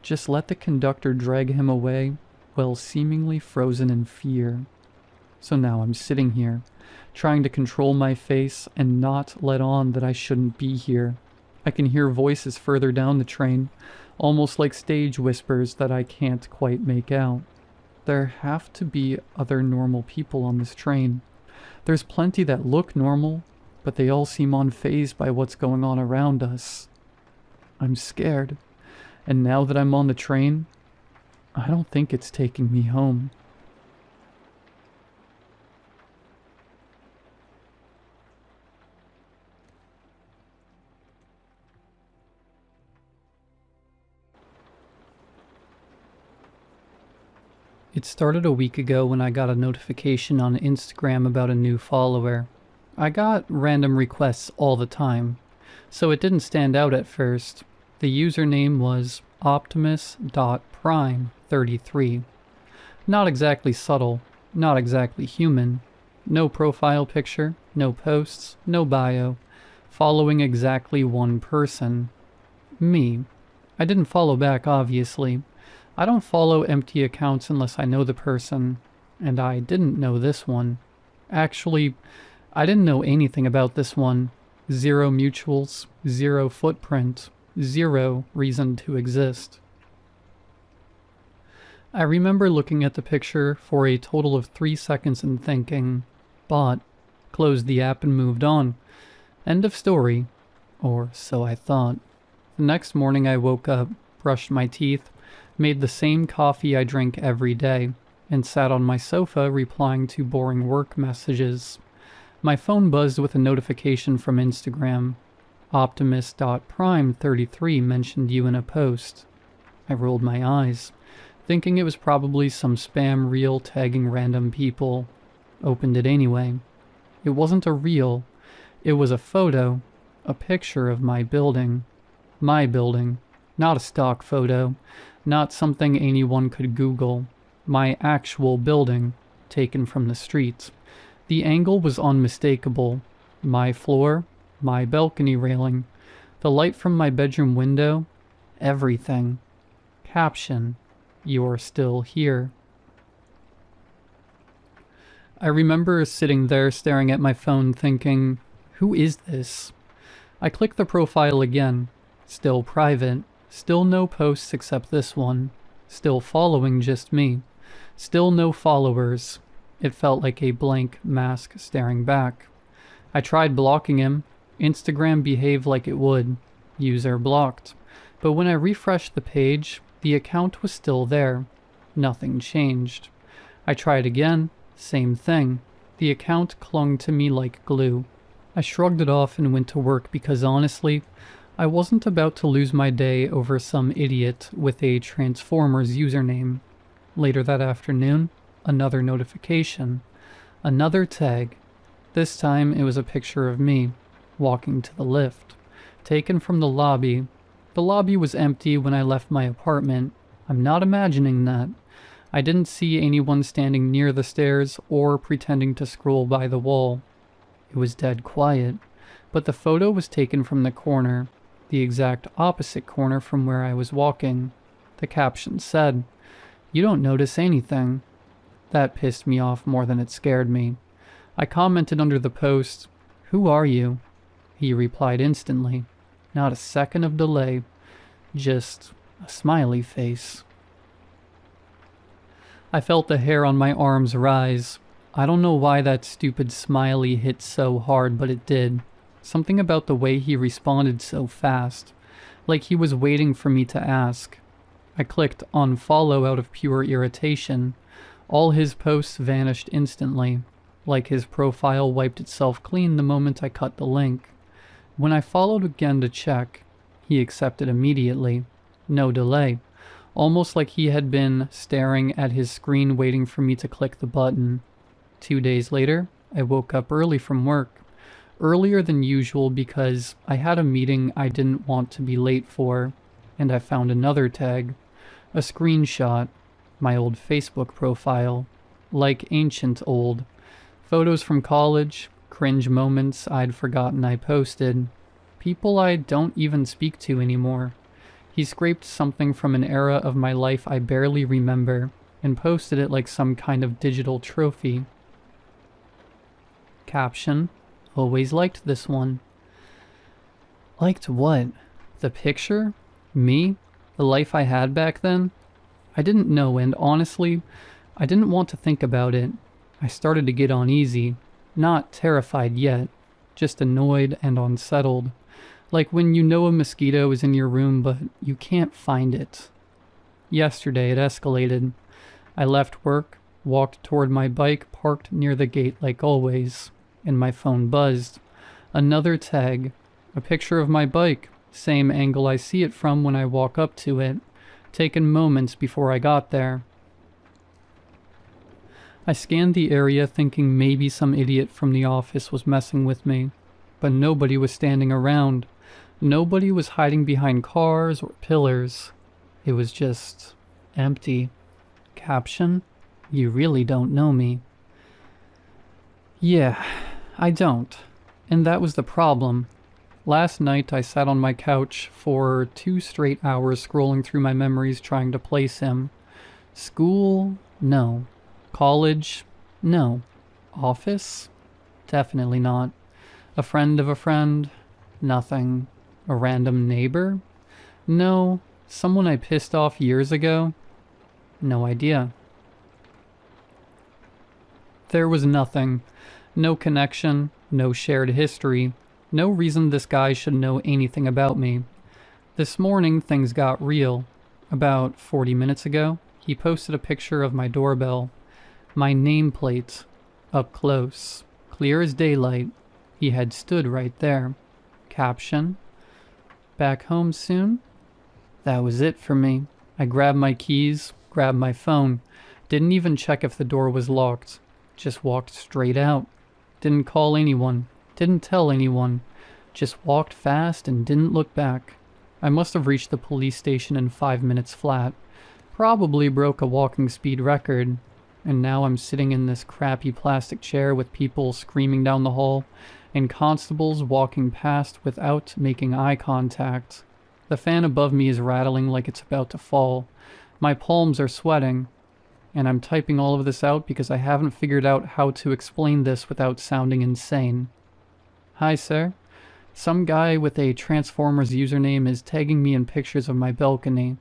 Speaker 1: just let the conductor drag him away while seemingly frozen in fear. So now I'm sitting here, trying to control my face and not let on that I shouldn't be here. I can hear voices further down the train, almost like stage whispers that I can't quite make out. There have to be other normal people on this train. There's plenty that look normal, but they all seem unfazed by what's going on around us. I'm scared, and now that I'm on the train, I don't think it's taking me home. It started a week ago when I got a notification on Instagram about a new follower. I got random requests all the time, so it didn't stand out at first. The username was optimus.prime33. Not exactly subtle, not exactly human. No profile picture, no posts, no bio. Following exactly one person. Me. I didn't follow back, obviously. I don't follow empty accounts unless I know the person, and I didn't know this one. Actually, I didn't know anything about this one. 0 mutuals, 0 footprint, 0 reason to exist. I remember looking at the picture for a total of 3 seconds and thinking, bought, closed the app and moved on. End of story. Or so I thought. The next morning I woke up, brushed my teeth, made the same coffee I drink every day, and sat on my sofa replying to boring work messages. My phone buzzed with a notification from Instagram. Optimus.prime33 mentioned you in a post. I rolled my eyes, thinking it was probably some spam reel tagging random people. Opened it anyway. It wasn't a reel. It was a photo, a picture of my building. My building. Not a stock photo. Not something anyone could Google. My actual building, taken from the street. The angle was unmistakable. My floor, my balcony railing, the light from my bedroom window, everything. Caption, "You're still here." I remember sitting there staring at my phone thinking, who is this? I clicked the profile again. Still private. Still no posts except this one. Still following just me. Still no followers. It felt like a blank mask staring back. I tried blocking him. Instagram behaved like it would. User blocked. But when I refreshed the page, the account was still there. Nothing changed. I tried again. Same thing. The account clung to me like glue. I shrugged it off and went to work because honestly, I wasn't about to lose my day over some idiot with a Transformers username. Later that afternoon, another notification. Another tag. This time it was a picture of me, walking to the lift, taken from the lobby. The lobby was empty when I left my apartment. I'm not imagining that. I didn't see anyone standing near the stairs or pretending to scroll by the wall. It was dead quiet, but the photo was taken from the corner, the exact opposite corner from where I was walking. The caption said, "You don't notice anything." That pissed me off more than it scared me. I commented under the post, "Who are you?" He replied instantly. Not a second of delay. Just a smiley face. I felt the hair on my arms rise. I don't know why that stupid smiley hit so hard, but it did. Something about the way he responded so fast. Like he was waiting for me to ask. I clicked unfollow out of pure irritation. All his posts vanished instantly. Like his profile wiped itself clean the moment I cut the link. When I followed again to check, he accepted immediately. No delay. Almost like he had been staring at his screen waiting for me to click the button. 2 days later, I woke up early from work. Earlier than usual because I had a meeting I didn't want to be late for, and I found another tag. A screenshot. My old Facebook profile. Like ancient old. Photos from college, cringe moments I'd forgotten I posted. People I don't even speak to anymore. He scraped something from an era of my life I barely remember and posted it like some kind of digital trophy. Caption, always liked this one. Liked what? The picture? Me? The life I had back then? I didn't know, and honestly, I didn't want to think about it. I started to get uneasy. Not terrified yet, just annoyed and unsettled. Like when you know a mosquito is in your room but you can't find it. Yesterday it escalated. I left work, walked toward my bike parked near the gate like always, and my phone buzzed. Another tag. A picture of my bike, same angle I see it from when I walk up to it, taken moments before I got there. I scanned the area thinking maybe some idiot from the office was messing with me, but nobody was standing around. Nobody was hiding behind cars or pillars. It was just empty. Caption, you really don't know me. Yeah, I don't. And that was the problem. Last night I sat on my couch for 2 straight hours scrolling through my memories trying to place him. School? No. College? No. Office? Definitely not. A friend of a friend? Nothing. A random neighbor? No. Someone I pissed off years ago? No idea. There was nothing. No connection, no shared history, no reason this guy should know anything about me. This morning, things got real. About 40 minutes ago, he posted a picture of my doorbell. My nameplate. Up close. Clear as daylight. He had stood right there. Caption. Back home soon? That was it for me. I grabbed my keys, grabbed my phone. Didn't even check if the door was locked. Just walked straight out. Didn't call anyone. Didn't tell anyone. Just walked fast and didn't look back. I must have reached the police station in 5 minutes flat. Probably broke a walking speed record. And now I'm sitting in this crappy plastic chair with people screaming down the hall and constables walking past without making eye contact. The fan above me is rattling like it's about to fall. My palms are sweating. And I'm typing all of this out because I haven't figured out how to explain this without sounding insane. Hi, sir. Some guy with a Transformers username is tagging me in pictures of my balcony.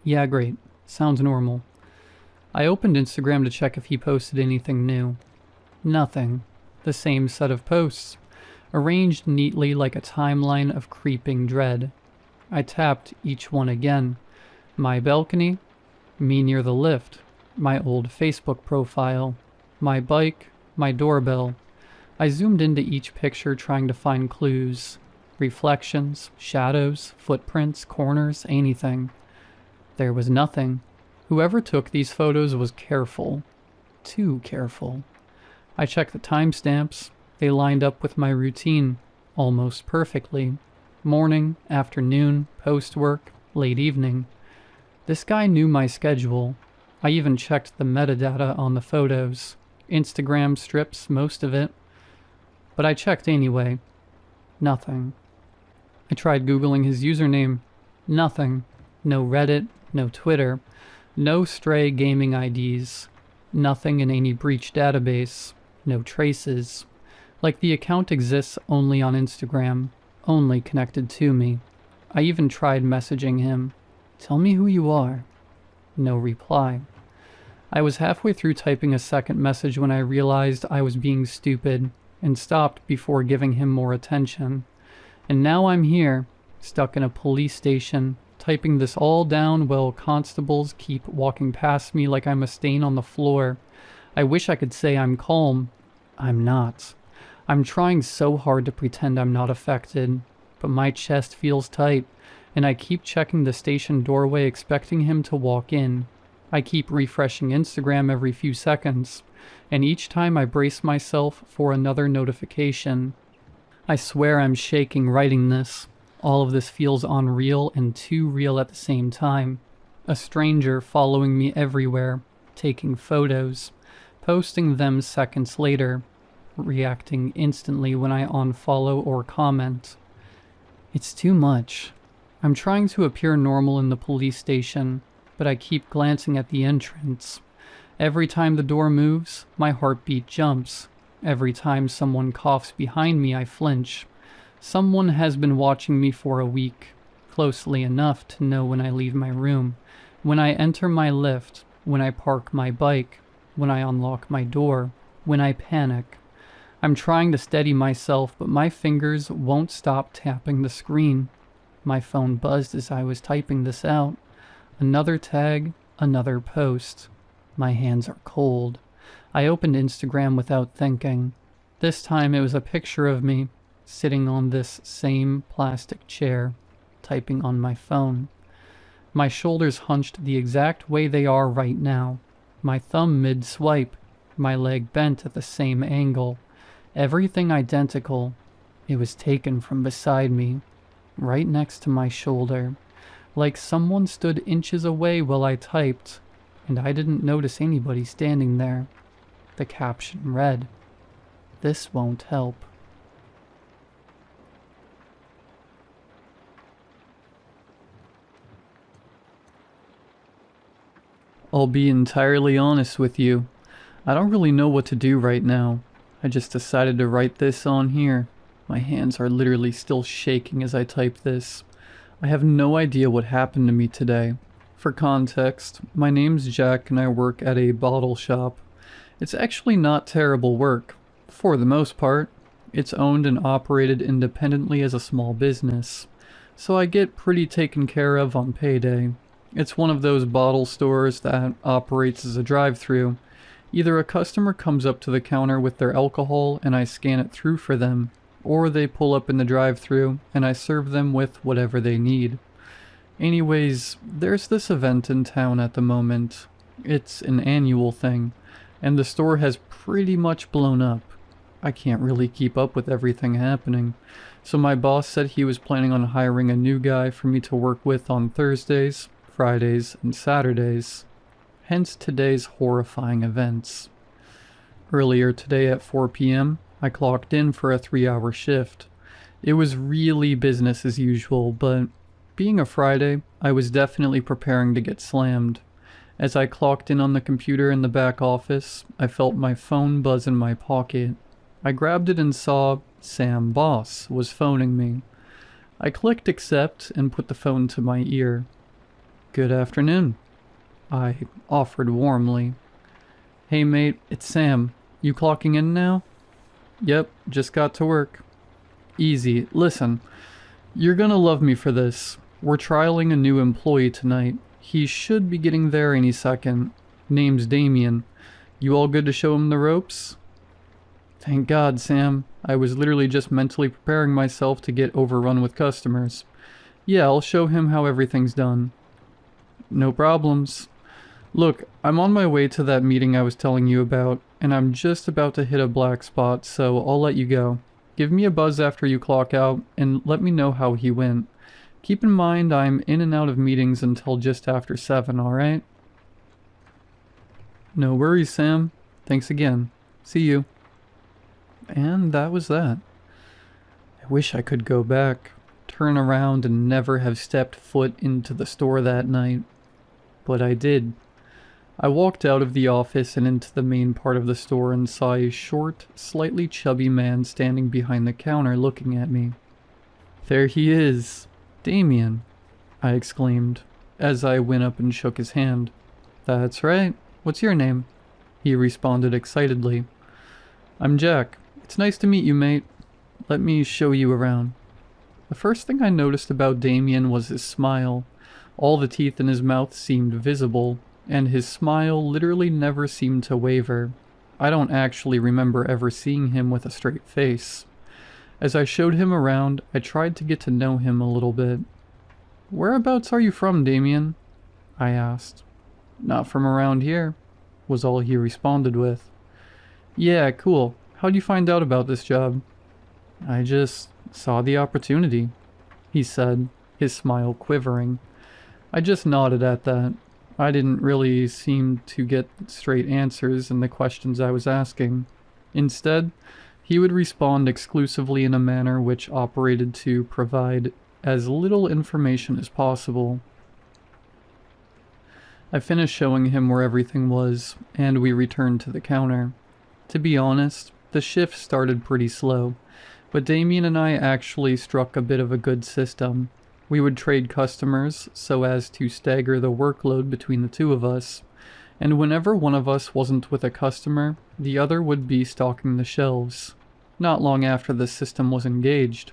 Speaker 1: Yeah, great. Sounds normal. I opened Instagram to check if he posted anything new. Nothing. The same set of posts, arranged neatly like a timeline of creeping dread. I tapped each one again. My balcony, me near the lift, my old Facebook profile, my bike, my doorbell. I zoomed into each picture trying to find clues. Reflections, shadows, footprints, corners, anything. There was nothing. Whoever took these photos was careful. Too careful. I checked the timestamps. They lined up with my routine, almost perfectly. Morning, afternoon, post-work, late evening. This guy knew my schedule. I even checked the metadata on the photos. Instagram strips, most of it. But I checked anyway. Nothing. I tried Googling his username. Nothing. No Reddit, no Twitter, no stray gaming IDs. Nothing in any breach database. No traces. Like the account exists only on Instagram, only connected to me. I even tried messaging him. Tell me who you are. No reply. I was halfway through typing a second message when I realized I was being stupid and stopped before giving him more attention. And now I'm here, stuck in a police station, typing this all down while constables keep walking past me like I'm a stain on the floor. I wish I could say I'm calm. I'm not. I'm trying so hard to pretend I'm not affected, but my chest feels tight, and I keep checking the station doorway expecting him to walk in. I keep refreshing Instagram every few seconds, and each time I brace myself for another notification. I swear I'm shaking writing this. All of this feels unreal and too real at the same time. A stranger following me everywhere, taking photos, posting them seconds later, reacting instantly when I unfollow or comment. It's too much. I'm trying to appear normal in the police station, but I keep glancing at the entrance. Every time the door moves, my heartbeat jumps. Every time someone coughs behind me, I flinch. Someone has been watching me for a week, closely enough to know when I leave my room, when I enter my lift, when I park my bike, when I unlock my door, when I panic. I'm trying to steady myself, but my fingers won't stop tapping the screen. My phone buzzed as I was typing this out. Another tag, another post. My hands are cold. I opened Instagram without thinking. This time it was a picture of me, sitting on this same plastic chair, typing on my phone. My shoulders hunched the exact way they are right now. My thumb mid-swipe, my leg bent at the same angle. Everything identical. It was taken from beside me, right next to my shoulder, like someone stood inches away while I typed, and I didn't notice anybody standing there. The caption read, "This won't help." I'll be entirely honest with you. I don't really know what to do right now. I just decided to write this on here. My hands are literally still shaking as I type this. I have no idea what happened to me today. For context, my name's Jack and I work at a bottle shop. It's actually not terrible work. For the most part, it's owned and operated independently as a small business. So I get pretty taken care of on payday. It's one of those bottle stores that operates as a drive-through. Either a customer comes up to the counter with their alcohol and I scan it through for them, or they pull up in the drive-through and I serve them with whatever they need. Anyways, there's this event in town at the moment. It's an annual thing, and the store has pretty much blown up. I can't really keep up with everything happening, so my boss said he was planning on hiring a new guy for me to work with on Thursdays, Fridays, and Saturdays. Hence today's horrifying events. Earlier today at 4 p.m., I clocked in for a 3-hour shift. It was really business as usual, but being a Friday, I was definitely preparing to get slammed. As I clocked in on the computer in the back office, I felt my phone buzz in my pocket. I grabbed it and saw Sam Boss was phoning me. I clicked accept and put the phone to my ear. "Good afternoon," I offered warmly. "Hey mate, it's Sam. You clocking in now?" "Yep, just got to work." "Easy. Listen, you're gonna love me for this. We're trialing a new employee tonight. He should be getting there any second. Name's Damien. You all good to show him the ropes?" "Thank God, Sam. I was literally just mentally preparing myself to get overrun with customers. Yeah, I'll show him how everything's done." "No problems. Look, I'm on my way to that meeting I was telling you about, and I'm just about to hit a black spot, so I'll let you go." Give me a buzz after you clock out, and let me know how he went. Keep in mind I'm in and out of meetings until just after 7, alright? No worries, Sam. Thanks again. See you. And that was that. I wish I could go back, turn around and never have stepped foot into the store that night. But I did. I walked out of the office and into the main part of the store and saw a short, slightly chubby man standing behind the counter looking at me. There he is! Damien! I exclaimed, as I went up and shook his hand. That's right. What's your name? He responded excitedly. I'm Jack. It's nice to meet you, mate. Let me show you around. The first thing I noticed about Damien was his smile. All the teeth in his mouth seemed visible, and his smile literally never seemed to waver. I don't actually remember ever seeing him with a straight face. As I showed him around, I tried to get to know him a little bit. Whereabouts are you from, Damien? I asked. Not from around here, was all he responded with. Yeah, cool. How'd you find out about this job? I just saw the opportunity, he said, his smile quivering. I just nodded at that. I didn't really seem to get straight answers in the questions I was asking. Instead, he would respond exclusively in a manner which operated to provide as little information as possible. I finished showing him where everything was, and we returned to the counter. To be honest, the shift started pretty slow, but Damien and I actually struck a bit of a good system. We would trade customers so as to stagger the workload between the two of us, and whenever one of us wasn't with a customer, the other would be stocking the shelves. Not long after the system was engaged,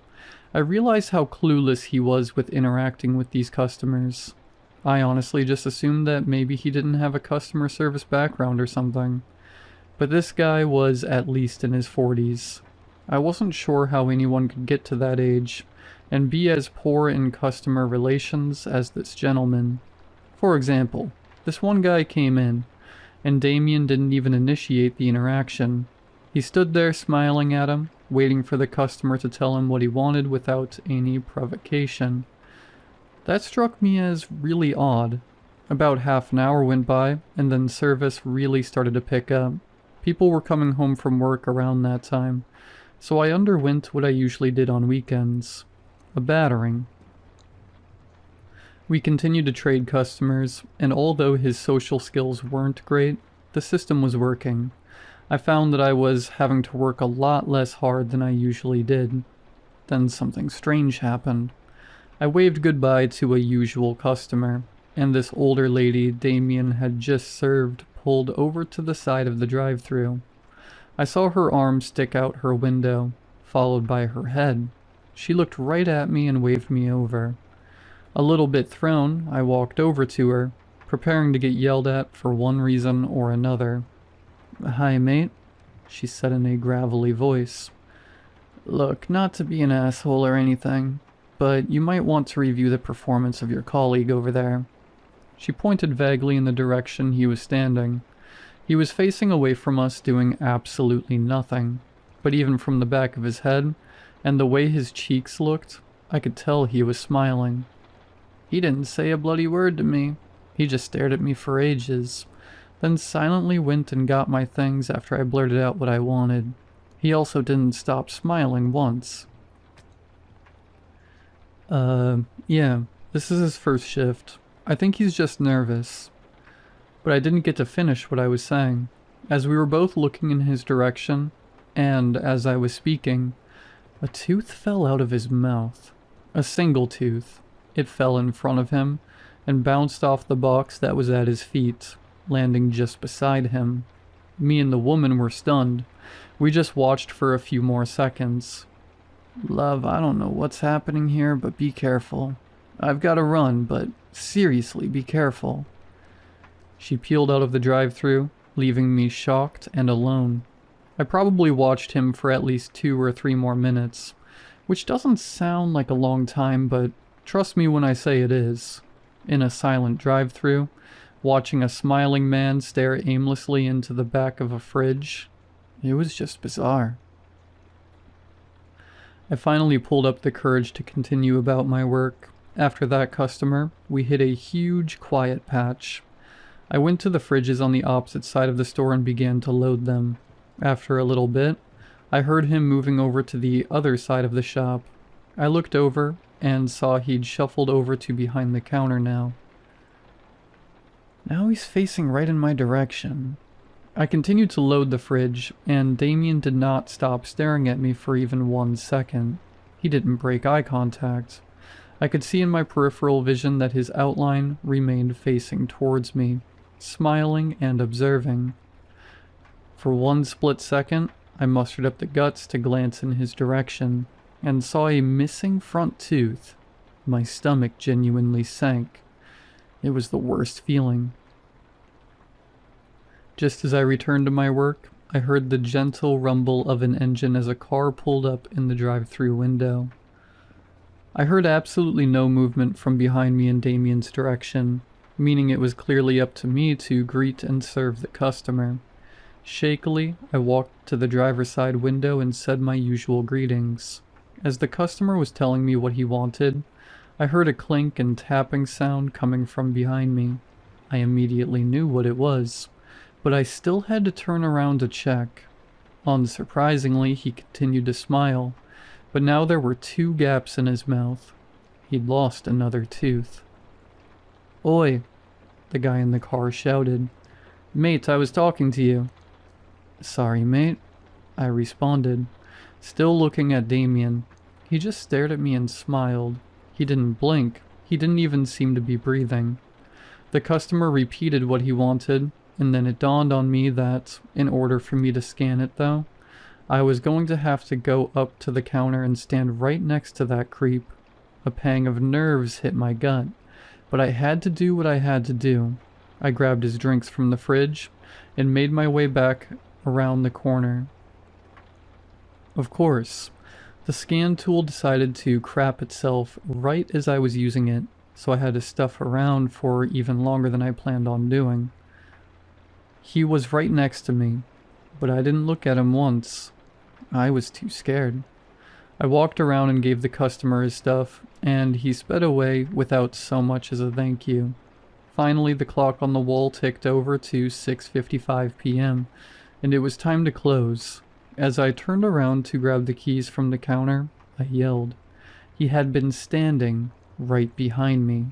Speaker 1: I realized how clueless he was with interacting with these customers. I honestly just assumed that maybe he didn't have a customer service background or something. But this guy was at least in his 40s. I wasn't sure how anyone could get to that age and be as poor in customer relations as this gentleman. For example, this one guy came in, and Damien didn't even initiate the interaction. He stood there smiling at him, waiting for the customer to tell him what he wanted without any provocation. That struck me as really odd. About half an hour went by, and then service really started to pick up. People were coming home from work around that time, so I underwent what I usually did on weekends. A battering. We continued to trade customers, and although his social skills weren't great, the system was working. I found that I was having to work a lot less hard than I usually did. Then something strange happened. I waved goodbye to a usual customer, and this older lady Damien had just served pulled over to the side of the drive-thru. I saw her arm stick out her window, followed by her head. She looked right at me and waved me over. A little bit thrown, I walked over to her, preparing to get yelled at for one reason or another. "Hi, mate," she said in a gravelly voice. "Look, not to be an asshole or anything, but you might want to review the performance of your colleague over there." She pointed vaguely in the direction he was standing. He was facing away from us doing absolutely nothing, but even from the back of his head, and the way his cheeks looked, I could tell he was smiling. He didn't say a bloody word to me. He just stared at me for ages, then silently went and got my things after I blurted out what I wanted. He also didn't stop smiling once. Yeah, this is his first shift. I think he's just nervous." But I didn't get to finish what I was saying, as we were both looking in his direction, and as I was speaking, a tooth fell out of his mouth. A single tooth. It fell in front of him, and bounced off the box that was at his feet, landing just beside him. Me and the woman were stunned. We just watched for a few more seconds. "Love, I don't know what's happening here, but be careful. I've got to run, but seriously, be careful." She peeled out of the drive-thru, leaving me shocked and alone. I probably watched him for at least 2 or 3 more minutes, which doesn't sound like a long time, but trust me when I say it is. In a silent drive-thru, watching a smiling man stare aimlessly into the back of a fridge, it was just bizarre. I finally pulled up the courage to continue about my work. After that customer, we hit a huge quiet patch. I went to the fridges on the opposite side of the store and began to load them. After a little bit, I heard him moving over to the other side of the shop. I looked over and saw he'd shuffled over to behind the counter now. Now he's facing right in my direction. I continued to load the fridge, and Damien did not stop staring at me for even 1 second. He didn't break eye contact. I could see in my peripheral vision that his outline remained facing towards me, smiling and observing. For 1 split second, I mustered up the guts to glance in his direction, and saw a missing front tooth. My stomach genuinely sank. It was the worst feeling. Just as I returned to my work, I heard the gentle rumble of an engine as a car pulled up in the drive-thru window. I heard absolutely no movement from behind me in Damien's direction, meaning it was clearly up to me to greet and serve the customer. Shakily, I walked to the driver's side window and said my usual greetings. As the customer was telling me what he wanted, I heard a clink and tapping sound coming from behind me. I immediately knew what it was, but I still had to turn around to check. Unsurprisingly, he continued to smile, but now there were 2 gaps in his mouth. He'd lost another tooth. "Oi," the guy in the car shouted. "Mate, I was talking to you." "Sorry, mate," I responded, still looking at Damien. He just stared at me and smiled. He didn't blink. He didn't even seem to be breathing. The customer repeated what he wanted, and then it dawned on me that, in order for me to scan it though, I was going to have to go up to the counter and stand right next to that creep. A pang of nerves hit my gut, but I had to do what I had to do. I grabbed his drinks from the fridge and made my way back around the corner. Of course, the scan tool decided to crap itself right as I was using it, so I had to stuff around for even longer than I planned on doing. He was right next to me, but I didn't look at him once. I was too scared. I walked around and gave the customer his stuff, and he sped away without so much as a thank you. Finally, the clock on the wall ticked over to 6:55 p.m., and it was time to close. As I turned around to grab the keys from the counter, I yelled. He had been standing right behind me.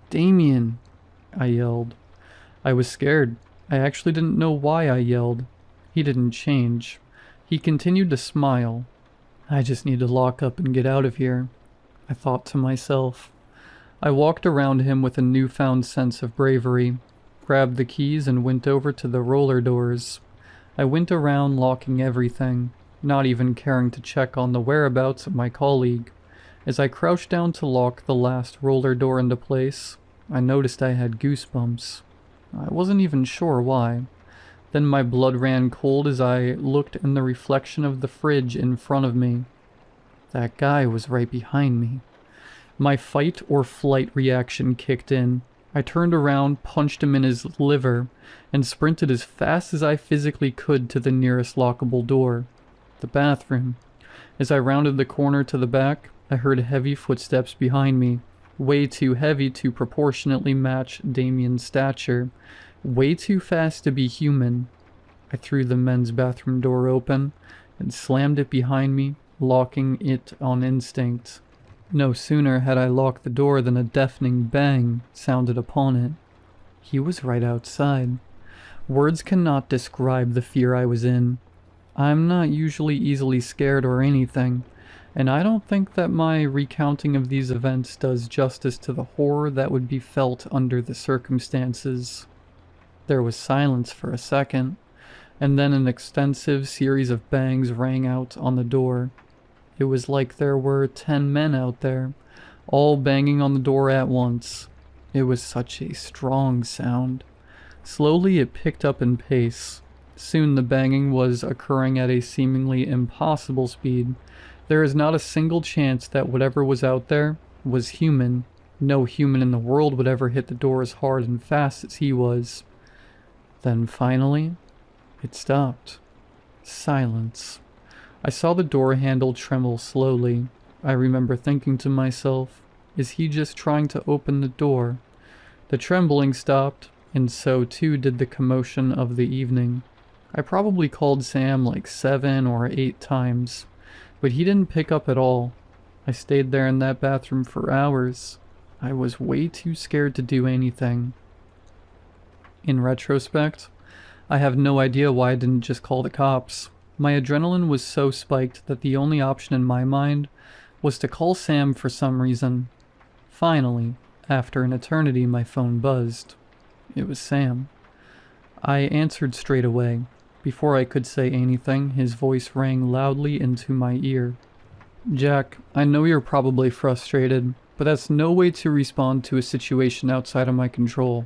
Speaker 1: "Damien!" I yelled. I was scared. I actually didn't know why I yelled. He didn't change. He continued to smile. I just need to lock up and get out of here, I thought to myself. I walked around him with a newfound sense of bravery, grabbed the keys and went over to the roller doors. I went around locking everything, not even caring to check on the whereabouts of my colleague. As I crouched down to lock the last roller door into place, I noticed I had goosebumps. I wasn't even sure why. Then my blood ran cold as I looked in the reflection of the fridge in front of me. That guy was right behind me. My fight or flight reaction kicked in. I turned around, punched him in his liver, and sprinted as fast as I physically could to the nearest lockable door, the bathroom. As I rounded the corner to the back, I heard heavy footsteps behind me, way too heavy to proportionately match Damien's stature, way too fast to be human. I threw the men's bathroom door open and slammed it behind me, locking it on instinct. No sooner had I locked the door than a deafening bang sounded upon it. He was right outside. Words cannot describe the fear I was in. I'm not usually easily scared or anything, and I don't think that my recounting of these events does justice to the horror that would be felt under the circumstances. There was silence for a second, and then an extensive series of bangs rang out on the door. It was like there were 10 men out there, all banging on the door at once. It was such a strong sound. Slowly it picked up in pace. Soon the banging was occurring at a seemingly impossible speed. There is not a single chance that whatever was out there was human. No human in the world would ever hit the door as hard and fast as he was. Then finally, it stopped. Silence. I saw the door handle tremble slowly. I remember thinking to myself, is he just trying to open the door? The trembling stopped, and so too did the commotion of the evening. I probably called Sam like 7 or 8 times, but he didn't pick up at all. I stayed there in that bathroom for hours. I was way too scared to do anything. In retrospect, I have no idea why I didn't just call the cops. My adrenaline was so spiked that the only option in my mind was to call Sam for some reason. Finally, after an eternity, my phone buzzed. It was Sam. I answered straight away. Before I could say anything, his voice rang loudly into my ear. "Jack, I know you're probably frustrated, but that's no way to respond to a situation outside of my control.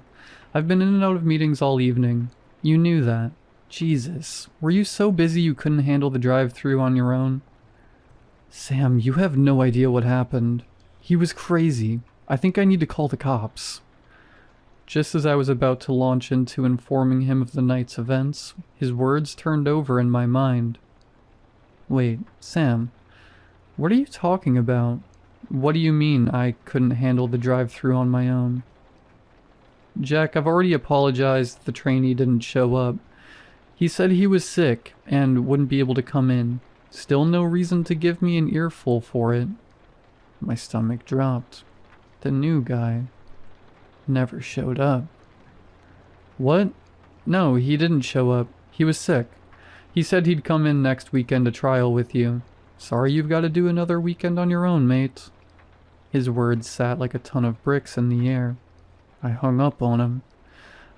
Speaker 1: I've been in and out of meetings all evening. You knew that. Jesus, were you so busy you couldn't handle the drive-through on your own?" "Sam, you have no idea what happened. He was crazy. I think I need to call the cops." Just as I was about to launch into informing him of the night's events, his words turned over in my mind. "Wait, Sam, what are you talking about? What do you mean I couldn't handle the drive-through on my own?" "Jack, I've already apologized the trainee didn't show up. He said he was sick and wouldn't be able to come in. Still no reason to give me an earful for it." My stomach dropped. The new guy never showed up. "What? No, he didn't show up. He was sick. He said he'd come in next weekend to trial with you. Sorry you've got to do another weekend on your own, mate." His words sat like a ton of bricks in the air. I hung up on him.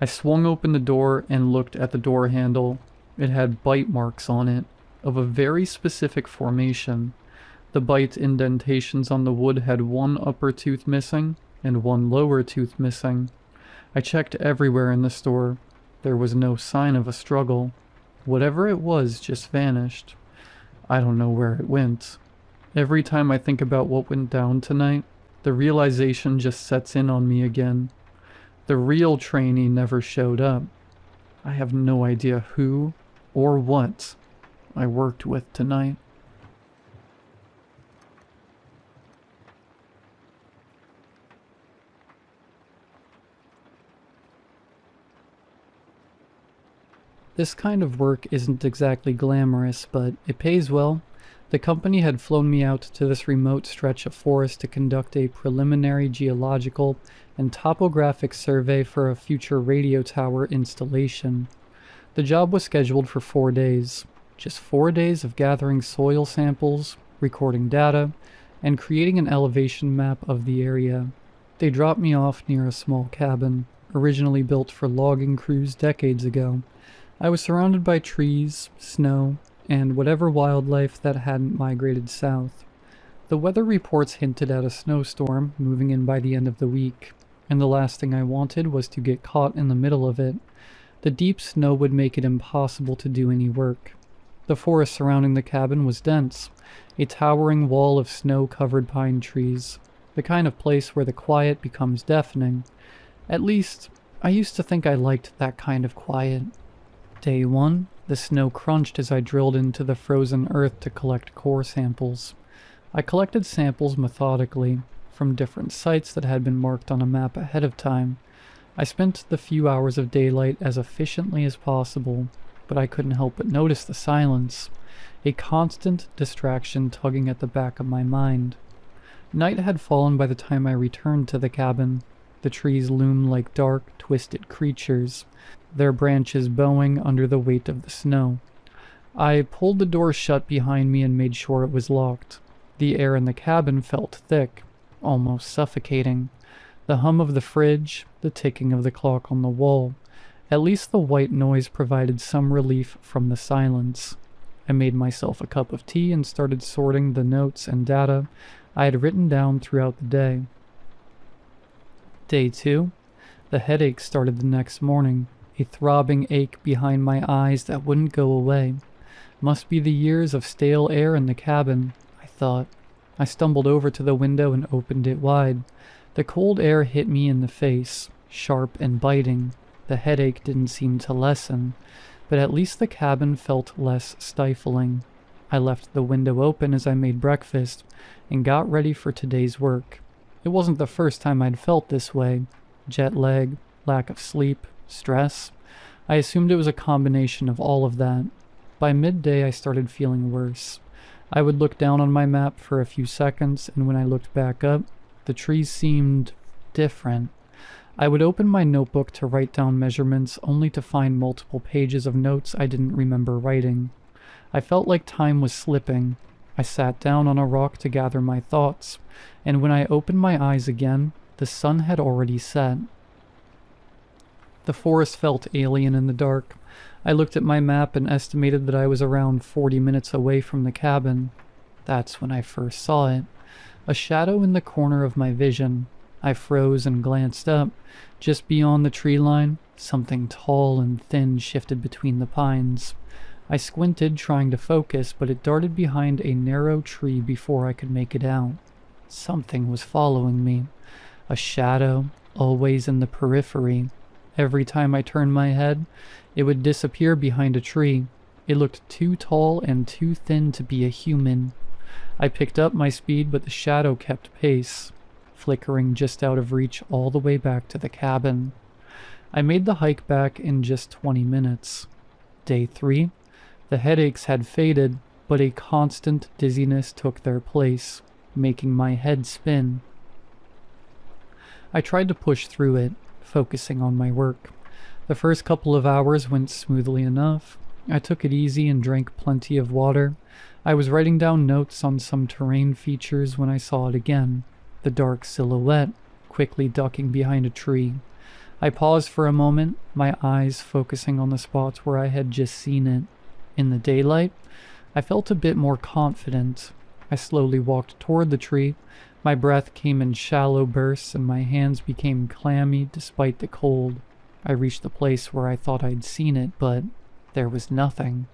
Speaker 1: I swung open the door and looked at the door handle. It had bite marks on it, of a very specific formation. The bite indentations on the wood had one upper tooth missing and one lower tooth missing. I checked everywhere in the store. There was no sign of a struggle. Whatever it was just vanished. I don't know where it went. Every time I think about what went down tonight, the realization just sets in on me again. The real trainee never showed up. I have no idea who or what I worked with tonight. This kind of work isn't exactly glamorous, but it pays well. The company had flown me out to this remote stretch of forest to conduct a preliminary geological and topographic survey for a future radio tower installation. The job was scheduled for 4 days. Just 4 days of gathering soil samples, recording data, and creating an elevation map of the area. They dropped me off near a small cabin, originally built for logging crews decades ago. I was surrounded by trees, snow, and whatever wildlife that hadn't migrated south. The weather reports hinted at a snowstorm moving in by the end of the week, and the last thing I wanted was to get caught in the middle of it. The deep snow would make it impossible to do any work. The forest surrounding the cabin was dense, a towering wall of snow-covered pine trees, the kind of place where the quiet becomes deafening. At least, I used to think I liked that kind of quiet. Day 1, the snow crunched as I drilled into the frozen earth to collect core samples. I collected samples methodically, from different sites that had been marked on a map ahead of time. I spent the few hours of daylight as efficiently as possible, but I couldn't help but notice the silence, a constant distraction tugging at the back of my mind. Night had fallen by the time I returned to the cabin. The trees loomed like dark, twisted creatures, their branches bowing under the weight of the snow. I pulled the door shut behind me and made sure it was locked. The air in the cabin felt thick, almost suffocating. The hum of the fridge, the ticking of the clock on the wall. At least the white noise provided some relief from the silence. I made myself a cup of tea and started sorting the notes and data I had written down throughout the day. Day 2, the headache started the next morning, a throbbing ache behind my eyes that wouldn't go away. Must be the years of stale air in the cabin, I thought. I stumbled over to the window and opened it wide. The cold air hit me in the face, sharp and biting. The headache didn't seem to lessen, but at least the cabin felt less stifling. I left the window open as I made breakfast and got ready for today's work. It wasn't the first time I'd felt this way. Jet lag, lack of sleep, stress. I assumed it was a combination of all of that. By midday, I started feeling worse. I would look down on my map for a few seconds, and when I looked back up, the trees seemed different. I would open my notebook to write down measurements, only to find multiple pages of notes I didn't remember writing. I felt like time was slipping. I sat down on a rock to gather my thoughts, and when I opened my eyes again, the sun had already set. The forest felt alien in the dark. I looked at my map and estimated that I was around 40 minutes away from the cabin. That's when I first saw it. A shadow in the corner of my vision. I froze and glanced up. Just beyond the tree line, something tall and thin shifted between the pines. I squinted, trying to focus, but it darted behind a narrow tree before I could make it out. Something was following me. A shadow, always in the periphery. Every time I turned my head, it would disappear behind a tree. It looked too tall and too thin to be a human. I picked up my speed, but the shadow kept pace, flickering just out of reach all the way back to the cabin. I made the hike back in just 20 minutes. Day 3. The headaches had faded, but a constant dizziness took their place, making my head spin. I tried to push through it, focusing on my work. The first couple of hours went smoothly enough. I took it easy and drank plenty of water. I was writing down notes on some terrain features when I saw it again, the dark silhouette, quickly ducking behind a tree. I paused for a moment, my eyes focusing on the spots where I had just seen it. In the daylight, I felt a bit more confident. I slowly walked toward the tree. My breath came in shallow bursts and my hands became clammy despite the cold. I reached the place where I thought I'd seen it, but there was nothing.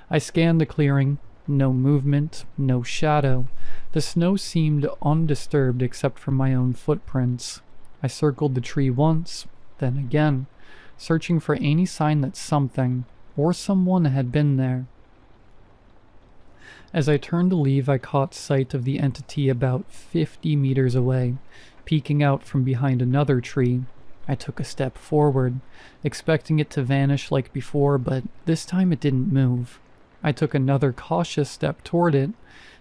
Speaker 1: I scanned the clearing. No movement, no shadow. The snow seemed undisturbed except for my own footprints. I circled the tree once, then again, searching for any sign that something or someone had been there. As I turned to leave, I caught sight of the entity about 50 meters away, peeking out from behind another tree. I took a step forward, expecting it to vanish like before, but this time it didn't move. I took another cautious step toward it.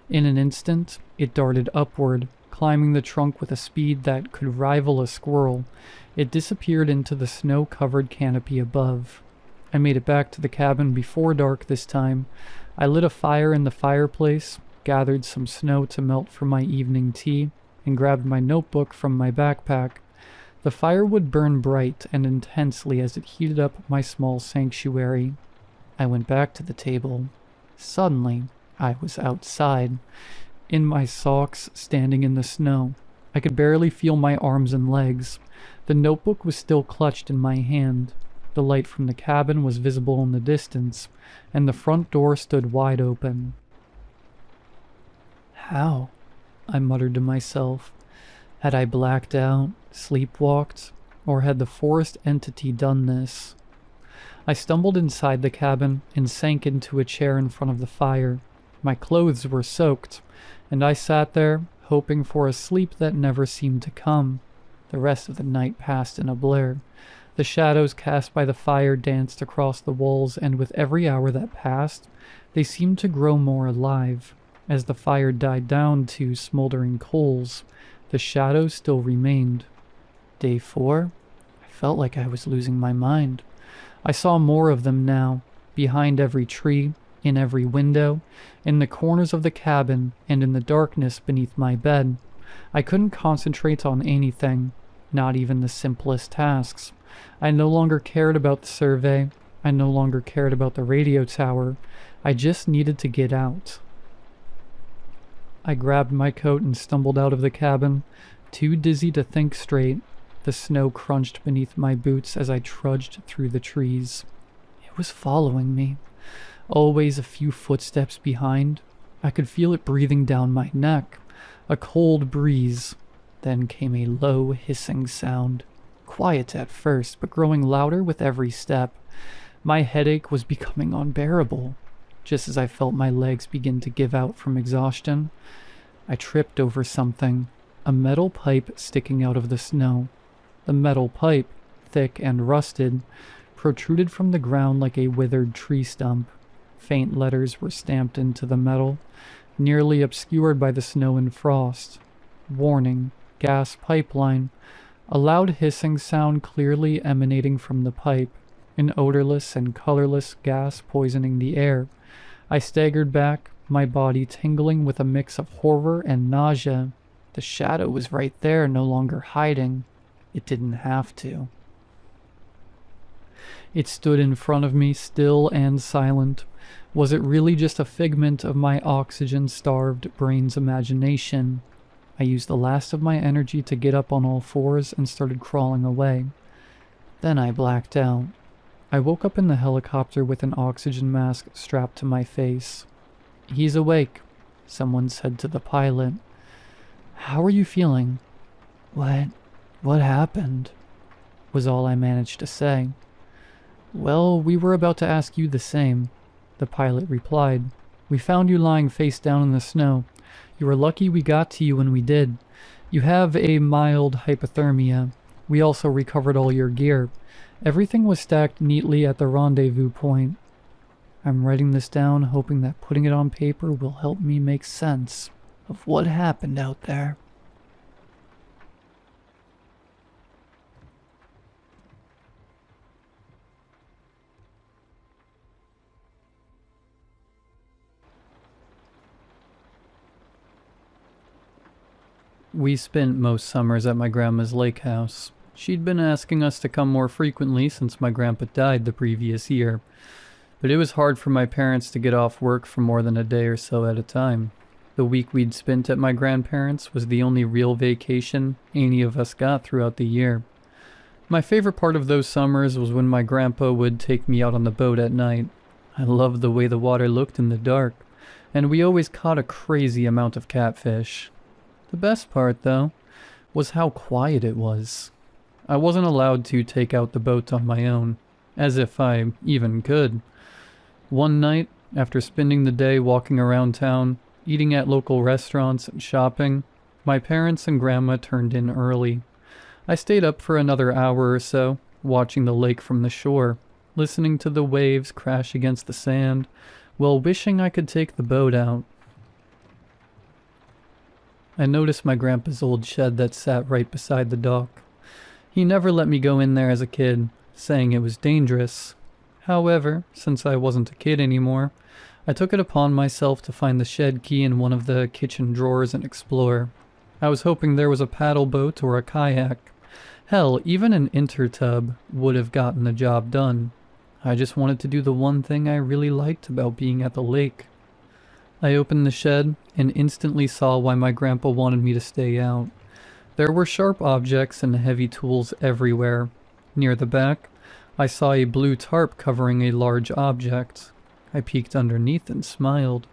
Speaker 1: In an instant, it darted upward, climbing the trunk with a speed that could rival a squirrel. It disappeared into the snow-covered canopy above. I made it back to the cabin before dark this time. I lit a fire in the fireplace, gathered some snow to melt for my evening tea, and grabbed my notebook from my backpack. The fire would burn bright and intensely as it heated up my small sanctuary. I went back to the table. Suddenly, I was outside, in my socks, standing in the snow. I could barely feel my arms and legs. The notebook was still clutched in my hand. The light from the cabin was visible in the distance, and the front door stood wide open. How? I muttered to myself. Had I blacked out, sleepwalked, or had the forest entity done this? I stumbled inside the cabin and sank into a chair in front of the fire. My clothes were soaked, and I sat there, hoping for a sleep that never seemed to come. The rest of the night passed in a blur. The shadows cast by the fire danced across the walls, and with every hour that passed, they seemed to grow more alive. As the fire died down to smoldering coals, the shadows still remained. Day 4, I felt like I was losing my mind. I saw more of them now, behind every tree, in every window, in the corners of the cabin, and in the darkness beneath my bed. I couldn't concentrate on anything, not even the simplest tasks. I no longer cared about the survey. I no longer cared about the radio tower. I just needed to get out. I grabbed my coat and stumbled out of the cabin, too dizzy to think straight. The snow crunched beneath my boots as I trudged through the trees. It was following me, always a few footsteps behind. I could feel it breathing down my neck, a cold breeze. Then came a low hissing sound, quiet at first, but growing louder with every step. My headache was becoming unbearable. Just as I felt my legs begin to give out from exhaustion, I tripped over something, a metal pipe sticking out of the snow. The metal pipe, thick and rusted, protruded from the ground like a withered tree stump. Faint letters were stamped into the metal, nearly obscured by the snow and frost. Warning, gas pipeline. A loud hissing sound clearly emanating from the pipe, an odorless and colorless gas poisoning the air. I staggered back, my body tingling with a mix of horror and nausea. The shadow was right there, no longer hiding. It didn't have to. It stood in front of me, still and silent. Was it really just a figment of my oxygen-starved brain's imagination? I used the last of my energy to get up on all fours and started crawling away. Then I blacked out. I woke up in the helicopter with an oxygen mask strapped to my face. "He's awake," someone said to the pilot. "How are you feeling?" What happened?" was all I managed to say. "Well, we were about to ask you the same," the pilot replied. "We found you lying face down in the snow. You were lucky we got to you when we did. You have a mild hypothermia. We also recovered all your gear. Everything was stacked neatly at the rendezvous point. I'm writing this down, hoping that putting it on paper will help me make sense of what happened out there." We spent most summers at my grandma's lake house. She'd been asking us to come more frequently since my grandpa died the previous year, but it was hard for my parents to get off work for more than a day or so at a time. The week we'd spent at my grandparents' was the only real vacation any of us got throughout the year. My favorite part of those summers was when my grandpa would take me out on the boat at night. I loved the way the water looked in the dark, and we always caught a crazy amount of catfish. The best part, though, was how quiet it was. I wasn't allowed to take out the boat on my own, as if I even could. One night, after spending the day walking around town, eating at local restaurants and shopping, my parents and grandma turned in early. I stayed up for another hour or so, watching the lake from the shore, listening to the waves crash against the sand, while wishing I could take the boat out. I noticed my grandpa's old shed that sat right beside the dock. He never let me go in there as a kid, saying it was dangerous. However, since I wasn't a kid anymore, I took it upon myself to find the shed key in one of the kitchen drawers and explore. I was hoping there was a paddle boat or a kayak. Hell, even an intertub would have gotten the job done. I just wanted to do the one thing I really liked about being at the lake. I opened the shed and instantly saw why my grandpa wanted me to stay out. There were sharp objects and heavy tools everywhere. Near the back, I saw a blue tarp covering a large object. I peeked underneath and smiled.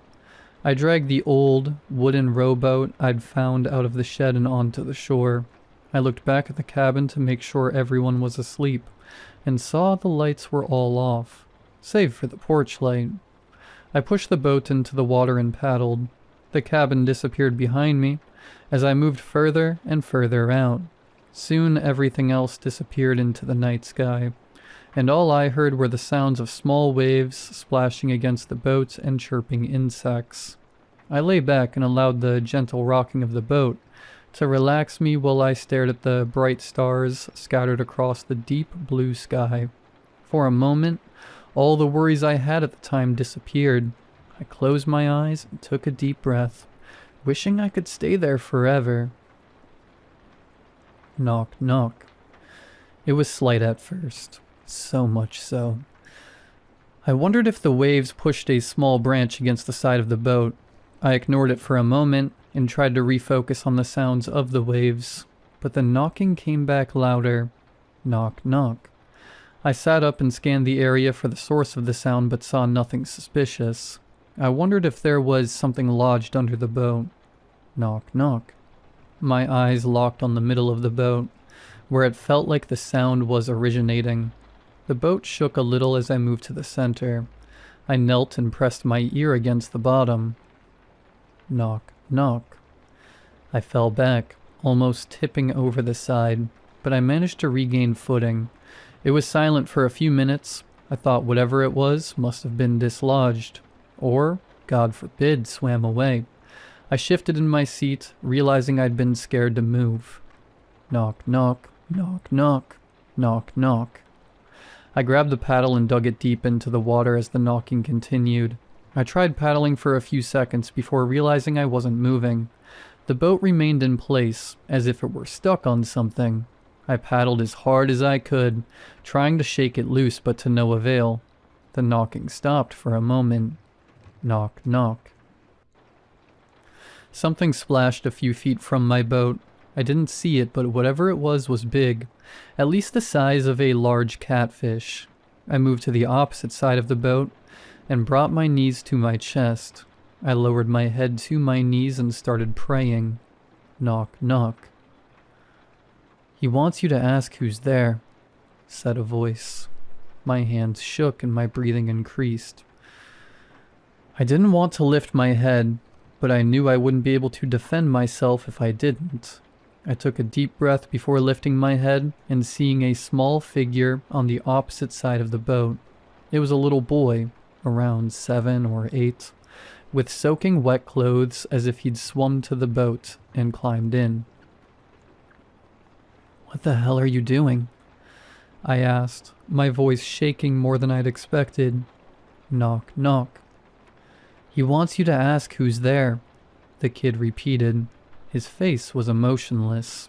Speaker 1: I dragged the old, wooden rowboat I'd found out of the shed and onto the shore. I looked back at the cabin to make sure everyone was asleep, and saw the lights were all off, save for the porch light. I pushed the boat into the water and paddled. The cabin disappeared behind me as I moved further and further out. Soon everything else disappeared into the night sky, and all I heard were the sounds of small waves splashing against the boat and chirping insects. I lay back and allowed the gentle rocking of the boat to relax me while I stared at the bright stars scattered across the deep blue sky. For a moment, all the worries I had at the time disappeared. I closed my eyes and took a deep breath, wishing I could stay there forever. Knock, knock. It was slight at first, so much so. I wondered if the waves pushed a small branch against the side of the boat. I ignored it for a moment and tried to refocus on the sounds of the waves, but the knocking came back louder. Knock, knock. I sat up and scanned the area for the source of the sound but saw nothing suspicious. I wondered if there was something lodged under the boat. Knock, knock. My eyes locked on the middle of the boat, where it felt like the sound was originating. The boat shook a little as I moved to the center. I knelt and pressed my ear against the bottom. Knock, knock. I fell back, almost tipping over the side, but I managed to regain footing. It was silent for a few minutes. I thought whatever it was must have been dislodged, or, God forbid, swam away. I shifted in my seat, realizing I'd been scared to move. Knock, knock, knock, knock, knock, knock. I grabbed the paddle and dug it deep into the water as the knocking continued. I tried paddling for a few seconds before realizing I wasn't moving. The boat remained in place, as if it were stuck on something. I paddled as hard as I could, trying to shake it loose, but to no avail. The knocking stopped for a moment. Knock, knock. Something splashed a few feet from my boat. I didn't see it, but whatever it was big, at least the size of a large catfish. I moved to the opposite side of the boat and brought my knees to my chest. I lowered my head to my knees and started praying. Knock, knock. "He wants you to ask who's there," said a voice. My hands shook and my breathing increased. I didn't want to lift my head, but I knew I wouldn't be able to defend myself if I didn't. I took a deep breath before lifting my head and seeing a small figure on the opposite side of the boat. It was a little boy, around 7 or 8, with soaking wet clothes as if he'd swum to the boat and climbed in. "What the hell are you doing?" I asked, my voice shaking more than I'd expected. Knock, knock. "He wants you to ask who's there," the kid repeated. His face was emotionless.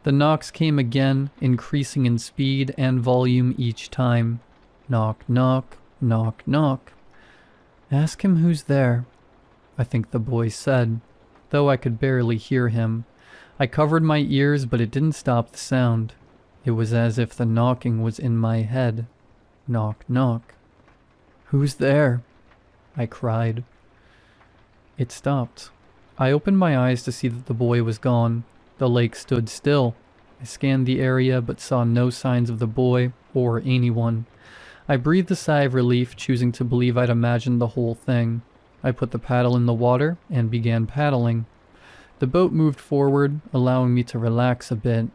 Speaker 1: The knocks came again, increasing in speed and volume each time. Knock, knock, knock, knock. "Ask him who's there," I think the boy said, though I could barely hear him. I covered my ears, but it didn't stop the sound. It was as if the knocking was in my head. Knock, knock. "Who's there?" I cried. It stopped. I opened my eyes to see that the boy was gone. The lake stood still. I scanned the area but saw no signs of the boy or anyone. I breathed a sigh of relief, choosing to believe I'd imagined the whole thing. I put the paddle in the water and began paddling. The boat moved forward, allowing me to relax a bit.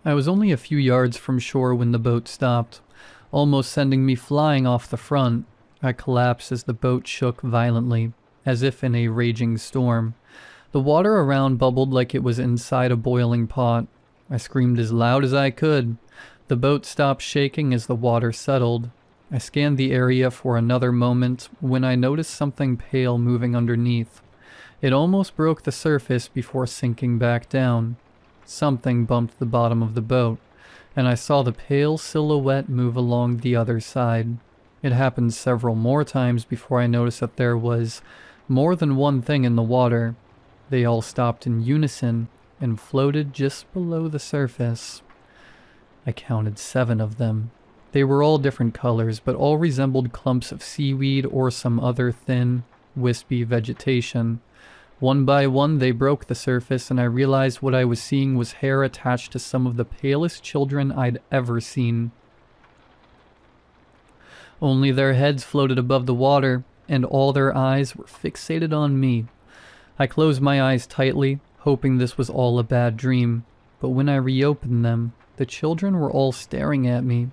Speaker 1: I was only a few yards from shore when the boat stopped, almost sending me flying off the front. I collapsed as the boat shook violently, as if in a raging storm. The water around bubbled like it was inside a boiling pot. I screamed as loud as I could. The boat stopped shaking as the water settled. I scanned the area for another moment when I noticed something pale moving underneath. It almost broke the surface before sinking back down. Something bumped the bottom of the boat, and I saw the pale silhouette move along the other side. It happened several more times before I noticed that there was more than one thing in the water. They all stopped in unison and floated just below the surface. I counted 7 of them. They were all different colors, but all resembled clumps of seaweed or some other thin, wispy vegetation. One by one they broke the surface, and I realized what I was seeing was hair attached to some of the palest children I'd ever seen. Only their heads floated above the water, and all their eyes were fixated on me. I closed my eyes tightly, hoping this was all a bad dream, but when I reopened them, the children were all staring at me.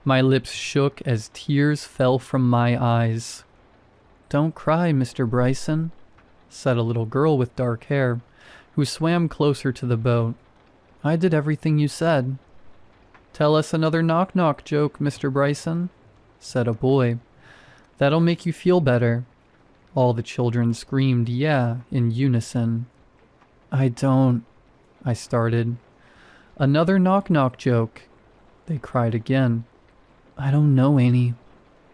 Speaker 1: My lips shook as tears fell from my eyes. "Don't cry, Mr. Bryson," said a little girl with dark hair, who swam closer to the boat. "I did everything you said." "Tell us another knock-knock joke, Mr. Bryson," said a boy. "That'll make you feel better." All the children screamed "yeah" in unison. I started. "Another knock-knock joke," they cried again. "I don't know any,"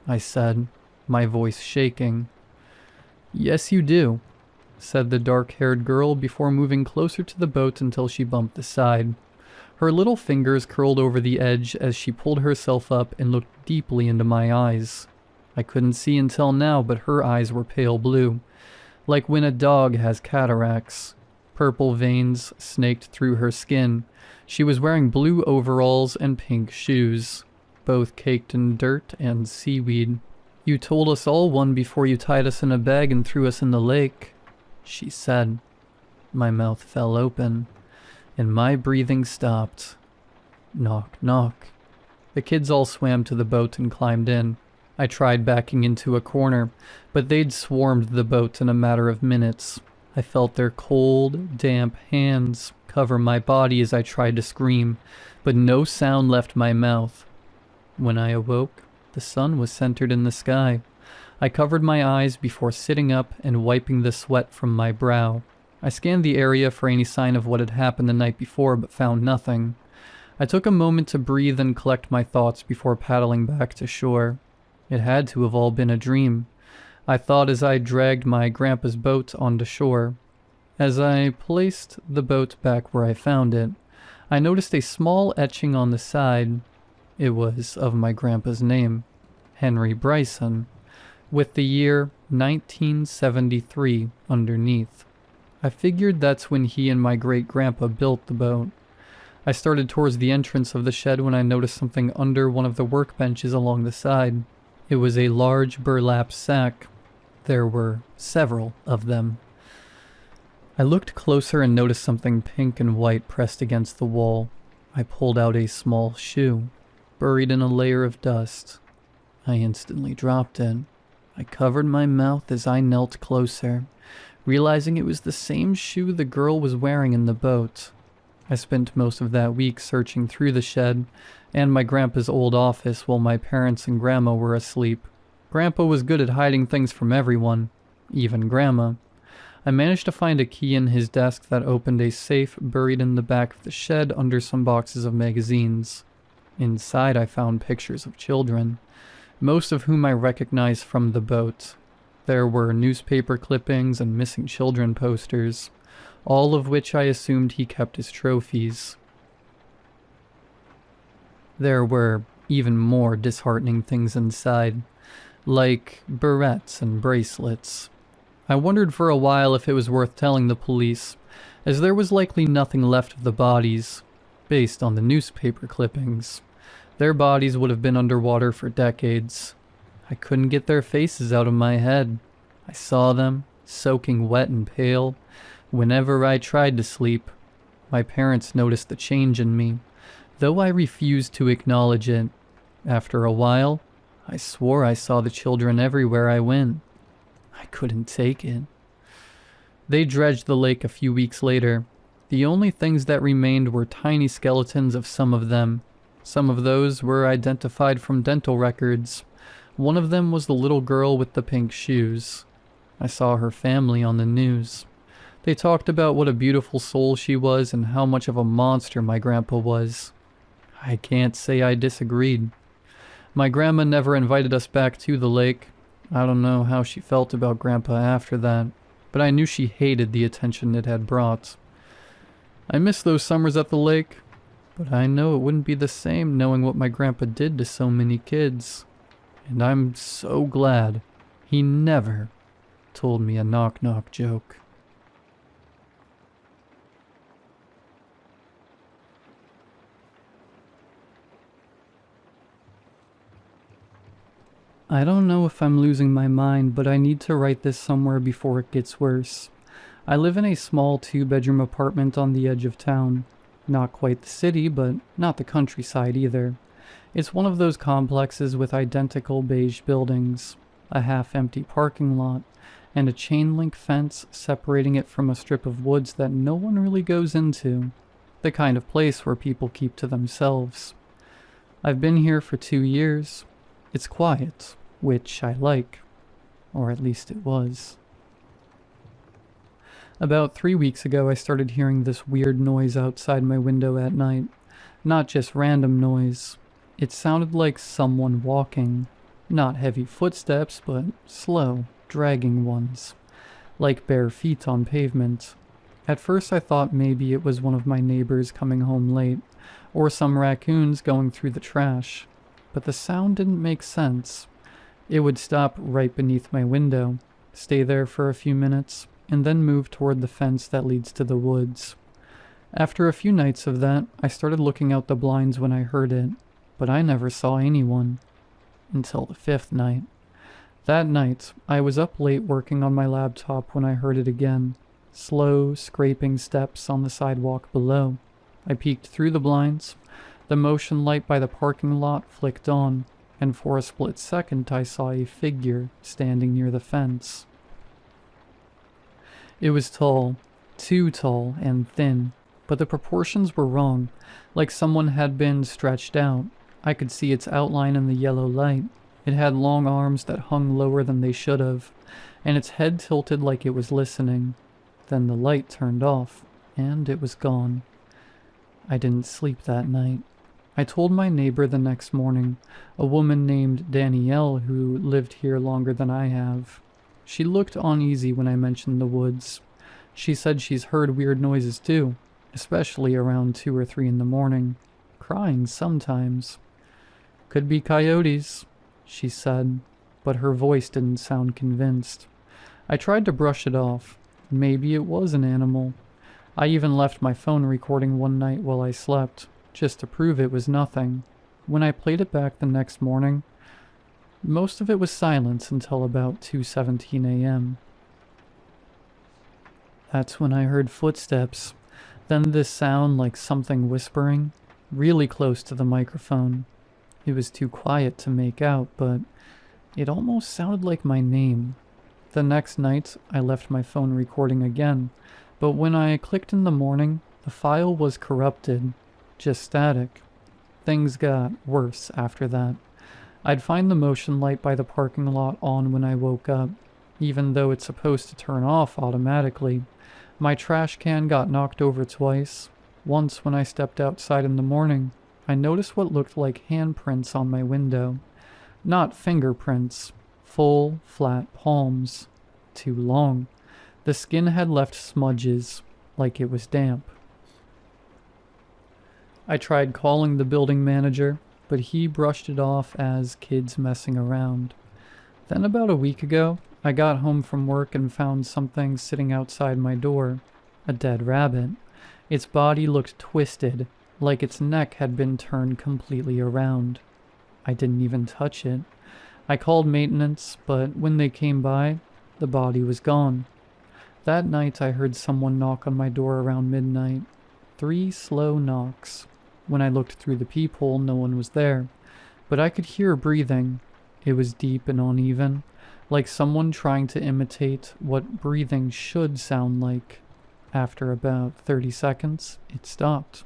Speaker 1: I said, my voice shaking. "Yes, you do," said the dark-haired girl before moving closer to the boat until she bumped the side. Her little fingers curled over the edge as she pulled herself up and looked deeply into my eyes. I couldn't see until now, but her eyes were pale blue, like when a dog has cataracts. Purple veins snaked through her skin. She was wearing blue overalls and pink shoes. both caked in dirt and seaweed. You told us all one before you tied us in a bag and threw us in the lake, she said. My mouth fell open, and my breathing stopped. Knock, knock. The kids all swam to the boat and climbed in. I tried backing into a corner, but they'd swarmed the boat in a matter of minutes. I felt their cold, damp hands cover my body as I tried to scream, but no sound left my mouth. When I awoke, the sun was centered in the sky. I covered my eyes before sitting up and wiping the sweat from my brow. I scanned the area for any sign of what had happened the night before, but found nothing. I took a moment to breathe and collect my thoughts before paddling back to shore. It had to have all been a dream, I thought as I dragged my grandpa's boat onto shore. As I placed the boat back where I found it, I noticed a small etching on the side. It was of my grandpa's name, Henry Bryson, with the year 1973 underneath. I figured that's when he and my great-grandpa built the boat. I started towards the entrance of the shed when I noticed something under one of the workbenches along the side. It was a large burlap sack. There were several of them. I looked closer and noticed something pink and white pressed against the wall. I pulled out a small shoe, buried in a layer of dust. I instantly dropped it. I covered my mouth as I knelt closer, realizing it was the same shoe the girl was wearing in the boat. I spent most of that week searching through the shed and my grandpa's old office while my parents and grandma were asleep. Grandpa was good at hiding things from everyone, even grandma. I managed to find a key in his desk that opened a safe buried in the back of the shed under some boxes of magazines. Inside I found pictures of children, most of whom I recognized from the boat. There were newspaper clippings and missing children posters, all of which I assumed he kept as trophies. There were even more disheartening things inside, like barrettes and bracelets. I wondered for a while if it was worth telling the police, as there was likely nothing left of the bodies, based on the newspaper clippings. Their bodies would have been underwater for decades. I couldn't get their faces out of my head. I saw them, soaking wet and pale, whenever I tried to sleep. My parents noticed the change in me, though I refused to acknowledge it. After a while, I swore I saw the children everywhere I went. I couldn't take it. They dredged the lake a few weeks later. The only things that remained were tiny skeletons of some of them. Some of those were identified from dental records. One of them was the little girl with the pink shoes. I saw her family on the news. They talked about what a beautiful soul she was and how much of a monster my grandpa was. I can't say I disagreed. My grandma never invited us back to the lake. I don't know how she felt about Grandpa after that, but I knew she hated the attention it had brought. I miss those summers at the lake, but I know it wouldn't be the same knowing what my grandpa did to so many kids. And I'm so glad he never told me a knock-knock joke. I don't know if I'm losing my mind, but I need to write this somewhere before it gets worse. I live in a small 2-bedroom apartment on the edge of town. Not quite the city, but not the countryside either. It's one of those complexes with identical beige buildings, a half-empty parking lot, and a chain-link fence separating it from a strip of woods that no one really goes into. The kind of place where people keep to themselves. I've been here for 2 years. It's quiet, which I like, or at least it was. About 3 weeks ago I started hearing this weird noise outside my window at night. Not just random noise. It sounded like someone walking. Not heavy footsteps, but slow, dragging ones. Like bare feet on pavement. At first I thought maybe it was one of my neighbors coming home late, or some raccoons going through the trash. But the sound didn't make sense. It would stop right beneath my window, stay there for a few minutes, and then move toward the fence that leads to the woods. After a few nights of that, I started looking out the blinds when I heard it. but I never saw anyone until the fifth night. That night, I was up late working on my laptop when I heard it again. Slow, scraping steps on the sidewalk below. I peeked through the blinds. The motion light by the parking lot flicked on, and for a split second I saw a figure standing near the fence. It was tall, too tall and thin, but the proportions were wrong, like someone had been stretched out. I could see its outline in the yellow light. It had long arms that hung lower than they should have, and its head tilted like it was listening. Then the light turned off, and it was gone. I didn't sleep that night. I told my neighbor the next morning, a woman named Danielle who lived here longer than I have. She looked uneasy when I mentioned the woods. She said she's heard weird noises too, especially around 2 or 3 in the morning. Crying sometimes. Could be coyotes, she said, but her voice didn't sound convinced. I tried to brush it off. Maybe it was an animal. I even left my phone recording one night while I slept, just to prove it was nothing. When I played it back the next morning, most of it was silence until about 2:17 a.m. That's when I heard footsteps, then this sound like something whispering, really close to the microphone. It was too quiet to make out, but it almost sounded like my name. The next night, I left my phone recording again, but when I clicked in the morning, the file was corrupted, just static. Things got worse after that. I'd find the motion light by the parking lot on when I woke up, even though it's supposed to turn off automatically. My trash can got knocked over twice. Once when I stepped outside in the morning, I noticed what looked like handprints on my window. Not fingerprints, full, flat palms. Too long. The skin had left smudges, like it was damp. I tried calling the building manager, but he brushed it off as kids messing around. Then about a week ago, I got home from work and found something sitting outside my door. A dead rabbit. Its body looked twisted, like its neck had been turned completely around. I didn't even touch it. I called maintenance, but when they came by, the body was gone. That night I heard someone knock on my door around midnight. 3 slow knocks. When I looked through the peephole, no one was there, but I could hear breathing. It was deep and uneven, like someone trying to imitate what breathing should sound like. After about 30 seconds, it stopped.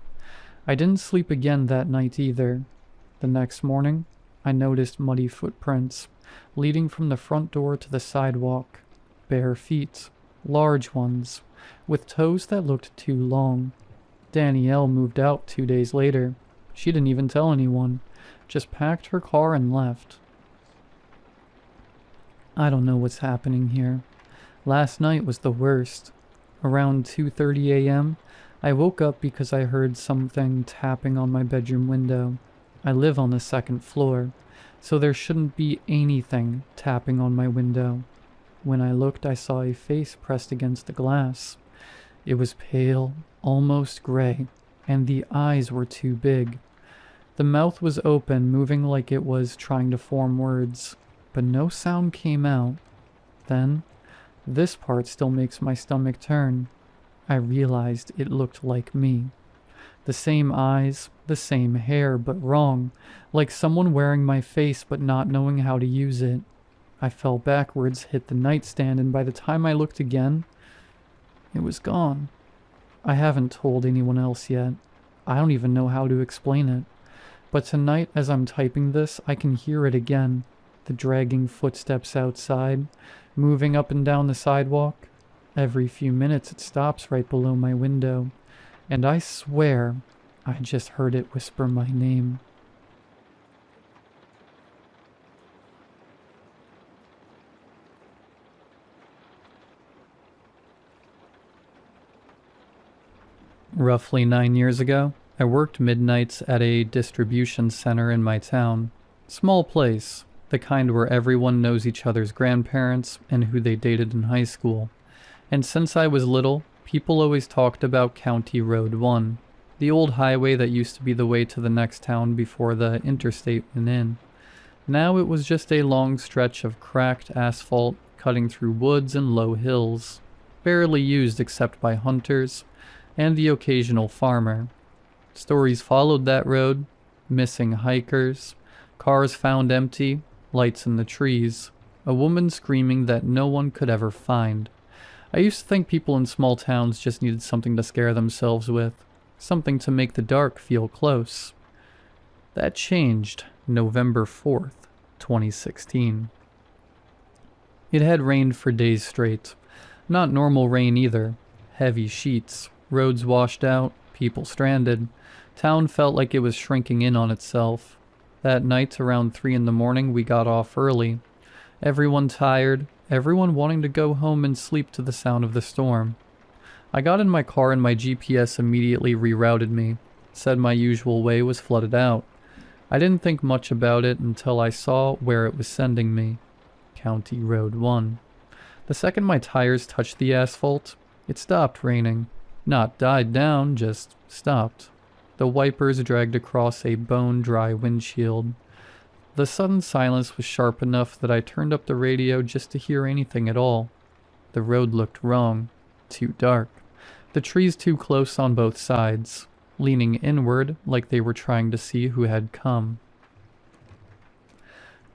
Speaker 1: I didn't sleep again that night either. The next morning, I noticed muddy footprints leading from the front door to the sidewalk. Bare feet, large ones, with toes that looked too long. Danielle moved out 2 days later. She didn't even tell anyone, just packed her car and left. I don't know what's happening here. Last night was the worst. Around 2:30 a.m., I woke up because I heard something tapping on my bedroom window. I live on the 2nd floor, so there shouldn't be anything tapping on my window. When I looked, I saw a face pressed against the glass. It was pale, almost gray, and the eyes were too big. The mouth was open, moving like it was trying to form words, but no sound came out. Then, this part still makes my stomach turn. I realized it looked like me. The same eyes, the same hair, but wrong, like someone wearing my face but not knowing how to use it. I fell backwards, hit the nightstand, and by the time I looked again, it was gone. I haven't told anyone else yet. I don't even know how to explain it. But tonight, as I'm typing this, I can hear it again. The dragging footsteps outside, moving up and down the sidewalk. Every few minutes it stops right below my window, and I swear I just heard it whisper my name. Roughly 9 years ago, I worked midnights at a distribution center in my town. Small place, the kind where everyone knows each other's grandparents and who they dated in high school. And since I was little, people always talked about County Road 1. The old highway that used to be the way to the next town before the interstate went in. Now it was just a long stretch of cracked asphalt cutting through woods and low hills, barely used except by hunters and the occasional farmer. Stories followed that road: missing hikers, cars found empty, lights in the trees, a woman screaming that no one could ever find. I used to think people in small towns just needed something to scare themselves with, something to make the dark feel close. That changed November 4th, 2016. It had rained for days straight. Not normal rain either. Heavy sheets, roads washed out, people stranded. Town felt like it was shrinking in on itself. That night around 3 in the morning we got off early. Everyone tired, everyone wanting to go home and sleep to the sound of the storm. I got in my car and my GPS immediately rerouted me, said my usual way was flooded out. I didn't think much about it until I saw where it was sending me. County Road 1. The second my tires touched the asphalt, it stopped raining. Not died down, just stopped. The wipers dragged across a bone-dry windshield. The sudden silence was sharp enough that I turned up the radio just to hear anything at all. The road looked wrong. Too dark. The trees too close on both sides, leaning inward like they were trying to see who had come.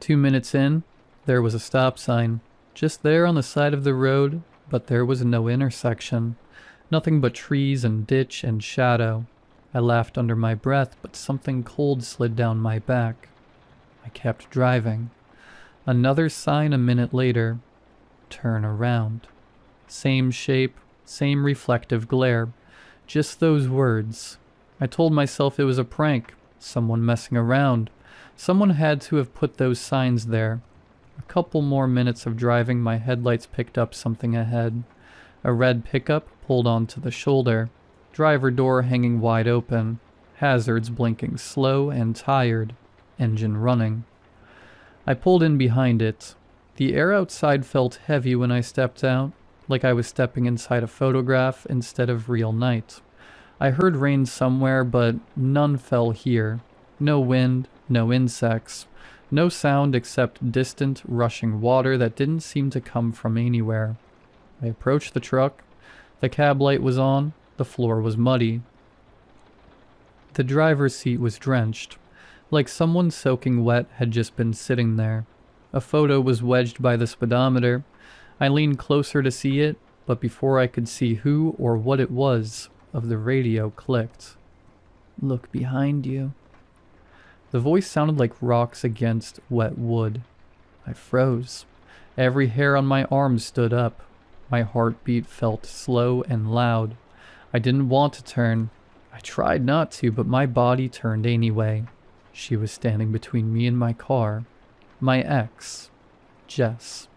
Speaker 1: 2 minutes in, there was a stop sign, just there on the side of the road, but there was no intersection. Nothing but trees and ditch and shadow. I laughed under my breath, but something cold slid down my back. I kept driving. Another sign a minute later. Turn around. Same shape, same reflective glare. Just those words. I told myself it was a prank, someone messing around. Someone had to have put those signs there. A couple more minutes of driving, my headlights picked up something ahead. A red pickup pulled onto the shoulder. Driver door hanging wide open. Hazards blinking slow and tired. Engine running. I pulled in behind it. The air outside felt heavy when I stepped out, like I was stepping inside a photograph instead of real night. I heard rain somewhere, but none fell here. No wind, no insects. No sound except distant, rushing water that didn't seem to come from anywhere. I approached the truck. The cab light was on. The floor was muddy. The driver's seat was drenched, like someone soaking wet had just been sitting there. A photo was wedged by the speedometer. I leaned closer to see it, but before I could see who or what it was, of the radio clicked. "Look behind you." The voice sounded like rocks against wet wood. I froze. Every hair on my arm stood up. My heartbeat felt slow and loud. I didn't want to turn. I tried not to, but my body turned anyway. She was standing between me and my car. My ex, Jess.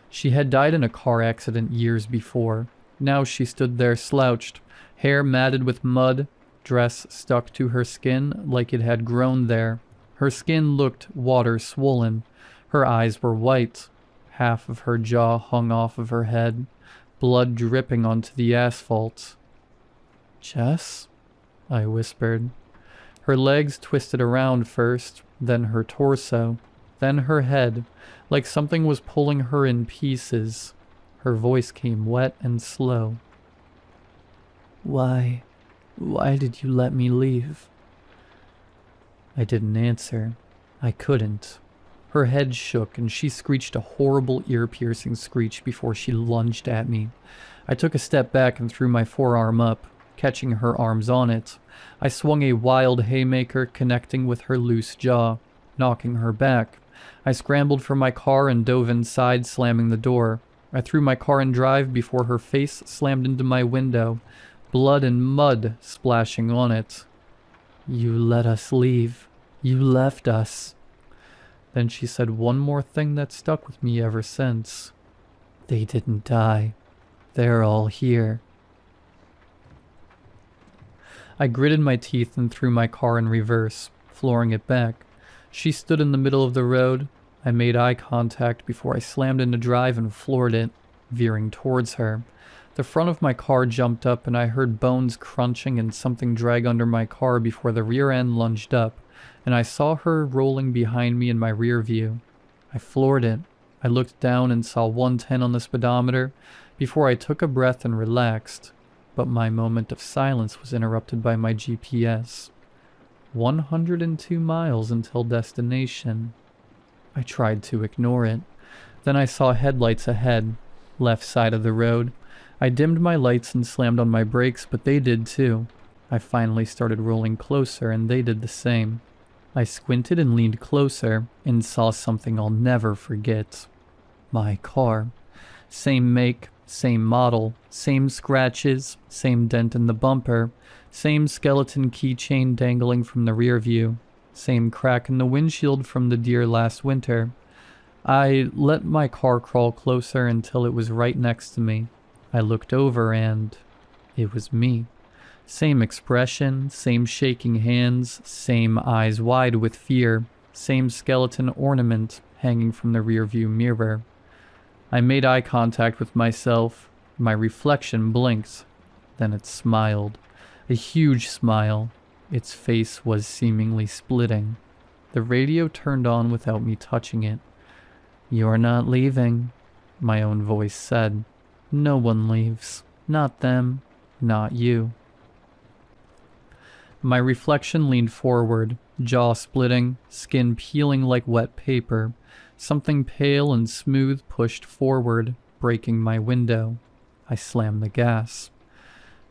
Speaker 1: She had died in a car accident years before. Now she stood there slouched, hair matted with mud, dress stuck to her skin like it had grown there. Her skin looked water-swollen. Her eyes were white. Half of her jaw hung off of her head, blood dripping onto the asphalt. "Jess?" I whispered. Her legs twisted around first, then her torso, then her head, like something was pulling her in pieces. Her voice came wet and slow. Why did you let me leave?" I didn't answer. I couldn't. Her head shook and she screeched a horrible ear-piercing screech before she lunged at me. I took a step back and threw my forearm up, catching her arms on it. I swung a wild haymaker connecting with her loose jaw, knocking her back. I scrambled for my car and dove inside, slamming the door. I threw my car in drive before her face slammed into my window, blood and mud splashing on it. "You let us leave. You left us." Then she said one more thing that stuck with me ever since. "They didn't die. They're all here." I gritted my teeth and threw my car in reverse, flooring it back. She stood in the middle of the road. I made eye contact before I slammed into drive and floored it, veering towards her. The front of my car jumped up and I heard bones crunching and something drag under my car before the rear end lunged up, and I saw her rolling behind me in my rear view. I floored it. I looked down and saw 110 on the speedometer before I took a breath and relaxed, but my moment of silence was interrupted by my GPS. 102 miles until destination. I tried to ignore it. Then I saw headlights ahead, left side of the road. I dimmed my lights and slammed on my brakes, but they did too. I finally started rolling closer and they did the same. I squinted and leaned closer and saw something I'll never forget. My car. Same make, same model, same scratches, same dent in the bumper, same skeleton keychain dangling from the rear view, same crack in the windshield from the deer last winter. I let my car crawl closer until it was right next to me. I looked over and it was me. Same expression, same shaking hands, same eyes wide with fear, same skeleton ornament hanging from the rearview mirror. I made eye contact with myself. My reflection blinked. Then it smiled. A huge smile. Its face was seemingly splitting. The radio turned on without me touching it. "You're not leaving," my own voice said. "No one leaves. Not them. Not you." My reflection leaned forward, jaw splitting, skin peeling like wet paper. Something pale and smooth pushed forward, breaking my window. I slammed the gas.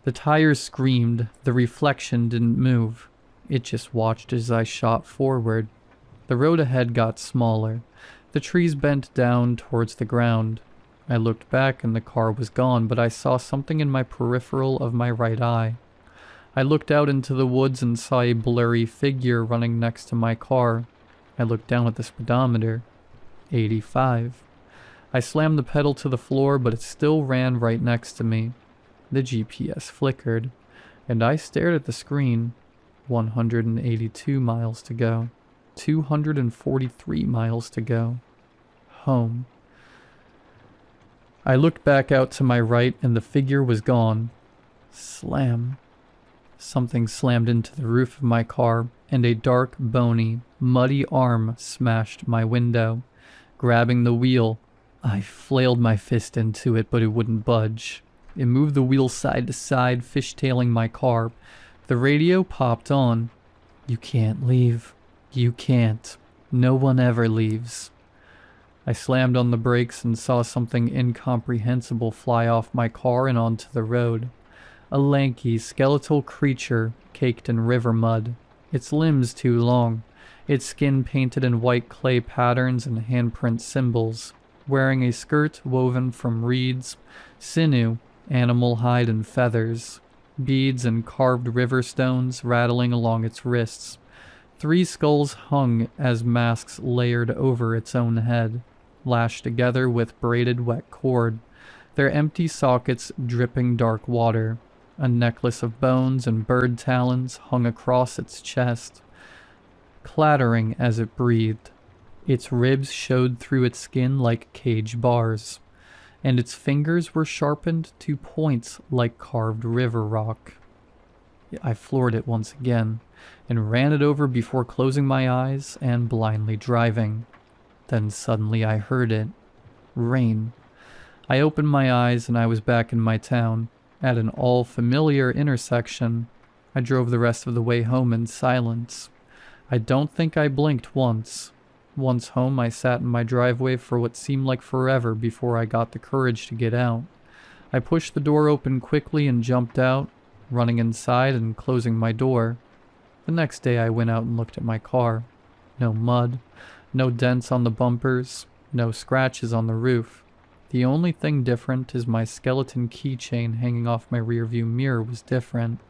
Speaker 1: The tires screamed. The reflection didn't move. It just watched as I shot forward. The road ahead got smaller. The trees bent down towards the ground. I looked back and the car was gone, but I saw something in my peripheral of my right eye. I looked out into the woods and saw a blurry figure running next to my car. I looked down at the speedometer. 85. I slammed the pedal to the floor, but it still ran right next to me. The GPS flickered, and I stared at the screen. 182 miles to go. 243 miles to go. Home. I looked back out to my right, and the figure was gone. Slam. Something slammed into the roof of my car, and a dark, bony, muddy arm smashed my window. Grabbing the wheel, I flailed my fist into it, but it wouldn't budge. It moved the wheel side to side, fishtailing my car. The radio popped on. "You can't leave. You can't. No one ever leaves." I slammed on the brakes and saw something incomprehensible fly off my car and onto the road. A lanky, skeletal creature caked in river mud, its limbs too long, its skin painted in white clay patterns and handprint symbols, wearing a skirt woven from reeds, sinew, animal hide and feathers, beads and carved river stones rattling along its wrists. 3 skulls hung as masks layered over its own head, lashed together with braided wet cord, their empty sockets dripping dark water. A necklace of bones and bird talons hung across its chest, clattering as it breathed. Its ribs showed through its skin like cage bars, and its fingers were sharpened to points like carved river rock. I floored it once again, and ran it over before closing my eyes and blindly driving. Then suddenly I heard it. Rain. I opened my eyes and I was back in my town. At an all-familiar intersection, I drove the rest of the way home in silence. I don't think I blinked once. Once home, I sat in my driveway for what seemed like forever before I got the courage to get out. I pushed the door open quickly and jumped out, running inside and closing my door. The next day I went out and looked at my car. No mud, no dents on the bumpers, no scratches on the roof. The only thing different is my skeleton keychain hanging off my rearview mirror was different.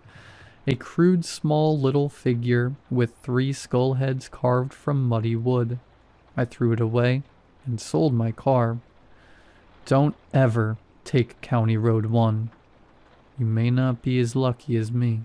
Speaker 1: A crude small little figure with 3 skull heads carved from muddy wood. I threw it away and sold my car. Don't ever take County Road 1. You may not be as lucky as me.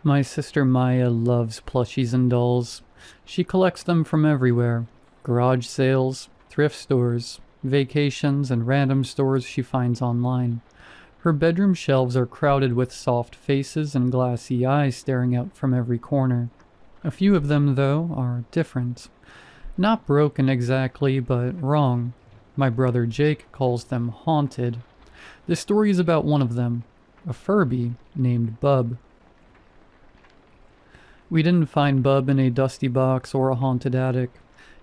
Speaker 1: My sister Maya loves plushies and dolls. She collects them from everywhere. Garage sales, thrift stores, vacations, and random stores she finds online. Her bedroom shelves are crowded with soft faces and glassy eyes staring out from every corner. A few of them, though, are different. Not broken exactly, but wrong. My brother Jake calls them haunted. This story is about one of them, a Furby named Bub. We didn't find Bub in a dusty box or a haunted attic.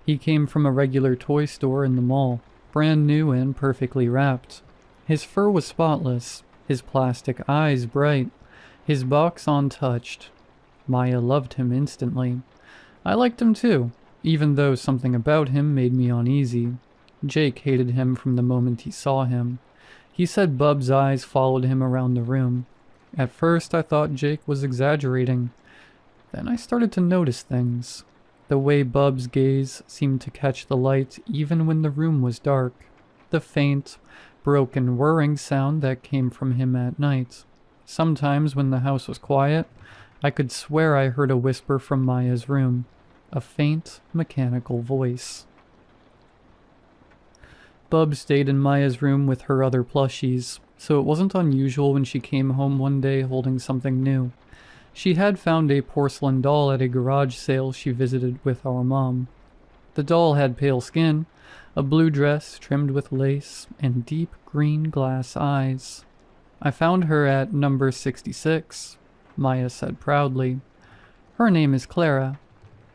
Speaker 1: He came from a regular toy store in the mall, brand new and perfectly wrapped. His fur was spotless, his plastic eyes bright, his box untouched. Maya loved him instantly. I liked him too, even though something about him made me uneasy. Jake hated him from the moment he saw him. He said Bub's eyes followed him around the room. At first I thought Jake was exaggerating. Then I started to notice things. The way Bub's gaze seemed to catch the light even when the room was dark. The faint, broken whirring sound that came from him at night. Sometimes when the house was quiet, I could swear I heard a whisper from Maya's room. A faint, mechanical voice. Bub stayed in Maya's room with her other plushies, so it wasn't unusual when she came home one day holding something new. She had found a porcelain doll at a garage sale she visited with our mom. The doll had pale skin, a blue dress trimmed with lace, and deep green glass eyes. I found her at number 66, Maya said proudly. Her name is Clara.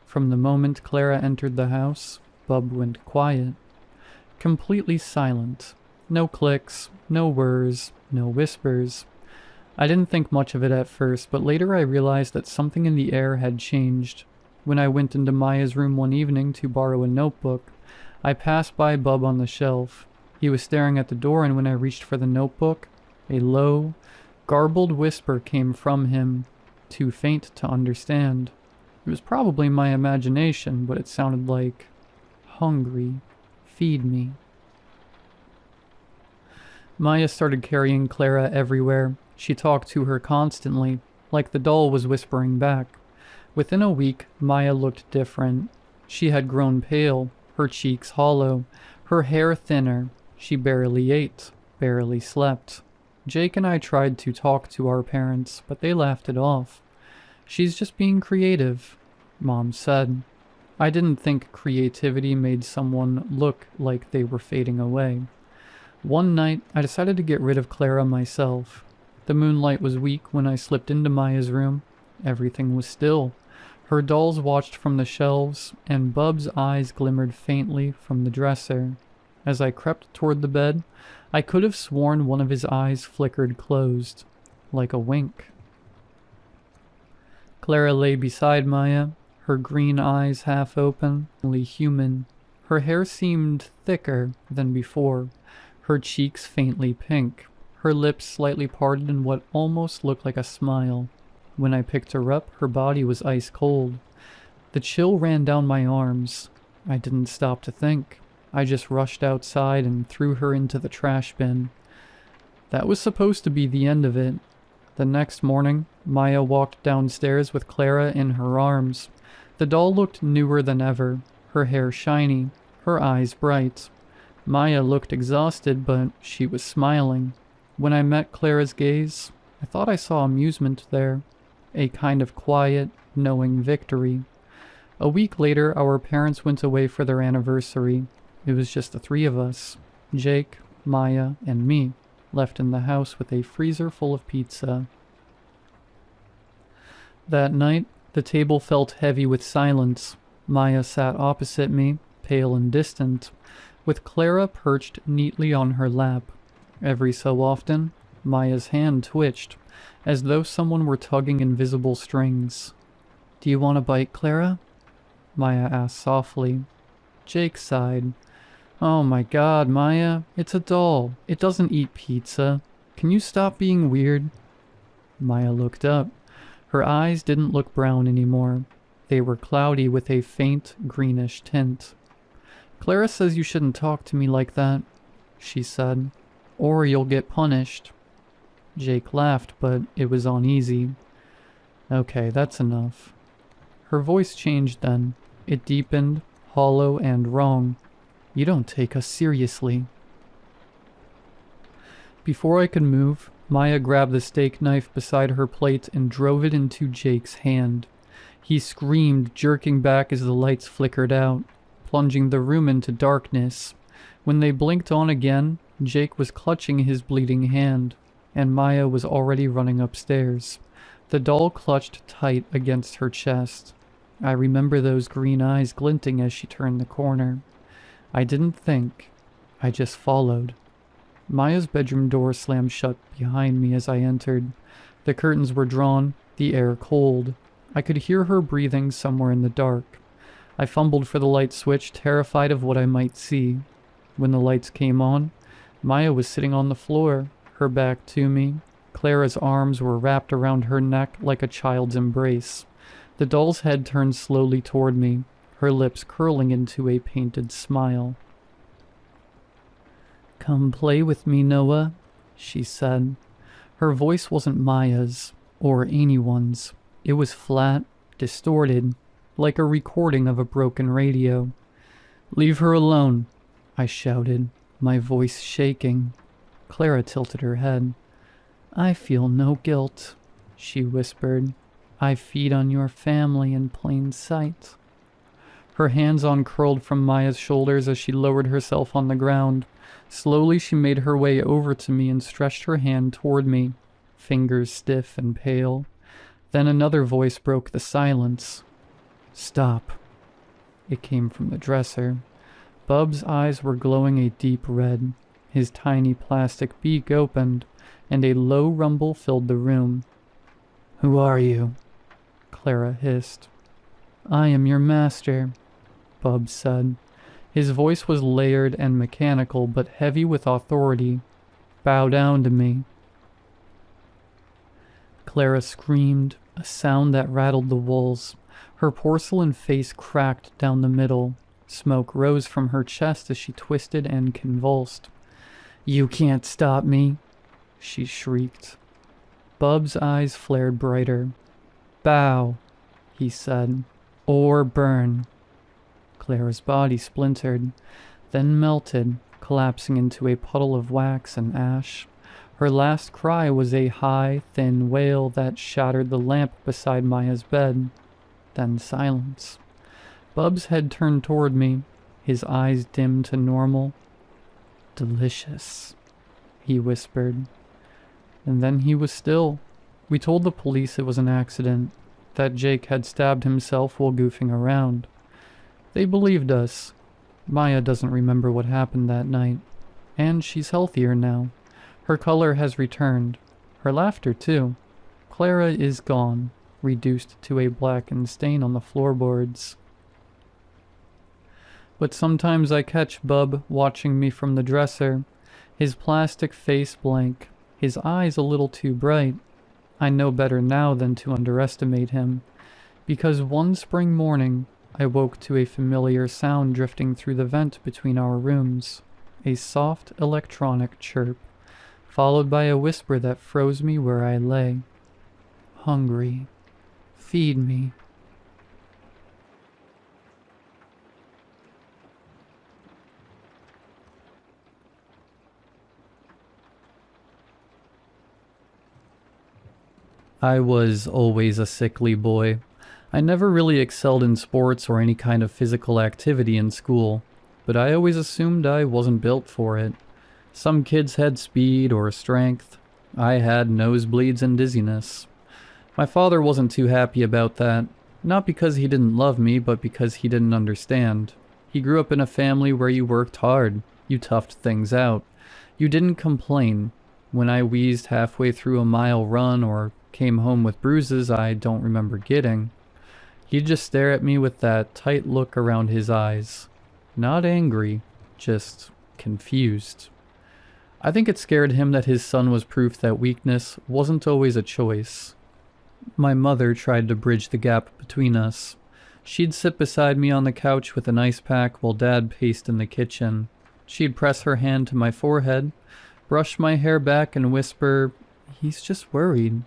Speaker 1: From the moment Clara entered the house, Bub went quiet. Completely silent. No clicks, no whirs, no whispers. I didn't think much of it at first, but later I realized that something in the air had changed. When I went into Maya's room one evening to borrow a notebook, I passed by Bub on the shelf. He was staring at the door, and when I reached for the notebook, a low, garbled whisper came from him, too faint to understand. It was probably my imagination, but it sounded like, "Hungry. Feed me." Maya started carrying Clara everywhere. She talked to her constantly, like the doll was whispering back. Within a week, Maya looked different. She had grown pale, her cheeks hollow, her hair thinner. She barely ate, barely slept. Jake and I tried to talk to our parents, but they laughed it off. "She's just being creative," Mom said. I didn't think creativity made someone look like they were fading away. One night, I decided to get rid of Clara myself. The moonlight was weak when I slipped into Maya's room. Everything was still. Her dolls watched from the shelves, and Bub's eyes glimmered faintly from the dresser. As I crept toward the bed, I could have sworn one of his eyes flickered closed, like a wink. Clara lay beside Maya, her green eyes half open, only human. Her hair seemed thicker than before, her cheeks faintly pink, her lips slightly parted in what almost looked like a smile. When I picked her up, her body was ice cold. The chill ran down my arms. I didn't stop to think. I just rushed outside and threw her into the trash bin. That was supposed to be the end of it. The next morning, Maya walked downstairs with Clara in her arms. The doll looked newer than ever, her hair shiny, her eyes bright. Maya looked exhausted, but she was smiling. When I met Clara's gaze, I thought I saw amusement there, a kind of quiet, knowing victory. A week later, our parents went away for their anniversary. It was just the three of us, Jake, Maya, and me, left in the house with a freezer full of pizza. That night, the table felt heavy with silence. Maya sat opposite me, pale and distant, with Clara perched neatly on her lap. Every so often, Maya's hand twitched, as though someone were tugging invisible strings. "Do you want a bite, Clara?" Maya asked softly. Jake sighed. "Oh my God, Maya, it's a doll. It doesn't eat pizza. Can you stop being weird?" Maya looked up. Her eyes didn't look brown anymore. They were cloudy with a faint greenish tint. "Clara says you shouldn't talk to me like that," she said, "or you'll get punished." Jake laughed, but it was uneasy. Okay, that's enough. Her voice changed then. It deepened, hollow and wrong. You don't take us seriously. Before I could move, Maya grabbed the steak knife beside her plate and drove it into Jake's hand. He screamed, jerking back as the lights flickered out, plunging the room into darkness. When they blinked on again, Jake was clutching his bleeding hand, and Maya was already running upstairs. The doll clutched tight against her chest. I remember those green eyes glinting as she turned the corner. I didn't think. I just followed. Maya's bedroom door slammed shut behind me as I entered. The curtains were drawn, the air cold. I could hear her breathing somewhere in the dark. I fumbled for the light switch, terrified of what I might see. When the lights came on, Maya was sitting on the floor, her back to me. Clara's arms were wrapped around her neck like a child's embrace. The doll's head turned slowly toward me, her lips curling into a painted smile. "Come play with me, Noah," she said. Her voice wasn't Maya's, or anyone's. It was flat, distorted, like a recording of a broken radio. "Leave her alone," I shouted, my voice shaking. Clara tilted her head. "I feel no guilt," she whispered. "I feed on your family in plain sight." Her hands uncurled from Maya's shoulders as she lowered herself on the ground. Slowly she made her way over to me and stretched her hand toward me, fingers stiff and pale. Then another voice broke the silence. "Stop." It came from the dresser. Bub's eyes were glowing a deep red. His tiny plastic beak opened, and a low rumble filled the room. "Who are you?" Clara hissed. "I am your master," Bub said. His voice was layered and mechanical, but heavy with authority. "Bow down to me." Clara screamed, a sound that rattled the walls. Her porcelain face cracked down the middle. Smoke rose from her chest as she twisted and convulsed. "You can't stop me," she shrieked. Bub's eyes flared brighter. "Bow," he said, "or burn." Clara's body splintered, then melted, collapsing into a puddle of wax and ash. Her last cry was a high, thin wail that shattered the lamp beside Maya's bed. Then silence. Bub's head turned toward me, his eyes dimmed to normal. "Delicious," he whispered. And then he was still. We told the police it was an accident, that Jake had stabbed himself while goofing around. They believed us. Maya doesn't remember what happened that night, and she's healthier now. Her color has returned. Her laughter, too. Clara is gone, reduced to a blackened stain on the floorboards. But sometimes I catch Bub watching me from the dresser, his plastic face blank, his eyes a little too bright. I know better now than to underestimate him, because one spring morning I woke to a familiar sound drifting through the vent between our rooms, a soft electronic chirp, followed by a whisper that froze me where I lay. "Hungry. Feed me." I was always a sickly boy. I never really excelled in sports or any kind of physical activity in school, but I always assumed I wasn't built for it. Some kids had speed or strength. I had nosebleeds and dizziness. My father wasn't too happy about that, not because he didn't love me, but because he didn't understand. He grew up in a family where you worked hard, you toughed things out. You didn't complain. When I wheezed halfway through a mile run or came home with bruises I don't remember getting, he'd just stare at me with that tight look around his eyes. Not angry, just confused. I think it scared him that his son was proof that weakness wasn't always a choice. My mother tried to bridge the gap between us. She'd sit beside me on the couch with an ice pack while Dad paced in the kitchen. She'd press her hand to my forehead, brush my hair back and whisper, "He's just worried."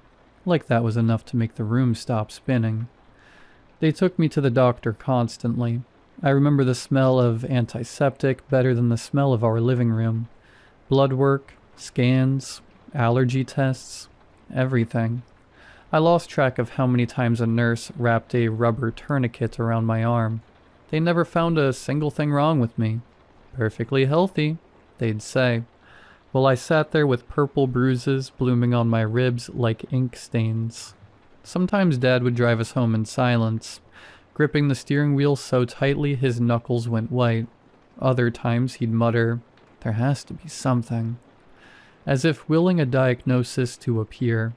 Speaker 1: Like that was enough to make the room stop spinning. They took me to the doctor constantly. I remember the smell of antiseptic better than the smell of our living room. Blood work, scans, allergy tests, everything. I lost track of how many times a nurse wrapped a rubber tourniquet around my arm. They never found a single thing wrong with me. Perfectly healthy, they'd say. While I sat there with purple bruises blooming on my ribs like ink stains. Sometimes Dad would drive us home in silence, gripping the steering wheel so tightly his knuckles went white. Other times he'd mutter, "There has to be something," as if willing a diagnosis to appear.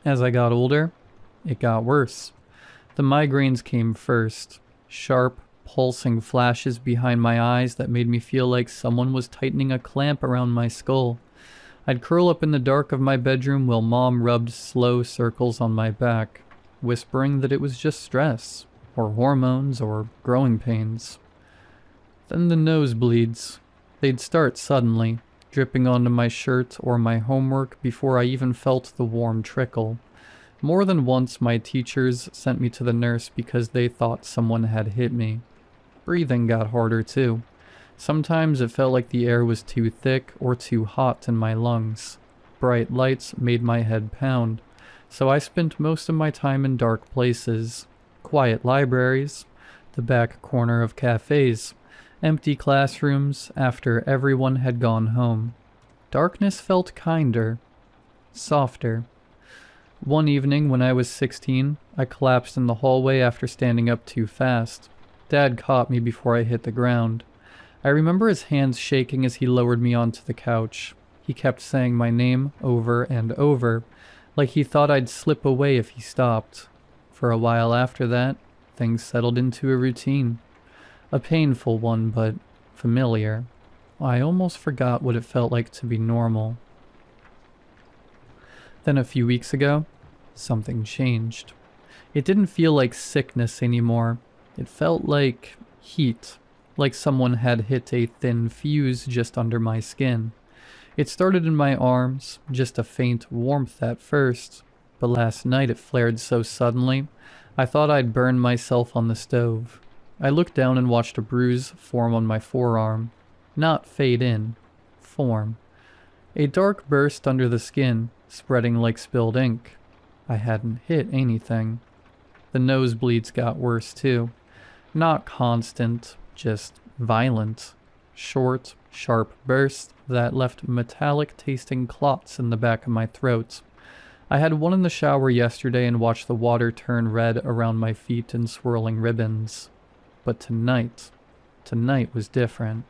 Speaker 1: As I got older, it got worse. The migraines came first, sharp, pulsing flashes behind my eyes that made me feel like someone was tightening a clamp around my skull. I'd curl up in the dark of my bedroom while Mom rubbed slow circles on my back, whispering that it was just stress, or hormones, or growing pains. Then the nosebleeds. They'd start suddenly, dripping onto my shirt or my homework before I even felt the warm trickle. More than once my teachers sent me to the nurse because they thought someone had hit me. Breathing got harder too. Sometimes it felt like the air was too thick or too hot in my lungs. Bright lights made my head pound, so I spent most of my time in dark places. Quiet libraries, the back corner of cafes, empty classrooms after everyone had gone home. Darkness felt kinder, softer. One evening when I was 16, I collapsed in the hallway after standing up too fast. Dad caught me before I hit the ground. I remember his hands shaking as he lowered me onto the couch. He kept saying my name over and over, like he thought I'd slip away if he stopped. For a while after that, things settled into a routine. A painful one, but familiar. I almost forgot what it felt like to be normal. Then a few weeks ago, something changed. It didn't feel like sickness anymore. It felt like heat. Like someone had hit a thin fuse just under my skin. It started in my arms, just a faint warmth at first, but last night it flared so suddenly, I thought I'd burn myself on the stove. I looked down and watched a bruise form on my forearm. Not fade in, form. A dark burst under the skin, spreading like spilled ink. I hadn't hit anything. The nosebleeds got worse too. Not constant, just violent. Short, sharp bursts that left metallic-tasting clots in the back of my throat. I had one in the shower yesterday and watched the water turn red around my feet in swirling ribbons. But tonight was different.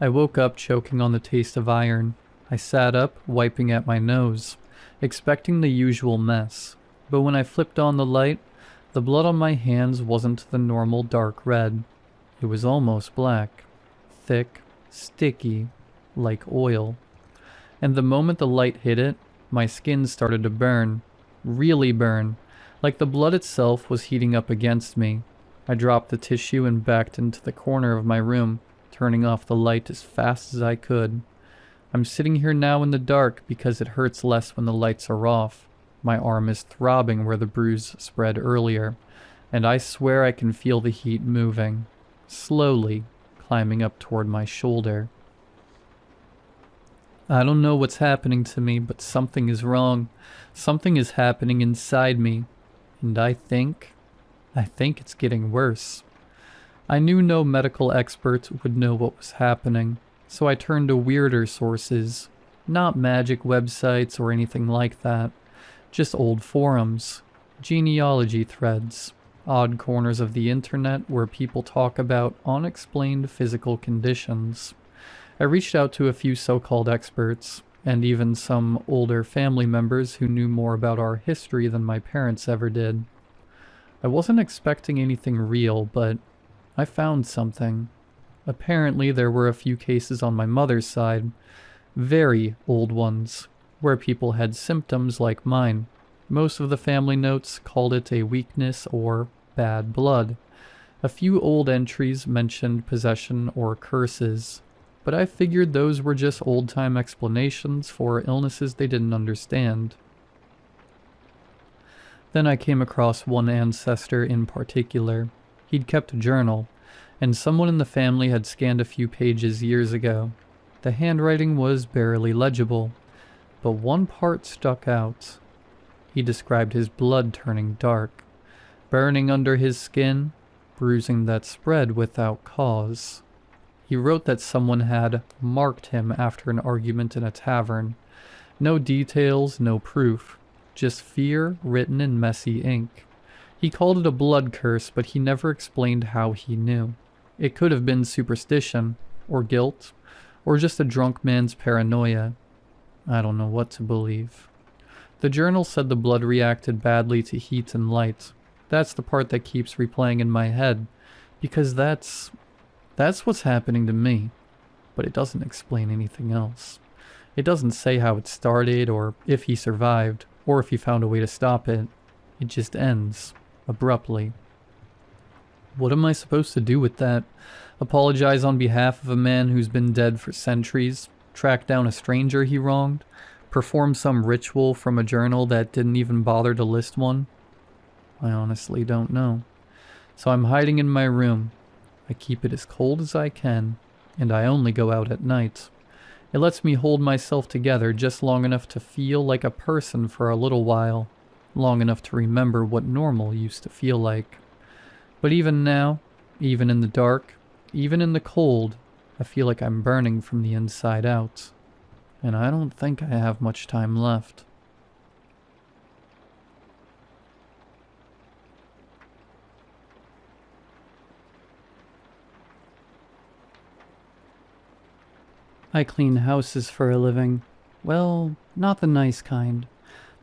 Speaker 1: I woke up choking on the taste of iron. I sat up, wiping at my nose, expecting the usual mess. But when I flipped on the light, the blood on my hands wasn't the normal dark red. It was almost black. Thick, sticky, like oil. And the moment the light hit it, my skin started to burn. Really burn. Like the blood itself was heating up against me. I dropped the tissue and backed into the corner of my room, turning off the light as fast as I could. I'm sitting here now in the dark because it hurts less when the lights are off. My arm is throbbing where the bruise spread earlier, and I swear I can feel the heat moving, slowly climbing up toward my shoulder. I don't know what's happening to me, but something is wrong. Something is happening inside me, and I think it's getting worse. I knew no medical expert would know what was happening, so I turned to weirder sources. Not magic websites or anything like that. Just old forums, genealogy threads, odd corners of the internet where people talk about unexplained physical conditions. I reached out to a few so-called experts, and even some older family members who knew more about our history than my parents ever did. I wasn't expecting anything real, but I found something. Apparently there were a few cases on my mother's side, very old ones, where people had symptoms like mine. Most of the family notes called it a weakness or bad blood. A few old entries mentioned possession or curses. but I figured those were just old-time explanations for illnesses they didn't understand. Then I came across one ancestor in particular. He'd kept a journal, and someone in the family had scanned a few pages years ago. The handwriting was barely legible, but one part stuck out. He described his blood turning dark, burning under his skin, bruising that spread without cause. He wrote that someone had marked him after an argument in a tavern. No details, no proof, just fear written in messy ink. He called it a blood curse, but he never explained how he knew. It could have been superstition, or guilt, or just a drunk man's paranoia. I don't know what to believe. The journal said the blood reacted badly to heat and light. That's the part that keeps replaying in my head, because that's what's happening to me. But it doesn't explain anything else. It doesn't say how it started, or if he survived, or if he found a way to stop it. It just ends, abruptly. What am I supposed to do with that? Apologize on behalf of a man who's been dead for centuries? Track down a stranger he wronged? Perform some ritual from a journal that didn't even bother to list one? I honestly don't know. So I'm hiding in my room. I keep it as cold as I can, and I only go out at night. It lets me hold myself together just long enough to feel like a person for a little while, long enough to remember what normal used to feel like. But even now, even in the dark, even in the cold, I feel like I'm burning from the inside out. And I don't think I have much time left. I clean houses for a living. Well, not the nice kind.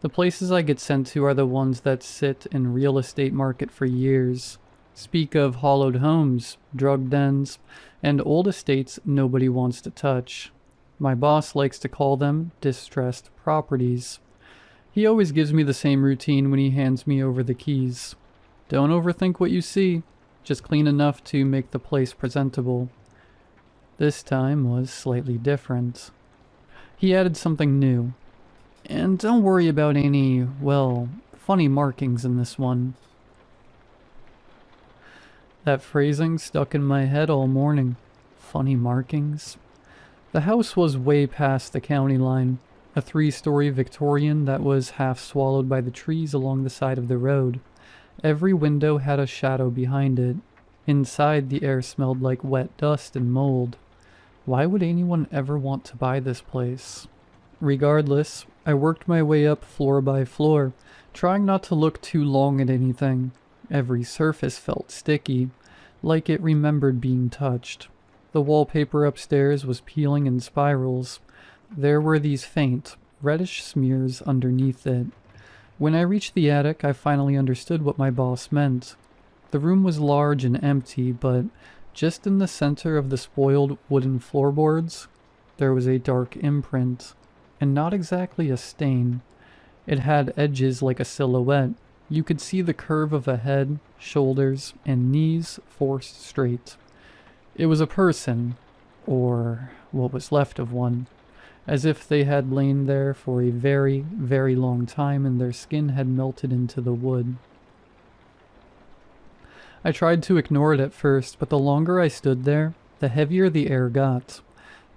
Speaker 1: The places I get sent to are the ones that sit in real estate market for years. Speak of hollowed homes, drug dens, and old estates nobody wants to touch. My boss likes to call them distressed properties. He always gives me the same routine when he hands me over the keys. Don't overthink what you see, just clean enough to make the place presentable. This time was slightly different. He added something new. And don't worry about any, well, funny markings in this one. That phrasing stuck in my head all morning. Funny markings. The house was way past the county line, a 3-story Victorian that was half swallowed by the trees along the side of the road. Every window had a shadow behind it. Inside, the air smelled like wet dust and mold. Why would anyone ever want to buy this place? Regardless, I worked my way up floor by floor, trying not to look too long at anything. Every surface felt sticky, like it remembered being touched. The wallpaper upstairs was peeling in spirals. There were these faint, reddish smears underneath it. When I reached the attic, I finally understood what my boss meant. The room was large and empty, but just in the center of the spoiled wooden floorboards, there was a dark imprint, and not exactly a stain. It had edges like a silhouette. You could see the curve of a head, shoulders, and knees forced straight. It was a person, or what was left of one, as if they had lain there for a very, very long time and their skin had melted into the wood. I tried to ignore it at first, but the longer I stood there, the heavier the air got.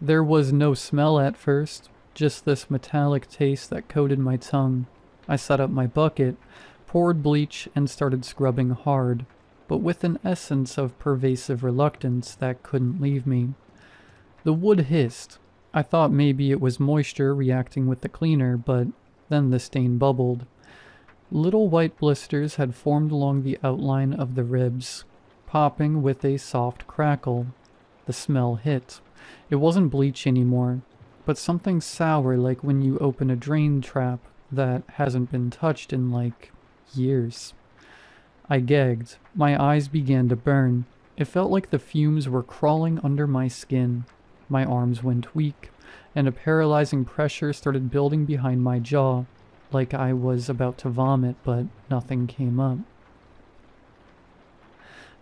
Speaker 1: There was no smell at first, just this metallic taste that coated my tongue. I set up my bucket, poured bleach, and started scrubbing hard, but with an essence of pervasive reluctance that couldn't leave me. The wood hissed. I thought maybe it was moisture reacting with the cleaner, but then the stain bubbled. Little white blisters had formed along the outline of the ribs, popping with a soft crackle. The smell hit. It wasn't bleach anymore, but something sour like when you open a drain trap that hasn't been touched in like years. I gagged. My eyes began to burn. It felt like the fumes were crawling under my skin. My arms went weak, and a paralyzing pressure started building behind my jaw, like I was about to vomit, but nothing came up.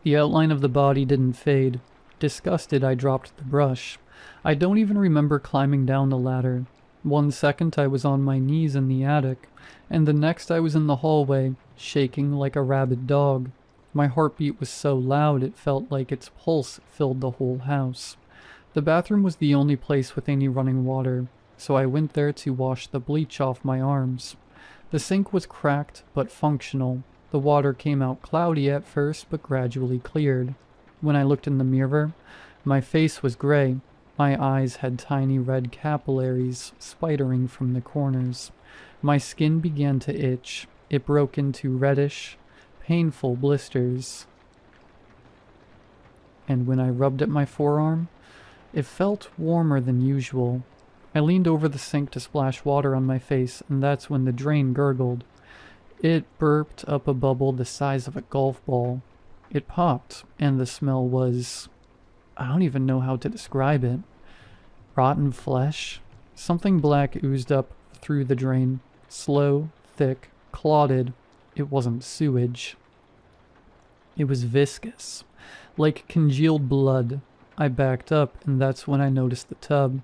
Speaker 1: The outline of the body didn't fade. Disgusted, I dropped the brush. I don't even remember climbing down the ladder. One second I was on my knees in the attic, and the next I was in the hallway, shaking like a rabid dog. My heartbeat was so loud it felt like its pulse filled the whole house. The bathroom was the only place with any running water, so I went there to wash the bleach off my arms. The sink was cracked but functional. The water came out cloudy at first but gradually cleared. When I looked in the mirror, my face was gray. My eyes had tiny red capillaries spidering from the corners. My skin began to itch. It broke into reddish, painful blisters. And when I rubbed at my forearm, it felt warmer than usual. I leaned over the sink to splash water on my face, and that's when the drain gurgled. It burped up a bubble the size of a golf ball. It popped, and the smell was... I don't even know how to describe it. Rotten flesh? Something black oozed up through the drain. Slow, thick, clotted. It wasn't sewage. It was viscous, like congealed blood. I backed up, and that's when I noticed the tub.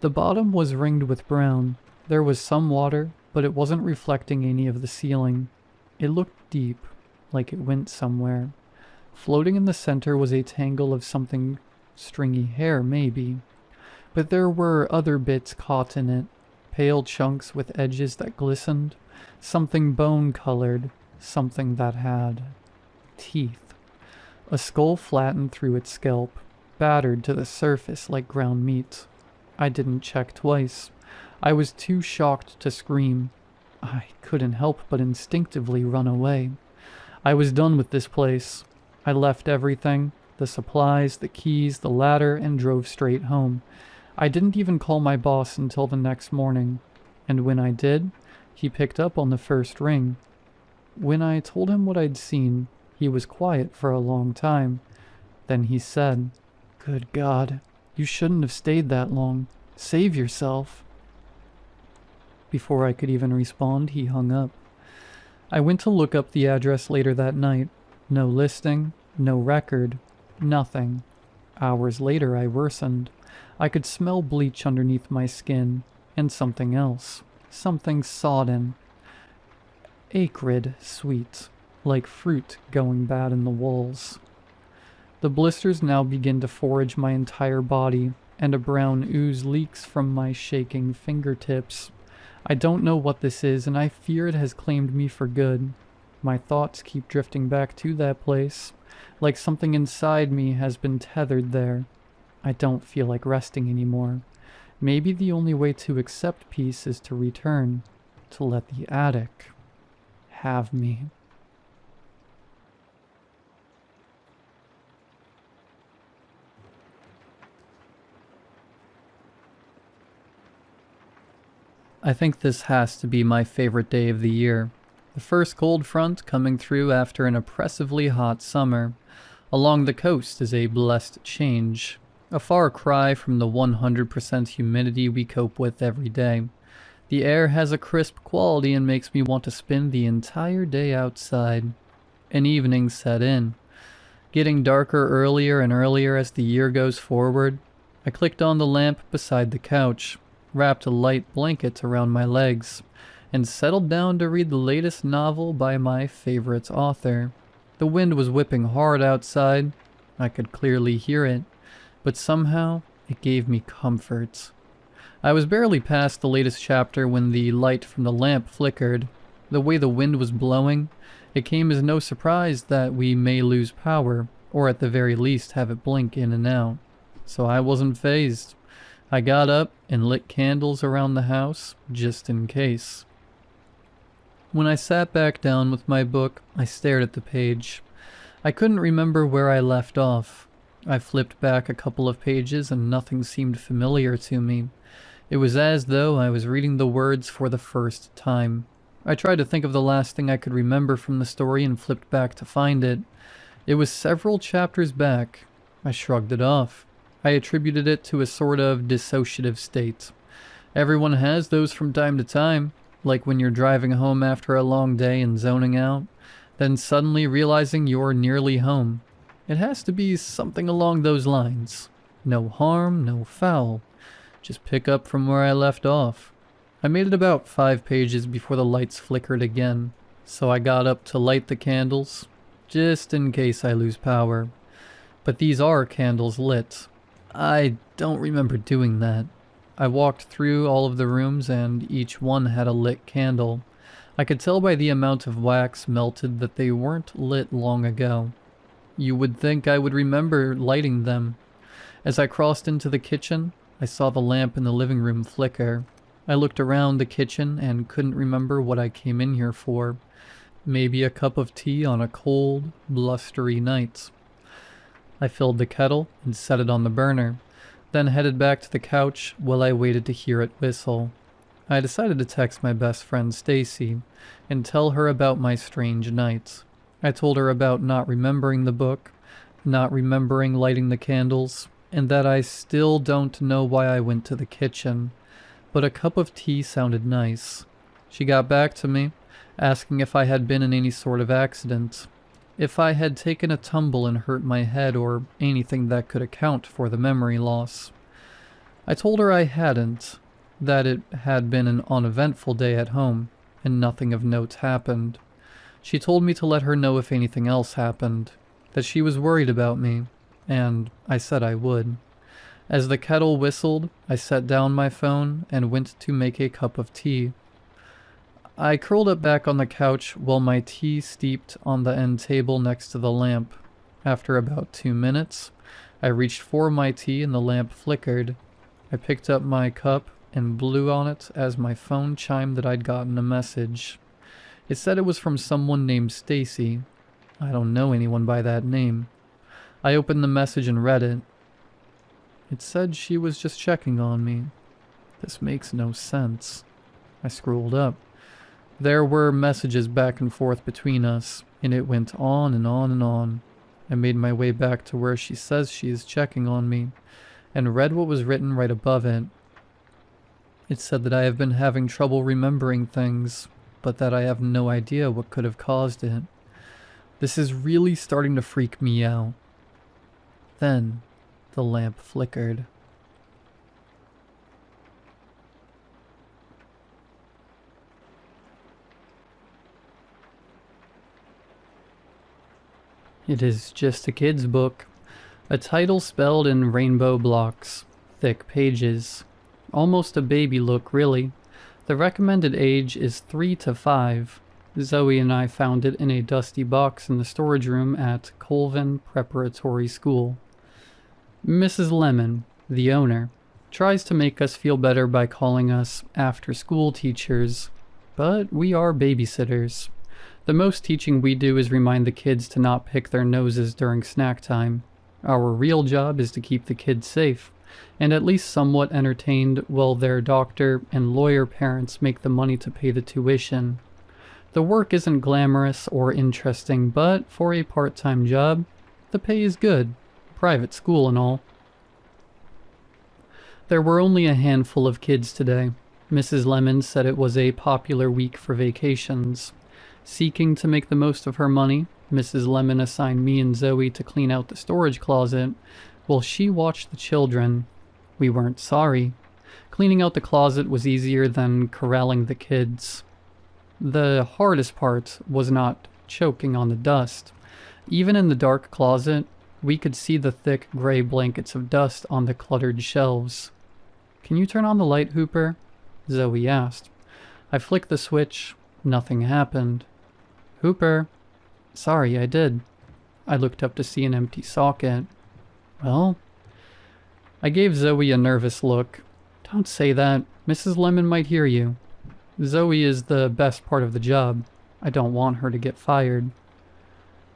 Speaker 1: The bottom was ringed with brown. There was some water, but it wasn't reflecting any of the ceiling. It looked deep, like it went somewhere. Floating in the center was a tangle of something stringy hair, maybe. But there were other bits caught in it, pale chunks with edges that glistened, something bone-colored, something that had teeth. A skull flattened through its scalp, battered to the surface like ground meat. I didn't check twice. I was too shocked to scream. I couldn't help but instinctively run away. I was done with this place. I left everything, the supplies, the keys, the ladder, and drove straight home. I didn't even call my boss until the next morning, and when I did, he picked up on the first ring. When I told him what I'd seen, he was quiet for a long time. Then he said, "Good God, you shouldn't have stayed that long. Save yourself." Before I could even respond, he hung up. I went to look up the address later that night. No listing, no record, nothing. Hours later, I worsened. I could smell bleach underneath my skin, and something else. Something sodden. Acrid sweet, like fruit going bad in the walls. The blisters now begin to forage my entire body, and a brown ooze leaks from my shaking fingertips. I don't know what this is, and I fear it has claimed me for good. My thoughts keep drifting back to that place, like something inside me has been tethered there. I don't feel like resting anymore. Maybe the only way to accept peace is to return, to let the attic have me. I think this has to be my favorite day of the year. The first cold front coming through after an oppressively hot summer. Along the coast is a blessed change. A far cry from the 100% humidity we cope with every day. The air has a crisp quality and makes me want to spend the entire day outside. An evening set in. Getting darker earlier and earlier as the year goes forward. I clicked on the lamp beside the couch, wrapped a light blanket around my legs, and settled down to read the latest novel by my favorite author. The wind was whipping hard outside. I could clearly hear it, but somehow it gave me comfort. I was barely past the latest chapter when the light from the lamp flickered. The way the wind was blowing, it came as no surprise that we may lose power, or at the very least have it blink in and out. So I wasn't fazed. I got up and lit candles around the house, just in case. When I sat back down with my book, I stared at the page. I couldn't remember where I left off. I flipped back a couple of pages and nothing seemed familiar to me. It was as though I was reading the words for the first time. I tried to think of the last thing I could remember from the story and flipped back to find it. It was several chapters back. I shrugged it off. I attributed it to a sort of dissociative state. Everyone has those from time to time, like when you're driving home after a long day and zoning out, then suddenly realizing you're nearly home. It has to be something along those lines. No harm, no foul. Just pick up from where I left off. I made it about 5 pages before the lights flickered again, so I got up to light the candles, just in case I lose power. But these are candles lit. I don't remember doing that. I walked through all of the rooms and each one had a lit candle. I could tell by the amount of wax melted that they weren't lit long ago. You would think I would remember lighting them. As I crossed into the kitchen, I saw the lamp in the living room flicker. I looked around the kitchen and couldn't remember what I came in here for. Maybe a cup of tea on a cold, blustery night. I filled the kettle and set it on the burner, then headed back to the couch while I waited to hear it whistle. I decided to text my best friend Stacy and tell her about my strange night. I told her about not remembering the book, not remembering lighting the candles, and that I still don't know why I went to the kitchen, but a cup of tea sounded nice. She got back to me, asking if I had been in any sort of accident, if I had taken a tumble and hurt my head or anything that could account for the memory loss. I told her I hadn't, that it had been an uneventful day at home, and nothing of note happened. She told me to let her know if anything else happened, that she was worried about me, and I said I would. As the kettle whistled, I set down my phone and went to make a cup of tea. I curled up back on the couch while my tea steeped on the end table next to the lamp. After about 2 minutes, I reached for my tea and the lamp flickered. I picked up my cup and blew on it as my phone chimed that I'd gotten a message. It said it was from someone named Stacy. I don't know anyone by that name. I opened the message and read it. It said she was just checking on me. This makes no sense. I scrolled up. There were messages back and forth between us, and it went on and on and on. I made my way back to where she says she is checking on me, and read what was written right above it. It said that I have been having trouble remembering things, but that I have no idea what could have caused it. This is really starting to freak me out. Then, the lamp flickered. It is just a kid's book. A title spelled in rainbow blocks. Thick pages. Almost a baby look, really. The recommended age is 3 to 5. Zoe and I found it in a dusty box in the storage room at Colvin Preparatory School. Mrs. Lemon, the owner, tries to make us feel better by calling us after-school teachers, but we are babysitters. The most teaching we do is remind the kids to not pick their noses during snack time. Our real job is to keep the kids safe, and at least somewhat entertained while their doctor and lawyer parents make the money to pay the tuition. The work isn't glamorous or interesting, but for a part-time job, the pay is good. Private school and all. There were only a handful of kids today. Mrs. Lemon said it was a popular week for vacations. Seeking to make the most of her money, Mrs. Lemon assigned me and Zoe to clean out the storage closet, while she watched the children. We weren't sorry. Cleaning out the closet was easier than corralling the kids. The hardest part was not choking on the dust. Even in the dark closet, we could see the thick gray blankets of dust on the cluttered shelves. "Can you turn on the light, Hooper?" Zoe asked. I flicked the switch. Nothing happened. "Hooper." "Sorry, I did." I looked up to see an empty socket. "Well?" I gave Zoe a nervous look. "Don't say that. Mrs. Lemon might hear you. Zoe is the best part of the job. I don't want her to get fired."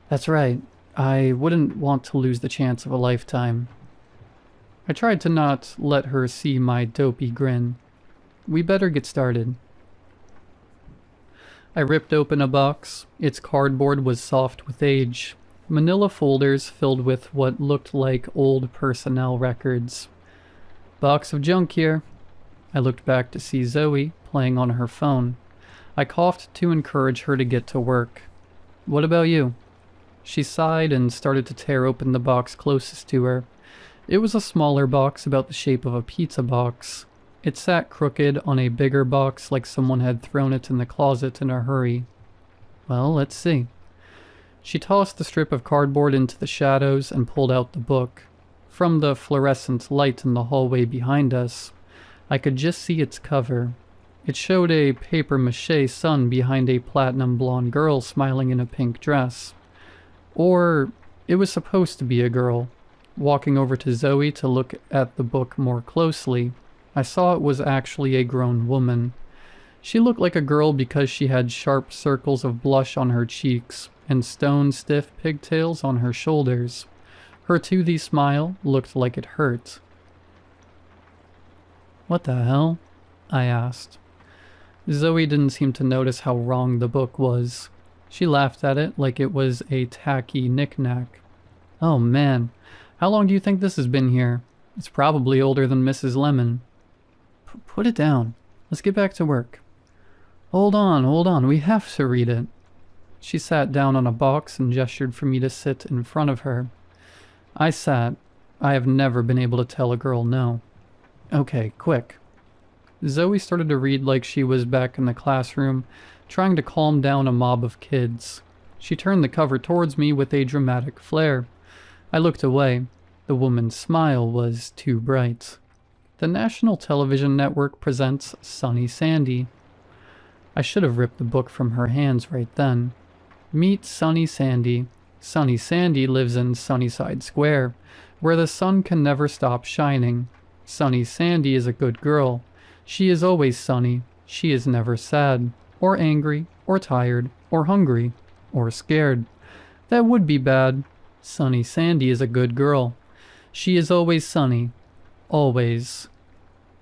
Speaker 1: "That's right. I wouldn't want to lose the chance of a lifetime." I tried to not let her see my dopey grin. "We better get started." I ripped open a box. Its cardboard was soft with age. Manila folders filled with what looked like old personnel records. "Box of junk here." I looked back to see Zoe playing on her phone. I coughed to encourage her to get to work. "What about you?" She sighed and started to tear open the box closest to her. It was a smaller box about the shape of a pizza box. It sat crooked on a bigger box like someone had thrown it in the closet in a hurry. Well, let's see. She tossed the strip of cardboard into the shadows and pulled out the book. From the fluorescent light in the hallway behind us, I could just see its cover. It showed a papier-mâché sun behind a platinum blonde girl smiling in a pink dress. Or it was supposed to be a girl. Walking over to Zoe to look at the book more closely, I saw it was actually a grown woman. She looked like a girl because she had sharp circles of blush on her cheeks and stone-stiff pigtails on her shoulders. Her toothy smile looked like it hurt. "What the hell?" I asked. Zoe didn't seem to notice how wrong the book was. She laughed at it like it was a tacky knick-knack. "Oh man, how long do you think this has been here? It's probably older than Mrs. Lemon." Put it down. Let's get back to work." Hold on, we have to read it." She sat down on a box and gestured for me to sit in front of her. I sat. I have never been able to tell a girl no. "Okay, quick." Zoe started to read like she was back in the classroom, trying to calm down a mob of kids. She turned the cover towards me with a dramatic flare. I looked away. The woman's smile was too bright. The National Television Network presents Sunny Sandy. I should have ripped the book from her hands right then. Meet Sunny Sandy. Sunny Sandy lives in Sunnyside Square, where the sun can never stop shining. Sunny Sandy is a good girl. She is always sunny. She is never sad, or angry, or tired, or hungry, or scared. That would be bad. Sunny Sandy is a good girl. She is always sunny. Always.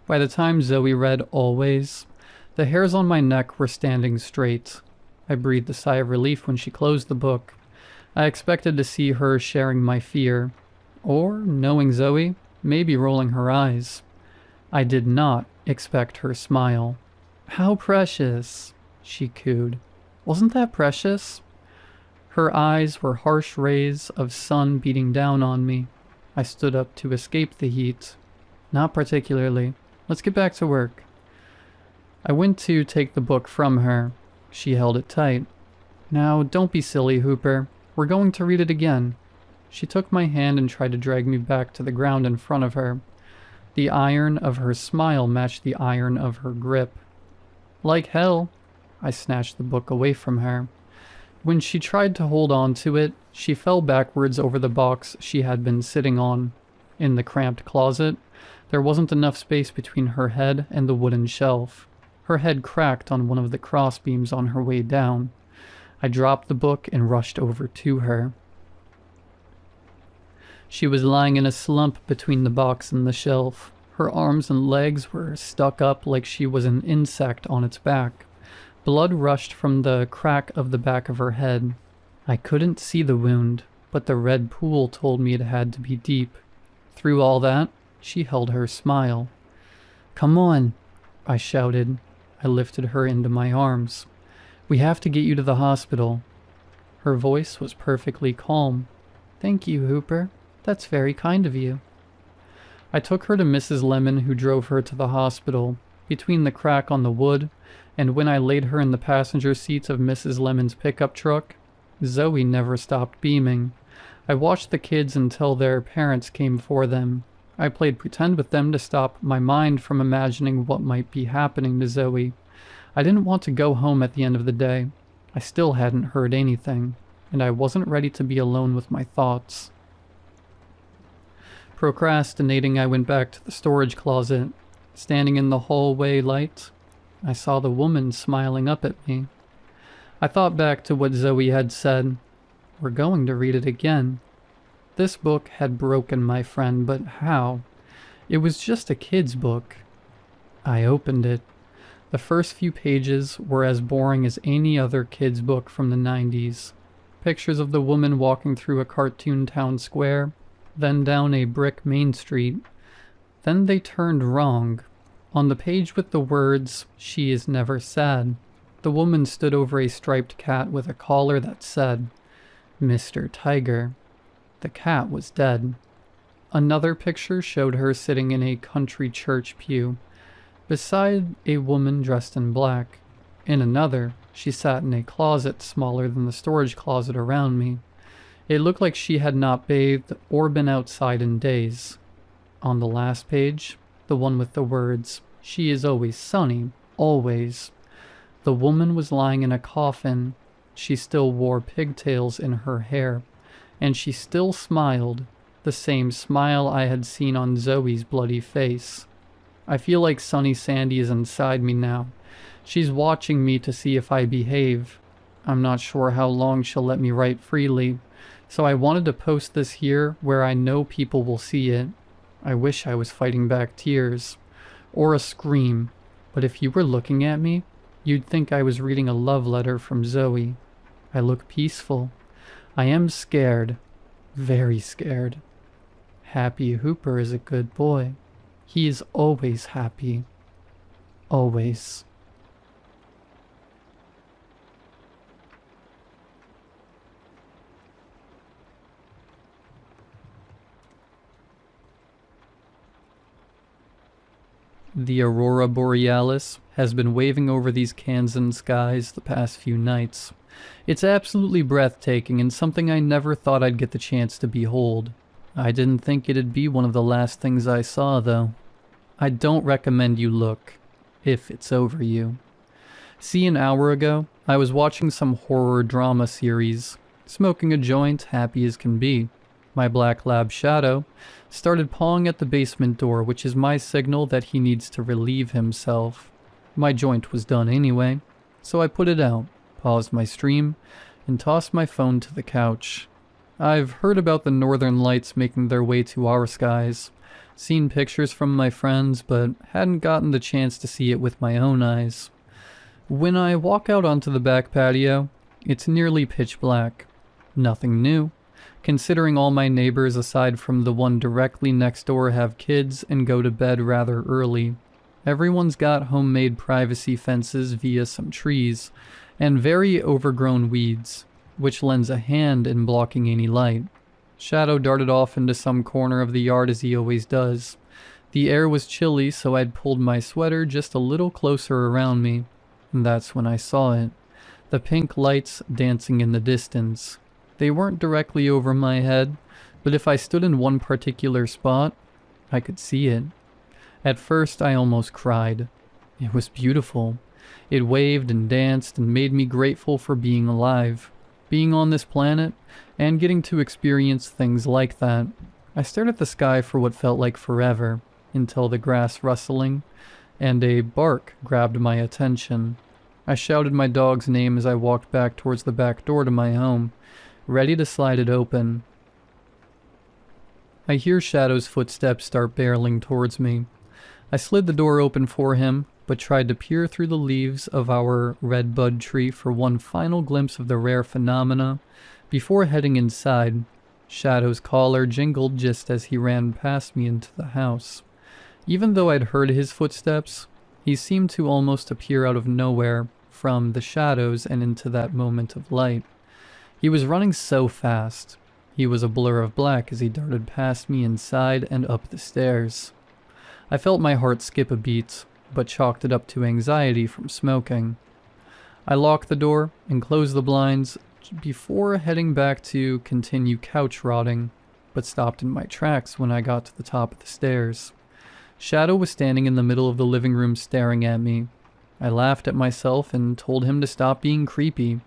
Speaker 1: By the time Zoe read always, the hairs on my neck were standing straight. I breathed a sigh of relief when she closed the book. I expected to see her sharing my fear, or, knowing Zoe, maybe rolling her eyes. I did not expect her smile. "How precious," she cooed. Wasn't that precious? Her eyes were harsh rays of sun beating down on me. I stood up to escape the heat. "Not particularly. Let's get back to work." I went to take the book from her. She held it tight. "Now, don't be silly, Hooper. We're going to read it again." She took my hand and tried to drag me back to the ground in front of her. The iron of her smile matched the iron of her grip. "Like hell." I snatched the book away from her. When she tried to hold on to it, she fell backwards over the box she had been sitting on. In the cramped closet, there wasn't enough space between her head and the wooden shelf. Her head cracked on one of the crossbeams on her way down. I dropped the book and rushed over to her. She was lying in a slump between the box and the shelf. Her arms and legs were stuck up like she was an insect on its back. Blood rushed from the crack of the back of her head. I couldn't see the wound, but the red pool told me it had to be deep. Through all that, she held her smile. "Come on," I shouted. I lifted her into my arms. "We have to get you to the hospital." Her voice was perfectly calm. "Thank you, Hooper. That's very kind of you." I took her to Mrs. Lemon, who drove her to the hospital. Between the crack on the wood, and when I laid her in the passenger seat of Mrs. Lemon's pickup truck, Zoe never stopped beaming. I watched the kids until their parents came for them. I played pretend with them to stop my mind from imagining what might be happening to Zoe. I didn't want to go home at the end of the day. I still hadn't heard anything, and I wasn't ready to be alone with my thoughts. Procrastinating, I went back to the storage closet. Standing in the hallway light, I saw the woman smiling up at me. I thought back to what Zoe had said. We're going to read it again. This book had broken my friend, but how? It was just a kid's book. I opened it. The first few pages were as boring as any other kid's book from the 90s. Pictures of the woman walking through a cartoon town square, then down a brick main street. Then they turned wrong. On the page with the words, "She is never sad," the woman stood over a striped cat with a collar that said, "Mr. Tiger." The cat was dead. Another picture showed her sitting in a country church pew, beside a woman dressed in black. In another, she sat in a closet smaller than the storage closet around me. It looked like she had not bathed or been outside in days. On the last page, the one with the words, "She is always sunny, always," the woman was lying in a coffin. She still wore pigtails in her hair, and she still smiled, the same smile I had seen on Zoe's bloody face. I feel like Sunny Sandy is inside me now. She's watching me to see if I behave. I'm not sure how long she'll let me write freely, so I wanted to post this here where I know people will see it. I wish I was fighting back tears. Or a scream, but if you were looking at me, you'd think I was reading a love letter from Zoe. I look peaceful. I am scared. Very scared. Happy Hooper is a good boy. He is always happy. Always. The aurora borealis has been waving over these Kansan skies the past few nights. It's absolutely breathtaking and something I never thought I'd get the chance to behold. I didn't think it'd be one of the last things I saw, though. I don't recommend you look, if it's over you. See, an hour ago, I was watching some horror drama series, smoking a joint, happy as can be. My black lab Shadow started pawing at the basement door, which is my signal that he needs to relieve himself. My joint was done anyway, so I put it out, paused my stream, and tossed my phone to the couch. I've heard about the northern lights making their way to our skies, seen pictures from my friends, but hadn't gotten the chance to see it with my own eyes. When I walk out onto the back patio, it's nearly pitch black. Nothing new, considering all my neighbors aside from the one directly next door have kids and go to bed rather early. Everyone's got homemade privacy fences via some trees, and very overgrown weeds, which lends a hand in blocking any light. Shadow darted off into some corner of the yard as he always does. The air was chilly, so I'd pulled my sweater just a little closer around me. And that's when I saw it. The pink lights dancing in the distance. They weren't directly over my head, but if I stood in one particular spot, I could see it. At first, I almost cried. It was beautiful. It waved and danced and made me grateful for being alive, being on this planet, and getting to experience things like that. I stared at the sky for what felt like forever, until the grass rustling and a bark grabbed my attention. I shouted my dog's name as I walked back towards the back door to my home, ready to slide it open. I hear Shadow's footsteps start barreling towards me. I slid the door open for him, but tried to peer through the leaves of our red bud tree for one final glimpse of the rare phenomena before heading inside. Shadow's collar jingled just as he ran past me into the house. Even though I'd heard his footsteps, he seemed to almost appear out of nowhere from the shadows and into that moment of light. He was running so fast. He was a blur of black as he darted past me inside and up the stairs. I felt my heart skip a beat, but chalked it up to anxiety from smoking. I locked the door and closed the blinds before heading back to continue couch rotting, but stopped in my tracks when I got to the top of the stairs. Shadow was standing in the middle of the living room staring at me. I laughed at myself and told him to stop being creepy,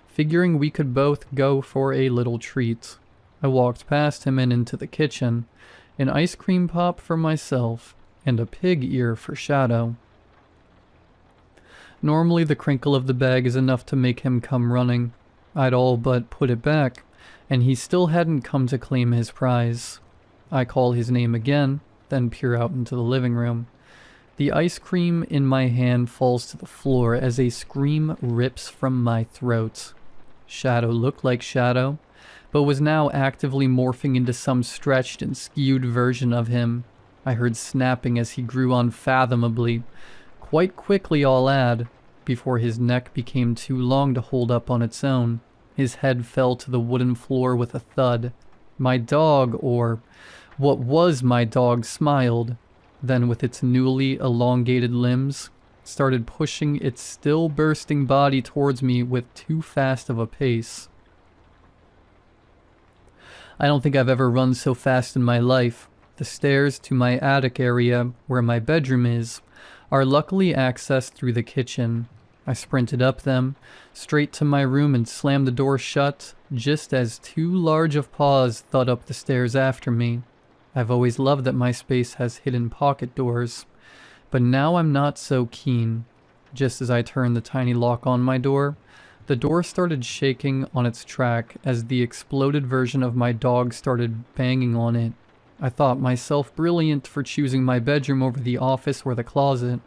Speaker 1: figuring we could both go for a little treat. I walked past him and into the kitchen, an ice cream pop for myself, and a pig ear for Shadow. Normally the crinkle of the bag is enough to make him come running. I'd all but put it back, and he still hadn't come to claim his prize. I call his name again, then peer out into the living room. The ice cream in my hand falls to the floor as a scream rips from my throat. Shadow looked like Shadow, but was now actively morphing into some stretched and skewed version of him. I heard snapping as he grew unfathomably, quite quickly I'll add, before his neck became too long to hold up on its own. His head fell to the wooden floor with a thud. My dog, or What was my dog smiled, then with its newly elongated limbs, started pushing its still bursting body towards me with too fast of a pace. I don't think I've ever run so fast in my life. The stairs to my attic area, where my bedroom is, are luckily accessed through the kitchen. I sprinted up them, straight to my room and slammed the door shut, just as two large of paws thud up the stairs after me. I've always loved that my space has hidden pocket doors, but now I'm not so keen. Just as I turned the tiny lock on my door, the door started shaking on its track as the exploded version of my dog started banging on it. I thought myself brilliant for choosing my bedroom over the office or the closet,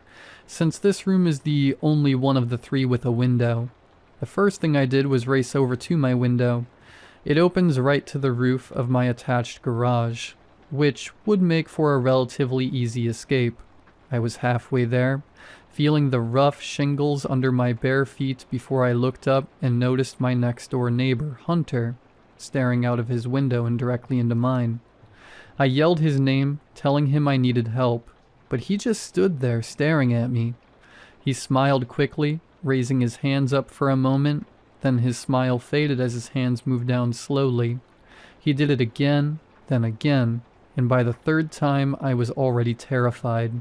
Speaker 1: since this room is the only one of the three with a window. The first thing I did was race over to my window. It opens right to the roof of my attached garage, which would make for a relatively easy escape. I was halfway there, feeling the rough shingles under my bare feet before I looked up and noticed my next-door neighbor, Hunter, staring out of his window and directly into mine. I yelled his name, telling him I needed help, but he just stood there staring at me. He smiled quickly, raising his hands up for a moment, then his smile faded as his hands moved down slowly. He did it again, then again, and by the third time I was already terrified.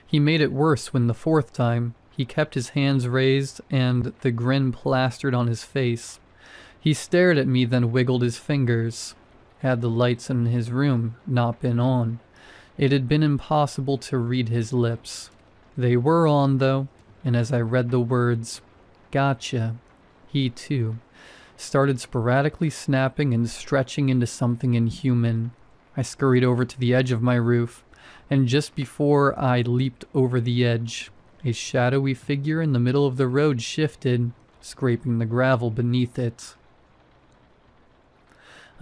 Speaker 1: He made it worse when the fourth time, he kept his hands raised and the grin plastered on his face. He stared at me, then wiggled his fingers. Had the lights in his room not been on, it had been impossible to read his lips. They were on, though, and as I read the words, "Gotcha," he, too, started sporadically snapping and stretching into something inhuman. I scurried over to the edge of my roof, and just before I leaped over the edge, a shadowy figure in the middle of the road shifted, scraping the gravel beneath it.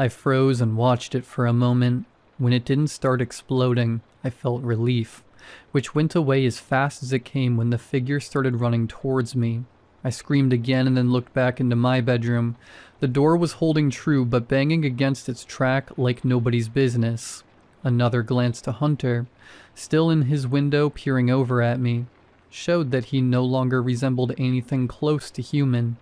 Speaker 1: I froze and watched it for a moment. When it didn't start exploding, I felt relief, which went away as fast as it came when the figure started running towards me. I screamed again and then looked back into my bedroom. The door was holding true, but banging against its track like nobody's business. Another glance to Hunter, still in his window peering over at me, showed that he no longer resembled anything close to human.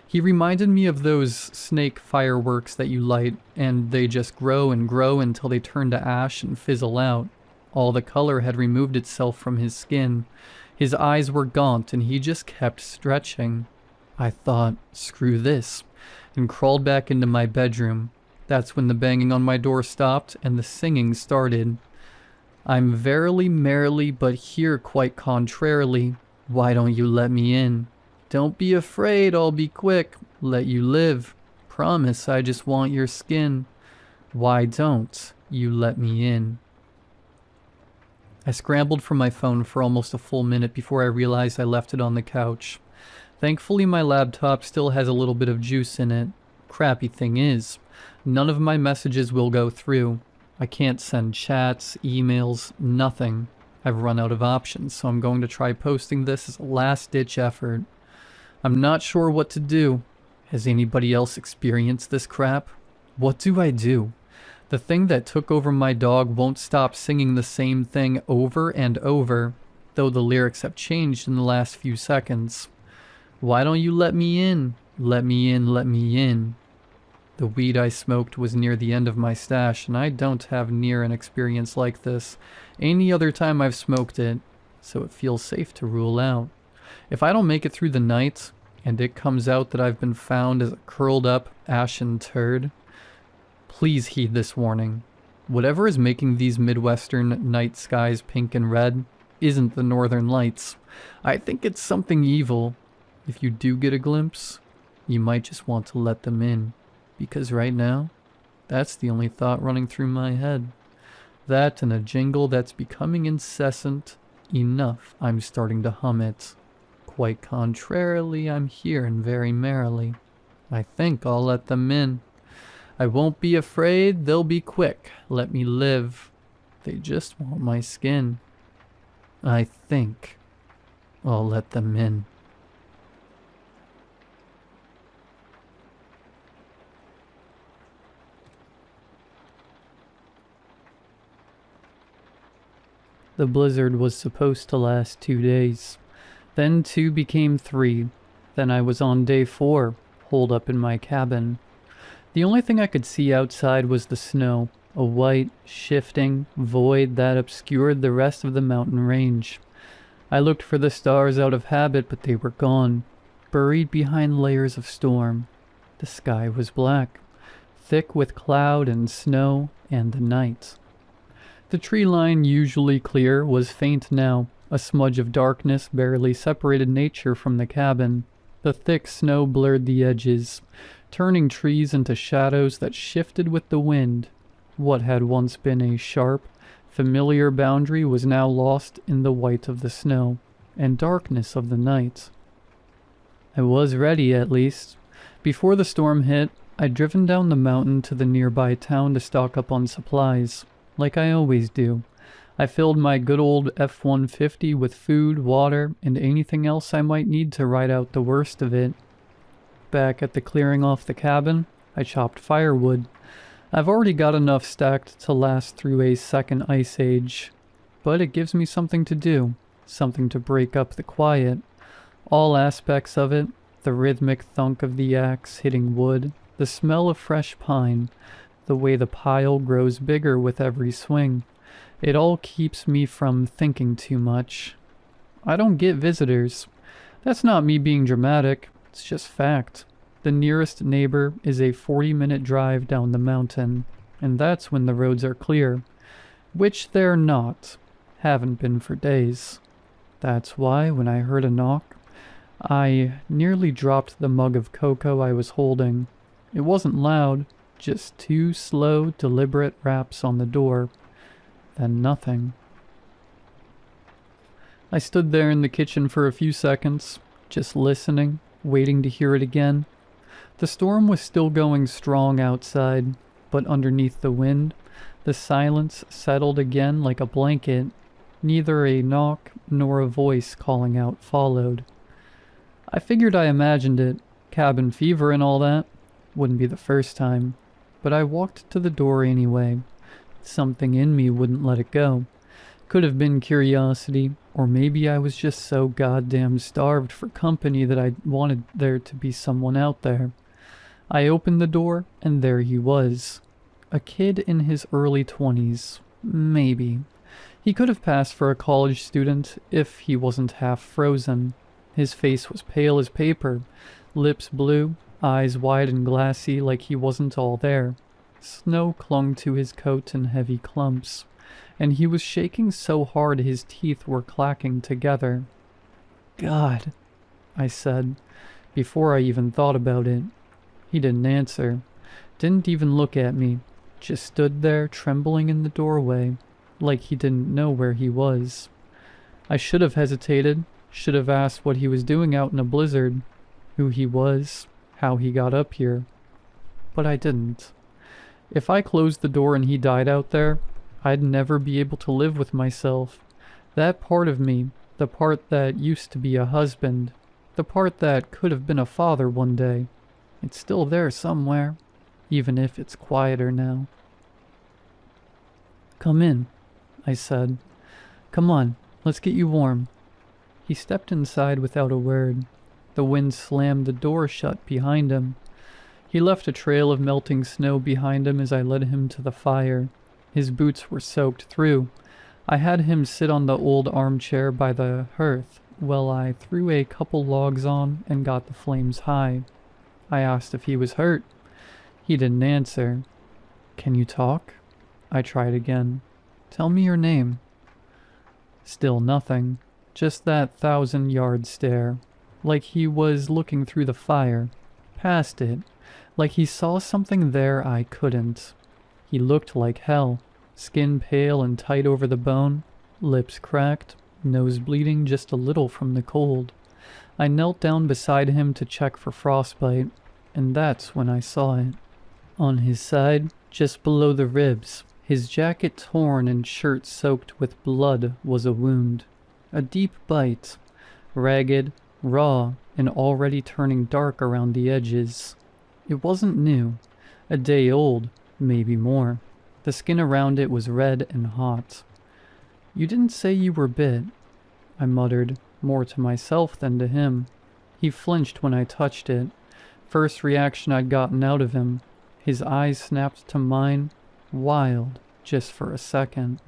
Speaker 1: He reminded me of those snake fireworks that you light, and they just grow and grow until they turn to ash and fizzle out. All the color had removed itself from his skin. His eyes were gaunt, and he just kept stretching. I thought, screw this, and crawled back into my bedroom. That's when the banging on my door stopped, and the singing started. I'm verily merrily, but here quite contrarily. Why don't you let me in? Don't be afraid, I'll be quick. Let you live. Promise, I just want your skin. Why don't you let me in? I scrambled for my phone for almost a full minute before I realized I left it on the couch. Thankfully, my laptop still has a little bit of juice in it. Crappy thing is, none of my messages will go through. I can't send chats, emails, nothing. I've run out of options, so I'm going to try posting this as a last-ditch effort. I'm not sure what to do. Has anybody else experienced this crap? What do I do? The thing that took over my dog won't stop singing the same thing over and over, though the lyrics have changed in the last few seconds. Why don't you let me in? Let me in, let me in. The weed I smoked was near the end of my stash, and I don't have near an experience like this any other time I've smoked it, so it feels safe to rule out. If I don't make it through the night, and it comes out that I've been found as a curled up, ashen turd, please heed this warning. Whatever is making these Midwestern night skies pink and red isn't the Northern Lights. I think it's something evil. If you do get a glimpse, you might just want to let them in. Because right now, that's the only thought running through my head. That and a jingle that's becoming incessant enough I'm starting to hum it. Quite contrarily, I'm here and very merrily. I think I'll let them in. I won't be afraid, they'll be quick. Let me live. They just want my skin. I think I'll let them in. The blizzard was supposed to last 2 days. Then 2 became 3. Then I was on day 4, holed up in my cabin. The only thing I could see outside was the snow, a white, shifting void that obscured the rest of the mountain range. I looked for the stars out of habit, but they were gone, buried behind layers of storm. The sky was black, thick with cloud and snow and the night. The tree line, usually clear, was faint now. A smudge of darkness barely separated nature from the cabin. The thick snow blurred the edges, turning trees into shadows that shifted with the wind. What had once been a sharp, familiar boundary was now lost in the white of the snow and darkness of the night. I was ready, at least. Before the storm hit, I'd driven down the mountain to the nearby town to stock up on supplies, like I always do. I filled my good old F-150 with food, water, and anything else I might need to ride out the worst of it. Back at the clearing off the cabin, I chopped firewood. I've already got enough stacked to last through a second ice age, but it gives me something to do, something to break up the quiet. All aspects of it, the rhythmic thunk of the axe hitting wood, the smell of fresh pine, the way the pile grows bigger with every swing. It all keeps me from thinking too much. I don't get visitors. That's not me being dramatic, it's just fact. The nearest neighbor is a 40-minute drive down the mountain, and that's when the roads are clear, which they're not, haven't been for days. That's why when I heard a knock, I nearly dropped the mug of cocoa I was holding. It wasn't loud, just 2 slow, deliberate raps on the door. Then nothing. I stood there in the kitchen for a few seconds, just listening, waiting to hear it again. The storm was still going strong outside, but underneath the wind, the silence settled again like a blanket. Neither a knock nor a voice calling out followed. I figured I imagined it, cabin fever and all that. Wouldn't be the first time. But I walked to the door anyway. Something in me wouldn't let it go. Could have been curiosity, or maybe I was just so goddamn starved for company that I wanted there to be someone out there. I opened the door, and there he was. A kid in his early 20s. Maybe. He could have passed for a college student if he wasn't half frozen. His face was pale as paper, lips blue, eyes wide and glassy like he wasn't all there. Snow clung to his coat in heavy clumps, and he was shaking so hard his teeth were clacking together. "God," I said, before I even thought about it. He didn't answer, didn't even look at me, just stood there trembling in the doorway, like he didn't know where he was. I should have hesitated, should have asked what he was doing out in a blizzard, who he was, how he got up here. But I didn't. If I closed the door and he died out there, I'd never be able to live with myself. That part of me, the part that used to be a husband, the part that could have been a father one day, it's still there somewhere, even if it's quieter now. "Come in," I said. "Come on, let's get you warm." He stepped inside without a word. The wind slammed the door shut behind him. He left a trail of melting snow behind him as I led him to the fire. His boots were soaked through. I had him sit on the old armchair by the hearth while I threw a couple logs on and got the flames high. I asked if he was hurt. He didn't answer. "Can you talk?" I tried again. "Tell me your name." Still nothing. Just that 1,000-yard stare. Like he was looking through the fire. Past it. Like he saw something there I couldn't. He looked like hell. Skin pale and tight over the bone. Lips cracked. Nose bleeding just a little from the cold. I knelt down beside him to check for frostbite, and that's when I saw it. On his side, just below the ribs, his jacket torn and shirt soaked with blood, was a wound. A deep bite. Ragged, raw, and already turning dark around the edges. It wasn't new. A day old, maybe more. The skin around it was red and hot. "You didn't say you were bit," I muttered, more to myself than to him. He flinched when I touched it. First reaction I'd gotten out of him. His eyes snapped to mine, wild, just for a second.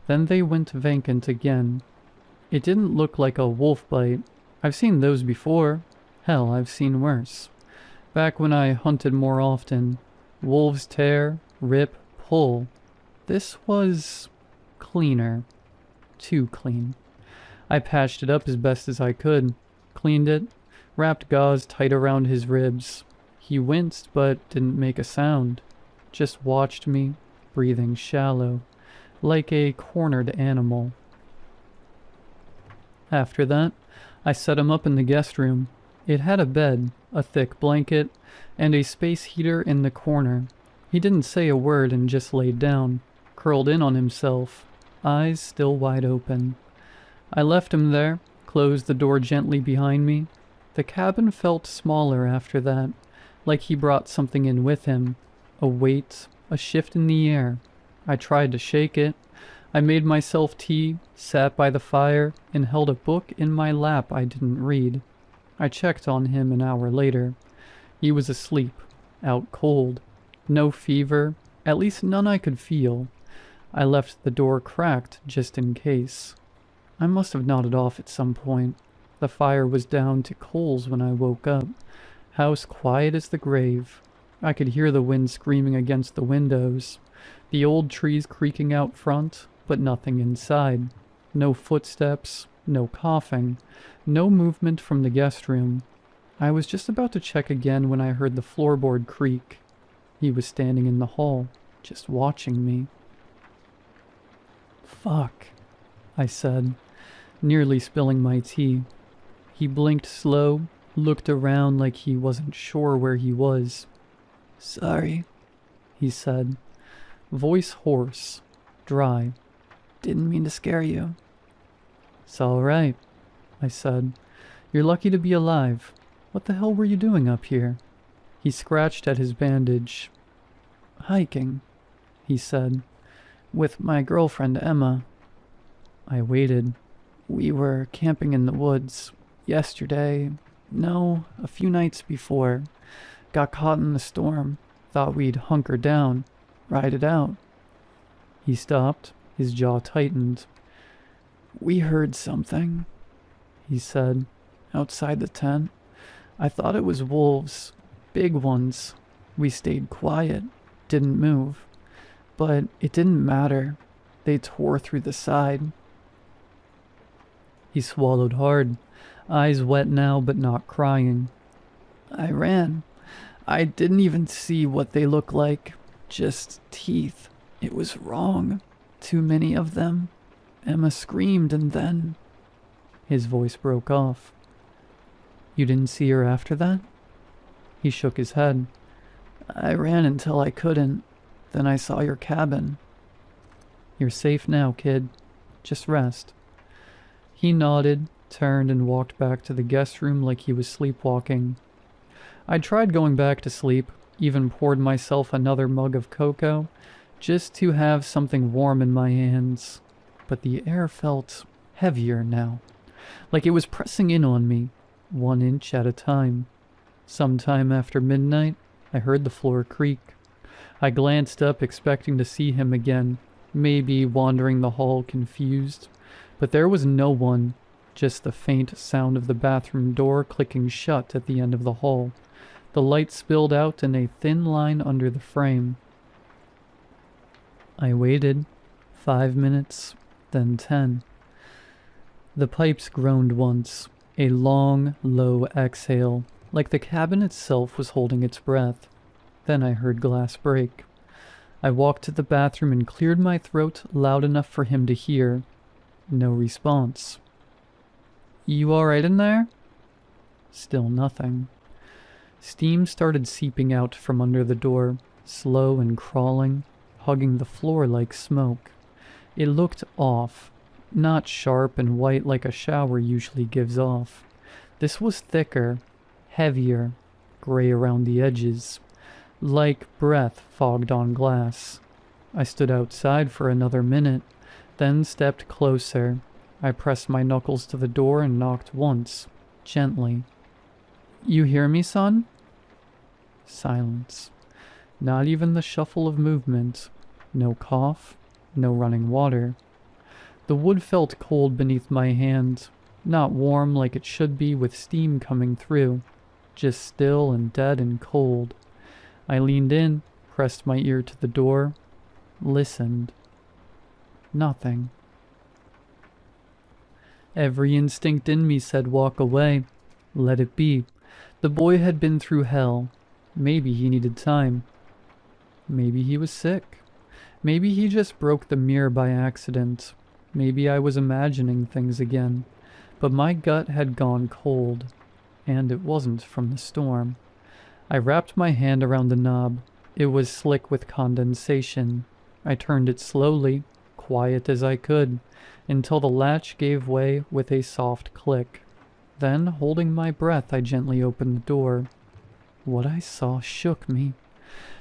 Speaker 1: Then they went vacant again. It didn't look like a wolf bite. I've seen those before. Hell, I've seen worse. Back when I hunted more often. Wolves tear, rip, pull. This was cleaner. Too clean. I patched it up as best as I could. Cleaned it. Wrapped gauze tight around his ribs. He winced but didn't make a sound. Just watched me, breathing shallow, like a cornered animal. After that, I set him up in the guest room. It had a bed, a thick blanket, and a space heater in the corner. He didn't say a word and just laid down, curled in on himself, eyes still wide open. I left him there, closed the door gently behind me. The cabin felt smaller after that, like he brought something in with him. A weight, a shift in the air. I tried to shake it. I made myself tea, sat by the fire, and held a book in my lap I didn't read. I checked on him an hour later. He was asleep, out cold. No fever, at least none I could feel. I left the door cracked just in case. I must have nodded off at some point. The fire was down to coals when I woke up. House quiet as the grave. I could hear the wind screaming against the windows. The old trees creaking out front, but nothing inside. No footsteps, no coughing, no movement from the guest room. I was just about to check again when I heard the floorboard creak. He was standing in the hall, just watching me. "Fuck," I said, nearly spilling my tea. He blinked slow, looked around like he wasn't sure where he was. "Sorry," he said, voice hoarse, dry. "Didn't mean to scare you." "It's all right," I said. "You're lucky to be alive. What the hell were you doing up here?" He scratched at his bandage. "Hiking," he said, "with my girlfriend Emma." I waited. "We were camping in the woods yesterday. No, a few nights before. Got caught in the storm. Thought we'd hunker down, ride it out." He stopped, his jaw tightened. "We heard something," he said, "outside the tent. I thought it was wolves, big ones. We stayed quiet, didn't move. But it didn't matter. They tore through the side." He swallowed hard, eyes wet now but not crying. "I ran. I didn't even see what they look like. Just teeth. It was wrong. Too many of them. Emma screamed and then..." His voice broke off. "You didn't see her after that?" He shook his head. "I ran until I couldn't. Then I saw your cabin." "You're safe now, kid. Just rest." He nodded, turned, and walked back to the guest room like he was sleepwalking. I tried going back to sleep, even poured myself another mug of cocoa, just to have something warm in my hands. But the air felt heavier now, like it was pressing in on me, 1 inch at a time. Sometime after midnight, I heard the floor creak. I glanced up, expecting to see him again, maybe wandering the hall confused. But there was no one, just the faint sound of the bathroom door clicking shut at the end of the hall. The light spilled out in a thin line under the frame. I waited. 5 minutes, then 10. The pipes groaned once, a long, low exhale, like the cabin itself was holding its breath. Then I heard glass break. I walked to the bathroom and cleared my throat loud enough for him to hear. No response. "You all right in there?" Still nothing. Steam started seeping out from under the door, slow and crawling, hugging the floor like smoke. It looked off, not sharp and white like a shower usually gives off. This was thicker, heavier, gray around the edges, like breath fogged on glass. I stood outside for another minute, then stepped closer. I pressed my knuckles to the door and knocked once, gently. "You hear me, son?" Silence. Not even the shuffle of movement. No cough, no running water. The wood felt cold beneath my hand, not warm like it should be with steam coming through, just still and dead and cold. I leaned in, pressed my ear to the door, listened. Nothing. Every instinct in me said walk away. Let it be. The boy had been through hell. Maybe he needed time. Maybe he was sick. Maybe he just broke the mirror by accident. Maybe I was imagining things again. But my gut had gone cold. And it wasn't from the storm. I wrapped my hand around the knob. It was slick with condensation. I turned it slowly, quiet as I could, until the latch gave way with a soft click. Then, holding my breath, I gently opened the door. What I saw shook me.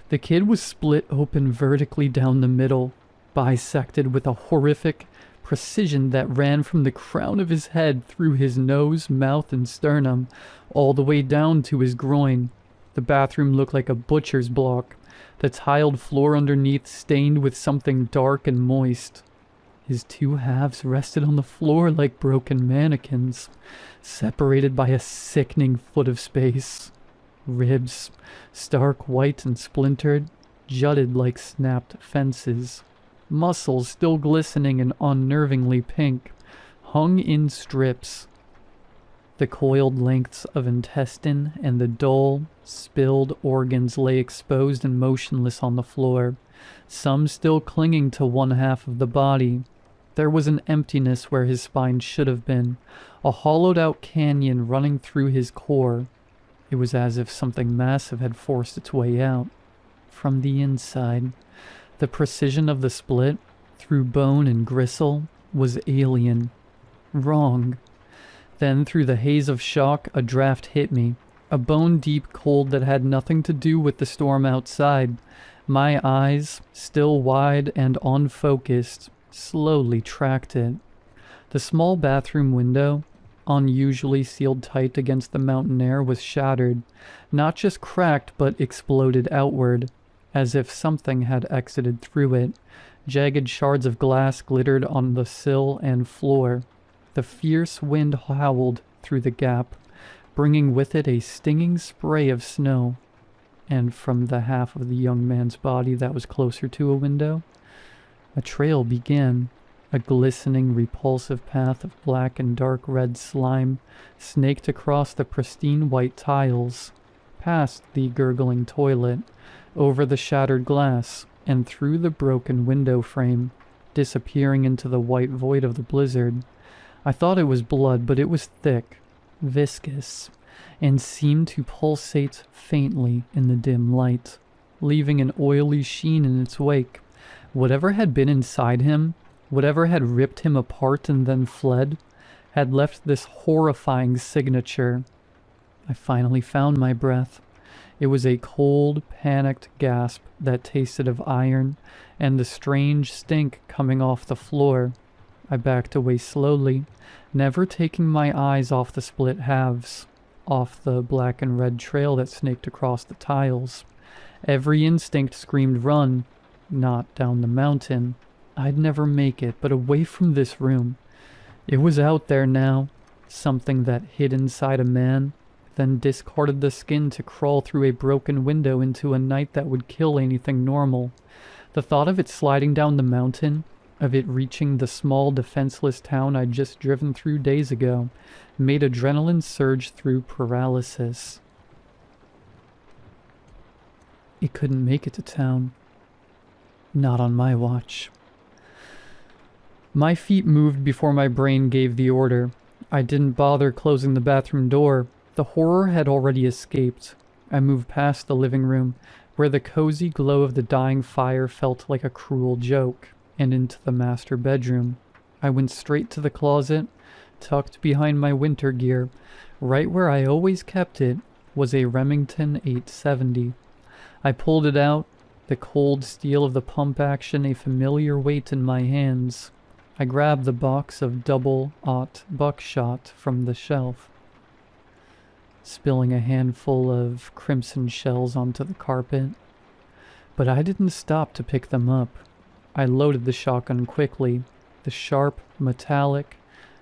Speaker 1: The kid was split open vertically down the middle, bisected with a horrific precision that ran from the crown of his head through his nose, mouth, and sternum, all the way down to his groin. The bathroom looked like a butcher's block, the tiled floor underneath stained with something dark and moist. His two halves rested on the floor like broken mannequins, separated by a sickening foot of space. Ribs, stark white and splintered, jutted like snapped fences. Muscles, still glistening and unnervingly pink, hung in strips. The coiled lengths of intestine and the dull, spilled organs lay exposed and motionless on the floor, some still clinging to one half of the body. There was an emptiness where his spine should have been, a hollowed-out canyon running through his core. It was as if something massive had forced its way out. From the inside, the precision of the split, through bone and gristle, was alien. Wrong. Then, through the haze of shock, a draft hit me. A bone-deep cold that had nothing to do with the storm outside. My eyes, still wide and unfocused, slowly tracked it. The small bathroom window, unusually sealed tight against the mountain air, was shattered. Not just cracked, but exploded outward, as if something had exited through it. Jagged shards of glass glittered on the sill and floor. The fierce wind howled through the gap, bringing with it a stinging spray of snow. And from the half of the young man's body that was closer to a window, a trail began. A glistening, repulsive path of black and dark red slime snaked across the pristine white tiles, past the gurgling toilet, over the shattered glass, and through the broken window frame, disappearing into the white void of the blizzard. I thought it was blood, but it was thick, viscous, and seemed to pulsate faintly in the dim light, leaving an oily sheen in its wake. Whatever had been inside him, whatever had ripped him apart and then fled, had left this horrifying signature. I finally found my breath. It was a cold, panicked gasp that tasted of iron and the strange stink coming off the floor. I backed away slowly, never taking my eyes off the split halves, off the black and red trail that snaked across the tiles. Every instinct screamed run, not down the mountain. I'd never make it, but away from this room. It was out there now, something that hid inside a man, then discarded the skin to crawl through a broken window into a night that would kill anything normal. The thought of it sliding down the mountain, of it reaching the small defenseless town I'd just driven through days ago, made adrenaline surge through paralysis. It couldn't make it to town. Not on my watch. My feet moved before my brain gave the order. I didn't bother closing the bathroom door. The horror had already escaped. I moved past the living room, where the cozy glow of the dying fire felt like a cruel joke, and into the master bedroom. I went straight to the closet, tucked behind my winter gear. Right where I always kept it was a Remington 870. I pulled it out, the cold steel of the pump action a familiar weight in my hands. I grabbed the box of double-aught buckshot from the shelf, spilling a handful of crimson shells onto the carpet. But I didn't stop to pick them up. I loaded the shotgun quickly, the sharp, metallic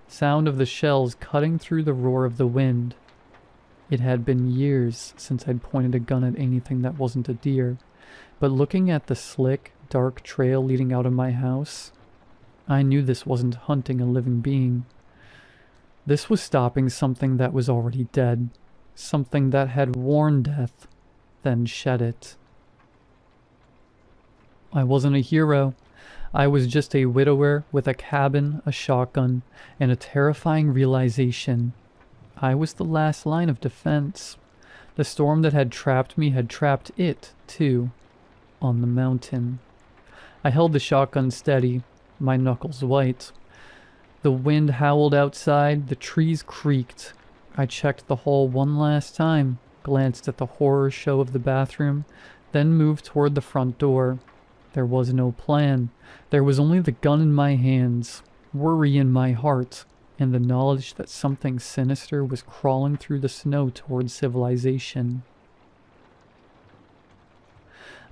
Speaker 1: sound of the shells cutting through the roar of the wind. It had been years since I'd pointed a gun at anything that wasn't a deer, but looking at the slick, dark trail leading out of my house, I knew this wasn't hunting a living being. This was stopping something that was already dead, something that had worn death, then shed it. I wasn't a hero. I was just a widower with a cabin, a shotgun, and a terrifying realization. I was the last line of defense. The storm that had trapped me had trapped it, too, on the mountain. I held the shotgun steady, my knuckles white. The wind howled outside, the trees creaked. I checked the hall one last time, glanced at the horror show of the bathroom, then moved toward the front door. There was no plan. There was only the gun in my hands, worry in my heart, and the knowledge that something sinister was crawling through the snow toward civilization.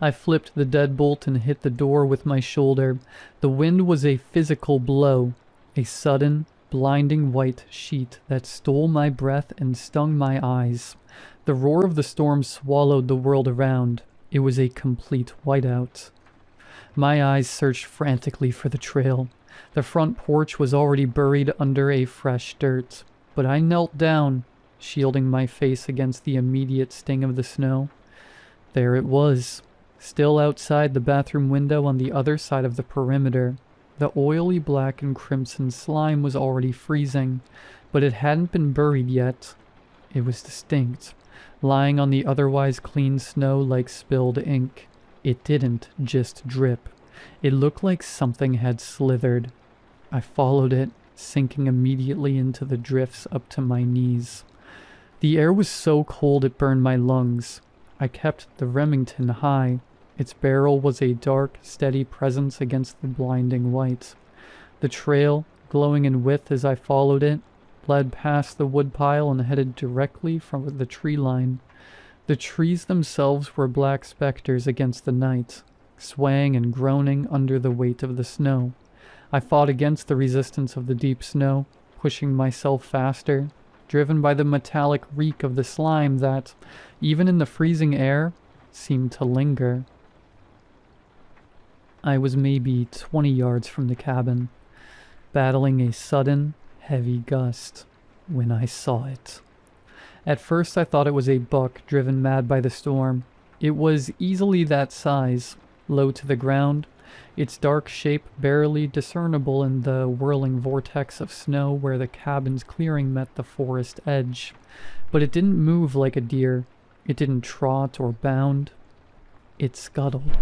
Speaker 1: I flipped the deadbolt and hit the door with my shoulder. The wind was a physical blow, a sudden, blinding white sheet that stole my breath and stung my eyes. The roar of the storm swallowed the world around. It was a complete whiteout. My eyes searched frantically for the trail. The front porch was already buried under a fresh dirt, but I knelt down, shielding my face against the immediate sting of the snow. There it was, still outside the bathroom window on the other side of the perimeter. The oily black and crimson slime was already freezing, but it hadn't been buried yet. It was distinct, lying on the otherwise clean snow like spilled ink. It didn't just drip. It looked like something had slithered. I followed it, sinking immediately into the drifts up to my knees. The air was so cold it burned my lungs. I kept the Remington high. Its barrel was a dark, steady presence against the blinding white. The trail, glowing in width as I followed it, led past the woodpile and headed directly from the tree line. The trees themselves were black specters against the night, swaying and groaning under the weight of the snow. I fought against the resistance of the deep snow, pushing myself faster, driven by the metallic reek of the slime that, even in the freezing air, seemed to linger. I was maybe 20 yards from the cabin, battling a sudden, heavy gust, when I saw it. At first I thought it was a buck driven mad by the storm. It was easily that size, low to the ground, its dark shape barely discernible in the whirling vortex of snow where the cabin's clearing met the forest edge. But it didn't move like a deer. It didn't trot or bound. It scuttled.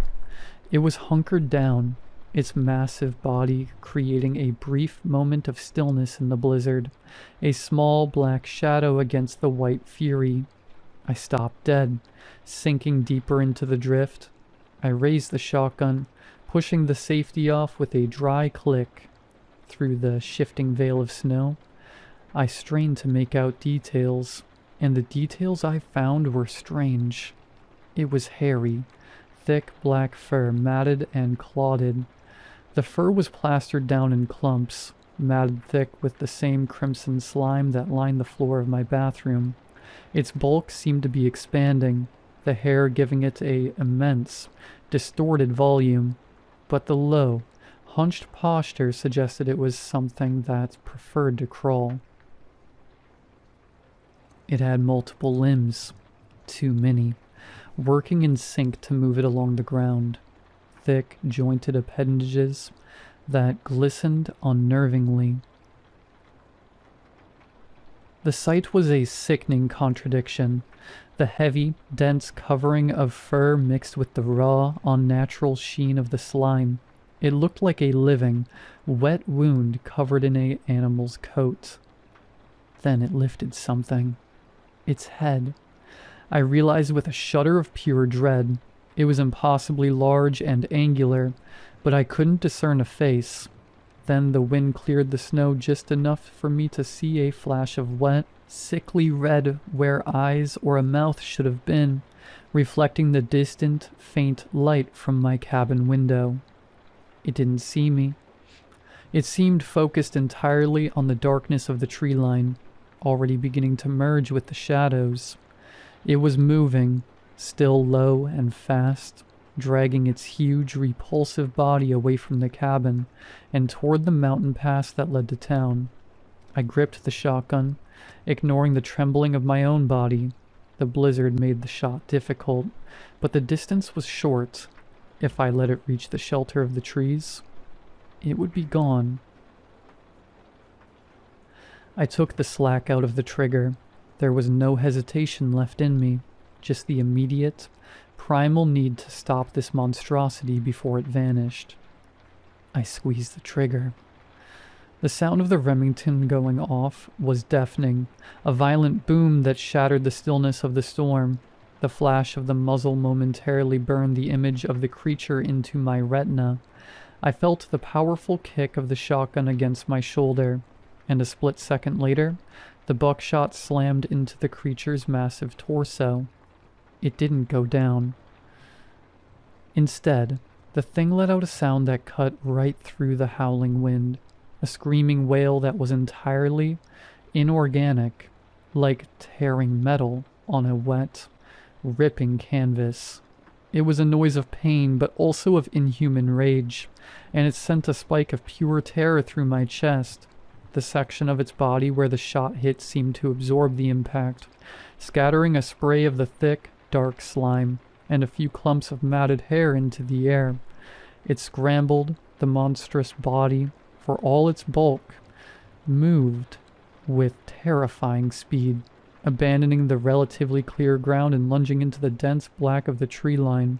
Speaker 1: It was hunkered down, its massive body creating a brief moment of stillness in the blizzard, a small black shadow against the white fury. I stopped dead, sinking deeper into the drift. I raised the shotgun, pushing the safety off with a dry click. Through the shifting veil of snow, I strained to make out details, and the details I found were strange. It was hairy, thick black fur, matted and clotted. The fur was plastered down in clumps, matted thick with the same crimson slime that lined the floor of my bathroom. Its bulk seemed to be expanding, the hair giving it an immense, distorted volume, but the low, hunched posture suggested it was something that preferred to crawl. It had multiple limbs, too many, working in sync to move it along the ground. Thick, jointed appendages that glistened unnervingly. The sight was a sickening contradiction. The heavy, dense covering of fur mixed with the raw, unnatural sheen of the slime. It looked like a living, wet wound covered in an animal's coat. Then it lifted something. Its head. I realized with a shudder of pure dread. It was impossibly large and angular, but I couldn't discern a face. Then the wind cleared the snow just enough for me to see a flash of wet, sickly red where eyes or a mouth should have been, reflecting the distant, faint light from my cabin window. It didn't see me. It seemed focused entirely on the darkness of the tree line, already beginning to merge with the shadows. It was moving, still low and fast, dragging its huge, repulsive body away from the cabin and toward the mountain pass that led to town. I gripped the shotgun, ignoring the trembling of my own body. The blizzard made the shot difficult, but the distance was short. If I let it reach the shelter of the trees, it would be gone. I took the slack out of the trigger. There was no hesitation left in me, just the immediate, primal need to stop this monstrosity before it vanished. I squeezed the trigger. The sound of the Remington going off was deafening, a violent boom that shattered the stillness of the storm. The flash of the muzzle momentarily burned the image of the creature into my retina. I felt the powerful kick of the shotgun against my shoulder, and a split second later, the buckshot slammed into the creature's massive torso. It didn't go down. Instead, the thing let out a sound that cut right through the howling wind, a screaming wail that was entirely inorganic, like tearing metal on a wet, ripping canvas. It was a noise of pain, but also of inhuman rage, and it sent a spike of pure terror through my chest. The section of its body where the shot hit seemed to absorb the impact, scattering a spray of the thick, dark slime and a few clumps of matted hair into the air. It scrambled, the monstrous body, for all its bulk, moved with terrifying speed, abandoning the relatively clear ground and lunging into the dense black of the tree line.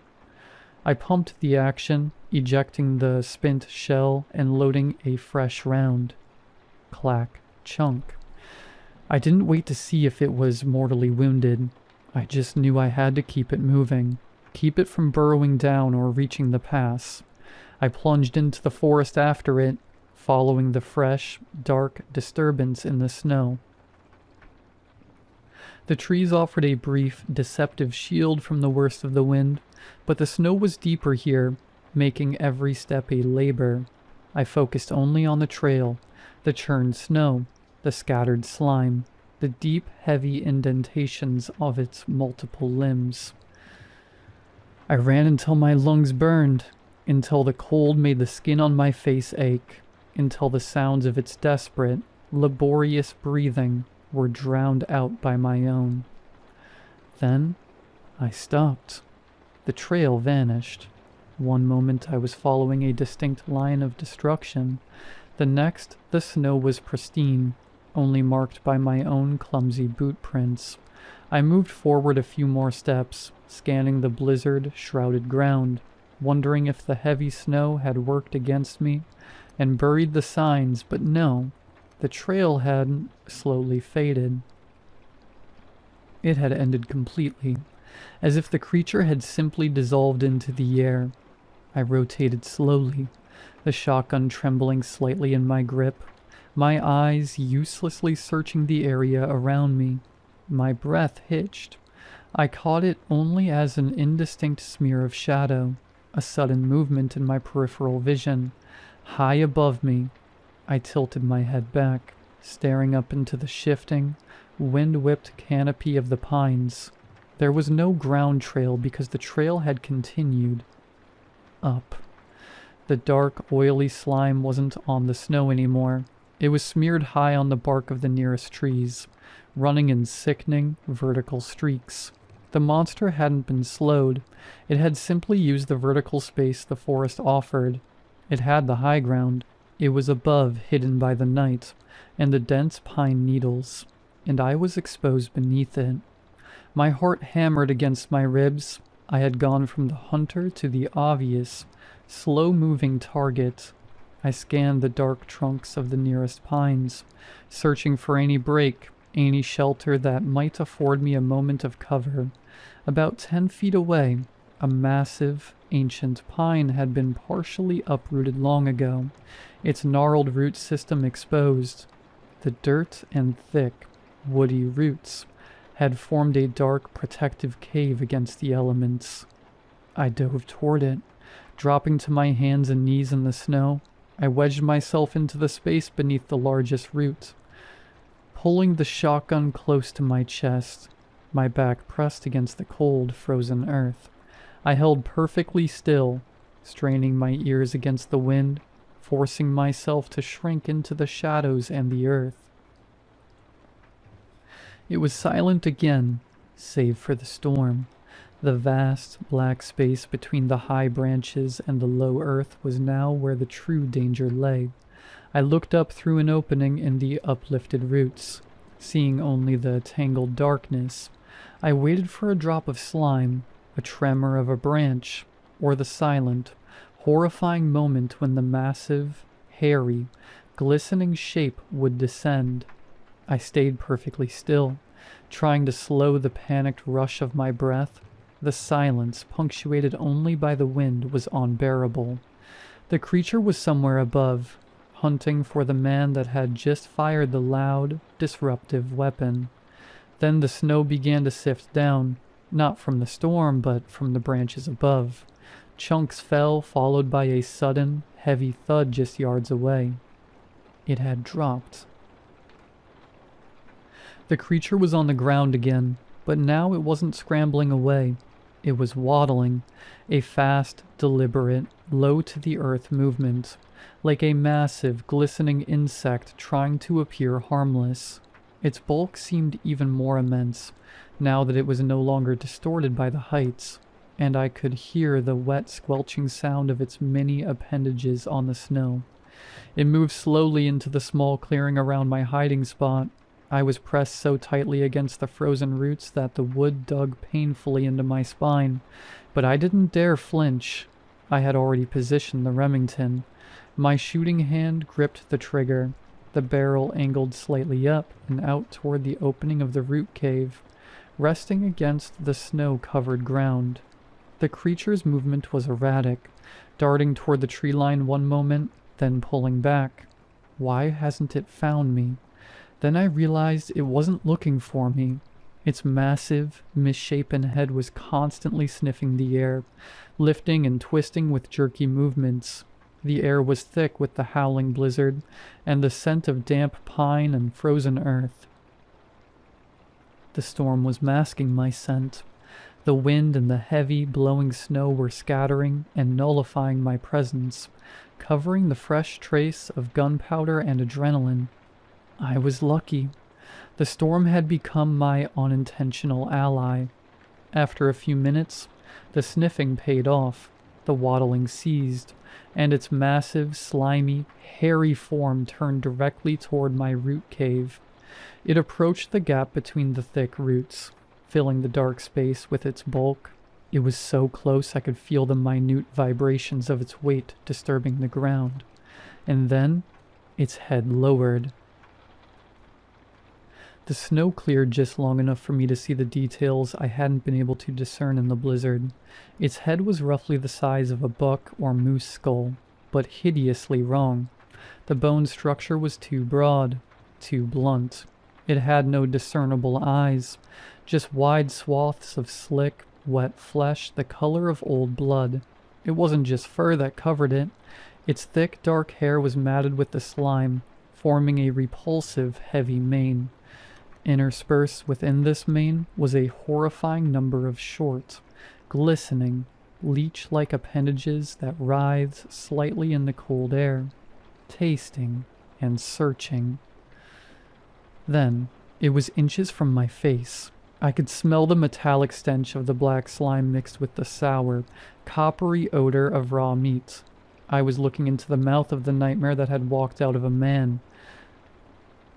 Speaker 1: I pumped the action, ejecting the spent shell and loading a fresh round. Clack, chunk. I didn't wait to see if it was mortally wounded. I just knew I had to keep it moving, keep it from burrowing down or reaching the pass. I plunged into the forest after it, following the fresh, dark disturbance in the snow. The trees offered a brief, deceptive shield from the worst of the wind, but the snow was deeper here, making every step a labor. I focused only on the trail, the churned snow, the scattered slime, the deep, heavy indentations of its multiple limbs. I ran until my lungs burned, until the cold made the skin on my face ache, until the sounds of its desperate, laborious breathing were drowned out by my own. Then I stopped. The trail vanished. One moment I was following a distinct line of destruction. The next, the snow was pristine, only marked by my own clumsy boot prints. I moved forward a few more steps, scanning the blizzard-shrouded ground, wondering if the heavy snow had worked against me and buried the signs, but no, the trail had slowly faded. It had ended completely, as if the creature had simply dissolved into the air. I rotated slowly, the shotgun trembling slightly in my grip, my eyes uselessly searching the area around me. My breath hitched. I caught it only as an indistinct smear of shadow, a sudden movement in my peripheral vision. High above me, I tilted my head back, staring up into the shifting, wind-whipped canopy of the pines. There was no ground trail because the trail had continued up. The dark, oily slime wasn't on the snow anymore. It was smeared high on the bark of the nearest trees, running in sickening, vertical streaks. The monster hadn't been slowed. It had simply used the vertical space the forest offered. It had the high ground. It was above, hidden by the night, and the dense pine needles, and I was exposed beneath it. My heart hammered against my ribs. I had gone from the hunter to the obvious, slow-moving target. I scanned the dark trunks of the nearest pines, searching for any break, any shelter that might afford me a moment of cover. About 10 feet away, a massive, Ancient pine had been partially uprooted long ago, its gnarled root system exposed. The dirt and thick, woody roots had formed a dark, protective cave against the elements. I dove toward it, dropping to my hands and knees in the snow. I wedged myself into the space beneath the largest root, pulling the shotgun close to my chest, my back pressed against the cold, frozen earth. I held perfectly still, straining my ears against the wind, forcing myself to shrink into the shadows and the earth. It was silent again, save for the storm. The vast, black space between the high branches and the low earth was now where the true danger lay. I looked up through an opening in the uplifted roots, seeing only the tangled darkness. I waited for a drop of slime, a tremor of a branch, or the silent, horrifying moment when the massive, hairy, glistening shape would descend. I stayed perfectly still, trying to slow the panicked rush of my breath. The silence, punctuated only by the wind, was unbearable. The creature was somewhere above, hunting for the man that had just fired the loud, disruptive weapon. Then the snow began to sift down, not from the storm, but from the branches above. Chunks fell, followed by a sudden, heavy thud just yards away. It had dropped. The creature was on the ground again, but now it wasn't scrambling away. It was waddling, a fast, deliberate, low-to-the-earth movement, like a massive, glistening insect trying to appear harmless. Its bulk seemed even more immense, now that it was no longer distorted by the heights, and I could hear the wet, squelching sound of its many appendages on the snow. It moved slowly into the small clearing around my hiding spot. I was pressed so tightly against the frozen roots that the wood dug painfully into my spine, but I didn't dare flinch. I had already positioned the Remington. My shooting hand gripped the trigger. The barrel angled slightly up and out toward the opening of the root cave, resting against the snow-covered ground. The creature's movement was erratic, darting toward the tree line one moment, then pulling back. Why hasn't it found me? Then I realized it wasn't looking for me. Its massive, misshapen head was constantly sniffing the air, lifting and twisting with jerky movements. The air was thick with the howling blizzard and the scent of damp pine and frozen earth. The storm was masking my scent. The wind and the heavy, blowing snow were scattering and nullifying my presence, covering the fresh trace of gunpowder and adrenaline. I was lucky. The storm had become my unintentional ally. After a few minutes, the sniffing paid off, the waddling ceased, and its massive, slimy, hairy form turned directly toward my root cave. It approached the gap between the thick roots, filling the dark space with its bulk. It was so close I could feel the minute vibrations of its weight disturbing the ground. And then, its head lowered. The snow cleared just long enough for me to see the details I hadn't been able to discern in the blizzard. Its head was roughly the size of a buck or moose skull, but hideously wrong. The bone structure was too broad, too blunt. It had no discernible eyes, just wide swaths of slick, wet flesh the color of old blood. It wasn't just fur that covered it. Its thick, dark hair was matted with the slime, forming a repulsive, heavy mane. Interspersed within this mane was a horrifying number of short, glistening, leech-like appendages that writhed slightly in the cold air, tasting and searching. Then, it was inches from my face. I could smell the metallic stench of the black slime mixed with the sour, coppery odor of raw meat. I was looking into the mouth of the nightmare that had walked out of a man.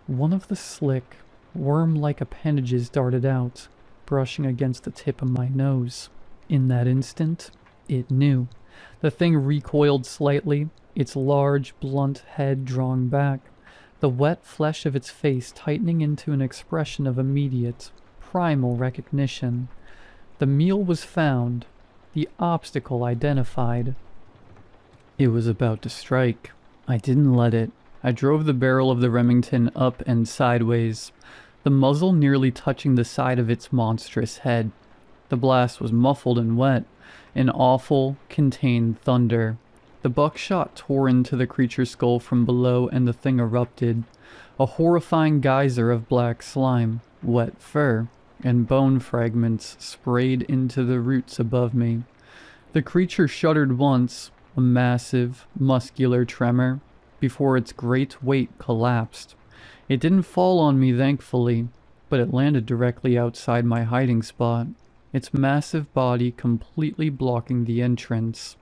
Speaker 1: One of the slick, worm-like appendages darted out, brushing against the tip of my nose. In that instant, it knew. The thing recoiled slightly, its large, blunt head drawing back, the wet flesh of its face tightening into an expression of immediate, primal recognition. The meal was found, The obstacle identified. It was about to strike. I didn't let it. I drove the barrel of the Remington up and sideways, the muzzle nearly touching the side of its monstrous head. The blast was muffled and wet, an awful, contained thunder. The buckshot tore into the creature's skull from below and the thing erupted, a horrifying geyser of black slime, wet fur, and bone fragments sprayed into the roots above me. The creature shuddered once, a massive, muscular tremor, before its great weight collapsed. It didn't fall on me, thankfully, but it landed directly outside my hiding spot, its massive body completely blocking the entrance.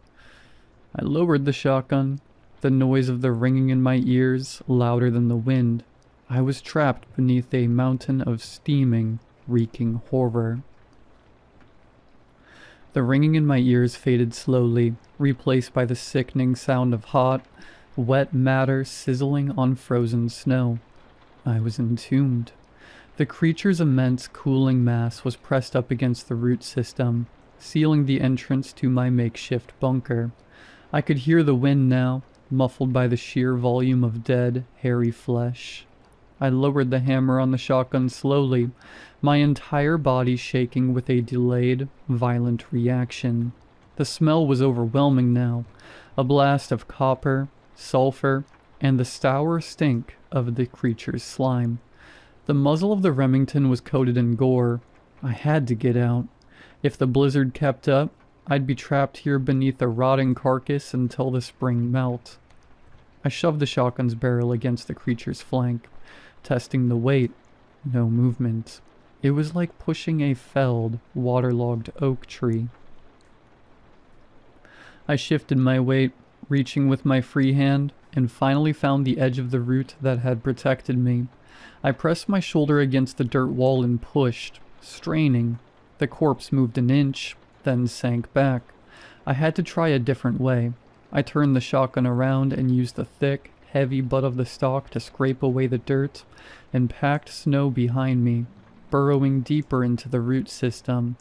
Speaker 1: I lowered the shotgun, the noise of the ringing in my ears louder than the wind. I was trapped beneath a mountain of steaming, reeking horror. The ringing in my ears faded slowly, replaced by the sickening sound of hot, wet matter sizzling on frozen snow. I was entombed. The creature's immense cooling mass was pressed up against the root system, sealing the entrance to my makeshift bunker. I could hear the wind now, muffled by the sheer volume of dead, hairy flesh. I lowered the hammer on the shotgun slowly, my entire body shaking with a delayed, violent reaction. The smell was overwhelming now, a blast of copper, sulfur, and the sour stink of the creature's slime. The muzzle of the Remington was coated in gore. I had to get out. If the blizzard kept up, I'd be trapped here beneath a rotting carcass until the spring melt. I shoved the shotgun's barrel against the creature's flank, testing the weight. No movement. It was like pushing a felled, waterlogged oak tree. I shifted my weight, reaching with my free hand, and finally found the edge of the root that had protected me. I pressed my shoulder against the dirt wall and pushed, straining. The corpse moved an inch, then sank back. I had to try a different way. I turned the shotgun around and used the thick, heavy butt of the stock to scrape away the dirt and packed snow behind me, burrowing deeper into the root system.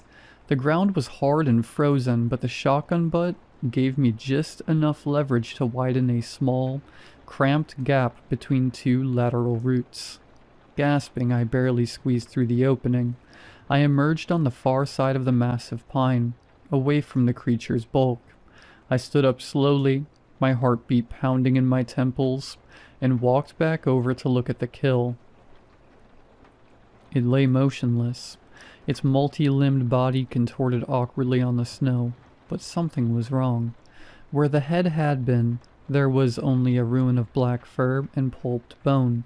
Speaker 1: The ground was hard and frozen, but the shotgun butt gave me just enough leverage to widen a small, cramped gap between two lateral roots. Gasping, I barely squeezed through the opening. I emerged on the far side of the massive pine, away from the creature's bulk. I stood up slowly, my heartbeat pounding in my temples, and walked back over to look at the kill. It lay motionless, its multi-limbed body contorted awkwardly on the snow, but something was wrong. Where the head had been, there was only a ruin of black fur and pulped bone.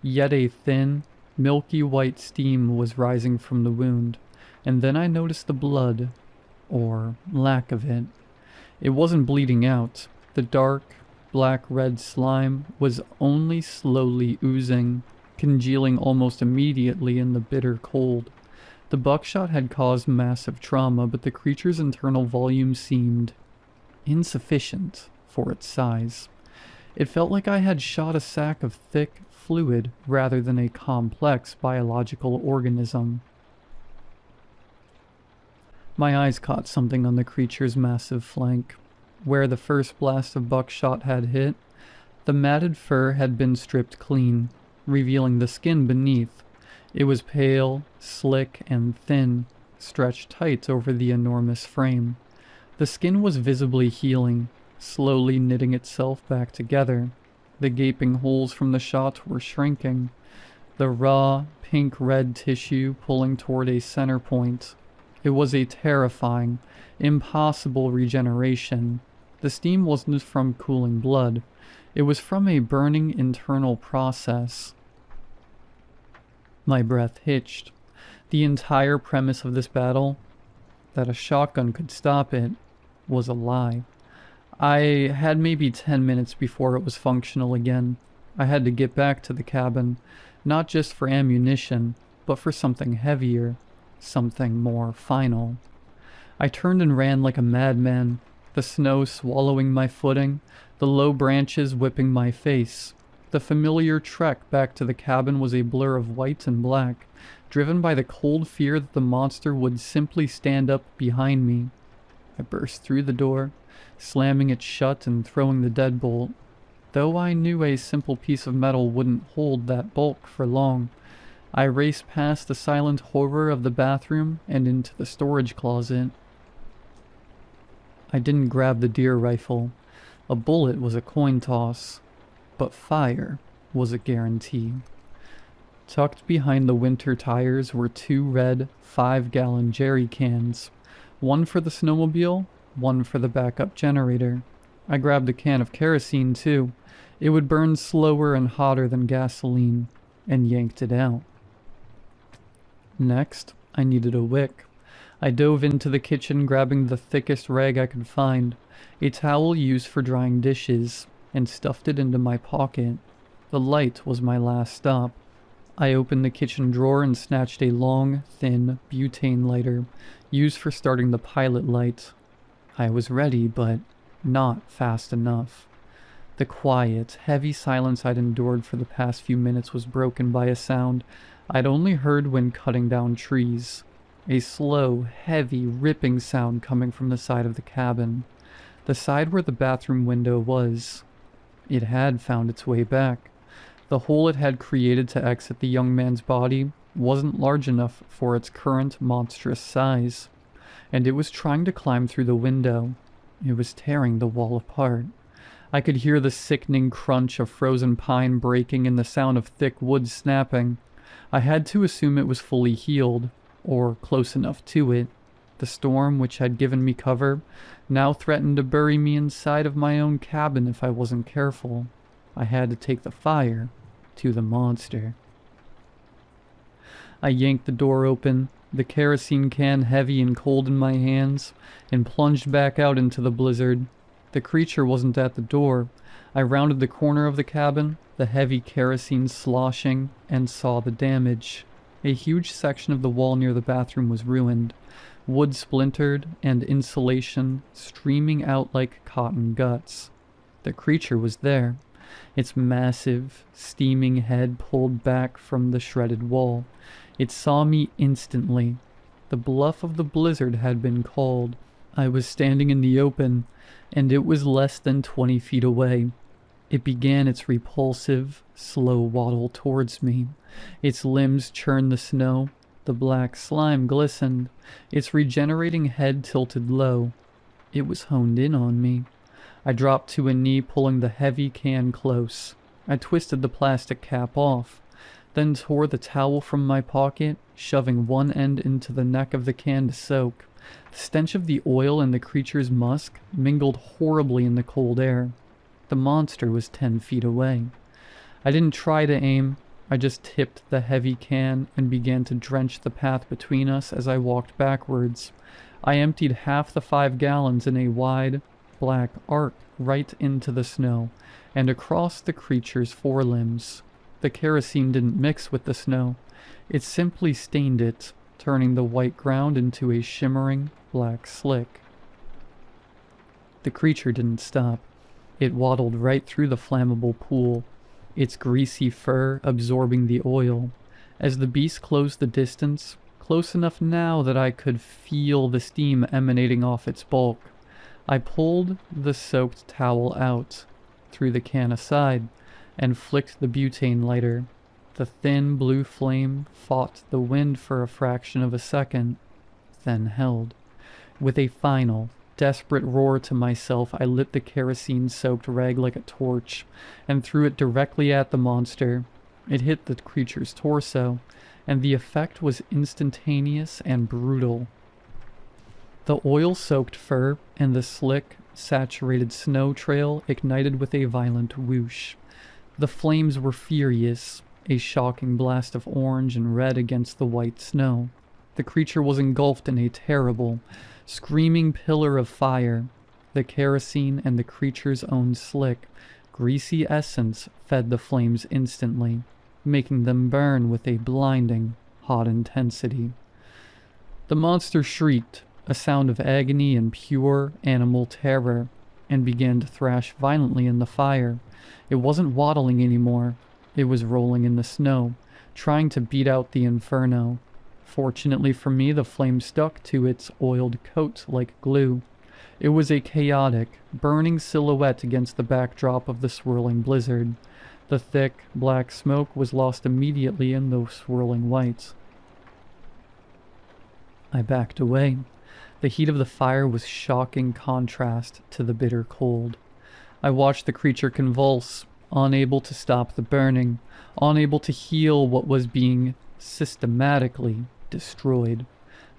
Speaker 1: Yet a thin, milky white steam was rising from the wound, and then I noticed the blood, or lack of it. It wasn't bleeding out. The dark, black-red slime was only slowly oozing, congealing almost immediately in the bitter cold. The buckshot had caused massive trauma, but the creature's internal volume seemed insufficient for its size. It felt like I had shot a sack of thick fluid rather than a complex biological organism. My eyes caught something on the creature's massive flank. Where the first blast of buckshot had hit, the matted fur had been stripped clean, revealing the skin beneath. It was pale, slick, and thin, stretched tight over the enormous frame. The skin was visibly healing, slowly knitting itself back together. The gaping holes from the shot were shrinking, the raw, pink-red tissue pulling toward a center point. It was a terrifying, impossible regeneration. The steam wasn't from cooling blood. It was from a burning internal process. My breath hitched. The entire premise of this battle, that a shotgun could stop it, was a lie. I had maybe 10 minutes before it was functional again. I had to get back to the cabin, not just for ammunition, but for something heavier, something more final. I turned and ran like a madman, the snow swallowing my footing, the low branches whipping my face. The familiar trek back to the cabin was a blur of white and black, driven by the cold fear that the monster would simply stand up behind me. I burst through the door, slamming it shut and throwing the deadbolt. Though I knew a simple piece of metal wouldn't hold that bulk for long, I raced past the silent horror of the bathroom and into the storage closet. I didn't grab the deer rifle. A bullet was a coin toss, but fire was a guarantee. Tucked behind the winter tires were 2 red 5-gallon jerry cans, one for the snowmobile, one for the backup generator. I grabbed a can of kerosene too. It would burn slower and hotter than gasoline, and yanked it out. Next, I needed a wick. I dove into the kitchen, grabbing the thickest rag I could find, a towel used for drying dishes, and stuffed it into my pocket. The light was my last stop. I opened the kitchen drawer and snatched a long, thin butane lighter, used for starting the pilot light. I was ready, but not fast enough. The quiet, heavy silence I'd endured for the past few minutes was broken by a sound I'd only heard when cutting down trees. A slow, heavy, ripping sound coming from the side of the cabin. The side where the bathroom window was. It had found its way back. The hole it had created to exit the young man's body wasn't large enough for its current monstrous size, and it was trying to climb through the window. It was tearing the wall apart. I could hear the sickening crunch of frozen pine breaking and the sound of thick wood snapping. I had to assume it was fully healed, or close enough to it. The storm, which had given me cover, now threatened to bury me inside of my own cabin if I wasn't careful. I had to take the fire to the monster. I yanked the door open, the kerosene can heavy and cold in my hands, and plunged back out into the blizzard. The creature wasn't at the door. I rounded the corner of the cabin, the heavy kerosene sloshing, and saw the damage. A huge section of the wall near the bathroom was ruined, wood splintered, and insulation streaming out like cotton guts. The creature was there, its massive, steaming head pulled back from the shredded wall. It saw me instantly. The bluff of the blizzard had been called. I was standing in the open, and it was less than 20 feet away. It began its repulsive, slow waddle towards me. Its limbs churned the snow. The black slime glistened. Its regenerating head tilted low. It was honed in on me. I dropped to a knee, pulling the heavy can close. I twisted the plastic cap off, then tore the towel from my pocket, shoving one end into the neck of the can to soak. The stench of the oil and the creature's musk mingled horribly in the cold air. The monster was 10 feet away. I didn't try to aim. I just tipped the heavy can and began to drench the path between us as I walked backwards. I emptied half the 5 gallons in a wide, black arc right into the snow and across the creature's forelimbs. The kerosene didn't mix with the snow. It simply stained it, turning the white ground into a shimmering black slick. The creature didn't stop. It waddled right through the flammable pool, its greasy fur absorbing the oil. As the beast closed the distance, close enough now that I could feel the steam emanating off its bulk, I pulled the soaked towel out, threw the can aside, and flicked the butane lighter. The thin blue flame fought the wind for a fraction of a second, then held. With a final, desperate roar to myself, I lit the kerosene-soaked rag like a torch and threw it directly at the monster. It hit the creature's torso, and the effect was instantaneous and brutal. The oil-soaked fur and the slick, saturated snow trail ignited with a violent whoosh. The flames were furious, a shocking blast of orange and red against the white snow. The creature was engulfed in a terrible, screaming pillar of fire. The kerosene and the creature's own slick, greasy essence fed the flames instantly, making them burn with a blinding, hot intensity. The monster shrieked, a sound of agony and pure animal terror, and began to thrash violently in the fire. It wasn't waddling anymore. It was rolling in the snow, trying to beat out the inferno. Fortunately for me, the flame stuck to its oiled coat like glue. It was a chaotic, burning silhouette against the backdrop of the swirling blizzard. The thick, black smoke was lost immediately in those swirling whites. I backed away. The heat of the fire was shocking contrast to the bitter cold. I watched the creature convulse, unable to stop the burning, unable to heal what was being systematically destroyed.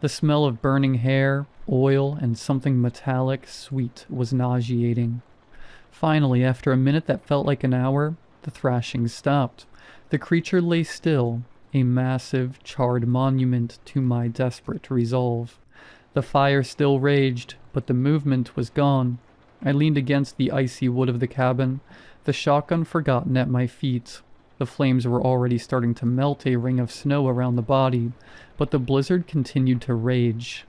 Speaker 1: The smell of burning hair, oil, and something metallic sweet was nauseating. Finally, after a minute that felt like an hour, the thrashing stopped. The creature lay still, a massive, charred monument to my desperate resolve. The fire still raged, but the movement was gone. I leaned against the icy wood of the cabin, the shotgun forgotten at my feet. The flames were already starting to melt a ring of snow around the body, but the blizzard continued to rage.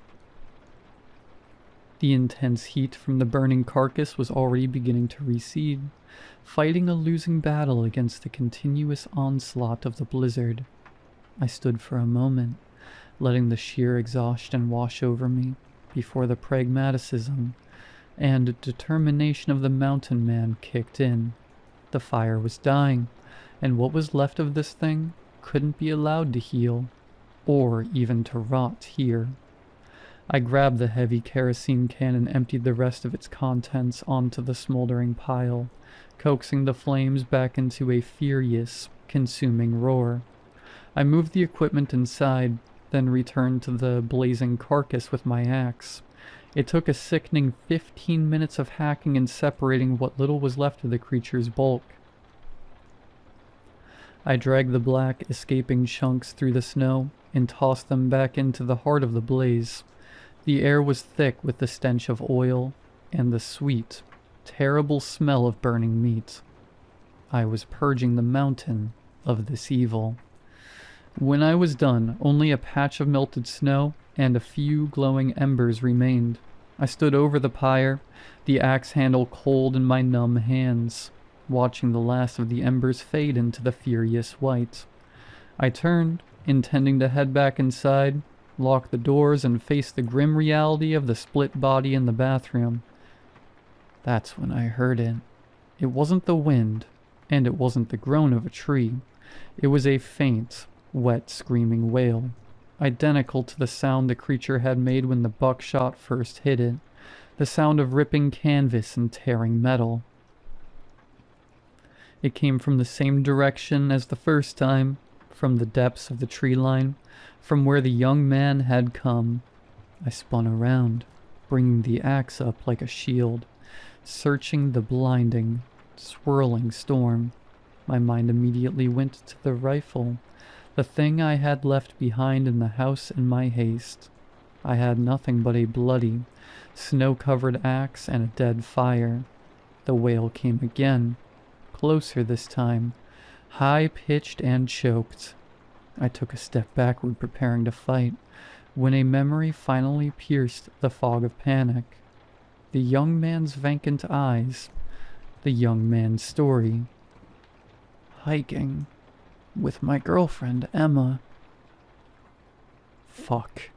Speaker 1: The intense heat from the burning carcass was already beginning to recede, fighting a losing battle against the continuous onslaught of the blizzard. I stood for a moment, letting the sheer exhaustion wash over me before the pragmaticism and determination of the mountain man kicked in. The fire was dying, and what was left of this thing couldn't be allowed to heal, or even to rot here. I grabbed the heavy kerosene can and emptied the rest of its contents onto the smoldering pile, coaxing the flames back into a furious, consuming roar. I moved the equipment inside, then returned to the blazing carcass with my axe. It took a sickening 15 minutes of hacking and separating what little was left of the creature's bulk. I dragged the black, escaping chunks through the snow and tossed them back into the heart of the blaze. The air was thick with the stench of oil and the sweet, terrible smell of burning meat. I was purging the mountain of this evil. When I was done, only a patch of melted snow and a few glowing embers remained. I stood over the pyre, the axe handle cold in my numb hands, watching the last of the embers fade into the furious white. I turned, intending to head back inside, lock the doors, and face the grim reality of the split body in the bathroom. That's when I heard it. It wasn't the wind, and it wasn't the groan of a tree. It was a faint, wet, screaming wail, identical to the sound the creature had made when the buckshot first hit it, the sound of ripping canvas and tearing metal. It came from the same direction as the first time, from the depths of the tree line, from where the young man had come. I spun around, bringing the axe up like a shield, searching the blinding, swirling storm. My mind immediately went to the rifle, the thing I had left behind in the house in my haste. I had nothing but a bloody, snow-covered axe and a dead fire. The wail came again, closer this time, high-pitched and choked. I took a step backward, preparing to fight, when a memory finally pierced the fog of panic. The young man's vacant eyes, the young man's story. Hiking with my girlfriend, Emma. Fuck.